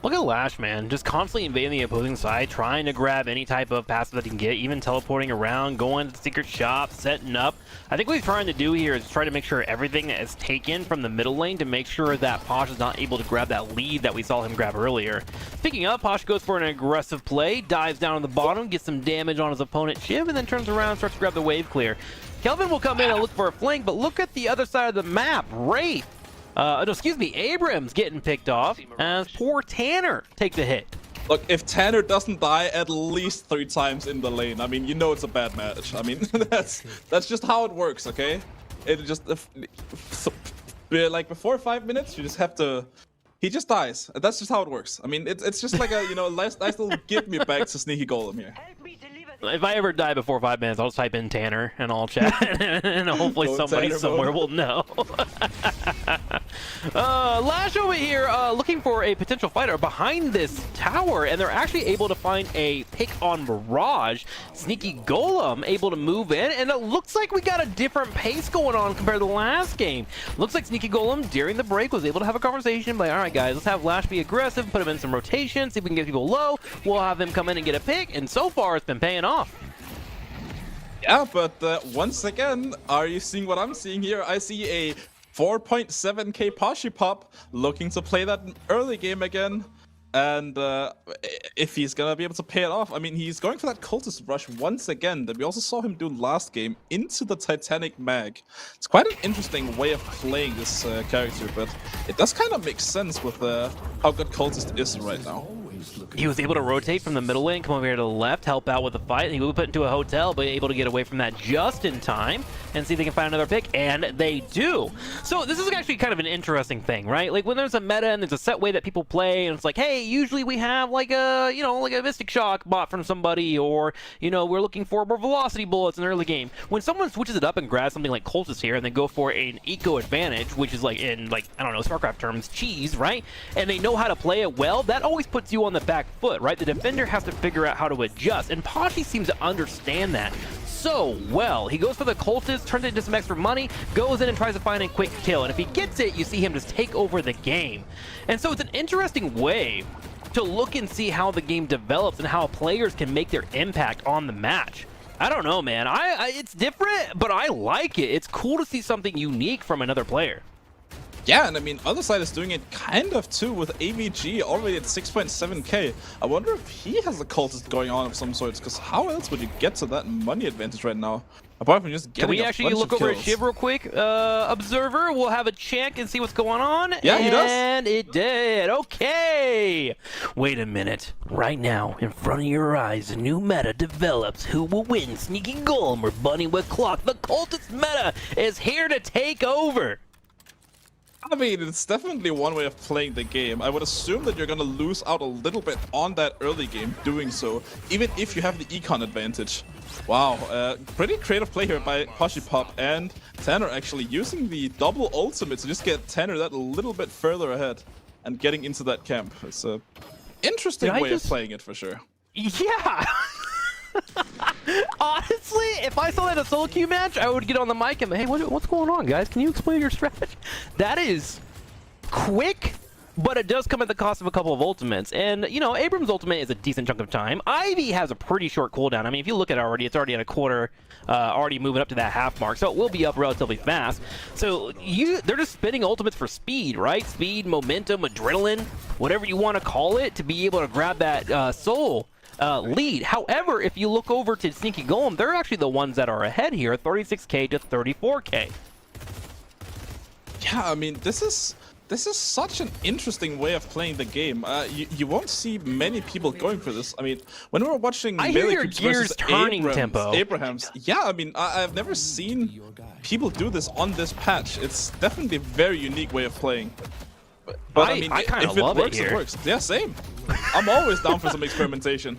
Look at Lash, man. Just constantly invading the opposing side, trying to grab any type of passive that he can get, even teleporting around, going to the secret shop, setting up. I think what he's trying to do here is try to make sure everything is taken from the middle lane to make sure that Posh is not able to grab that lead that we saw him grab earlier. Speaking of, Posh goes for an aggressive play, dives down on the bottom, gets some damage on his opponent Shiv, and then turns around and starts to grab the wave clear. Kelvin will come in and look for a flank, but look at the other side of the map. Wraith. No, excuse me, Abrams getting picked off as poor Tanner take the hit. Look, if Tanner doesn't die at least 3 times in the lane, I mean, you know it's a bad match. I mean, that's just how it works, okay? It just like before 5 minutes, you just have to. He just dies. That's just how it works. I mean, it's just like a nice little give me back to Sneaky Golem here. If I ever die before 5 minutes, I'll just type in Tanner and I'll chat, and hopefully somebody somewhere will know. Lash over here looking for a potential fighter behind this tower, and they're actually able to find a pick on Mirage. Sneaky Golem able to move in, and it looks like we got a different pace going on compared to the last game. Looks like Sneaky Golem during the break was able to have a conversation like, all right guys, let's have Lash be aggressive, put him in some rotation, see if we can get people low. We'll have him come in and get a pick, and so far it's been paying off. Yeah, but once again, are you seeing what I'm seeing here? I see a 4.7k Poshi Pop looking to play that early game again. And if he's gonna be able to pay it off, I mean, he's going for that cultist rush once again that we also saw him do last game into the Titanic Mag. It's quite an interesting way of playing this character, but it does kind of make sense with how good cultist is right now. He was able to rotate from the middle lane, come over here to the left, help out with the fight, and he will be put into a hotel, but able to get away from that just in time and see if they can find another pick, and they do. So this is actually kind of an interesting thing, right? Like when there's a meta and there's a set way that people play, and it's like, hey, usually we have like a, you know, like a Mystic Shock bot from somebody, or, you know, we're looking for more velocity bullets in the early game. When someone switches it up and grabs something like Cultist here, and they go for an eco advantage, which is like in, like, I don't know, StarCraft terms, cheese, right? And they know how to play it well, that always puts you on the back foot, right? The defender has to figure out how to adjust, and Poshi seems to understand that so well. He goes for the cultist, turns it into some extra money, goes in and tries to find a quick kill, and if he gets it, you see him just take over the game. And so it's an interesting way to look and see how the game develops and how players can make their impact on the match. I don't know, man. It's different, but I like it. It's cool to see something unique from another player. Yeah, and I mean, other side is doing it kind of too with AVG already at 6.7k. I wonder if he has a cultist going on of some sorts, because how else would you get to that money advantage right now? Apart from just getting Can we actually look over at Shiv real quick? Observer, we'll have a check and see what's going on. Yeah, he does. And it did. Okay. Wait a minute. Right now, in front of your eyes, a new meta develops. Who will win, Sneaky Golem or Bunny with Clock? The cultist meta is here to take over. I mean, it's definitely one way of playing the game. I would assume that you're gonna lose out a little bit on that early game doing so, even if you have the econ advantage. Wow, pretty creative play here by Poshi Pop and Tanner actually using the double ultimate to just get Tanner that little bit further ahead and getting into that camp. It's a interesting way of playing it for sure. Yeah. Honestly, if I saw that in a solo queue match, I would get on the mic and, hey, what's going on, guys? Can you explain your strategy? That is quick, but it does come at the cost of a couple of ultimates. And, you know, Abram's ultimate is a decent chunk of time. Ivy has a pretty short cooldown. I mean, if you look at it already, it's already at a quarter, already moving up to that half mark. So it will be up relatively fast. So they're just spinning ultimates for speed, right? Speed, momentum, adrenaline, whatever you want to call it, to be able to grab that soul lead. However, if you look over to Sneaky Golem, they're actually the ones that are ahead here, 36k to 34k. Yeah, I mean, this is such an interesting way of playing the game. You won't see many people going for this. I mean, when we were watching I hear your gears turning tempo. Abraham's, yeah, I mean, I've never seen people do this on this patch. It's definitely a very unique way of playing. But I mean, I kind of if it love works, it here. it works. Yeah, same. I'm always down for some experimentation.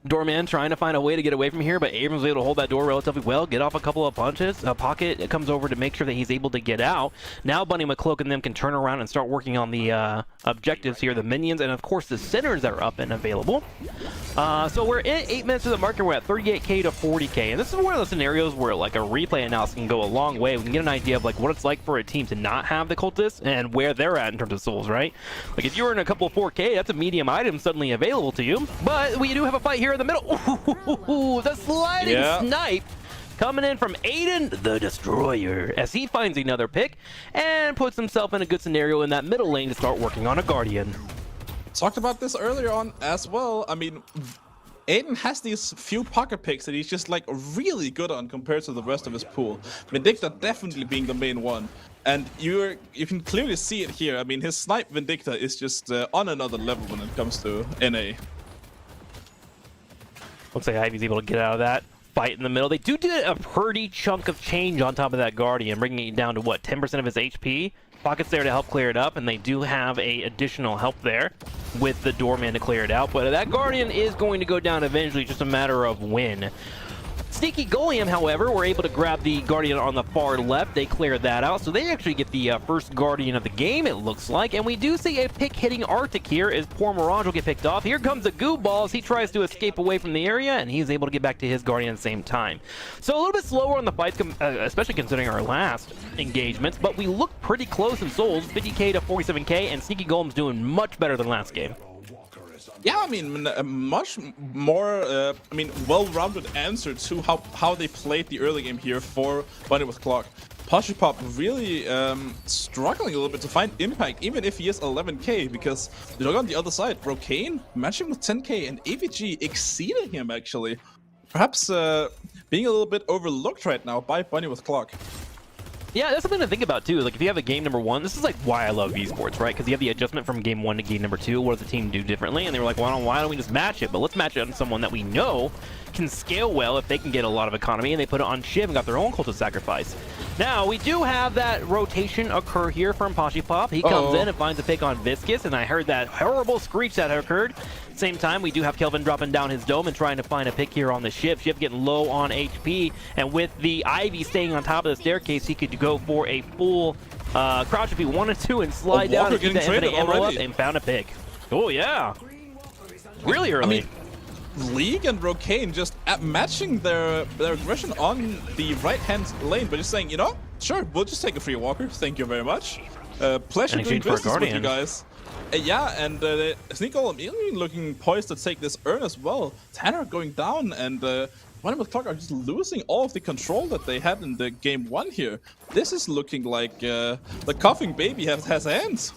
Doorman trying to find a way to get away from here, but Abrams was able to hold that door relatively well, get off a couple of punches. Pocket comes over to make sure that he's able to get out. Now Bunny McCloak and them can turn around and start working on the objectives here, the minions, and of course the centers that are up and available. So we're in 8 minutes of the market. We're at 38k to 40k, and this is one of those scenarios where like a replay analysis can go a long way. We can get an idea of like what it's like for a team to not have the cultists and where they're at in terms of souls, right? Like if you're in a couple of 4k, that's a medium item suddenly available to you. But we do have a fight here in the middle. Ooh, the sliding snipe coming in from Aiden the Destroyer as he finds another pick and puts himself in a good scenario in that middle lane to start working on a Guardian. Talked about this earlier on as well. I mean, Aiden has these few pocket picks that he's just like really good on compared to the rest of his pool. Vindicta definitely being the main one. And you can clearly see it here. I mean, his snipe Vindicta is just on another level when it comes to NA. Looks like Ivy's able to get out of that fight in the middle. They do a pretty chunk of change on top of that Guardian, bringing it down to, what, 10% of his HP? Pocket's there to help clear it up, and they do have a additional help there with the Doorman to clear it out. But that Guardian is going to go down eventually, just a matter of when. Sneaky Golem, however, were able to grab the Guardian on the far left. They cleared that out, so they actually get the first Guardian of the game, it looks like. And we do see a pick hitting Arctic here as poor Mirage will get picked off. Here comes a Goo Ball as he tries to escape away from the area, and he's able to get back to his Guardian at the same time. So a little bit slower on the fights, especially considering our last engagements, but we look pretty close in souls, 50k to 47k, and Sneaky Golem's doing much better than last game. Yeah, I mean, a much more, well-rounded answer to how they played the early game here for Bunny with Clock. Poshipop really struggling a little bit to find impact, even if he is 11k, because look on the other side, Rocane matching with 10k and AVG exceeding him, actually. Perhaps being a little bit overlooked right now by Bunny with Clock. Yeah, that's something to think about too. Like, if you have a game number 1, this is like why I love esports, right? Because you have the adjustment from game 1 to game number 2. What does the team do differently? And they were like, well, why don't we just match it? But let's match it on someone that we know can scale well if they can get a lot of economy, and they put it on Shiv and got their own Cult of Sacrifice. Now, we do have that rotation occur here from Poshipop. He comes in and finds a pick on Viscous, and I heard that horrible screech that occurred. Same time, we do have Kelvin dropping down his dome and trying to find a pick here on the Shiv. Shiv getting low on HP, and with the Ivy staying on top of the staircase, he could go for a full crouch if he wanted to and slide down and keep the infinite ammo up and found a pick. Oh, yeah. Really early. I mean, League and Rocane just matching their aggression on the right-hand lane, but just saying, you know, sure, we'll just take a free walker. Thank you very much. Pleasure doing business with you guys. Yeah, and Sneak Golem even looking poised to take this Urn as well. Tanner going down, and Bunny with Clock are just losing all of the control that they had in the game 1 here. This is looking like the coughing baby has hands.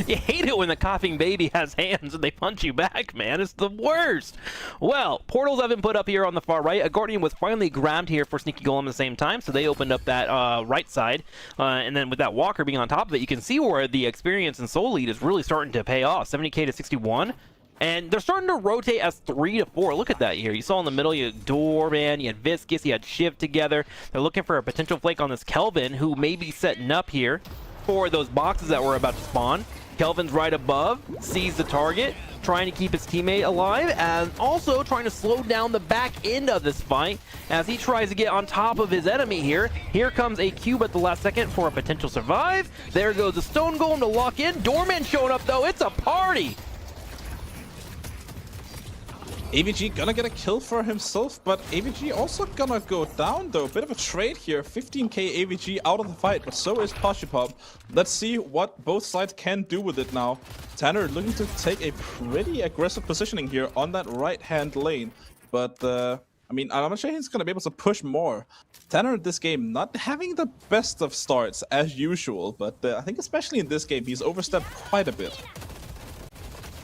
You hate it when the coughing baby has hands and they punch you back, man. It's the worst. Well, portals have been put up here on the far right. A Guardian was finally grabbed here for Sneaky Golem at the same time, so they opened up that right side. And then with that Walker being on top of it, you can see where the experience and soul lead is really starting to pay off. 70k to 61. And they're starting to rotate as 3 to 4. Look at that here. You saw in the middle, you had Doorman, you had Viscous, you had Shiv together. They're looking for a potential flake on this Kelvin, who may be setting up here for those boxes that were about to spawn. Kelvin's right above, sees the target, trying to keep his teammate alive, and also trying to slow down the back end of this fight as he tries to get on top of his enemy here. Here comes a cube at the last second for a potential survive. There goes the Stone Golem to lock in. Doorman showing up, though. It's a party. AVG gonna get a kill for himself, but AVG also gonna go down though. Bit of a trade here. 15k AVG out of the fight, but so is Poshipop. Let's see what both sides can do with it now. Tanner looking to take a pretty aggressive positioning here on that right-hand lane. But, I mean, I'm not sure he's gonna be able to push more. Tanner in this game not having the best of starts as usual, but I think especially in this game, he's overstepped quite a bit.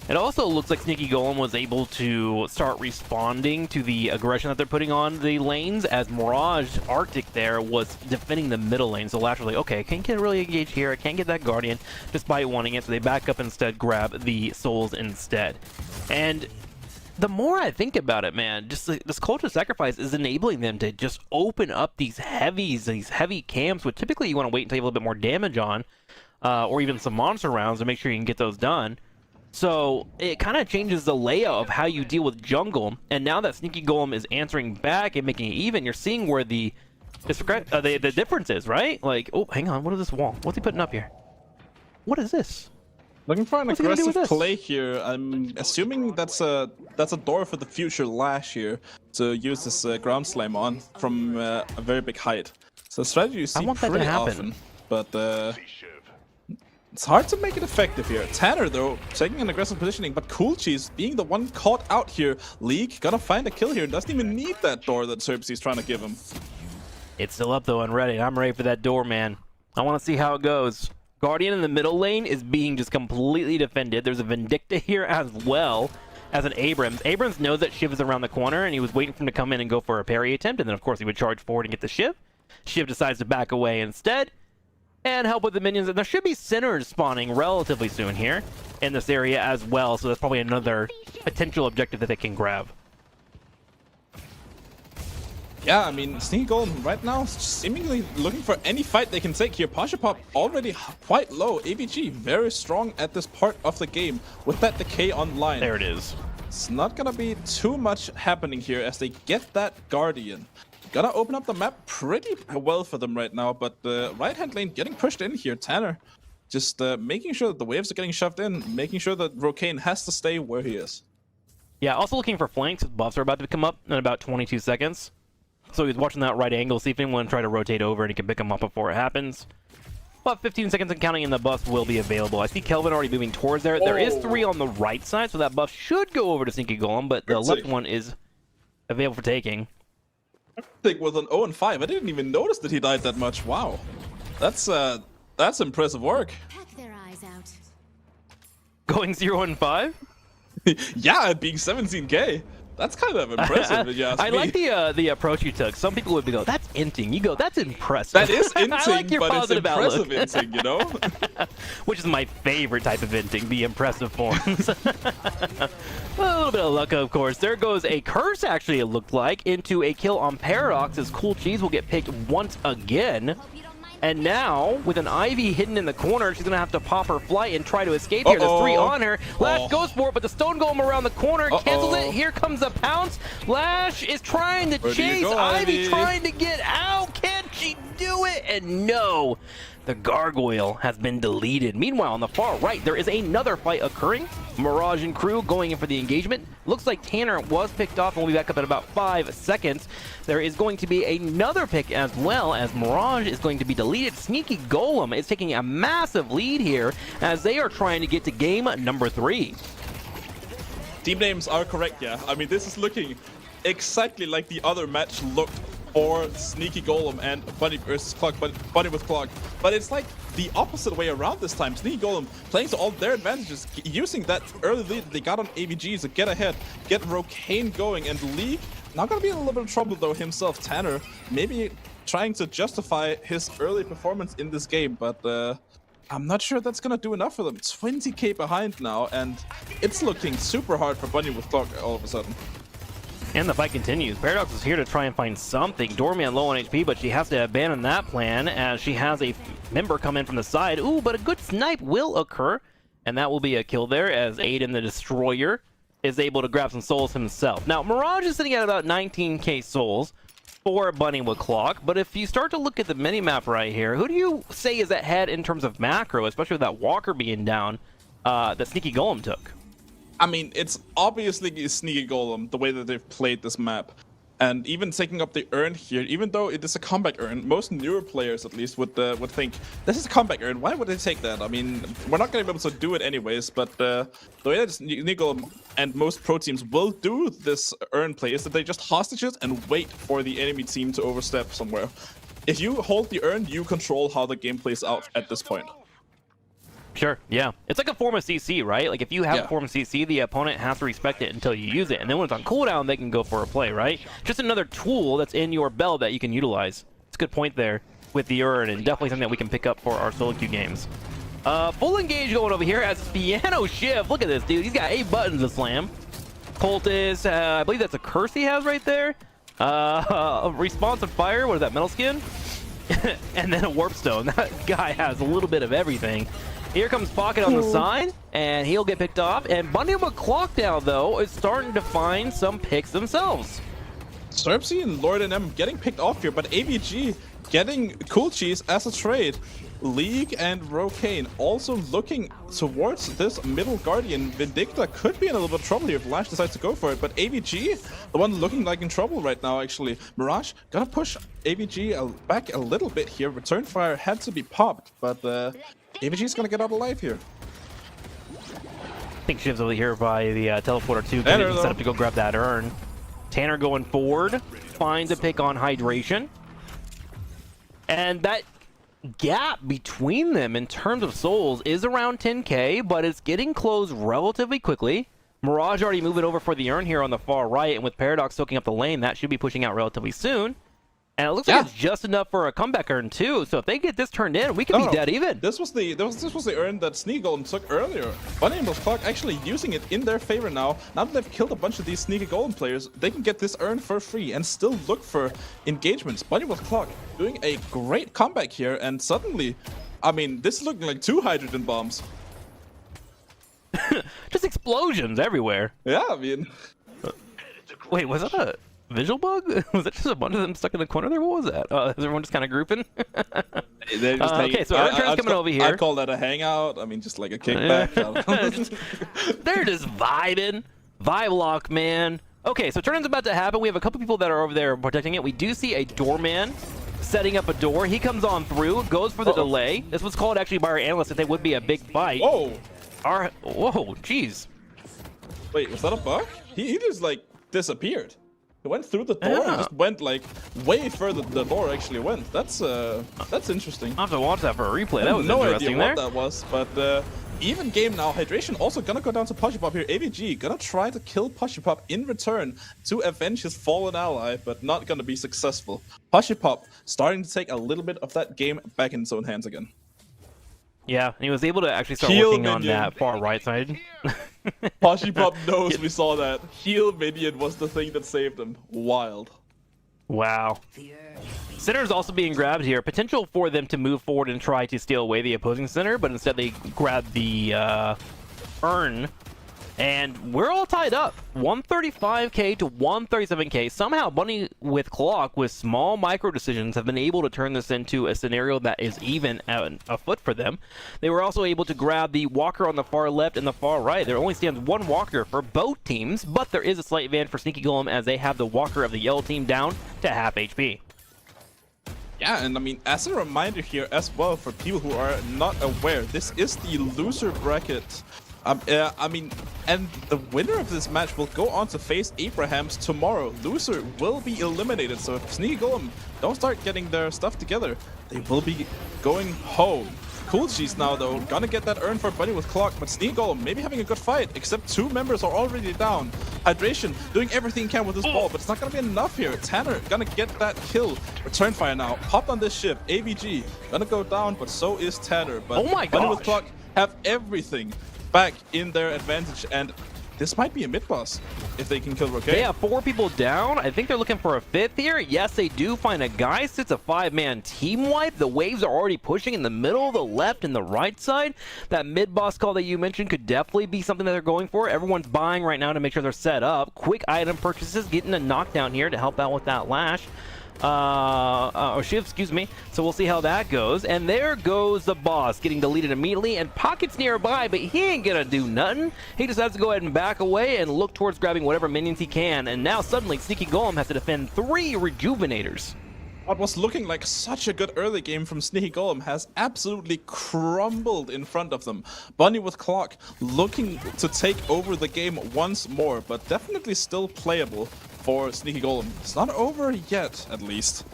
It also looks like Sneaky Golem was able to start responding to the aggression that they're putting on the lanes, as Mirage Arctic there was defending the middle lane. So Lash was like, okay, I can't really engage here. I can't get that Guardian despite wanting it. So they back up instead, grab the souls instead. And the more I think about it, man, just this Cult of Sacrifice is enabling them to just open up these heavies, these heavy camps, which typically you want to wait until you have a little bit more damage on, or even some monster rounds to make sure you can get those done. So it kind of changes the layout of how you deal with jungle, and now that Sneaky Golem is answering back and making it even, you're seeing where the difference is, right? Like, oh, hang on, what is this wall? What's he putting up here? What is this? Looking for an aggressive play here. I'm assuming that's a door for the future Lash here to use this ground slam on from a very big height. So strategy you see pretty often, but it's hard to make it effective here. Tanner, though, taking an aggressive positioning, but Cool Cheese being the one caught out here. League gonna find a kill here. Doesn't even need that door that Cerbsy's trying to give him. It's still up, though, and ready. I'm ready for that door, man. I want to see how it goes. Guardian in the middle lane is being just completely defended. There's a Vindicta here as well as an Abrams. Abrams knows that Shiv is around the corner, and he was waiting for him to come in and go for a parry attempt, and then, of course, he would charge forward and get the Shiv. Shiv decides to back away instead and help with the minions. And there should be Sinners spawning relatively soon here in this area as well, so that's probably another potential objective that they can grab. Yeah, I mean, Sneaky Golem right now seemingly looking for any fight they can take here. Poshipop already quite low. AVG very strong at this part of the game with that decay online. There it is. It's not gonna be too much happening here as they get that Guardian. Gonna open up the map pretty well for them right now, but the right-hand lane getting pushed in here. Tanner just making sure that the waves are getting shoved in, making sure that Rokane has to stay where he is. Yeah, also looking for flanks. Buffs are about to come up in about 22 seconds. So he's watching that right angle, see if anyone try to rotate over and he can pick them up before it happens. But 15 seconds and counting, and the buffs will be available. I see Kelvin already moving towards there. There is 3 on the right side, so that buff should go over to Sneaky Golem, but the left one is available for taking. I think with an 0 and 5, I didn't even notice that he died that much. Wow, that's impressive work. Pack their eyes out. Going 0 and 5? Yeah, being 17k. That's kind of impressive. Yeah, I like the approach you took. Some people would go, "That's inting." You go, "That's impressive." That is inting, I like your but it's positive impressive outlook. inting, you know? Which is my favorite type of inting, the impressive forms. A little bit of luck, of course. There goes a curse, actually, it looked like, into a kill on Paradox, as Cool Cheese will get picked once again. And now, with an Ivy hidden in the corner, she's going to have to pop her flight and try to escape here. There's 3 on her. Lash goes for it, but the Stone Golem around the corner cancels it. Here comes the pounce. Lash is trying to chase. Ivy trying to get out. Can she do it? And no. The gargoyle has been deleted. Meanwhile, on the far right, there is another fight occurring. Mirage and crew going in for the engagement. Looks like Tanner was picked off and will be back up in about 5 seconds. There is going to be another pick as well, as Mirage is going to be deleted. Sneaky Golem is taking a massive lead here as they are trying to get to game number 3. Team names are correct, yeah. I mean, this is looking exactly like the other match looked for Sneaky Golem and Bunny versus Clock, but Bunny with Clock. But it's like the opposite way around this time. Sneaky Golem playing to all their advantages, using that early lead that they got on AVG to get ahead, get Rokane going, and League not gonna be in a little bit of trouble though himself. Tanner maybe trying to justify his early performance in this game, but I'm not sure that's gonna do enough for them. 20k behind now, and it's looking super hard for Bunny with Clock all of a sudden. And the fight continues. Paradox is here to try and find something. Doorman low on HP, but she has to abandon that plan as she has a member come in from the side. Ooh, but a good snipe will occur, and that will be a kill there as Aiden the Destroyer is able to grab some souls himself. Now, Mirage is sitting at about 19k souls for Bunny with Clock, but if you start to look at the minimap right here, who do you say is ahead in terms of macro, especially with that Walker being down that Sneaky Golem took? I mean, it's obviously Sneaky Golem, the way that they've played this map. And even taking up the urn here, even though it is a comeback urn, most newer players at least would think, this is a comeback urn, why would they take that? I mean, we're not going to be able to do it anyways, but the way that Sneaky Golem and most pro teams will do this urn play is that they just hostage it and wait for the enemy team to overstep somewhere. If you hold the urn, you control how the game plays out at this point. Sure, yeah. It's like a form of CC, right? Like if you have a form of CC, the opponent has to respect it until you use it. And then when it's on cooldown, they can go for a play, right? Just another tool that's in your belt that you can utilize. It's a good point there with the urn, and definitely something that we can pick up for our solo queue games. Full engage going over here as Piano Shift. Look at this, dude. He's got 8 buttons to slam. Cultist, I believe that's a curse he has right there. A responsive fire, what is that, metal skin? And then a warp stone. That guy has a little bit of everything. Here comes Pocket on the side, and he'll get picked off. And Bunny with Clock down, though, is starting to find some picks themselves. Serpsy and Lord NM getting picked off here, but AVG getting Cool Cheese as a trade. League and Rokane also looking towards this middle Guardian. Vindicta could be in a little bit of trouble here if Lash decides to go for it, but AVG, the one looking like in trouble right now, actually. Mirage gonna push AVG back a little bit here. Return Fire had to be popped, but AVG is gonna get out alive here. I think Shiv's over here by the teleporter too, getting set up to go grab that urn. Tanner going forward, finds a pick on Hydration. And that gap between them in terms of souls is around 10k, but it's getting closed relatively quickly. Mirage already moving over for the urn here on the far right, and with Paradox soaking up the lane, that should be pushing out relatively soon. And it looks like it's just enough for a comeback urn too. So if they get this turned in, we could be dead even. This was the urn that Sneaky Golem took earlier. Bunny and Clock actually using it in their favor now. Now that they've killed a bunch of these Sneaky Golem players, they can get this urn for free and still look for engagements. Bunny with Clock doing a great comeback here, and suddenly, I mean, this is looking like 2 hydrogen bombs. Just explosions everywhere. Yeah, I mean, Wait, was that a visual bug? Was that just a bunch of them stuck in the corner there? What was that? Is everyone just kind of grouping? they're just Okay, so our turn's coming over here. I'd call that a hangout. I mean, just like a kickback. They're just vibing. Vibe lock, man. Okay, so turn-in's about to happen. We have a couple people that are over there protecting it. We do see a doorman setting up a door. He comes on through, goes for the delay. This was called actually by our analysts that they would be a big fight. Whoa. Whoa, jeez. Wait, was that a bug? He just like disappeared. He went through the door and just went like way further than the door actually went. That's interesting. I'll have to watch that for a replay. That was no interesting idea there. what that was, but even game now. Hydration also gonna go down to Pushipop here. AVG gonna try to kill Pushipop in return to avenge his fallen ally, but not gonna be successful. Pushipop starting to take a little bit of that game back in his own hands again. Yeah, and he was able to actually start Heal working on minion. that far right side. Pushipop knows we saw that. Heal minion was the thing that saved him. Wild. Wow. Center's also being grabbed here. Potential for them to move forward and try to steal away the opposing center, but instead they grab the urn. And we're all tied up. 135k to 137k. Somehow Bunny with Clock, with small micro decisions, have been able to turn this into a scenario that is even afoot for them. They were also able to grab the Walker on the far left and the far right. There only stands one Walker for both teams, but there is a slight advantage for Sneaky Golem as they have the Walker of the yellow team down to half HP. Yeah, and I mean, as a reminder here as well for people who are not aware, this is the loser bracket. I mean, and the winner of this match will go on to face Abrahams tomorrow. Loser will be eliminated, so if Sneaky Golem don't start getting their stuff together, they will be going home. Cool Cheese now, though, gonna get that urn for Bunny with Clock, but Sneaky Golem maybe having a good fight, except 2 members are already down. Hydration doing everything he can with this ball, but it's not gonna be enough here. Tanner gonna get that kill. Return fire now, popped on this ship. AVG gonna go down, but so is Tanner. But oh my Bunny gosh. with Clock have everything back in their advantage, and this might be a mid-boss if they can kill Roque. They have 4 people down. I think they're looking for a 5th here. Yes, they do find a Geist. It's a 5-man team wipe. The waves are already pushing in the middle, the left, and the right side. That mid-boss call that you mentioned could definitely be something that they're going for. Everyone's buying right now to make sure they're set up. Quick item purchases, getting a knockdown here to help out with that lash. Shiv, excuse me. So we'll see how that goes. And there goes the boss, getting deleted immediately, and Pocket's nearby, but he ain't gonna do nothing. He just has to go ahead and back away and look towards grabbing whatever minions he can. And now suddenly Sneaky Golem has to defend 3 Rejuvenators. What was looking like such a good early game from Sneaky Golem has absolutely crumbled in front of them. Bunny with Clock looking to take over the game once more, but definitely still playable for Sneaky Golem. It's not over yet, at least.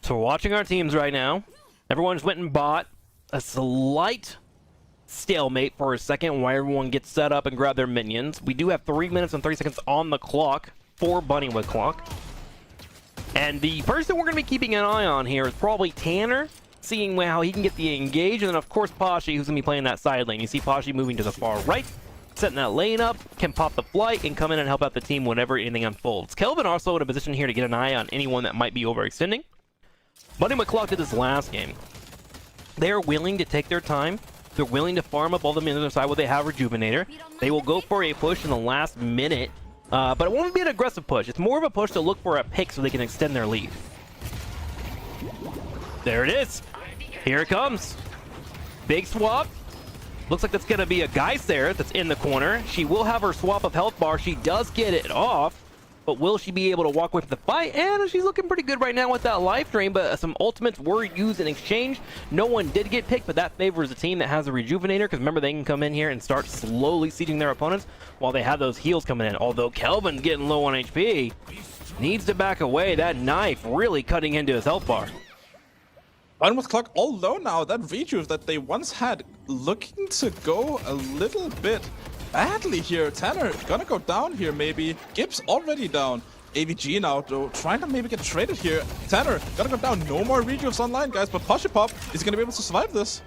So we're watching our teams right now. Everyone's went and bought a slight stalemate for a second while everyone gets set up and grab their minions. We do have 3 minutes and 30 seconds on the clock for Bunny with Clock. And the person we're going to be keeping an eye on here is probably Tanner, seeing how he can get the engage, and then of course Pashi, who's going to be playing that side lane. You see Pashi moving to the far right, setting that lane up, can pop the flight and come in and help out the team whenever anything unfolds. Kelvin also in a position here to get an eye on anyone that might be overextending. Bunny with Clock did this last game. They are willing to take their time. They're willing to farm up all the minions on their side where they have Rejuvenator. They will go for a push in the last minute, but it won't be an aggressive push. It's more of a push to look for a pick so they can extend their lead. There it is. Here it comes. Big swap. Looks like that's going to be a Geist there that's in the corner. She will have her swap of health bar. She does get it off, but will she be able to walk away from the fight? And she's looking pretty good right now with that life drain, but some ultimates were used in exchange. No one did get picked, but that favors a team that has a Rejuvenator, because remember, they can come in here and start slowly sieging their opponents while they have those heals coming in. Although Kelvin's getting low on HP, needs to back away. That knife really cutting into his health bar. Bunny with Clock all low now. That rejuve that they once had looking to go a little bit badly here. Tanner gonna go down here maybe. Gibbs already down. AVG now though, trying to maybe get traded here. Tanner gonna go down. No more rejuves online, guys, but Pushipop is gonna be able to survive this.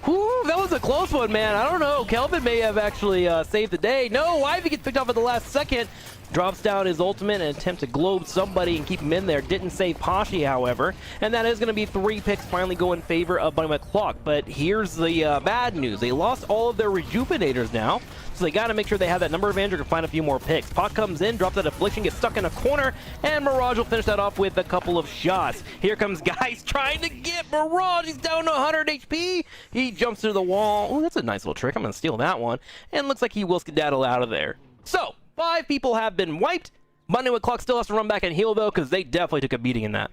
Whew, that was a close one, man. I don't know. Kelvin may have actually saved the day. No, Ivy gets picked off at the last second. Drops down his ultimate in an attempt to globe somebody and keep him in there. Didn't save Pashi, however. And that is going to be 3 picks finally go in favor of Bunny McClock. But here's the bad news. They lost all of their rejuvenators now. So they got to make sure they have that number advantage or can find a few more picks. Pot comes in, drops that affliction, gets stuck in a corner, and Mirage will finish that off with a couple of shots. Here comes Guys trying to get Mirage. He's down to 100 HP. He jumps through the wall. Oh, that's a nice little trick. I'm going to steal that one. And looks like he will skedaddle out of there. So 5 people have been wiped. Bunny McClock still has to run back and heal, though, because they definitely took a beating in that.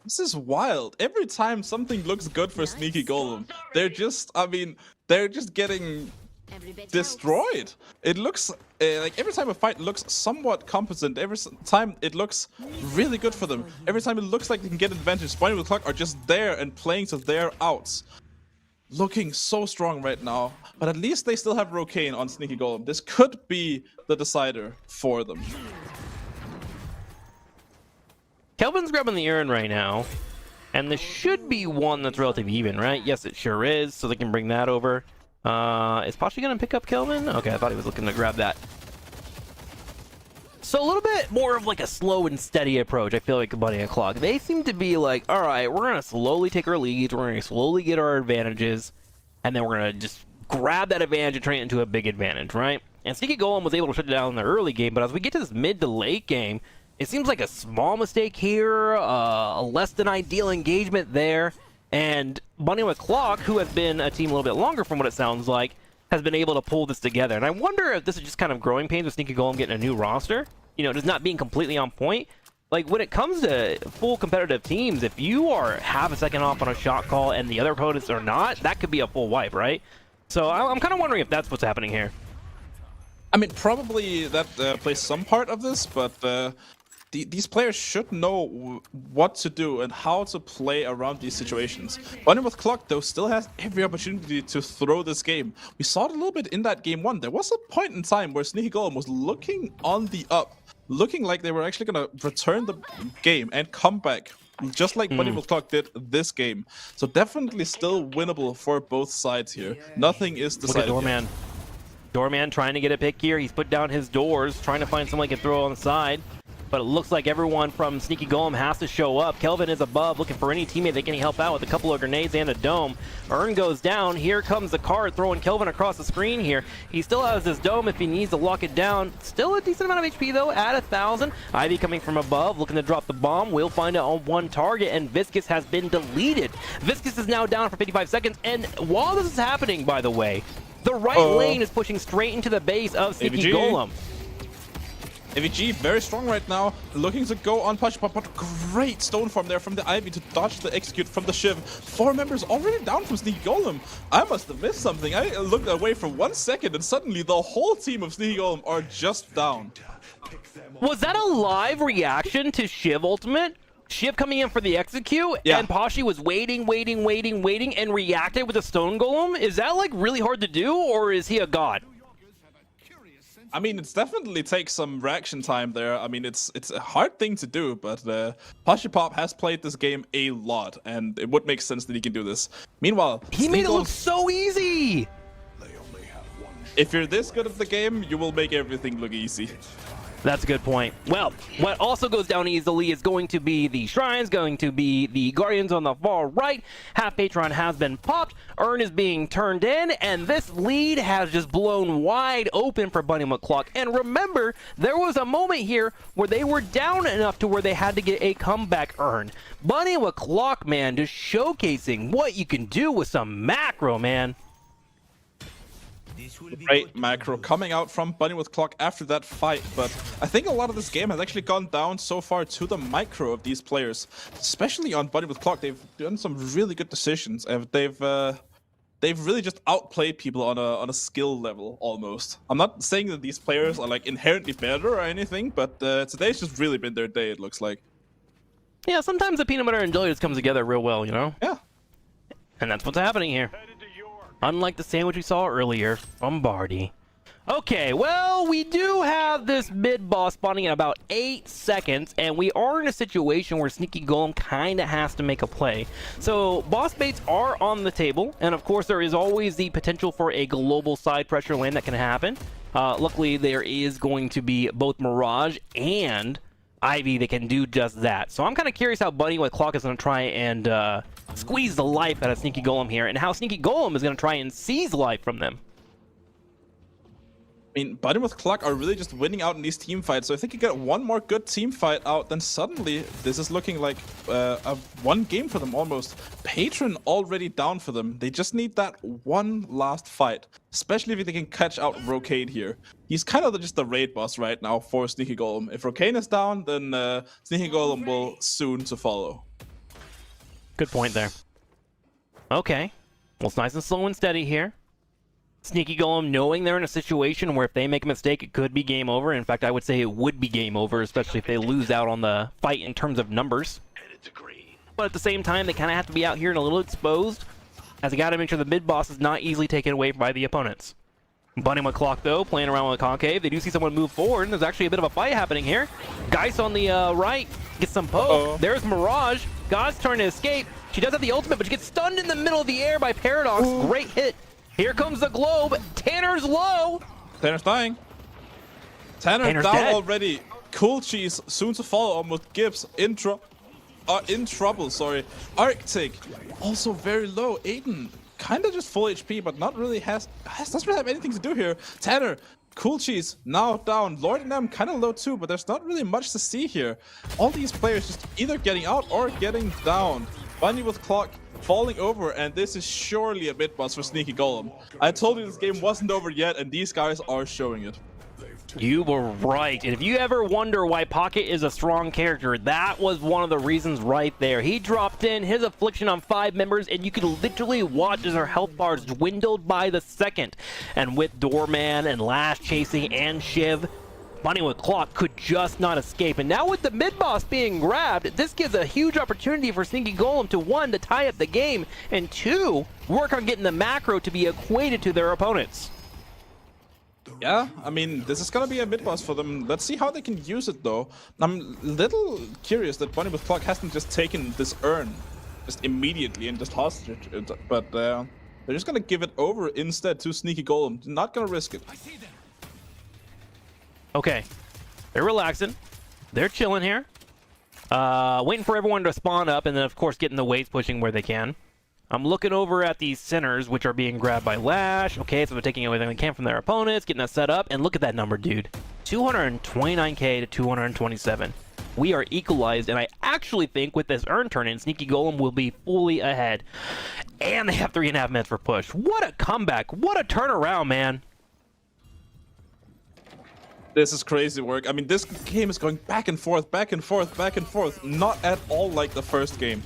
This is wild. Every time something looks good for Sneaky Golem, they're just, I mean, they're just getting destroyed. It looks like every time a fight looks somewhat competent, every time it looks really good for them. Every time it looks like they can get advantage, Bunny McClock are just there and playing to their outs. Looking so strong right now, but at least they still have Rokane on Sneaky Golem. This could be the decider for them. Kelvin's grabbing the urn right now, and this should be one that's relatively even, right? Yes, it sure is, so they can bring that over. Is Pashi gonna pick up Kelvin? Okay, I thought he was looking to grab that. So a little bit more of like a slow and steady approach, I feel like, Bunny McClock. They seem to be like, all right, we're going to slowly take our leads, we're going to slowly get our advantages, and then we're going to just grab that advantage and turn it into a big advantage, right? And Sneaky Golem was able to shut it down in the early game, but as we get to this mid to late game, it seems like a small mistake here, a less than ideal engagement there, and Bunny McClock, who has been a team a little bit longer from what it sounds like, has been able to pull this together. And I wonder if this is just kind of growing pains with Sneaky Golem getting a new roster. You know, just not being completely on point. Like, when it comes to full competitive teams, if you are half a second off on a shot call and the other opponents are not, that could be a full wipe, right? So I'm kind of wondering if that's what's happening here. I mean, probably that plays some part of this, but these players should know what to do and how to play around these situations. Bunny McClock, though, still has every opportunity to throw this game. We saw it a little bit in that game 1. There was a point in time where Sneaky Golem was looking on the up, looking like they were actually going to return the game and come back, just like Bunny McClock did this game. So definitely still winnable for both sides here. Nothing is decided. Look at Doorman. Doorman trying to get a pick here. He's put down his doors, trying to find someone he can throw on the side. But it looks like everyone from Sneaky Golem has to show up. Kelvin is above, looking for any teammate that can help out with a couple of grenades and a dome. Urn goes down. Here comes the card, throwing Kelvin across the screen here. He still has his dome if he needs to lock it down. Still a decent amount of HP, though, at 1,000. Ivy coming from above, looking to drop the bomb. We'll find it on one target, and Viscus has been deleted. Viscus is now down for 55 seconds, and while this is happening, by the way, the right lane is pushing straight into the base of Sneaky Golem. AVG very strong right now, looking to go on punch, but great stone form there from the Ivy to dodge the execute from the Shiv. 4 members already down from Sneaky Golem. I must have missed something. I looked away for 1 second and suddenly the whole team of Sneaky Golem are just down. Was that a live reaction to Shiv ultimate? Shiv coming in for the execute, and Pashi was waiting, and reacted with a stone golem? Is that like really hard to do, or is he a god? I mean, it's definitely takes some reaction time there. I mean, it's a hard thing to do, but Pashi Pop has played this game a lot, and it would make sense that he can do this. Meanwhile, he made it look so easy. If you're this good at the game, you will make everything look easy. That's a good point. Well, what also goes down easily is going to be the shrines, going to be the guardians on the far right. Half Patron has been popped. Urn is being turned in, and this lead has just blown wide open for Bunny McClock. And remember, there was a moment here where they were down enough to where they had to get a comeback Urn. Bunny McClock, man, just showcasing what you can do with some macro, man. Great macro coming out from Bunny McClock after that fight, but I think a lot of this game has actually gone down so far to the micro of these players, especially on Bunny McClock. They've done some really good decisions, and they've really just outplayed people on a skill level almost. I'm not saying that these players are like inherently better or anything, but today's just really been their day, it looks like. Yeah, sometimes the peanut butter and jelly just comes together real well, you know? Yeah. And that's what's happening here. Unlike the sandwich we saw earlier from Barty. Okay, well, we do have this mid-boss spawning in about 8 seconds, and we are in a situation where Sneaky Golem kind of has to make a play. So, boss baits are on the table, and of course there is always the potential for a global side pressure lane that can happen. Luckily, there is going to be both Mirage and Ivy that can do just that. So I'm kind of curious how Bunny with Clock is going to try and squeeze the life out of Sneaky Golem here, and how Sneaky Golem is going to try and seize life from them. I mean, Bunny with Clock are really just winning out in these team fights. So if they could get one more good team fight out, then suddenly this is looking like a one game for them almost. Patron already down for them. They just need that one last fight, especially if they can catch out Rocade here. He's kind of just the raid boss right now for Sneaky Golem. If Rocade is down, then Sneaky Golem will soon to follow. Good point there. Okay. Well, it's nice and slow and steady here. Sneaky Golem knowing they're in a situation where if they make a mistake, it could be game over. In fact, I would say it would be game over, especially if they lose out on the fight in terms of numbers. But at the same time, they kind of have to be out here and a little exposed, as they got to make sure the mid boss is not easily taken away by the opponents. Bunny with Clock, though, playing around with Concave. They do see someone move forward, and there's actually a bit of a fight happening here. Geist on the right gets some poke. There's Mirage. God's trying to escape. She does have the ultimate, but she gets stunned in the middle of the air by Paradox. Great hit. Here comes the globe. Tanner's low. Tanner's dying. Tanner's down dead. already. Cool Cheese soon to follow on with Gibbs in trouble. Sorry. Arctic also very low. Aiden kind of just full HP, but not really doesn't really have anything to do here. Tanner, Cool Cheese now down. Lord and them kind of low too, but there's not really much to see here. All these players just either getting out or getting down. Bunny with Clock falling over, and this is surely a mid boss for Sneaky Golem. I told you this game wasn't over yet, and these guys are showing it. You were right. And if you ever wonder why Pocket is a strong character, that was one of the reasons right there. He dropped in his affliction on 5 members, and you could literally watch as her health bars dwindled by the second. And with Doorman and Lash chasing and Shiv, Bunny with Clock could just not escape. And now with the mid-boss being grabbed, this gives a huge opportunity for Sneaky Golem to, 1, to tie up the game, and 2, work on getting the macro to be equated to their opponents. Yeah, I mean, this is gonna be a mid-boss for them. Let's see how they can use it, though. I'm a little curious that Bunny with Clock hasn't just taken this urn just immediately and just hostage it, but they're just gonna give it over instead to Sneaky Golem. Not gonna risk it. Okay, they're relaxing. They're chilling here. Waiting for everyone to spawn up, and then, of course, getting the waves pushing where they can. I'm looking over at these centers, which are being grabbed by Lash. Okay, so they're taking everything they can from their opponents, getting that set up. And look at that number, dude. 229k to 227. We are equalized, and I actually think with this urn turn-in, Sneaky Golem will be fully ahead. And they have 3.5 minutes for push. What a comeback. What a turnaround, man. This is crazy work. I mean, this game is going back and forth, back and forth, back and forth. Not at all like the first game.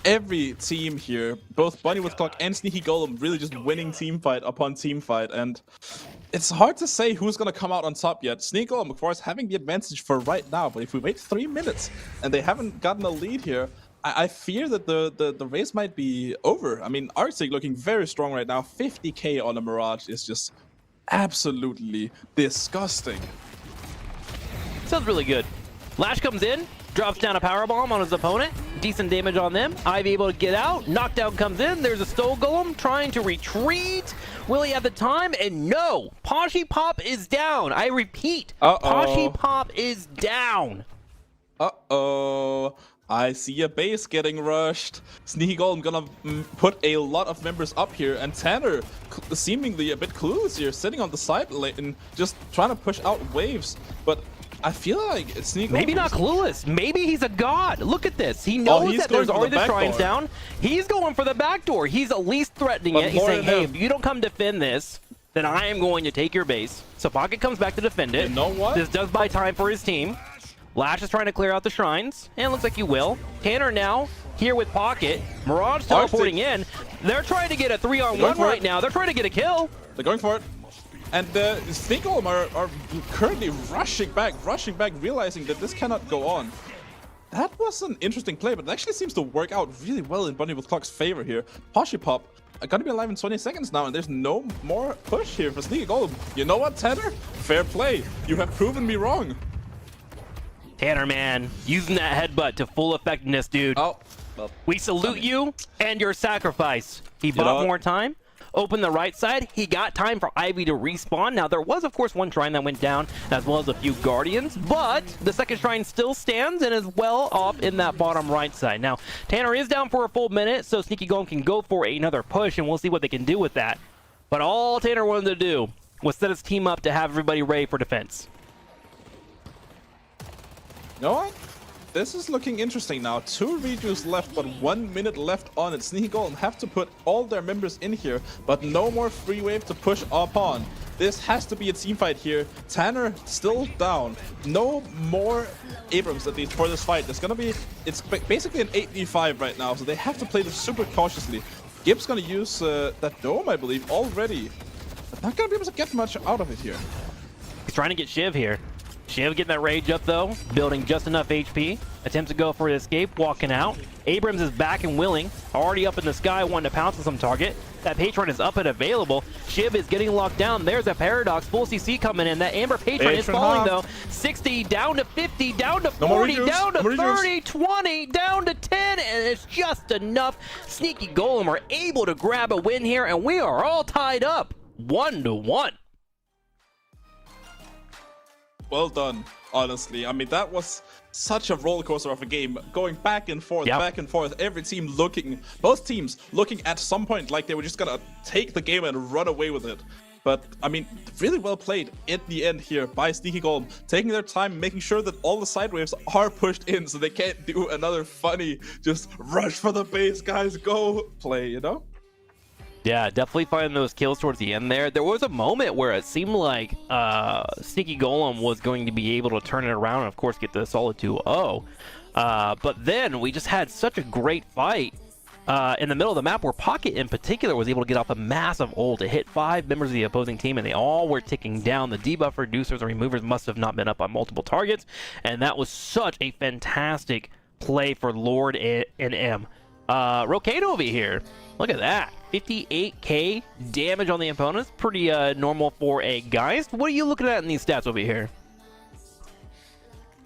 Every team here, both Bunny with Clock and Sneaky Golem, really just winning team fight upon team fight. And it's hard to say who's going to come out on top yet. Sneaky Golem, of course, having the advantage for right now. But if we wait 3 minutes and they haven't gotten a lead here, I fear that the race might be over. I mean, Arctic looking very strong right now. 50k on a Mirage is just absolutely disgusting. Sounds really good. Lash comes in, drops down a powerbomb on his opponent. Decent damage on them. Ivy able to get out. Knockdown comes in. There's a Soul Golem trying to retreat. Will he have the time? And no! Poshy Pop is down. I repeat, Poshy Pop is down. Uh-oh. I see a base getting rushed. Sneaky Golem gonna put a lot of members up here, and Tanner seemingly a bit clueless here, sitting on the side lane, just trying to push out waves. But I feel like Sneaky Maybe not clueless. Maybe he's a god. Look at this. He knows that there's already the shrines down. He's going for the back door. He's at least threatening it. He's saying, hey, if you don't come defend this, then I am going to take your base. So Pocket comes back to defend it. You know what? This does buy time for his team. Lash is trying to clear out the shrines, and it looks like he will. Tanner now here with Pocket. Mirage teleporting in. They're trying to get a 3-on-1 right now. They're trying to get a kill. They're going for it. And Sneaky Golem are currently rushing back, realizing that this cannot go on. That was an interesting play, but it actually seems to work out really well in Bunny with Clock's favor here. Poshy Pop gonna be alive in 20 seconds now, and there's no more push here for Sneaky Golem. You know what, Tanner? Fair play. You have proven me wrong. Tanner, man, using that headbutt to full effectiveness, dude. Oh, well, we salute you and your sacrifice. He bought more time. open the right side. He got time for Ivy to respawn. Now, there was, of course, one shrine that went down, as well as a few Guardians, but the second shrine still stands and is well off in that bottom right side. Now, Tanner is down for a full minute, so Sneaky Golem can go for another push, and we'll see what they can do with that. But all Tanner wanted to do was set his team up to have everybody ready for defense. You know what? This is looking interesting now. 2 redos left, but 1 minute left on it. Sneaky Golem have to put all their members in here, but no more free wave to push upon. This has to be a team fight here. Tanner still down. No more Abrams, at least for this fight. It's basically an 8v5 right now, so they have to play this super cautiously. Gibbs gonna use that dome, I believe, already. But not gonna be able to get much out of it here. He's trying to get Shiv here. Shiv getting that rage up though, building just enough HP. Attempts to go for the escape, walking out. Abrams is back and willing, already up in the sky, wanting to pounce on some target. That Patron is up and available. Shiv is getting locked down. There's a Paradox. Full CC coming in. That Amber Patron is falling though. 60 down to 50, down to 40, down to 30, 20, down to 10, and it's just enough. Sneaky Golem are able to grab a win here, and we are all tied up 1-1. Well done, honestly. I mean, that was such a roller coaster of a game, going back and forth, back and forth. Every team both teams looking at some point like they were just gonna take the game and run away with it. But I mean, really well played in the end here by Sneaky Golem, taking their time, making sure that all the side waves are pushed in so they can't do another funny, just rush for the base, guys, go play, you know? Yeah, definitely finding those kills towards the end there. There was a moment where it seemed like Sneaky Golem was going to be able to turn it around and, of course, get the solid 2-0. But then we just had such a great fight in the middle of the map where Pocket, in particular, was able to get off a massive ult to hit 5 members of the opposing team, and they all were ticking down. The debuff reducers and removers must have not been up on multiple targets, and that was such a fantastic play for Lord and M. Rocade over here. Look at that. 58k damage on the opponents. Pretty normal for a Geist. What are you looking at in these stats over here?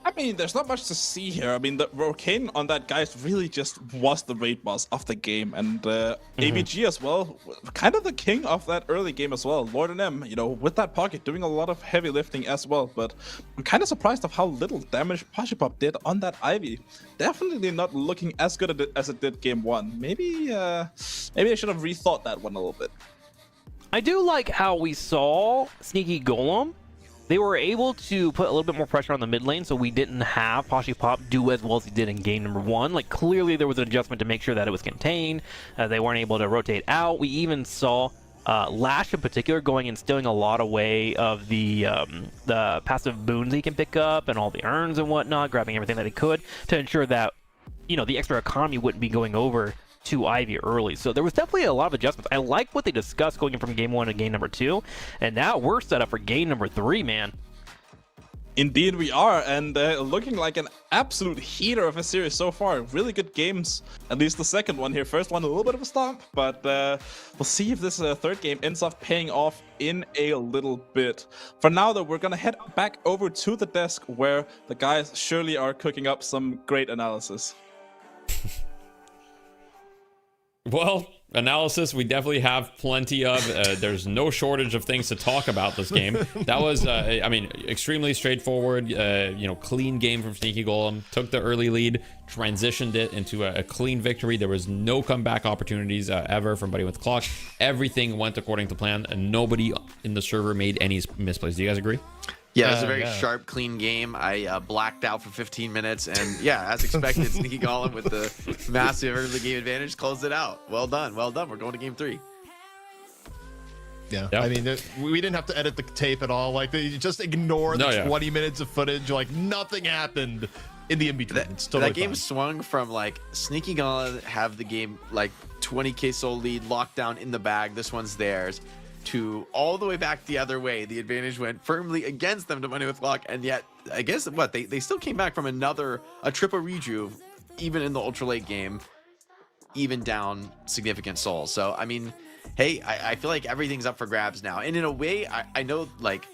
I mean, there's not much to see here. I mean, the Rocane on that Geist really just was the raid boss of the game. And ABG as well, kind of the king of that early game as well. Lord and M, you know, with that Pocket, doing a lot of heavy lifting as well. But I'm kind of surprised of how little damage Pashipop did on that Ivy. Definitely not looking as good as it did game 1. Maybe I should have rethought that one a little bit. I do like how we saw Sneaky Golem. They were able to put a little bit more pressure on the mid lane, so we didn't have Pashipop do as well as he did in game number 1. Like, clearly there was an adjustment to make sure that it was contained. They weren't able to rotate out. We even saw Lash in particular going and stealing a lot away of the passive boons he can pick up and all the urns and whatnot, grabbing everything that he could to ensure that, you know, the extra economy wouldn't be going over to Ivy early. So there was definitely a lot of adjustments. I like what they discussed going from game 1 to game number 2, and now we're set up for game number 3, man. Indeed we are, and looking like an absolute heater of a series so far. Really good games, at least the second one here. First one a little bit of a stomp, but we'll see if this third game ends up paying off in a little bit. For now though, we're gonna head back over to the desk where the guys surely are cooking up some great analysis. Well, analysis we definitely have plenty of. There's no shortage of things to talk about this game. That was, I mean, extremely straightforward, you know, clean game from Sneaky Golem. Took the early lead, transitioned it into a clean victory. There was no comeback opportunities ever from Buddy with the Clock. Everything went according to plan, and nobody in the server made any misplays. Do you guys agree? Yeah, it was a very sharp, clean game. I blacked out for 15 minutes, and yeah, as expected, Sneaky Golem with the massive early game advantage closed it out. Well done, well done. We're going to game 3. Yeah, I mean, we didn't have to edit the tape at all. Like, you just ignore the 20 minutes of footage. Like, nothing happened in the in-between. That game swung from, like, Sneaky Golem have the game, like, 20k soul lead, lockdown in the bag. This one's theirs. To all the way back the other way. The advantage went firmly against them to Money with Clock, and yet I guess what they still came back from a triple rejuve, even in the ultra late game, even down significant souls. So I mean, hey, I feel like everything's up for grabs now, and in a way I know like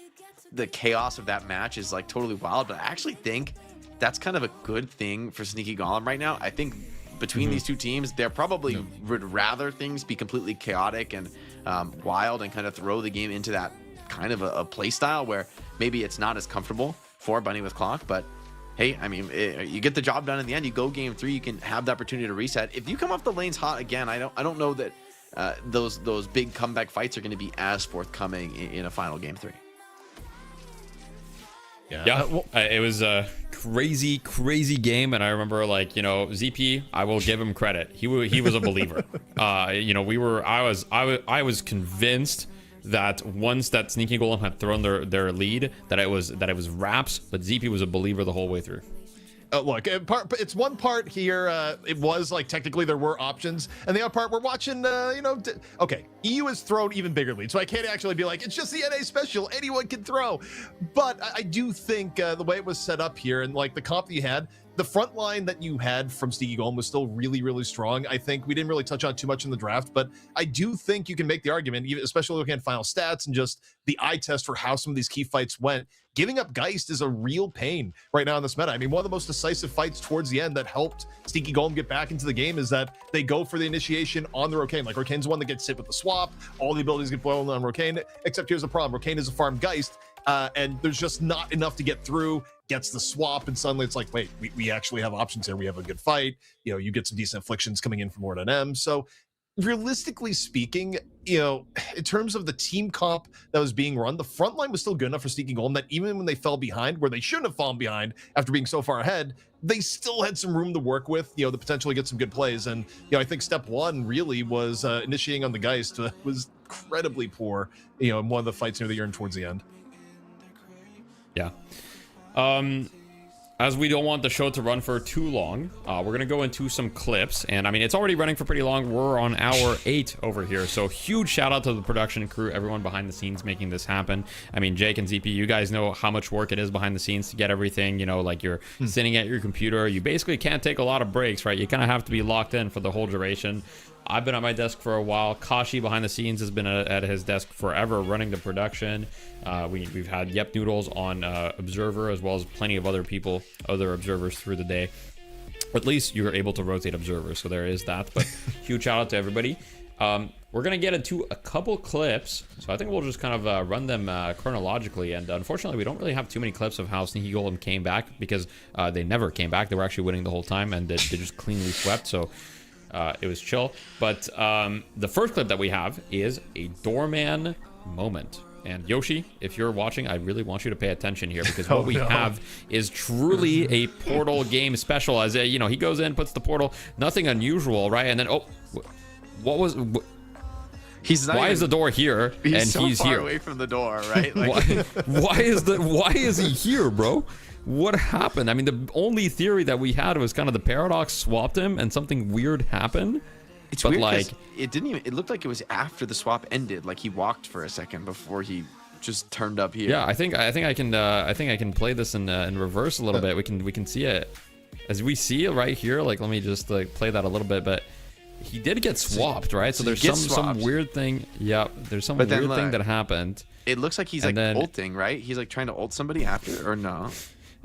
the chaos of that match is like totally wild, but I actually think that's kind of a good thing for Sneaky Golem right now. I think between these two teams, they're probably would rather things be completely chaotic and wild and kind of throw the game into that kind of a play style where maybe it's not as comfortable for Bunny with Clock, but hey, I mean, you get the job done in the end. You go game 3, you can have the opportunity to reset. If you come off the lanes hot again, I don't know that those big comeback fights are going to be as forthcoming in a final game 3. Yeah, it was a crazy game, and I remember, like, you know, ZP, I will give him credit. He was a believer. You know, I was convinced that once that Sneaky Golem had thrown their lead, that it was wraps, but ZP was a believer the whole way through. Look, it's one part here. It was like technically there were options, and the other part we're watching. You know, okay, EU has thrown even bigger leads, so I can't actually be like it's just the NA special. Anyone can throw, but I do think the way it was set up here and like the comp that you had, the front line that you had from Sneaky Golem was still really strong. I think we didn't really touch on too much in the draft, but I do think you can make the argument, even especially looking at final stats and just the eye test for how some of these key fights went. Giving up Geist is a real pain right now in this meta. I mean, one of the most decisive fights towards the end that helped Sneaky Golem get back into the game is that they go for the initiation on the Rocane. Like, Rokane's the one that gets hit with the swap. All the abilities get blown on Rocane, except here's the problem. Rocane is a farm Geist, and there's just not enough to get through. Gets the swap, and suddenly it's like, wait, we actually have options here. We have a good fight. You know, you get some decent afflictions coming in from Lord NM. So realistically speaking, you know, in terms of the team comp that was being run, the front line was still good enough for Sneaky Golem that even when they fell behind, where they shouldn't have fallen behind after being so far ahead, they still had some room to work with, you know, to potentially get some good plays. And, you know, I think step one really was initiating on the Geist was incredibly poor, you know, in one of the fights near the urn towards the end. Yeah. As we don't want the show to run for too long, we're going to go into some clips. And I mean, it's already running for pretty long. We're on hour 8 over here. So huge shout out to the production crew, everyone behind the scenes making this happen. I mean, Jake and ZP, you guys know how much work it is behind the scenes to get everything, you know, like you're sitting at your computer. You basically can't take a lot of breaks, right? You kind of have to be locked in for the whole duration. I've been at my desk for a while. Kashi behind the scenes has been at his desk forever running the production. We've had Yep Noodles on Observer, as well as plenty of other people, other observers through the day. At least you're able to rotate observers, so there is that. But huge shout out to everybody. We're going to get into a couple clips, so I think we'll just kind of run them chronologically. And unfortunately, we don't really have too many clips of how Sneaky Golem came back, because they never came back. They were actually winning the whole time, and they just cleanly swept. So it was chill. But the first clip that we have is a doorman moment. And Yoshi, if you're watching, I really want you to pay attention here, because what we have is truly a portal game special. As you know, he goes in, puts the portal, nothing unusual, right? And then why is the door here and he's far here away from the door, right? Like, why is he here, bro? What happened? I mean, the only theory that we had was kind of the Paradox swapped him and something weird happened. It's weird, like, it didn't even, it looked like it was after the swap ended. Like he walked for a second before he just turned up here. Yeah, I think I can play this in reverse a little bit. We can see it as we see it right here. Like, let me just like play that a little bit. But he did get swapped, right? So there's some weird thing. Yeah, there's some weird thing that happened. It looks like he's like ulting, right? He's like trying to ult somebody after, or no?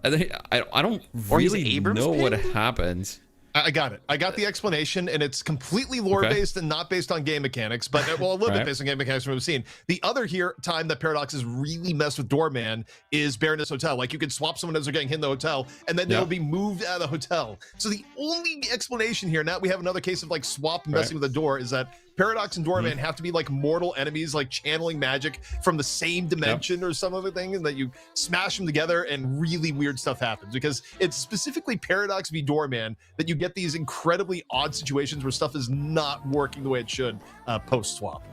I don't really know what happened. I got it. I got the explanation, and it's completely lore-based and not based on game mechanics, but, well, a little bit based on game mechanics from what we've seen. The other time that Paradox has really messed with Doorman is Baroness Hotel. Like, you can swap someone as they're getting hit in the hotel, and then they'll be moved out of the hotel. So the only explanation here, now we have another case of, like, swap messing with the door, is that Paradox and Doorman have to be like mortal enemies, like channeling magic from the same dimension or some other thing, and that you smash them together and really weird stuff happens, because it's specifically Paradox v Doorman that you get these incredibly odd situations where stuff is not working the way it should post swap.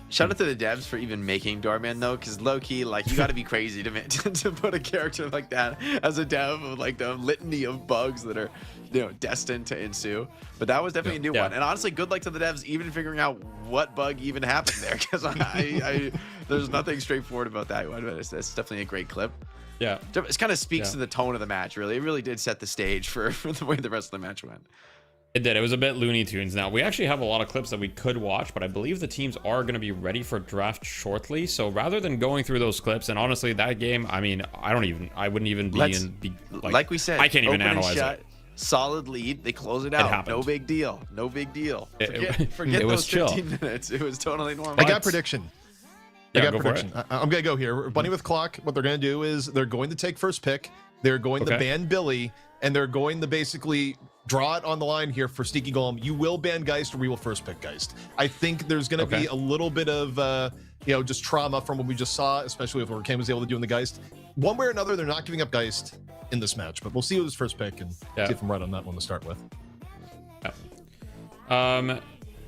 Shout out to the devs for even making Doorman though, because low-key, like, you got to be crazy to put a character like that as a dev of like the litany of bugs that are, you know, destined to ensue. But that was definitely a new one, and honestly, good luck to the devs even figuring out what bug even happened there, because I there's nothing straightforward about that one. But it's definitely a great clip. Yeah, it kind of speaks to the tone of the match. Really, it really did set the stage for the way the rest of the match went. It did. It was a bit Looney Tunes. Now, we actually have a lot of clips that we could watch, but I believe the teams are going to be ready for draft shortly. So rather than going through those clips, and honestly, that game, I mean, I wouldn't even be like we said, I can't even analyze it. solid lead. They close it out. happened. No big deal. No big deal. It Forget was those chill. 15 minutes. It was totally normal. I got prediction. I got go for prediction. I'm gonna go here. Bunny with clock. What they're gonna do is they're going to take first pick. They're going to ban Billy, and they're going to basically draw it on the line here for Sneaky Golem. You will ban Geist, or we will first pick Geist. I think there's gonna be a little bit of just trauma from what we just saw, especially with what Ken was able to do in the Geist. One way or another, they're not giving up Geist in this match, but we'll see who's first pick and see if I'm right on that one to start with.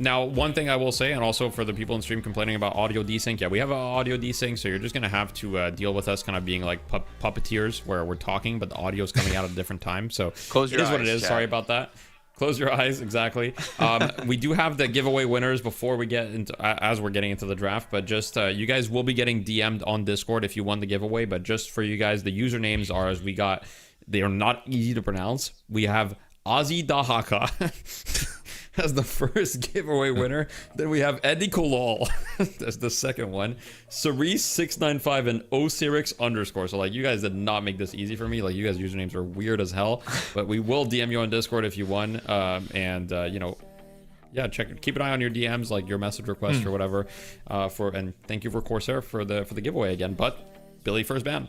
Now, one thing I will say, and also for the people in stream complaining about audio desync, we have an audio desync, so you're just gonna have to deal with us kind of being like puppeteers where we're talking, but the audio is coming out at a different time. So Close your it is what eyes, it is. chat. Sorry about that. Close your eyes, exactly. We do have the giveaway winners before we get into, as we're getting into the draft, but just you guys will be getting DM'd on Discord if you won the giveaway. But just for you guys, the usernames are as we got. They are not easy to pronounce. We have Ozzy Dahaka as the first giveaway winner. Then we have Eddie Kolal as the second one. Cerise695 and Osirix_. So like, you guys did not make this easy for me. Like, you guys' usernames are weird as hell. But we will DM you on Discord if you won. Keep an eye on your DMs, like your message request or whatever. And thank you for Corsair for the giveaway again. But Billy first ban.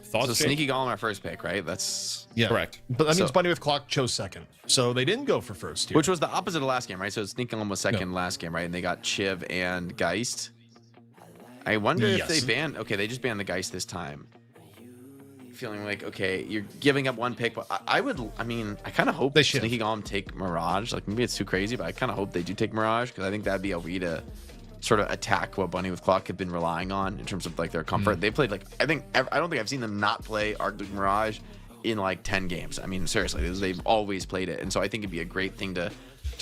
Thoughts, So Jake? Sneaky Golem our first pick, right? That's correct. But that means So- Bunny with clock chose second, so they didn't go for first here. which was the opposite of last game, right? So Sneaky Golem was second last game, right? And they got Chiv and Geist. I wonder if they banned. Okay, they just banned the Geist this time. Feeling like, okay, you're giving up one pick, but I kind of hope They should. Sneaky Golem take Mirage. Like, maybe it's too crazy, but I kind of hope they do take Mirage, because I think that'd be a way to sort of attack what Bunny with Clock had been relying on in terms of like their comfort. They played like, I don't think I've seen them not play Arctic Mirage in like 10 games. I mean, seriously, they've always played it, and so I think it'd be a great thing to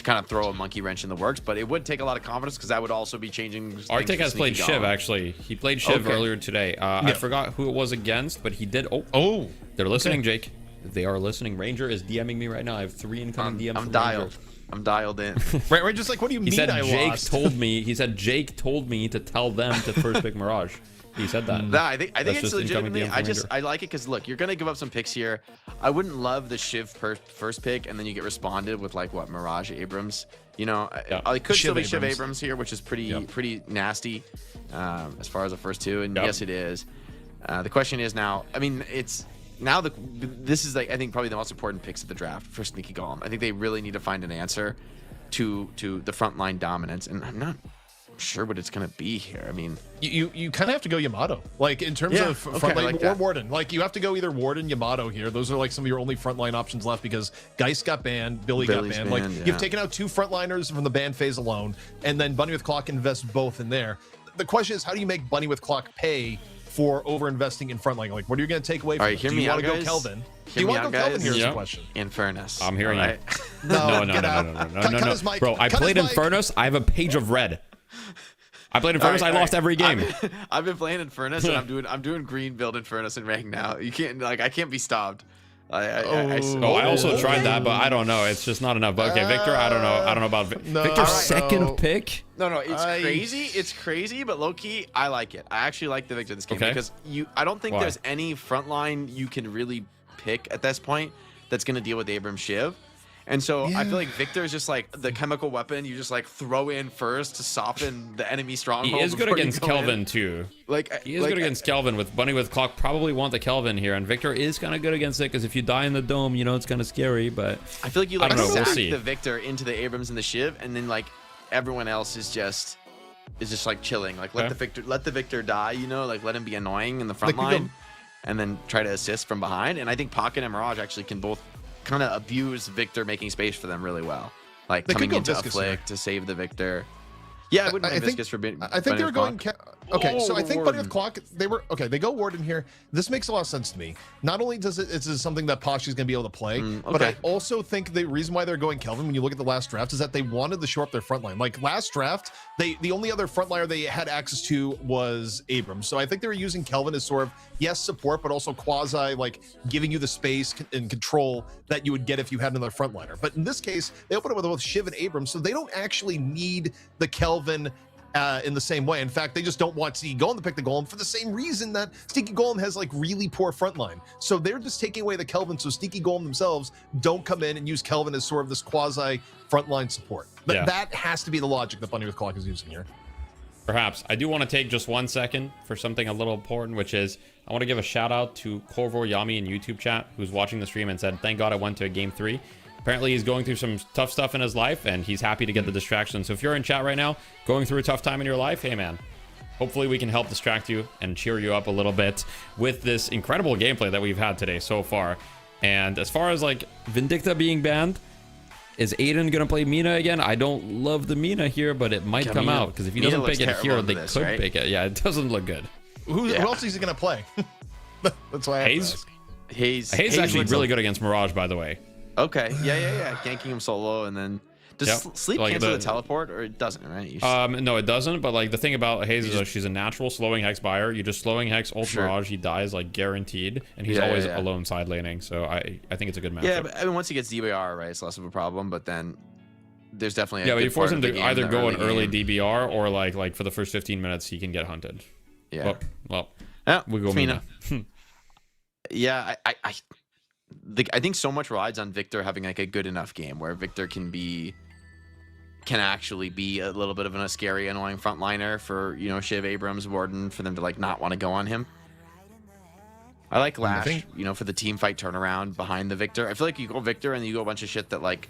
kind of throw a monkey wrench in the works, but it would take a lot of confidence, because that would also be changing. Arctic has played Shiv, actually. He played Shiv earlier today. I forgot who it was against, but he did. Oh, they're listening, Jake. They are listening. Ranger is DMing me right now. I have 3 incoming DMs. I'm from dialed. Ranger. I'm dialed in. Right, just like, what do you mean? He said I Jake lost? told me. He said Jake told me to tell them to first pick Mirage. He said that. Nah, I think That's it's just incoming legitimately. DM from Ranger. I like it because, look, you're gonna give up some picks here. I wouldn't love the Shiv first pick, and then you get responded with like what, Mirage Abrams. You know, I could still be Shiv Abrams here, which is pretty nasty as far as the first two. And yes, it is. The question is now. I mean, it's now this is like, I think, probably the most important picks of the draft for Sneaky Golem. I think they really need to find an answer to the frontline dominance, and I'm not sure what it's gonna be here. I mean, you kind of have to go Yamato, like in terms of frontline, like or that. Warden. Like, you have to go either Warden, Yamato here. Those are like some of your only frontline options left, because Geist got banned, Billy's got banned. Like, you've taken out 2 frontliners from the ban phase alone, and then Bunny with Clock invests both in there. The question is, how do you make Bunny with Clock pay for over investing in frontline? Like, what are you going to take away from all right, it? hear Do me you out, want to go guys. Kelvin? Hear Do you me want to out, go Kelvin? guys. Here's the question. In Furnace. I'm hearing you. No, No. Bro, I played Infernus. I have a page of red. I played Infernus. I lost every game. I've been playing Infernus, and I'm doing green build Infernus in rank now. You can't, like, I can't be stopped. I also tried that, but I don't know. It's just not enough. But okay, Victor, I don't know about Victor's second pick. No, it's crazy. It's crazy, but low key, I like it. I actually like the Victor this game because I don't think there's any frontline you can really pick at this point that's gonna deal with Abram Shiv. And so I feel like Victor is just like the chemical weapon you just like throw in first to soften the enemy stronghold. He is good against Kelvin too. Like, he is good against Kelvin. With Bunny with Clock, probably want the Kelvin here, and Victor is kind of good against it, because if you die in the dome, you know it's kind of scary. But I feel like you like we'll sack see. the Victor into the Abrams and the Shiv, and then like everyone else is just like chilling. Like let the Victor die, you know, like let him be annoying in the front line, and then try to assist from behind. And I think Pocket and Mirage actually can both kind of abuse Victor making space for them really well, like coming into Afflict to save the Victor. Yeah, I wouldn't mind Viscous for being. I think they were going. So I think Bunny with Clock, they were okay. They go Warden here. This makes a lot of sense to me. Not only does it, it's something that Poshy's going to be able to play, but I also think the reason why they're going Kelvin, when you look at the last draft, is that they wanted to shore up their front line. Like last draft, the only other frontliner they had access to was Abrams. So I think they were using Kelvin as sort of support, but also quasi like giving you the space and control that you would get if you had another frontliner. But in this case, they open up with both Shiv and Abrams, so they don't actually need the Kelvin in the same way. In fact, they just don't want Sneaky Golem to pick the Golem for the same reason that Sneaky Golem has like really poor frontline. So they're just taking away the Kelvin so Sneaky Golem themselves don't come in and use Kelvin as sort of this quasi frontline support. That has to be the logic that Bunny with Clock is using here. Perhaps. I do want to take just 1 second for something a little important, which is I want to give a shout out to Corvor Yami in YouTube chat, who's watching the stream and said, thank God I went to a game 3. Apparently he's going through some tough stuff in his life and he's happy to get the distraction. So if you're in chat right now, going through a tough time in your life, hey man, hopefully we can help distract you and cheer you up a little bit with this incredible gameplay that we've had today so far. And as far as like Vindicta being banned, is Aiden gonna play Mina again? I don't love the Mina here, but it might come out because if he doesn't pick it here, they could pick it. Yeah, it doesn't look good. Who else is he gonna play? That's why I Hayes. Hayes actually really good against Mirage, by the way. Okay, yeah. Ganking him solo and then does sleep like cancel the teleport or it doesn't, right? No, it doesn't. But like the thing about Hayes is she's a natural slowing hex buyer. You just slowing hex ult Mirage, he dies like guaranteed, and he's always alone side laning. So I think it's a good matchup. Yeah, but I mean once he gets DBR, right, it's less of a problem. But then there's definitely but you force him to either go an early DBR or like for the first 15 minutes he can get hunted. Yeah. Well, we go Mina. Yeah, I think so much rides on Victor having like a good enough game where Victor can actually be a little bit of a scary, annoying frontliner for, you know, Shiv, Abrams, Warden, for them to like not want to go on him. I like Lash, you know, for the team fight turnaround behind the Victor. I feel like you go Victor and you go a bunch of shit that like,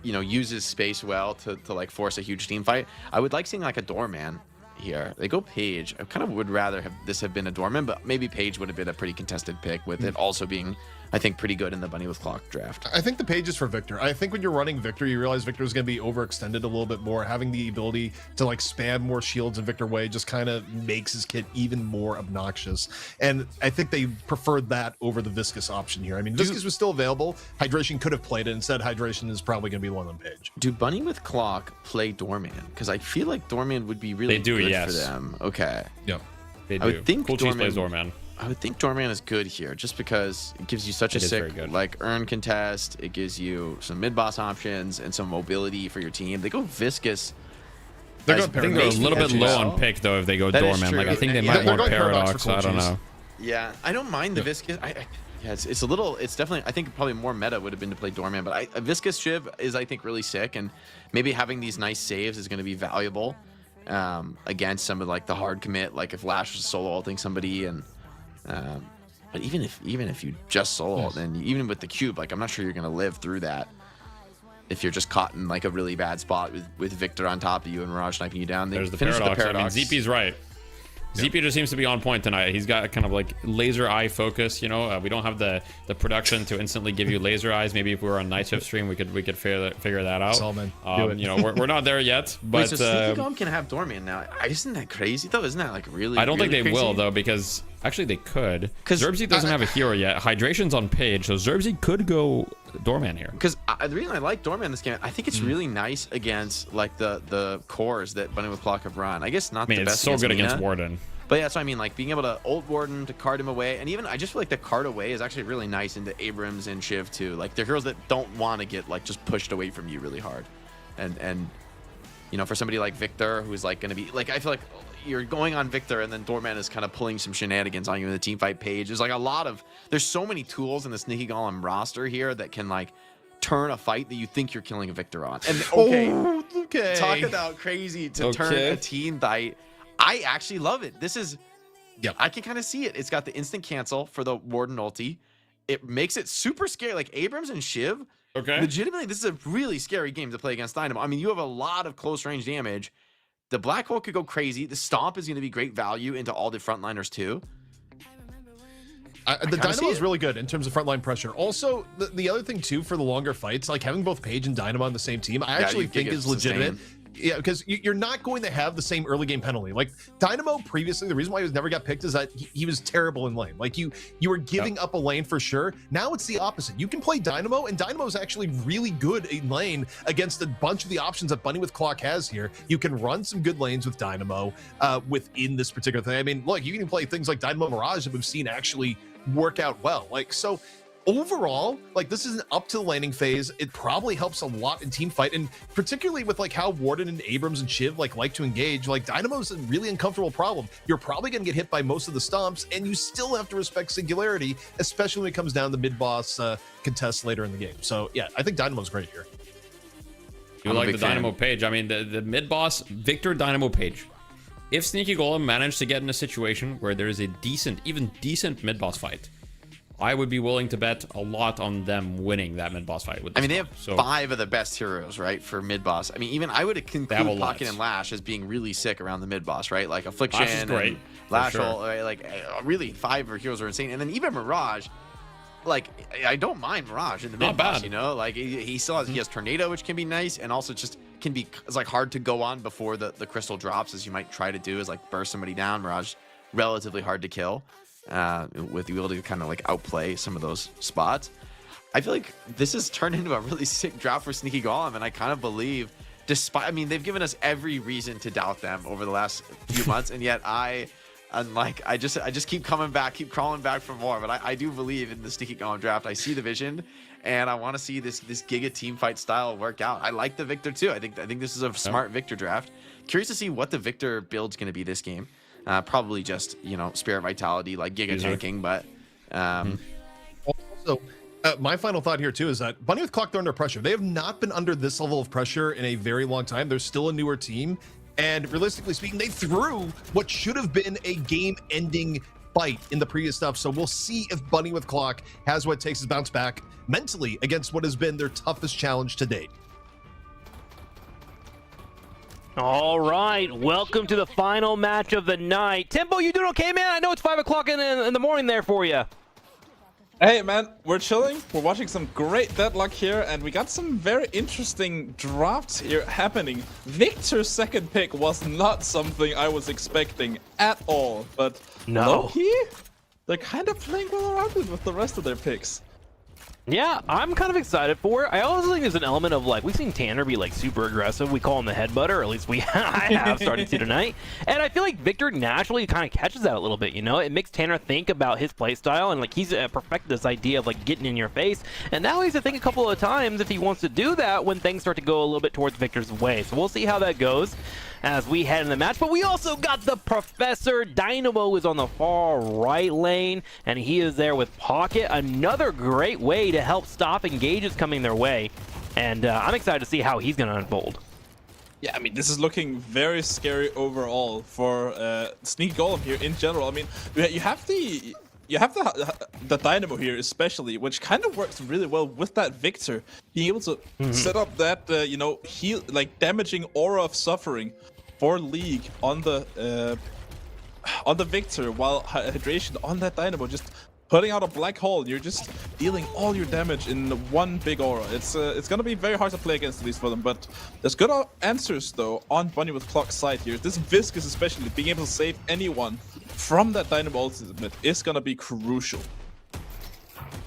you know, uses space well to like force a huge team fight. I would like seeing like a Doorman here. They go Page. I kind of would rather have this have been a Doorman, but maybe Page would have been a pretty contested pick with it also being, I think, pretty good in the Bunny with Clock draft. I think the Page is for Victor. I think when you're running Victor, you realize Victor is going to be overextended a little bit more. Having the ability to like spam more shields in Victor Way just kind of makes his kit even more obnoxious. And I think they preferred that over the Viscous option here. I mean, Viscous was still available. Hydration could have played it. Instead, Hydration is probably going to be the one on Page. Do Bunny with Clock play Doorman? Because I feel like Doorman would be really good for them. Okay. Yeah. They do. I would think Cool Cheese plays Doorman. I would think Doorman is good here just because it gives you such a sick like earn contest. It gives you some mid-boss options and some mobility for your team. They go Viscous. I think they're a little bit low on pick though if they go Doorman. Like I think they might want Paradox. I don't know. Yeah, I don't mind the Viscous. It's a little. It's definitely. I think probably more meta would have been to play Doorman, but a Viscous Shiv is I think really sick, and maybe having these nice saves is going to be valuable against some of like the hard commit. Like if Lash was solo ulting somebody and. But even if you just solo, then even with the cube, like I'm not sure you're gonna live through that. If you're just caught in like a really bad spot with Victor on top of you and Mirage sniping you down, there's the paradox. I mean, ZP's right. ZP just seems to be on point tonight. He's got kind of like laser eye focus. You know, we don't have the production to instantly give you laser eyes. Maybe if we were on night shift stream, we could figure that out. You know, we're not there yet. But wait, so Sneaky Golem can have Doorman now. Isn't that crazy though? Isn't that like really? I don't think they crazy? will though, because actually they could. Because Zerbzy doesn't have a hero yet. Hydration's on Page, so Zerbzy could go Doorman here. Because the reason I like Doorman in this game, I think it's really nice against like the cores that Bunny with Clock have run. I guess not. I mean, the best it's so good Mina, against Warden. But yeah, that's what I mean. Like being able to ult Warden to card him away, and even I just feel like the card away is actually really nice into Abrams and Shiv too. Like they're heroes that don't want to get like just pushed away from you really hard, and you know for somebody like Victor who's like going to be like I feel like you're going on Victor and then Doorman is kind of pulling some shenanigans on you in the team fight page. There's like there's so many tools in the Sneaky Golem roster here that can like turn a fight that you think you're killing a Victor on. And okay. Talk about crazy to turn a team fight. I actually love it. This is, I can kind of see it. It's got the instant cancel for the Warden ulti. It makes it super scary. Like Abrams and Shiv, legitimately, this is a really scary game to play against Dynamo. I mean, you have a lot of close range damage. The Black Hole could go crazy. The Stomp is going to be great value into all the frontliners too. The Dynamo is really good in terms of frontline pressure. Also, the other thing too for the longer fights, like having both Page and Dynamo on the same team, I actually think is legitimate. Yeah, because you're not going to have the same early game penalty. Like Dynamo previously, the reason why he never got picked is that he was terrible in lane. Like you were giving up a lane for sure. Now it's the opposite. You can play Dynamo, and Dynamo is actually really good in lane against a bunch of the options that Bunny with Clock has here. You can run some good lanes with Dynamo within this particular thing. I mean, look, you can play things like Dynamo Mirage that we've seen actually work out well. Like so. overall, like, this is an up to the laning phase. It probably helps a lot in team fight, and particularly with like how Warden and Abrams and Shiv like to engage. Like, Dynamo's a really uncomfortable problem. You're probably going to get hit by most of the stomps, and you still have to respect Singularity, especially when it comes down to mid-boss contests later in the game. So yeah, I think Dynamo's great here. You like the Dynamo Page? I mean, the mid-boss Victor Dynamo Page. If Sneaky Golem managed to get in a situation where there is a decent, even decent mid-boss fight, I would be willing to bet a lot on them winning that mid-boss fight. With this they have 5 of the best heroes, right, for mid-boss. I mean, even I would conclude Pocket and Lash as being really sick around the mid-boss, right? Like Affliction, Lash is great, Lash, right? Like really 5 of heroes are insane. And then even Mirage, like, I don't mind Mirage in the mid-boss, you know? Like, he still has, he has Tornado, which can be nice, and also just can be, it's like hard to go on before the crystal drops, as you might try to do, is like burst somebody down. Mirage, relatively hard to kill. With the ability to kind of like outplay some of those spots. I feel like this has turned into a really sick draft for Sneaky Golem, and I kind of believe, despite, I mean, they've given us every reason to doubt them over the last few months, and yet I just keep coming back, keep crawling back for more. But I do believe in the Sneaky Golem draft. I see the vision, and I want to see this Giga team fight style work out. I like the Victor too. I think this is a smart Victor draft. Curious to see what the Victor build's going to be this game. Probably just, you know, Spirit Vitality, like Giga tanking, but also my final thought here too is that Bunny with Clock, they're under pressure. They have not been under this level of pressure in a very long time. They're still a newer team, and realistically speaking, they threw what should have been a game-ending fight in the previous stuff. So we'll see if Bunny with Clock has what it takes to bounce back mentally against what has been their toughest challenge to date. All right, welcome to the final match of the night. Tempo, you doing okay, man? I know it's 5 o'clock in the morning there for you. Hey, man, we're chilling. We're watching some great deadlock here, and we got some very interesting drafts here happening. Victor's second pick was not something I was expecting at all, but low-key, they're kind of playing well around with the rest of their picks. Yeah, I'm kind of excited for it. I also think there's an element of, like, we've seen Tanner be, like, super aggressive. We call him the headbutter, or at least I have started to tonight. And I feel like Victor naturally kind of catches that a little bit, you know? It makes Tanner think about his playstyle, and, like, he's perfected this idea of, like, getting in your face. And now he's to think a couple of times if he wants to do that when things start to go a little bit towards Victor's way. So we'll see how that goes as we head in the match. But we also got the Professor. Dynamo is on the far right lane, and he is there with Pocket. Another great way to help stop engages coming their way. And I'm excited to see how he's going to unfold. Yeah, I mean, this is looking very scary overall for Sneaky Golem here in general. I mean, you have the Dynamo here especially, which kind of works really well with that Victor, being able to set up that you know, heal, like, damaging aura of suffering for League on the Victor, while hydration on that Dynamo, just putting out a black hole. You're just dealing all your damage in one big aura. It's gonna be very hard to play against these for them, but there's good answers though on Bunny with Clock's side here. This Viscous especially, being able to save anyone from that Dynamo ultimate is gonna be crucial.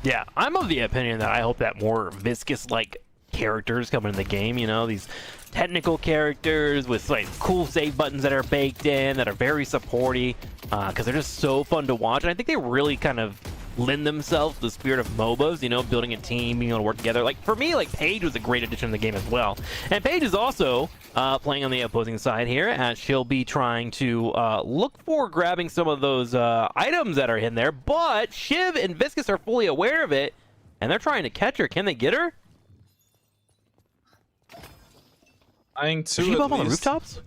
Yeah, I'm of the opinion that I hope that more Viscous-like characters come into the game, you know, these technical characters with, like, cool save buttons that are baked in, that are very supporty, because they're just so fun to watch. And I think they really kind of lend themselves to the spirit of MOBAs, you know, building a team, being able to work together. Like, for me, like, Paige was a great addition to the game as well. And Paige is also playing on the opposing side here, as she'll be trying to look for grabbing some of those items that are in there. But Shiv and Viscous are fully aware of it, and they're trying to catch her. Can they get her? Is she above on the rooftops?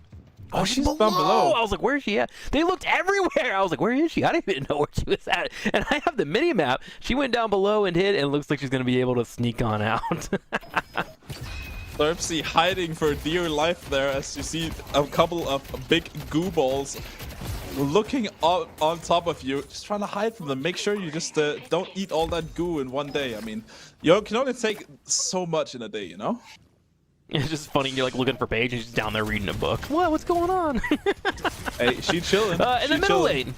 Oh, she's down below. I was like, where is she at? They looked everywhere. I was like, where is she? I didn't even know where she was at. And I have the mini map. She went down below and hid, and it looks like she's going to be able to sneak on out. Slurpsy hiding for dear life there, as you see a couple of big goo balls looking on top of you, just trying to hide from them. Make sure you just don't eat all that goo in one day. I mean, you can only take so much in a day, you know? It's just funny, you're like looking for Paige and she's down there reading a book. What's going on? Hey, she chilling. In the middle lane,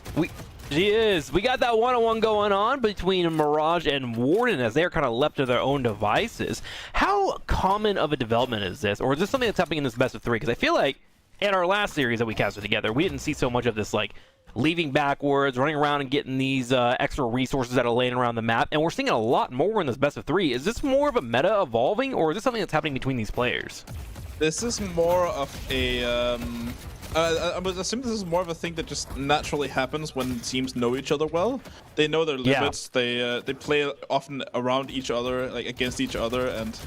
she is. We got that one-on-one going on between Mirage and Warden as they're kind of left to their own devices. How common of a development is this? Or is this something that's happening in this best of 3? Because I feel like in our last series that we casted together, we didn't see so much of this, like, leaving backwards, running around and getting these extra resources that are laying around the map. And we're seeing it a lot more in this best of 3. Is this more of a meta evolving, or is this something that's happening between these players? This is more of a I would assume this is more of a thing that just naturally happens when teams know each other well. They know their limits. Yeah. They play often around each other, like against each other, and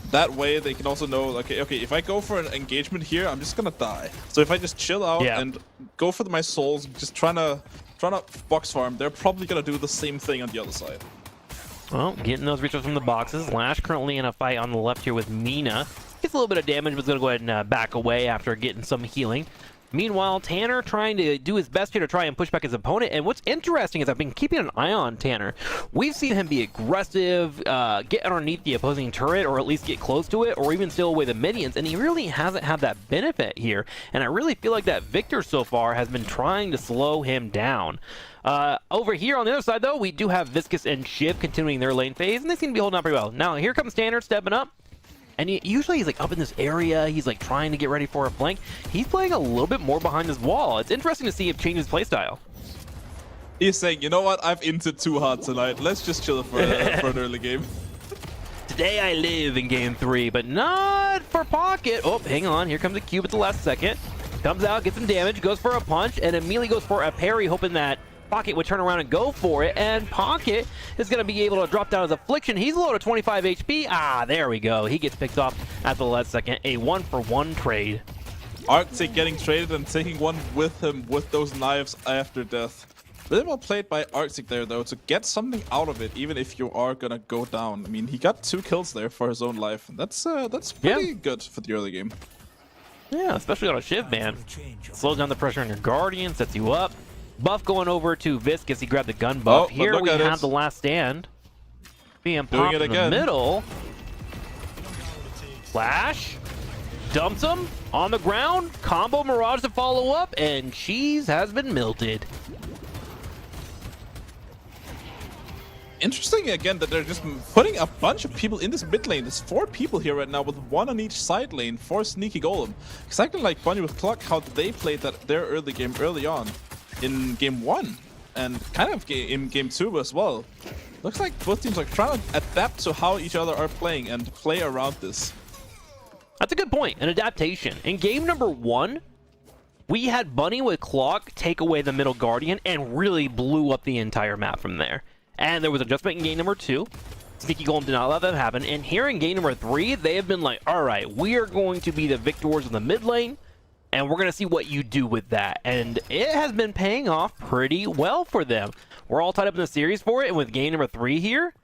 that way they can also know, like, okay, if I go for an engagement here, I'm just gonna die. So if I just chill out and go for my souls, just trying to box farm, they're probably gonna do the same thing on the other side. Well, getting those resources from the boxes. Lash currently in a fight on the left here with Mina. Gets a little bit of damage, but is going to go ahead and back away after getting some healing. Meanwhile, Tanner trying to do his best here to try and push back his opponent. And what's interesting is I've been keeping an eye on Tanner. We've seen him be aggressive, get underneath the opposing turret, or at least get close to it, or even steal away the minions. And he really hasn't had that benefit here. And I really feel like that Victor so far has been trying to slow him down. Over here on the other side, though, we do have Viscous and Shiv continuing their lane phase, and they seem to be holding up pretty well. Now, here comes Tanner stepping up. And usually he's like up in this area, he's like trying to get ready for a flank. He's playing a little bit more behind his wall. It's interesting to see him change his playstyle. He's saying, you know what, I've inted too hard tonight. Let's just chill for an early game. Today I live in game 3, but not for Pocket. Oh, hang on, here comes a cube at the last second. Comes out, gets some damage, goes for a punch, and immediately goes for a parry, hoping that Pocket would turn around and go for it, and Pocket is going to be able to drop down his affliction. He's low to 25 HP. Ah, there we go. He gets picked off at the last second. A 1-for-1 trade. Arctic getting traded and taking one with him with those knives after death. Really well played by Arctic there, though, to get something out of it, even if you are going to go down. I mean, he got 2 kills there for his own life. That's pretty good for the early game. Yeah, especially on a Shiv, man. Slows down the pressure on your Guardian, sets you up. Buff going over to Viscous. He grabbed the gun buff. Here we have the last stand. Being popped in the middle. Flash. Dumps him on the ground. Combo Mirage to follow up. And Cheese has been melted. Interesting again that they're just putting a bunch of people in this mid lane. There's 4 people here right now with 1 on each side lane for Sneaky Golem. Exactly like Bunny with Clock, how they played that their early game early on. In game 1 and kind of in game 2 as well. Looks like both teams are trying to adapt to how each other are playing and play around this. That's a good point, an adaptation. In game number 1, we had Bunny with Clock take away the middle Guardian and really blew up the entire map from there. And there was adjustment in game number 2. Sneaky Golem did not let that happen. And here in game number 3, they have been like, all right, we are going to be the victors in the mid lane. And we're going to see what you do with that. And it has been paying off pretty well for them. We're all tied up in the series for it. And with game number 3 here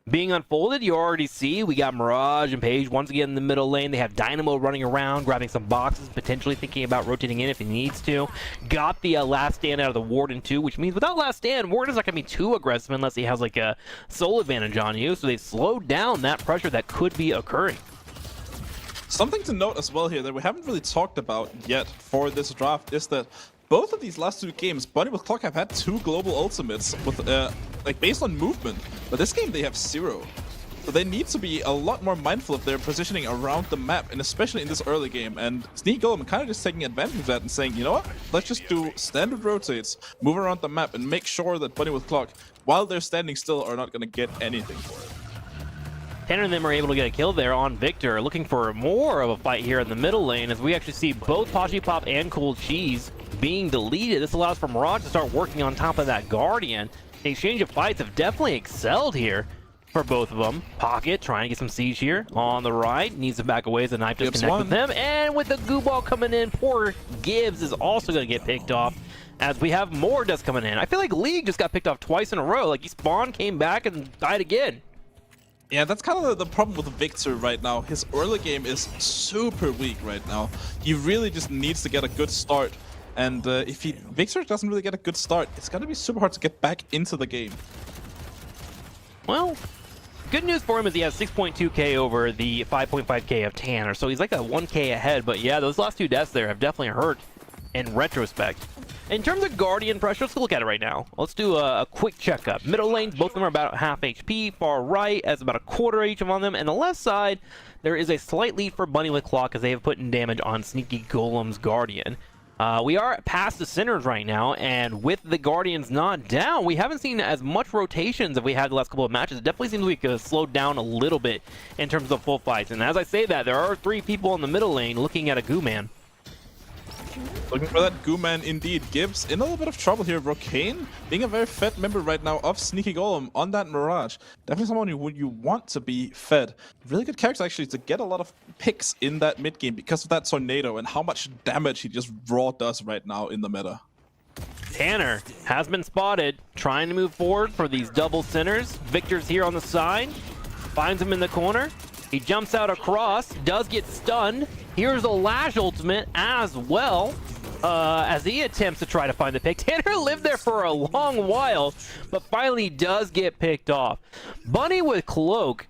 being unfolded, you already see we got Mirage and Paige once again in the middle lane. They have Dynamo running around, grabbing some boxes, potentially thinking about rotating in if he needs to. Got the last stand out of the Warden too, which means without last stand, Warden's not going to be too aggressive unless he has like a soul advantage on you. So they've slowed down that pressure that could be occurring. Something to note as well here that we haven't really talked about yet for this draft is that both of these last 2 games, Bunny with Clock have had 2 global ultimates with like based on movement, but this game they have 0. So they need to be a lot more mindful of their positioning around the map, and especially in this early game. And Sneak Golem kind of just taking advantage of that and saying, you know what, let's just do standard rotates, move around the map, and make sure that Bunny with Clock, while they're standing still, are not going to get anything for it. Tanner and them are able to get a kill there on Victor, looking for more of a fight here in the middle lane as we actually see both Poshy Pop and Cold Cheese being deleted. This allows for Mirage to start working on top of that Guardian. The exchange of fights have definitely excelled here for both of them. Pocket trying to get some siege here on the right. Needs to back away as the knife just connects with him. And with the goo ball coming in, poor Gibbs is also going to get picked off as we have more deaths coming in. I feel like League just got picked off twice in a row. Like he spawned, came back, and died again. Yeah, that's kind of the problem with Victor right now. His early game is super weak right now. He really just needs to get a good start. And if Victor doesn't really get a good start, it's going to be super hard to get back into the game. Well, good news for him is he has 6.2k over the 5.5k of Tanner. So he's like a 1k ahead. But yeah, those last 2 deaths there have definitely hurt in retrospect. In terms of Guardian pressure, let's look at it right now. Let's do a quick checkup. Middle lane, both of them are about half HP. Far right has about a quarter each on them. And the left side, there is a slight lead for Bunny with Clock as they have put in damage on Sneaky Golem's Guardian. We are past the centers right now, and with the Guardians not down, we haven't seen as much rotations as we had the last couple of matches. It definitely seems we could have slowed down a little bit in terms of full fights. And as I say that, there are 3 people in the middle lane looking at a goo man. Looking for that goo man indeed. Gibbs in a little bit of trouble here. Rocane being a very fed member right now of Sneaky Golem on that Mirage. Definitely someone who you want to be fed. Really good character actually to get a lot of picks in that mid game because of that tornado and how much damage he just raw does right now in the meta. Tanner has been spotted trying to move forward for these double centers. Victor's here on the side, finds him in the corner. He jumps out across, does get stunned. Here's a Lash ultimate as well as he attempts to try to find the pick. Tanner lived there for a long while, but finally does get picked off. Bunny with Cloak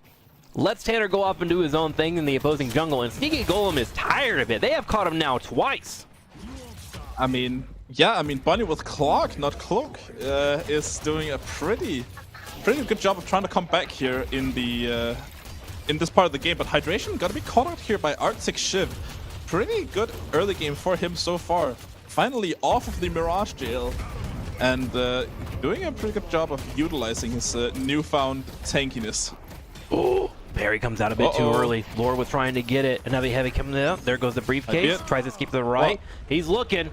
lets Tanner go off and do his own thing in the opposing jungle, and Sneaky Golem is tired of it. They have caught him now twice. I mean, yeah, I mean, Bunny with Cloak, not Cloak, is doing a pretty good job of trying to come back here in the in this part of the game, but Hydration gotta be caught out here by Arctic Shiv. Pretty good early game for him so far. Finally off of the Mirage jail and doing a pretty good job of utilizing his newfound tankiness. Oh, Barry comes out a bit too early. Lord was trying to get it. Another heavy coming out. There goes the briefcase. Tries to escape to the right. He's looking.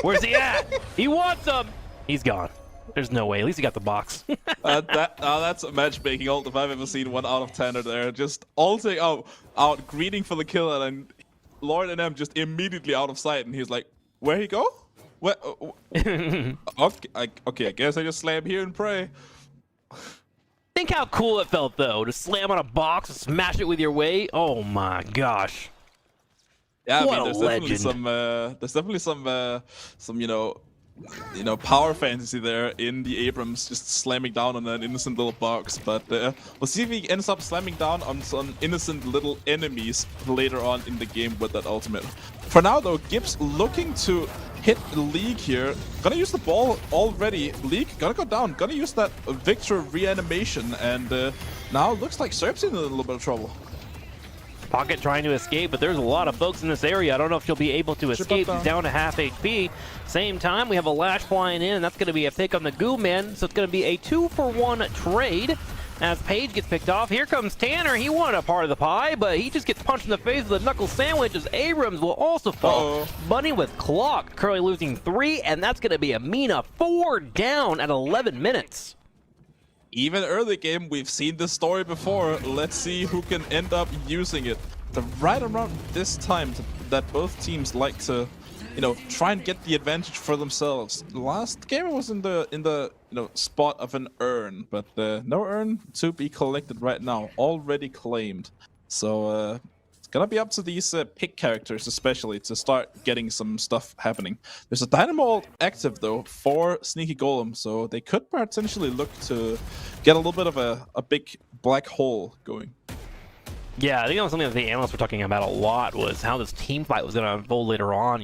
Where's he at? He wants him. He's gone. There's no way. At least he got the box. That's a matchmaking ult if I've ever seen one out of Tanner there. Just ulting out, greeting for the kill, and then Lord and M just immediately out of sight, and he's like, where he go? Where? Okay, I guess I just slam here and pray. Think how cool it felt, though, to slam on a box and smash it with your weight. Oh my gosh. Yeah, what I mean, there's definitely some power fantasy there in the Abrams, just slamming down on an innocent little box. But we'll see if he ends up slamming down on some innocent little enemies later on in the game with that ultimate. For now, though, Gibbs looking to hit League here. Gonna use the ball already. League gonna go down. Gonna use that Victor reanimation. And now looks like Serp's in a little bit of trouble. Pocket trying to escape, but there's a lot of folks in this area. I don't know if she'll be able to escape. He's down to half HP. Same time, we have a Lash flying in, and that's going to be a pick on the Goo Man. So it's going to be a 2-for-1 trade as Paige gets picked off. Here comes Tanner. He wanted a part of the pie, but he just gets punched in the face with a knuckle sandwich as Abrams will also fall. Bunny with Clock currently losing 3, and that's going to be a Mina 4 down at 11 minutes. Even early game, we've seen this story before. Let's see who can end up using it. Right around this time that both teams like to, try and get the advantage for themselves. Last game was in the spot of an urn, but no urn to be collected right now. Already claimed. So it's gonna be up to these pick characters especially to start getting some stuff happening. There's a Dynamo ult active though for Sneaky Golem, so they could potentially look to get a little bit of a big black hole going. Yeah, I think that was something that the analysts were talking about a lot, was how this team fight was going to unfold later on.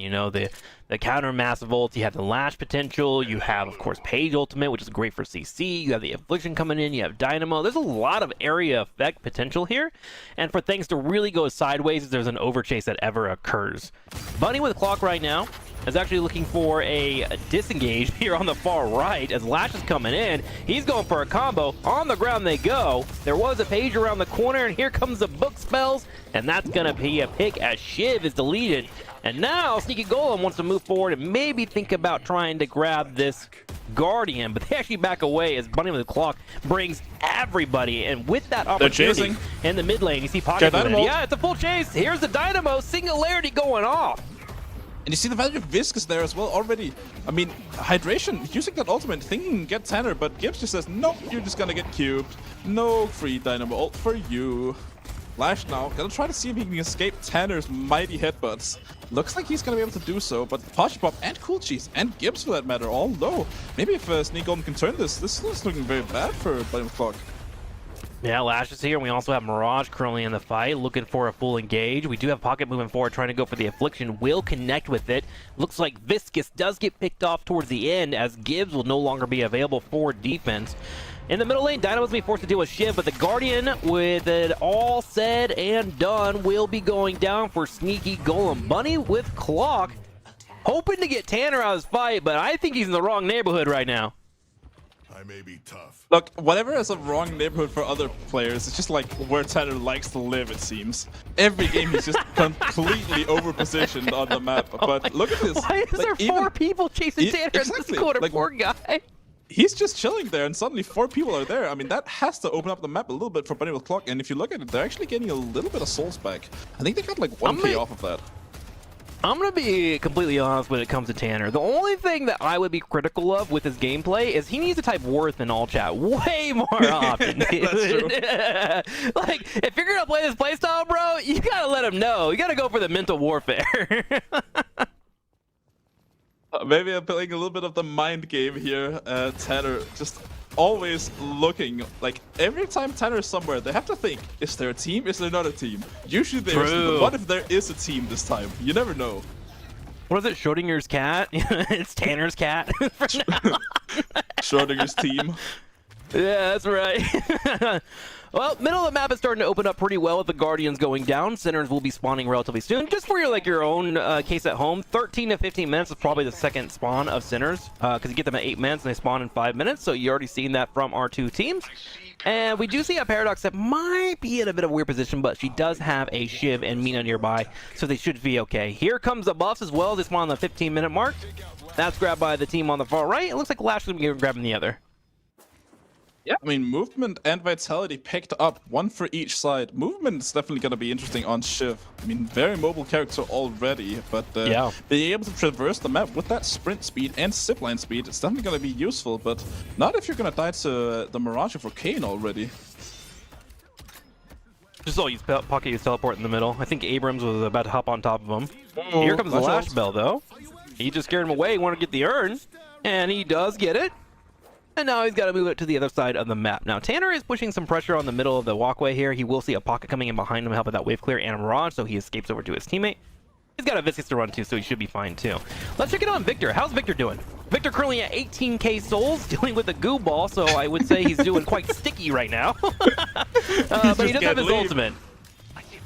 The counter massive ult, you have the Lash potential, you have, of course, Paige ultimate, which is great for CC, you have the Affliction coming in, you have Dynamo. There's a lot of area effect potential here, and for things to really go sideways, there's an overchase that ever occurs. Bunny with Clock right now is actually looking for a disengage here on the far right as Lash is coming in. He's going for a combo. On the ground they go. There was a Page around the corner, and here comes the book spells, and that's going to be a pick as Shiv is deleted. And now Sneaky Golem wants to move forward and maybe think about trying to grab this Guardian, but they actually back away as Bunny with the Clock brings everybody, and with that opportunity in the mid lane, you see Pocket. Yeah, it's a full chase. Here's the Dynamo, Singularity going off. And you see the value of Viscous there as well already. I mean, Hydration using that ultimate, thinking get Tanner, but Gibbs just says, nope, you're just gonna get cubed. No free Dynamo ult for you. Lash now, gonna try to see if he can escape Tanner's mighty headbutts. Looks like he's gonna be able to do so, but Posh Pop and Cool Cheese and Gibbs for that matter, all low. Maybe if Sneak Golem can turn this is looking very bad for Bunny with Clock. Yeah, Lash is here, and we also have Mirage currently in the fight, looking for a full engage. We do have Pocket moving forward, trying to go for the Affliction. Will connect with it. Looks like Viscous does get picked off towards the end, as Gibbs will no longer be available for defense. In the middle lane, Dynamo's being forced to deal with Shiv, but the Guardian, with it all said and done, will be going down for Sneaky Golem. Bunny with Clock hoping to get Tanner out of his fight, but I think he's in the wrong neighborhood right now. I may be tough. Look, whatever is a wrong neighborhood for other players, it's just like where Tanner likes to live, it seems. Every game he's just completely overpositioned on the map. But look at this. Why is there four people chasing Tanner in this corner? Like, poor guy. He's just chilling there, and suddenly 4 people are there. I mean, that has to open up the map a little bit for Bunny with Clock. And if you look at it, they're actually getting a little bit of souls back. I think they got like 1k off of that. I'm going to be completely honest when it comes to Tanner. The only thing that I would be critical of with his gameplay is he needs to type worth in all chat way more often. That's true. Like, if you're going to play this playstyle, bro, you got to let him know. You got to go for the mental warfare. Maybe I'm playing a little bit of the mind game here. Tanner just always looking, like every time Tanner is somewhere, they have to think, is there a team? Is there not a team? Usually there isn't, but what if there is a team this time? You never know. What is it, Schrodinger's cat? It's Tanner's cat. Schrodinger's team. Yeah, that's right. Well, middle of the map is starting to open up pretty well with the Guardians going down. Sinners will be spawning relatively soon. Just for your own case at home, 13 to 15 minutes is probably the second spawn of Sinners, because you get them at 8 minutes and they spawn in 5 minutes. So you're already seeing that from our two teams. And we do see a Paradox that might be in a bit of a weird position, but she does have a Shiv and Mina nearby, so they should be okay. Here comes the buffs as well. They spawn on the 15-minute mark. That's grabbed by the team on the far right. It looks like Lash is going to be grabbing the other. Yeah, I mean, movement and vitality picked up, one for each side. Movement is definitely going to be interesting on Shiv. I mean, very mobile character already, but being able to traverse the map with that sprint speed and zipline speed, it's definitely going to be useful, but not if you're going to die to the Mirage for Kane already. Just saw Pocket use teleport in the middle. I think Abrams was about to hop on top of him. Here comes the Lash Bell, though. He just scared him away. He wanted to get the urn, and he does get it. And now he's got to move it to the other side of the map. Now, Tanner is pushing some pressure on the middle of the walkway here. He will see a Pocket coming in behind him to help with that wave clear and a Mirage, so he escapes over to his teammate. He's got a Viscous to run too, so he should be fine too. Let's check it on Victor. How's Victor doing? Victor currently at 18k souls, dealing with a goo ball, so I would say he's doing quite sticky right now. But he does have his ultimate.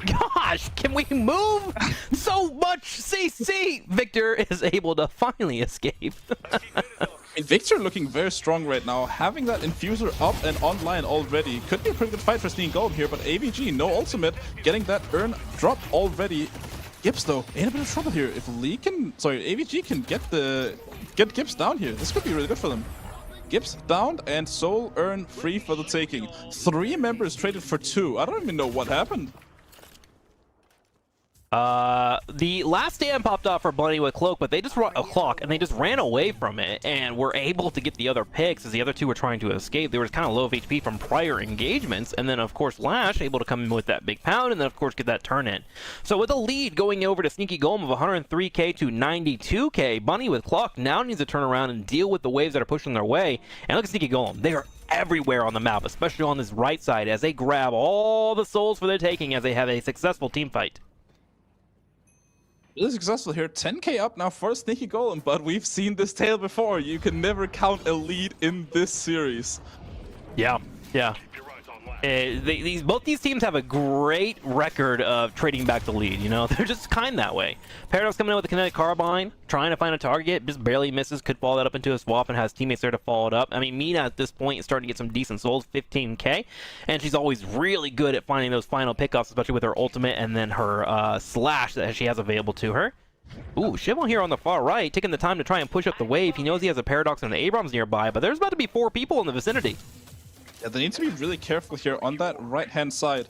Gosh, can we move so much CC? Victor is able to finally escape. Victor looking very strong right now. Having that Infuser up and online already could be a pretty good fight for Sneak Golem here, but AVG, no ultimate, getting that urn dropped already. Gibbs, though, in a bit of trouble here. If AVG can get Gibbs down here, this could be really good for them. Gibbs down and Soul Urn free for the taking. 3 members traded for 2. I don't even know what happened. The last stand popped off for Bunny with Cloak, but they just ran away from it and were able to get the other picks as the other two were trying to escape. They were kind of low of HP from prior engagements, and then of course Lash able to come in with that big pound and then of course get that turn in. So with a lead going over to Sneaky Golem of 103k to 92k, Bunny with Clock now needs to turn around and deal with the waves that are pushing their way. And look at Sneaky Golem. They are everywhere on the map, especially on this right side as they grab all the souls for their taking as they have a successful team fight. Really successful here. 10k up now for Sneaky Golem, but we've seen this tale before. You can never count a lead in this series. Yeah. Both these teams have a great record of trading back the lead, you know? They're just kind that way. Paradox coming in with the Kinetic Carbine, trying to find a target, just barely misses, could follow that up into a swap and has teammates there to follow it up. I mean, Mina at this point is starting to get some decent souls, 15k, and she's always really good at finding those final pickoffs, especially with her ultimate and then her slash that she has available to her. Ooh, Shivon here on the far right, taking the time to try and push up the wave. He knows he has a Paradox and an Abrams nearby, but there's about to be 4 people in the vicinity. Yeah, they need to be really careful here on that right-hand side.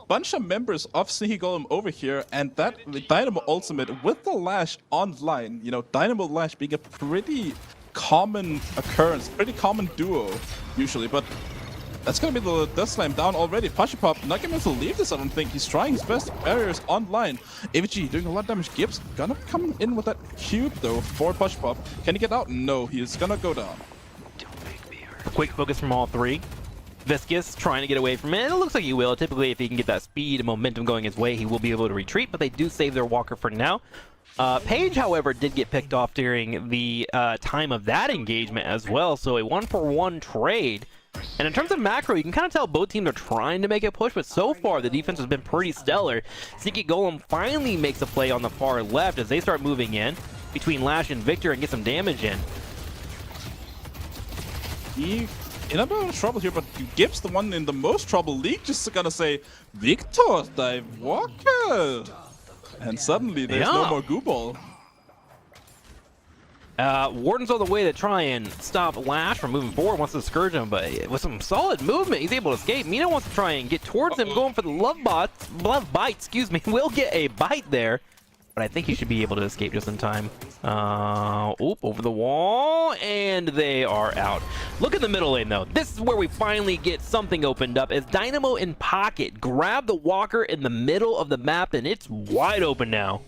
Bunch of members of Sneaky Golem over here, and that Dynamo ultimate with the Lash online. You know, Dynamo Lash being a pretty common occurrence, pretty common duo usually, but that's gonna be the Death Slam down already. Pashipop not gonna be able to leave this, I don't think. He's trying his best. Barriers online. AVG doing a lot of damage. Gibbs gonna come in with that cube though for Pashipop. Can he get out? No, he is gonna go down. Quick focus from all 3. Viscous trying to get away from it, and it looks like he will. Typically, if he can get that speed and momentum going his way, he will be able to retreat, but they do save their walker for now. Paige, however, did get picked off during the time of that engagement as well, so a 1-for-1 trade And in terms of macro, you can kind of tell both teams are trying to make a push, but so far the defense has been pretty stellar. Sneaky Golem finally makes a play on the far left as they start moving in between Lash and Victor and get some damage in. He in a bit of trouble here, but Gibbs the one in the most trouble. League just gonna say, Victor, dive walker. And suddenly there's no more goo ball. Warden's on the way to try and stop Lash from moving forward, wants to scourge him, but with some solid movement, he's able to escape. Mina wants to try and get towards him, going for the love bite, excuse me. Will get a bite there, but I think he should be able to escape just in time. Oop, over the wall, and they are out. Look at the middle lane, though. This is where we finally get something opened up as Dynamo in pocket grab the walker in the middle of the map, and it's wide open now.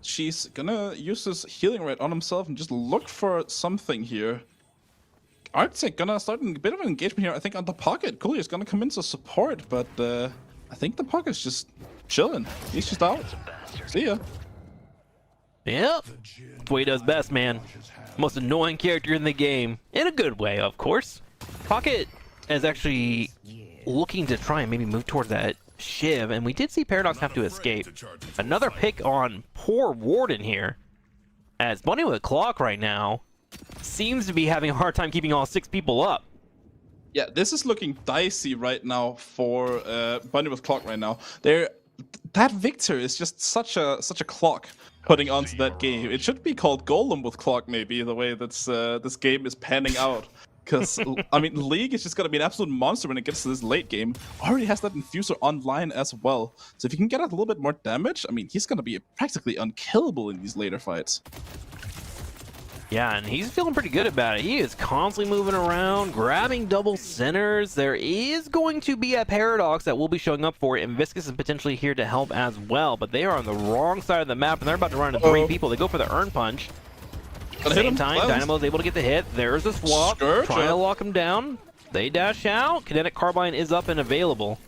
She's gonna use this healing rate on himself and just look for something here. Arctic gonna start a bit of an engagement here, I think, on the pocket. Cooley is gonna come in to support, but I think the pocket's just chilling. He's just out. See ya. Yep. That's what he does best, man. Most annoying character in the game. In a good way, of course. Pocket is actually looking to try and maybe move towards that Shiv, and we did see Paradox have to escape. Another pick on poor Warden here, as Bunny with a clock right now seems to be having a hard time keeping all 6 people up. Yeah, this is looking dicey right now for Bunny with clock right now. That Victor is just such a clock putting onto that game. It should be called Golem with clock, maybe, the way that's this game is panning out. Because, I mean, League is just going to be an absolute monster when it gets to this late game. Already has that Infuser online as well. So if you can get out a little bit more damage, I mean, he's going to be practically unkillable in these later fights. Yeah, and he's feeling pretty good about it. He is constantly moving around, grabbing double centers. There is going to be a Paradox that will be showing up for it, and Viscus is potentially here to help as well. But they are on the wrong side of the map, and they're about to run into 3 people. They go for the Earn Punch. At the same time, Dynamo's able to get the hit. There's a swap. Trying to lock him down. They dash out. Kinetic Carbine is up and available.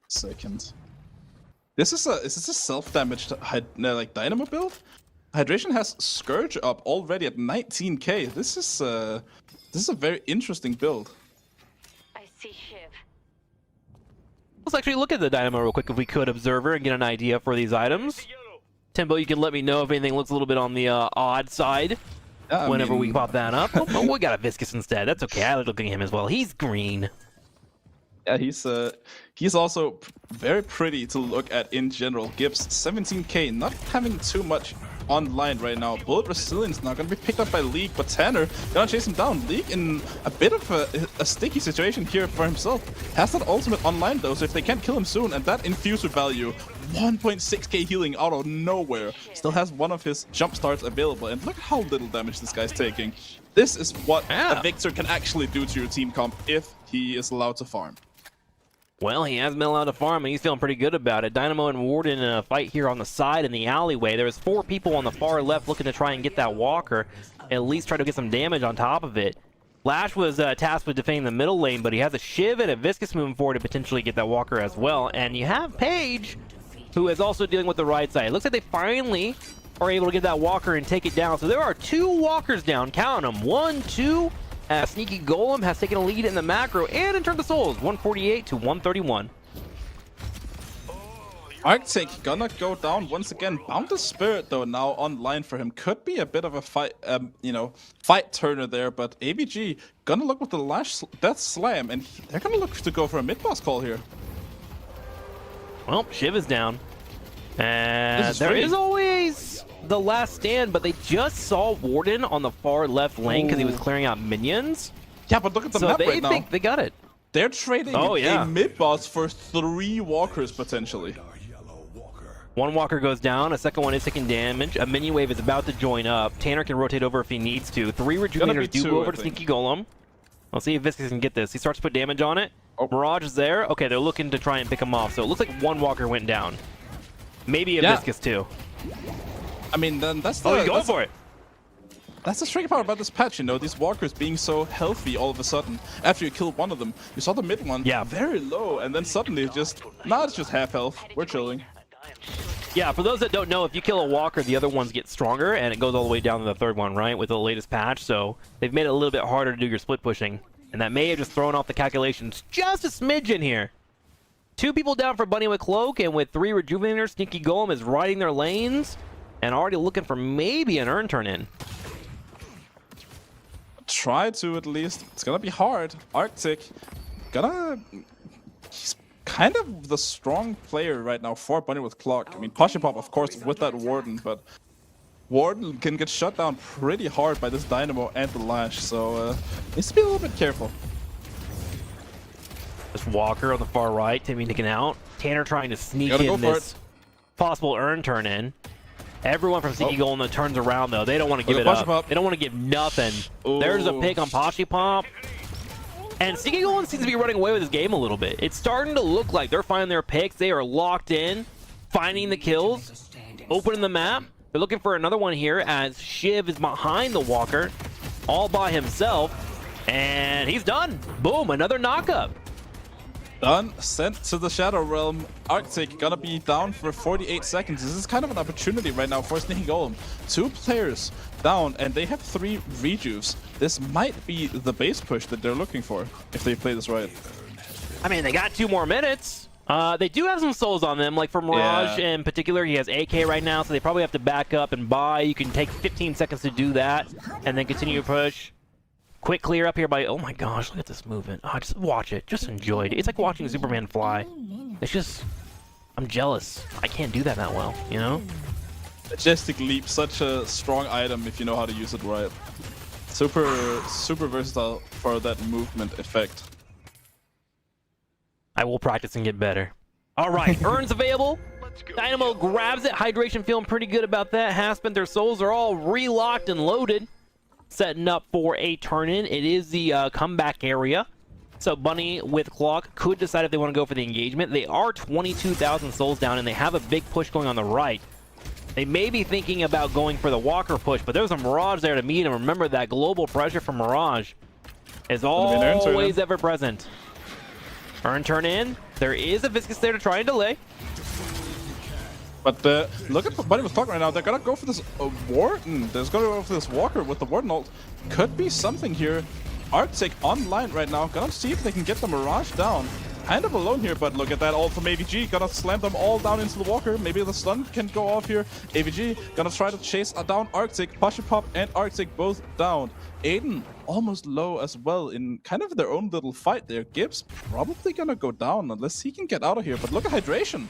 Second. Is this a self-damaged like Dynamo build? Hydration has Scourge up already at 19k. This is a very interesting build. I see Shiv. Let's actually look at the Dynamo real quick if we could, Observer, and get an idea for these items. Timbo, you can let me know if anything looks a little bit on the odd side whenever we pop that up. Oh, we got a Viscus instead. That's okay. I like looking at him as well. He's green. Yeah, he's also very pretty to look at in general. Gibbs 17k, not having too much online right now. Bullet Resilience now gonna be picked up by League, but Tanner gonna chase him down. League in a bit of a sticky situation here for himself. Has that ultimate online though, so if they can't kill him soon, and that Infuser value, 1.6k healing out of nowhere, still has one of his jump starts available, and look how little damage this guy's taking. This is what a Victor can actually do to your team comp if he is allowed to farm. Well, he has been allowed to farm, and he's feeling pretty good about it. Dynamo and Warden in a fight here on the side in the alleyway. There's 4 people on the far left looking to try and get that walker, at least try to get some damage on top of it. Lash was tasked with defending the middle lane, but he has a Shiv and a Viscus moving forward to potentially get that walker as well. And you have Paige, who is also dealing with the right side. It looks like they finally are able to get that walker and take it down. So there are 2 walkers down. Count them. 1, 2. Sneaky Golem has taken a lead in the macro, and in terms of souls, 148 to 131. Arctic gonna go down once again. Boundless Spirit though now online for him could be a bit of a fight, fight turner there. But ABG gonna look with the Lash Death Slam, and they're gonna look to go for a mid boss call here. Well, Shiv is down, and there is always the last stand, but they just saw Warden on the far left lane because he was clearing out minions. Yeah, but look at the so map they right now. think they got it. They're trading a mid boss for 3 walkers potentially. 1 walker goes down, a second one is taking damage, a minion wave is about to join up. Tanner can rotate over if he needs to. 3 rejuvenators do go over to Sneaky Golem. I'll see if Viscus can get this. He starts to put damage on it. Mirage is there. Okay, they're looking to try and pick him off. So it looks like 1 walker went down. Maybe a Viscus too. I mean, then that's the... Oh, he's going for it. That's the tricky part about this patch, you know, these walkers being so healthy all of a sudden. After you kill one of them, you saw the mid one very low, and then suddenly it's just half health. We're chilling. Yeah, for those that don't know, if you kill a walker, the other ones get stronger, and it goes all the way down to the third one, right, with the latest patch. So they've made it a little bit harder to do your split pushing, and that may have just thrown off the calculations just a smidgen here. 2 people down for Bunny with Cloak, and with 3 Rejuvenators, Sneaky Golem is riding their lanes, and already looking for maybe an Urn turn in. Try to, at least. It's gonna be hard. Arctic, he's kind of the strong player right now for Bunny with Clock. I mean, Pop, of course, with that Warden, but Warden can get shut down pretty hard by this Dynamo and the Lash, so needs to be a little bit careful. This Walker on the far right, Timmy nicking out. Tanner trying to sneak Gotta go in for this it. possible Urn turn in. Everyone from Sneaky Golem that turns around, though, they don't want to give Look it at up. Pop. They don't want to give nothing. Ooh. There's a pick on Pop. And Sneaky Golem seems to be running away with this game a little bit. It's starting to look like they're finding their picks. They are locked in, finding the kills, opening the map. They're looking for another one here as Shiv is behind the Walker, all by himself. And he's done. Boom, another knockup. Done, sent to the Shadow Realm. Arctic gonna be down for 48 seconds. This is kind of an opportunity right now for Sneaky Golem. 2 players down, and they have 3 rejuves. This might be the base push that they're looking for, if they play this right. I mean, they got 2 more minutes. They do have some souls on them, like for Mirage in particular. He has AK right now, so they probably have to back up and buy. You can take 15 seconds to do that, and then continue to push. Quick clear up here by, oh my gosh, look at this movement. Oh, just watch it. Just enjoy it. It's like watching Superman fly. It's just, I'm jealous. I can't do that well, you know? Majestic Leap, such a strong item if you know how to use it right. Super versatile for that movement effect. I will practice and get better. All right, Urn's available. Dynamo grabs it. Hydration feeling pretty good about that. Haspin, their souls are all relocked and loaded. Setting up for a turn-in. It is the comeback area. So Bunny with Clock could decide if they want to go for the engagement. They are 22,000 souls down, and they have a big push going on the right. They may be thinking about going for the Walker push, but there's a Mirage there to meet him. Remember, that global pressure from Mirage is always ever present. Urn turn in. There is a Viscous there to try and delay. But look at Bunny with Clock right now. They're gonna go for this Warden. They're gonna go for this Walker with the Warden ult. Could be something here. Arctic online right now. Gonna see if they can get the Mirage down. Kind of alone here, but look at that ult from AVG. Gonna slam them all down into the Walker. Maybe the stun can go off here. AVG gonna try to chase down Arctic. Pop and Arctic both down. Aiden almost low as well in kind of their own little fight there. Gibbs probably gonna go down unless he can get out of here. But look at Hydration.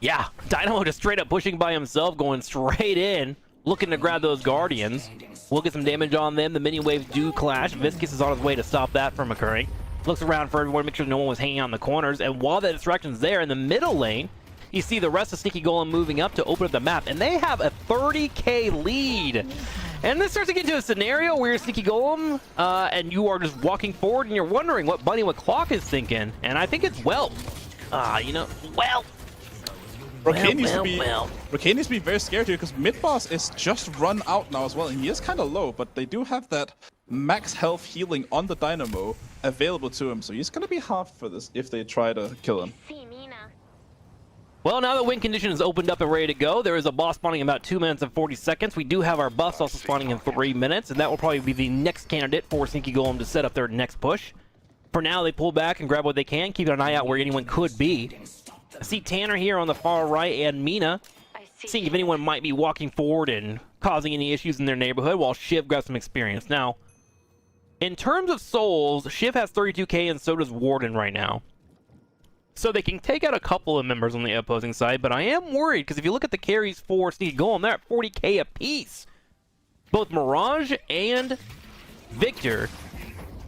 Yeah, Dynamo just straight up pushing by himself, going straight in, looking to grab those Guardians. We'll get some damage on them. The mini waves do clash. Viscous is on his way to stop that from occurring. Looks around for everyone to make sure no one was hanging out in the corners. And while that distraction's there in the middle lane, you see the rest of Sneaky Golem moving up to open up the map. And they have a 30k lead. And this starts to get into a scenario where you're Sneaky Golem and you are just walking forward and you're wondering what Bunny with Clock is thinking. And I think it's well. Rocane needs to be very scared here because mid boss is just run out now as well, and he is kind of low, but they do have that max health healing on the Dynamo available to him, so he's gonna be half for this if they try to kill him. Well, now that win condition is opened up and ready to go, there is a boss spawning in about 2 minutes and 40 seconds. We do have our buffs also spawning in 3 minutes, and that will probably be the next candidate for Sneaky Golem to set up their next push. For now, they pull back and grab what they can, keeping an eye out where anyone could be. I see Tanner here on the far right and Mina, seeing if anyone might be walking forward and causing any issues in their neighborhood, while Shiv grabs some experience. Now, in terms of souls, Shiv has 32k and so does Warden right now. So they can take out a couple of members on the opposing side, but I am worried because if you look at the carries for Sneaky Golem, they're at 40k apiece. Both Mirage and Victor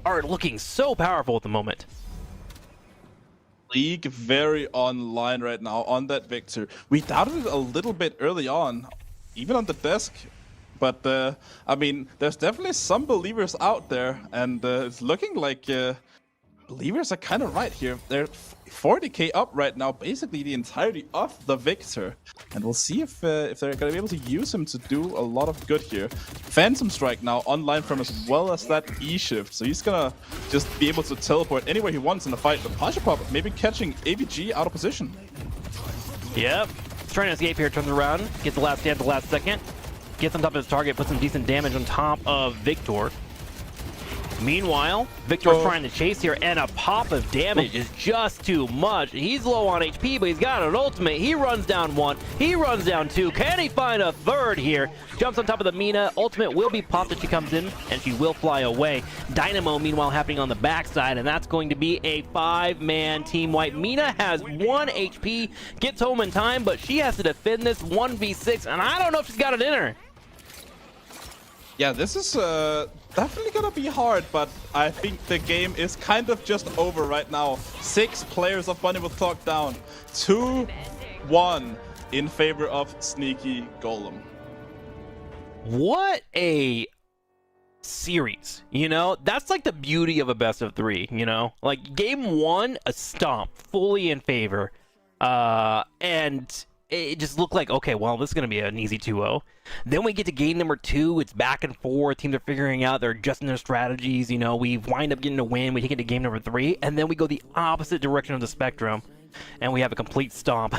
are looking so powerful at the moment. League very online right now on that Victor. We doubted it a little bit early on, even on the desk. But, I mean, there's definitely some believers out there, and it's looking like believers are kind of right here. They're 40k up right now, basically the entirety of the Victor. And we'll see if they're going to be able to use him to do a lot of good here. Phantom Strike now online from as well as that E-Shift. So he's going to just be able to teleport anywhere he wants in the fight. But Pop maybe catching AVG out of position. Yep. trying to escape here, turns around, gets the last stand at the last second, gets on top of his target, puts some decent damage on top of Victor. Meanwhile, Victor's trying to chase here, and a pop of damage is just too much. He's low on HP, but he's got an ultimate. He runs down one. He runs down two. Can he find a third here? Jumps on top of the Mina. Ultimate will be popped as she comes in, and she will fly away. Dynamo, meanwhile, happening on the backside, and that's going to be a 5-man team wipe. Mina has 1 HP, gets home in time, but she has to defend this 1v6, and I don't know if she's got it in her. Yeah, this is definitely gonna be hard, but I think the game is kind of just over right now. 6 players of Bunny with Clock down. 2-1 in favor of Sneaky Golem. What a series, you know? That's like the beauty of a best of 3, you know? Like, game 1, a stomp, fully in favor. And it just looked like, okay, well, this is going to be an easy 2-0. Then we get to game number 2. It's back and forth. Teams are figuring out, they're adjusting their strategies. You know, we wind up getting a win. We take it to game number 3. And then we go the opposite direction of the spectrum. And we have a complete stomp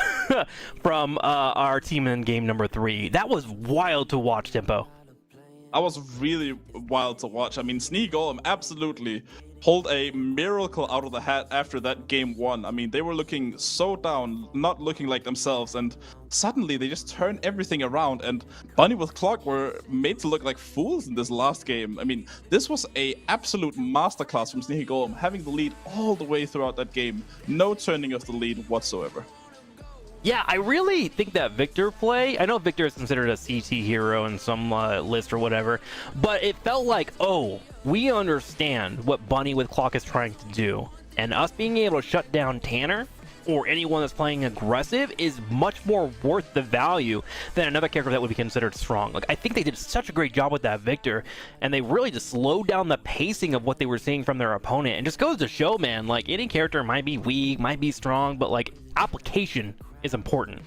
from our team in game number 3. That was wild to watch, Tempo. I was really wild to watch. I mean, Sneaky Golem absolutely pulled a miracle out of the hat after that game 1. I mean, they were looking so down, not looking like themselves, and suddenly they just turned everything around, and Bunny with Clock were made to look like fools in this last game. I mean, this was a absolute masterclass from Sneaky Golem, having the lead all the way throughout that game. No turning of the lead whatsoever. Yeah, I really think that Victor play, I know Victor is considered a CT hero in some list or whatever, but it felt like, oh, we understand what Bunny with Clock is trying to do. And us being able to shut down Tanner or anyone that's playing aggressive is much more worth the value than another character that would be considered strong. Like, I think they did such a great job with that Victor, and they really just slowed down the pacing of what they were seeing from their opponent. And just goes to show, man, like, any character might be weak, might be strong, but like, application is important.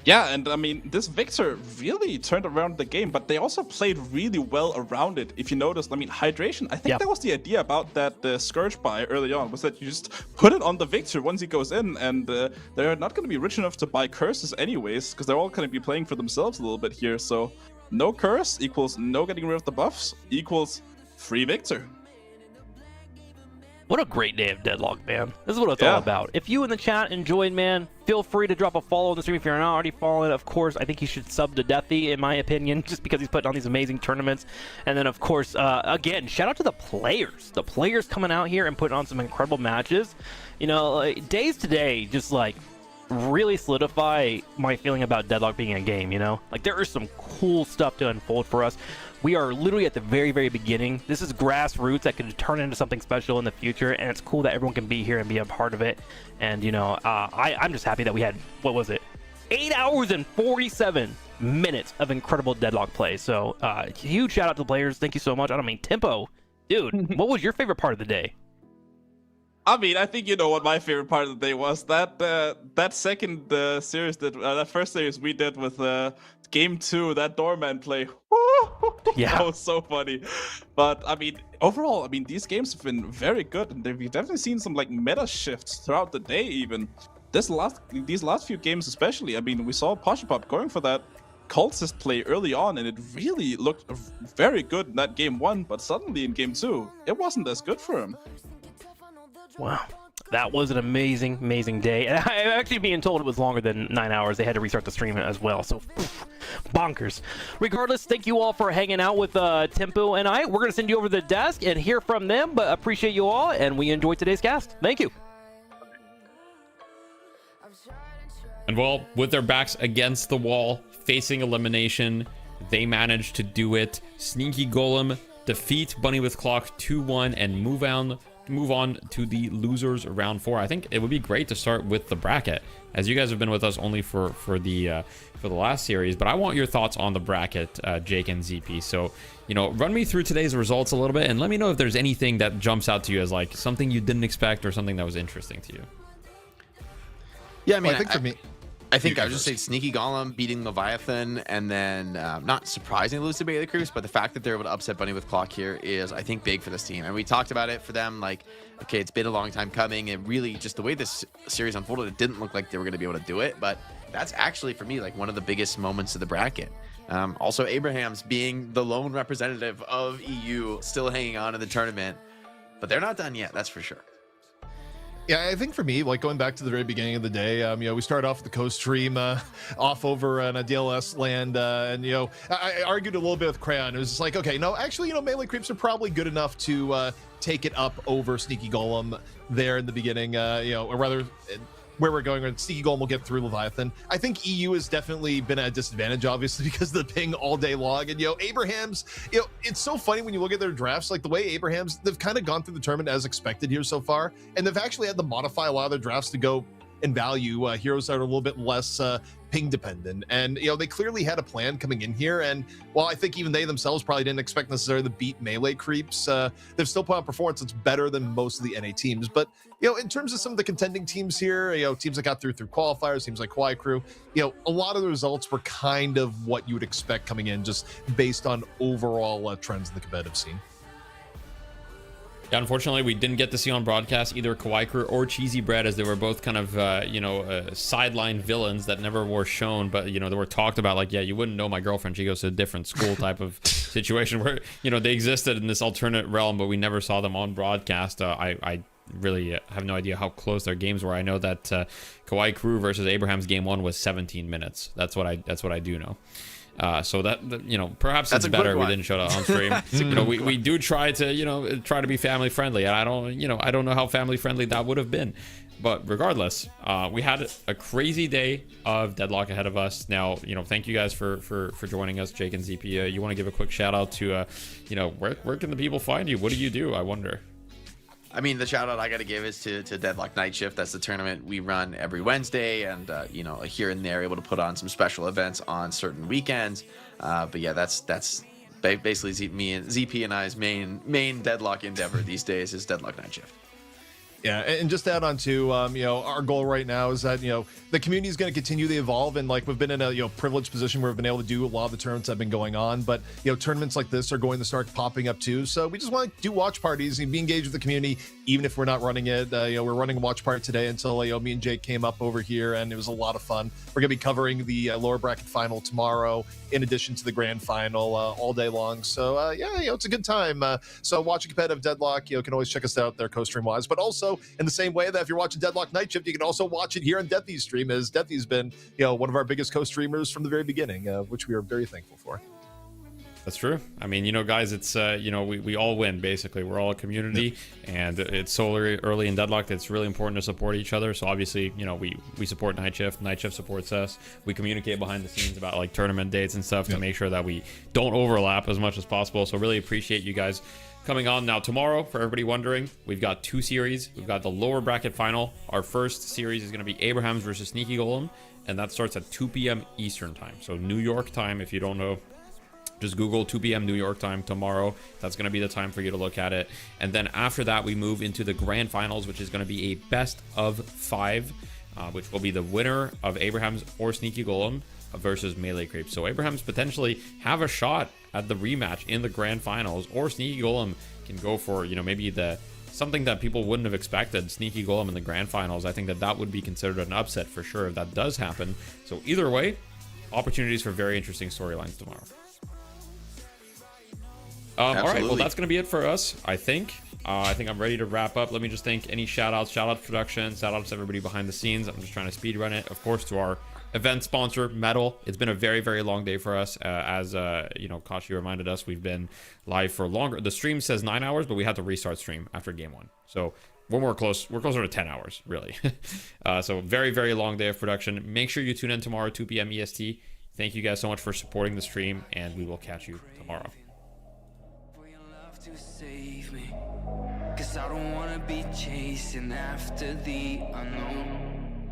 Yeah, and I mean, this Victor really turned around the game, but they also played really well around it. If you noticed, I mean, hydration, I think that was the idea about that Scourge buy early on, was that you just put it on the Victor once he goes in, and they're not going to be rich enough to buy curses anyways, because they're all going to be playing for themselves a little bit here. So no curse equals no getting rid of the buffs equals free Victor. What a great day of Deadlock, man. This is what it's all about. If you in the chat enjoyed, man, feel free to drop a follow on the stream. If you're not already following, of course, I think you should sub to Deathy, in my opinion, just because he's putting on these amazing tournaments. And then, of course, again, shout out to the players. The players coming out here and putting on some incredible matches. You know, like, days today, just like, really solidify my feeling about Deadlock being a game, you know? Like, there is some cool stuff to unfold for us. We are literally at the very, very beginning. This is grassroots that could turn into something special in the future, and it's cool that everyone can be here and be a part of it. And, you know, I'm just happy that we had, what was it? 8 hours and 47 minutes of incredible Deadlock play. So, huge shout out to the players. Thank you so much. I don't mean, Tempo, dude, what was your favorite part of the day? I mean, I think you know what my favorite part of the day was. That second series, that first series we did with game 2, that doorman play. Yeah, that was so funny. But I mean, overall, I mean, these games have been very good, and we've definitely seen some like meta shifts throughout the day. Even these last few games, especially. I mean, we saw Poshipop going for that cultist play early on, and it really looked very good in that game 1. But suddenly in game 2, it wasn't as good for him. Wow, that was an amazing, amazing day. And I'm actually being told it was longer than 9 hours. They had to restart the stream as well, so bonkers. Regardless, thank you all for hanging out with Tempo and I. We're going to send you over to the desk and hear from them, but appreciate you all, and we enjoyed today's cast. Thank you. And well, with their backs against the wall, facing elimination, they managed to do it. Sneaky Golem defeat Bunny with Clock 2-1 and move on to the losers round 4. I think it would be great to start with the bracket, as you guys have been with us only for the last series, but I want your thoughts on the bracket, Jake and ZP. So, you know, run me through today's results a little bit and let me know if there's anything that jumps out to you as like something you didn't expect or something that was interesting to you. Yeah, I mean, I think for me, I think I would just say Sneaky Golem beating Leviathan, and then not surprisingly lose to Bailey Cruz, but the fact that they're able to upset Bunny with Clock here is, I think, big for this team. And we talked about it for them, like, okay, it's been a long time coming, and really just the way this series unfolded, it didn't look like they were going to be able to do it. But that's actually for me like one of the biggest moments of the bracket. Also, Abraham's being the lone representative of EU, still hanging on in the tournament, but they're not done yet, that's for sure. Yeah, I think for me, like going back to the very beginning of the day, you know, we started off with the co-stream off over on a DLS land, and you know, I argued a little bit with Crayon. It was just like, okay, no, actually, you know, melee creeps are probably good enough to take it up over Sneaky Golem there in the beginning, you know, or rather, where we're going, Sneaky Golem will get through Leviathan. I think EU has definitely been at a disadvantage, obviously, because of the ping all day long. And, you know, Abraham's, you know, it's so funny when you look at their drafts, like the way Abraham's, they've kind of gone through the tournament as expected here so far. And they've actually had to modify a lot of their drafts to go and value heroes that are a little bit less ping dependent. And, you know, they clearly had a plan coming in here. And while I think even they themselves probably didn't expect necessarily to beat melee creeps, they've still put on performance that's better than most of the NA teams. But, you know, in terms of some of the contending teams here, you know, teams that got through qualifiers, teams like Kawaii Crew, you know, a lot of the results were kind of what you would expect coming in just based on overall trends in the competitive scene. Yeah, unfortunately, we didn't get to see on broadcast either Kawaii Crew or Cheesy Bread, as they were both kind of, sideline villains that never were shown, but, you know, they were talked about like, yeah, you wouldn't know my girlfriend. She goes to a different school type of situation where, you know, they existed in this alternate realm, but we never saw them on broadcast. I really have no idea how close their games were. I know that Kawaii Crew versus Abraham's game 1 was 17 minutes. That's what I do know. So that, you know, perhaps it's better we didn't show that on stream. You know, we do try to, you know, try to be family friendly, and I don't know how family friendly that would have been, but regardless, we had a crazy day of Deadlock ahead of us. Now, you know, thank you guys for joining us, Jake and ZP. You want to give a quick shout out to, you know, where can the people find you? What do? I wonder. I mean, the shout out I got to give is to Deadlock Night Shift. That's the tournament we run every Wednesday, and you know, here and there able to put on some special events on certain weekends. But yeah, that's basically me and ZP and I's main Deadlock endeavor these days is Deadlock Night Shift. Yeah, and just to add on to, you know, our goal right now is that, you know, the community is going to continue to evolve, and like we've been in a, you know, privileged position where we've been able to do a lot of the tournaments that have been going on, but, you know, tournaments like this are going to start popping up too. So we just want to do watch parties and be engaged with the community, even if we're not running it. You know, we're running a watch party today until, you know, me and Jake came up over here, and it was a lot of fun. We're going to be covering the lower bracket final tomorrow, in addition to the grand final all day long. So yeah, you know, it's a good time. So watching competitive Deadlock, you know, can always check us out there co-stream wise, but also in the same way that if you're watching Deadlock Night Shift, you can also watch it here on Deathy's stream, as Deathy's been, you know, one of our biggest co-streamers from the very beginning, which we are very thankful for. That's true. I mean, you know, guys, it's, you know, we all win, basically. We're all a community, and it's so early in Deadlock that it's really important to support each other. So obviously, you know, we support Night Shift. Night Shift supports us. We communicate behind the scenes about like tournament dates and stuff to make sure that we don't overlap as much as possible. So really appreciate you guys coming on. Now, tomorrow, for everybody wondering, we've got 2 series. We've got the lower bracket final. Our first series is going to be Abraham's versus Sneaky Golem, and that starts at 2 p.m. Eastern time. So New York time, if you don't know, just Google 2 p.m. New York time tomorrow. That's going to be the time for you to look at it. And then after that, we move into the grand finals, which is going to be a best of 5, which will be the winner of Abraham's or Sneaky Golem versus Melee Creep. So Abraham's potentially have a shot at the rematch in the grand finals, or Sneaky Golem can go for, you know, maybe something that people wouldn't have expected, Sneaky Golem in the grand finals. I think that would be considered an upset for sure if that does happen. So either way, opportunities for very interesting storylines tomorrow. All right, well, that's going to be it for us, I think. I think I'm ready to wrap up. Let me just think any shout-outs to production, shout-outs to everybody behind the scenes. I'm just trying to speed run it. Of course, to our event sponsor, Metal. It's been a very, very long day for us. As you know, Kashi reminded us, we've been live for longer. The stream says 9 hours, but we had to restart stream after game 1. So we're closer to 10 hours, really. So very, very long day of production. Make sure you tune in tomorrow, 2 p.m. EST. Thank you guys so much for supporting the stream, and we will catch you tomorrow. To save me, 'cause I don't wanna be chasing after the unknown.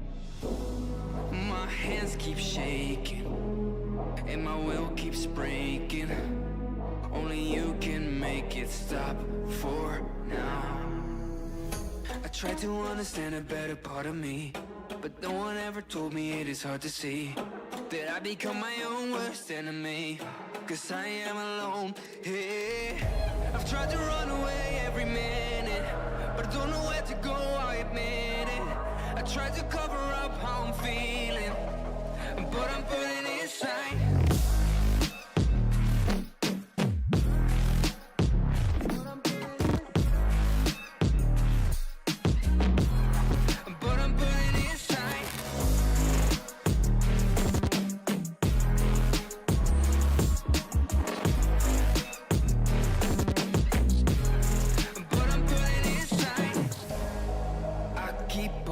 My hands keep shaking and my will keeps breaking. Only you can make it stop for now. I tried to understand a better part of me, but no one ever told me it is hard to see that I become my own worst enemy, 'cause I am alone. Hey, I've tried to run away every minute, but I don't know where to go, I admit it. I tried to cover up how I'm feeling,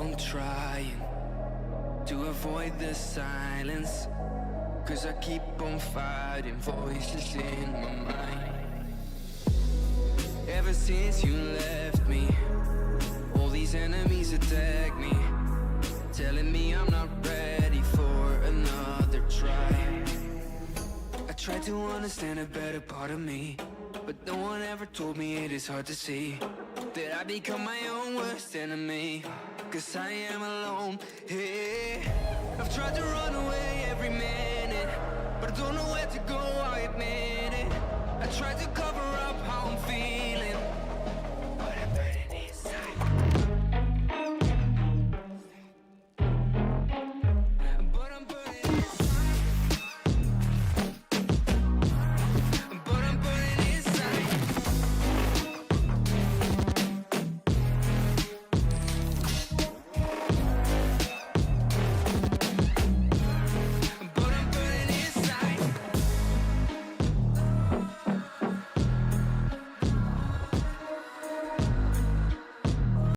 on trying to avoid the silence, 'cause I keep on fighting voices in my mind. Ever since you left me, all these enemies attack me, telling me I'm not ready for another try. I tried to understand a better part of me, but no one ever told me it is hard to see that I become my own worst enemy, 'cause I am alone. Hey, I've tried to run away every minute, but I don't know where to go, I admit it. I tried to cover